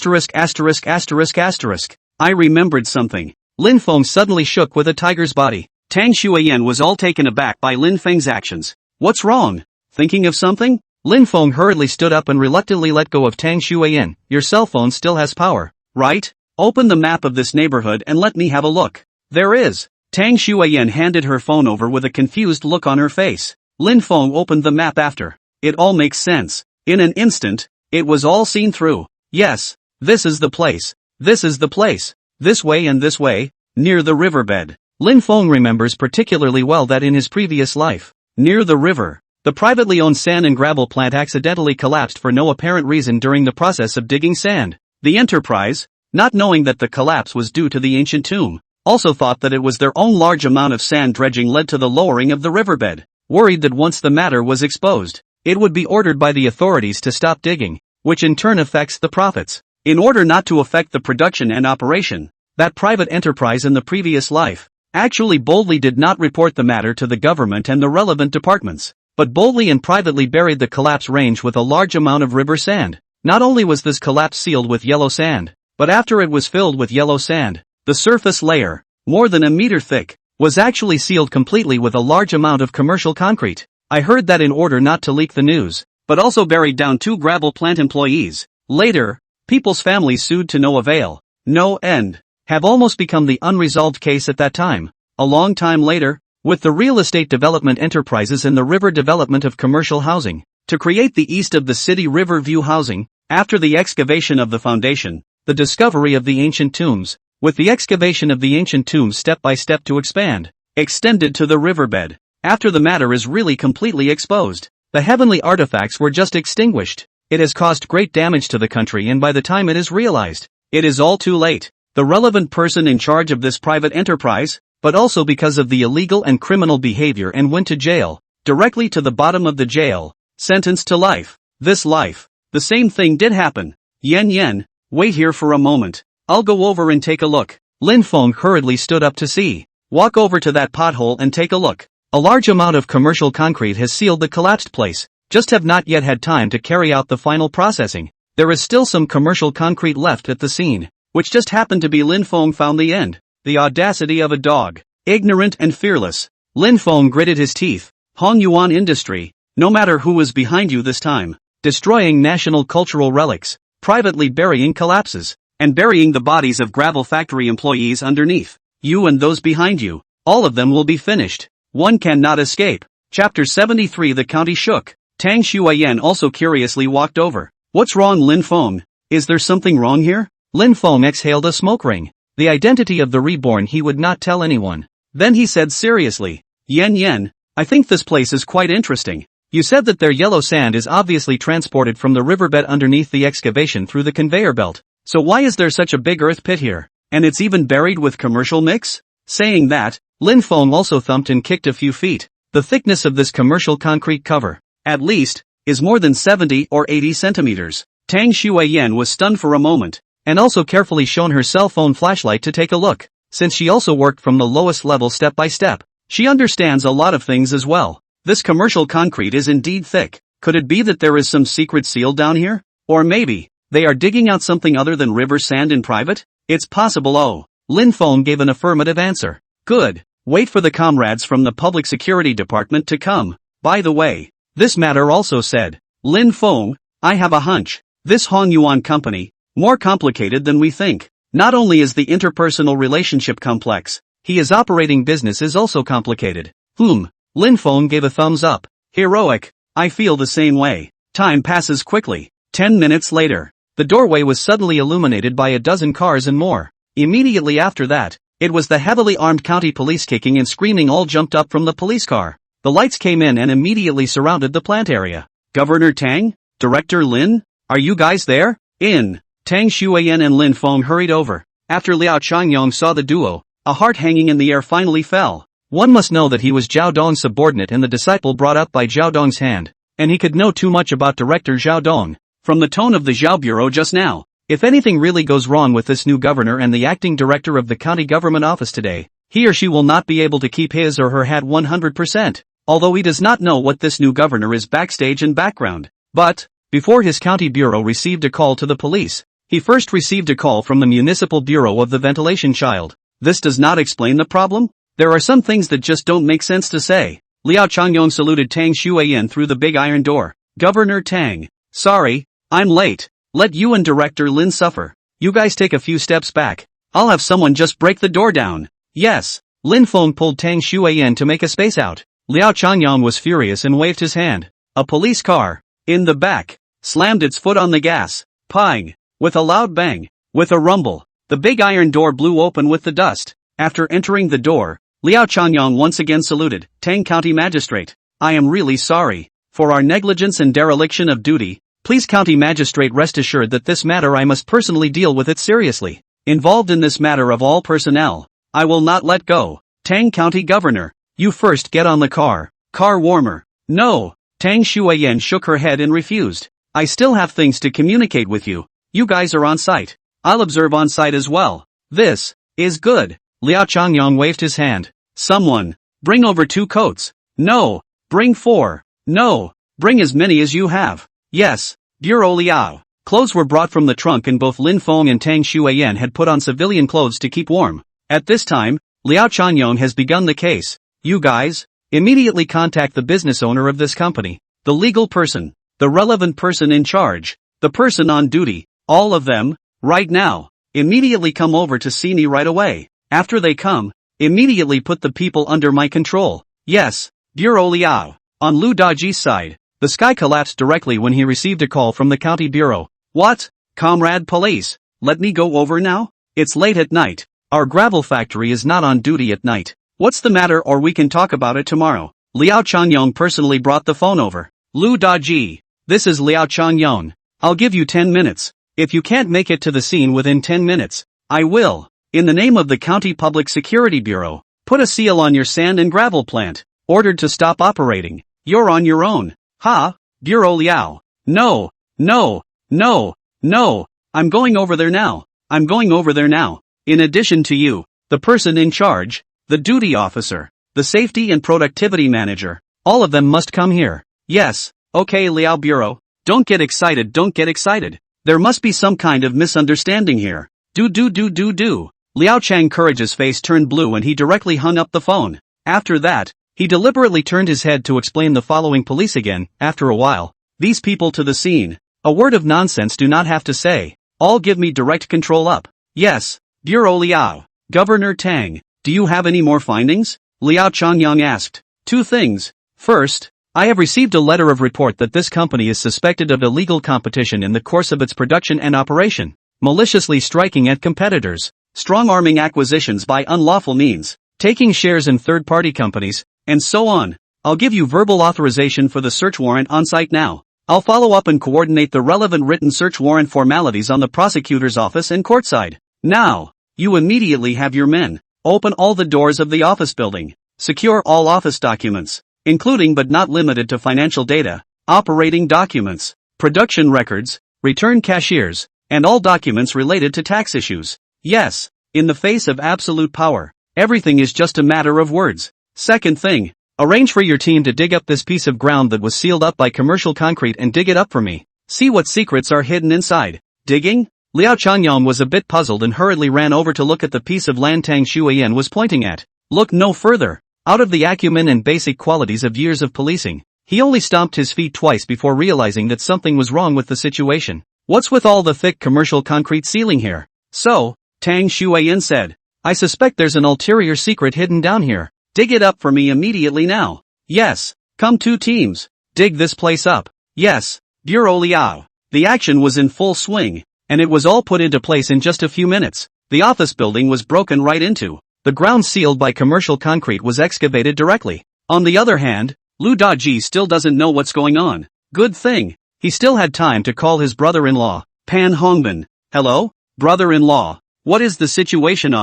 remembered something. Lin Feng suddenly shook with a tiger's body. Tang Xueyan was all taken aback by Lin Feng's actions. What's wrong? Thinking of something? Lin Feng hurriedly stood up and reluctantly let go of Tang Xueyan. Your cell phone still has power, right? Open the map of this neighborhood and let me have a look. There is. Tang Xueyan handed her phone over with a confused look on her face. Lin Feng opened the map after. It all makes sense. In an instant, it was all seen through. Yes, this is the place. This is the place. This way and this way, near the riverbed. Lin Feng remembers particularly well that in his previous life, near the river, the privately owned sand and gravel plant accidentally collapsed for no apparent reason during the process of digging sand. The enterprise, not knowing that the collapse was due to the ancient tomb, also thought that it was their own large amount of sand dredging led to the lowering of the riverbed, worried that once the matter was exposed, it would be ordered by the authorities to stop digging, which in turn affects the profits. In order not to affect the production and operation, that private enterprise in the previous life actually boldly did not report the matter to the government and the relevant departments, but boldly and privately buried the collapse range with a large amount of river sand. Not only was this collapse sealed with yellow sand, but after it was filled with yellow sand, the surface layer, more than a meter thick, was actually sealed completely with a large amount of commercial concrete. I heard that in order not to leak the news, but also buried down 2 gravel plant employees. Later, people's families sued to no avail. No end. Have almost become the unresolved case at that time. A long time later, with the real estate development enterprises and the river development of commercial housing, to create the east of the city river view housing, after the excavation of the foundation, the discovery of the ancient tombs, with the excavation of the ancient tombs step by step to expand, extended to the riverbed, after the matter is really completely exposed, the heavenly artifacts were just extinguished. It has caused great damage to the country, and by the time it is realized, it is all too late. The relevant person in charge of this private enterprise, but also because of the illegal and criminal behavior, and went to jail, directly to the bottom of the jail, sentenced to life. This life. The same thing did happen. Yen, wait here for a moment. I'll go over and take a look. Lin Feng hurriedly stood up to see. Walk over to that pothole and take a look. A large amount of commercial concrete has sealed the collapsed place, just have not yet had time to carry out the final processing. There is still some commercial concrete left at the scene, which just happened to be Lin Feng found the end. The audacity of a dog. Ignorant and fearless. Lin Feng gritted his teeth. Hanyuan industry, no matter who was behind you this time, destroying national cultural relics, privately burying collapses, and burying the bodies of gravel factory employees underneath. You and those behind you, all of them will be finished. One cannot escape. Chapter 73. The county shook. Tang Xueyan also curiously walked over. What's wrong, Lin Feng? Is there something wrong here? Lin Feng exhaled a smoke ring. The identity of the Reborn he would not tell anyone. Then he said seriously, Yen, I think this place is quite interesting. You said that their yellow sand is obviously transported from the riverbed underneath the excavation through the conveyor belt. So why is there such a big earth pit here? And it's even buried with commercial mix? Saying that, Lin Feng also thumped and kicked a few feet. The thickness of this commercial concrete cover, at least, is more than 70 or 80 centimeters. Tang Shuiyan was stunned for a moment, and also carefully shone her cell phone flashlight to take a look. Since she also worked from the lowest level step by step, she understands a lot of things as well. This commercial concrete is indeed thick. Could it be that there is some secret seal down here? Or maybe, they are digging out something other than river sand in private? It's possible. Oh. Lin Feng gave an affirmative answer. Good. Wait for the comrades from the Public Security Department to come. By the way, this matter also said. Lin Feng, I have a hunch. This Hong Yuan company, more complicated than we think. Not only is the interpersonal relationship complex, his operating business is also complicated. Lin Feng gave a thumbs up. Heroic. I feel the same way. Time passes quickly. 10 minutes later, the doorway was suddenly illuminated by a dozen cars and more. Immediately after that, it was the heavily armed county police. Kicking and screaming all jumped up from the police car. The lights came in and immediately surrounded the plant area. Governor Tang? Director Lin? Are you guys there? In. Tang Shuiyan and Lin Feng hurried over. After Liao Changyong saw the duo, a heart hanging in the air finally fell. One must know that he was Zhao Dong's subordinate and the disciple brought up by Zhao Dong's hand, and he could know too much about Director Zhao Dong. From the tone of the Zhao Bureau just now, if anything really goes wrong with this new governor and the acting director of the county government office today, he or she will not be able to keep his or her hat 100%, although he does not know what this new governor is backstage and background. But, before his county bureau received a call to the police, he first received a call from the municipal bureau of the ventilation child. This does not explain the problem? There are some things that just don't make sense to say. Liao Changyong saluted Tang Shuiyan through the big iron door. Governor Tang. Sorry, I'm late. Let you and Director Lin suffer. You guys take a few steps back. I'll have someone just break the door down. Yes. Lin Feng pulled Tang Shuiyan to make a space out. Liao Changyong was furious and waved his hand. A police car, in the back, slammed its foot on the gas. Pang. With a loud bang. With a rumble, the big iron door blew open with the dust. After entering the door, Liao Changyong once again saluted. Tang County Magistrate. I am really sorry for our negligence and dereliction of duty. Please County Magistrate, rest assured that this matter I must personally deal with it seriously. Involved in this matter of all personnel, I will not let go. Tang County Governor, you first get on the car. Car warmer. No. Tang Shuiyan shook her head and refused. I still have things to communicate with you. You guys are on site. I'll observe on site as well. This is good. Liao Changyong waved his hand. Someone, bring over 2 coats. No. Bring 4. No. Bring as many as you have. Yes. Bureau Liao. Clothes were brought from the trunk and both Lin Feng and Tang Shuiyan had put on civilian clothes to keep warm. At this time, Liao Changyong has begun the case. You guys, immediately contact the business owner of this company, the legal person, the relevant person in charge, the person on duty, all of them, right now. Immediately come over to see me right away. After they come, immediately put the people under my control. Yes. Bureau Liao. On Lu Daji's side, the sky collapsed directly when he received a call from the county bureau. What? Comrade police, let me go over now? It's late at night. Our gravel factory is not on duty at night. What's the matter, or we can talk about it tomorrow? Liao Changyong personally brought the phone over. Lu Daji. This is Liao Changyong. I'll give you 10 minutes. If you can't make it to the scene within 10 minutes, I will, in the name of the County Public Security Bureau, put a seal on your sand and gravel plant. Ordered to stop operating. You're on your own. Ha? Bureau Liao. No. No. No. No. I'm going over there now. I'm going over there now. In addition to you, the person in charge, the duty officer, the safety and productivity manager, all of them must come here. Yes. Okay, Liao Bureau. Don't get excited. Don't get excited. There must be some kind of misunderstanding here. Do. Liao Chang Courage's face turned blue and he directly hung up the phone. After that, he deliberately turned his head to explain the following police again. After a while, these people to the scene. A word of nonsense do not have to say. All give me direct control up. Yes. Bureau Liao. Governor Tang, do you have any more findings? Liao Changyong asked. 2 things. First, I have received a letter of report that this company is suspected of illegal competition in the course of its production and operation, maliciously striking at competitors, strong-arming acquisitions by unlawful means, taking shares in third-party companies, and so on. I'll give you verbal authorization for the search warrant on site now. I'll follow up and coordinate the relevant written search warrant formalities on the prosecutor's office and courtside. Now, you immediately have your men. Open all the doors of the office building. Secure all office documents, including but not limited to financial data, operating documents, production records, return cashiers, and all documents related to tax issues. Yes, in the face of absolute power, everything is just a matter of words. Second thing, arrange for your team to dig up this piece of ground that was sealed up by commercial concrete and dig it up for me. See what secrets are hidden inside. Digging? Liao Changyong was a bit puzzled and hurriedly ran over to look at the piece of land Tang Shuiyan was pointing at. Look no further. Out of the acumen and basic qualities of years of policing, he only stomped his feet twice before realizing that something was wrong with the situation. What's with all the thick commercial concrete ceiling here? So, Tang Shuiyan said, I suspect there's an ulterior secret hidden down here. Dig it up for me immediately now. Yes. Come 2 teams. Dig this place up. Yes. Bureau Liao. The action was in full swing, and it was all put into place in just a few minutes. The office building was broken right into. The ground sealed by commercial concrete was excavated directly. On the other hand, Lu Daji still doesn't know what's going on. Good thing. He still had time to call his brother-in-law, Pan Hongbin. Hello? Brother-in-law. What is the situation?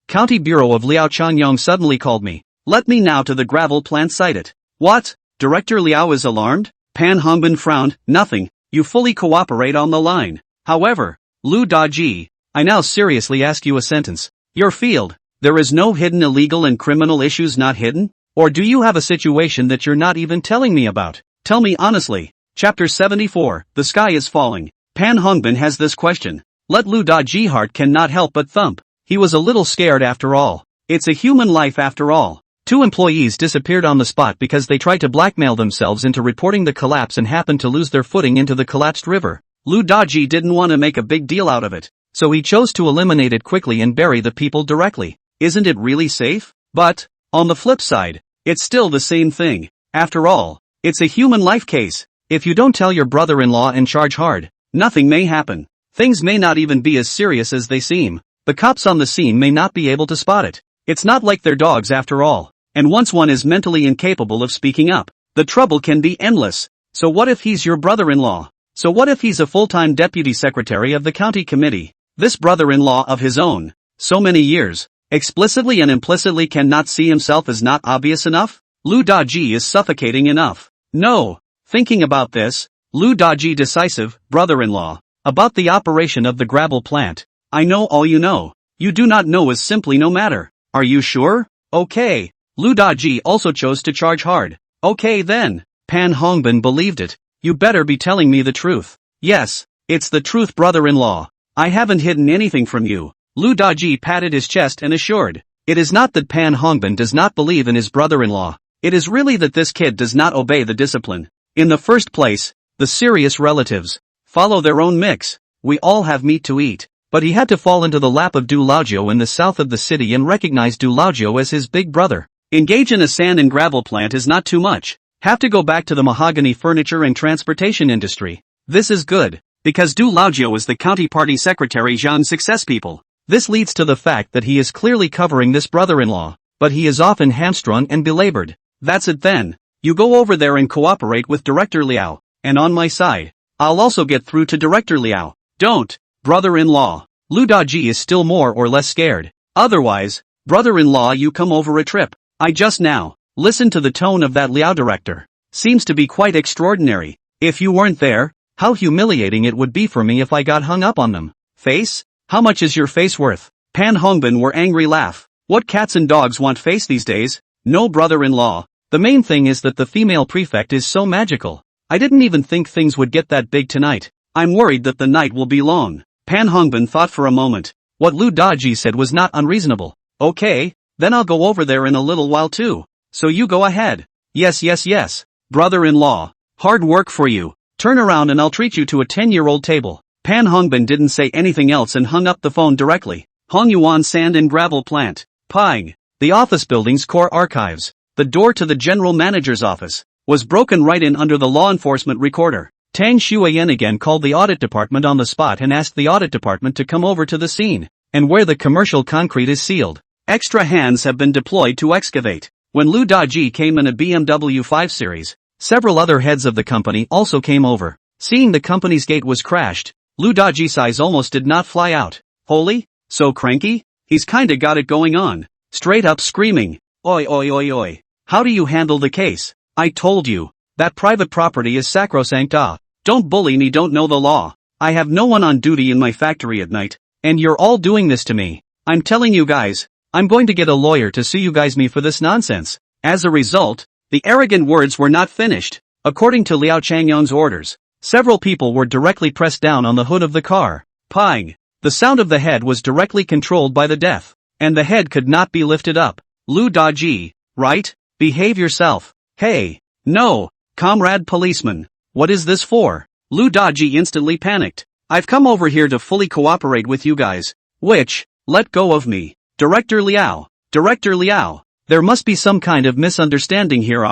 County Bureau of Liao Changyong suddenly called me. Let me now to the gravel plant site it. What? Director Liao is alarmed? Pan Hongbin frowned. Nothing. You fully cooperate on the line. However, Lu Daji, I now seriously ask you a sentence. Your field. There is no hidden illegal and criminal issues not hidden? Or do you have a situation that you're not even telling me about? Tell me honestly. Chapter 74, The Sky is Falling. Pan Hongbin has this question. Let Lu Daji heart cannot help but thump. He was a little scared after all. It's a human life after all. 2 employees disappeared on the spot because they tried to blackmail themselves into reporting the collapse and happened to lose their footing into the collapsed river. Lu Daji didn't want to make a big deal out of it, so he chose to eliminate it quickly and bury the people directly. Isn't it really safe? But, on the flip side, it's still the same thing. After all, it's a human life case. If you don't tell your brother-in-law and charge hard, nothing may happen. Things may not even be as serious as they seem. The cops on the scene may not be able to spot it. It's not like they're dogs after all. And once one is mentally incapable of speaking up, the trouble can be endless. So what if he's your brother-in-law? So what if he's a full-time deputy secretary of the county committee? This brother-in-law of his own, so many years, explicitly and implicitly cannot see himself as not obvious enough? Lu Daji is suffocating enough. No. Thinking about this, Lu Daji decisive, brother-in-law, about the operation of the gravel plant. I know all you know. You do not know is simply no matter. Are you sure? Okay. Lu Daji also chose to charge hard. Okay then. Pan Hongbin believed it. You better be telling me the truth. Yes, it's the truth, brother-in-law. I haven't hidden anything from you. Lu Daji patted his chest and assured. It is not that Pan Hongbin does not believe in his brother-in-law. It is really that this kid does not obey the discipline. In the first place, the serious relatives follow their own mix. We all have meat to eat. But he had to fall into the lap of Du Laojiu in the south of the city and recognize Du Laojiu as his big brother. Engage in a sand and gravel plant is not too much. Have to go back to the mahogany furniture and transportation industry. This is good, because Du Laojiu is the county party secretary Zhang's success people. This leads to the fact that he is clearly covering this brother-in-law, but he is often hamstrung and belabored. That's it then. You go over there and cooperate with Director Liao, and on my side, I'll also get through to Director Liao. Don't, brother-in-law. Lu Daji is still more or less scared. Otherwise, brother-in-law, you come over a trip. I just now, listen to the tone of that Liao director. Seems to be quite extraordinary. If you weren't there, how humiliating it would be for me if I got hung up on them. Face? How much is your face worth? Pan Hongbin were angry laugh. What cats and dogs want face these days? No, brother-in-law. The main thing is that the female prefect is so magical. I didn't even think things would get that big tonight. I'm worried that the night will be long. Pan Hongbin thought for a moment. What Lu Daji said was not unreasonable. Okay, then I'll go over there in a little while too. So you go ahead. Yes. Brother-in-law. Hard work for you. Turn around and I'll treat you to a 10-year-old table. Pan Hongbin didn't say anything else and hung up the phone directly. Hongyuan Sand and Gravel Plant. Ping. The office building's core archives. The door to the general manager's office was broken right in under the law enforcement recorder. Tang Shuiyan again called the audit department on the spot and asked the audit department to come over to the scene, and where the commercial concrete is sealed. Extra hands have been deployed to excavate. When Lu Daji came in a BMW 5 Series, several other heads of the company also came over. Seeing the company's gate was crashed, Lu Daji's eyes almost did not fly out. Holy? So cranky? He's kinda got it going on. straight up screaming, "Oi oi oi oi! How do you handle the case? I told you, that private property is sacrosanct. Don't bully me, don't know the law. I have no one on duty in my factory at night, and you're all doing this to me. I'm telling you guys, I'm going to get a lawyer to sue you guys me for this nonsense." As a result, the arrogant words were not finished. According to Liao Changyong's orders, several people were directly pressed down on the hood of the car. Pang! The sound of the head was directly controlled by the death, and the head could not be lifted up. Lu Daji, right? Behave yourself. Hey! No! Comrade policeman! What is this for? Lu Daji instantly panicked. I've come over here to fully cooperate with you guys. Which, let go of me. Director Liao! Director Liao! There must be some kind of misunderstanding here.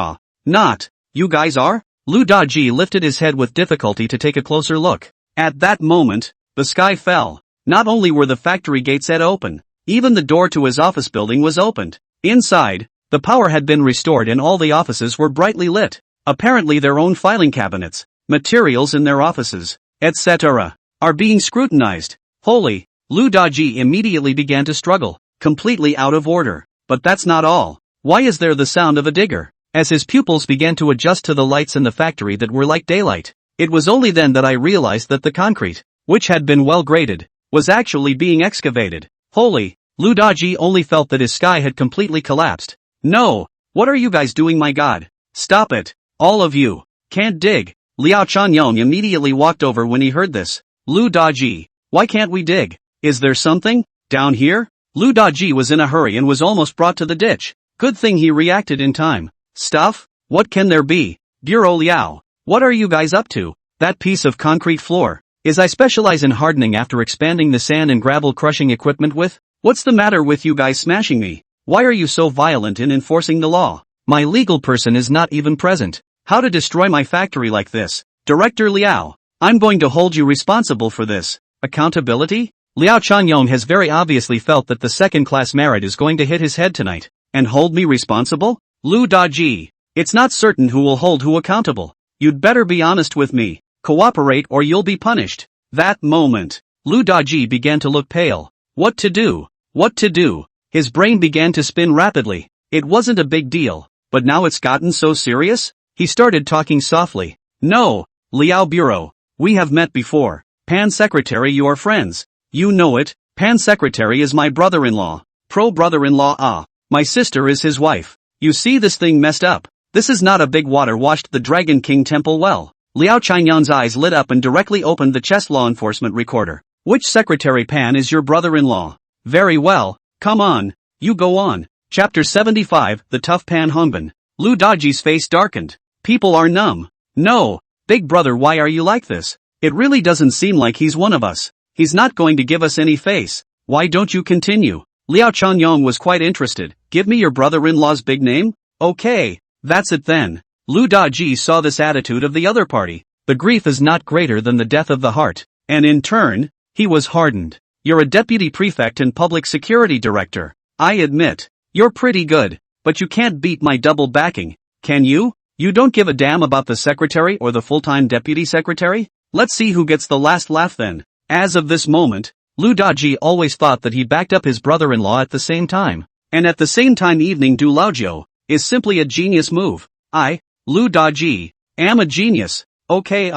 Not. You guys are? Lu Daji lifted his head with difficulty to take a closer look. At that moment, the sky fell. Not only were the factory gates set open, even the door to his office building was opened. Inside, the power had been restored and all the offices were brightly lit. Apparently their own filing cabinets, materials in their offices, etc., are being scrutinized. Holy! Lu Daji immediately began to struggle, completely out of order. But that's not all. Why is there the sound of a digger? As his pupils began to adjust to the lights in the factory that were like daylight, it was only then that I realized that the concrete, which had been well graded, was actually being excavated. Holy! Lu Daji only felt that his sky had completely collapsed. No! What are you guys doing, my god? Stop it! All of you! Can't dig! Liao Changyong immediately walked over when he heard this. Lu Daji, why can't we dig? Is there something down here? Lu Daji was in a hurry and was almost brought to the ditch. Good thing he reacted in time. Stuff? What can there be? Bureau Liao, what are you guys up to? That piece of concrete floor is I specialize in hardening after expanding the sand and gravel crushing equipment with. What's the matter with you guys smashing me? Why are you so violent in enforcing the law? My legal person is not even present. How to destroy my factory like this? Director Liao, I'm going to hold you responsible for this. Accountability? Liao Changyong has very obviously felt that the second-class merit is going to hit his head tonight. And hold me responsible? Lu Daji, it's not certain who will hold who accountable. You'd better be honest with me. Cooperate or you'll be punished. That moment, Lu Daji began to look pale. What to do? What to do? His brain began to spin rapidly. It wasn't a big deal, but now it's gotten so serious? He started talking softly. No, Liao Bureau, we have met before. Pan Secretary, you are friends. You know it. Pan Secretary is my brother-in-law. Pro-brother-in-law. My sister is his wife. You see this thing messed up. This is not a big water washed the Dragon King temple well. Liao Changyong's eyes lit up and directly opened the chest law enforcement recorder. Which Secretary Pan is your brother-in-law? Very well, come on, you go on. Chapter 75, The Tough Pan Hongbin. Lu Daji's face darkened. People are numb. No, big brother, why are you like this? It really doesn't seem like he's one of us. He's not going to give us any face. Why don't you continue? Liao Changyong was quite interested. Give me your brother-in-law's big name? Okay, that's it then. Lu Daji saw this attitude of the other party. The grief is not greater than the death of the heart. And in turn, he was hardened. You're a deputy prefect and public security director. I admit, you're pretty good, but you can't beat my double backing, can you? You don't give a damn about the secretary or the full-time deputy secretary? Let's see who gets the last laugh then. As of this moment, Lu Daji always thought that he backed up his brother-in-law at the same time. And at the same time evening Du Laojiu is simply a genius move. I, Lu Daji, am a genius. Okay,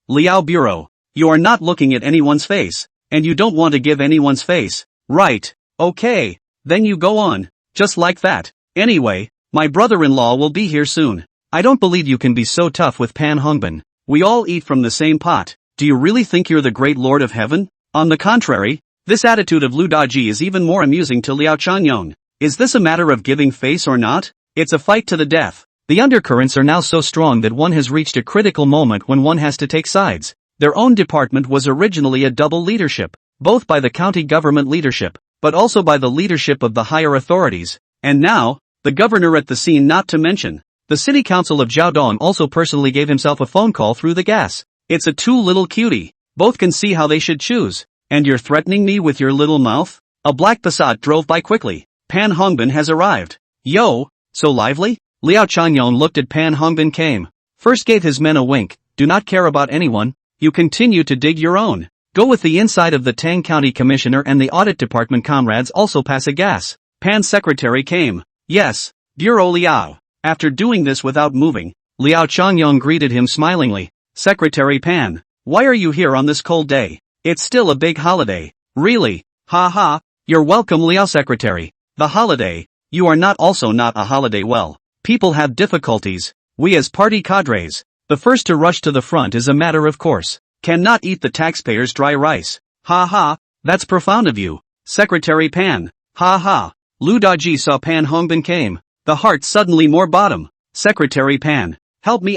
Liao Bureau, you are not looking at anyone's face, and you don't want to give anyone's face, right? Okay, then you go on, just like that. Anyway, my brother-in-law will be here soon. I don't believe you can be so tough with Pan Hongbin. We all eat from the same pot. Do you really think you're the great Lord of Heaven? On the contrary, this attitude of Lu Daji is even more amusing to Liao Changyong. Is this a matter of giving face or not? It's a fight to the death. The undercurrents are now so strong that one has reached a critical moment when one has to take sides. Their own department was originally a double leadership, both by the county government leadership, but also by the leadership of the higher authorities. And now, the governor at the scene, not to mention. The city council of Jiaodong also personally gave himself a phone call through the gas. It's a two little cutie. Both can see how they should choose. And you're threatening me with your little mouth? A black Passat drove by quickly. Pan Hongbin has arrived. Yo, so lively? Liao Changyong looked at Pan Hongbin came. First gave his men a wink. Do not care about anyone. You continue to dig your own. Go with the inside of the Tang County Commissioner and the Audit Department comrades also pass a gas. Pan's secretary came. Yes, Bureau Liao. After doing this without moving, Liao Changyong greeted him smilingly. Secretary Pan, why are you here on this cold day? It's still a big holiday. Really? Ha ha, you're welcome Liao secretary. The holiday? You are not a holiday well. People have difficulties. We as party cadres, the first to rush to the front is a matter of course. Cannot eat the taxpayers' dry rice. Ha ha, that's profound of you. Secretary Pan. Ha ha. Lu Daji saw Pan Hongbin came. The heart suddenly more bottom. Secretary Pan. Help me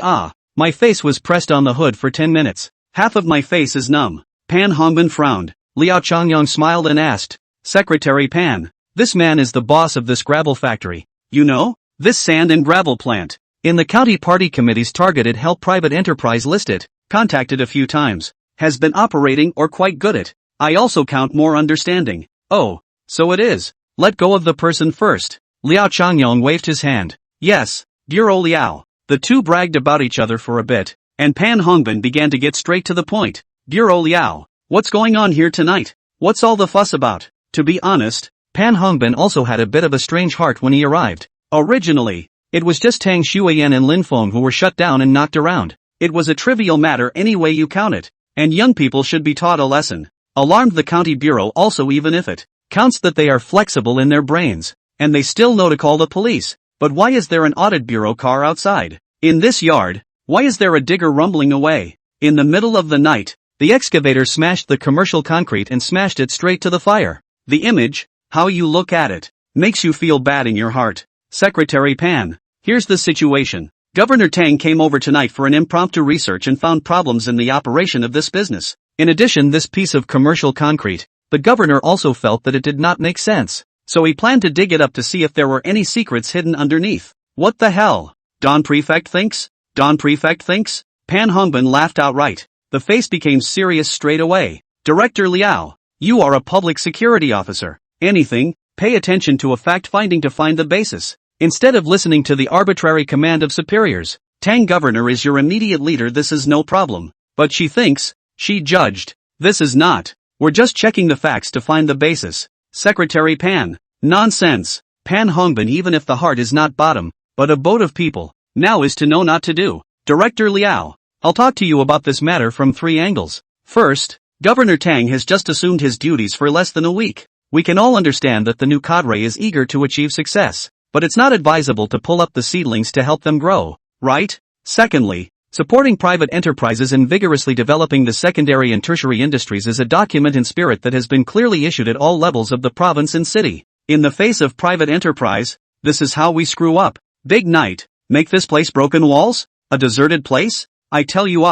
My face was pressed on the hood for 10 minutes. Half of my face is numb. Pan Hongbin frowned. Liao Changyong smiled and asked. Secretary Pan. This man is the boss of this gravel factory. You know? This sand and gravel plant. In the county party committee's targeted help private enterprise listed. Contacted a few times. Has been operating or quite good at. I also count more understanding. Oh. So it is. Let go of the person first. Liao Changyong waved his hand. Yes, Bureau Liao. The two bragged about each other for a bit, and Pan Hongbin began to get straight to the point. Bureau Liao, what's going on here tonight? What's all the fuss about? To be honest, Pan Hongbin also had a bit of a strange heart when he arrived. Originally, it was just Tang Shuiyan and Lin Feng who were shut down and knocked around. It was a trivial matter any way you count it, and young people should be taught a lesson. Alarmed the county bureau also even if it counts that they are flexible in their brains, and they still know to call the police. But why is there an audit bureau car outside? In this yard, why is there a digger rumbling away? In the middle of the night, the excavator smashed the commercial concrete and smashed it straight to the fire. The image, how you look at it, makes you feel bad in your heart. Secretary Pan, here's the situation. Governor Tang came over tonight for an impromptu research and found problems in the operation of this business. In addition this piece of commercial concrete, the governor also felt that it did not make sense. So he planned to dig it up to see if there were any secrets hidden underneath. What the hell? Don Prefect thinks? Don Prefect thinks? Pan Hongbin laughed outright. The face became serious straight away. Director Liao, you are a public security officer. Anything, pay attention to a fact-finding to find the basis. Instead of listening to the arbitrary command of superiors. Tang governor is your immediate leader, this is no problem. But she thinks, she judged. This is not. We're just checking the facts to find the basis. Secretary Pan. Nonsense. Pan Hongbin even if the heart is not bottom, but a boat of people, now is to know not to do. Director Liao, I'll talk to you about this matter from 3 angles. First, Governor Tang has just assumed his duties for less than a week. We can all understand that the new cadre is eager to achieve success, but it's not advisable to pull up the seedlings to help them grow, right? Secondly, supporting private enterprises and vigorously developing the secondary and tertiary industries is a document in spirit that has been clearly issued at all levels of the province and city. In the face of private enterprise, this is how we screw up. Big night, make this place broken walls? A deserted place? I tell you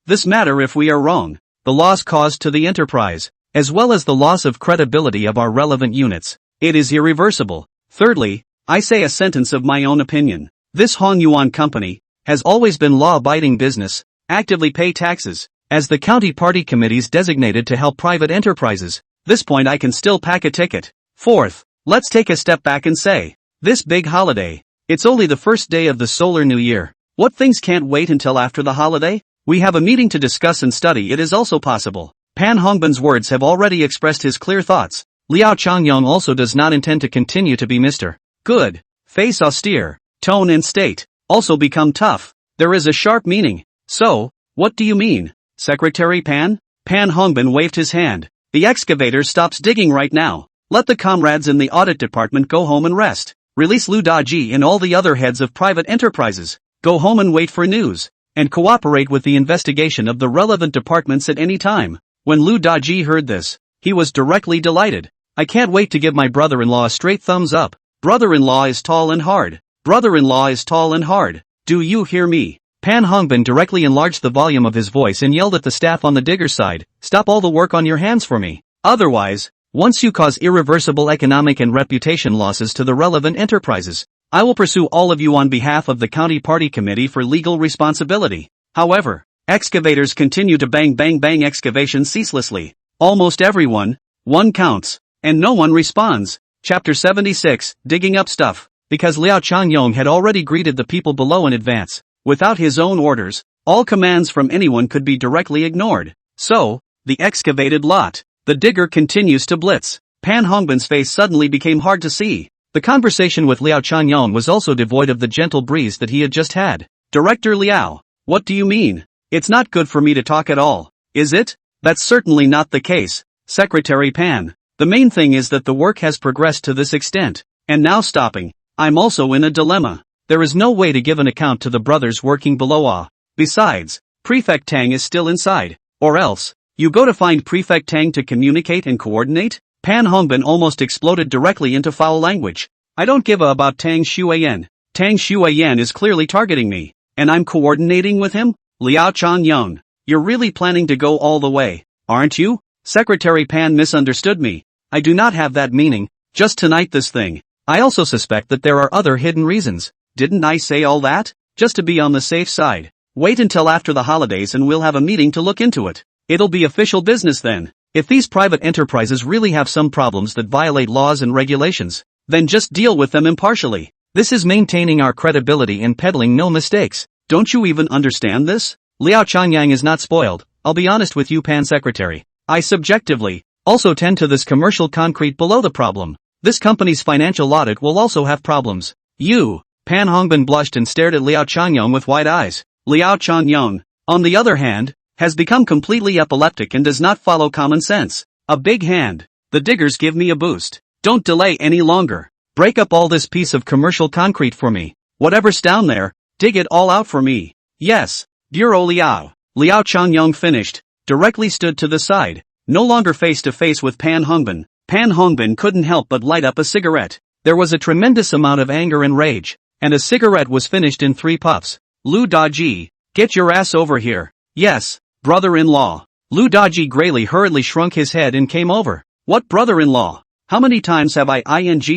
this matter if we are wrong, the loss caused to the enterprise, as well as the loss of credibility of our relevant units, it is irreversible. Thirdly, I say a sentence of my own opinion. This Hong Yuan company has always been law-abiding business, actively pay taxes, as the county party committees designated to help private enterprises. This point I can still pack a ticket. Fourth, let's take a step back and say, this big holiday, it's only the first day of the solar new year. What things can't wait until after the holiday? We have a meeting to discuss and study. It is also possible. Pan Hongbin's words have already expressed his clear thoughts. Liao Changyong also does not intend to continue to be Mr. Good. Face austere, tone and state, also become tough. There is a sharp meaning. So, what do you mean, Secretary Pan? Pan Hongbin waved his hand. The excavator stops digging right now. Let the comrades in the audit department go home and rest. Release Lu Daji and all the other heads of private enterprises. Go home and wait for news. And cooperate with the investigation of the relevant departments at any time. When Lu Daji heard this, he was directly delighted. I can't wait to give my brother-in-law a straight thumbs up. Brother-in-law is tall and hard. Brother-in-law is tall and hard. Do you hear me? Pan Hongbin directly enlarged the volume of his voice and yelled at the staff on the digger's side, stop all the work on your hands for me. Otherwise, once you cause irreversible economic and reputation losses to the relevant enterprises, I will pursue all of you on behalf of the County Party Committee for legal responsibility. However, excavators continue to bang excavation ceaselessly. Almost everyone, one counts, and no one responds. Chapter 76, Digging Up Stuff. Because Liao Changyong had already greeted the people below in advance, without his own orders, all commands from anyone could be directly ignored. So, the excavated lot. The digger continues to blitz. Pan Hongbin's face suddenly became hard to see. The conversation with Liao Changyong was also devoid of the gentle breeze that he had just had. Director Liao, what do you mean? It's not good for me to talk at all, is it? That's certainly not the case, Secretary Pan. The main thing is that the work has progressed to this extent, and now stopping. I'm also in a dilemma. There is no way to give an account to the brothers working below. Besides, Prefect Tang is still inside, or else, you go to find Prefect Tang to communicate and coordinate? Pan Hongbin almost exploded directly into foul language. I don't give a about Tang Shuiyan. Tang Shuiyan is clearly targeting me, and I'm coordinating with him? Liao Changyong, you're really planning to go all the way, aren't you? Secretary Pan misunderstood me. I do not have that meaning, just tonight this thing. I also suspect that there are other hidden reasons. Didn't I say all that? Just to be on the safe side. Wait until after the holidays and we'll have a meeting to look into it. It'll be official business then. If these private enterprises really have some problems that violate laws and regulations, then just deal with them impartially. This is maintaining our credibility and peddling no mistakes. Don't you even understand this? Liao Changyang is not spoiled. I'll be honest with you, Pan Secretary. I subjectively also tend to this commercial concrete below the problem. This company's financial audit will also have problems. You, Pan Hongbin blushed and stared at Liao Changyong with wide eyes. Liao Changyong, on the other hand, has become completely epileptic and does not follow common sense. A big hand. The diggers give me a boost. Don't delay any longer. Break up all this piece of commercial concrete for me. Whatever's down there, dig it all out for me. Yes. Bureau Liao. Liao Changyong finished, directly stood to the side, no longer face to face with Pan Hongbin. Pan Hongbin couldn't help but light up a cigarette. There was a tremendous amount of anger and rage, and a cigarette was finished in 3 puffs. Lu Daji, get your ass over here. Yes, brother-in-law. Lu Daji grayly hurriedly shrunk his head and came over. What brother-in-law? How many times have I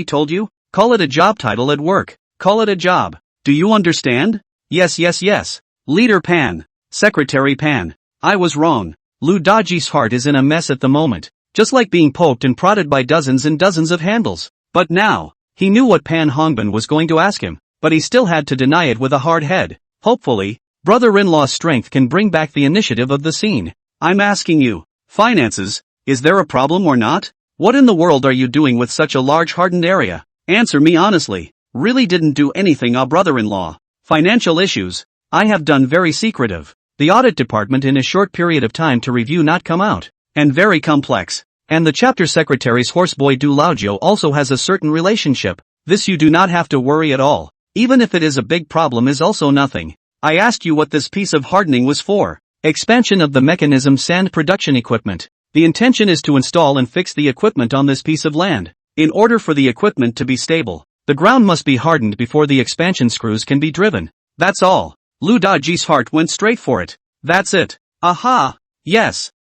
told you? Call it a job title at work. Call it a job. Do you understand? Yes. Leader Pan. Secretary Pan. I was wrong. Lu Daji's heart is in a mess at the moment, just like being poked and prodded by dozens and dozens of handles. But now, he knew what Pan Hongbin was going to ask him, but he still had to deny it with a hard head. Hopefully, brother-in-law's strength can bring back the initiative of the scene. I'm asking you, finances, is there a problem or not? What in the world are you doing with such a large hardened area? Answer me honestly. Really didn't do anything, brother-in-law. Financial issues. I have done very secretive. The audit department in a short period of time to review not come out. And very complex. And the chapter secretary's horseboy Du Laojiu also has a certain relationship. This you do not have to worry at all. Even if it is a big problem is also nothing. I asked you what this piece of hardening was for. Expansion of the mechanism sand production equipment. The intention is to install and fix the equipment on this piece of land. In order for the equipment to be stable, the ground must be hardened before the expansion screws can be driven. That's all. Lu Daji's heart went straight for it. That's it. Aha! Yes.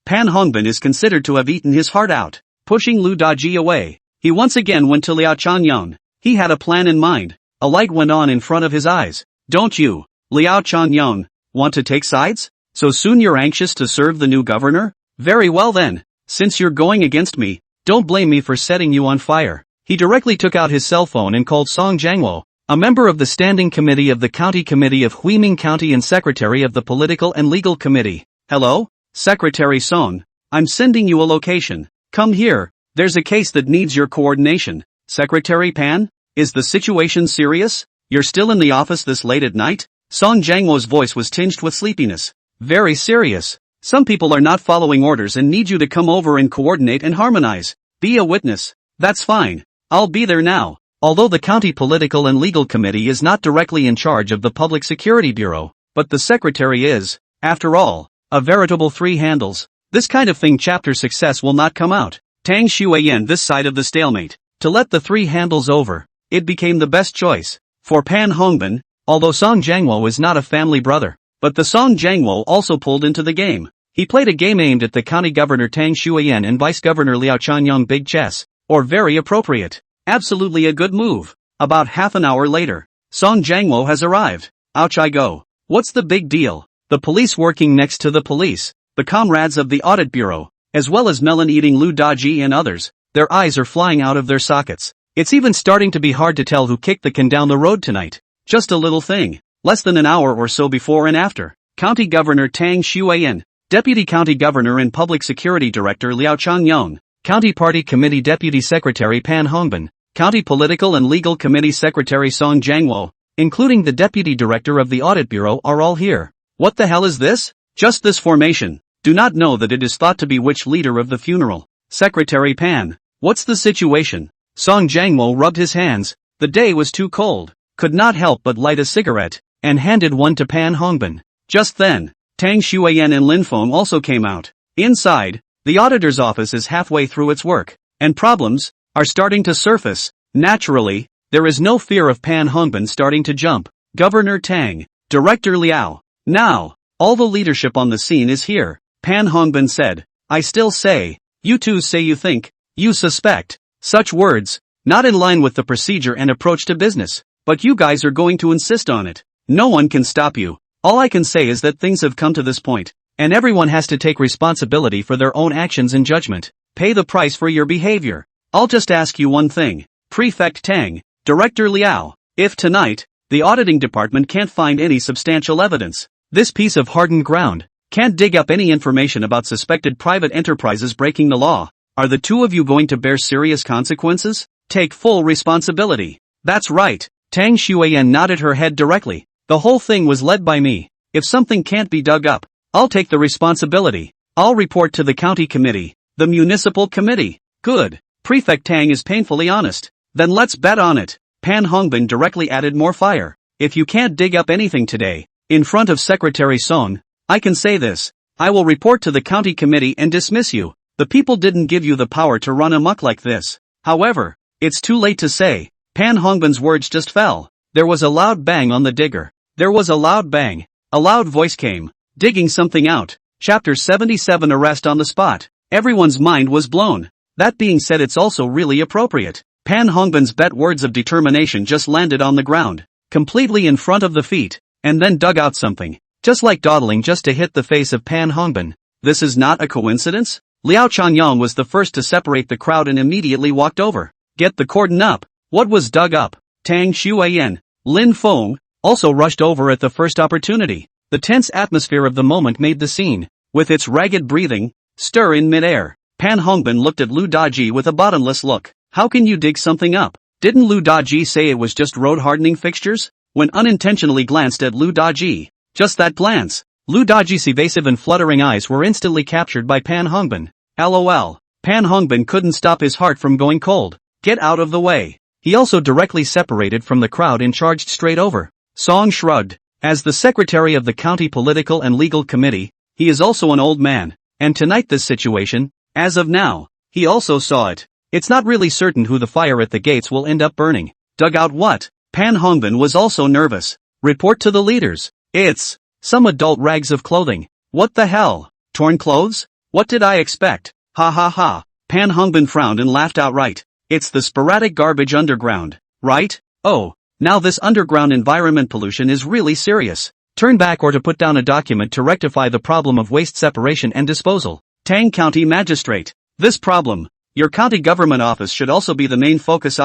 Pan Hongbin is considered to have eaten his heart out. Pushing Lu Daji away, he once again went to Liao Changyong. He had a plan in mind. A light went on in front of his eyes. Don't you, Liao Changyong, want to take sides? So soon you're anxious to serve the new governor? Very well then. Since you're going against me, don't blame me for setting you on fire. He directly took out his cell phone and called Song Jiangwo, a member of the Standing Committee of the County Committee of Huiming County and Secretary of the Political and Legal Committee. Hello? Secretary Song, I'm sending you a location. Come here, there's a case that needs your coordination. Secretary Pan, is the situation serious? You're still in the office this late at night? Song Jiangwo's voice was tinged with sleepiness. Very serious. Some people are not following orders and need you to come over and coordinate and harmonize. Be a witness. That's fine. I'll be there now. Although the County Political and Legal Committee is not directly in charge of the Public Security Bureau, but the Secretary is, after all, a veritable 3 handles. This kind of thing chapter success will not come out. Tang Shuiyan this side of the stalemate. To let the 3 handles over, it became the best choice. For Pan Hongbin, although Song Jiangwo is not a family brother, but the Song Jiangwo also pulled into the game. He played a game aimed at the County Governor Tang Shuiyan and Vice Governor Liao Changyong big chess, or very appropriate. Absolutely a good move. About half an hour later, Song Jiangwo has arrived. Ouch I go. What's the big deal? The police working next to the police, the comrades of the Audit Bureau, as well as melon-eating Lu Daji and others, their eyes are flying out of their sockets. It's even starting to be hard to tell who kicked the can down the road tonight. Just a little thing. Less than an hour or so before and after. County Governor Tang Shuiyan, Deputy County Governor and Public Security Director Liao Changyong, County Party Committee Deputy Secretary Pan Hongbin, County Political and Legal Committee Secretary Song Jangwo, including the Deputy Director of the Audit Bureau, are all here. What the hell is this? Just this formation. Do not know that it is thought to be which leader of the funeral. Secretary Pan. What's the situation? Song Jangwo rubbed his hands. The day was too cold. Could not help but light a cigarette, and handed one to Pan Hongbin. Just then, Tang Xueyan and Lin Feng also came out. Inside, the auditor's office is halfway through its work, and problems are starting to surface. Naturally, there is no fear of Pan Hongbin starting to jump. Governor Tang, Director Liao. Now, all the leadership on the scene is here, Pan Hongbin said. I still say, you two say you think, you suspect. Such words, not in line with the procedure and approach to business. But you guys are going to insist on it. No one can stop you. All I can say is that things have come to this point, and everyone has to take responsibility for their own actions and judgment. Pay the price for your behavior. I'll just ask you one thing. Prefect Tang, Director Liao, if tonight, the auditing department can't find any substantial evidence, this piece of hardened ground, can't dig up any information about suspected private enterprises breaking the law, are the two of you going to bear serious consequences? Take full responsibility. That's right. Tang Xueyan nodded her head directly. The whole thing was led by me. If something can't be dug up, I'll take the responsibility. I'll report to the county committee, the municipal committee. Good. Prefect Tang is painfully honest. Then let's bet on it. Pan Hongbin directly added more fire. If you can't dig up anything today, in front of Secretary Song, I can say this. I will report to the county committee and dismiss you. The people didn't give you the power to run amok like this. However, it's too late to say. Pan Hongbin's words just fell. There was a loud bang on the digger. There was a loud bang. A loud voice came. Digging something out. Chapter 77 Arrest on the spot. Everyone's mind was blown. That being said, it's also really appropriate. Pan Hongbin's bet words of determination just landed on the ground, completely in front of the feet, and then dug out something, just like dawdling just to hit the face of Pan Hongbin. This is not a coincidence? Liao Changyang was the first to separate the crowd and immediately walked over. Get the cordon up. What was dug up? Tang Xueyan, Lin Feng, also rushed over at the first opportunity. The tense atmosphere of the moment made the scene, with its ragged breathing, stir in midair. Pan Hongbin looked at Lu Daji with a bottomless look. How can you dig something up? Didn't Lu Daji say it was just road hardening fixtures? When unintentionally glanced at Lu Daji, just that glance, Lu Daji's evasive and fluttering eyes were instantly captured by Pan Hongbin. LOL. Pan Hongbin couldn't stop his heart from going cold. Get out of the way. He also directly separated from the crowd and charged straight over. Song shrugged. As the secretary of the county political and legal committee, he is also an old man, and tonight this situation, as of now, he also saw it. It's not really certain who the fire at the gates will end up burning. Dug out what? Pan Hongbin was also nervous. Report to the leaders. It's some adult rags of clothing. What the hell? Torn clothes? What did I expect? Ha ha ha. Pan Hongbin frowned and laughed outright. It's the sporadic garbage underground, right? Oh, now this underground environment pollution is really serious. Turn back or to put down a document to rectify the problem of waste separation and disposal. Tang County Magistrate. This problem, your county government office should also be the main focus.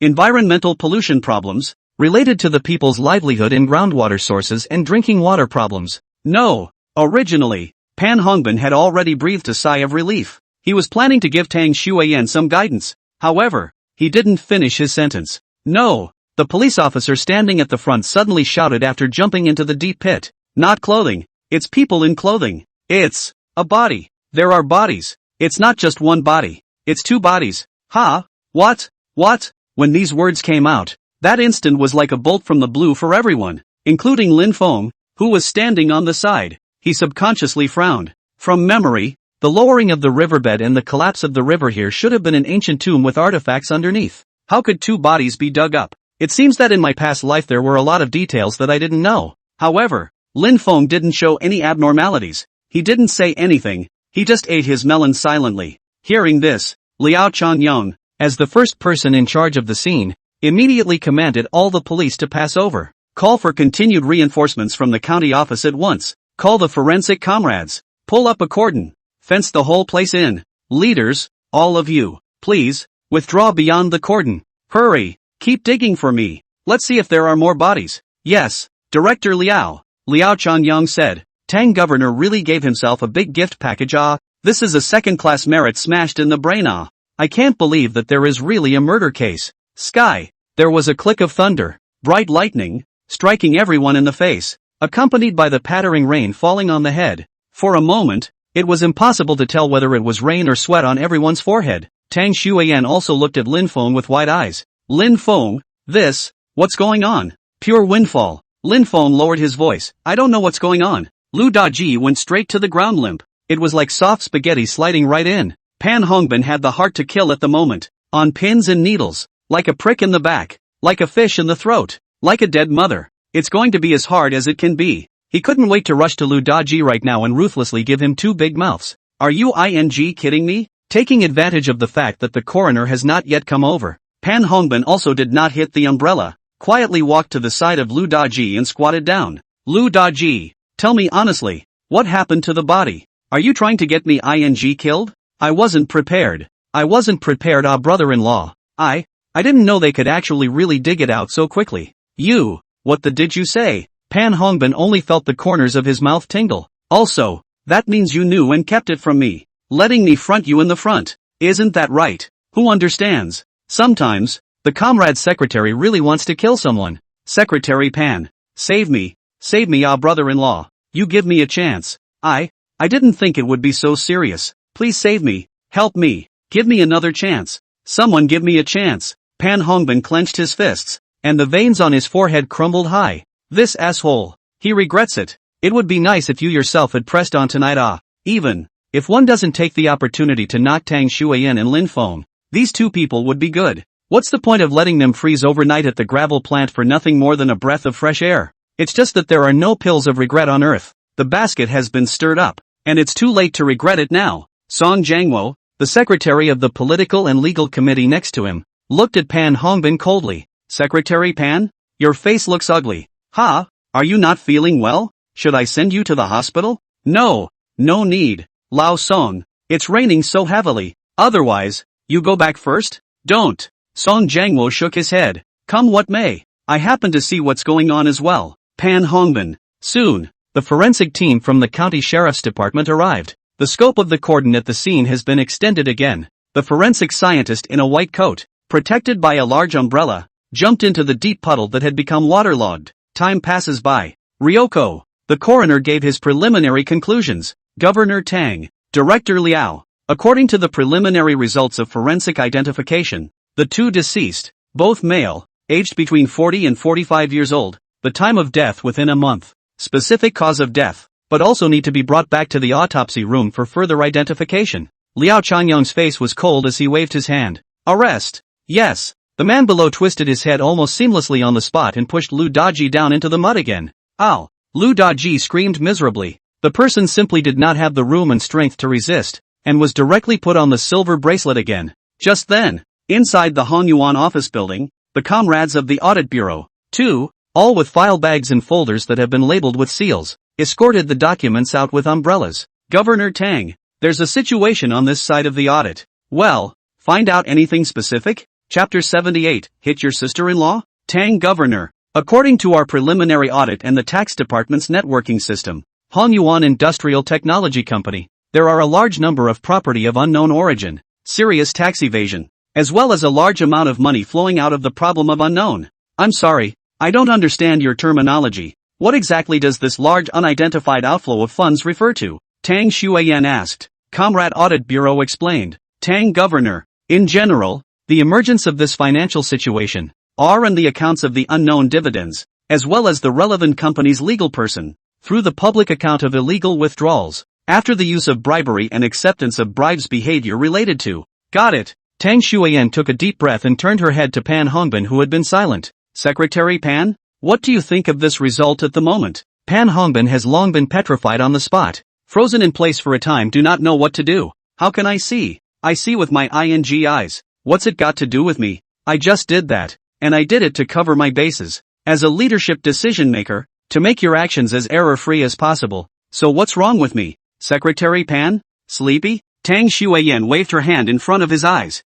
Environmental pollution problems, related to the people's livelihood and groundwater sources and drinking water problems. No. Originally, Pan Hongbin had already breathed a sigh of relief. He was planning to give Tang Xueyan some guidance. However, he didn't finish his sentence. No. The police officer standing at the front suddenly shouted after jumping into the deep pit. Not clothing. It's people in clothing. It's a body. There are bodies. It's not just one body. It's two bodies. Ha? What? What? When these words came out, that instant was like a bolt from the blue for everyone, including Lin Feng, who was standing on the side. He subconsciously frowned. From memory, the lowering of the riverbed and the collapse of the river here should have been an ancient tomb with artifacts underneath. How could two bodies be dug up? It seems that in my past life there were a lot of details that I didn't know. However, Lin Feng didn't show any abnormalities. He didn't say anything. He just ate his melon silently. Hearing this, Liao Changyang, as the first person in charge of the scene, immediately commanded all the police to pass over. Call for continued reinforcements from the county office at once. Call the forensic comrades. Pull up a cordon. Fence the whole place in. Leaders, all of you, please, withdraw beyond the cordon. Hurry. Keep digging for me. Let's see if there are more bodies. Yes, Director Liao, Liao Changyang said. Tang Governor really gave himself a big gift package. This is a second-class merit smashed in the brain. I can't believe that there is really a murder case. sky. There was a click of thunder, bright lightning, striking everyone in the face, accompanied by the pattering rain falling on the head. For a moment, it was impossible to tell whether it was rain or sweat on everyone's forehead. Tang Xueyan also looked at Lin Feng with wide eyes. Lin Feng, what's going on? Pure windfall. Lin Feng lowered his voice. I don't know what's going on. Lu Daji went straight to the ground limp. It was like soft spaghetti sliding right in. Pan Hongbin had the heart to kill at the moment. On pins and needles. Like a prick in the back. Like a fish in the throat. Like a dead mother. It's going to be as hard as it can be. He couldn't wait to rush to Lu Daji right now and ruthlessly give him 2 big mouths. Are you kidding me? Taking advantage of the fact that the coroner has not yet come over, Pan Hongbin also did not hit the umbrella, quietly walked to the side of Lu Daji and squatted down. Lu Daji, tell me honestly, what happened to the body? Are you trying to get me killed? I wasn't prepared, brother-in-law. I didn't know they could actually really dig it out so quickly. What did you say? Pan Hongbin only felt the corners of his mouth tingle. Also, that means you knew and kept it from me. Letting me front you in the front. Isn't that right? Who understands? Sometimes, the comrade secretary really wants to kill someone. Secretary Pan. Save me, brother-in-law. You give me a chance. I didn't think it would be so serious. Please save me. Help me. Give me another chance. Someone give me a chance. Pan Hongbin clenched his fists, and the veins on his forehead crumbled high. This asshole. He regrets it. It would be nice if you yourself had pressed on tonight. Even if one doesn't take the opportunity to knock Tang Xueyan and Lin Feng, these 2 people would be good. What's the point of letting them freeze overnight at the gravel plant for nothing more than a breath of fresh air? It's just that there are no pills of regret on earth. The basket has been stirred up, and it's too late to regret it now. Song Jiangwo, the secretary of the political and legal committee next to him, looked at Pan Hongbin coldly. Secretary Pan? Your face looks ugly. Are you not feeling well? Should I send you to the hospital? No need. Lao Song, it's raining so heavily. Otherwise, you go back first? Don't. Song Jiangwo shook his head. Come what may. I happen to see what's going on as well. Pan Hongbin. Soon, the forensic team from the county sheriff's department arrived. The scope of the cordon at the scene has been extended again. The forensic scientist in a white coat, protected by a large umbrella, jumped into the deep puddle that had become waterlogged. Time passes by. Ryoko. The coroner gave his preliminary conclusions. Governor Tang, Director Liao. According to the preliminary results of forensic identification, the 2 deceased, both male, aged between 40 and 45 years old, the time of death within a month, specific cause of death, but also need to be brought back to the autopsy room for further identification. Liao Changyong's face was cold as he waved his hand. Arrest. Yes. The man below twisted his head almost seamlessly on the spot and pushed Lu Daji down into the mud again. Ow! Lu Daji screamed miserably. The person simply did not have the room and strength to resist, and was directly put on the silver bracelet again. Just then, inside the Hongyuan office building, the comrades of the Audit Bureau, 2, all with file bags and folders that have been labeled with seals, escorted the documents out with umbrellas. Governor Tang, there's a situation on this side of the audit. Well, find out anything specific? Chapter 78, Hit Your Sister-in-Law? Tang Governor, according to our preliminary audit and the tax department's networking system, Hongyuan Industrial Technology Company, there are a large number of property of unknown origin, serious tax evasion, as well as a large amount of money flowing out of the problem of unknown. I'm sorry, I don't understand your terminology. What exactly does this large unidentified outflow of funds refer to? Tang Xueyan asked. Comrade Audit Bureau explained. Tang Governor, in general, the emergence of this financial situation, and the accounts of the unknown dividends, as well as the relevant company's legal person, through the public account of illegal withdrawals, after the use of bribery and acceptance of bribes behavior related to. Got it. Tang Xueyan took a deep breath and turned her head to Pan Hongbin, who had been silent. Secretary Pan, what do you think of this result at the moment? Pan Hongbin has long been petrified on the spot, frozen in place for a time, do not know what to do. How can I see? I see with my eyes. What's it got to do with me? I just did that, and I did it to cover my bases. As a leadership decision maker, to make your actions as error-free as possible. So what's wrong with me? Secretary Pan? Sleepy? Tang Xueyan waved her hand in front of his eyes.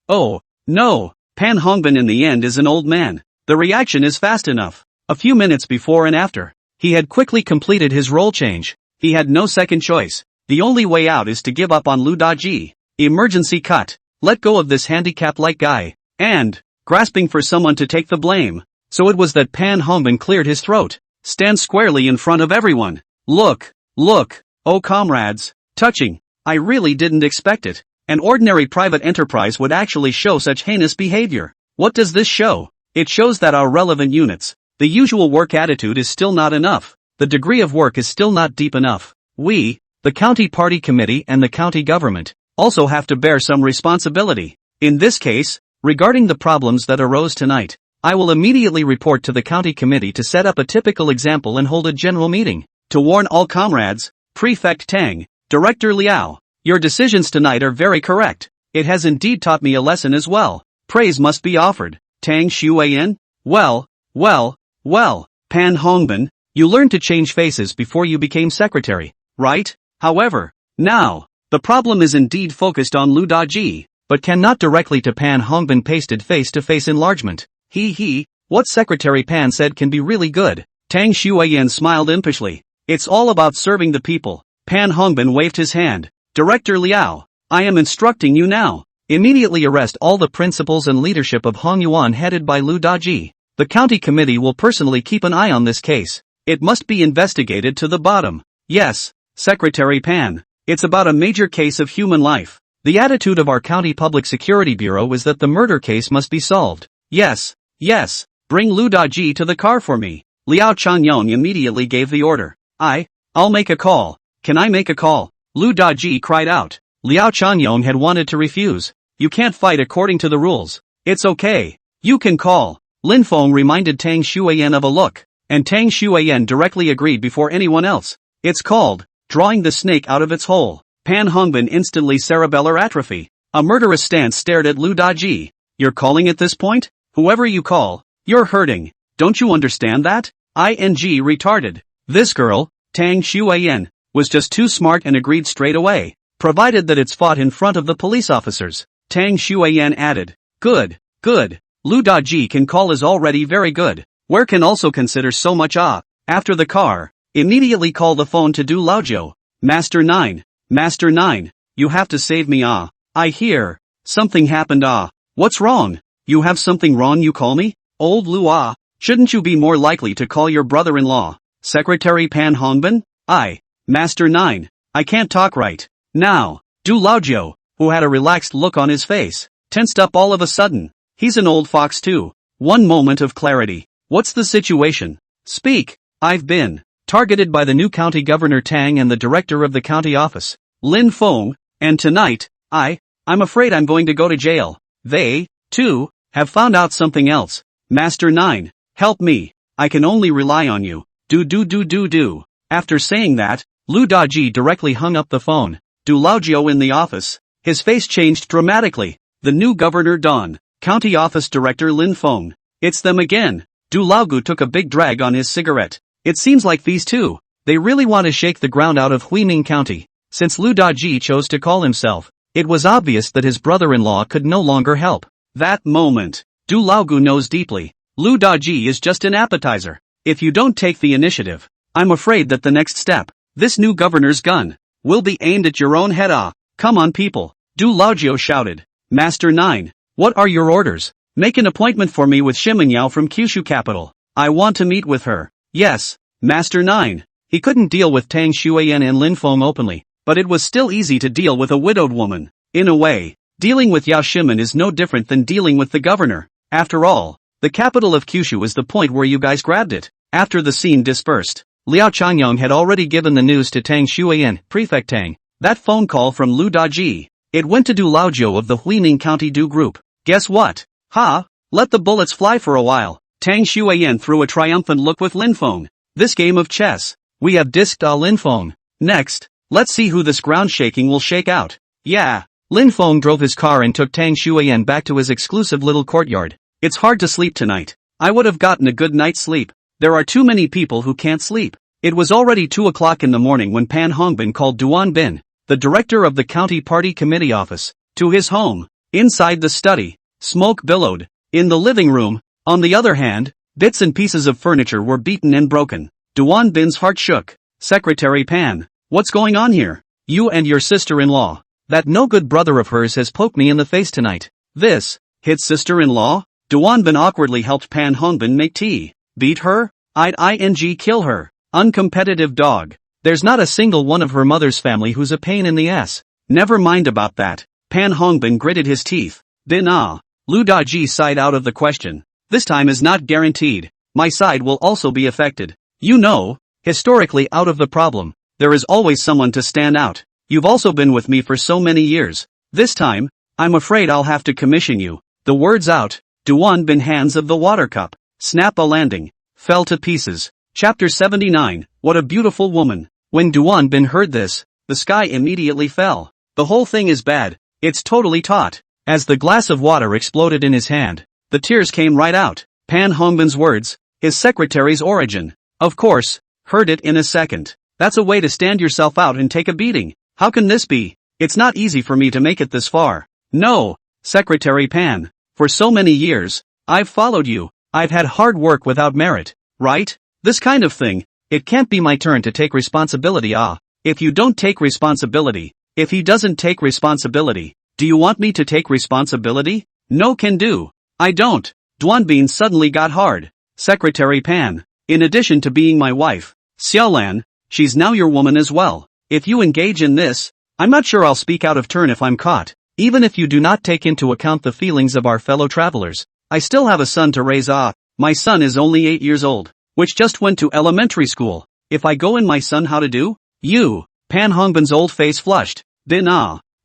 Oh, no. Pan Hongbin in the end is an old man. The reaction is fast enough. A few minutes before and after, he had quickly completed his role change. He had no second choice. The only way out is to give up on Lu Daji. Emergency cut. Let go of this handicap-like guy. And, grasping for someone to take the blame. So it was that Pan Hongbin cleared his throat. Stand squarely in front of everyone. Look, look, oh comrades. Touching. I really didn't expect it. An ordinary private enterprise would actually show such heinous behavior. What does this show? It shows that our relevant units, the usual work attitude is still not enough. The degree of work is still not deep enough. We, the county party committee and the county government, also have to bear some responsibility. In this case, regarding the problems that arose tonight, I will immediately report to the county committee to set up a typical example and hold a general meeting. To warn all comrades, Prefect Tang, Director Liao, your decisions tonight are very correct. It has indeed taught me a lesson as well. Praise must be offered. Tang Shuiyan? Well, Pan Hongbin, you learned to change faces before you became secretary, right? However, now, the problem is indeed focused on Lu Daji, but cannot directly to Pan Hongbin pasted face-to-face enlargement. What Secretary Pan said can be really good. Tang Shuiyan smiled impishly. It's all about serving the people. Pan Hongbin waved his hand. Director Liao, I am instructing you now. Immediately arrest all the principals and leadership of Hongyuan headed by Lu Daji. The county committee will personally keep an eye on this case. It must be investigated to the bottom. Yes, Secretary Pan. It's about a major case of human life. The attitude of our county public security bureau is that the murder case must be solved. Yes. Bring Lu Daji to the car for me. Liao Changyong immediately gave the order. I'll make a call. Can I make a call? Lu Daji cried out. Liao Changyong had wanted to refuse. You can't fight according to the rules. It's okay. You can call. Lin Feng reminded Tang Shuiyan of a look, and Tang Shuiyan directly agreed before anyone else. It's called drawing the snake out of its hole. Pan Hongbin instantly cerebellar atrophy. A murderous stance stared at Lu Daji. You're calling at this point? Whoever you call, you're hurting. Don't you understand that? Retarded. This girl, Tang Shuiyan, was just too smart and agreed straight away, provided that it's fought in front of the police officers. Tang Shuiyan added. Good. Lu Daji can call is already very good. Where can also consider so much after the car. Immediately call the phone to Du Laozhou. Master 9, you have to save me I hear. Something happened What's wrong? You have something wrong you call me? Old Lu shouldn't you be more likely to call your brother-in-law? Secretary Pan Hongbin? Master 9, I can't talk right now. Du Laozhou, who had a relaxed look on his face, tensed up all of a sudden. He's an old fox too. One moment of clarity. What's the situation? Speak. I've been targeted by the new county governor Tang and the director of the county office, Lin Feng, and tonight, I'm afraid I'm going to go to jail. They, too, have found out something else. Master 9, help me. I can only rely on you. Do. After saying that, Lu Daji directly hung up the phone. Du Laozhou in the office. His face changed dramatically. The new governor Don, county office director Lin Feng. It's them again. Du Laogu took a big drag on his cigarette. It seems like these two, they really want to shake the ground out of Huining County. Since Lu Daji chose to call himself, it was obvious that his brother-in-law could no longer help. That moment, Du Laogu knows deeply. Lu Daji is just an appetizer. If you don't take the initiative, I'm afraid that the next step, this new governor's gun, will be aimed at your own head. Come on people, Du Laozhou shouted. Master 9, what are your orders? Make an appointment for me with Shimenyao from Kyushu capital. I want to meet with her. Yes, Master 9. He couldn't deal with Tang Shuiyan and Lin Feng openly, but it was still easy to deal with a widowed woman. In a way, dealing with Yao Shimen is no different than dealing with the governor. After all, the capital of Kyushu is the point where you guys grabbed it. After the scene dispersed, Liao Changyong had already given the news to Tang Shuiyan, Prefect Tang. That phone call from Lu Daji. It went to Du Laozhou of the Huining County Du Group. Guess what? Let the bullets fly for a while. Tang Shuiyan threw a triumphant look with Lin Feng. This game of chess. We have disked Lin Feng. Next, let's see who this ground shaking will shake out. Yeah. Lin Feng drove his car and took Tang Shuiyan back to his exclusive little courtyard. It's hard to sleep tonight. I would have gotten a good night's sleep. There are too many people who can't sleep. It was already 2 o'clock in the morning when Pan Hongbin called Duan Bin, the director of the county party committee office, to his home. Inside the study, smoke billowed. In the living room, on the other hand, bits and pieces of furniture were beaten and broken. Duan Bin's heart shook. Secretary Pan, what's going on here? You and your sister-in-law. That no-good brother of hers has poked me in the face tonight. This, his sister-in-law? Duanbin awkwardly helped Pan Hongbin make tea. Beat her? I'd kill her. Uncompetitive dog. There's not a single one of her mother's family who's a pain in the ass. Never mind about that. Pan Hongbin gritted his teeth. Lu Daji sighed out of the question. This time is not guaranteed. My side will also be affected. You know, historically out of the problem, there is always someone to stand out. You've also been with me for so many years. This time, I'm afraid I'll have to commission you. The words out, Duanbin hands of the water cup. Snap a landing. Fell to pieces. Chapter 79, What a Beautiful Woman. When Duanbin heard this, the sky immediately fell. The whole thing is bad. It's totally taut. As the glass of water exploded in his hand, the tears came right out. Pan Hongbin's words, his secretary's origin. Of course, heard it in a second. That's a way to stand yourself out and take a beating. How can this be? It's not easy for me to make it this far. No, Secretary Pan. For so many years, I've followed you. I've had hard work without merit, right? This kind of thing. It can't be my turn to take responsibility. If you don't take responsibility, if he doesn't take responsibility, do you want me to take responsibility? No can do. I don't. Duanbin suddenly got hard. Secretary Pan, in addition to being my wife, Xiaolan, she's now your woman as well. If you engage in this, I'm not sure I'll speak out of turn if I'm caught. Even if you do not take into account the feelings of our fellow travelers, I still have a son to raise. My son is only 8 years old, which just went to elementary school. If I go in my son how to do? You, Pan Hongbin's old face flushed.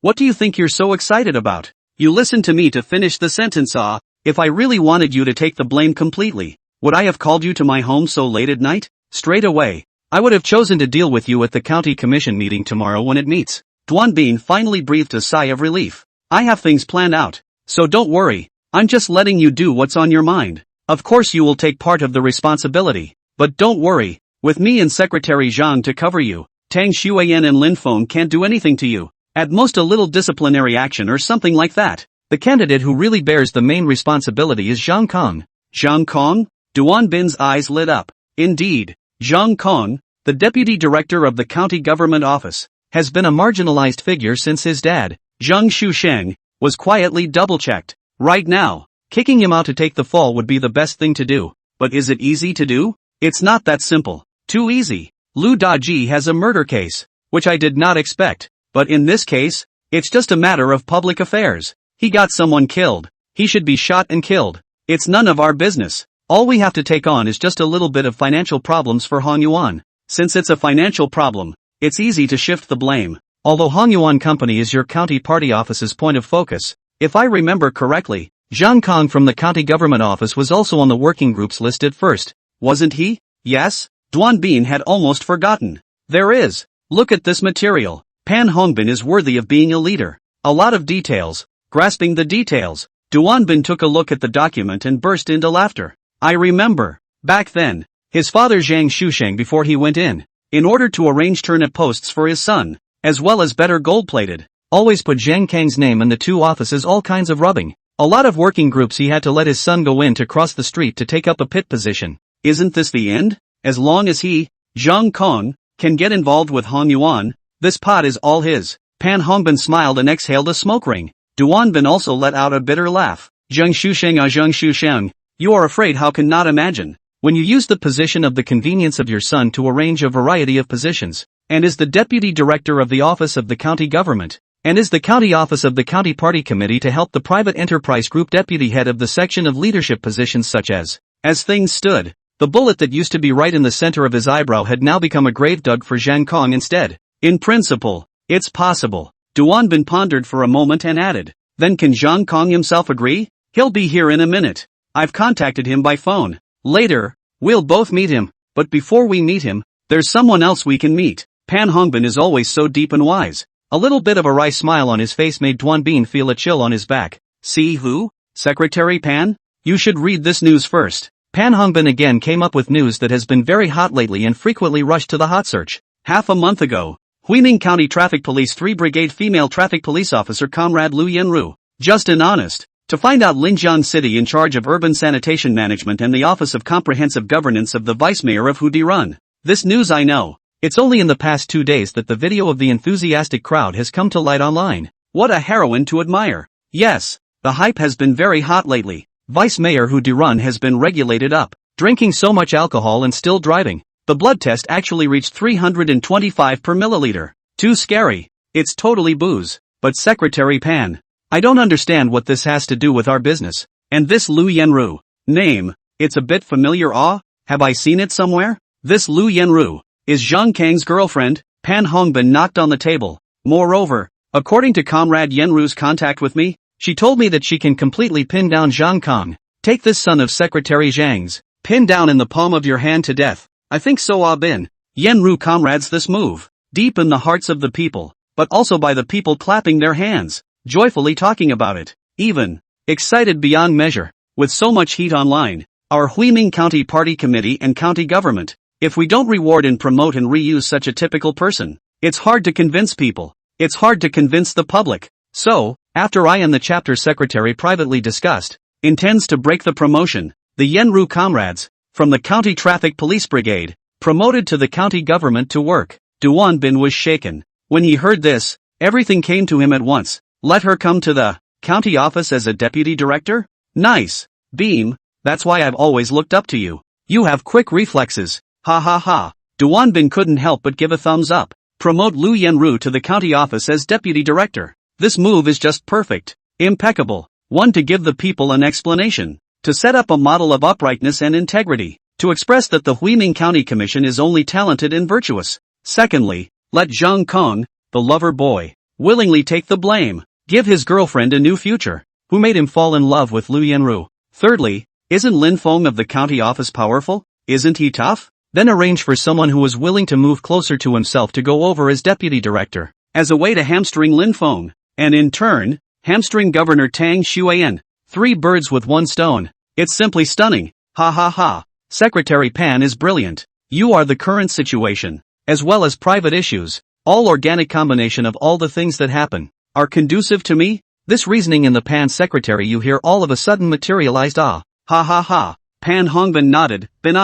What do you think you're so excited about? You listen to me to finish the sentence. If I really wanted you to take the blame completely, would I have called you to my home so late at night? Straight away. I would have chosen to deal with you at the county commission meeting tomorrow when it meets. Duanbin finally breathed a sigh of relief. I have things planned out, so don't worry. I'm just letting you do what's on your mind. Of course you will take part of the responsibility, but don't worry. With me and Secretary Zhang to cover you, Tang Xuan and Lin Feng can't do anything to you. At most a little disciplinary action or something like that. The candidate who really bears the main responsibility is Zhang Kong. Zhang Kong? Duanbin's eyes lit up. Indeed, Zhang Kong, the deputy director of the county government office, has been a marginalized figure since his dad, Zhang Shusheng, was quietly double-checked. Right now, kicking him out to take the fall would be the best thing to do. But is it easy to do? It's not that simple. Too easy. Lu Daji has a murder case, which I did not expect. But in this case, it's just a matter of public affairs. He got someone killed. He should be shot and killed. It's none of our business. All we have to take on is just a little bit of financial problems for Hong Yuan. Since it's a financial problem, it's easy to shift the blame. Although Hong Yuan Company is your county party office's point of focus, if I remember correctly, Zhang Kong from the county government office was also on the working groups list at first. Wasn't he? Yes? Duanbin had almost forgotten. There is. Look at this material. Pan Hongbin is worthy of being a leader. A lot of details. Grasping the details. Duanbin took a look at the document and burst into laughter. I remember. Back then, his father Zhang Shusheng before he went in order to arrange turnip posts for his son, as well as better gold-plated, always put Zhang Kang's name in the two offices all kinds of rubbing. A lot of working groups he had to let his son go in to cross the street to take up a pit position. Isn't this the end? As long as he, Zhang Kong, can get involved with Hong Yuan, this pot is all his. Pan Hongbin smiled and exhaled a smoke ring. Duanbin also let out a bitter laugh. Zhang Shusheng, you are afraid how can not imagine. When you use the position of the convenience of your son to arrange a variety of positions, and is the deputy director of the office of the county government, and is the county office of the county party committee to help the private enterprise group deputy head of the section of leadership positions such as things stood, the bullet that used to be right in the center of his eyebrow had now become a grave dug for Zhang Kong instead. In principle, it's possible. Duanbin pondered for a moment and added, then can Zhang Kong himself agree? He'll be here in a minute. I've contacted him by phone. Later, we'll both meet him, but before we meet him, there's someone else we can meet. Pan Hongbin is always so deep and wise. A little bit of a wry smile on his face made Duanbin feel a chill on his back. See who? Secretary Pan? You should read this news first. Pan Hongbin again came up with news that has been very hot lately and frequently rushed to the hot search. Half a month ago, Huining County Traffic Police 3 Brigade female traffic police officer Comrade Lu Yanru, just and honest, to find out Linjiang City in charge of urban sanitation management and the Office of Comprehensive Governance of the Vice Mayor of Hudirun. This news I know. It's only in the past 2 days that the video of the enthusiastic crowd has come to light online. What a heroine to admire. Yes, the hype has been very hot lately. Vice Mayor Hu Durun has been regulated up, drinking so much alcohol and still driving. The blood test actually reached 325 per milliliter. Too scary. It's totally booze. But Secretary Pan, I don't understand what this has to do with our business. And this Lu Yenru name, it's a bit familiar. Have I seen it somewhere? This Lu Yenru is Zhang Kang's girlfriend. Pan Hongbin knocked on the table. Moreover, according to Comrade Yenru's contact with me, she told me that she can completely pin down Zhang Kang. Take this son of Secretary Zhang's, pin down in the palm of your hand to death. I think so. Bin Yenru comrades this move, deep in the hearts of the people, but also by the people clapping their hands, joyfully talking about it, even excited beyond measure. With so much heat online, our Huiming County Party Committee and county government, if we don't reward and promote and reuse such a typical person, it's hard to convince people. It's hard to convince the public. So, after I and the chapter secretary privately discussed, intends to break the promotion, the Yenru comrades, from the County Traffic Police Brigade, promoted to the county government to work. Duan Bin was shaken. When he heard this, everything came to him at once. Let her come to the county office as a deputy director? Nice. Beam, that's why I've always looked up to you. You have quick reflexes. Ha ha ha. Duan Bin couldn't help but give a thumbs up. Promote Lu Yenru to the county office as deputy director. This move is just perfect. Impeccable. One, to give the people an explanation. To set up a model of uprightness and integrity. To express that the Huiming County Commission is only talented and virtuous. Secondly, let Zhang Kong, the lover boy, willingly take the blame. Give his girlfriend a new future. Who made him fall in love with Lu Yenru? Thirdly, isn't Lin Feng of the county office powerful? Isn't he tough? Then arrange for someone who is willing to move closer to himself to go over as deputy director, as a way to hamstring Lin Feng, and in turn, hamstring Governor Tang Xuan. 3 birds with 1 stone. It's simply stunning. Ha ha ha. Secretary Pan is brilliant. You are the current situation, as well as private issues, all organic combination of all the things that happen, are conducive to me. This reasoning in the Pan secretary you hear all of a sudden materialized. Ha ha ha. Pan Hongbin nodded. Bin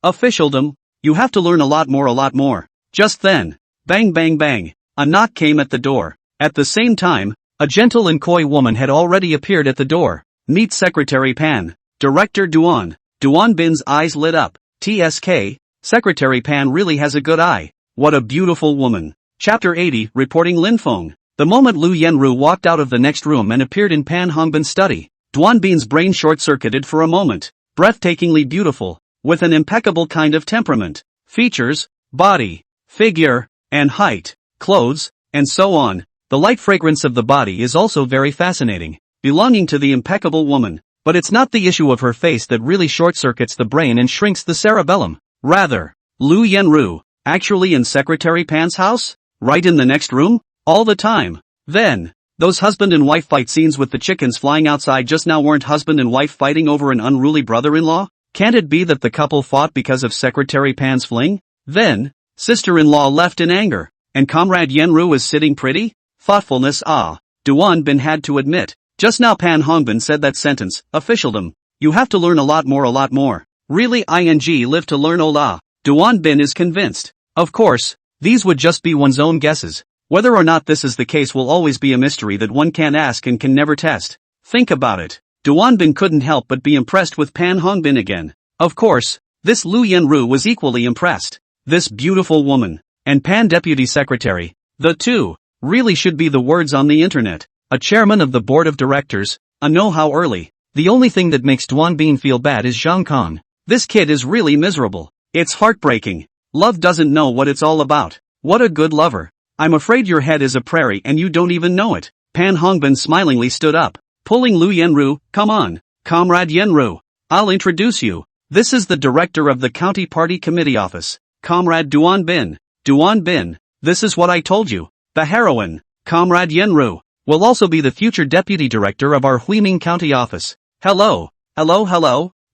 Officialdom, you have to learn a lot more. Just then, bang bang bang, a knock came at the door. At the same time, a gentle and coy woman had already appeared at the door. Meet Secretary Pan. Director Duan. Duan Bin's eyes lit up. TSK, Secretary Pan really has a good eye. What a beautiful woman. Chapter 80, reporting Lin Feng. The moment Lu Yenru walked out of the next room and appeared in Pan Hongbin's study, Duan Bin's brain short-circuited for a moment. Breathtakingly beautiful, with an impeccable kind of temperament, features, body, figure, and height, clothes, and so on. The light fragrance of the body is also very fascinating, belonging to the impeccable woman. But it's not the issue of her face that really short-circuits the brain and shrinks the cerebellum. Rather, Lu Yenru, actually in Secretary Pan's house? Right in the next room? All the time. Then, those husband and wife fight scenes with the chickens flying outside just now weren't husband and wife fighting over an unruly brother-in-law? Can't it be that the couple fought because of Secretary Pan's fling? Then, sister-in-law left in anger, and Comrade Yenru was sitting pretty? Thoughtfulness. Duan Bin had to admit. Just now Pan Hongbin said that sentence, officialdom. You have to learn a lot more. Really live to learn. Duan Bin is convinced. Of course, these would just be one's own guesses. Whether or not this is the case will always be a mystery that one can't ask and can never test. Think about it. Duan Bin couldn't help but be impressed with Pan Hongbin again. Of course, this Lu Yenru was equally impressed. This beautiful woman, and Pan Deputy Secretary, the two, really should be the words on the internet. A chairman of the board of directors, a know-how early. The only thing that makes Duan Bin feel bad is Zhang Kong. This kid is really miserable. It's heartbreaking. Love doesn't know what it's all about. What a good lover. I'm afraid your head is a prairie and you don't even know it. Pan Hongbin smilingly stood up, pulling Lu Yenru. Come on, Comrade Yenru. I'll introduce you. This is the director of the County Party Committee office, Comrade Duan Bin. Duan Bin, this is what I told you. The heroine, Comrade Yenru, will also be the future deputy director of our Huiming County office. Hello,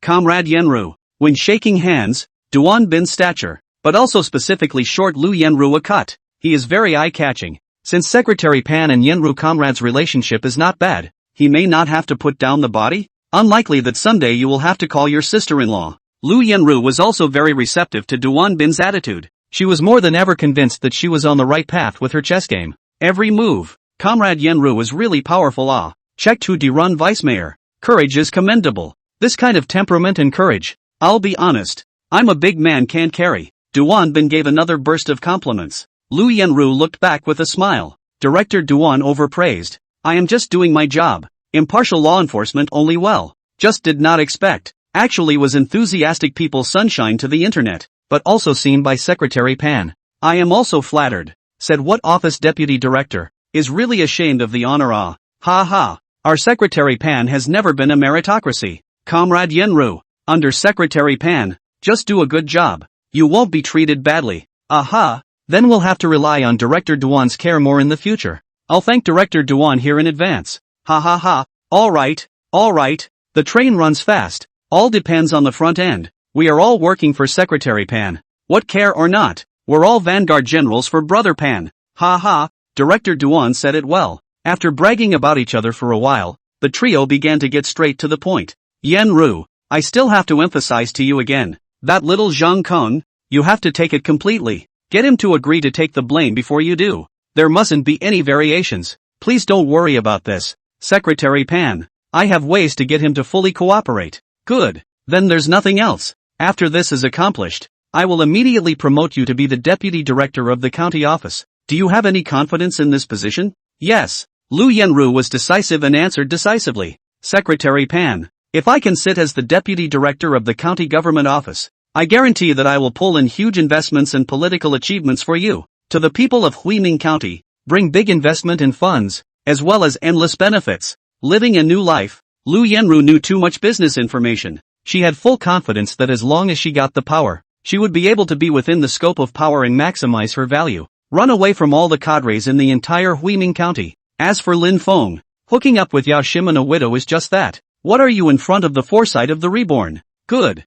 Comrade Yenru. When shaking hands, Duan Bin's stature, but also specifically short Lu Yenru a cut. He is very eye-catching. Since Secretary Pan and Yenru comrade's relationship is not bad, he may not have to put down the body. Unlikely that someday you will have to call your sister-in-law. Lu Yenru was also very receptive to Duan Bin's attitude. She was more than ever convinced that she was on the right path with her chess game. Every move. Comrade Yenru was really powerful. Check to Dirun Vice Mayor. Courage is commendable. This kind of temperament and courage, I'll be honest, I'm a big man can't carry. Duan Bin gave another burst of compliments. Lu Yenru looked back with a smile. Director Duan overpraised. I am just doing my job. Impartial law enforcement only well. Just did not expect. Actually was enthusiastic people sunshine to the internet, but also seen by Secretary Pan. I am also flattered, said what office deputy director, is really ashamed of the honor ha ha. Our Secretary Pan has never been a meritocracy. Comrade Yenru, under Secretary Pan, just do a good job. You won't be treated badly. Aha, then we'll have to rely on Director Duan's care more in the future. I'll thank Director Duan here in advance. Ha ha ha, alright, the train runs fast. All depends on the front end. We are all working for Secretary Pan. What care or not, we're all vanguard generals for Brother Pan. Ha ha, Director Duan said it well. After bragging about each other for a while, the trio began to get straight to the point. Yenru, I still have to emphasize to you again, that little Zhang Kong, you have to take it completely. Get him to agree to take the blame before you do. There mustn't be any variations. Please don't worry about this. Secretary Pan, I have ways to get him to fully cooperate. Good, then there's nothing else. After this is accomplished, I will immediately promote you to be the deputy director of the county office. Do you have any confidence in this position? Yes. Lu Yenru was decisive and answered decisively. Secretary Pan, if I can sit as the deputy director of the county government office, I guarantee that I will pull in huge investments and political achievements for you. To the people of Huining County, bring big investment in funds, as well as endless benefits. Living a new life. Lu Yenru knew too much business information. She had full confidence that as long as she got the power, she would be able to be within the scope of power and maximize her value. Run away from all the cadres in the entire Huining County. As for Lin Feng, hooking up with Yao Shim and a widow is just that. What are you in front of the foresight of the Reborn? Good.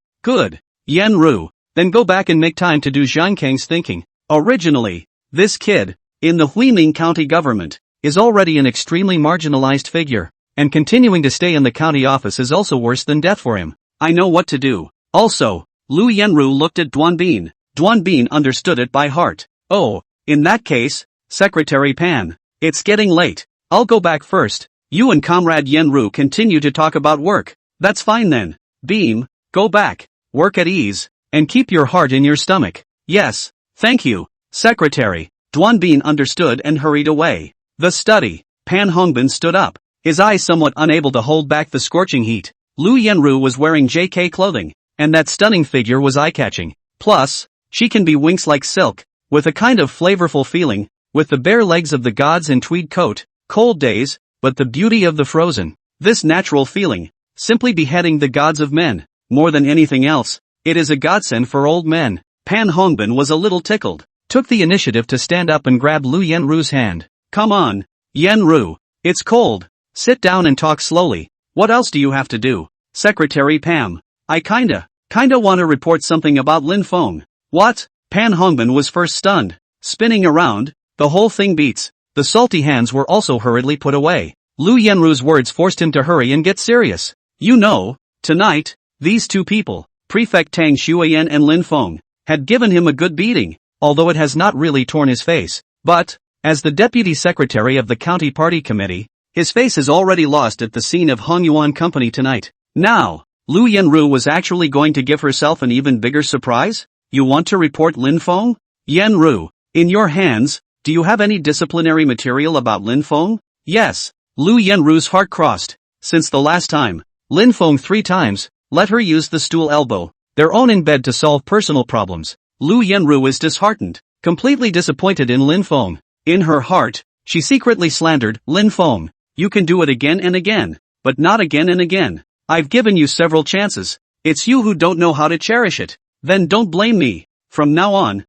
Yenru, then go back and make time to do Zhang Kang's thinking. Originally, this kid, in the Huining County government, is already an extremely marginalized figure. And continuing to stay in the county office is also worse than death for him. I know what to do. Also, Lu Yenru looked at Duan Bin. Duan Bin understood it by heart. Oh, in that case, Secretary Pan, it's getting late. I'll go back first. You and Comrade Yenru continue to talk about work. That's fine then. Beam, go back, work at ease, and keep your heart in your stomach. Yes, thank you, Secretary. Duan Bin understood and hurried away. The study. Pan Hongbin stood up, his eyes somewhat unable to hold back the scorching heat. Lu Yenru was wearing JK clothing, and that stunning figure was eye-catching. Plus, she can be winks like silk, with a kind of flavorful feeling, with the bare legs of the gods and tweed coat, cold days, but the beauty of the frozen. This natural feeling, simply beheading the gods of men. More than anything else, it is a godsend for old men. Pan Hongbin was a little tickled, took the initiative to stand up and grab Lu Yenru's hand. Come on, Yenru, it's cold. Sit down and talk slowly. What else do you have to do? Secretary Pam, I kinda wanna report something about Lin Feng. What? Pan Hongbin was first stunned. Spinning around, the whole thing beats. The salty hands were also hurriedly put away. Lu Yenru's words forced him to hurry and get serious. You know, tonight, these two people, Prefect Tang Xuyen and Lin Feng, had given him a good beating, although it has not really torn his face. But, as the deputy secretary of the county party committee, his face is already lost at the scene of Hongyuan Company tonight. Now, Lu Yenru was actually going to give herself an even bigger surprise? You want to report Lin Feng? Yenru, in your hands, do you have any disciplinary material about Lin Feng? Yes. Lu Yenru's heart crossed. Since the last time, Lin Feng 3 times, let her use the stool elbow, their own in bed to solve personal problems. Lu Yenru is disheartened, completely disappointed in Lin Feng. In her heart, she secretly slandered Lin Feng. You can do it again and again, but not again and again. I've given you several chances. It's you who don't know how to cherish it. Then don't blame me. From now on,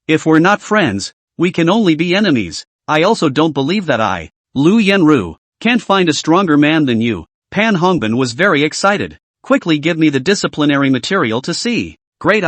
if we're not friends, we can only be enemies. I also don't believe that Lu Yenru, can't find a stronger man than you. Pan Hongbin was very excited. Quickly give me the disciplinary material to see. Great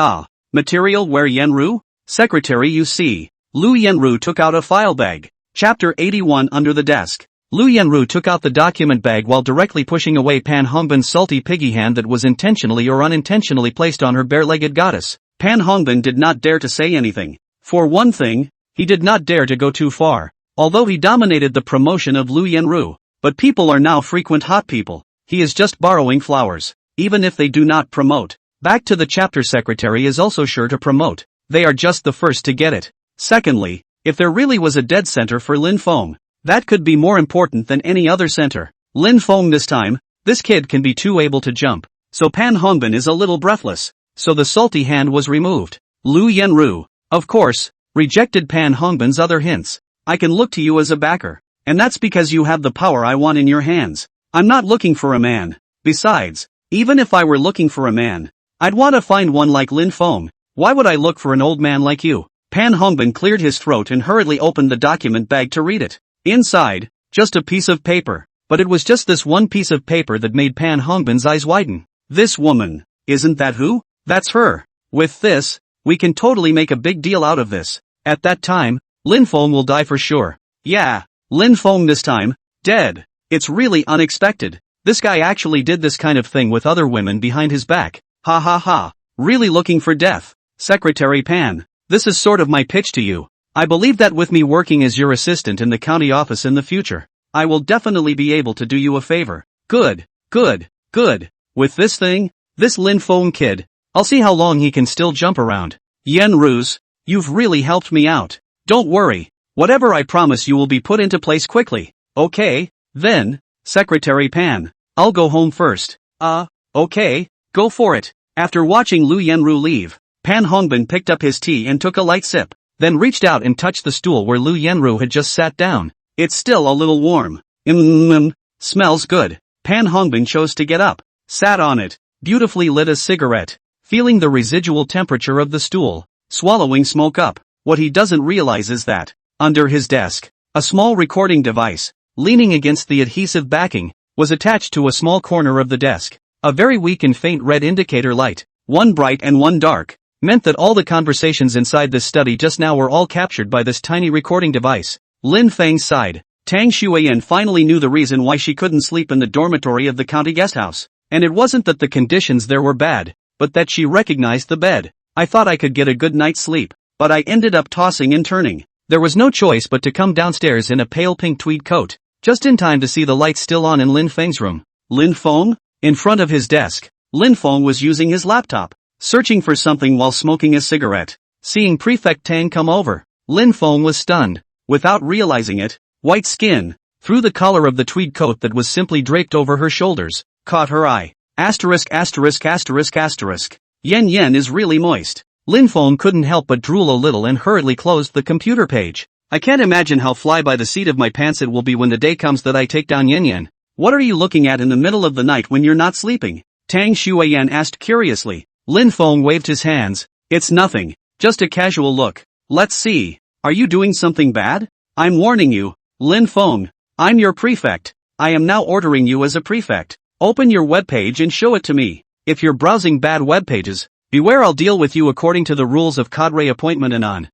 material where Yenru? Secretary you see. Lu Yenru took out a file bag. Chapter 81 under the desk. Lu Yenru took out the document bag while directly pushing away Pan Hongbin's salty piggy hand that was intentionally or unintentionally placed on her bare-legged goddess. Pan Hongbin did not dare to say anything. For one thing, he did not dare to go too far. Although he dominated the promotion of Lu Yenru, but people are now frequent hot people. He is just borrowing flowers. even if they do not promote. Back to the chapter secretary is also sure to promote. They are just the first to get it. Secondly, if there really was a dead center for Lin Feng, that could be more important than any other center. Lin Feng this time, this kid can be too able to jump. So Pan Hongbin is a little breathless. So the salty hand was removed. Lu Yenru, of course, rejected Pan Hongbin's other hints. I can look to you as a backer. And that's because you have the power I want in your hands. I'm not looking for a man. Besides, even if I were looking for a man, I'd want to find one like Lin Feng. Why would I look for an old man like you? Pan Hongbin cleared his throat and hurriedly opened the document bag to read it. Inside, just a piece of paper. But it was just this one piece of paper that made Pan Hongbin's eyes widen. This woman, isn't that who? That's her. With this, we can totally make a big deal out of this. At that time, Lin Feng will die for sure. Yeah, Lin Feng this time, dead. It's really unexpected. This guy actually did this kind of thing with other women behind his back. Ha ha ha. Really looking for death. Secretary Pan, this is sort of my pitch to you. I believe that with me working as your assistant in the county office in the future, I will definitely be able to do you a favor. Good, good, good. With this thing, this Lin Feng kid, I'll see how long he can still jump around. Yen Ruse, you've really helped me out. Don't worry. Whatever I promise you will be put into place quickly. Okay, then, Secretary Pan, I'll go home first. Okay, go for it. After watching Lu Yenru leave, Pan Hongbin picked up his tea and took a light sip, then reached out and touched the stool where Lu Yenru had just sat down. It's still a little warm. Smells good. Pan Hongbin chose to get up, sat on it, beautifully lit a cigarette, feeling the residual temperature of the stool, swallowing smoke up. What he doesn't realize is that, under his desk, a small recording device, leaning against the adhesive backing, was attached to a small corner of the desk. A very weak and faint red indicator light, one bright and one dark, meant that all the conversations inside this study just now were all captured by this tiny recording device. Lin Feng sighed. Tang Shuiyan finally knew the reason why she couldn't sleep in the dormitory of the county guest house. And it wasn't that the conditions there were bad, but that she recognized the bed. I thought I could get a good night's sleep, but I ended up tossing and turning. There was no choice but to come downstairs in a pale pink tweed coat, just in time to see the lights still on in Lin Feng's room. Lin Feng? In front of his desk, Lin Feng was using his laptop, searching for something while smoking a cigarette. Seeing Prefect Tang come over, Lin Feng was stunned. Without realizing it, white skin, through the collar of the tweed coat that was simply draped over her shoulders, caught her eye. Asterisk. Yen is really moist. Lin Feng couldn't help but drool a little and hurriedly closed the computer page. I can't imagine how fly by the seat of my pants it will be when the day comes that I take down Yen. What are you looking at in the middle of the night when you're not sleeping? Tang Shuiyan asked curiously. Lin Feng waved his hands. It's nothing, just a casual look. Let's see. Are you doing something bad? I'm warning you, Lin Feng. I'm your prefect. I am now ordering you as a prefect. Open your webpage and show it to me. If you're browsing bad webpages, beware, I'll deal with you according to the rules of cadre appointment anon.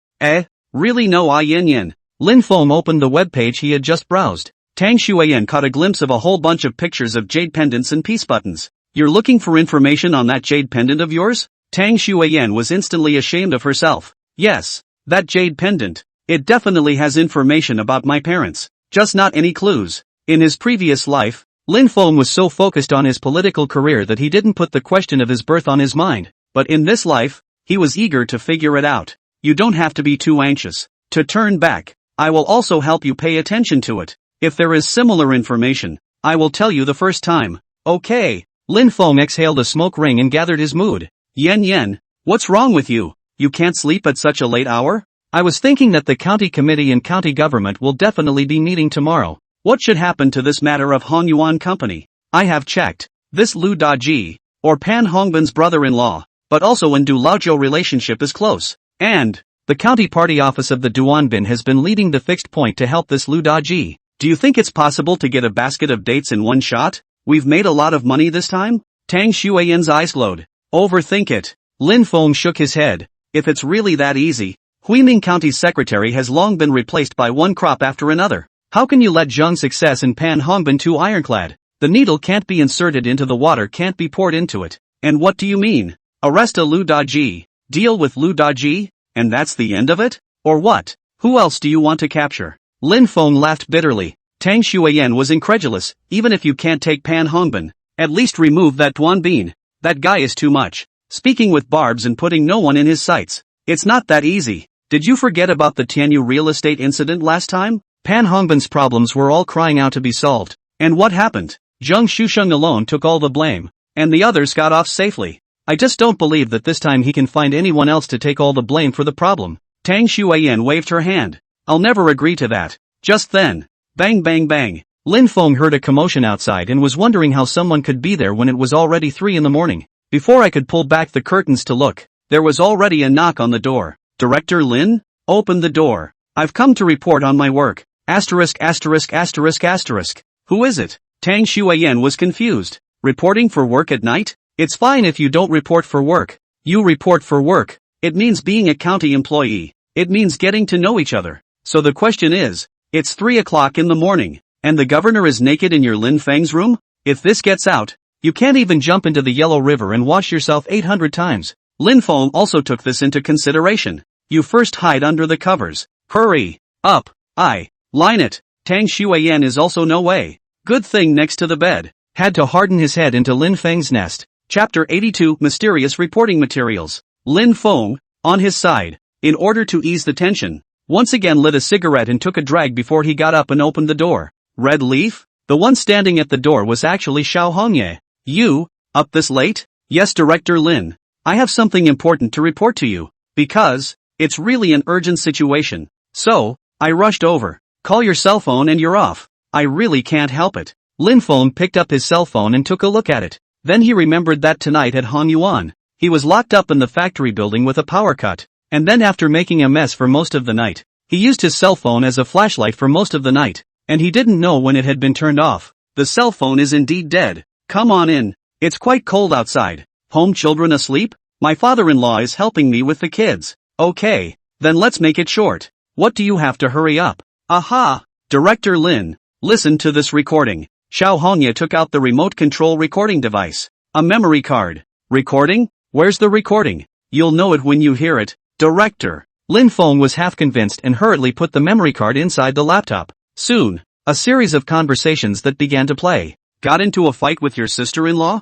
Really no Yen. Lin Feng opened the webpage he had just browsed. Tang Shuiyan caught a glimpse of a whole bunch of pictures of jade pendants and peace buttons. You're looking for information on that jade pendant of yours? Tang Shuiyan was instantly ashamed of herself. Yes, that jade pendant. It definitely has information about my parents, just not any clues. In his previous life, Lin Feng was so focused on his political career that he didn't put the question of his birth on his mind. But in this life, he was eager to figure it out. You don't have to be too anxious to turn back. I will also help you pay attention to it. If there is similar information, I will tell you the first time. Okay. Lin Feng exhaled a smoke ring and gathered his mood. Yen, what's wrong with you? You can't sleep at such a late hour? I was thinking that the county committee and county government will definitely be meeting tomorrow. What should happen to this matter of Han Yuan Company? I have checked. This Lu Daji, or Pan Hongbin's brother-in-law, but also in Du Laozhou relationship is close. And, the county party office of the Duanbin has been leading the fixed point to help this Lu Daji. Do you think it's possible to get a basket of dates in one shot? We've made a lot of money this time? Tang Shuiyan's eyes glowed. Overthink it. Lin Feng shook his head. If it's really that easy, Huiming County's secretary has long been replaced by one crop after another. How can you let Zhang's success in Pan Hongbin too ironclad? The needle can't be inserted into the water, can't be poured into it. And what do you mean? Arrest a Lu Daji, deal with Lu Daji, and that's the end of it? Or what? Who else do you want to capture? Lin Feng laughed bitterly. Tang Shuiyan was incredulous. Even if you can't take Pan Hongbin, at least remove that Duanbin. That guy is too much. Speaking with barbs and putting no one in his sights. It's not that easy. Did you forget about the Tianyu real estate incident last time? Pan Hongbin's problems were all crying out to be solved. And what happened? Zheng Shusheng alone took all the blame. And the others got off safely. I just don't believe that this time he can find anyone else to take all the blame for the problem. Tang Shuiyan waved her hand. I'll never agree to that. Just then. Bang bang bang. Lin Feng heard a commotion outside and was wondering how someone could be there when it was already 3 in the morning. Before I could pull back the curtains to look, there was already a knock on the door. Director Lin? Open the door. I've come to report on my work. Asterisk asterisk asterisk asterisk. Who is it? Tang Shuiyan was confused. Reporting for work at night? It's fine if you don't report for work. You report for work. It means being a county employee. It means getting to know each other. So the question is, it's 3 o'clock in the morning, and the governor is naked in your Lin Feng's room? If this gets out, you can't even jump into the Yellow River and wash yourself 800 times. Lin Feng also took this into consideration. You first hide under the covers. Hurry up. Line it. Tang Shuiyan is also no way. Good thing next to the bed. Had to harden his head into Lin Feng's nest. Chapter 82 Mysterious Reporting Materials. Lin Feng, on his side, in order to ease the tension, once again lit a cigarette and took a drag before he got up and opened the door. Red Leaf? The one standing at the door was actually Xiao Hongye. You, up this late? Yes, Director Lin. I have something important to report to you. Because, it's really an urgent situation. So, I rushed over. Call your cell phone and you're off. I really can't help it. Lin Feng picked up his cell phone and took a look at it. Then he remembered that tonight at Hongyuan, he was locked up in the factory building with a power cut. And then after making a mess for most of the night, he used his cell phone as a flashlight for most of the night. And he didn't know when it had been turned off. The cell phone is indeed dead. Come on in. It's quite cold outside. Home children asleep? My father-in-law is helping me with the kids. Okay, then let's make it short. What do you have to hurry up? Aha! Director Lin, listen to this recording. Xiao Hongye took out the remote control recording device. A memory card. Recording? Where's the recording? You'll know it when you hear it. Director. Lin Feng was half convinced and hurriedly put the memory card inside the laptop. Soon, a series of conversations that began to play. Got into a fight with your sister-in-law?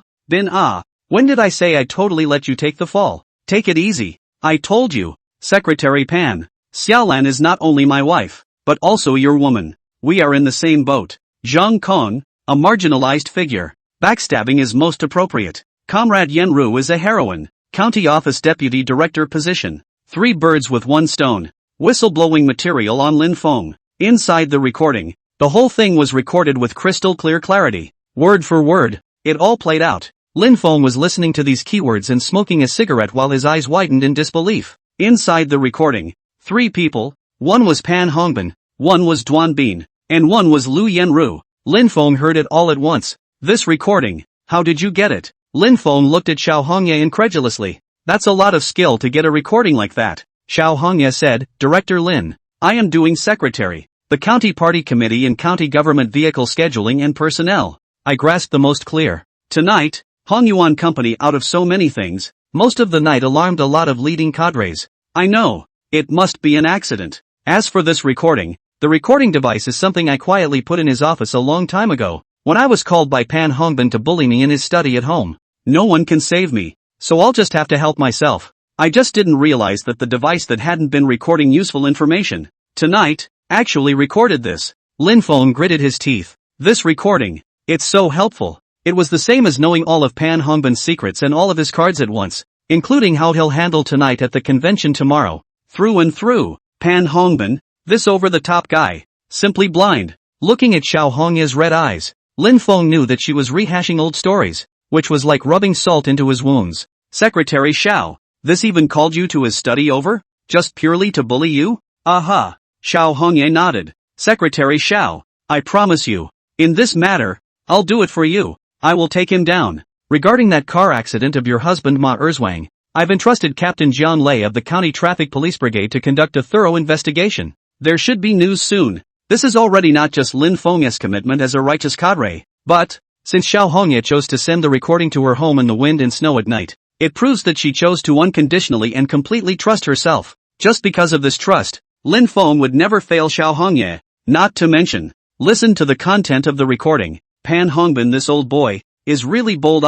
When did I say I totally let you take the fall? Take it easy. I told you. Secretary Pan. Xiaolan is not only my wife, but also your woman. We are in the same boat. Zhang Kong, a marginalized figure. Backstabbing is most appropriate. Comrade Yenru is a heroine. County Office Deputy Director position. 3 birds with 1 stone. Whistleblowing material on Lin Feng. Inside the recording, the whole thing was recorded with crystal clear clarity. Word for word, it all played out. Lin Feng was listening to these keywords and smoking a cigarette while his eyes widened in disbelief. Inside the recording, 3 people, 1 was Pan Hongbin, 1 was Duan Bin, and 1 was Lu Yenru. Lin Feng heard it all at once. This recording, how did you get it? Lin Feng looked at Xiao Hongye incredulously. That's a lot of skill to get a recording like that. Xiao Hongye said, Director Lin, I am doing secretary. The county party committee and county government vehicle scheduling and personnel. I grasped the most clear. Tonight, Hongyuan company out of so many things, most of the night alarmed a lot of leading cadres. I know. It must be an accident. As for this recording, the recording device is something I quietly put in his office a long time ago, when I was called by Pan Hongbin to bully me in his study at home. No one can save me, so I'll just have to help myself. I just didn't realize that the device that hadn't been recording useful information tonight actually recorded this. Lin Feng gritted his teeth. This recording, it's so helpful. It was the same as knowing all of Pan Hongbin's secrets and all of his cards at once, including how he'll handle tonight at the convention tomorrow. Through and through, Pan Hongbin, this over-the-top guy, simply blind. Looking at Xiao Hongye's red eyes, Lin Feng knew that she was rehashing old stories, which was like rubbing salt into his wounds. Secretary Xiao, this even called you to his study over? Just purely to bully you? Aha. Xiao Hongye nodded. Secretary Xiao, I promise you, in this matter, I'll do it for you. I will take him down. Regarding that car accident of your husband Ma Erzwang, I've entrusted Captain Jian Lei of the County Traffic Police Brigade to conduct a thorough investigation. There should be news soon. This is already not just Lin Feng's commitment as a righteous cadre, but, since Xiao Hongye chose to send the recording to her home in the wind and snow at night, it proves that she chose to unconditionally and completely trust herself. Just because of this trust, Lin Feng would never fail Xiao Hongye. Not to mention, listen to the content of the recording. Pan Hongbin, this old boy, is really bold.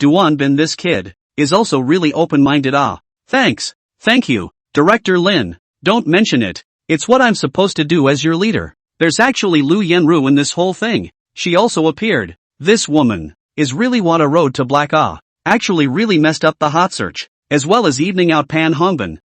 Duan Bin, this kid is also really open-minded. Ah, thanks. Thank you, Director Lin. Don't mention it. It's what I'm supposed to do as your leader. There's actually Lu Yenru in this whole thing. She also appeared. This woman is really what a road to black. Ah, actually really messed up the hot search, as well as evening out Pan Hongbin.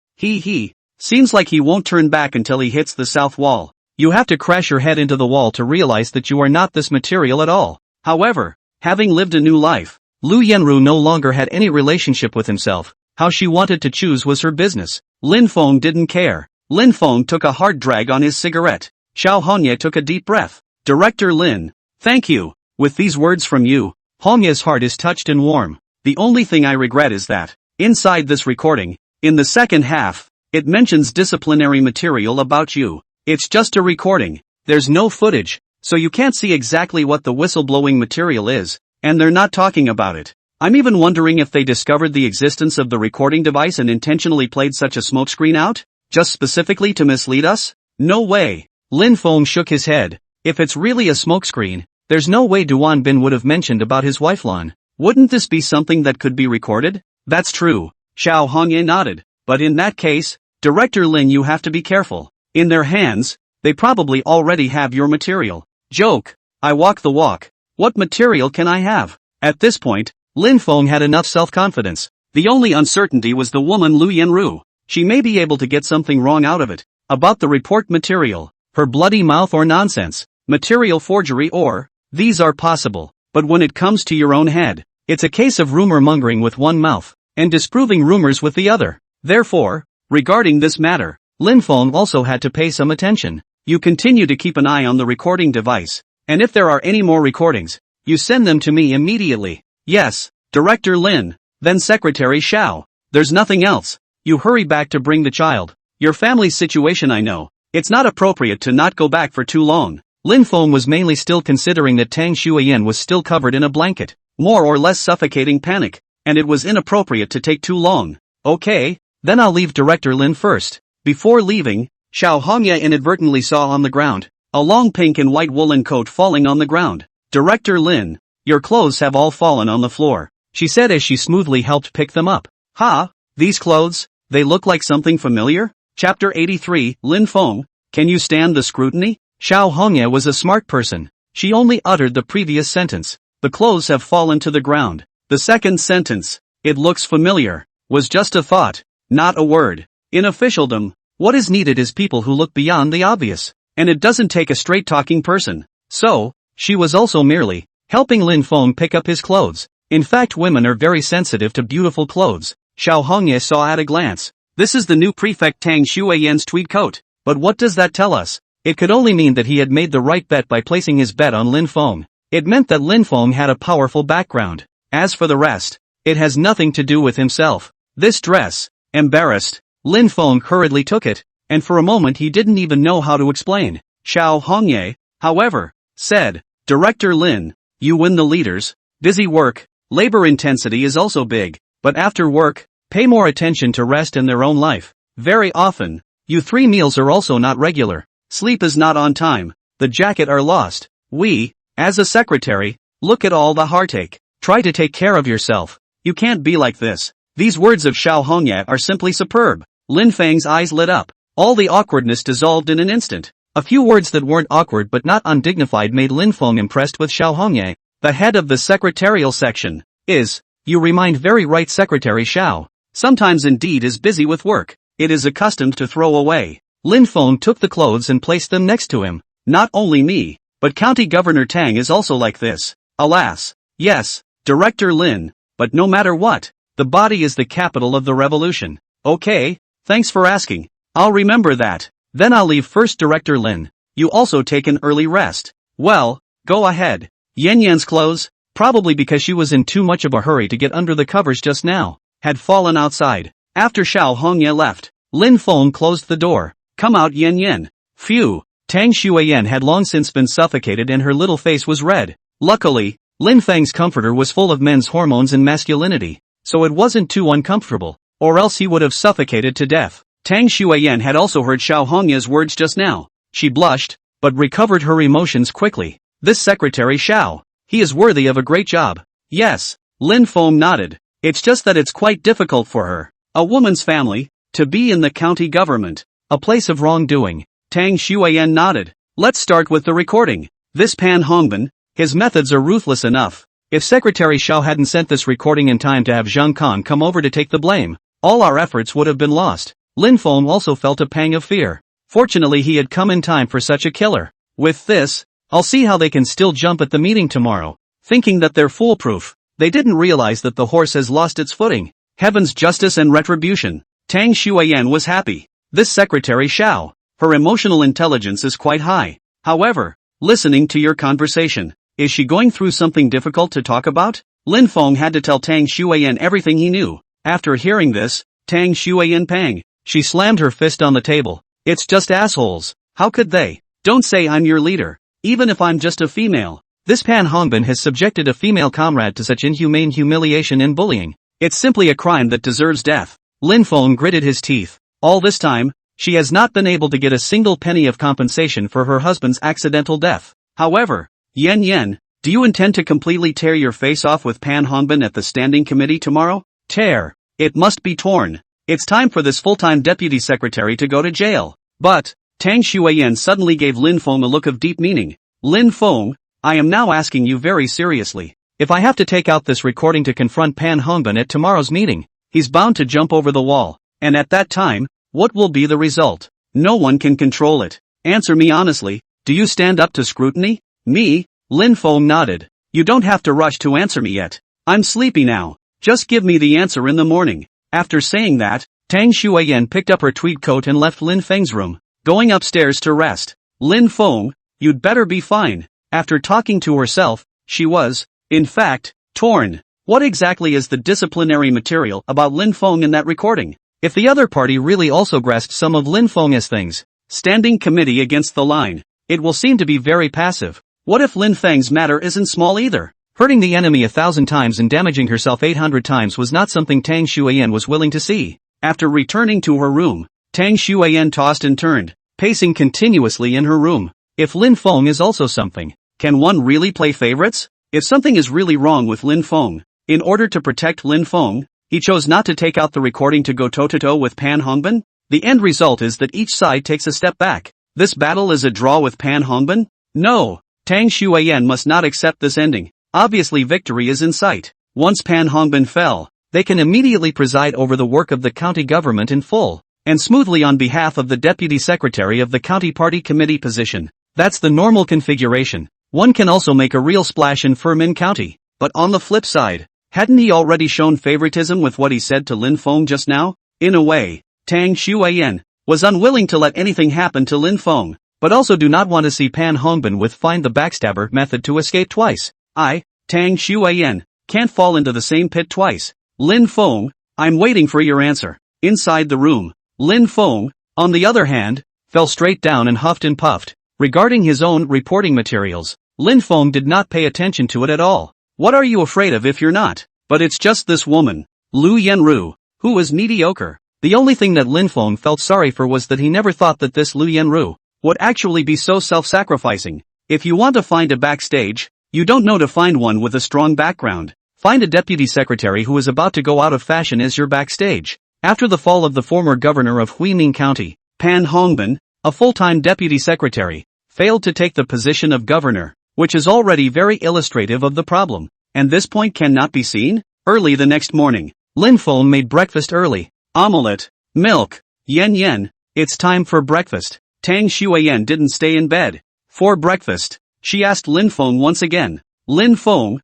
Seems like he won't turn back until he hits the south wall. You have to crash your head into the wall to realize that you are not this material at all. However, having lived a new life, Lu Yenru no longer had any relationship with himself. How she wanted to choose was her business. Lin Feng didn't care. Lin Feng took a hard drag on his cigarette. Xiao Hongye took a deep breath. Director Lin, thank you. With these words from you, Hongye's heart is touched and warm. The only thing I regret is that, inside this recording, in the second half, it mentions disciplinary material about you. It's just a recording. There's no footage, so you can't see exactly what the whistleblowing material is, and they're not talking about it. I'm even wondering if they discovered the existence of the recording device and intentionally played such a smokescreen out, just specifically to mislead us? No way. Lin Feng shook his head. If it's really a smokescreen, there's no way Duan Bin would have mentioned about his wife Lan. Wouldn't this be something that could be recorded? That's true. Xiao Hongye nodded. But in that case, Director Lin, you have to be careful. In their hands, they probably already have your material. Joke. I walk the walk. What material can I have? At this point, Lin Feng had enough self-confidence. The only uncertainty was the woman Lu Yenru. She may be able to get something wrong out of it. About the report material, her bloody mouth or nonsense, material forgery or, these are possible. But when it comes to your own head, it's a case of rumor mongering with one mouth, and disproving rumors with the other. Therefore, regarding this matter, Lin Feng also had to pay some attention. You continue to keep an eye on the recording device, and if there are any more recordings, you send them to me immediately. Yes, Director Lin. Then Secretary Xiao. There's nothing else. You hurry back to bring the child. Your family's situation I know. It's not appropriate to not go back for too long. Lin Feng was mainly still considering that Tang Xueyan was still covered in a blanket, more or less suffocating panic, and it was inappropriate to take too long. Okay, then I'll leave Director Lin first. Before leaving, Xiao Hongye inadvertently saw on the ground a long pink and white woolen coat falling on the ground. Director Lin, your clothes have all fallen on the floor, she said as she smoothly helped pick them up. Ha, these clothes, they look like something familiar? Chapter 83, Lin Feng, can you stand the scrutiny? Xiao Hongye was a smart person. She only uttered the previous sentence. The clothes have fallen to the ground. The second sentence, it looks familiar, was just a thought, not a word. In officialdom, what is needed is people who look beyond the obvious. And it doesn't take a straight-talking person. So, she was also merely helping Lin Feng pick up his clothes. In fact, women are very sensitive to beautiful clothes. Xiao Hongye saw at a glance. This is the new prefect Tang Xueyan's tweed coat. But what does that tell us? It could only mean that he had made the right bet by placing his bet on Lin Feng. It meant that Lin Feng had a powerful background. As for the rest, it has nothing to do with himself. This dress, embarrassed, Lin Feng hurriedly took it, and for a moment he didn't even know how to explain. Xiao Hongye, however, said, Director Lin, you win the leaders. Busy work, labor intensity is also big, but after work, pay more attention to rest and their own life. Very often, you 3 meals are also not regular. Sleep is not on time. The jacket are lost. We, as a secretary, look at all the heartache. Try to take care of yourself. You can't be like this. These words of Xiao Hongye are simply superb. Lin Feng's eyes lit up. All the awkwardness dissolved in an instant. A few words that weren't awkward but not undignified made Lin Feng impressed with Xiao Hongye. The head of the secretarial section is, you remind very right Secretary Xiao. Sometimes indeed is busy with work. It is accustomed to throw away. Lin Feng took the clothes and placed them next to him. Not only me, but County Governor Tang is also like this. Alas. Yes, Director Lin, but no matter what, the body is the capital of the revolution. Okay, thanks for asking. I'll remember that. Then I'll leave first. Director Lin, you also take an early rest. Well, go ahead. Yan Yan's clothes, probably because she was in too much of a hurry to get under the covers just now, had fallen outside. After Xiao Hongye left, Lin Feng closed the door. Come out, Yan Yan. Phew. Tang Xueyan had long since been suffocated and her little face was red. Luckily, Lin Feng's comforter was full of men's hormones and masculinity, so it wasn't too uncomfortable, or else he would have suffocated to death. Tang Xueyan had also heard Xiao Hongye's words just now. She blushed, but recovered her emotions quickly. This Secretary Xiao, he is worthy of a great job. Yes, Lin Feng nodded. It's just that it's quite difficult for her, a woman's family, to be in the county government, a place of wrongdoing. Tang Xueyan nodded. Let's start with the recording. This Pan Hongbin, his methods are ruthless enough. If Secretary Xiao hadn't sent this recording in time to have Zhang Kong come over to take the blame, all our efforts would have been lost. Lin Feng also felt a pang of fear. Fortunately he had come in time for such a killer. With this, I'll see how they can still jump at the meeting tomorrow. Thinking that they're foolproof, they didn't realize that the horse has lost its footing. Heaven's justice and retribution. Tang Xueyan was happy. This Secretary Xiao, her emotional intelligence is quite high. However, listening to your conversation, is she going through something difficult to talk about? Lin Feng had to tell Tang Xueyan everything he knew. After hearing this, Tang Xueyan pang. She slammed her fist on the table. It's just assholes. How could they? Don't say I'm your leader, even if I'm just a female. This Pan Hongbin has subjected a female comrade to such inhumane humiliation and bullying. It's simply a crime that deserves death. Lin Feng gritted his teeth. All this time, she has not been able to get a single penny of compensation for her husband's accidental death. However, Yen, do you intend to completely tear your face off with Pan Hongbin at the standing committee tomorrow? Tear. It must be torn. It's time for this full-time deputy secretary to go to jail. But, Tang Xueyan suddenly gave Lin Feng a look of deep meaning. Lin Feng, I am now asking you very seriously. If I have to take out this recording to confront Pan Hongbin at tomorrow's meeting, he's bound to jump over the wall. And at that time, what will be the result? No one can control it. Answer me honestly, do you stand up to scrutiny? Me? Lin Feng nodded. You don't have to rush to answer me yet. I'm sleepy now. Just give me the answer in the morning. After saying that, Tang Xueyan picked up her tweed coat and left Lin Feng's room, going upstairs to rest. Lin Feng, you'd better be fine. After talking to herself, she was, in fact, torn. What exactly is the disciplinary material about Lin Feng in that recording? If the other party really also grasped some of Lin Feng's things, standing committee against the line, it will seem to be very passive. What if Lin Feng's matter isn't small either? Hurting the enemy 1,000 times and damaging herself 800 times was not something Tang Xueyan was willing to see. After returning to her room, Tang Xueyan tossed and turned, pacing continuously in her room. If Lin Feng is also something, can one really play favorites? If something is really wrong with Lin Feng, in order to protect Lin Feng, he chose not to take out the recording to go toe-to-toe with Pan Hongbin? The end result is that each side takes a step back. This battle is a draw with Pan Hongbin? No, Tang Xueyan must not accept this ending. Obviously victory is in sight. Once Pan Hongbin fell, they can immediately preside over the work of the county government in full, and smoothly on behalf of the deputy secretary of the county party committee position. That's the normal configuration. One can also make a real splash in Firmin County. But on the flip side, hadn't he already shown favoritism with what he said to Lin Feng just now? In a way, Tang Xueyan was unwilling to let anything happen to Lin Feng, but also do not want to see Pan Hongbin with find the backstabber method to escape twice. Tang Xueyan, can't fall into the same pit twice. Lin Feng, I'm waiting for your answer. Inside the room, Lin Feng, on the other hand, fell straight down and huffed and puffed. Regarding his own reporting materials, Lin Feng did not pay attention to it at all. What are you afraid of if you're not? But it's just this woman, Lu Yenru, who was mediocre. The only thing that Lin Feng felt sorry for was that he never thought that this Lu Yenru would actually be so self-sacrificing. If you want to find a backstage, you don't know to find one with a strong background. Find a deputy secretary who is about to go out of fashion as your backstage. After the fall of the former governor of Huining County, Pan Hongbin, a full-time deputy secretary, failed to take the position of governor, which is already very illustrative of the problem. And this point cannot be seen? Early the next morning, Lin Feng made breakfast early. Omelette, milk, yen, it's time for breakfast. Tang Xueyan didn't stay in bed. For breakfast, she asked Lin Feng once again. Lin Feng,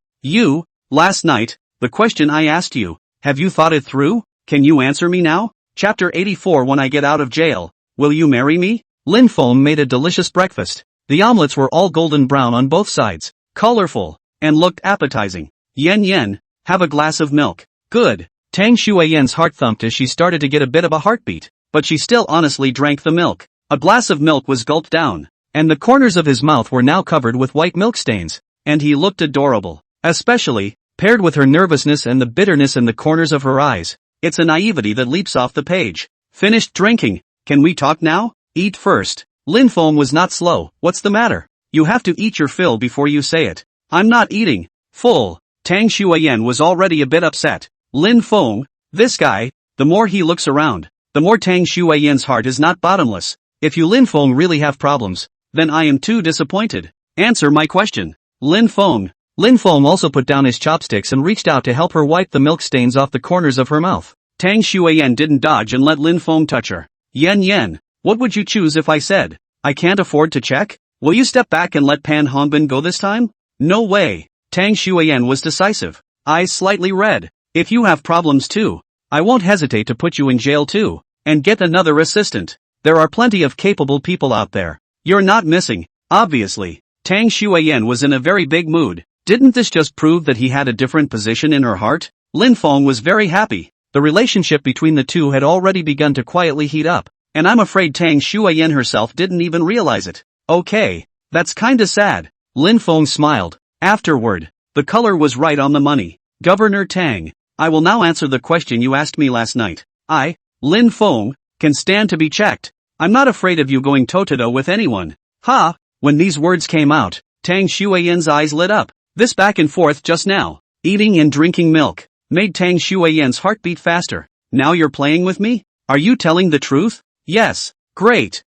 last night, the question I asked you, have you thought it through? Can you answer me now? Chapter 84. When I get out of jail, will you marry me? Lin Feng made a delicious breakfast. The omelets were all golden brown on both sides, colorful, and looked appetizing. Yen, have a glass of milk. Good. Tang Xueyan's heart thumped as she started to get a bit of a heartbeat, but she still honestly drank the milk. A glass of milk was gulped down, and the corners of his mouth were now covered with white milk stains, and he looked adorable, especially, paired with her nervousness and the bitterness in the corners of her eyes. It's a naivety that leaps off the page. Finished drinking. Can we talk now? Eat first. Lin Feng was not slow. What's the matter? You have to eat your fill before you say it. I'm not eating. Full. Tang Shuiyan was already a bit upset. Lin Feng, this guy, the more he looks around, the more Tang Shuiyan's heart is not bottomless. If you Lin Feng really have problems, then I am too disappointed. Answer my question. Lin Feng. Lin Feng also put down his chopsticks and reached out to help her wipe the milk stains off the corners of her mouth. Tang Shuiyan didn't dodge and let Lin Feng touch her. Yen, what would you choose if I said, I can't afford to check? Will you step back and let Pan Hongbin go this time? No way. Tang Shuiyan was decisive, eyes slightly red. If you have problems too, I won't hesitate to put you in jail too, and get another assistant. There are plenty of capable people out there. You're not missing, obviously. Tang Shuiyan was in a very big mood. Didn't this just prove that he had a different position in her heart? Lin Feng was very happy. The relationship between the two had already begun to quietly heat up, and I'm afraid Tang Shuiyan herself didn't even realize it. Okay, that's kinda sad. Lin Feng smiled. Afterward, the color was right on the money. Governor Tang, I will now answer the question you asked me last night. I, Lin Feng, can stand to be checked. I'm not afraid of you going toe-to-toe with anyone. Ha! When these words came out, Tang Shuiyan's eyes lit up. This back and forth just now, eating and drinking milk, made Tang Shuiyan's heart beat faster. Now you're playing with me? Are you telling the truth? Yes. Great.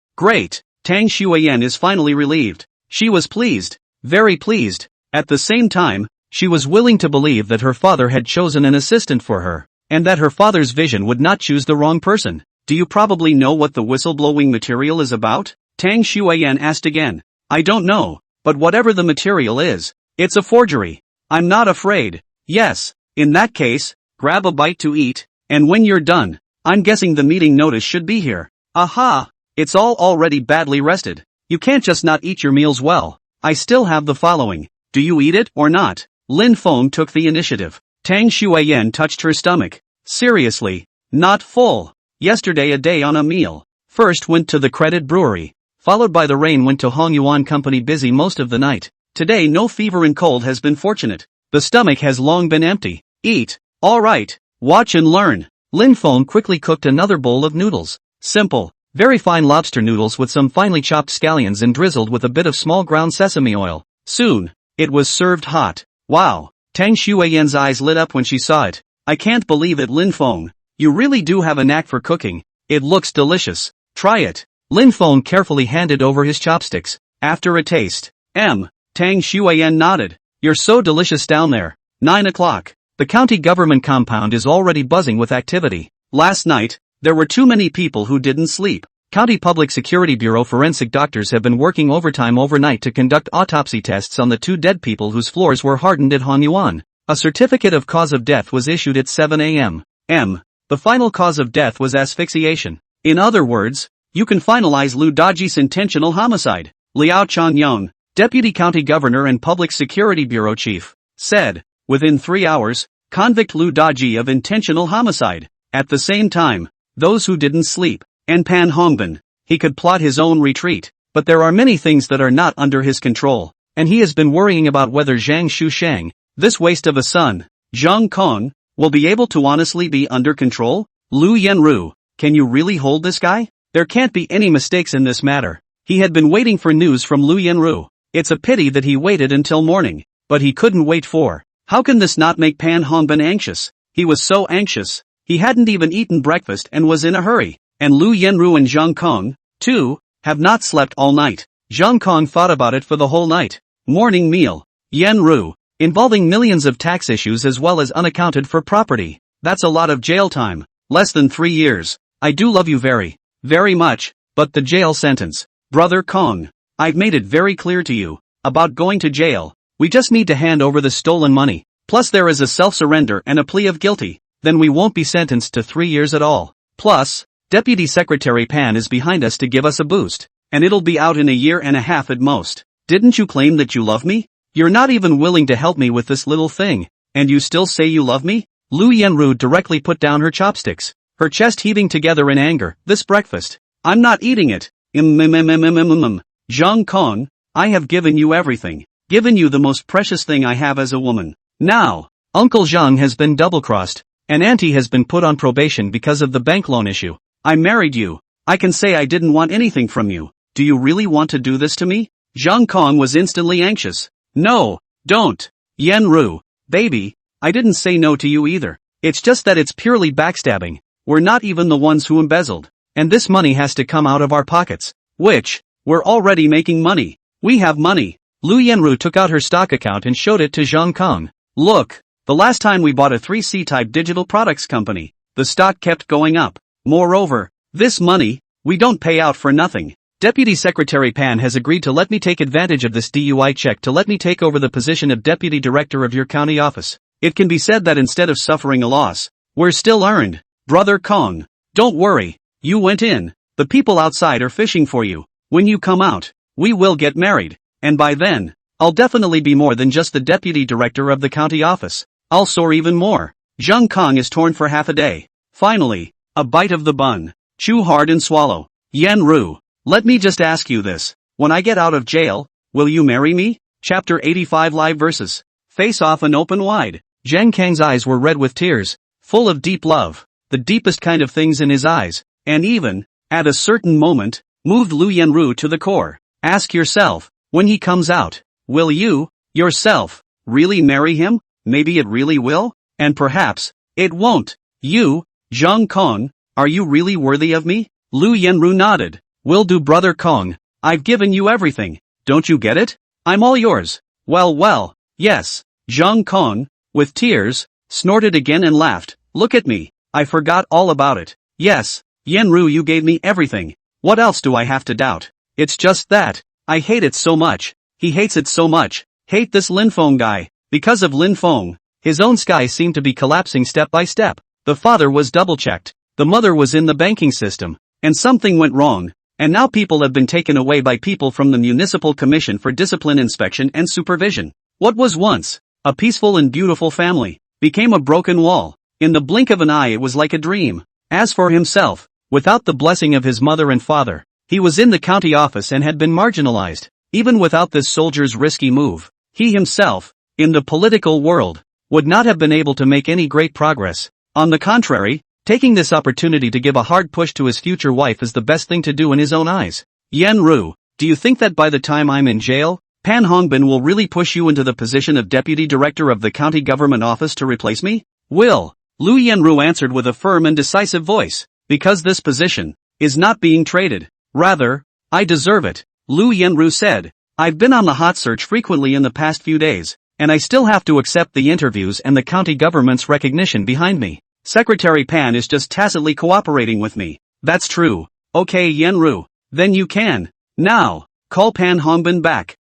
Tang Shuiyan is finally relieved. She was pleased. Very pleased. At the same time, she was willing to believe that her father had chosen an assistant for her, and that her father's vision would not choose the wrong person. Do you probably know what the whistleblowing material is about? Tang Shuiyan asked again. I don't know, but whatever the material is, it's a forgery. I'm not afraid. Yes, in that case, grab a bite to eat, and when you're done, I'm guessing the meeting notice should be here. Aha! It's all already badly rested. You can't just not eat your meals well. I still have the following. Do you eat it or not? Lin Feng took the initiative. Tang Shuiyan touched her stomach. Seriously, not full. Yesterday a day on a meal. First went to the Credit Brewery. Followed by the rain went to Hongyuan Company busy most of the night. Today no fever and cold has been fortunate. The stomach has long been empty. Eat. Alright. Watch and learn. Lin Feng quickly cooked another bowl of noodles. Simple. Very fine lobster noodles with some finely chopped scallions and drizzled with a bit of small ground sesame oil. Soon, it was served hot. Wow. Tang Shuiyan's eyes lit up when she saw it. I can't believe it, Lin Feng. You really do have a knack for cooking. It looks delicious. Try it. Lin Feng carefully handed over his chopsticks. After a taste. Tang Shuiyan nodded. You're so delicious down there. 9 o'clock. The county government compound is already buzzing with activity. Last night, there were too many people who didn't sleep. County Public Security Bureau forensic doctors have been working overtime overnight to conduct autopsy tests on the 2 dead people whose floors were hardened at Hongyuan. A certificate of cause of death was issued at 7 a.m. The final cause of death was asphyxiation. In other words, you can finalize Lu Daji's intentional homicide. Liao Changyong, Deputy County Governor and Public Security Bureau Chief, said, within 3 hours, convict Lu Daji of intentional homicide. At the same time, those who didn't sleep, and Pan Hongbin, he could plot his own retreat, but there are many things that are not under his control, and he has been worrying about whether Zhang Shushang, this waste of a son, Zhang Kong, will be able to honestly be under control? Lu Yenru, can you really hold this guy? There can't be any mistakes in this matter. He had been waiting for news from Lu Yenru. It's a pity that he waited until morning, but he couldn't wait for. How can this not make Pan Hongbin anxious? He was so anxious. He hadn't even eaten breakfast and was in a hurry. And Lu Yenru and Zhang Kong, too, have not slept all night. Zhang Kong thought about it for the whole night. Morning meal. Yenru, involving millions of tax issues as well as unaccounted for property. That's a lot of jail time. Less than 3 years. I do love you very, very much, but the jail sentence. Brother Kong, I've made it very clear to you, about going to jail. We just need to hand over the stolen money. Plus there is a self-surrender and a plea of guilty. Then we won't be sentenced to 3 years at all. Plus, Deputy Secretary Pan is behind us to give us a boost, and it'll be out in a year and a half at most. Didn't you claim that you love me? You're not even willing to help me with this little thing, and you still say you love me? Lu Yenru directly put down her chopsticks, her chest heaving together in anger. This breakfast. I'm not eating it. Zhang Kong, I have given you everything. Given you the most precious thing I have as a woman. Now, Uncle Zhang has been double-crossed, and Auntie has been put on probation because of the bank loan issue. I married you. I can say I didn't want anything from you. Do you really want to do this to me? Zhang Kong was instantly anxious. No, don't. Yenru, Baby, I didn't say no to you either. It's just that it's purely backstabbing. We're not even the ones who embezzled. And this money has to come out of our pockets. Which, we're already making money. We have money. Lu Yanru took out her stock account and showed it to Zhang Kong. Look, the last time we bought a 3C-type digital products company, the stock kept going up. Moreover, this money, we don't pay out for nothing. Deputy Secretary Pan has agreed to let me take advantage of this DUI check to let me take over the position of Deputy Director of your county office. It can be said that instead of suffering a loss, we're still earned. Brother Kong, don't worry, you went in. The people outside are fishing for you. When you come out, we will get married. And by then, I'll definitely be more than just the Deputy Director of the county office. I'll soar even more. Zhang Kong is torn for half a day. Finally, a bite of the bun. Chew hard and swallow. Yanru, let me just ask you this. When I get out of jail, will you marry me? Chapter 85 Live Verses. Face off and open wide. Zhang Kang's eyes were red with tears, full of deep love, the deepest kind of things in his eyes, and even, at a certain moment, moved Lu Yanru to the core. Ask yourself, when he comes out, will you, yourself, really marry him? Maybe it really will, and perhaps, it won't. You, Zhang Kong, are you really worthy of me? Lu Yanru nodded. Will do, Brother Kong. I've given you everything. Don't you get it? I'm all yours. Well, yes. Zhang Kong, with tears, snorted again and laughed. Look at me. I forgot all about it. Yes, Yanru, you gave me everything. What else do I have to doubt? It's just that, I hate it so much. He hates it so much. Hate this Lin Feng guy. Because of Lin Feng, his own sky seemed to be collapsing step by step. The father was double-checked. The mother was in the banking system. And something went wrong. And now people have been taken away by people from the Municipal Commission for Discipline Inspection and Supervision. What was once a peaceful and beautiful family became a broken wall. In the blink of an eye it was like a dream. As for himself, without the blessing of his mother and father, he was in the county office and had been marginalized. Even without this soldier's risky move, he himself, in the political world, would not have been able to make any great progress. On the contrary, taking this opportunity to give a hard push to his future wife is the best thing to do in his own eyes. Yanru, do you think that by the time I'm in jail, Pan Hongbin will really push you into the position of Deputy Director of the County Government Office to replace me? Will. Lu Yanru answered with a firm and decisive voice. Because this position is not being traded. Rather, I deserve it. Lu Yanru said. I've been on the hot search frequently in the past few days, and I still have to accept the interviews and the county government's recognition behind me. Secretary Pan is just tacitly cooperating with me. That's true. Okay, Yanru. Then you can. Now, call Pan Hongbin back.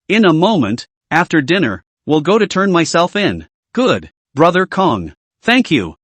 In a moment, after dinner, will go to turn myself in. Good. Brother Kong. Thank you.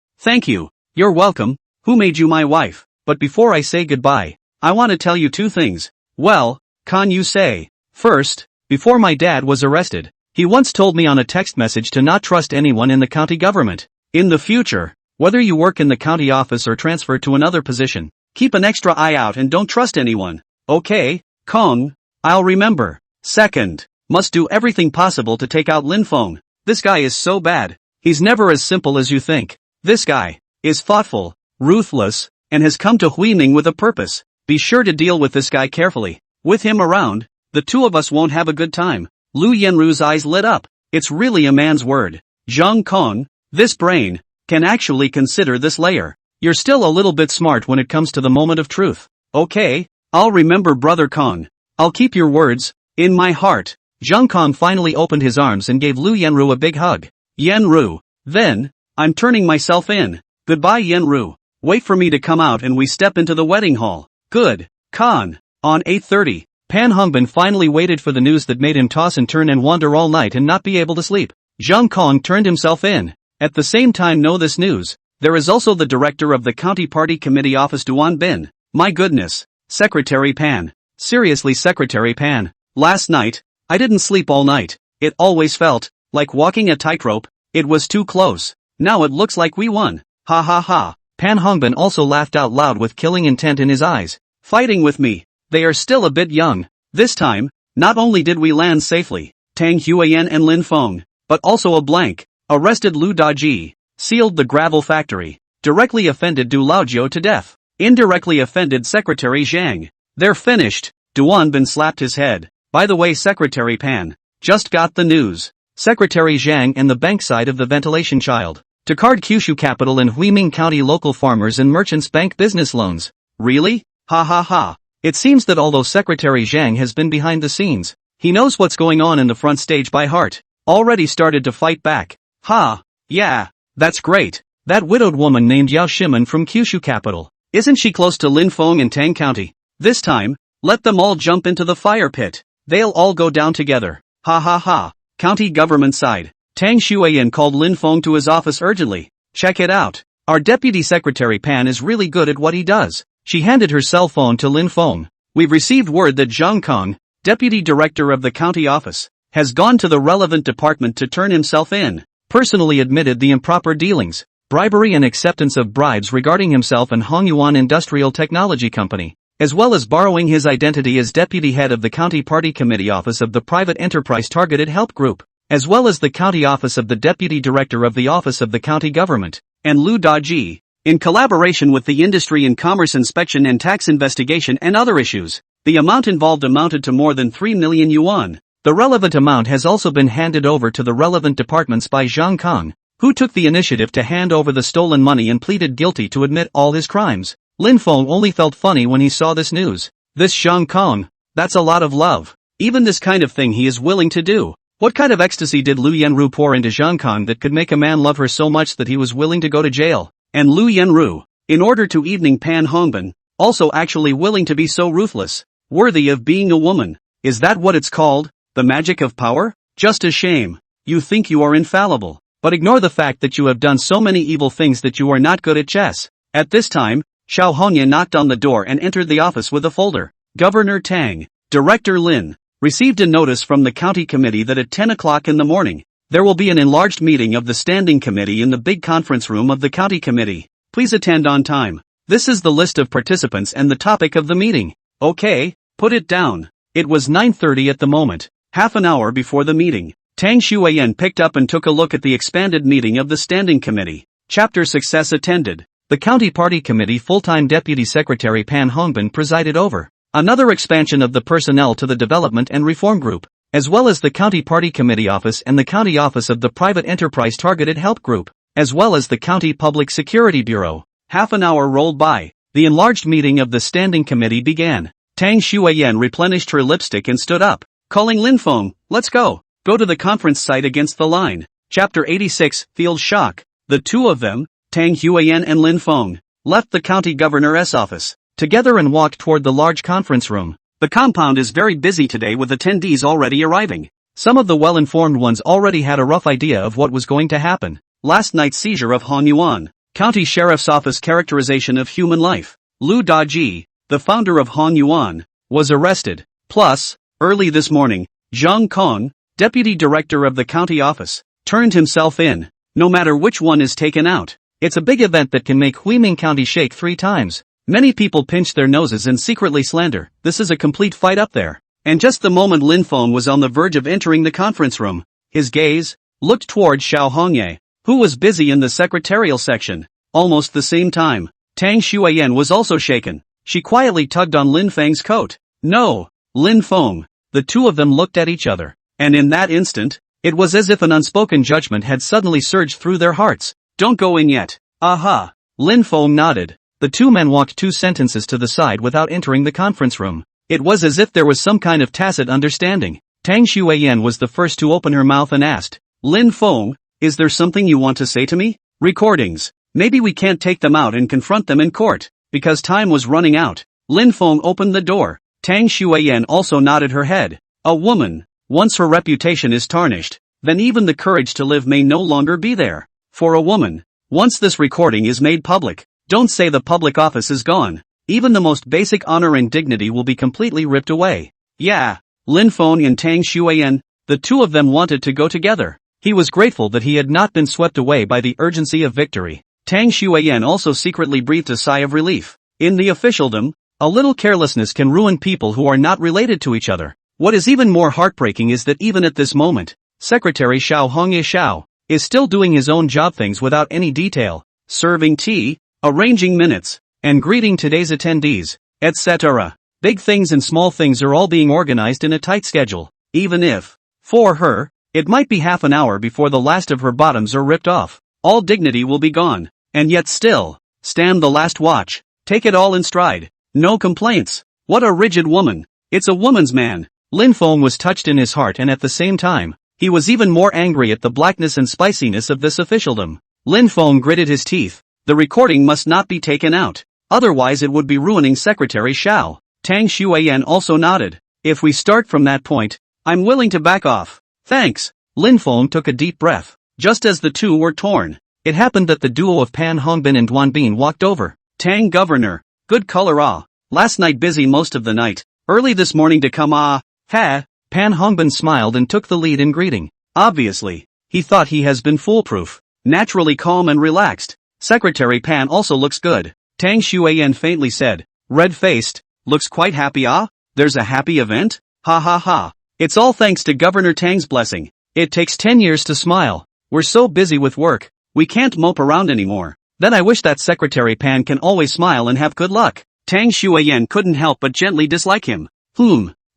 You're welcome. Who made you my wife? But before I say goodbye, I want to tell you two things. Well, can you say? First, before my dad was arrested, he once told me on a text message to not trust anyone in the county government. In the future, whether you work in the county office or transfer to another position, keep an extra eye out and don't trust anyone. Okay, Kong, I'll remember. Second, must do everything possible to take out Lin Feng. This guy is so bad. He's never as simple as you think. This guy is thoughtful, ruthless, and has come to Huining with a purpose. Be sure to deal with this guy carefully. With him around, the two of us won't have a good time. Lu Yanru's eyes lit up. It's really a man's word. Zhang Kong, this brain, can actually consider this layer. You're still a little bit smart when it comes to the moment of truth. Okay, I'll remember, Brother Kong. I'll keep your words in my heart. Zhang Kong finally opened his arms and gave Lu Yanru a big hug. Yanru, then, I'm turning myself in. Goodbye, Yanru. Wait for me to come out and we step into the wedding hall. Good. Khan. On 8:30, Pan Hongbin finally waited for the news that made him toss and turn and wander all night and not be able to sleep. Zhang Kong turned himself in. At the same time, know this news. There is also the director of the county party committee office, Duan Bin. My goodness. Secretary Pan. Seriously, Secretary Pan. Last night, I didn't sleep all night. It always felt like walking a tightrope. It was too close. Now it looks like we won. Ha ha ha. Pan Hongbin also laughed out loud with killing intent in his eyes. Fighting with me. They are still a bit young. This time, not only did we land safely, Tang Huayan and Lin Feng, but also a blank, arrested Lu Daji, sealed the gravel factory, directly offended Du Laojiu to death, indirectly offended Secretary Zhang. They're finished. Duan Bin slapped his head. By the way, Secretary Pan, just got the news. Secretary Zhang and the bank side of the ventilation child. To card Kyushu Capital and Huiming County local farmers and merchants bank business loans. Really? Ha ha ha. It seems that although Secretary Zhang has been behind the scenes, he knows what's going on in the front stage by heart. Already started to fight back. Ha. Yeah. That's great. That widowed woman named Yao Shimen from Kyushu Capital. Isn't she close to Linfeng and Tang County? This time, let them all jump into the fire pit. They'll all go down together. Ha ha ha. County government side. Tang Shuiyan called Linfeng to his office urgently. Check it out. Our deputy secretary Pan is really good at what he does. She handed her cell phone to Linfeng. We've received word that Zhang Kong, deputy director of the county office, has gone to the relevant department to turn himself in. Personally admitted the improper dealings, bribery and acceptance of bribes regarding himself and Hongyuan Industrial Technology Company, as well as borrowing his identity as deputy head of the county party committee office of the private enterprise targeted help group, as well as the county office of the deputy director of the office of the county government, and Lu Daji, in collaboration with the industry and commerce inspection and tax investigation and other issues. The amount involved amounted to more than 3 million yuan. The relevant amount has also been handed over to the relevant departments by Zhang Kong, who took the initiative to hand over the stolen money and pleaded guilty to admit all his crimes. Linfeng only felt funny when he saw this news. This Zhang Kong, that's a lot of love. Even this kind of thing he is willing to do. What kind of ecstasy did Lu Yenru pour into Zhang Kong that could make a man love her so much that he was willing to go to jail? And Lu Yenru, in order to evening Pan Hongbin, also actually willing to be so ruthless, worthy of being a woman. Is that what it's called? The magic of power? Just a shame. You think you are infallible, but ignore the fact that you have done so many evil things that you are not good at chess. At this time, Xiao Hongyan knocked on the door and entered the office with a folder. Governor Tang, Director Lin, received a notice from the county committee that at 10 o'clock in the morning, there will be an enlarged meeting of the standing committee in the big conference room of the county committee. Please attend on time. This is the list of participants and the topic of the meeting. Okay, put it down. It was 9:30 at the moment. Half an hour before the meeting, Tang Shuiyan picked up and took a look at the expanded meeting of the Standing Committee. Chapter Success attended. The County Party Committee full-time Deputy Secretary Pan Hongbin presided over. Another expansion of the personnel to the Development and Reform Group, as well as the County Party Committee Office and the County Office of the Private Enterprise Targeted Help Group, as well as the County Public Security Bureau. Half an hour rolled by. The enlarged meeting of the Standing Committee began. Tang Shuiyan replenished her lipstick and stood up. Calling Linfeng, let's go. Go to the conference site against the line. Chapter 86, Field Shock. The two of them, Tang Huiyan and Linfeng, left the county governor's office together and walked toward the large conference room. The compound is very busy today with attendees already arriving. Some of the well-informed ones already had a rough idea of what was going to happen. Last night's seizure of Honyuan, County Sheriff's Office characterization of human life. Lu Daji, the founder of Honyuan, was arrested. Plus, early this morning, Zhang Kong, deputy director of the county office, turned himself in. No matter which one is taken out, it's a big event that can make Huiming County shake 3 times. Many people pinch their noses and secretly slander. This is a complete fight up there. And just the moment Linfeng was on the verge of entering the conference room, his gaze looked toward Xiao Hongye, who was busy in the secretarial section. Almost the same time, Tang Shuiyan was also shaken. She quietly tugged on Linfeng's coat. No, Linfeng. The two of them looked at each other, and in that instant, it was as if an unspoken judgment had suddenly surged through their hearts. Don't go in yet. Aha. Linfeng nodded. The two men walked 2 sentences to the side without entering the conference room. It was as if there was some kind of tacit understanding. Tang Shuiyan was the first to open her mouth and asked, Linfeng, is there something you want to say to me? Recordings. Maybe we can't take them out and confront them in court, because time was running out. Linfeng opened the door. Tang Shuiyan also nodded her head. A woman, once her reputation is tarnished, then even the courage to live may no longer be there. For a woman, once this recording is made public, don't say the public office is gone. Even the most basic honor and dignity will be completely ripped away. Yeah, Linfeng and Tang Shuiyan, the two of them wanted to go together. He was grateful that he had not been swept away by the urgency of victory. Tang Shuiyan also secretly breathed a sigh of relief. In the officialdom, a little carelessness can ruin people who are not related to each other. What is even more heartbreaking is that even at this moment, Secretary Xiao Hongye Xiao is still doing his own job things without any detail, serving tea, arranging minutes, and greeting today's attendees, etc. Big things and small things are all being organized in a tight schedule, even if, for her, It might be half an hour before the last of her bottoms are ripped off. All dignity will be gone. And yet still, stand the last watch. Take it all in stride. No complaints. What a rigid woman. It's a woman's man. Lin Feng was touched in his heart, and at the same time, he was even more angry at the blackness and spiciness of this officialdom. Lin Feng gritted his teeth. The recording must not be taken out. Otherwise it would be ruining Secretary Xiao. Tang Xueyan also nodded. If we start from that point, I'm willing to back off. Thanks. Lin Feng took a deep breath. Just as the two were torn, it happened that the duo of Pan Hongbin and Duanbin walked over. Tang Governor. Good color ah. Last night busy most of the night. Early this morning to come ah. Ha. Pan Hongbin smiled and took the lead in greeting. Obviously, he thought he has been foolproof. Naturally calm and relaxed. Secretary Pan also looks good. Tang Xueyan faintly said. Red-faced. Looks quite happy ah? There's a happy event? Ha ha ha. It's all thanks to Governor Tang's blessing. It takes 10 years to smile. We're so busy with work, we can't mope around anymore. Then I wish that Secretary Pan can always smile and have good luck. Tang Xueyan couldn't help but gently dislike him.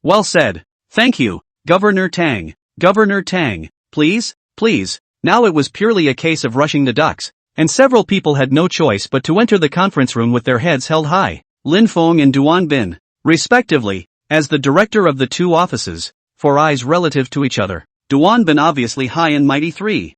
Well said. Thank you, Governor Tang. Governor Tang, please, please. Now it was purely a case of rushing the ducks, and several people had no choice but to enter the conference room with their heads held high. Lin Feng and Duanbin, respectively, as the director of the two offices, for eyes relative to each other. Duanbin obviously high and mighty 3.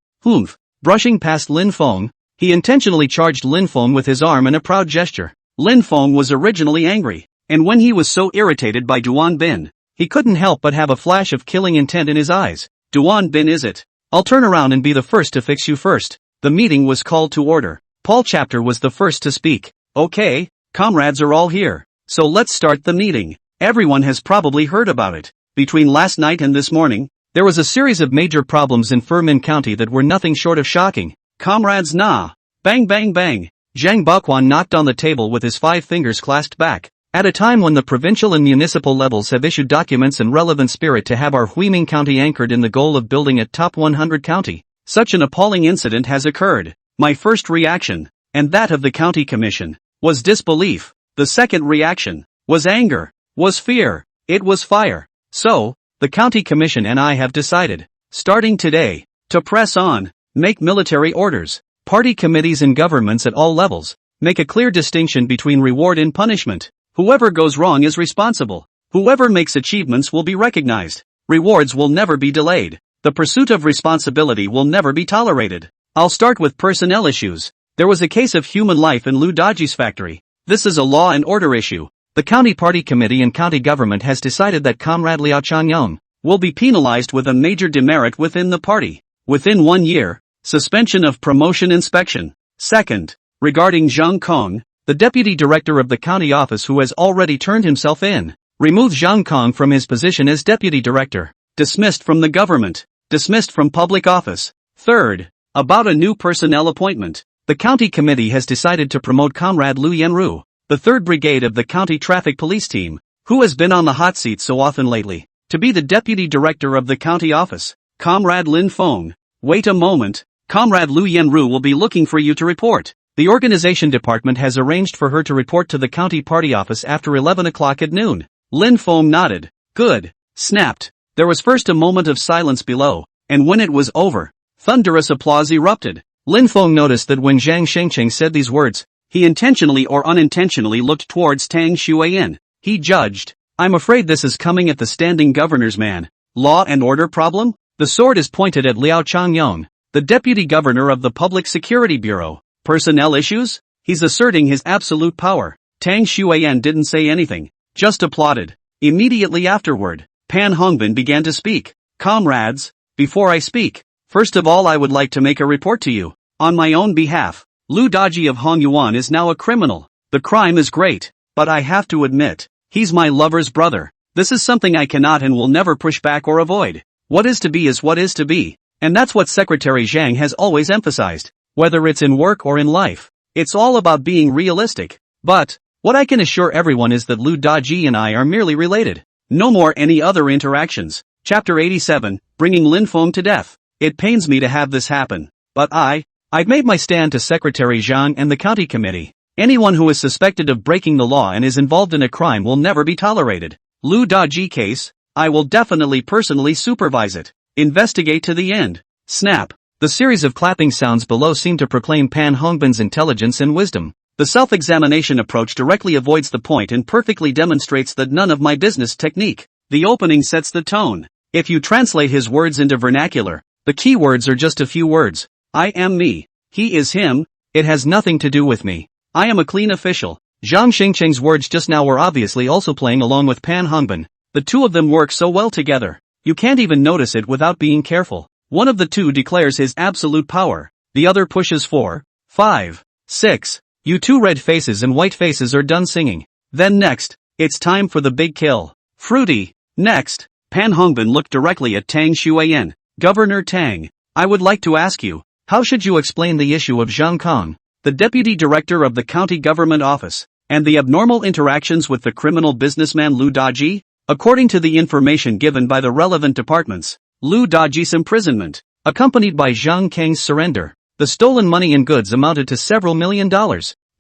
Brushing past Lin Feng, he intentionally charged Lin Feng with his arm in a proud gesture. Lin Feng was originally angry, and when he was so irritated by Duanbin, he couldn't help but have a flash of killing intent in his eyes. Duanbin, is it? I'll turn around and be the first to fix you first. The meeting was called to order. Paul Chapter was the first to speak. Okay, comrades are all here, so let's start the meeting. Everyone has probably heard about it. Between last night and this morning, there was a series of major problems in Furmin County that were nothing short of shocking. Comrades, nah. Bang bang bang. Zhang Baquan knocked on the table with his 5 fingers clasped back. At a time when the provincial and municipal levels have issued documents in relevant spirit to have our Huiming County anchored in the goal of building a top 100 county, such an appalling incident has occurred. My first reaction, and that of the county commission, was disbelief. The second reaction was anger, was fear, it was fire. So, the county commission and I have decided, starting today, to press on, make military orders. Party committees and governments at all levels make a clear distinction between reward and punishment. Whoever goes wrong is responsible. Whoever makes achievements will be recognized. Rewards will never be delayed. The pursuit of responsibility will never be tolerated. I'll start with personnel issues. There was a case of human life in Lu Daji's factory. This is a law and order issue. The county party committee and county government has decided that Comrade Liao Changyong will be penalized with a major demerit within the party. Within 1 year, suspension of promotion inspection. Second, regarding Zhang Kong, the deputy director of the county office who has already turned himself in, remove Zhang Kong from his position as deputy director, dismissed from the government, dismissed from public office. Third, about a new personnel appointment, the county committee has decided to promote Comrade Lu Yanru, the 3rd Brigade of the county traffic police team, who has been on the hot seat so often lately, to be the deputy director of the county office. Comrade Lin Feng, wait a moment, Comrade Lu Yanru will be looking for you to report. The organization department has arranged for her to report to the county party office after 11 o'clock at noon. Lin Feng nodded. Good. Snapped. There was first a moment of silence below, and when it was over, thunderous applause erupted. Lin Feng noticed that when Zhang Shengcheng said these words, he intentionally or unintentionally looked towards Tang Xueyan. He judged, I'm afraid this is coming at the standing governor's man. Law and order problem? The sword is pointed at Liao Changyong, the deputy governor of the Public Security Bureau. Personnel issues? He's asserting his absolute power. Tang Xueyan didn't say anything, just applauded. Immediately afterward, Pan Hongbin began to speak. Comrades, before I speak, first of all I would like to make a report to you. On my own behalf, Lu Daji of Hongyuan is now a criminal. The crime is great, but I have to admit, he's my lover's brother. This is something I cannot and will never push back or avoid. What is to be is what is to be, and that's what Secretary Zhang has always emphasized. Whether it's in work or in life, it's all about being realistic. But, what I can assure everyone is that Lu Daji and I are merely related. No more any other interactions. Chapter 87, Bringing Lin Feng to Death. It pains me to have this happen, but I've made my stand to Secretary Zhang and the county committee. Anyone who is suspected of breaking the law and is involved in a crime will never be tolerated. Lu Daji case, I will definitely personally supervise it. Investigate to the end. Snap. The series of clapping sounds below seem to proclaim Pan Hongbin's intelligence and wisdom. The self-examination approach directly avoids the point and perfectly demonstrates that none of my business technique. The opening sets the tone. If you translate his words into vernacular, the key words are just a few words. I am me. He is him. It has nothing to do with me. I am a clean official. Zhang Xingcheng's words just now were obviously also playing along with Pan Hongbin. The two of them work so well together. You can't even notice it without being careful. One of the two declares his absolute power. The other pushes 4, 5, 6. You two red faces and white faces are done singing. Then next, it's time for the big kill. Fruity. Next, Pan Hongbin looked directly at Tang Xueyan. Governor Tang, I would like to ask you, how should you explain the issue of Zhang Kong, the deputy director of the county government office, and the abnormal interactions with the criminal businessman Lu Daji? According to the information given by the relevant departments, Lu Daji's imprisonment, accompanied by Zhang Kang's surrender, the stolen money and goods amounted to several $1 million.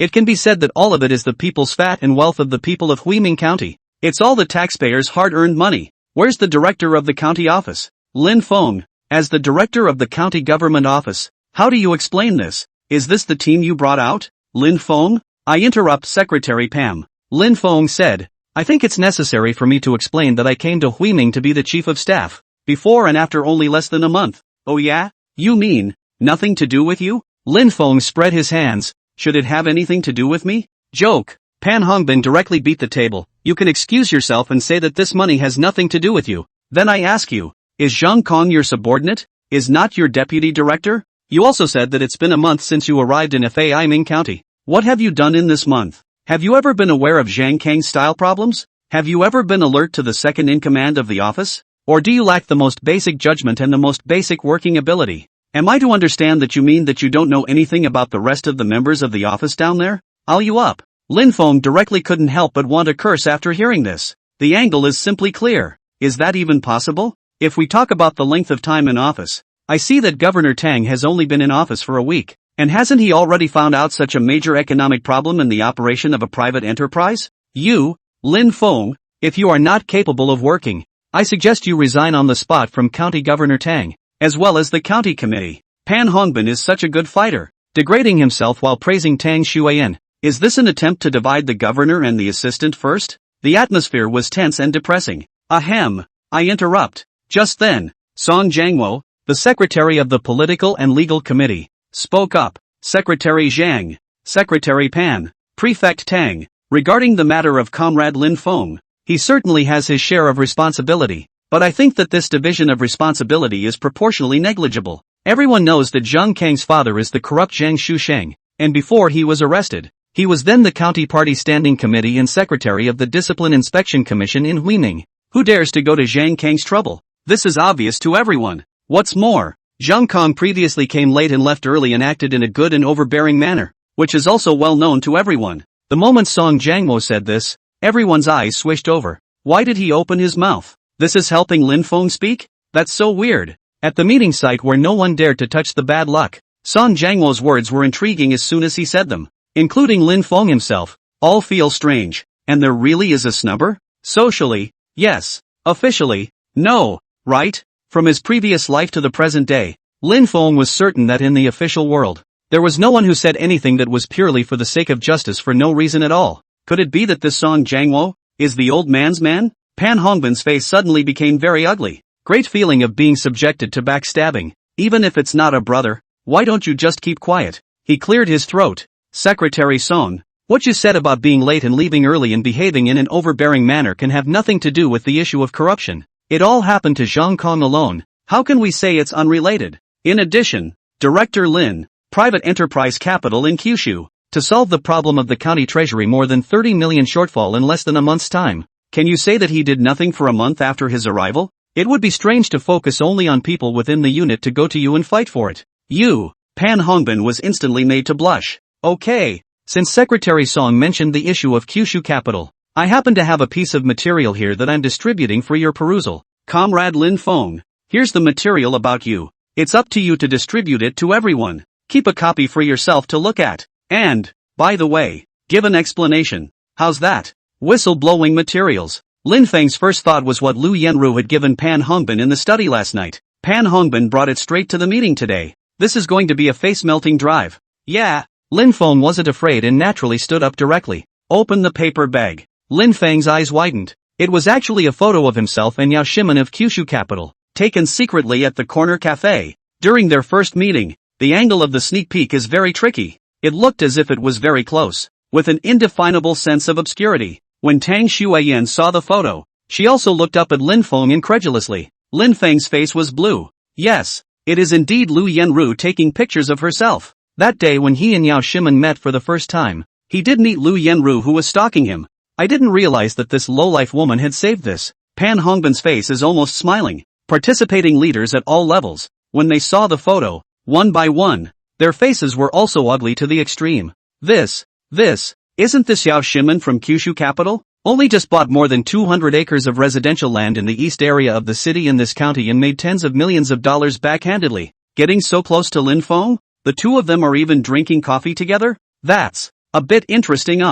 It can be said that all of it is the people's fat and wealth of the people of Huiming County. It's all the taxpayers' hard-earned money. Where's the director of the county office? Lin Feng, as the director of the county government office, how do you explain this? Is this the team you brought out? Lin Feng? I interrupt Secretary Pam. Lin Feng said, I think it's necessary for me to explain that I came to Huiming to be the chief of staff, before and after only less than a month. Oh yeah? You mean, nothing to do with you? Lin Feng spread his hands. Should it have anything to do with me? Joke. Pan Hongbin directly beat the table. You can excuse yourself and say that this money has nothing to do with you. Then I ask you, is Zhang Kong your subordinate? Is not your deputy director? You also said that it's been a month since you arrived in Huiming County. What have you done in this month? Have you ever been aware of Zhang Kang's style problems? Have you ever been alert to the second-in-command of the office? Or do you lack the most basic judgment and the most basic working ability? Am I to understand that you mean that you don't know anything about the rest of the members of the office down there? I'll you up. Lin Feng directly couldn't help but want to curse after hearing this. The angle is simply clear. Is that even possible? If we talk about the length of time in office, I see that Governor Tang has only been in office for a week. And hasn't he already found out such a major economic problem in the operation of a private enterprise? You, Lin Feng, if you are not capable of working, I suggest you resign on the spot from County Governor Tang, as well as the county committee. Pan Hongbin is such a good fighter, degrading himself while praising Tang Xueyan. Is this an attempt to divide the governor and the assistant first? The atmosphere was tense and depressing. Ahem, I interrupt. Just then, Song Jiangwo, the secretary of the political and legal committee, spoke up. Secretary Zhang, Secretary Pan, Prefect Tang, regarding the matter of Comrade Lin Feng, he certainly has his share of responsibility, but I think that this division of responsibility is proportionally negligible. Everyone knows that Zhang Kang's father is the corrupt Zhang Shusheng, and before he was arrested, he was then the county party standing committee and secretary of the Discipline Inspection Commission in Huiming. Who dares to go to Zhang Kang's trouble? This is obvious to everyone. What's more, Zhang Kong previously came late and left early and acted in a good and overbearing manner, which is also well known to everyone. The moment Song Jiangmo said this, everyone's eyes swished over. Why did he open his mouth? This is helping Lin Feng speak? That's so weird. At the meeting site where no one dared to touch the bad luck, Song Jiangmo's words were intriguing as soon as he said them, including Lin Feng himself. All feel strange, and there really is a snubber? Socially, yes. Officially, no, right? From his previous life to the present day, Lin Feng was certain that in the official world, there was no one who said anything that was purely for the sake of justice for no reason at all. Could it be that this Song Jiangwo is the old man's man? Pan Hongbin's face suddenly became very ugly. Great feeling of being subjected to backstabbing, even if it's not a brother. Why don't you just keep quiet? He cleared his throat. Secretary Song, what you said about being late and leaving early and behaving in an overbearing manner can have nothing to do with the issue of corruption. It all happened to Zhang Kong alone. How can we say it's unrelated? In addition, Director Lin, private enterprise capital in Kyushu, to solve the problem of the county treasury more than 30 million shortfall in less than a month's time. Can you say that he did nothing for a month after his arrival? It would be strange to focus only on people within the unit to go to you and fight for it. You, Pan Hongbin was instantly made to blush. Okay, since Secretary Song mentioned the issue of Kyushu capital, I happen to have a piece of material here that I'm distributing for your perusal. Comrade Lin Feng, here's the material about you. It's up to you to distribute it to everyone. Keep a copy for yourself to look at. And, by the way, give an explanation. How's that? Whistle-blowing materials. Lin Feng's first thought was what Lu Yenru had given Pan Hongbin in the study last night. Pan Hongbin brought it straight to the meeting today. This is going to be a face-melting drive. Yeah. Lin Feng wasn't afraid and naturally stood up directly. Open the paper bag. Lin Feng's eyes widened. It was actually a photo of himself and Yao Shimen of Kyushu Capital, taken secretly at the corner cafe. During their first meeting, the angle of the sneak peek is very tricky. It looked as if it was very close, with an indefinable sense of obscurity. When Tang Xueyan saw the photo, she also looked up at Lin Feng incredulously. Lin Feng's face was blue. Yes, it is indeed Lu Yenru taking pictures of herself. That day when he and Yao Shimen met for the first time, he did meet Lu Yenru who was stalking him. I didn't realize that this lowlife woman had saved this. Pan Hongbin's face is almost smiling. Participating leaders at all levels, when they saw the photo, one by one, their faces were also ugly to the extreme. Isn't this Yao Shimen from Kyushu Capital? Only just bought more than 200 acres of residential land in the east area of the city in this county and made tens of millions of dollars backhandedly. Getting so close to Lin Feng? The two of them are even drinking coffee together? That's a bit interesting.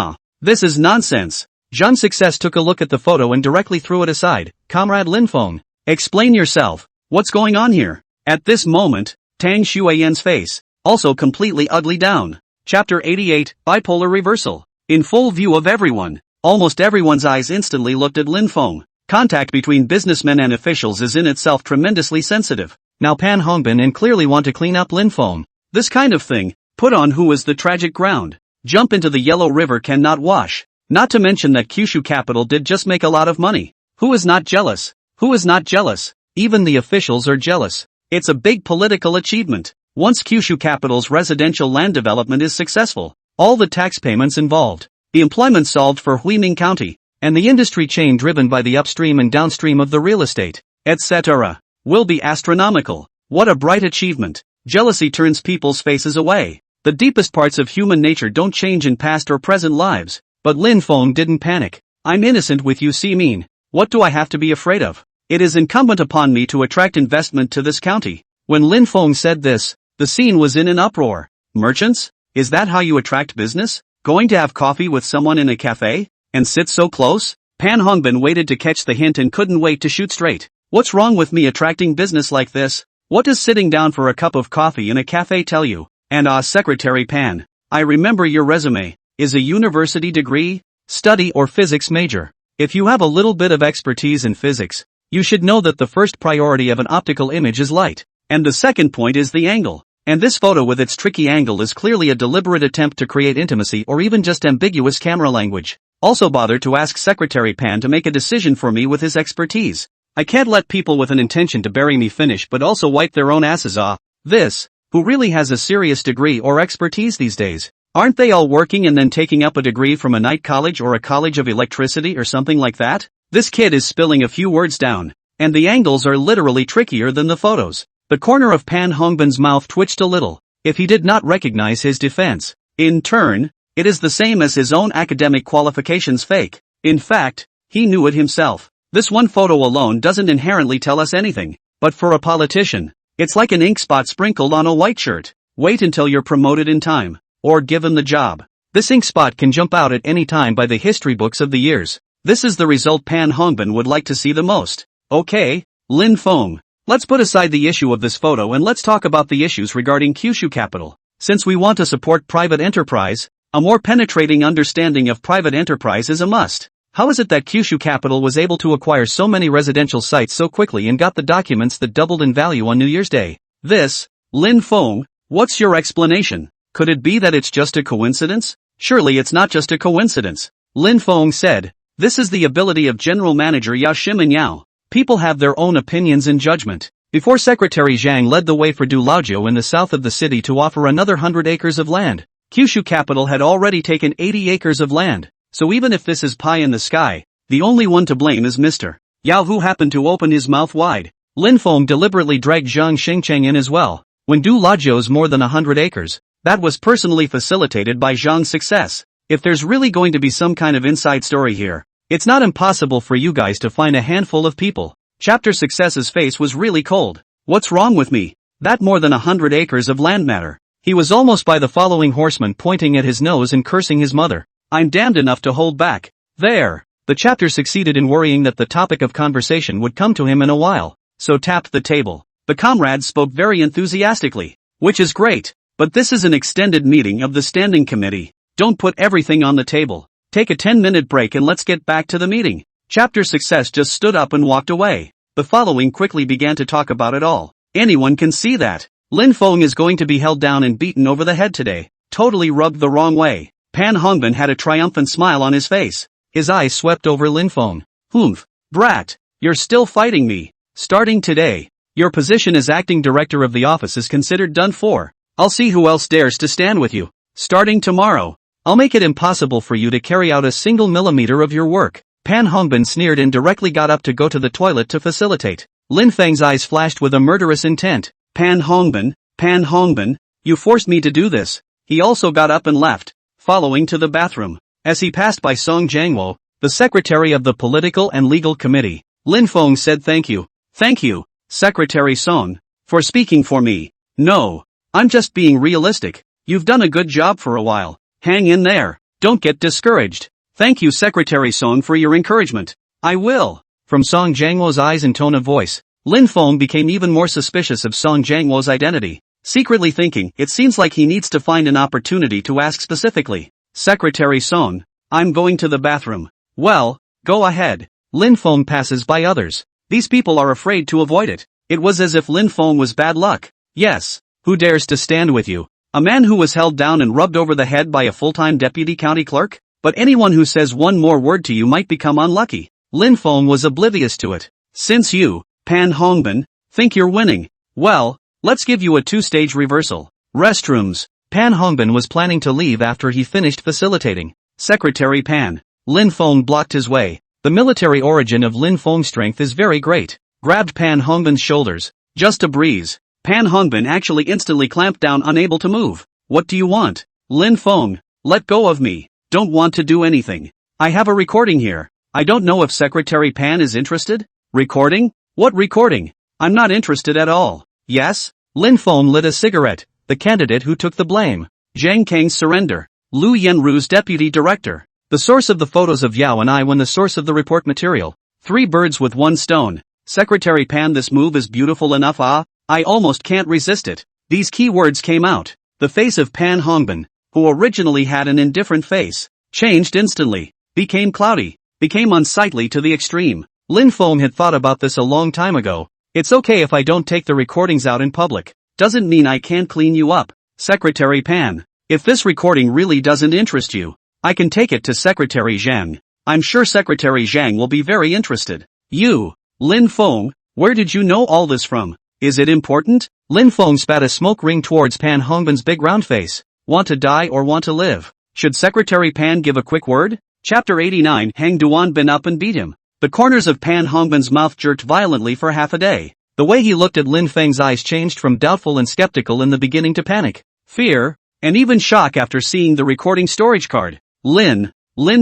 This is nonsense. Zhang Success took a look at the photo and directly threw it aside. Comrade Lin Feng, explain yourself. What's going on here? At this moment, Tang Xueyan's face, also completely ugly down. Chapter 88, Bipolar Reversal. In full view of everyone, almost everyone's eyes instantly looked at Lin Feng. Contact between businessmen and officials is in itself tremendously sensitive. Now Pan Hongbin and clearly want to clean up Lin Feng. This kind of thing, put on who is the tragic ground. Jump into the Yellow River cannot wash. Not to mention that Kyushu Capital did just make a lot of money. Who is not jealous? Who is not jealous? Even the officials are jealous. It's a big political achievement. Once Kyushu Capital's residential land development is successful, all the tax payments involved, the employment solved for Huiming County, and the industry chain driven by the upstream and downstream of the real estate, etc., will be astronomical. What a bright achievement. Jealousy turns people's faces away. The deepest parts of human nature don't change in past or present lives. But Lin Feng didn't panic. I'm innocent with you see mean. What do I have to be afraid of? It is incumbent upon me to attract investment to this county. When Lin Feng said this, the scene was in an uproar. Merchants? Is that how you attract business? Going to have coffee with someone in a cafe? And sit so close? Pan Hongbin waited to catch the hint and couldn't wait to shoot straight. What's wrong with me attracting business like this? What does sitting down for a cup of coffee in a cafe tell you? And Secretary Pan, I remember your resume. Is a university degree, study or physics major. If you have a little bit of expertise in physics, you should know that the first priority of an optical image is light, and the second point is the angle. And this photo with its tricky angle is clearly a deliberate attempt to create intimacy or even just ambiguous camera language. Also bother to ask Secretary Pan to make a decision for me with his expertise. I can't let people with an intention to bury me finish but also wipe their own asses off. This, who really has a serious degree or expertise these days? Aren't they all working and then taking up a degree from a night college or a college of electricity or something like that? This kid is spilling a few words down, and the angles are literally trickier than the photos. The corner of Pan Hongbin's mouth twitched a little, if he did not recognize his defense. In turn, it is the same as his own academic qualifications fake. In fact, he knew it himself. This one photo alone doesn't inherently tell us anything, but for a politician, it's like an ink spot sprinkled on a white shirt. Wait until you're promoted in time. Or given the job. This ink spot can jump out at any time by the history books of the years. This is the result Pan Hongbin would like to see the most. Okay, Lin Feng. Let's put aside the issue of this photo and let's talk about the issues regarding Kyushu Capital. Since we want to support private enterprise, a more penetrating understanding of private enterprise is a must. How is it that Kyushu Capital was able to acquire so many residential sites so quickly and got the documents that doubled in value on New Year's Day? This, Lin Feng, what's your explanation? Could it be that it's just a coincidence? Surely it's not just a coincidence. Lin Feng said, this is the ability of General Manager Yao Shimen Yao. People have their own opinions and judgment. Before Secretary Zhang led the way for Du Laojiu in the south of the city to offer another 100 acres of land, Kyushu Capital had already taken 80 acres of land. So even if this is pie in the sky, the only one to blame is Mr. Yao who happened to open his mouth wide. Lin Feng deliberately dragged Zhang Xingcheng in as well. When Du Laojiu's more than 100 acres, that was personally facilitated by Zhang's success. If there's really going to be some kind of inside story here, it's not impossible for you guys to find a handful of people. Chapter Success's face was really cold. What's wrong with me? That more than 100 acres of land matter. He was almost by the following horseman pointing at his nose and cursing his mother. I'm damned enough to hold back. There. The chapter succeeded in worrying that the topic of conversation would come to him in a while, so tapped the table. The comrades spoke very enthusiastically. Which is great. But this is an extended meeting of the standing committee. Don't put everything on the table. Take a 10-minute break and let's get back to the meeting. Chapter Success just stood up and walked away. The following quickly began to talk about it all. Anyone can see that. Lin Feng is going to be held down and beaten over the head today. Totally rubbed the wrong way. Pan Hongbin had a triumphant smile on his face. His eyes swept over Lin Feng. Humph. Brat. You're still fighting me. Starting today, your position as acting director of the office is considered done for. I'll see who else dares to stand with you. Starting tomorrow, I'll make it impossible for you to carry out a single millimeter of your work. Pan Hongbin sneered and directly got up to go to the toilet to facilitate. Lin Feng's eyes flashed with a murderous intent. Pan Hongbin, you forced me to do this. He also got up and left, following to the bathroom. As he passed by Song Jiangwo, the secretary of the political and legal committee, Lin Feng said thank you, Secretary Song, for speaking for me. No, I'm just being realistic. You've done a good job for a while. Hang in there. Don't get discouraged. Thank you Secretary Song for your encouragement. I will. From Song Jiangwo's eyes and tone of voice, Lin Feng became even more suspicious of Song Jiangwo's identity, secretly thinking it seems like he needs to find an opportunity to ask specifically. Secretary Song, I'm going to the bathroom. Well, go ahead. Lin Feng passes by others. These people are afraid to avoid it. It was as if Lin Feng was bad luck. Yes. Who dares to stand with you? A man who was held down and rubbed over the head by a full-time deputy county clerk? But anyone who says one more word to you might become unlucky. Lin Feng was oblivious to it. Since you, Pan Hongbin, think you're winning, well, let's give you a two-stage reversal. Restrooms. Pan Hongbin was planning to leave after he finished facilitating. Secretary Pan. Lin Feng blocked his way. The military origin of Lin Feng's strength is very great. Grabbed Pan Hongbin's shoulders. Just a breeze. Pan Hongbin actually instantly clamped down, unable to move. What do you want? Lin Feng, let go of me. Don't want to do anything. I have a recording here. I don't know if Secretary Pan is interested. Recording? What recording? I'm not interested at all. Yes? Lin Feng lit a cigarette. The candidate who took the blame. Zhang Kang's surrender. Lu Yanru's deputy director. The source of the photos of Yao and I when the source of the report material. 3 birds with 1 stone. Secretary Pan, this move is beautiful enough. I almost can't resist it. These key words came out. The face of Pan Hongbin, who originally had an indifferent face, changed instantly, became cloudy, became unsightly to the extreme. Lin Feng had thought about this a long time ago. It's okay if I don't take the recordings out in public. Doesn't mean I can't clean you up. Secretary Pan, if this recording really doesn't interest you, I can take it to Secretary Zhang. I'm sure Secretary Zhang will be very interested. You, Lin Feng, where did you know all this from? Is it important? Lin Feng spat a smoke ring towards Pan Hongbin's big round face. Want to die or want to live? Should Secretary Pan give a quick word? Chapter 89. Hang Duan Bin up and beat him. The corners of Pan Hongbin's mouth jerked violently for half a day. The way he looked at Lin Feng's eyes changed from doubtful and skeptical in the beginning to panic, fear, and even shock after seeing the recording storage card. Lin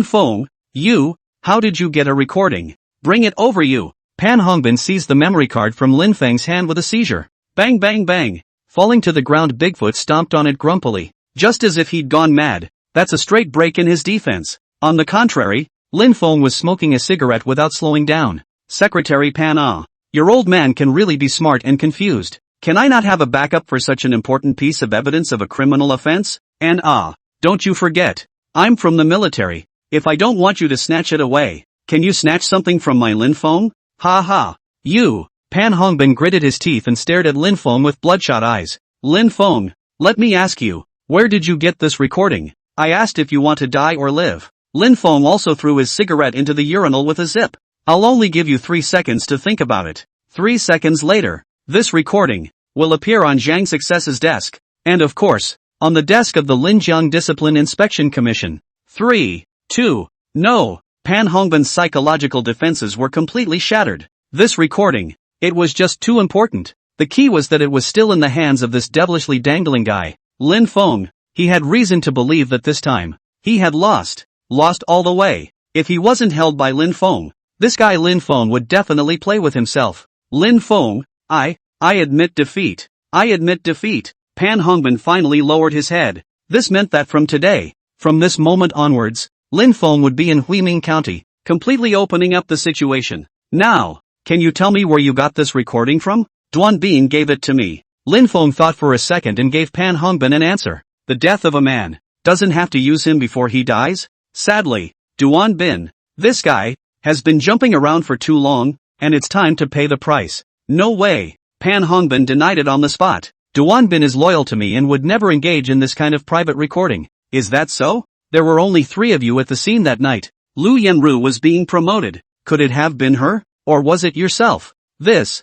Feng, how did you get a recording? Bring it over you. Pan Hongbin seized the memory card from Lin Feng's hand with a seizure. Bang bang bang. Falling to the ground, Bigfoot stomped on it grumpily, just as if he'd gone mad. That's a straight break in his defense. On the contrary, Lin Feng was smoking a cigarette without slowing down. Secretary Pan, your old man can really be smart and confused. Can I not have a backup for such an important piece of evidence of a criminal offense? And don't you forget, I'm from the military. If I don't want you to snatch it away, can you snatch something from my Lin Feng? Ha ha. You. Pan Hongbin gritted his teeth and stared at Lin Feng with bloodshot eyes. Lin Feng, let me ask you, where did you get this recording? I asked if you want to die or live. Lin Feng also threw his cigarette into the urinal with a zip. I'll only give you 3 seconds to think about it. 3 seconds later, this recording will appear on Zhang Success's desk, and of course, on the desk of the Linjiang Discipline Inspection Commission. 3, 2, no. Pan Hongbin's psychological defenses were completely shattered. This recording, it was just too important. The key was that it was still in the hands of this devilishly dangling guy, Lin Feng. He had reason to believe that this time, he had lost all the way. If he wasn't held by Lin Feng, this guy Lin Feng would definitely play with himself. Lin Feng, I admit defeat. I admit defeat. Pan Hongbin finally lowered his head. This meant that from today, from this moment onwards, Lin Feng would be in Huiming County, completely opening up the situation. Now, can you tell me where you got this recording from? Duan Bin gave it to me. Lin Feng thought for a second and gave Pan Hongbin an answer. The death of a man doesn't have to use him before he dies? Sadly, Duan Bin, this guy, has been jumping around for too long, and it's time to pay the price. No way. Pan Hongbin denied it on the spot. Duan Bin is loyal to me and would never engage in this kind of private recording. Is that so? There were only 3 of you at the scene that night. Lu Yanru was being promoted. Could it have been her? Or was it yourself? This.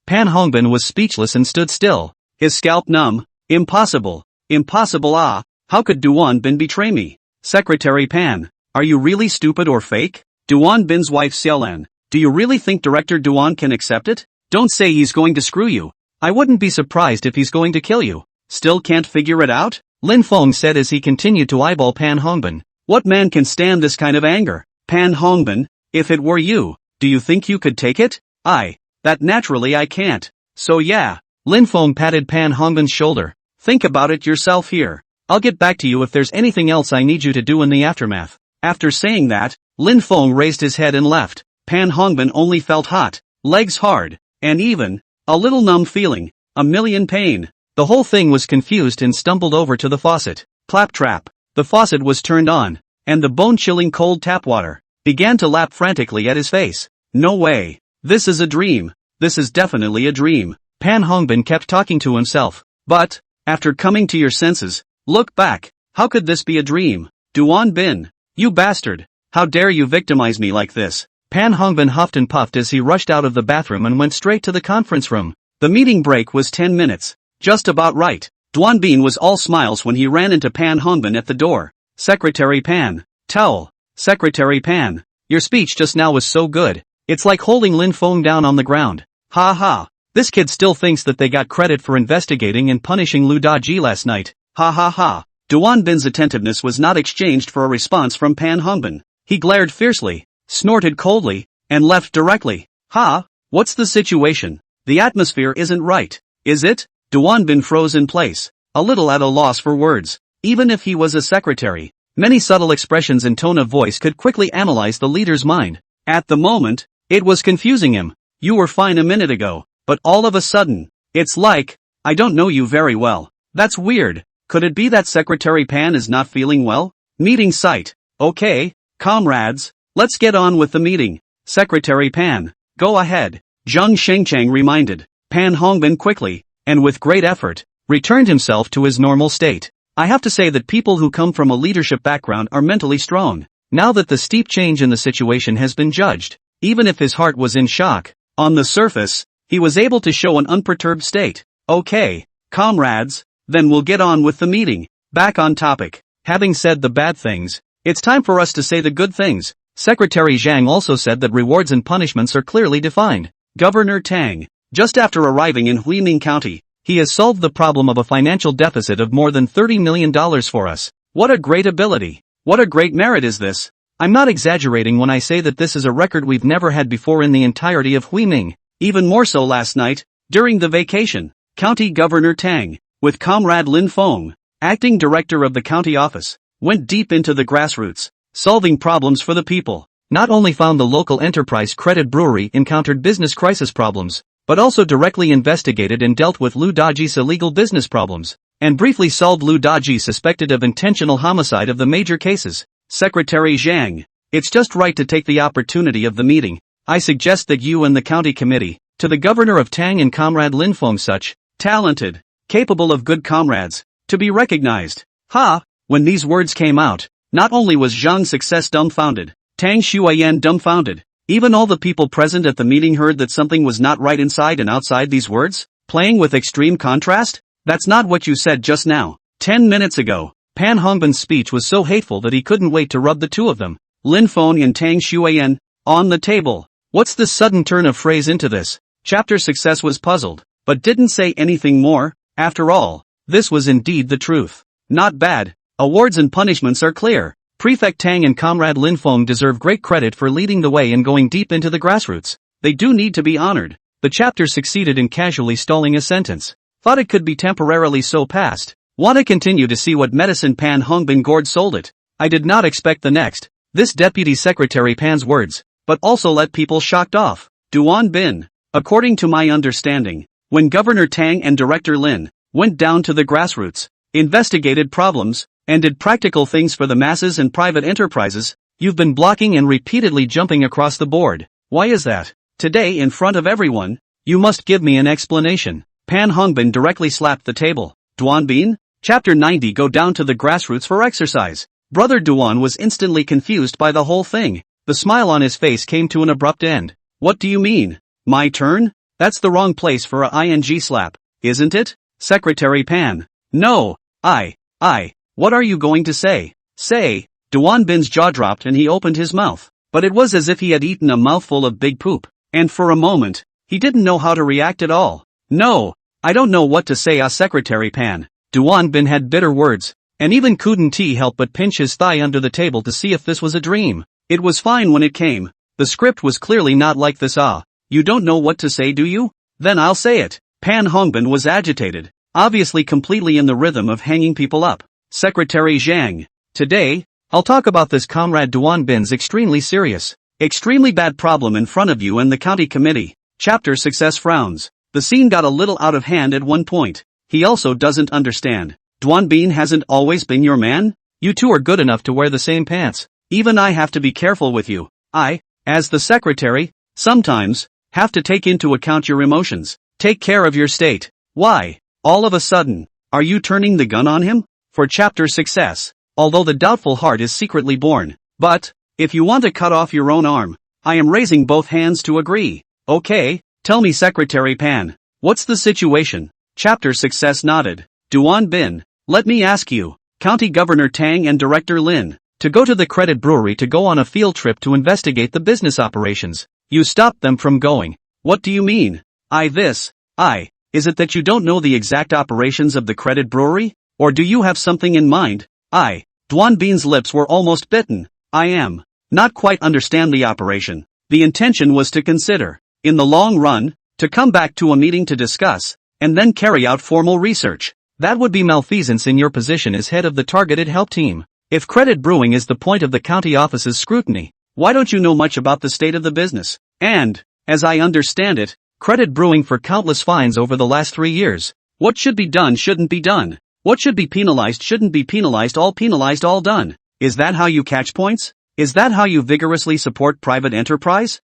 Pan Hongbin was speechless and stood still. His scalp numb. Impossible. Impossible. How could Duan Bin betray me? Secretary Pan, are you really stupid or fake? Duan Bin's wife Xiaolan, do you really think Director Duan can accept it? Don't say he's going to screw you. I wouldn't be surprised if he's going to kill you. Still can't figure it out? Lin Feng said as he continued to eyeball Pan Hongbin. What man can stand this kind of anger? Pan Hongbin, if it were you, do you think you could take it? That naturally I can't. So yeah. Lin Feng patted Pan Hongbin's shoulder. Think about it yourself here. I'll get back to you if there's anything else I need you to do in the aftermath. After saying that, Lin Feng raised his head and left. Pan Hongbin only felt hot, legs hard, and even a little numb feeling, a million pain. The whole thing was confused and stumbled over to the faucet. Claptrap. The faucet was turned on, and the bone-chilling cold tap water began to lap frantically at his face. No way. This is a dream. This is definitely a dream. Pan Hongbin kept talking to himself. But, after coming to your senses, look back. How could this be a dream? Duan Bin. You bastard. How dare you victimize me like this? Pan Hongbin huffed and puffed as he rushed out of the bathroom and went straight to the conference room. The meeting break was 10 minutes. Just about right. Duan Bin was all smiles when he ran into Pan Hongbin at the door. Secretary Pan. Towel. Secretary Pan. Your speech just now was so good. It's like holding Lin Feng down on the ground. Ha ha. This kid still thinks that they got credit for investigating and punishing Lu Daji last night. Ha ha ha. Duan Bin's attentiveness was not exchanged for a response from Pan Hongbin. He glared fiercely, snorted coldly, and left directly. What's the situation? The atmosphere isn't right, is it? Duan Bin froze in place, a little at a loss for words. Even if he was a secretary, many subtle expressions and tone of voice could quickly analyze the leader's mind. At the moment, it was confusing him. You were fine a minute ago, but all of a sudden, it's like, I don't know you very well. That's weird. Could it be that Secretary Pan is not feeling well? Meeting site. Okay, comrades, let's get on with the meeting. Secretary Pan, go ahead. Zhang Shengchang reminded. Pan Hongbin quickly, and with great effort, returned himself to his normal state. I have to say that people who come from a leadership background are mentally strong. Now that the steep change in the situation has been judged, even if his heart was in shock, on the surface, he was able to show an unperturbed state. Okay, comrades, then we'll get on with the meeting. Back on topic. Having said the bad things, it's time for us to say the good things. Secretary Zhang also said that rewards and punishments are clearly defined. Governor Tang, just after arriving in Huiming County, he has solved the problem of a financial deficit of more than $30 million for us. What a great ability. What a great merit is this. I'm not exaggerating when I say that this is a record we've never had before in the entirety of Huiming. Even more so last night, during the vacation. County Governor Tang, with Comrade Lin Feng, acting director of the county office, went deep into the grassroots, solving problems for the people. Not only found the local enterprise Credit Brewery encountered business crisis problems, but also directly investigated and dealt with Lu Daji's illegal business problems, and briefly solved Lu Daji suspected of intentional homicide of the major cases. Secretary Zhang, it's just right to take the opportunity of the meeting. I suggest that you and the county committee, to the governor of Tang and Comrade Lin Feng, such talented, capable of good comrades, to be recognized. When these words came out, not only was Zhang's success dumbfounded, Tang Shuayan dumbfounded. Even all the people present at the meeting heard that something was not right inside and outside these words, playing with extreme contrast. That's not what you said just now. 10 minutes ago, Pan Hongbin's speech was so hateful that he couldn't wait to rub the two of them, Lin Feng and Tang Shuayan, on the table. What's this sudden turn of phrase into this? Chapter Success was puzzled, but didn't say anything more. After all, this was indeed the truth. Not bad. Awards and punishments are clear. Prefect Tang and Comrade Lin Feng deserve great credit for leading the way and going deep into the grassroots. They do need to be honored. The chapter succeeded in casually stalling a sentence. Thought it could be temporarily so past. Want to continue to see what medicine Pan Hongbin Gord sold it. I did not expect the next. This Deputy Secretary Pan's words, but also let people shocked off. Duan Bin. According to my understanding, when Governor Tang and Director Lin went down to the grassroots, investigated problems, and did practical things for the masses and private enterprises, you've been blocking and repeatedly jumping across the board. Why is that? Today in front of everyone, you must give me an explanation. Pan Hongbin directly slapped the table. Duanbin? Chapter 90 Go down to the grassroots for exercise. Brother Duan was instantly confused by the whole thing. The smile on his face came to an abrupt end. What do you mean? My turn? That's the wrong place for a ing slap, isn't it? Secretary Pan. No, what are you going to say? Say. Duanbin's jaw dropped and he opened his mouth. But it was as if he had eaten a mouthful of big poop. And for a moment, he didn't know how to react at all. No, I don't know what to say, Secretary Pan. Duanbin had bitter words, and even couldn't he help but pinch his thigh under the table to see if this was a dream. It was fine when it came. The script was clearly not like this. You don't know what to say, do you? Then I'll say it. Pan Hongbin was agitated, obviously completely in the rhythm of hanging people up. Secretary Zhang. Today, I'll talk about this Comrade Duanbin's extremely bad problem in front of you and the county committee. Chapter Success frowns. The scene got a little out of hand at one point. He also doesn't understand. Duanbin hasn't always been your man? You two are good enough to wear the same pants. Even I have to be careful with you. I, as the secretary, sometimes, have to take into account your emotions. Take care of your state. Why, all of a sudden, are you turning the gun on him? For chapter Success. Although the doubtful heart is secretly born. But, if you want to cut off your own arm, I am raising both hands to agree. Okay, tell me Secretary Pan. What's the situation? Chapter Success nodded. Duanbin, let me ask you, County Governor Tang and Director Lin, to go to the Credit Brewery to go on a field trip to investigate the business operations. You stopped them from going. What do you mean? Is it that you don't know the exact operations of the Credit Brewery? Or do you have something in mind? Duanbin's lips were almost bitten. I am not quite understand the operation. The intention was to consider, in the long run, to come back to a meeting to discuss, and then carry out formal research. That would be malfeasance in your position as head of the targeted help team. If credit brewing is the point of the county office's scrutiny, why don't you know much about the state of the business? And, as I understand it, credit brewing for countless fines over the last 3 years. What should be done shouldn't be done. What should be penalized shouldn't be penalized, all done. Is that how you catch points? Is that how you vigorously support private enterprise?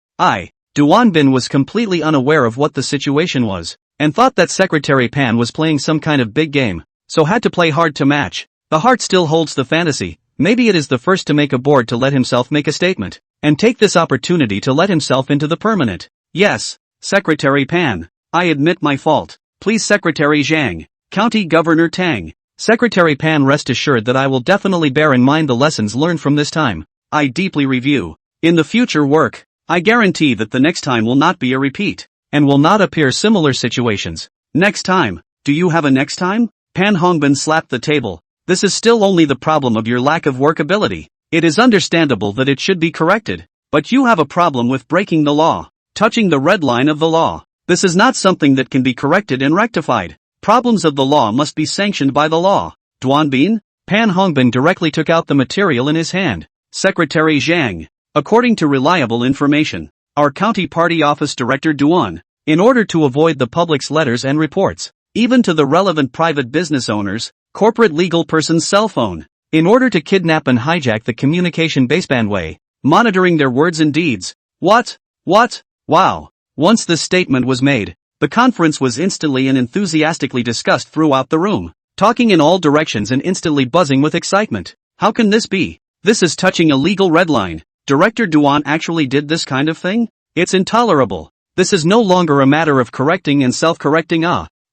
Duanbin was completely unaware of what the situation was, and thought that Secretary Pan was playing some kind of big game, so had to play hard to match. The heart still holds the fantasy. Maybe it is the first to make a board to let himself make a statement, and take this opportunity to let himself into the permanent. Yes, Secretary Pan, I admit my fault. Please Secretary Zhang, County Governor Tang. Secretary Pan, rest assured that I will definitely bear in mind the lessons learned from this time. I deeply review. In the future work, I guarantee that the next time will not be a repeat, and will not appear similar situations. Next time, do you have a next time? Pan Hongbin slapped the table. This is still only the problem of your lack of workability. It is understandable that it should be corrected, but you have a problem with breaking the law, touching the red line of the law. This is not something that can be corrected and rectified. Problems of the law must be sanctioned by the law. Duanbin? Pan Hongbin directly took out the material in his hand. Secretary Zhang. According to reliable information, our county party office director Duan, in order to avoid the public's letters and reports, even to the relevant private business owners, corporate legal person's cell phone, in order to kidnap and hijack the communication baseband way, monitoring their words and deeds. What? Wow. Once this statement was made, the conference was instantly and enthusiastically discussed throughout the room, talking in all directions and instantly buzzing with excitement. How can this be? This is touching a legal red line. Director Duan actually did this kind of thing? It's intolerable. This is no longer a matter of correcting and self-correcting.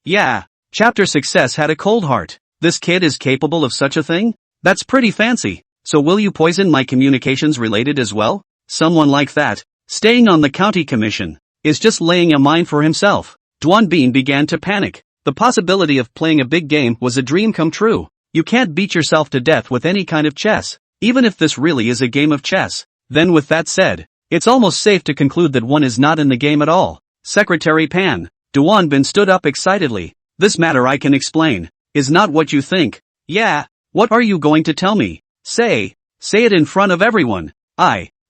Yeah. Chapter Success had a cold heart. This kid is capable of such a thing? That's pretty fancy. So will you poison my communications related as well? Someone like that, staying on the county commission, is just laying a mine for himself. Duanbin began to panic. The possibility of playing a big game was a dream come true. You can't beat yourself to death with any kind of chess, even if this really is a game of chess. Then with that said, it's almost safe to conclude that one is not in the game at all. Secretary Pan. Duanbin stood up excitedly. This matter I can explain. Is not what you think. Yeah, what are you going to tell me? Say it in front of everyone.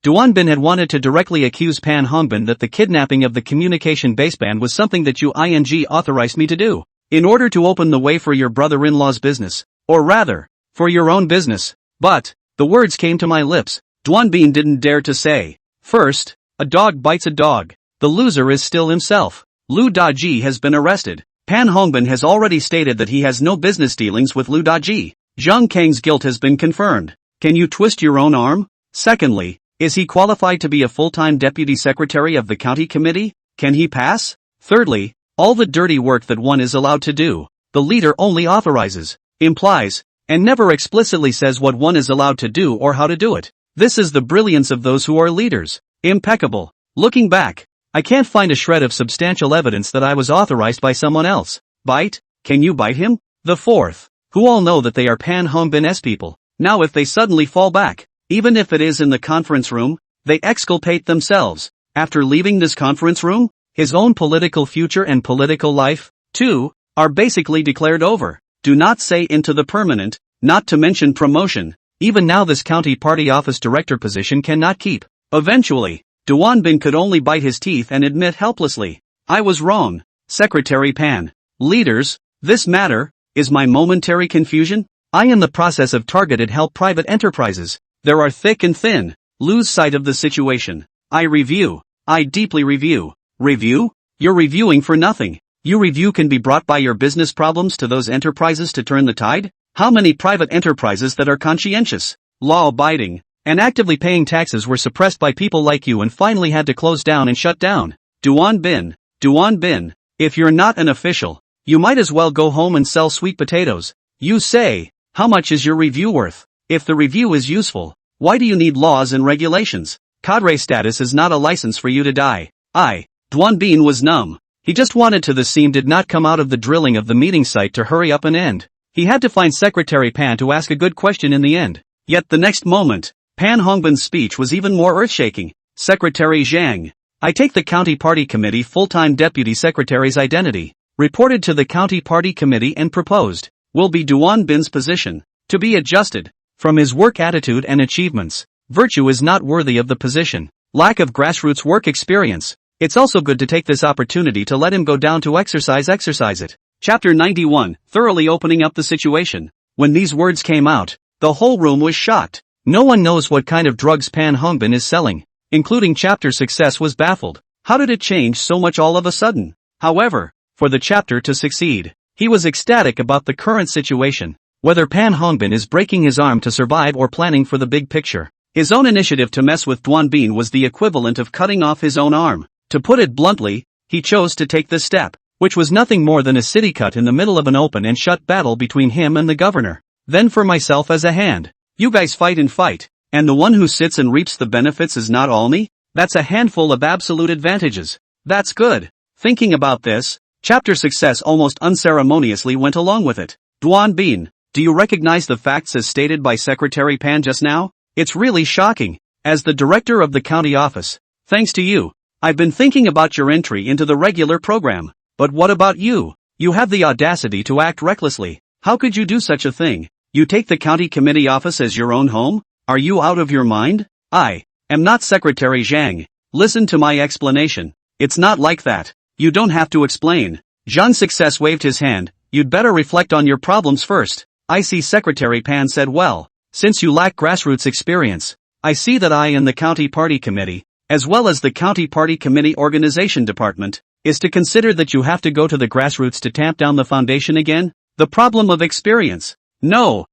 Duan Bin had wanted to directly accuse Pan Hongbin that the kidnapping of the communication baseband was something that you authorized me to do, in order to open the way for your brother-in-law's business, or rather, for your own business. But, the words came to my lips. Duan Bin didn't dare to say. First, a dog bites a dog. The loser is still himself. Lu Daji has been arrested. Pan Hongbin has already stated that he has no business dealings with Lu Daji. Zhang Kang's guilt has been confirmed. Can you twist your own arm? Secondly, is he qualified to be a full-time deputy secretary of the county committee? Can he pass? Thirdly, all the dirty work that one is allowed to do, the leader only authorizes, implies, and never explicitly says what one is allowed to do or how to do it. This is the brilliance of those who are leaders. Impeccable. Looking back, I can't find a shred of substantial evidence that I was authorized by someone else. Bite? Can you bite him? The fourth, who all know that they are Pan Hongbin's people. Now if they suddenly fall back, even if it is in the conference room, they exculpate themselves. After leaving this conference room, his own political future and political life, too, are basically declared over. Do not say into the permanent, not to mention promotion. Even now this county party office director position cannot keep. Eventually, Duan Bin could only bite his teeth and admit helplessly, I was wrong. Secretary Pan. Leaders, this matter, is my momentary confusion? I am the process of targeted help private enterprises. There are thick and thin. Lose sight of the situation. I deeply review. Review? You're reviewing for nothing. Your review can be brought by your business problems to those enterprises to turn the tide? How many private enterprises that are conscientious, law-abiding, and actively paying taxes were suppressed by people like you and finally had to close down and shut down? Duan Bin, if you're not an official, you might as well go home and sell sweet potatoes. You say, how much is your review worth? If the review is useful, why do you need laws and regulations? Cadre status is not a license for you to die. Duan Bin was numb. He just wanted to. The scene did not come out of the drilling of the meeting site to hurry up and end. He had to find Secretary Pan to ask a good question in the end. Yet the next moment, Pan Hongbin's speech was even more earth-shaking. Secretary Zhang, I take the County Party Committee full-time Deputy Secretary's identity, reported to the County Party Committee and proposed, will be Duan Bin's position, to be adjusted. From his work attitude and achievements, virtue is not worthy of the position. Lack of grassroots work experience. It's also good to take this opportunity to let him go down to exercise it. Chapter 91, thoroughly opening up the situation. When these words came out, the whole room was shocked. No one knows what kind of drugs Pan Hongbin is selling. Including chapter success was baffled. How did it change so much all of a sudden? However, for the chapter to succeed, he was ecstatic about the current situation. Whether Pan Hongbin is breaking his arm to survive or planning for the big picture, his own initiative to mess with Duan Bin was the equivalent of cutting off his own arm. To put it bluntly, he chose to take this step, which was nothing more than a city cut in the middle of an open and shut battle between him and the governor. Then for myself as a hand. You guys fight and fight, and the one who sits and reaps the benefits is not all me? That's a handful of absolute advantages. That's good. Thinking about this, chapter success almost unceremoniously went along with it. Duan Bin, do you recognize the facts as stated by Secretary Pan just now? It's really shocking. As the director of the county office, thanks to you, I've been thinking about your entry into the regular program. But what about you? You have the audacity to act recklessly. How could you do such a thing? You take the county committee office as your own home? Are you out of your mind? I am not Secretary Zhang. Listen to my explanation. It's not like that. You don't have to explain. Zhang Success waved his hand. You'd better reflect on your problems first. I see. Secretary Pan said, well, since you lack grassroots experience, I see that I and the county party committee, as well as the county party committee organization department, is to consider that you have to go to the grassroots to tamp down the foundation again? The problem of experience. No,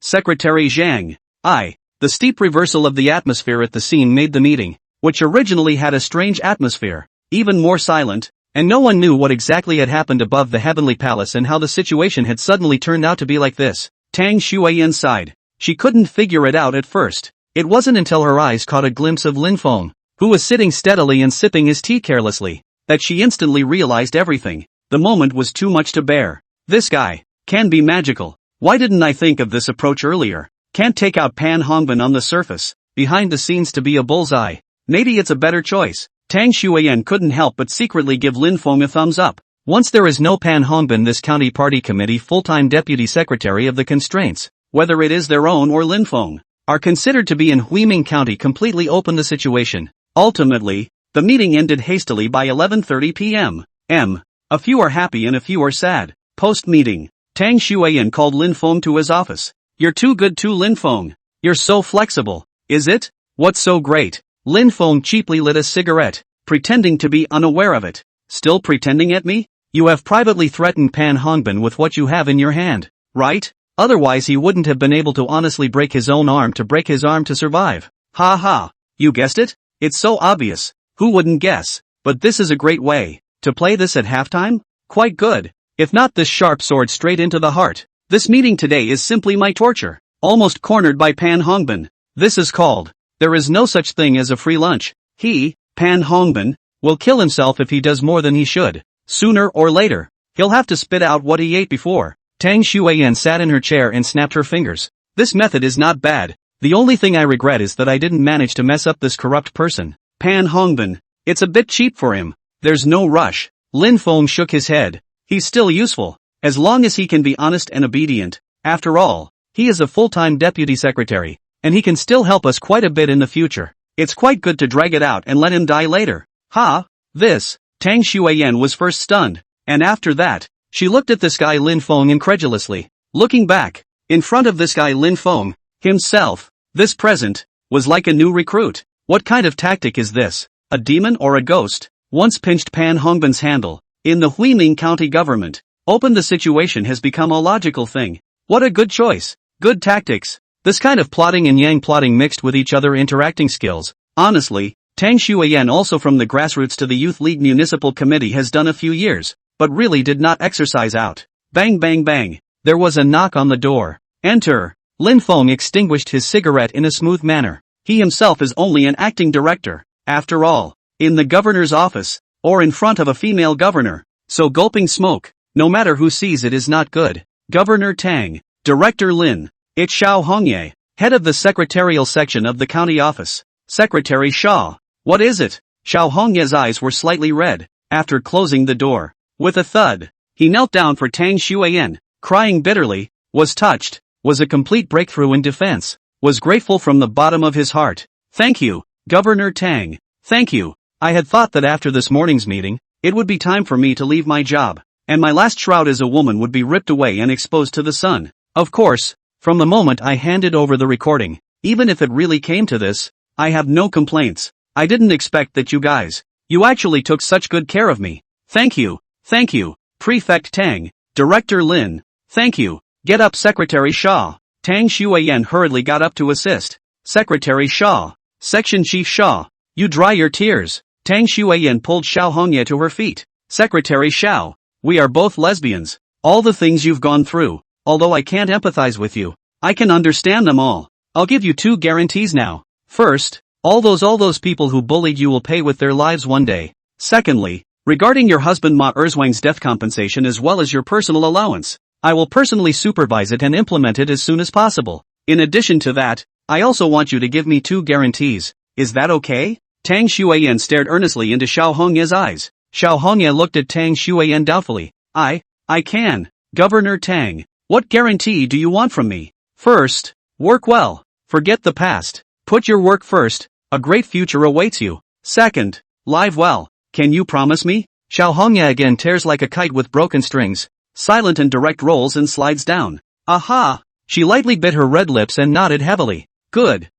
Secretary Zhang, the steep reversal of the atmosphere at the scene made the meeting, which originally had a strange atmosphere, even more silent, and no one knew what exactly had happened above the heavenly palace and how the situation had suddenly turned out to be like this. Tang Shuiyan sighed. She couldn't figure it out at first. It wasn't until her eyes caught a glimpse of Lin Feng, who was sitting steadily and sipping his tea carelessly, that she instantly realized everything. The moment was too much to bear. This guy can be magical. Why didn't I think of this approach earlier? Can't take out Pan Hongbin on the surface, behind the scenes to be a bullseye. Maybe it's a better choice. Tang Shuiyan couldn't help but secretly give Lin Feng a thumbs up. Once there is no Pan Hongbin, this county party committee full-time deputy secretary of the constraints, whether it is their own or Lin Feng, are considered to be in Huiming County completely open the situation. Ultimately, the meeting ended hastily by 11:30 p.m. A few are happy and a few are sad. Post-meeting, Tang Shuiyan called Lin Feng to his office. "You're too good to Lin Feng. You're so flexible." "Is it? What's so great?" Lin Feng cheaply lit a cigarette, pretending to be unaware of it. "Still pretending at me? You have privately threatened Pan Hongbin with what you have in your hand, right? Otherwise he wouldn't have been able to honestly break his own arm to break his arm to survive." "Ha ha. You guessed it? It's so obvious. Who wouldn't guess? But this is a great way to play this at halftime? Quite good. If not this sharp sword straight into the heart. This meeting today is simply my torture. Almost cornered by Pan Hongbin. This is called, there is no such thing as a free lunch. He, Pan Hongbin, will kill himself if he does more than he should. Sooner or later, he'll have to spit out what he ate before." Tang Shuiyan sat in her chair and snapped her fingers. "This method is not bad. The only thing I regret is that I didn't manage to mess up this corrupt person. Pan Hongbin. It's a bit cheap for him. There's no rush." Lin Feng shook his head. "He's still useful, as long as he can be honest and obedient. After all, he is a full-time deputy secretary, and he can still help us quite a bit in the future. It's quite good to drag it out and let him die later." "Ha? This?" Tang Shuiyan was first stunned, and after that, she looked at this guy Lin Feng incredulously. Looking back, in front of this guy Lin Feng, himself, this present, was like a new recruit. What kind of tactic is this? A demon or a ghost? Once pinched Pan Hongbin's handle, in the Huiming County government, open the situation has become a logical thing. What a good choice. Good tactics. This kind of plotting and yang plotting mixed with each other interacting skills. Honestly, Tang Shuiyan also from the grassroots to the Youth League Municipal Committee has done a few years, but really did not exercise out. Bang bang bang. There was a knock on the door. "Enter." Lin Feng extinguished his cigarette in a smooth manner. He himself is only an acting director, after all, in the governor's office, or in front of a female governor, so gulping smoke, no matter who sees it is not good. "Governor Tang, Director Lin, it's Xiao Hongye, head of the secretarial section of the county office." "Secretary Shaw, what is it?" Xiao Hongye's eyes were slightly red, after closing the door. With a thud, he knelt down for Tang Shuiyan, crying bitterly, was touched, was a complete breakthrough in defense, was grateful from the bottom of his heart. "Thank you, Governor Tang, thank you. I had thought that after this morning's meeting, it would be time for me to leave my job, and my last shroud as a woman would be ripped away and exposed to the sun. Of course, from the moment I handed over the recording, even if it really came to this, I have no complaints. I didn't expect that you actually took such good care of me. Thank you, Prefect Tang, Director Lin, thank you. Get up Secretary Shaw." Tang Shuiyan hurriedly got up to assist. "Secretary Shaw, Section Chief Shaw, you dry your tears." Tang Shuiyan pulled Xiao Hongye to her feet. "Secretary Xiao, we are both lesbians. All the things you've gone through, although I can't empathize with you, I can understand them all. I'll give you 2 guarantees now. First, all those people who bullied you will pay with their lives one day. Secondly, regarding your husband Ma Erzwang's death compensation as well as your personal allowance, I will personally supervise it and implement it as soon as possible. In addition to that, I also want you to give me 2 guarantees. Is that okay?" Tang Shuiyan stared earnestly into Xiao Hongye's eyes. Xiao Hongye looked at Tang Shuiyan doubtfully. I can. Governor Tang, what guarantee do you want from me?" "First, work well. Forget the past. Put your work first. A great future awaits you. Second, live well. Can you promise me?" Xiao Hongye again tears like a kite with broken strings. Silent and direct rolls and slides down. "Aha!" She lightly bit her red lips and nodded heavily. Good.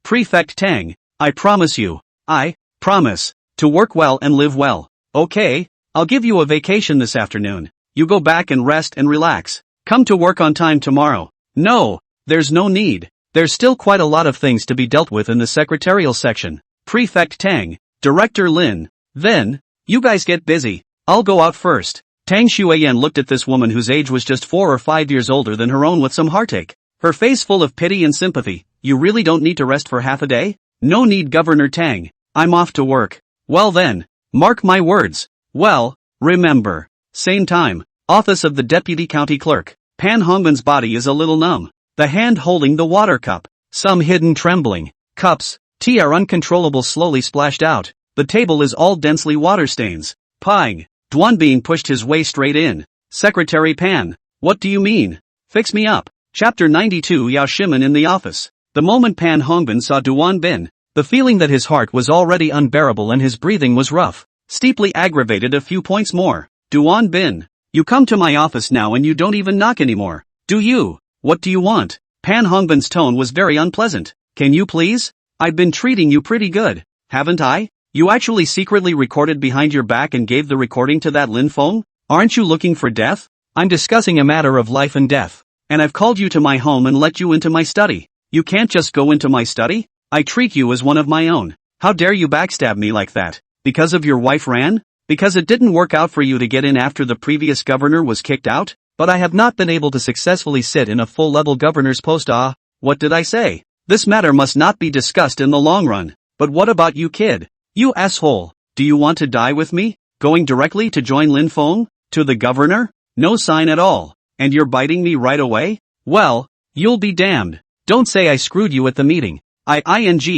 Prefect Tang, I promise you. I promise to work well and live well. Okay, I'll give you a vacation this afternoon. You go back and rest and relax. Come to work on time tomorrow." "No, there's no need. There's still quite a lot of things to be dealt with in the secretarial section. Prefect Tang, Director Lin, then, you guys get busy. I'll go out first." Tang Shuiyan looked at this woman whose age was just 4 or 5 years older than her own with some heartache. Her face full of pity and sympathy. "You really don't need to rest for half a day?" "No need Governor Tang. I'm off to work." "Well then, mark my words. Well, remember. Same time, office of the Deputy County Clerk." Pan Hongbin's body is a little numb. The hand holding the water cup. Some hidden trembling. Cups, tea are uncontrollable slowly splashed out. The table is all densely water stains. Pang. Duan being pushed his way straight in. "Secretary Pan, what do you mean? Fix me up." Chapter 92 Yao Shimen in the office. The moment Pan Hongbin saw Duan Bin, the feeling that his heart was already unbearable and his breathing was rough, steeply aggravated a few points more. Duan Bin, you come to my office now and you don't even knock anymore. Do you? What do you want? Pan Hongbin's tone was very unpleasant. Can you please? I've been treating you pretty good, haven't I? You actually secretly recorded behind your back and gave the recording to that Lin Feng? Aren't you looking for death? I'm discussing a matter of life and death. And I've called you to my home and let you into my study. You can't just go into my study? I treat you as one of my own. How dare you backstab me like that? Because of your wife Ran? Because it didn't work out for you to get in after the previous governor was kicked out? But I have not been able to successfully sit in a full-level governor's post. What did I say? This matter must not be discussed in the long run. But what about you, kid? You asshole. Do you want to die with me? Going directly to join Lin Feng? To the governor? No sign at all. And you're biting me right away? Well, you'll be damned. Don't say I screwed you at the meeting. I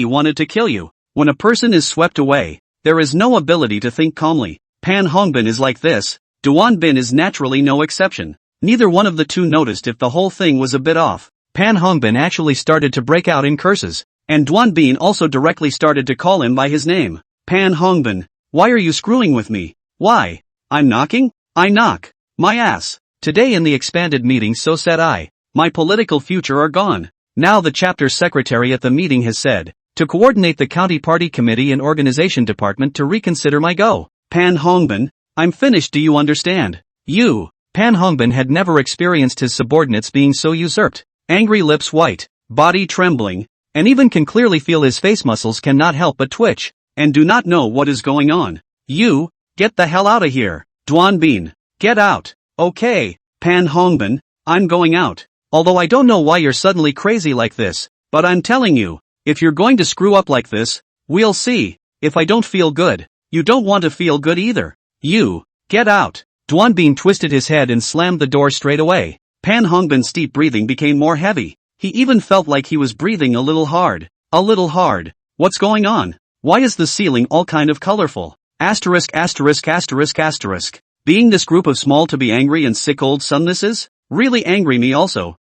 wanted to kill you. When a person is swept away, there is no ability to think calmly. Pan Hongbin is like this. Duan Bin is naturally no exception. Neither one of the two noticed if the whole thing was a bit off. Pan Hongbin actually started to break out in curses, and Duan Bin also directly started to call him by his name. Pan Hongbin, why are you screwing with me? Why? I'm knocking? I knock. My ass. Today in the expanded meeting, so said I. My political future are gone. Now the chapter secretary at the meeting has said, to coordinate the county party committee and organization department to reconsider my go. Pan Hongbin, I'm finished, do you understand? You. Pan Hongbin had never experienced his subordinates being so usurped. Angry lips white, body trembling, and even can clearly feel his face muscles cannot help but twitch, and do not know what is going on. You, get the hell out of here. Duan Bin, get out. Okay, Pan Hongbin, I'm going out. Although I don't know why you're suddenly crazy like this, but I'm telling you, if you're going to screw up like this, we'll see. If I don't feel good, you don't want to feel good either. You, get out. Duan Bin twisted his head and slammed the door straight away. Pan Hongbin's deep breathing became more heavy. He even felt like he was breathing a little hard. A little hard. What's going on? Why is the ceiling all kind of colorful? Asterisk. Being this group of small to be angry and sick old sunnesses? Really angry me also.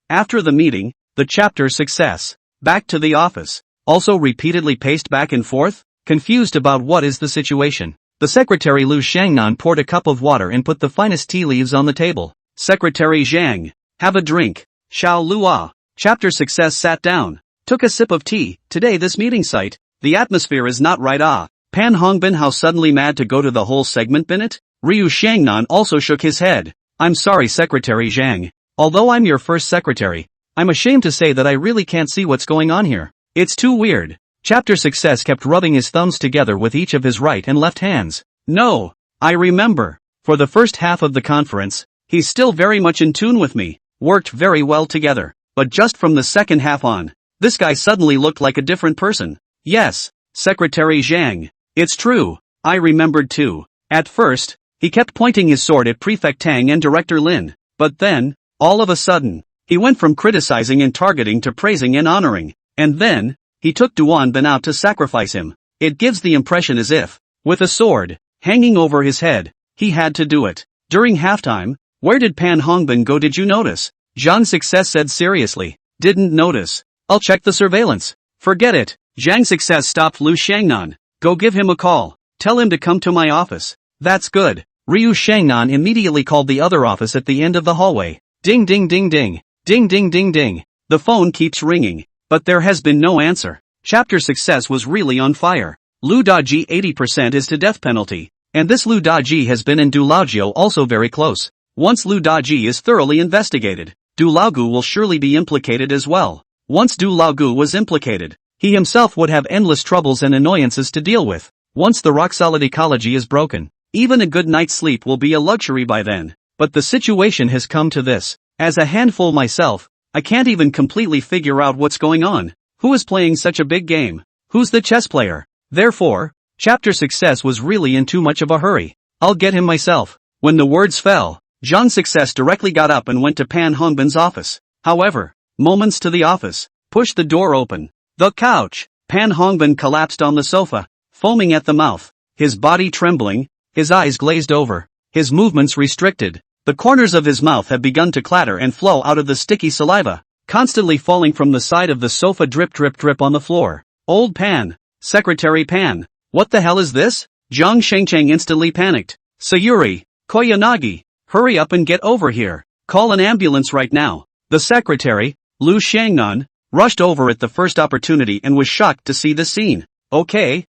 After the meeting, the chapter success. Back to the office. Also repeatedly paced back and forth, confused about what is the situation. The secretary Lu Shangnan poured a cup of water and put the finest tea leaves on the table. Secretary Zhang, have a drink. Xiao Lua. Chapter success sat down, took a sip of tea. Today this meeting site, the atmosphere is not right. Pan Hongbin, how suddenly mad to go to the whole segment bin it? Ryu Shangnan also shook his head. I'm sorry, Secretary Zhang. Although I'm your first secretary, I'm ashamed to say that I really can't see what's going on here. It's too weird. Chapter success kept rubbing his thumbs together with each of his right and left hands. No, I remember. For the first half of the conference, he's still very much in tune with me, worked very well together. But just from the second half on, this guy suddenly looked like a different person. Yes, Secretary Zhang. It's true, I remembered too. At first, he kept pointing his sword at Prefect Tang and Director Lin. But then, all of a sudden, he went from criticizing and targeting to praising and honoring. And then, he took Duan Bin out to sacrifice him. It gives the impression as if, with a sword hanging over his head, he had to do it. During halftime, where did Pan Hongbin go, did you notice? Zhang Success said seriously. Didn't notice. I'll check the surveillance. Forget it. Zhang Success stopped Lu Shangnan. Go give him a call. Tell him to come to my office. That's good. Ryu Shangnan immediately called the other office at the end of the hallway. Ding ding ding ding. Ding ding ding ding. The phone keeps ringing, but there has been no answer. Chapter success was really on fire. Lu Daji 80% is to death penalty, and this Lu Daji has been in Du Laojiu also very close. Once Lu Daji is thoroughly investigated, Du Laogu will surely be implicated as well. Once Du Laogu was implicated, he himself would have endless troubles and annoyances to deal with. Once the rock-solid ecology is broken, even a good night's sleep will be a luxury by then. But the situation has come to this. As a handful myself, I can't even completely figure out what's going on. Who is playing such a big game? Who's the chess player? Therefore, chapter success was really in too much of a hurry. I'll get him myself. When the words fell, Zhang Success directly got up and went to Pan Hongbin's office. However, moments to the office, pushed the door open. The couch. Pan Hongbin collapsed on the sofa, foaming at the mouth, his body trembling, his eyes glazed over, his movements restricted. The corners of his mouth have begun to clatter and flow out of the sticky saliva. constantly falling from the side of the sofa, drip drip drip on the floor. Old Pan. Secretary Pan. What the hell is this? Zhang Shengcheng instantly panicked. Sayuri, Koyanagi, hurry up and get over here. Call an ambulance right now. The secretary, Lu Shangnan, rushed over at the first opportunity and was shocked to see the scene. Okay,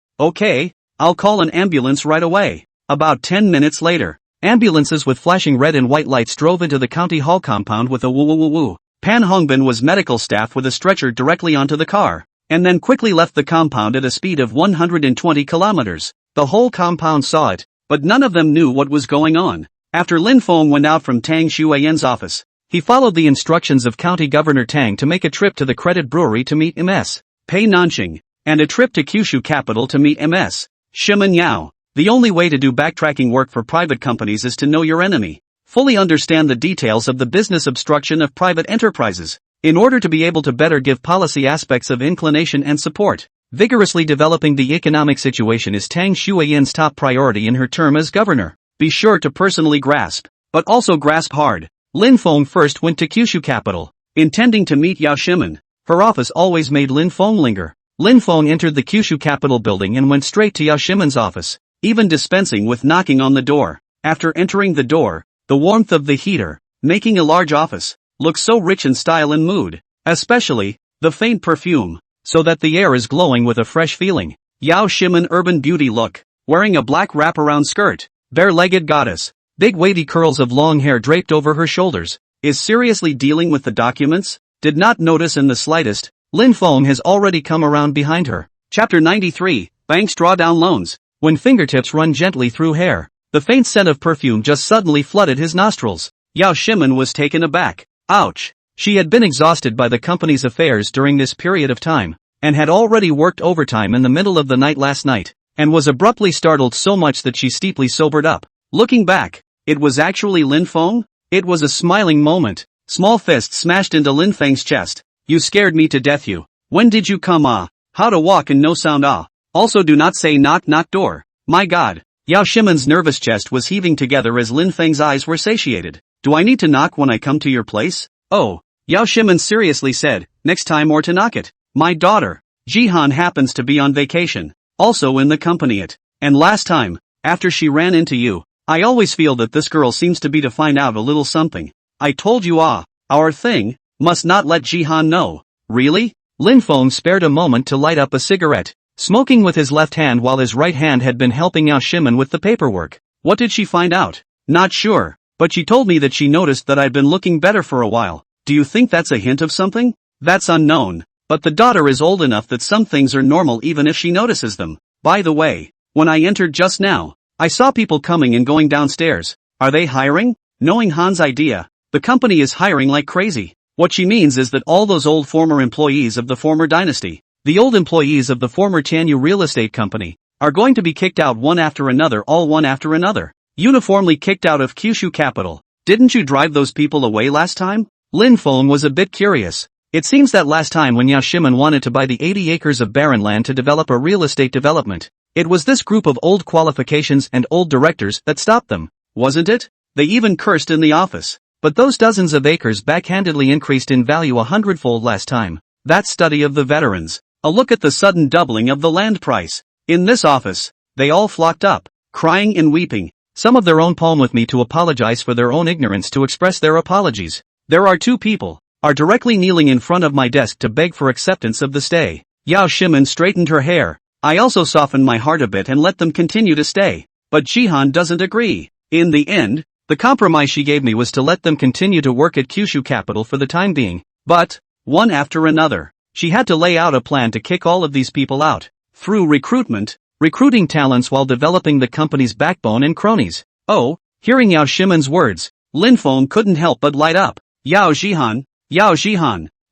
I'll call an ambulance right away. About 10 minutes later, ambulances with flashing red and white lights drove into the county hall compound with a woo woo woo woo. Pan Hongbin was medical staff with a stretcher directly onto the car, and then quickly left the compound at a speed of 120 kilometers. The whole compound saw it, but none of them knew what was going on. After Lin Feng went out from Tang Shuiyan's office, he followed the instructions of County Governor Tang to make a trip to the Credit Brewery to meet Ms. Pei Nanxing, and a trip to Kyushu capital to meet Ms. Shimen Yao. The only way to do backtracking work for private companies is to know your enemy. Fully understand the details of the business obstruction of private enterprises, in order to be able to better give policy aspects of inclination and support. Vigorously developing the economic situation is Tang Shuiyan's top priority in her term as governor. Be sure to personally grasp, but also grasp hard. Lin Feng first went to Kyushu capital, intending to meet Yao Shimen. Her office always made Lin Feng linger. Lin Feng entered the Kyushu capital building and went straight to Yao Shimen's office, even dispensing with knocking on the door. After entering the door, the warmth of the heater, making a large office, look so rich in style and mood, especially the faint perfume, so that the air is glowing with a fresh feeling. Yao Shimen urban beauty look, wearing a black wraparound skirt, bare-legged goddess, big wavy curls of long hair draped over her shoulders, is seriously dealing with the documents? Did not notice in the slightest. Lin Feng has already come around behind her. Chapter 93, Banks draw down loans. When fingertips run gently through hair, the faint scent of perfume just suddenly flooded his nostrils. Yao Shimen was taken aback. Ouch. She had been exhausted by the company's affairs during this period of time, and had already worked overtime in the middle of the night last night, and was abruptly startled so much that she steeply sobered up. Looking back, it was actually Lin Feng? It was a smiling moment. Small fist smashed into Lin Feng's chest. You scared me to death you. When did you come How to walk and no sound Also do not say knock knock door. My god. Yao Shimen's nervous chest was heaving together as Lin Feng's eyes were satiated. Do I need to knock when I come to your place? Oh. Yao Shimen seriously said, next time or to knock it. My daughter, Jihan happens to be on vacation. Also in the company and last time, after she ran into you, I always feel that this girl seems to be to find out a little something. I told you our thing, must not let Jihan know. Really? Lin Feng spared a moment to light up a cigarette, smoking with his left hand while his right hand had been helping Yao Shimen with the paperwork. What did she find out? Not sure, but she told me that she noticed that I'd been looking better for a while. Do you think that's a hint of something? That's unknown, but the daughter is old enough that some things are normal even if she notices them. By the way, when I entered just now, I saw people coming and going downstairs. Are they hiring? Knowing Han's idea, the company is hiring like crazy. What she means is that all those old former employees of the former dynasty, the old employees of the former Tianyu real estate company, are going to be kicked out one after another, all one after another. Uniformly kicked out of Kyushu capital. Didn't you drive those people away last time? Lin Feng was a bit curious. It seems that last time when Yao Shimen wanted to buy the 80 acres of barren land to develop a real estate development, it was this group of old qualifications and old directors that stopped them, wasn't it? They even cursed in the office. But those dozens of acres backhandedly increased in value 100-fold last time. That study of the veterans. A look at the sudden doubling of the land price. In this office, they all flocked up, crying and weeping, some of their own palm with me to apologize for their own ignorance, to express their apologies. There are two people, are directly kneeling in front of my desk to beg for acceptance of the stay. Yao Shimen straightened her hair. I also softened my heart a bit and let them continue to stay. But Jihan doesn't agree. In the end, the compromise she gave me was to let them continue to work at Kyushu capital for the time being. But, one after another, she had to lay out a plan to kick all of these people out. Through recruiting talents while developing the company's backbone and cronies. Oh, hearing Yao Shimen's words, Lin Feng couldn't help but light up. Yao Jihan.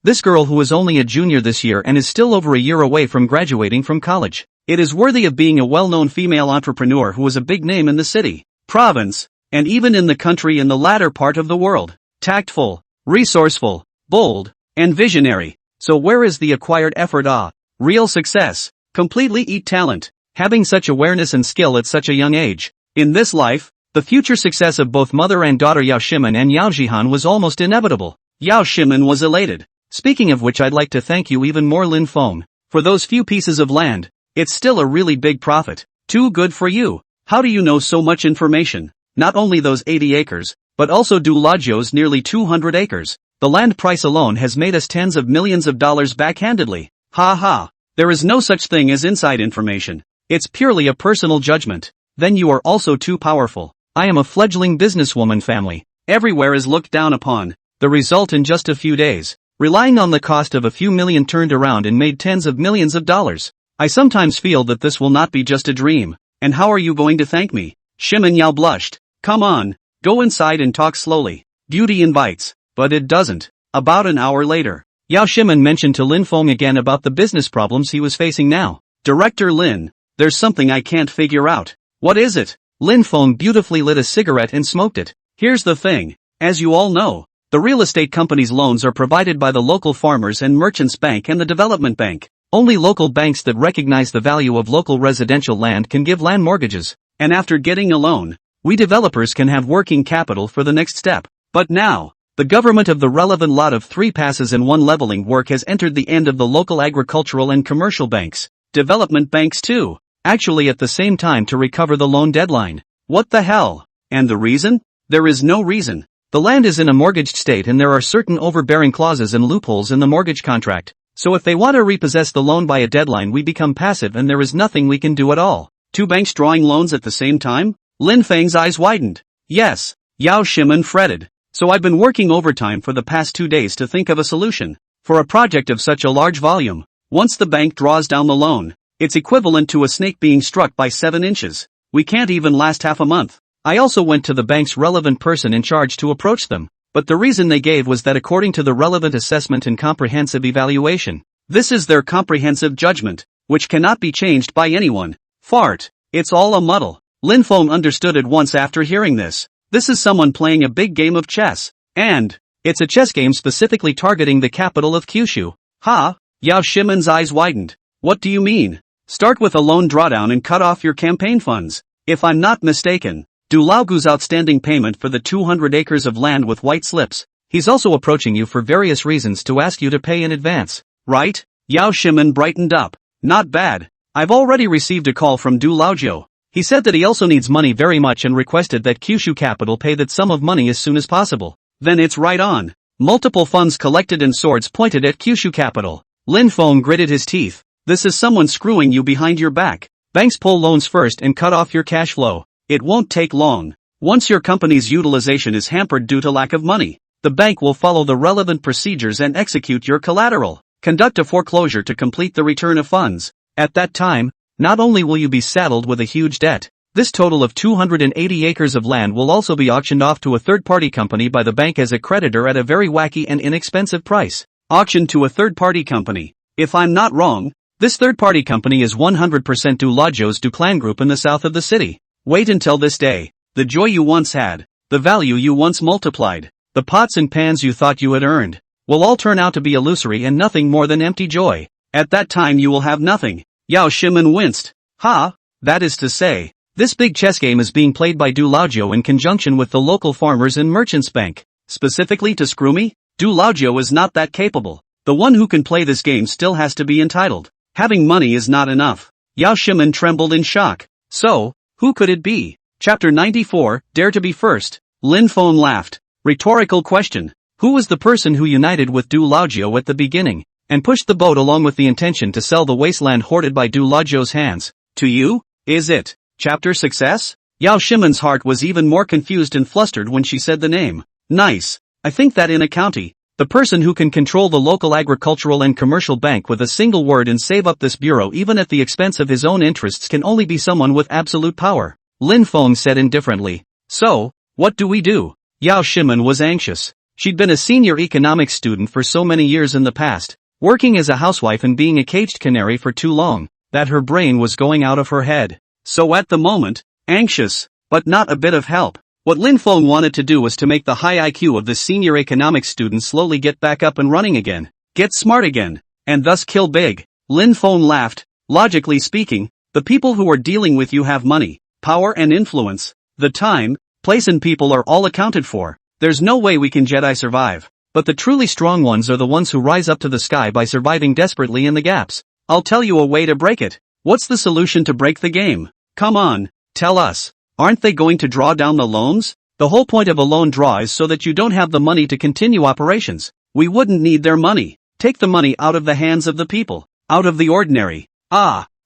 This girl who is only a junior this year and is still over a year away from graduating from college. It is worthy of being a well-known female entrepreneur who is a big name in the city, province, and even in the country in the latter part of the world. Tactful, resourceful, bold, and visionary. So where is the acquired effort? Real success. Completely eat talent. Having such awareness and skill at such a young age. In this life, the future success of both mother and daughter Yao Shimen and Yao Jihan was almost inevitable. Yao Shimen was elated. Speaking of which, I'd like to thank you even more, Lin Feng, for those few pieces of land. It's still a really big profit. Too good for you. How do you know so much information? Not only those 80 acres, but also Dulagio's nearly 200 acres. The land price alone has made us tens of millions of dollars backhandedly. Ha ha. There is no such thing as inside information. It's purely a personal judgment. Then you are also too powerful. I am a fledgling businesswoman family. Everywhere is looked down upon. The result in just a few days. Relying on the cost of a few million turned around and made tens of millions of dollars. I sometimes feel that this will not be just a dream. And how are you going to thank me? Shimen Yao blushed. Come on. Go inside and talk slowly. Duty invites. But it doesn't. About an hour later, Yao Shimen mentioned to Lin Feng again about the business problems he was facing now. Director Lin, there's something I can't figure out. What is it? Lin Feng beautifully lit a cigarette and smoked it. Here's the thing. As you all know, the real estate company's loans are provided by the local farmers and merchants bank and the development bank. Only local banks that recognize the value of local residential land can give land mortgages. And after getting a loan, we developers can have working capital for the next step. But now, the government of the relevant lot of 3 passes and 1 leveling work has entered the end of the local agricultural and commercial banks, development banks too, actually at the same time to recover the loan deadline. What the hell? And the reason? There is no reason. The land is in a mortgaged state and there are certain overbearing clauses and loopholes in the mortgage contract. So if they want to repossess the loan by a deadline, we become passive and there is nothing we can do at all. 2 banks drawing loans at the same time? Lin Feng's eyes widened. Yes, Yao Shimen fretted. So I've been working overtime for the past 2 days to think of a solution. For a project of such a large volume, once the bank draws down the loan, it's equivalent to a snake being struck by 7 inches. We can't even last half a month. I also went to the bank's relevant person in charge to approach them, but the reason they gave was that according to the relevant assessment and comprehensive evaluation, this is their comprehensive judgment, which cannot be changed by anyone. Fart. It's all a muddle. Lin Feng understood at once after hearing this. This is someone playing a big game of chess. And it's a chess game specifically targeting the capital of Kyushu. Ha! Yao Shimen's eyes widened. What do you mean? Start with a loan drawdown and cut off your campaign funds. If I'm not mistaken, Dulaugu's outstanding payment for the 200 acres of land with white slips. He's also approaching you for various reasons to ask you to pay in advance. Right? Yao Shimen brightened up. Not bad. I've already received a call from Dulaugio. He said that he also needs money very much and requested that Kyushu Capital pay that sum of money as soon as possible. Then it's right on. Multiple funds collected and swords pointed at Kyushu Capital. Lin Feng gritted his teeth. This is someone screwing you behind your back. Banks pull loans first and cut off your cash flow. It won't take long. Once your company's utilization is hampered due to lack of money, the bank will follow the relevant procedures and execute your collateral. Conduct a foreclosure to complete the return of funds. At that time, not only will you be saddled with a huge debt, this total of 280 acres of land will also be auctioned off to a third-party company by the bank as a creditor at a very wacky and inexpensive price. Auctioned to a third-party company. If I'm not wrong, this third-party company is 100% Dulaugio's Duclan Group in the south of the city. Wait until this day. The joy you once had, the value you once multiplied, the pots and pans you thought you had earned, will all turn out to be illusory and nothing more than empty joy. At that time you will have nothing. Yao Shimen winced. Ha! That is to say, this big chess game is being played by Dulaugio in conjunction with the local farmers and merchants bank. Specifically to screw me? Dulaugio is not that capable. The one who can play this game still has to be entitled. Having money is not enough. Yao Shimen trembled in shock. So, who could it be? Chapter 94, Dare to be First. Lin Feng laughed. Rhetorical question. Who was the person who united with Dulaugio at the beginning, and pushed the boat along with the intention to sell the wasteland hoarded by Dulaugio's hands? To you? Is it? Chapter Success? Yao Shimen's heart was even more confused and flustered when she said the name. Nice. I think that in a county, the person who can control the local agricultural and commercial bank with a single word and save up this bureau even at the expense of his own interests can only be someone with absolute power. Lin Feng said indifferently. So, what do we do? Yao Shimen was anxious. She'd been a senior economics student for so many years in the past, working as a housewife and being a caged canary for too long, that her brain was going out of her head. So at the moment, anxious, but not a bit of help. What Lin Feng wanted to do was to make the high IQ of the senior economics student slowly get back up and running again, get smart again, and thus kill big. Lin Feng laughed. Logically speaking, the people who are dealing with you have money, power and influence. The time, place and people are all accounted for. There's no way we can Jedi survive. But the truly strong ones are the ones who rise up to the sky by surviving desperately in the gaps. I'll tell you a way to break it. What's the solution to break the game? Come on, tell us. Aren't they going to draw down the loans? The whole point of a loan draw is so that you don't have the money to continue operations. We wouldn't need their money. Take the money out of the hands of the people, out of the ordinary.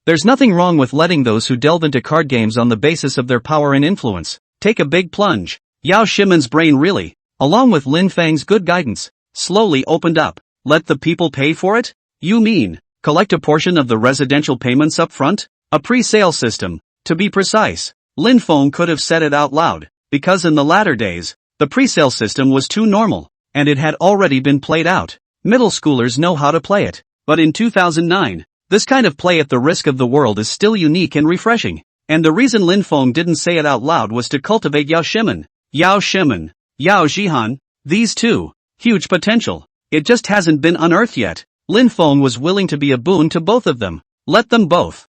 There's nothing wrong with letting those who delve into card games on the basis of their power and influence take a big plunge. Yao Shimen's brain really, along with Lin Fang's good guidance, slowly opened up. Let the people pay for it? You mean, collect a portion of the residential payments up front? A pre-sale system, to be precise. Lin Feng could have said it out loud, because in the latter days, the pre-sale system was too normal, and it had already been played out. Middle schoolers know how to play it. But in 2009, this kind of play at the risk of the world is still unique and refreshing. And the reason Lin Feng didn't say it out loud was to cultivate Yao Shimen, Yao Jihan, these two. Huge potential. It just hasn't been unearthed yet. Lin Feng was willing to be a boon to both of them. Let them both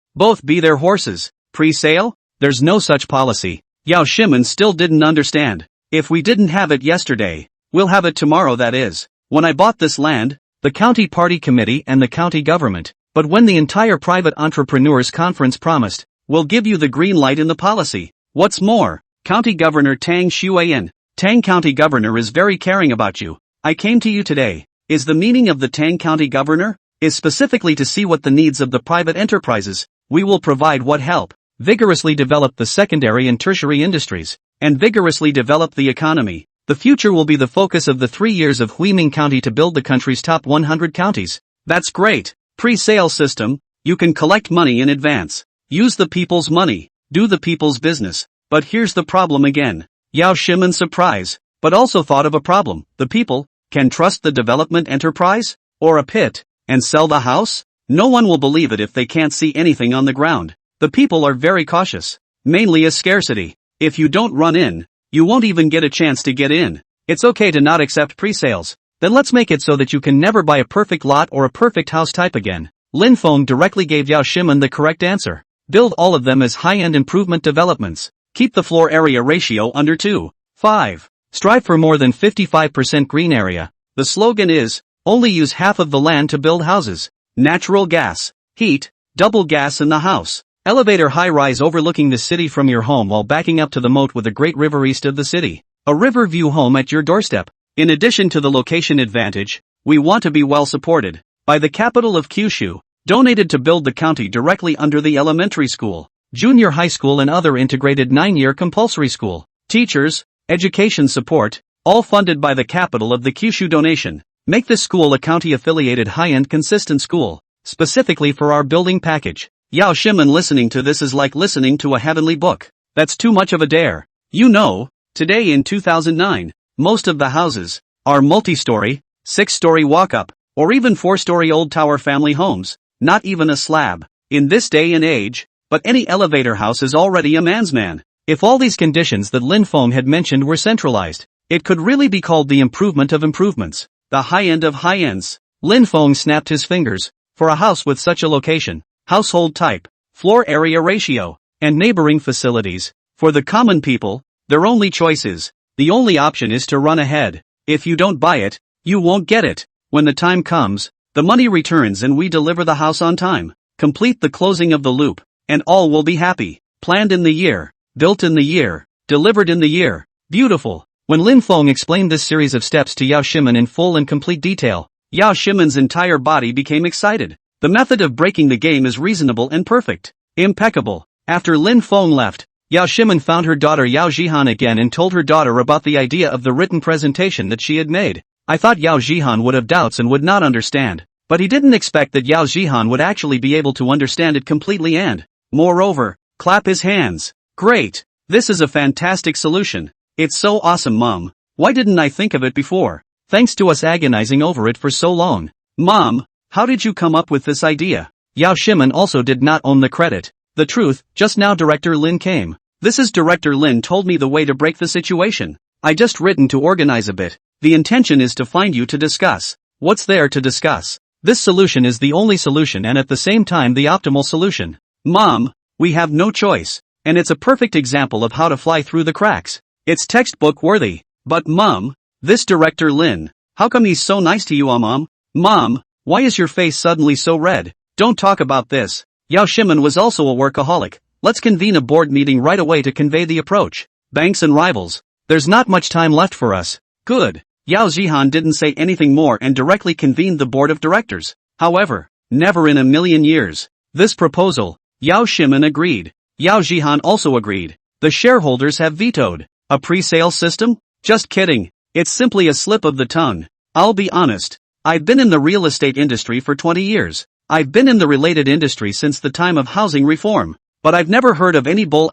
be their horses. Pre-sale? There's no such policy. Yao Shimen still didn't understand. If we didn't have it yesterday, we'll have it tomorrow, that is. When I bought this land, the county party committee and the county government, but when the entire private entrepreneurs conference promised, we'll give you the green light in the policy. What's more, County Governor Tang Xueyan, Tang County Governor is very caring about you. I came to you today. Is the meaning of the Tang County Governor? Is specifically to see what the needs of the private enterprises. We will provide what help. Vigorously develop the secondary and tertiary industries, and vigorously develop the economy. The future will be the focus of the 3 years of Huiming County to build the country's top 100 counties. That's great. Pre-sale system. You can collect money in advance. Use the people's money. Do the people's business. But here's the problem again. Yao Shimen surprise, but also thought of a problem. The people can trust the development enterprise? Or a pit, and sell the house? No one will believe it if they can't see anything on the ground. The people are very cautious. Mainly a scarcity. If you don't run in, you won't even get a chance to get in. It's okay to not accept pre-sales. Then let's make it so that you can never buy a perfect lot or a perfect house type again. Lin Feng directly gave Yao Shimen the correct answer. Build all of them as high-end improvement developments. Keep the floor area ratio under 2:5. Strive for more than 55% green area. The slogan is, only use half of the land to build houses. Natural gas, heat, double gas in the house. Elevator high-rise overlooking the city from your home while backing up to the moat with a great river east of the city. A river view home at your doorstep. In addition to the location advantage, we want to be well supported by the capital of Kyushu, donated to build the county directly under the elementary school, junior high school and other integrated 9-year compulsory school. Teachers, education support, all funded by the capital of the Kyushu donation. Make this school a county-affiliated high-end consistent school, specifically for our building package. Yao Shimen listening to this is like listening to a heavenly book. That's too much of a dare. You know, today in 2009, most of the houses are multi-story, 6-story walk-up, or even 4-story old tower family homes, not even a slab. In this day and age, but any elevator house is already a man's man. If all these conditions that Lin Feng had mentioned were centralized, it could really be called the improvement of improvements, the high end of high ends. Lin Feng snapped his fingers. For a house with such a location, household type, floor area ratio, and neighboring facilities, for the common people, their only choice is, the only option is to run ahead. If you don't buy it, you won't get it. When the time comes, the money returns and we deliver the house on time. Complete the closing of the loop, and all will be happy. Planned in the year, built in the year, delivered in the year. Beautiful. When Lin Feng explained this series of steps to Yao Shimen in full and complete detail, Yao Shimen's entire body became excited. The method of breaking the game is reasonable and perfect. Impeccable. After Lin Feng left, Yao Shimen found her daughter Yao Jihan again and told her daughter about the idea of the written presentation that she had made. I thought Yao Jihan would have doubts and would not understand, but he didn't expect that Yao Jihan would actually be able to understand it completely and, moreover, clap his hands. Great. This is a fantastic solution. It's so awesome, Mom. Why didn't I think of it before? Thanks to us agonizing over it for so long. Mom, how did you come up with this idea? Yao Shimen also did not own the credit. The truth, just now Director Lin came. This is Director Lin told me the way to break the situation. I just written to organize a bit. The intention is to find you to discuss. What's there to discuss? This solution is the only solution and at the same time the optimal solution. Mom, we have no choice. And it's a perfect example of how to fly through the cracks. It's textbook worthy. But Mom, this Director Lin, How come he's so nice to you, Mom? Mom, why is your face suddenly so red? Don't talk about this. Yao Shimen was also a workaholic. Let's convene a board meeting right away to convey the approach. Banks and rivals. There's not much time left for us. Good. Yao Zihan didn't say anything more and directly convened the board of directors. However, never in a million years. This proposal, Yao Shimen agreed. Yao Zihan also agreed. The shareholders have vetoed. A pre-sale system? Just kidding. It's simply a slip of the tongue. I'll be honest. I've been in the real estate industry for 20 years. I've been in the related industry since the time of housing reform. But I've never heard of any bull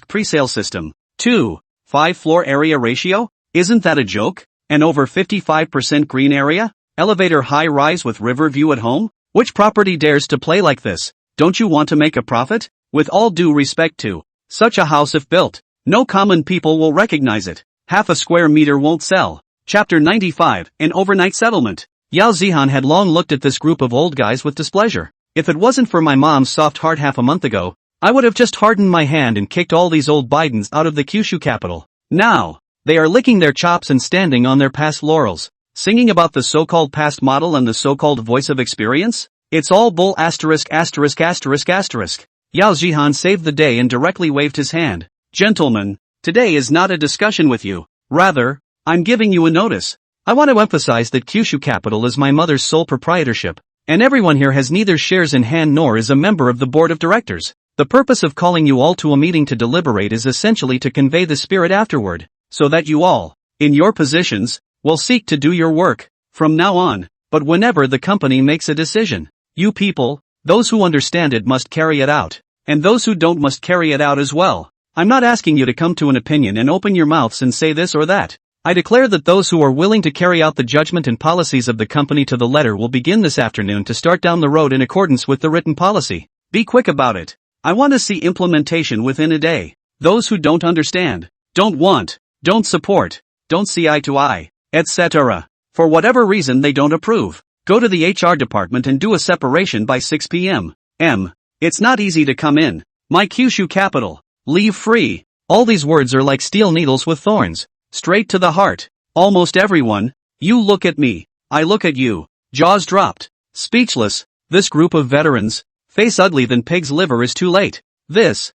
pre-sale system. 2:5 floor area ratio? Isn't that a joke? And over 55% green area? Elevator high rise with river view at home? Which property dares to play like this? Don't you want to make a profit? With all due respect to such a house, if built, no common people will recognize it. Half a square meter won't sell. Chapter 95, An Overnight Settlement. Yao Zihan had long looked at this group of old guys with displeasure. If it wasn't for my mom's soft heart half a month ago, I would have just hardened my hand and kicked all these old Bidens out of the Kyushu capital. Now, they are licking their chops and standing on their past laurels, singing about the so-called past model and the so-called voice of experience? It's all bull Yao Zihan saved the day and directly waved his hand. Gentlemen, today is not a discussion with you. Rather, I'm giving you a notice. I want to emphasize that Kyushu Capital is my mother's sole proprietorship, and everyone here has neither shares in hand nor is a member of the board of directors. The purpose of calling you all to a meeting to deliberate is essentially to convey the spirit afterward, so that you all, in your positions, will seek to do your work, from now on, but whenever the company makes a decision. You people, those who understand it must carry it out, and those who don't must carry it out as well. I'm not asking you to come to an opinion and open your mouths and say this or that. I declare that those who are willing to carry out the judgment and policies of the company to the letter will begin this afternoon to start down the road in accordance with the written policy. Be quick about it. I want to see implementation within a day. Those who don't understand, don't want, don't support, don't see eye to eye, etc. For whatever reason they don't approve, go to the HR department and do a separation by 6 p.m. It's not easy to come in. My Kyushu capital. Leave free. All these words are like steel needles with thorns. Straight to the heart. Almost everyone. You look at me. I look at you. Jaws dropped. Speechless. This group of veterans. Face ugly than pig's liver is too late. This.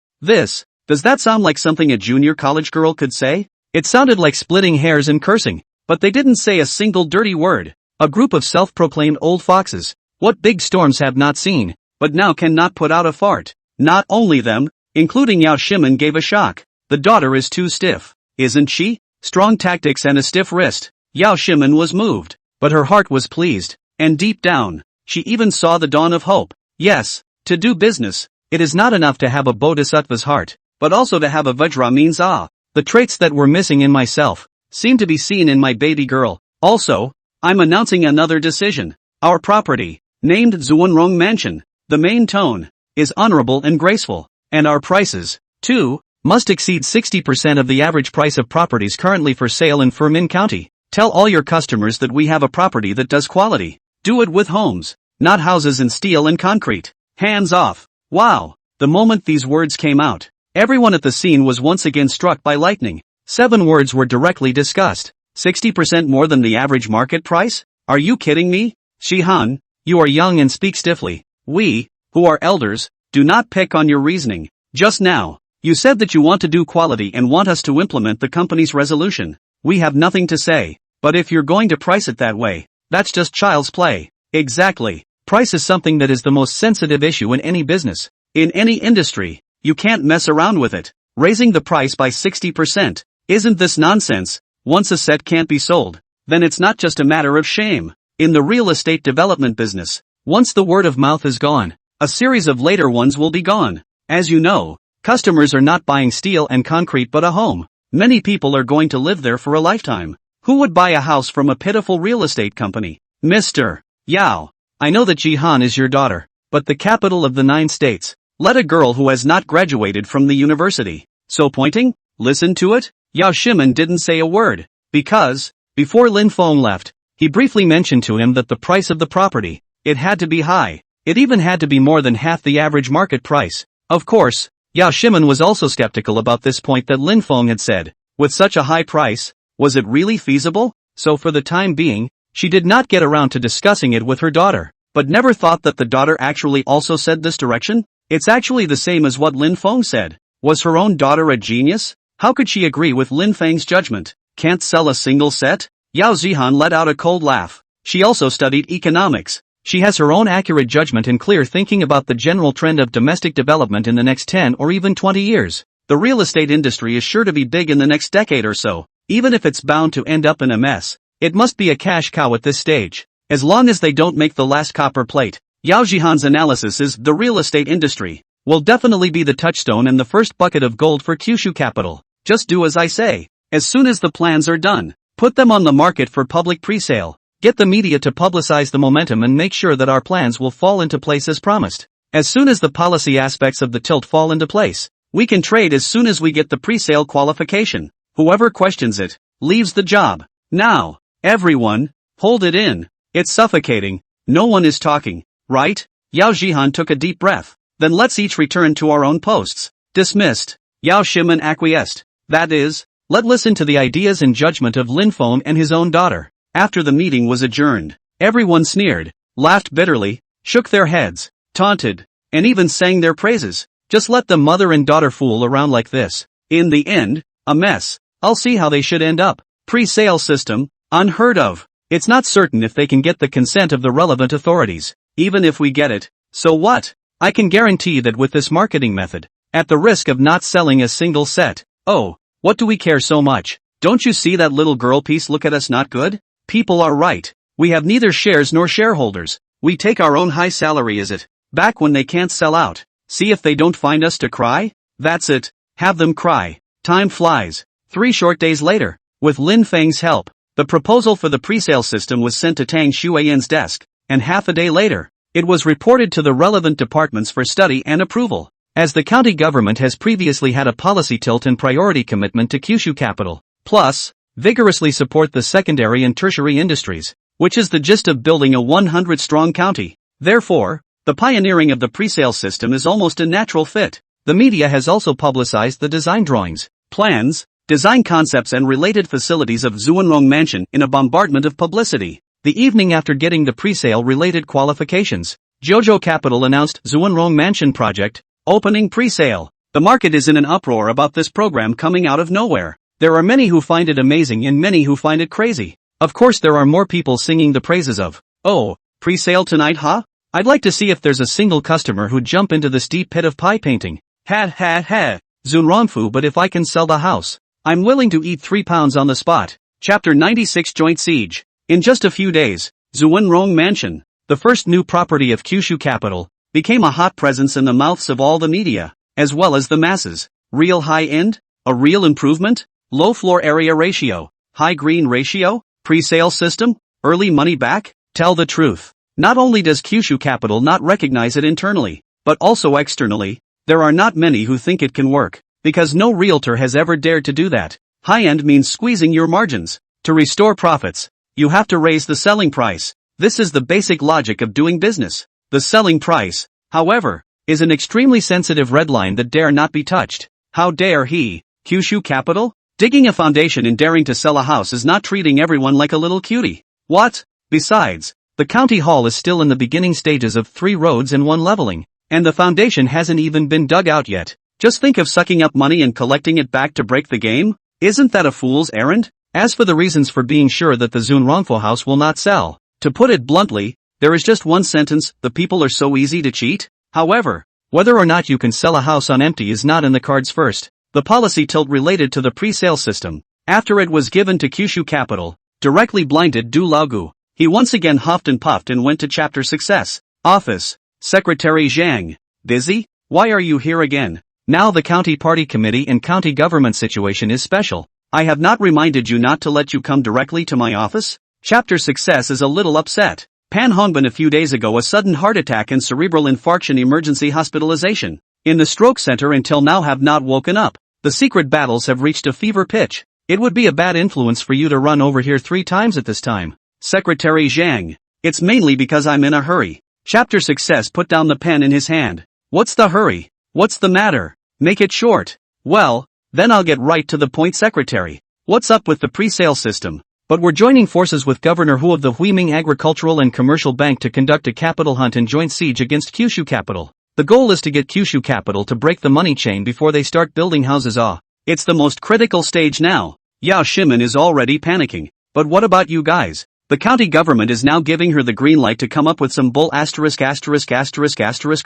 Does that sound like something a junior college girl could say? It sounded like splitting hairs and cursing. But they didn't say a single dirty word. A group of self-proclaimed old foxes. What big storms have not seen, but now cannot put out a fart. Not only them, including Yao Shimen gave a shock. The daughter is too stiff. Isn't she? Strong tactics and a stiff wrist. Yao Shimen was moved, but her heart was pleased, and deep down, she even saw the dawn of hope. Yes, to do business, it is not enough to have a bodhisattva's heart, but also to have a vajra means the traits that were missing in myself, seem to be seen in my baby girl. Also, I'm announcing another decision. Our property, named Zuanrong Mansion, the main tone, is honorable and graceful, and our prices, too, must exceed 60% of the average price of properties currently for sale in Firmin County. Tell all your customers that we have a property that does quality. Do it with homes, not houses in steel and concrete. Hands off. Wow. The moment these words came out, everyone at the scene was once again struck by lightning. 7 words were directly discussed. 60% more than the average market price? Are you kidding me? Shihan, you are young and speak stiffly. We, who are elders, do not pick on your reasoning. Just now, you said that you want to do quality and want us to implement the company's resolution. We have nothing to say, but if you're going to price it that way, that's just child's play. Exactly. Price is something that is the most sensitive issue in any business. In any industry, you can't mess around with it. Raising the price by 60%. Isn't this nonsense? Once a set can't be sold, then it's not just a matter of shame. In the real estate development business, once the word of mouth is gone, a series of later ones will be gone. As you know, customers are not buying steel and concrete but a home. Many people are going to live there for a lifetime. Who would buy a house from a pitiful real estate company? Mr. Yao, I know that Jihan is your daughter, but the capital of the 9 states. Let a girl who has not graduated from the university. So pointing? Listen to it? Yao Shimen didn't say a word, because, before Lin Feng left, he briefly mentioned to him that the price of the property, it had to be high. It even had to be more than half the average market price. Of course, Yao Shimen was also skeptical about this point that Lin Feng had said. With such a high price, was it really feasible? so for the time being, she did not get around to discussing it with her daughter, but never thought that the daughter actually also said this direction? It's actually the same as what Lin Feng said. Was her own daughter a genius? How could she agree with Lin Feng's judgment? Can't sell a single set? Yao Zihan let out a cold laugh. She also studied economics. She has her own accurate judgment and clear thinking about the general trend of domestic development in the next 10 or even 20 years. The real estate industry is sure to be big in the next decade or so. Even if it's bound to end up in a mess, it must be a cash cow at this stage. As long as they don't make the last copper plate. Yao Zihan's analysis is the real estate industry will definitely be the touchstone and the first bucket of gold for Kyushu Capital. Just do as I say. As soon as the plans are done, put them on the market for public pre-sale. Get the media to publicize the momentum and make sure that our plans will fall into place as promised. As soon as the policy aspects of the tilt fall into place, we can trade as soon as we get the pre-sale qualification. Whoever questions it, leaves the job. Now, everyone, hold it in. It's suffocating. No one is talking, right? Yao Zihan took a deep breath. Then let's each return to our own posts. Dismissed. Yao Shimen acquiesced. That is, let's listen to the ideas and judgment of Lin Feng and his own daughter. After the meeting was adjourned, everyone sneered, laughed bitterly, shook their heads, taunted, and even sang their praises. Just let the mother and daughter fool around like this. In the end, a mess. I'll see how they should end up. Pre-sale system, unheard of. It's not certain if they can get the consent of the relevant authorities. Even if we get it, so what? I can guarantee that with this marketing method, at the risk of not selling a single set, oh, what do we care so much? Don't you see that little girl piece? Look at us, not good? People are right. We have neither shares nor shareholders. We take our own high salary, is it? Back when they can't sell out. See if they don't find us to cry? That's it. Have them cry. Time flies. 3 short days later, with Lin Feng's help, the proposal for the pre-sale system was sent to Tang Shuiyan's desk, and half a day later, it was reported to the relevant departments for study and approval. As the county government has previously had a policy tilt and priority commitment to Kyushu Capital, plus, vigorously support the secondary and tertiary industries, which is the gist of building a 100-strong county. Therefore, the pioneering of the pre-sale system is almost a natural fit. The media has also publicized the design drawings, plans, design concepts and related facilities of Zuanrong Mansion in a bombardment of publicity. The evening after getting the pre-sale related qualifications, Jojo Capital announced Zuanrong Mansion project, opening pre-sale. The market is in an uproar about this program coming out of nowhere. There are many who find it amazing and many who find it crazy. Of course there are more people singing the praises of, oh, pre-sale tonight, huh? I'd like to see if there's a single customer who'd jump into the steep pit of pie painting. Ha ha ha, Zunrongfu, but if I can sell the house, I'm willing to eat 3 pounds on the spot. Chapter 96 Joint Siege. In just a few days, Zuanrong Mansion, the first new property of Kyushu Capital, became a hot presence in the mouths of all the media, as well as the masses. Real high-end? A real improvement? Low floor area ratio? High green ratio? Pre-sale system? Early money back? Tell the truth. Not only does Kyushu Capital not recognize it internally, but also externally, there are not many who think it can work, because no realtor has ever dared to do that. High-end means squeezing your margins. To restore profits, you have to raise the selling price. This is the basic logic of doing business. The selling price, however, is an extremely sensitive red line that dare not be touched. How dare he? Kyushu Capital? Digging a foundation and daring to sell a house is not treating everyone like a little cutie. What? Besides, the county hall is still in the beginning stages of 3 roads and 1 leveling, and the foundation hasn't even been dug out yet. Just think of sucking up money and collecting it back to break the game? Isn't that a fool's errand? As for the reasons for being sure that the Zunrongfo house will not sell, to put it bluntly, there is just one sentence: the people are so easy to cheat. However, whether or not you can sell a house on empty is not in the cards first. The policy tilt related to the pre-sale system, after it was given to Kyushu Capital, directly blinded Du Laogu. He once again huffed and puffed and went to chapter success. Office. Secretary Zhang. Busy? Why are you here again? Now the county party committee and county government situation is special. I have not reminded you not to let you come directly to my office? Chapter success is a little upset. Pan Hongbin a few days ago, a sudden heart attack and cerebral infarction, emergency hospitalization. In the stroke center until now have not woken up. The secret battles have reached a fever pitch. It would be a bad influence for you to run over here 3 times at this time. Secretary Zhang. It's mainly because I'm in a hurry. Chapter success put down the pen in his hand. What's the hurry? What's the matter? Make it short. Well, then I'll get right to the point, Secretary. What's up with the pre-sale system? But we're joining forces with Governor Hu of the Huiming Agricultural and Commercial Bank to conduct a capital hunt and joint siege against Kyushu Capital. The goal is to get Kyushu Capital to break the money chain before they start building houses. It's the most critical stage now. Yao Shimin is already panicking. But what about you guys? The county government is now giving her the green light to come up with some bull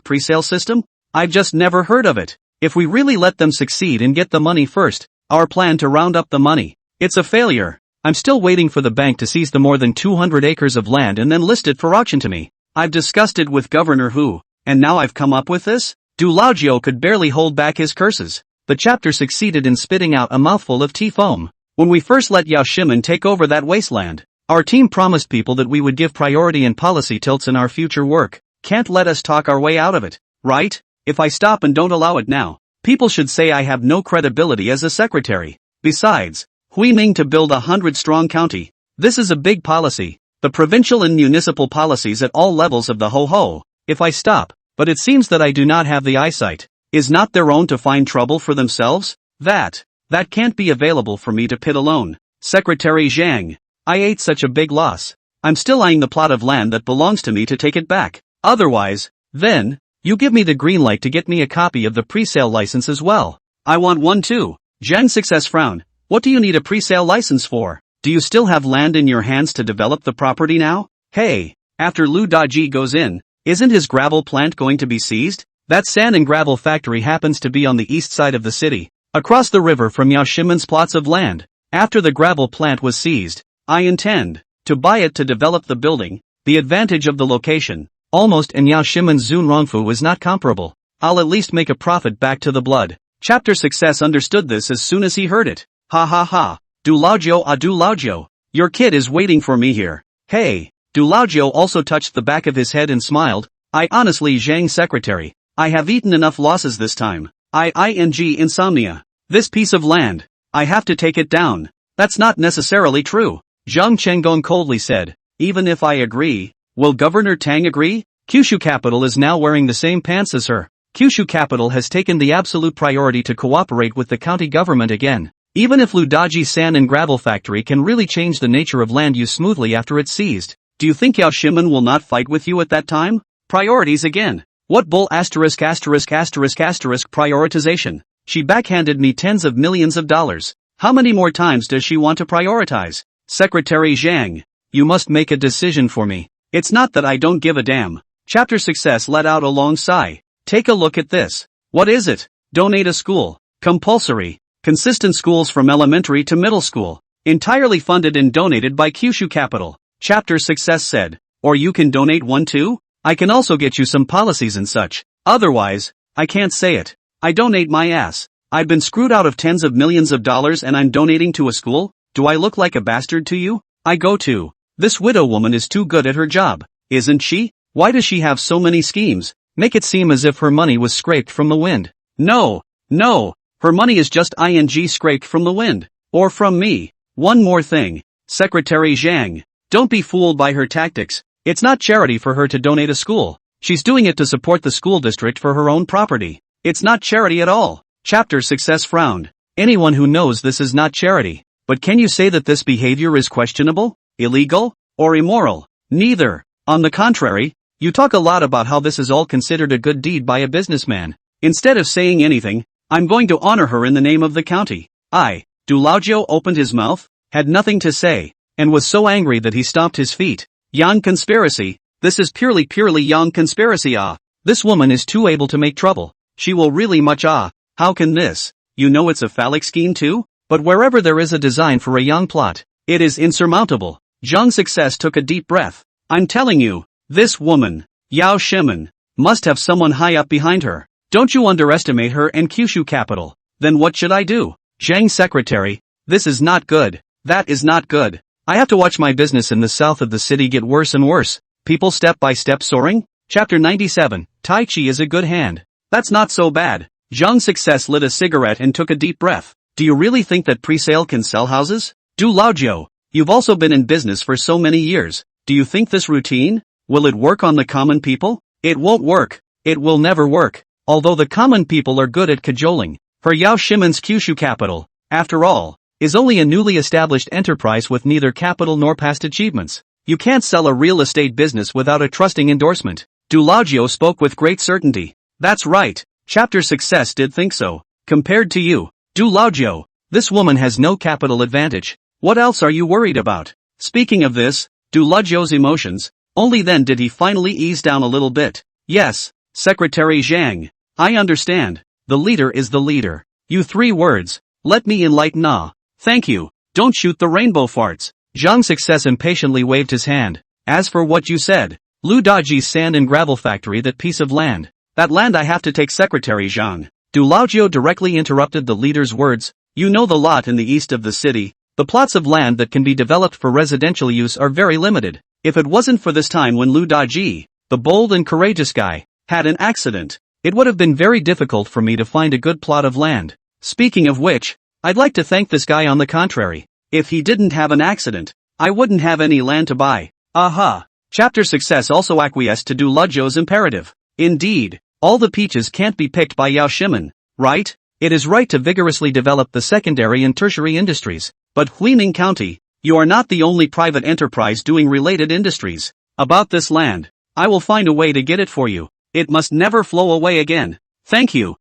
pre-sale system? I've just never heard of it. If we really let them succeed and get the money first, our plan to round up the money, it's a failure. I'm still waiting for the bank to seize the more than 200 acres of land and then list it for auction to me. I've discussed it with Governor Hu, and now I've come up with this? Du Laojiu could barely hold back his curses. The chapter succeeded in spitting out a mouthful of tea foam. When we first let Yao Shimin take over that wasteland, our team promised people that we would give priority and policy tilts in our future work. Can't let us talk our way out of it, right? If I stop and don't allow it now, people should say I have no credibility as a secretary. Besides, Huiming to build a 100-strong county. This is a big policy. The provincial and municipal policies at all levels of the ho-ho. If I stop, but it seems that I do not have the eyesight, is not their own to find trouble for themselves? That can't be available for me to pit alone. Secretary Zhang, I ate such a big loss. I'm still eyeing the plot of land that belongs to me to take it back. Otherwise, then, you give me the green light to get me a copy of the pre-sale license as well. I want one too. Zhang Success frowned. What do you need a pre-sale license for? Do you still have land in your hands to develop the property now? Hey, after Lu Daji goes in, isn't his gravel plant going to be seized? That sand and gravel factory happens to be on the east side of the city, across the river from Yao Shimin's plots of land. After the gravel plant was seized, I intend to buy it to develop the building. The advantage of the location, almost in Yao Shimin's Zunrongfu, was not comparable. I'll at least make a profit back to the blood. Chapter Success understood this as soon as he heard it. Ha ha ha. Du Laojiu, your kid is waiting for me here. Hey. Du Laojiu also touched the back of his head and smiled. I honestly, Zhang Secretary, I have eaten enough losses this time. Insomnia. This piece of land, I have to take it down. That's not necessarily true. Zhang Chenggong coldly said. Even if I agree, will Governor Tang agree? Kyushu Capital is now wearing the same pants as her. Kyushu Capital has taken the absolute priority to cooperate with the county government again. Even if Ludaji's sand and gravel factory can really change the nature of land use smoothly after it's seized, do you think Yao Shimin will not fight with you at that time? Priorities again. What bull prioritization? She backhanded me tens of millions of dollars. How many more times does she want to prioritize? Secretary Zhang, you must make a decision for me. It's not that I don't give a damn. Chapter Success let out a long sigh. Take a look at this. What is it? Donate a school. Compulsory. Consistent schools from elementary to middle school. Entirely funded and donated by Kyushu Capital. Chapter Success said. Or you can donate one too? I can also get you some policies and such. Otherwise, I can't say it. I donate my ass. I've been screwed out of tens of millions of dollars and I'm donating to a school? Do I look like a bastard to you? I go to. This widow woman is too good at her job, isn't she? Why does she have so many schemes? Make it seem as if her money was scraped from the wind. No. Her money is just scraped from the wind. Or from me. One more thing. Secretary Zhang. Don't be fooled by her tactics. It's not charity for her to donate a school. She's doing it to support the school district for her own property. It's not charity at all. Chapter Success frowned. Anyone who knows this is not charity. But can you say that this behavior is questionable, illegal, or immoral? Neither. On the contrary, you talk a lot about how this is all considered a good deed by a businessman. Instead of saying anything, I'm going to honor her in the name of the county. Du Laojiu opened his mouth, had nothing to say, and was so angry that he stomped his feet. Yang conspiracy. This is purely Yang conspiracy. This woman is too able to make trouble. She will really much. How can this? You know it's a phallic scheme too? But wherever there is a design for a Yang plot, it is insurmountable. Zhang Success took a deep breath. I'm telling you, this woman, Yao Shimin, must have someone high up behind her. Don't you underestimate her and Kyushu Capital. Then what should I do? Zhang Secretary, this is not good. That is not good. I have to watch my business in the south of the city get worse and worse. People step by step soaring? Chapter 97, Tai Chi is a good hand. That's not so bad. Zhang Success lit a cigarette and took a deep breath. Do you really think that pre-sale can sell houses? Du Laojiu, you've also been in business for so many years. Do you think this routine? Will it work on the common people? It won't work. It will never work. Although the common people are good at cajoling. For Yao Shimin's Kyushu Capital, after all, is only a newly established enterprise with neither capital nor past achievements. You can't sell a real estate business without a trusting endorsement. Dulagio spoke with great certainty. That's right, Chapter Success did think so. Compared to you, Dulagio, this woman has no capital advantage. What else are you worried about? Speaking of this, Dulagio's emotions, only then did he finally ease down a little bit. Yes, Secretary Zhang. I understand. The leader is the leader. You 3 words. Let me enlighten. Thank you. Don't shoot the rainbow farts. Zhang Success impatiently waved his hand. As for what you said, Lu Daji's sand and gravel factory, that piece of land. That land I have to take, Secretary Zhang. Dulagio directly interrupted the leader's words. You know the lot in the east of the city. The plots of land that can be developed for residential use are very limited. If it wasn't for this time when Lu Daji, the bold and courageous guy, had an accident, it would have been very difficult for me to find a good plot of land. Speaking of which, I'd like to thank this guy on the contrary. If he didn't have an accident, I wouldn't have any land to buy. Aha! Chapter Success also acquiesced to Dulagio's imperative. Indeed, all the peaches can't be picked by Yao Shimen, right? It is right to vigorously develop the secondary and tertiary industries. But Huining County, you are not the only private enterprise doing related industries. About this land, I will find a way to get it for you. It must never flow away again. Thank you,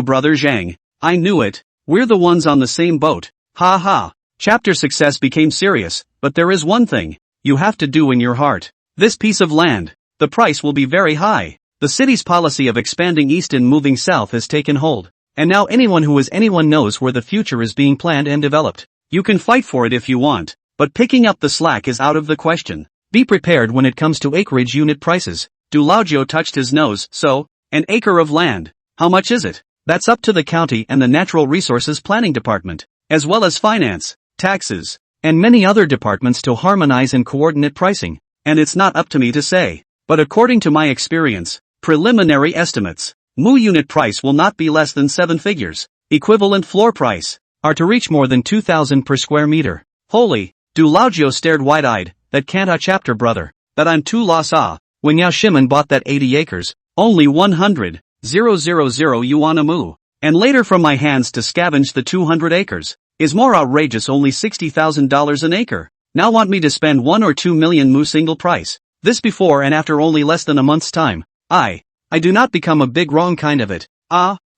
brother Zhang. I knew it. We're the ones on the same boat. Ha ha. Chapter Success became serious, but there is one thing you have to do in your heart. This piece of land, the price will be very high. The city's policy of expanding east and moving south has taken hold, and now anyone who is anyone knows where the future is being planned and developed. You can fight for it if you want, but picking up the slack is out of the question. Be prepared when it comes to acreage unit prices. Dulagio touched his nose. So, an acre of land, how much is it? That's up to the county and the Natural Resources Planning Department, as well as finance, taxes, and many other departments to harmonize and coordinate pricing. And it's not up to me to say, but according to my experience, preliminary estimates, Mu unit price will not be less than 7 figures. Equivalent floor price are to reach more than 2,000 per square meter. Holy, Dulagio stared wide-eyed. That can't chapter brother, that I'm too lost. When Yao Shimen bought that 80 acres, only 100,000 yuan a mu, and later from my hands to scavenge the 200 acres, is more outrageous. Only $60,000 an acre. Now want me to spend 1 or 2 million mu single price. This before and after only less than a month's time. I do not become a big wrong kind of it.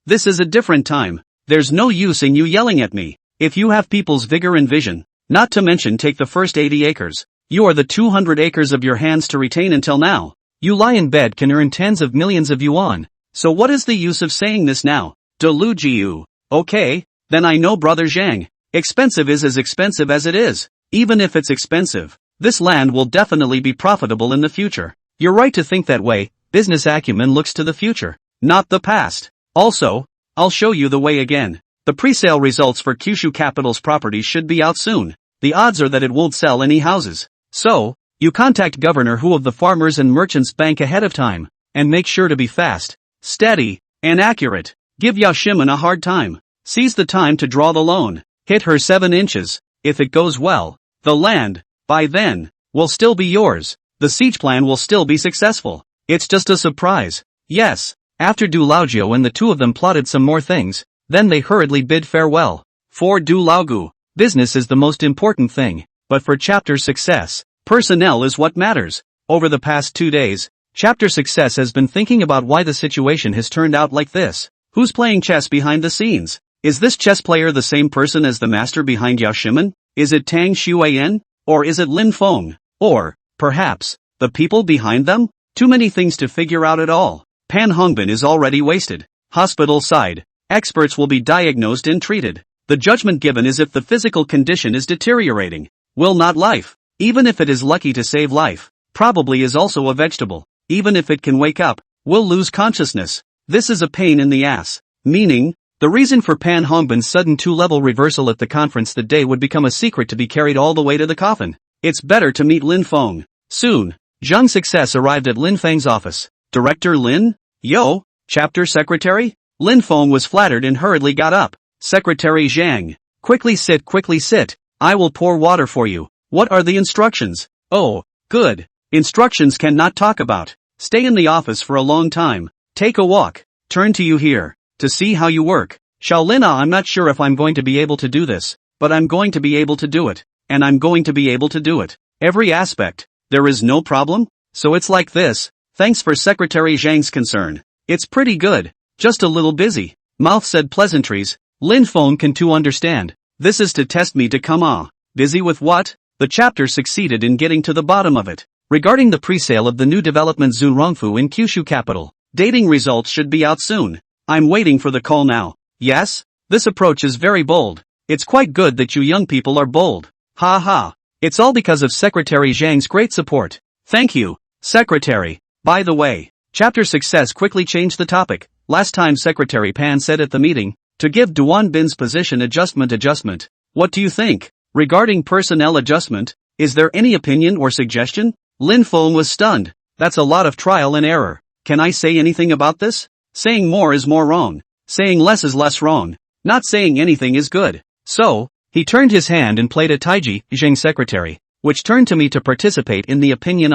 This is a different time. There's no use in you yelling at me. If you have people's vigor and vision, not to mention take the first 80 acres, you are the 200 acres of your hands to retain until now. You lie in bed can earn tens of millions of yuan. So what is the use of saying this now? Dulagio. Okay, then I know brother Zhang. Expensive is as expensive as it is. Even if it's expensive, this land will definitely be profitable in the future. You're right to think that way. Business acumen looks to the future, not the past. Also, I'll show you the way again. The pre-sale results for Kyushu Capital's properties should be out soon. The odds are that it won't sell any houses. So, you contact Governor Hu of the Farmers and Merchants Bank ahead of time, and make sure to be fast, steady, and accurate. Give Yao Shimen a hard time. Seize the time to draw the loan. Hit her 7 inches. If it goes well, the land, by then, will still be yours. The siege plan will still be successful. It's just a surprise. Yes. After Dulagio and the two of them plotted some more things, then they hurriedly bid farewell. For Dulagio, business is the most important thing, but for Chapter Success, personnel is what matters. Over the past 2 days, Chapter Success has been thinking about why the situation has turned out like this. Who's playing chess behind the scenes? Is this chess player the same person as the master behind Yao Shimen? Is it Tang Xuan? Or is it Lin Feng? Or, perhaps, the people behind them? Too many things to figure out at all. Pan Hongbin is already wasted. Hospital side, experts will be diagnosed and treated. The judgment given is if the physical condition is deteriorating. Will not life, even if it is lucky to save life, probably is also a vegetable. Even if it can wake up, will lose consciousness. This is a pain in the ass. Meaning, the reason for Pan Hongbin's sudden 2-level reversal at the conference that day would become a secret to be carried all the way to the coffin. It's better to meet Lin Feng. Soon, Zhang Success arrived at Lin Feng's office. Director Lin? Yo, chapter secretary? Lin Feng was flattered and hurriedly got up. Secretary Zhang. Quickly sit. I will pour water for you. What are the instructions? Oh, good. Instructions cannot talk about. Stay in the office for a long time. Take a walk. Turn to you here. To see how you work. Shaolina, I'm not sure if I'm going to be able to do this. but I'm going to be able to do it. And I'm going to be able to do it. Every aspect. There is no problem? So it's like this. Thanks for Secretary Zhang's concern. It's pretty good. Just a little busy. Mouth said pleasantries. Lin Feng can too understand. This is to test me to come on. Busy with what? The chapter succeeded in getting to the bottom of it. Regarding the pre-sale of the new development Zunrongfu in Kyushu capital. Dating results should be out soon. I'm waiting for the call now. Yes? This approach is very bold. It's quite good that you young people are bold. Ha ha. It's all because of Secretary Zhang's great support. Thank you, Secretary. By the way, chapter success quickly changed the topic. Last time Secretary Pan said at the meeting, to give Duan Bin's position adjustment. What do you think? Regarding personnel adjustment, is there any opinion or suggestion? Lin Feng was stunned. That's a lot of trial and error. Can I say anything about this? Saying more is more wrong. Saying less is less wrong. Not saying anything is good. So, he turned his hand and played a taiji, Zhang secretary, which turned to me to participate in the opinion.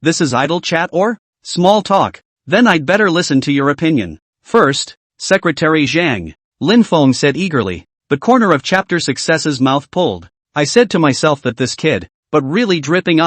This is idle chat or small talk. Then I'd better listen to your opinion. First, Secretary Zhang. Lin Feng said eagerly. The corner of chapter success's mouth pulled. I said to myself that this kid, but really dripping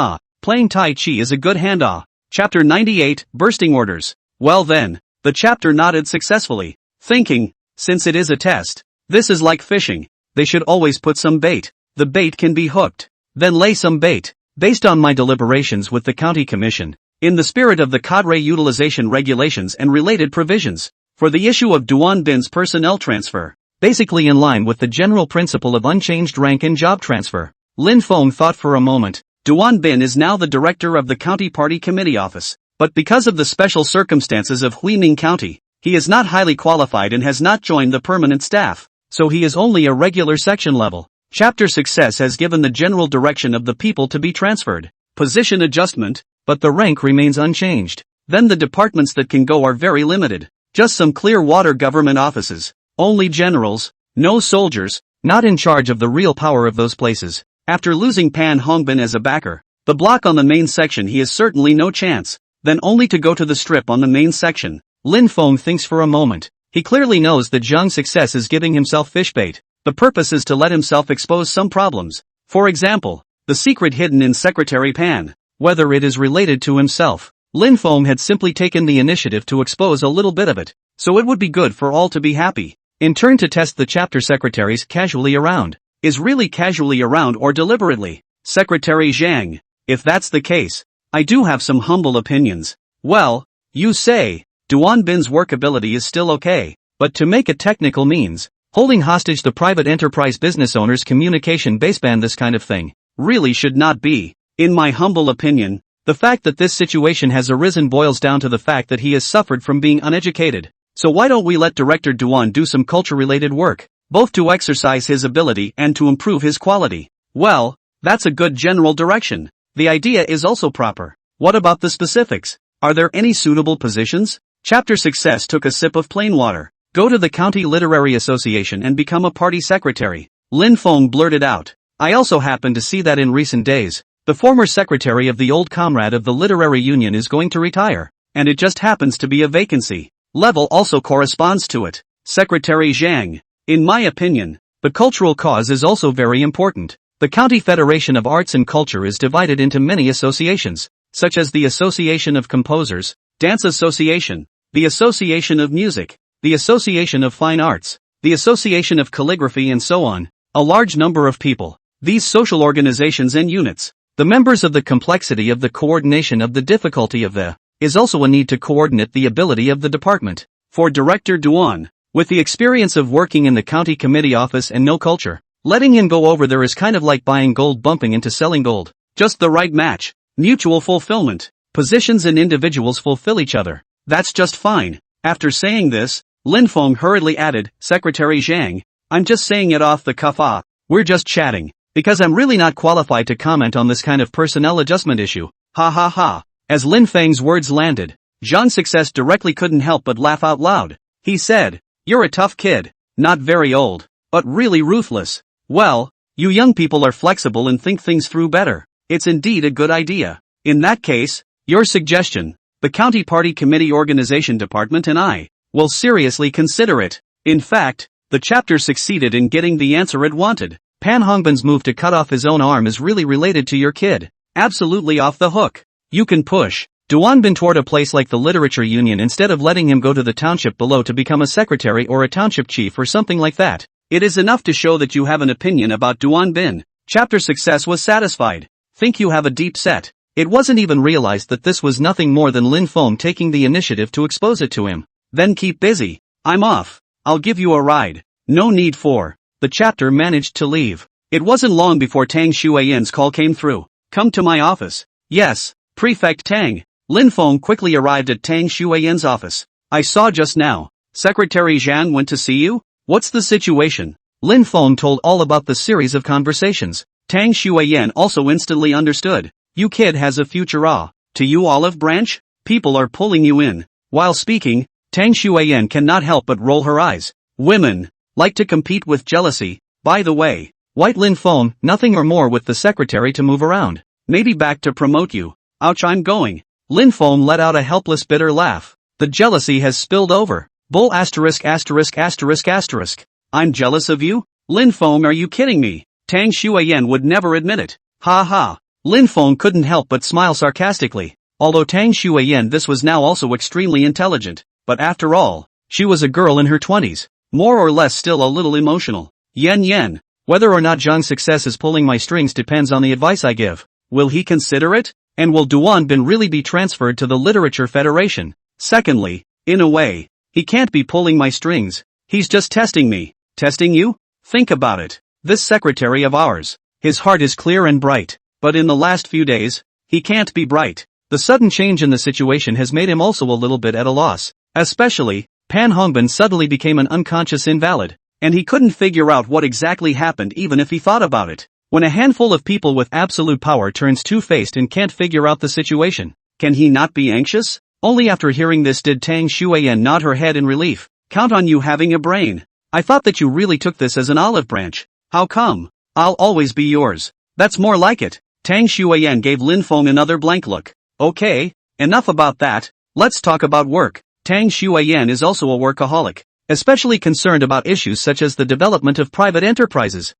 playing Tai Chi is a good hand Chapter 98, Bursting Orders. Well then, the chapter nodded successfully, thinking, since it is a test, this is like fishing, they should always put some bait. The bait can be hooked. Then lay some bait. Based on my deliberations with the county commission, in the spirit of the cadre utilization regulations and related provisions, for the issue of Duan Bin's personnel transfer, basically in line with the general principle of unchanged rank and job transfer. Lin Feng thought for a moment. Duan Bin is now the director of the county party committee office, but because of the special circumstances of Huining County, he is not highly qualified and has not joined the permanent staff, so he is only a regular section level. Chapter success has given the general direction of the people to be transferred. Position adjustment, but the rank remains unchanged. Then the departments that can go are very limited. Just some clear water government offices. Only generals, no soldiers, not in charge of the real power of those places. After losing Pan Hongbin as a backer, the block on the main section he has certainly no chance, then only to go to the strip on the main section. Lin Feng thinks for a moment. He clearly knows that Zhang's success is giving himself fishbait. The purpose is to let himself expose some problems. For example, the secret hidden in Secretary Pan. Whether it is related to himself, Lin Feng had simply taken the initiative to expose a little bit of it, so it would be good for all to be happy. In turn to test the chapter secretaries casually around. Is really casually around or deliberately? Secretary Zhang. If that's the case, I do have some humble opinions. Well, you say, Duan Bin's workability is still okay, but to make a technical means, holding hostage the private enterprise business owner's communication baseband, this kind of thing, really should not be. In my humble opinion, the fact that this situation has arisen boils down to the fact that he has suffered from being uneducated. So why don't we let Director Duan do some culture-related work, both to exercise his ability and to improve his quality? Well, that's a good general direction. The idea is also proper. What about the specifics? Are there any suitable positions? Chapter success took a sip of plain water. Go to the County Literary Association and become a party secretary. Lin Feng blurted out. I also happen to see that in recent days, the former secretary of the old comrade of the Literary Union is going to retire, and it just happens to be a vacancy. Level also corresponds to it. Secretary Zhang. In my opinion, the cultural cause is also very important. The County Federation of Arts and Culture is divided into many associations, such as the Association of Composers, Dance Association, the Association of Music, the Association of Fine Arts, the Association of Calligraphy, and so on. A large number of people. These social organizations and units. The members of the complexity of the coordination of the difficulty of the is also a need to coordinate the ability of the department. For Director Duan, with the experience of working in the county committee office and no culture, letting him go over there is kind of like buying gold bumping into selling gold. Just the right match. Mutual fulfillment. Positions and individuals fulfill each other. That's just fine. After saying this, Lin Feng hurriedly added, Secretary Zhang, I'm just saying it off the cuff. We're just chatting, because I'm really not qualified to comment on this kind of personnel adjustment issue. Ha ha ha. As Lin Feng's words landed, Zhang's success directly couldn't help but laugh out loud. He said, you're a tough kid, not very old, but really ruthless. Well, you young people are flexible and think things through better. It's indeed a good idea. In that case, your suggestion, the County Party Committee Organization Department and I will seriously consider it. In fact, the chapter succeeded in getting the answer it wanted. Pan Hongbin's move to cut off his own arm is really related to your kid. Absolutely off the hook. You can push Duanbin toward a place like the Literature Union instead of letting him go to the township below to become a secretary or a township chief or something like that. It is enough to show that you have an opinion about Duanbin. Chapter success was satisfied. Think you have a deep set. It wasn't even realized that this was nothing more than Lin Feng taking the initiative to expose it to him. Then keep busy. I'm off. I'll give you a ride. No need for. The chapter managed to leave. It wasn't long before Tang Xueyan's call came through. Come to my office. Yes, Prefect Tang. Lin Feng quickly arrived at Tang Xueyan's office. I saw just now. Secretary Zhang went to see you? What's the situation? Lin Feng told all about the series of conversations. Tang Xueyan also instantly understood. You kid has a future. To you Olive Branch? People are pulling you in. While speaking, Tang Xueyan cannot help but roll her eyes. Women like to compete with jealousy. By the way, White Lin Feng, nothing or more with the secretary to move around. Maybe back to promote you. Ouch, I'm going. Lin Feng let out a helpless bitter laugh. The jealousy has spilled over. Bull asterisk asterisk asterisk asterisk. I'm jealous of you? Lin Feng, are you kidding me? Tang Xueyan would never admit it. Ha ha. Lin Feng couldn't help but smile sarcastically. Although Tang Xueyan this was now also extremely intelligent, but after all, she was a girl in her 20s, more or less still a little emotional. Yen. Whether or not Zhang's success is pulling my strings depends on the advice I give. Will he consider it? And will Duanbin really be transferred to the Literature Federation? Secondly, in a way, he can't be pulling my strings. He's just testing me. Testing you? Think about it. This secretary of ours, his heart is clear and bright, but in the last few days, he can't be bright. The sudden change in the situation has made him also a little bit at a loss. Especially, Pan Hongbin suddenly became an unconscious invalid, and he couldn't figure out what exactly happened even if he thought about it. When a handful of people with absolute power turns two-faced and can't figure out the situation, can he not be anxious? Only after hearing this did Tang Xueyan nod her head in relief. Count on you having a brain. I thought that you really took this as an olive branch. How come? I'll always be yours. That's more like it. Tang Xueyan gave Lin Feng another blank look. Okay, enough about that. Let's talk about work. Tang Xueyan is also a workaholic, especially concerned about issues such as the development of private enterprises.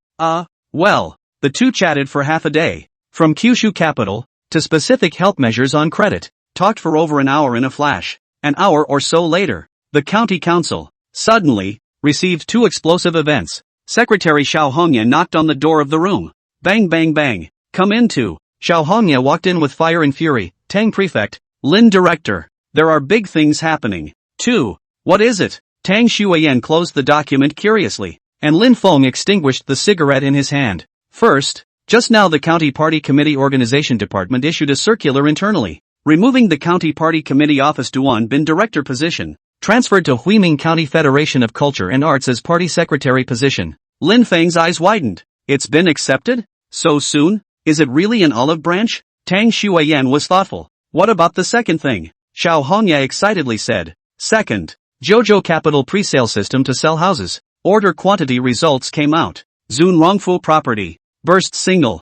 Well, the two chatted for half a day. From Kyushu capital, to specific help measures on credit, talked for over an hour in a flash. An hour or so later, the county council, suddenly, received two explosive events. Secretary Xiao Hongya knocked on the door of the room. Bang bang bang. Come in too. Xiao Hongya walked in with fire and fury. Tang Prefect, Lin Director. There are big things happening. 2. What is it? Tang Xueyan closed the document curiously, and Lin Feng extinguished the cigarette in his hand. First, just now the County Party Committee Organization Department issued a circular internally, removing the County Party Committee Office Duanbin Director position, transferred to Huiming County Federation of Culture and Arts as Party Secretary position. Lin Feng's eyes widened. It's been accepted? So soon? Is it really an olive branch? Tang Xueyan was thoughtful. What about the second thing? Xiao Hongya excitedly said. Second, Jojo Capital pre-sale system to sell houses. Order quantity results came out. Zun Rongfu property. Burst single.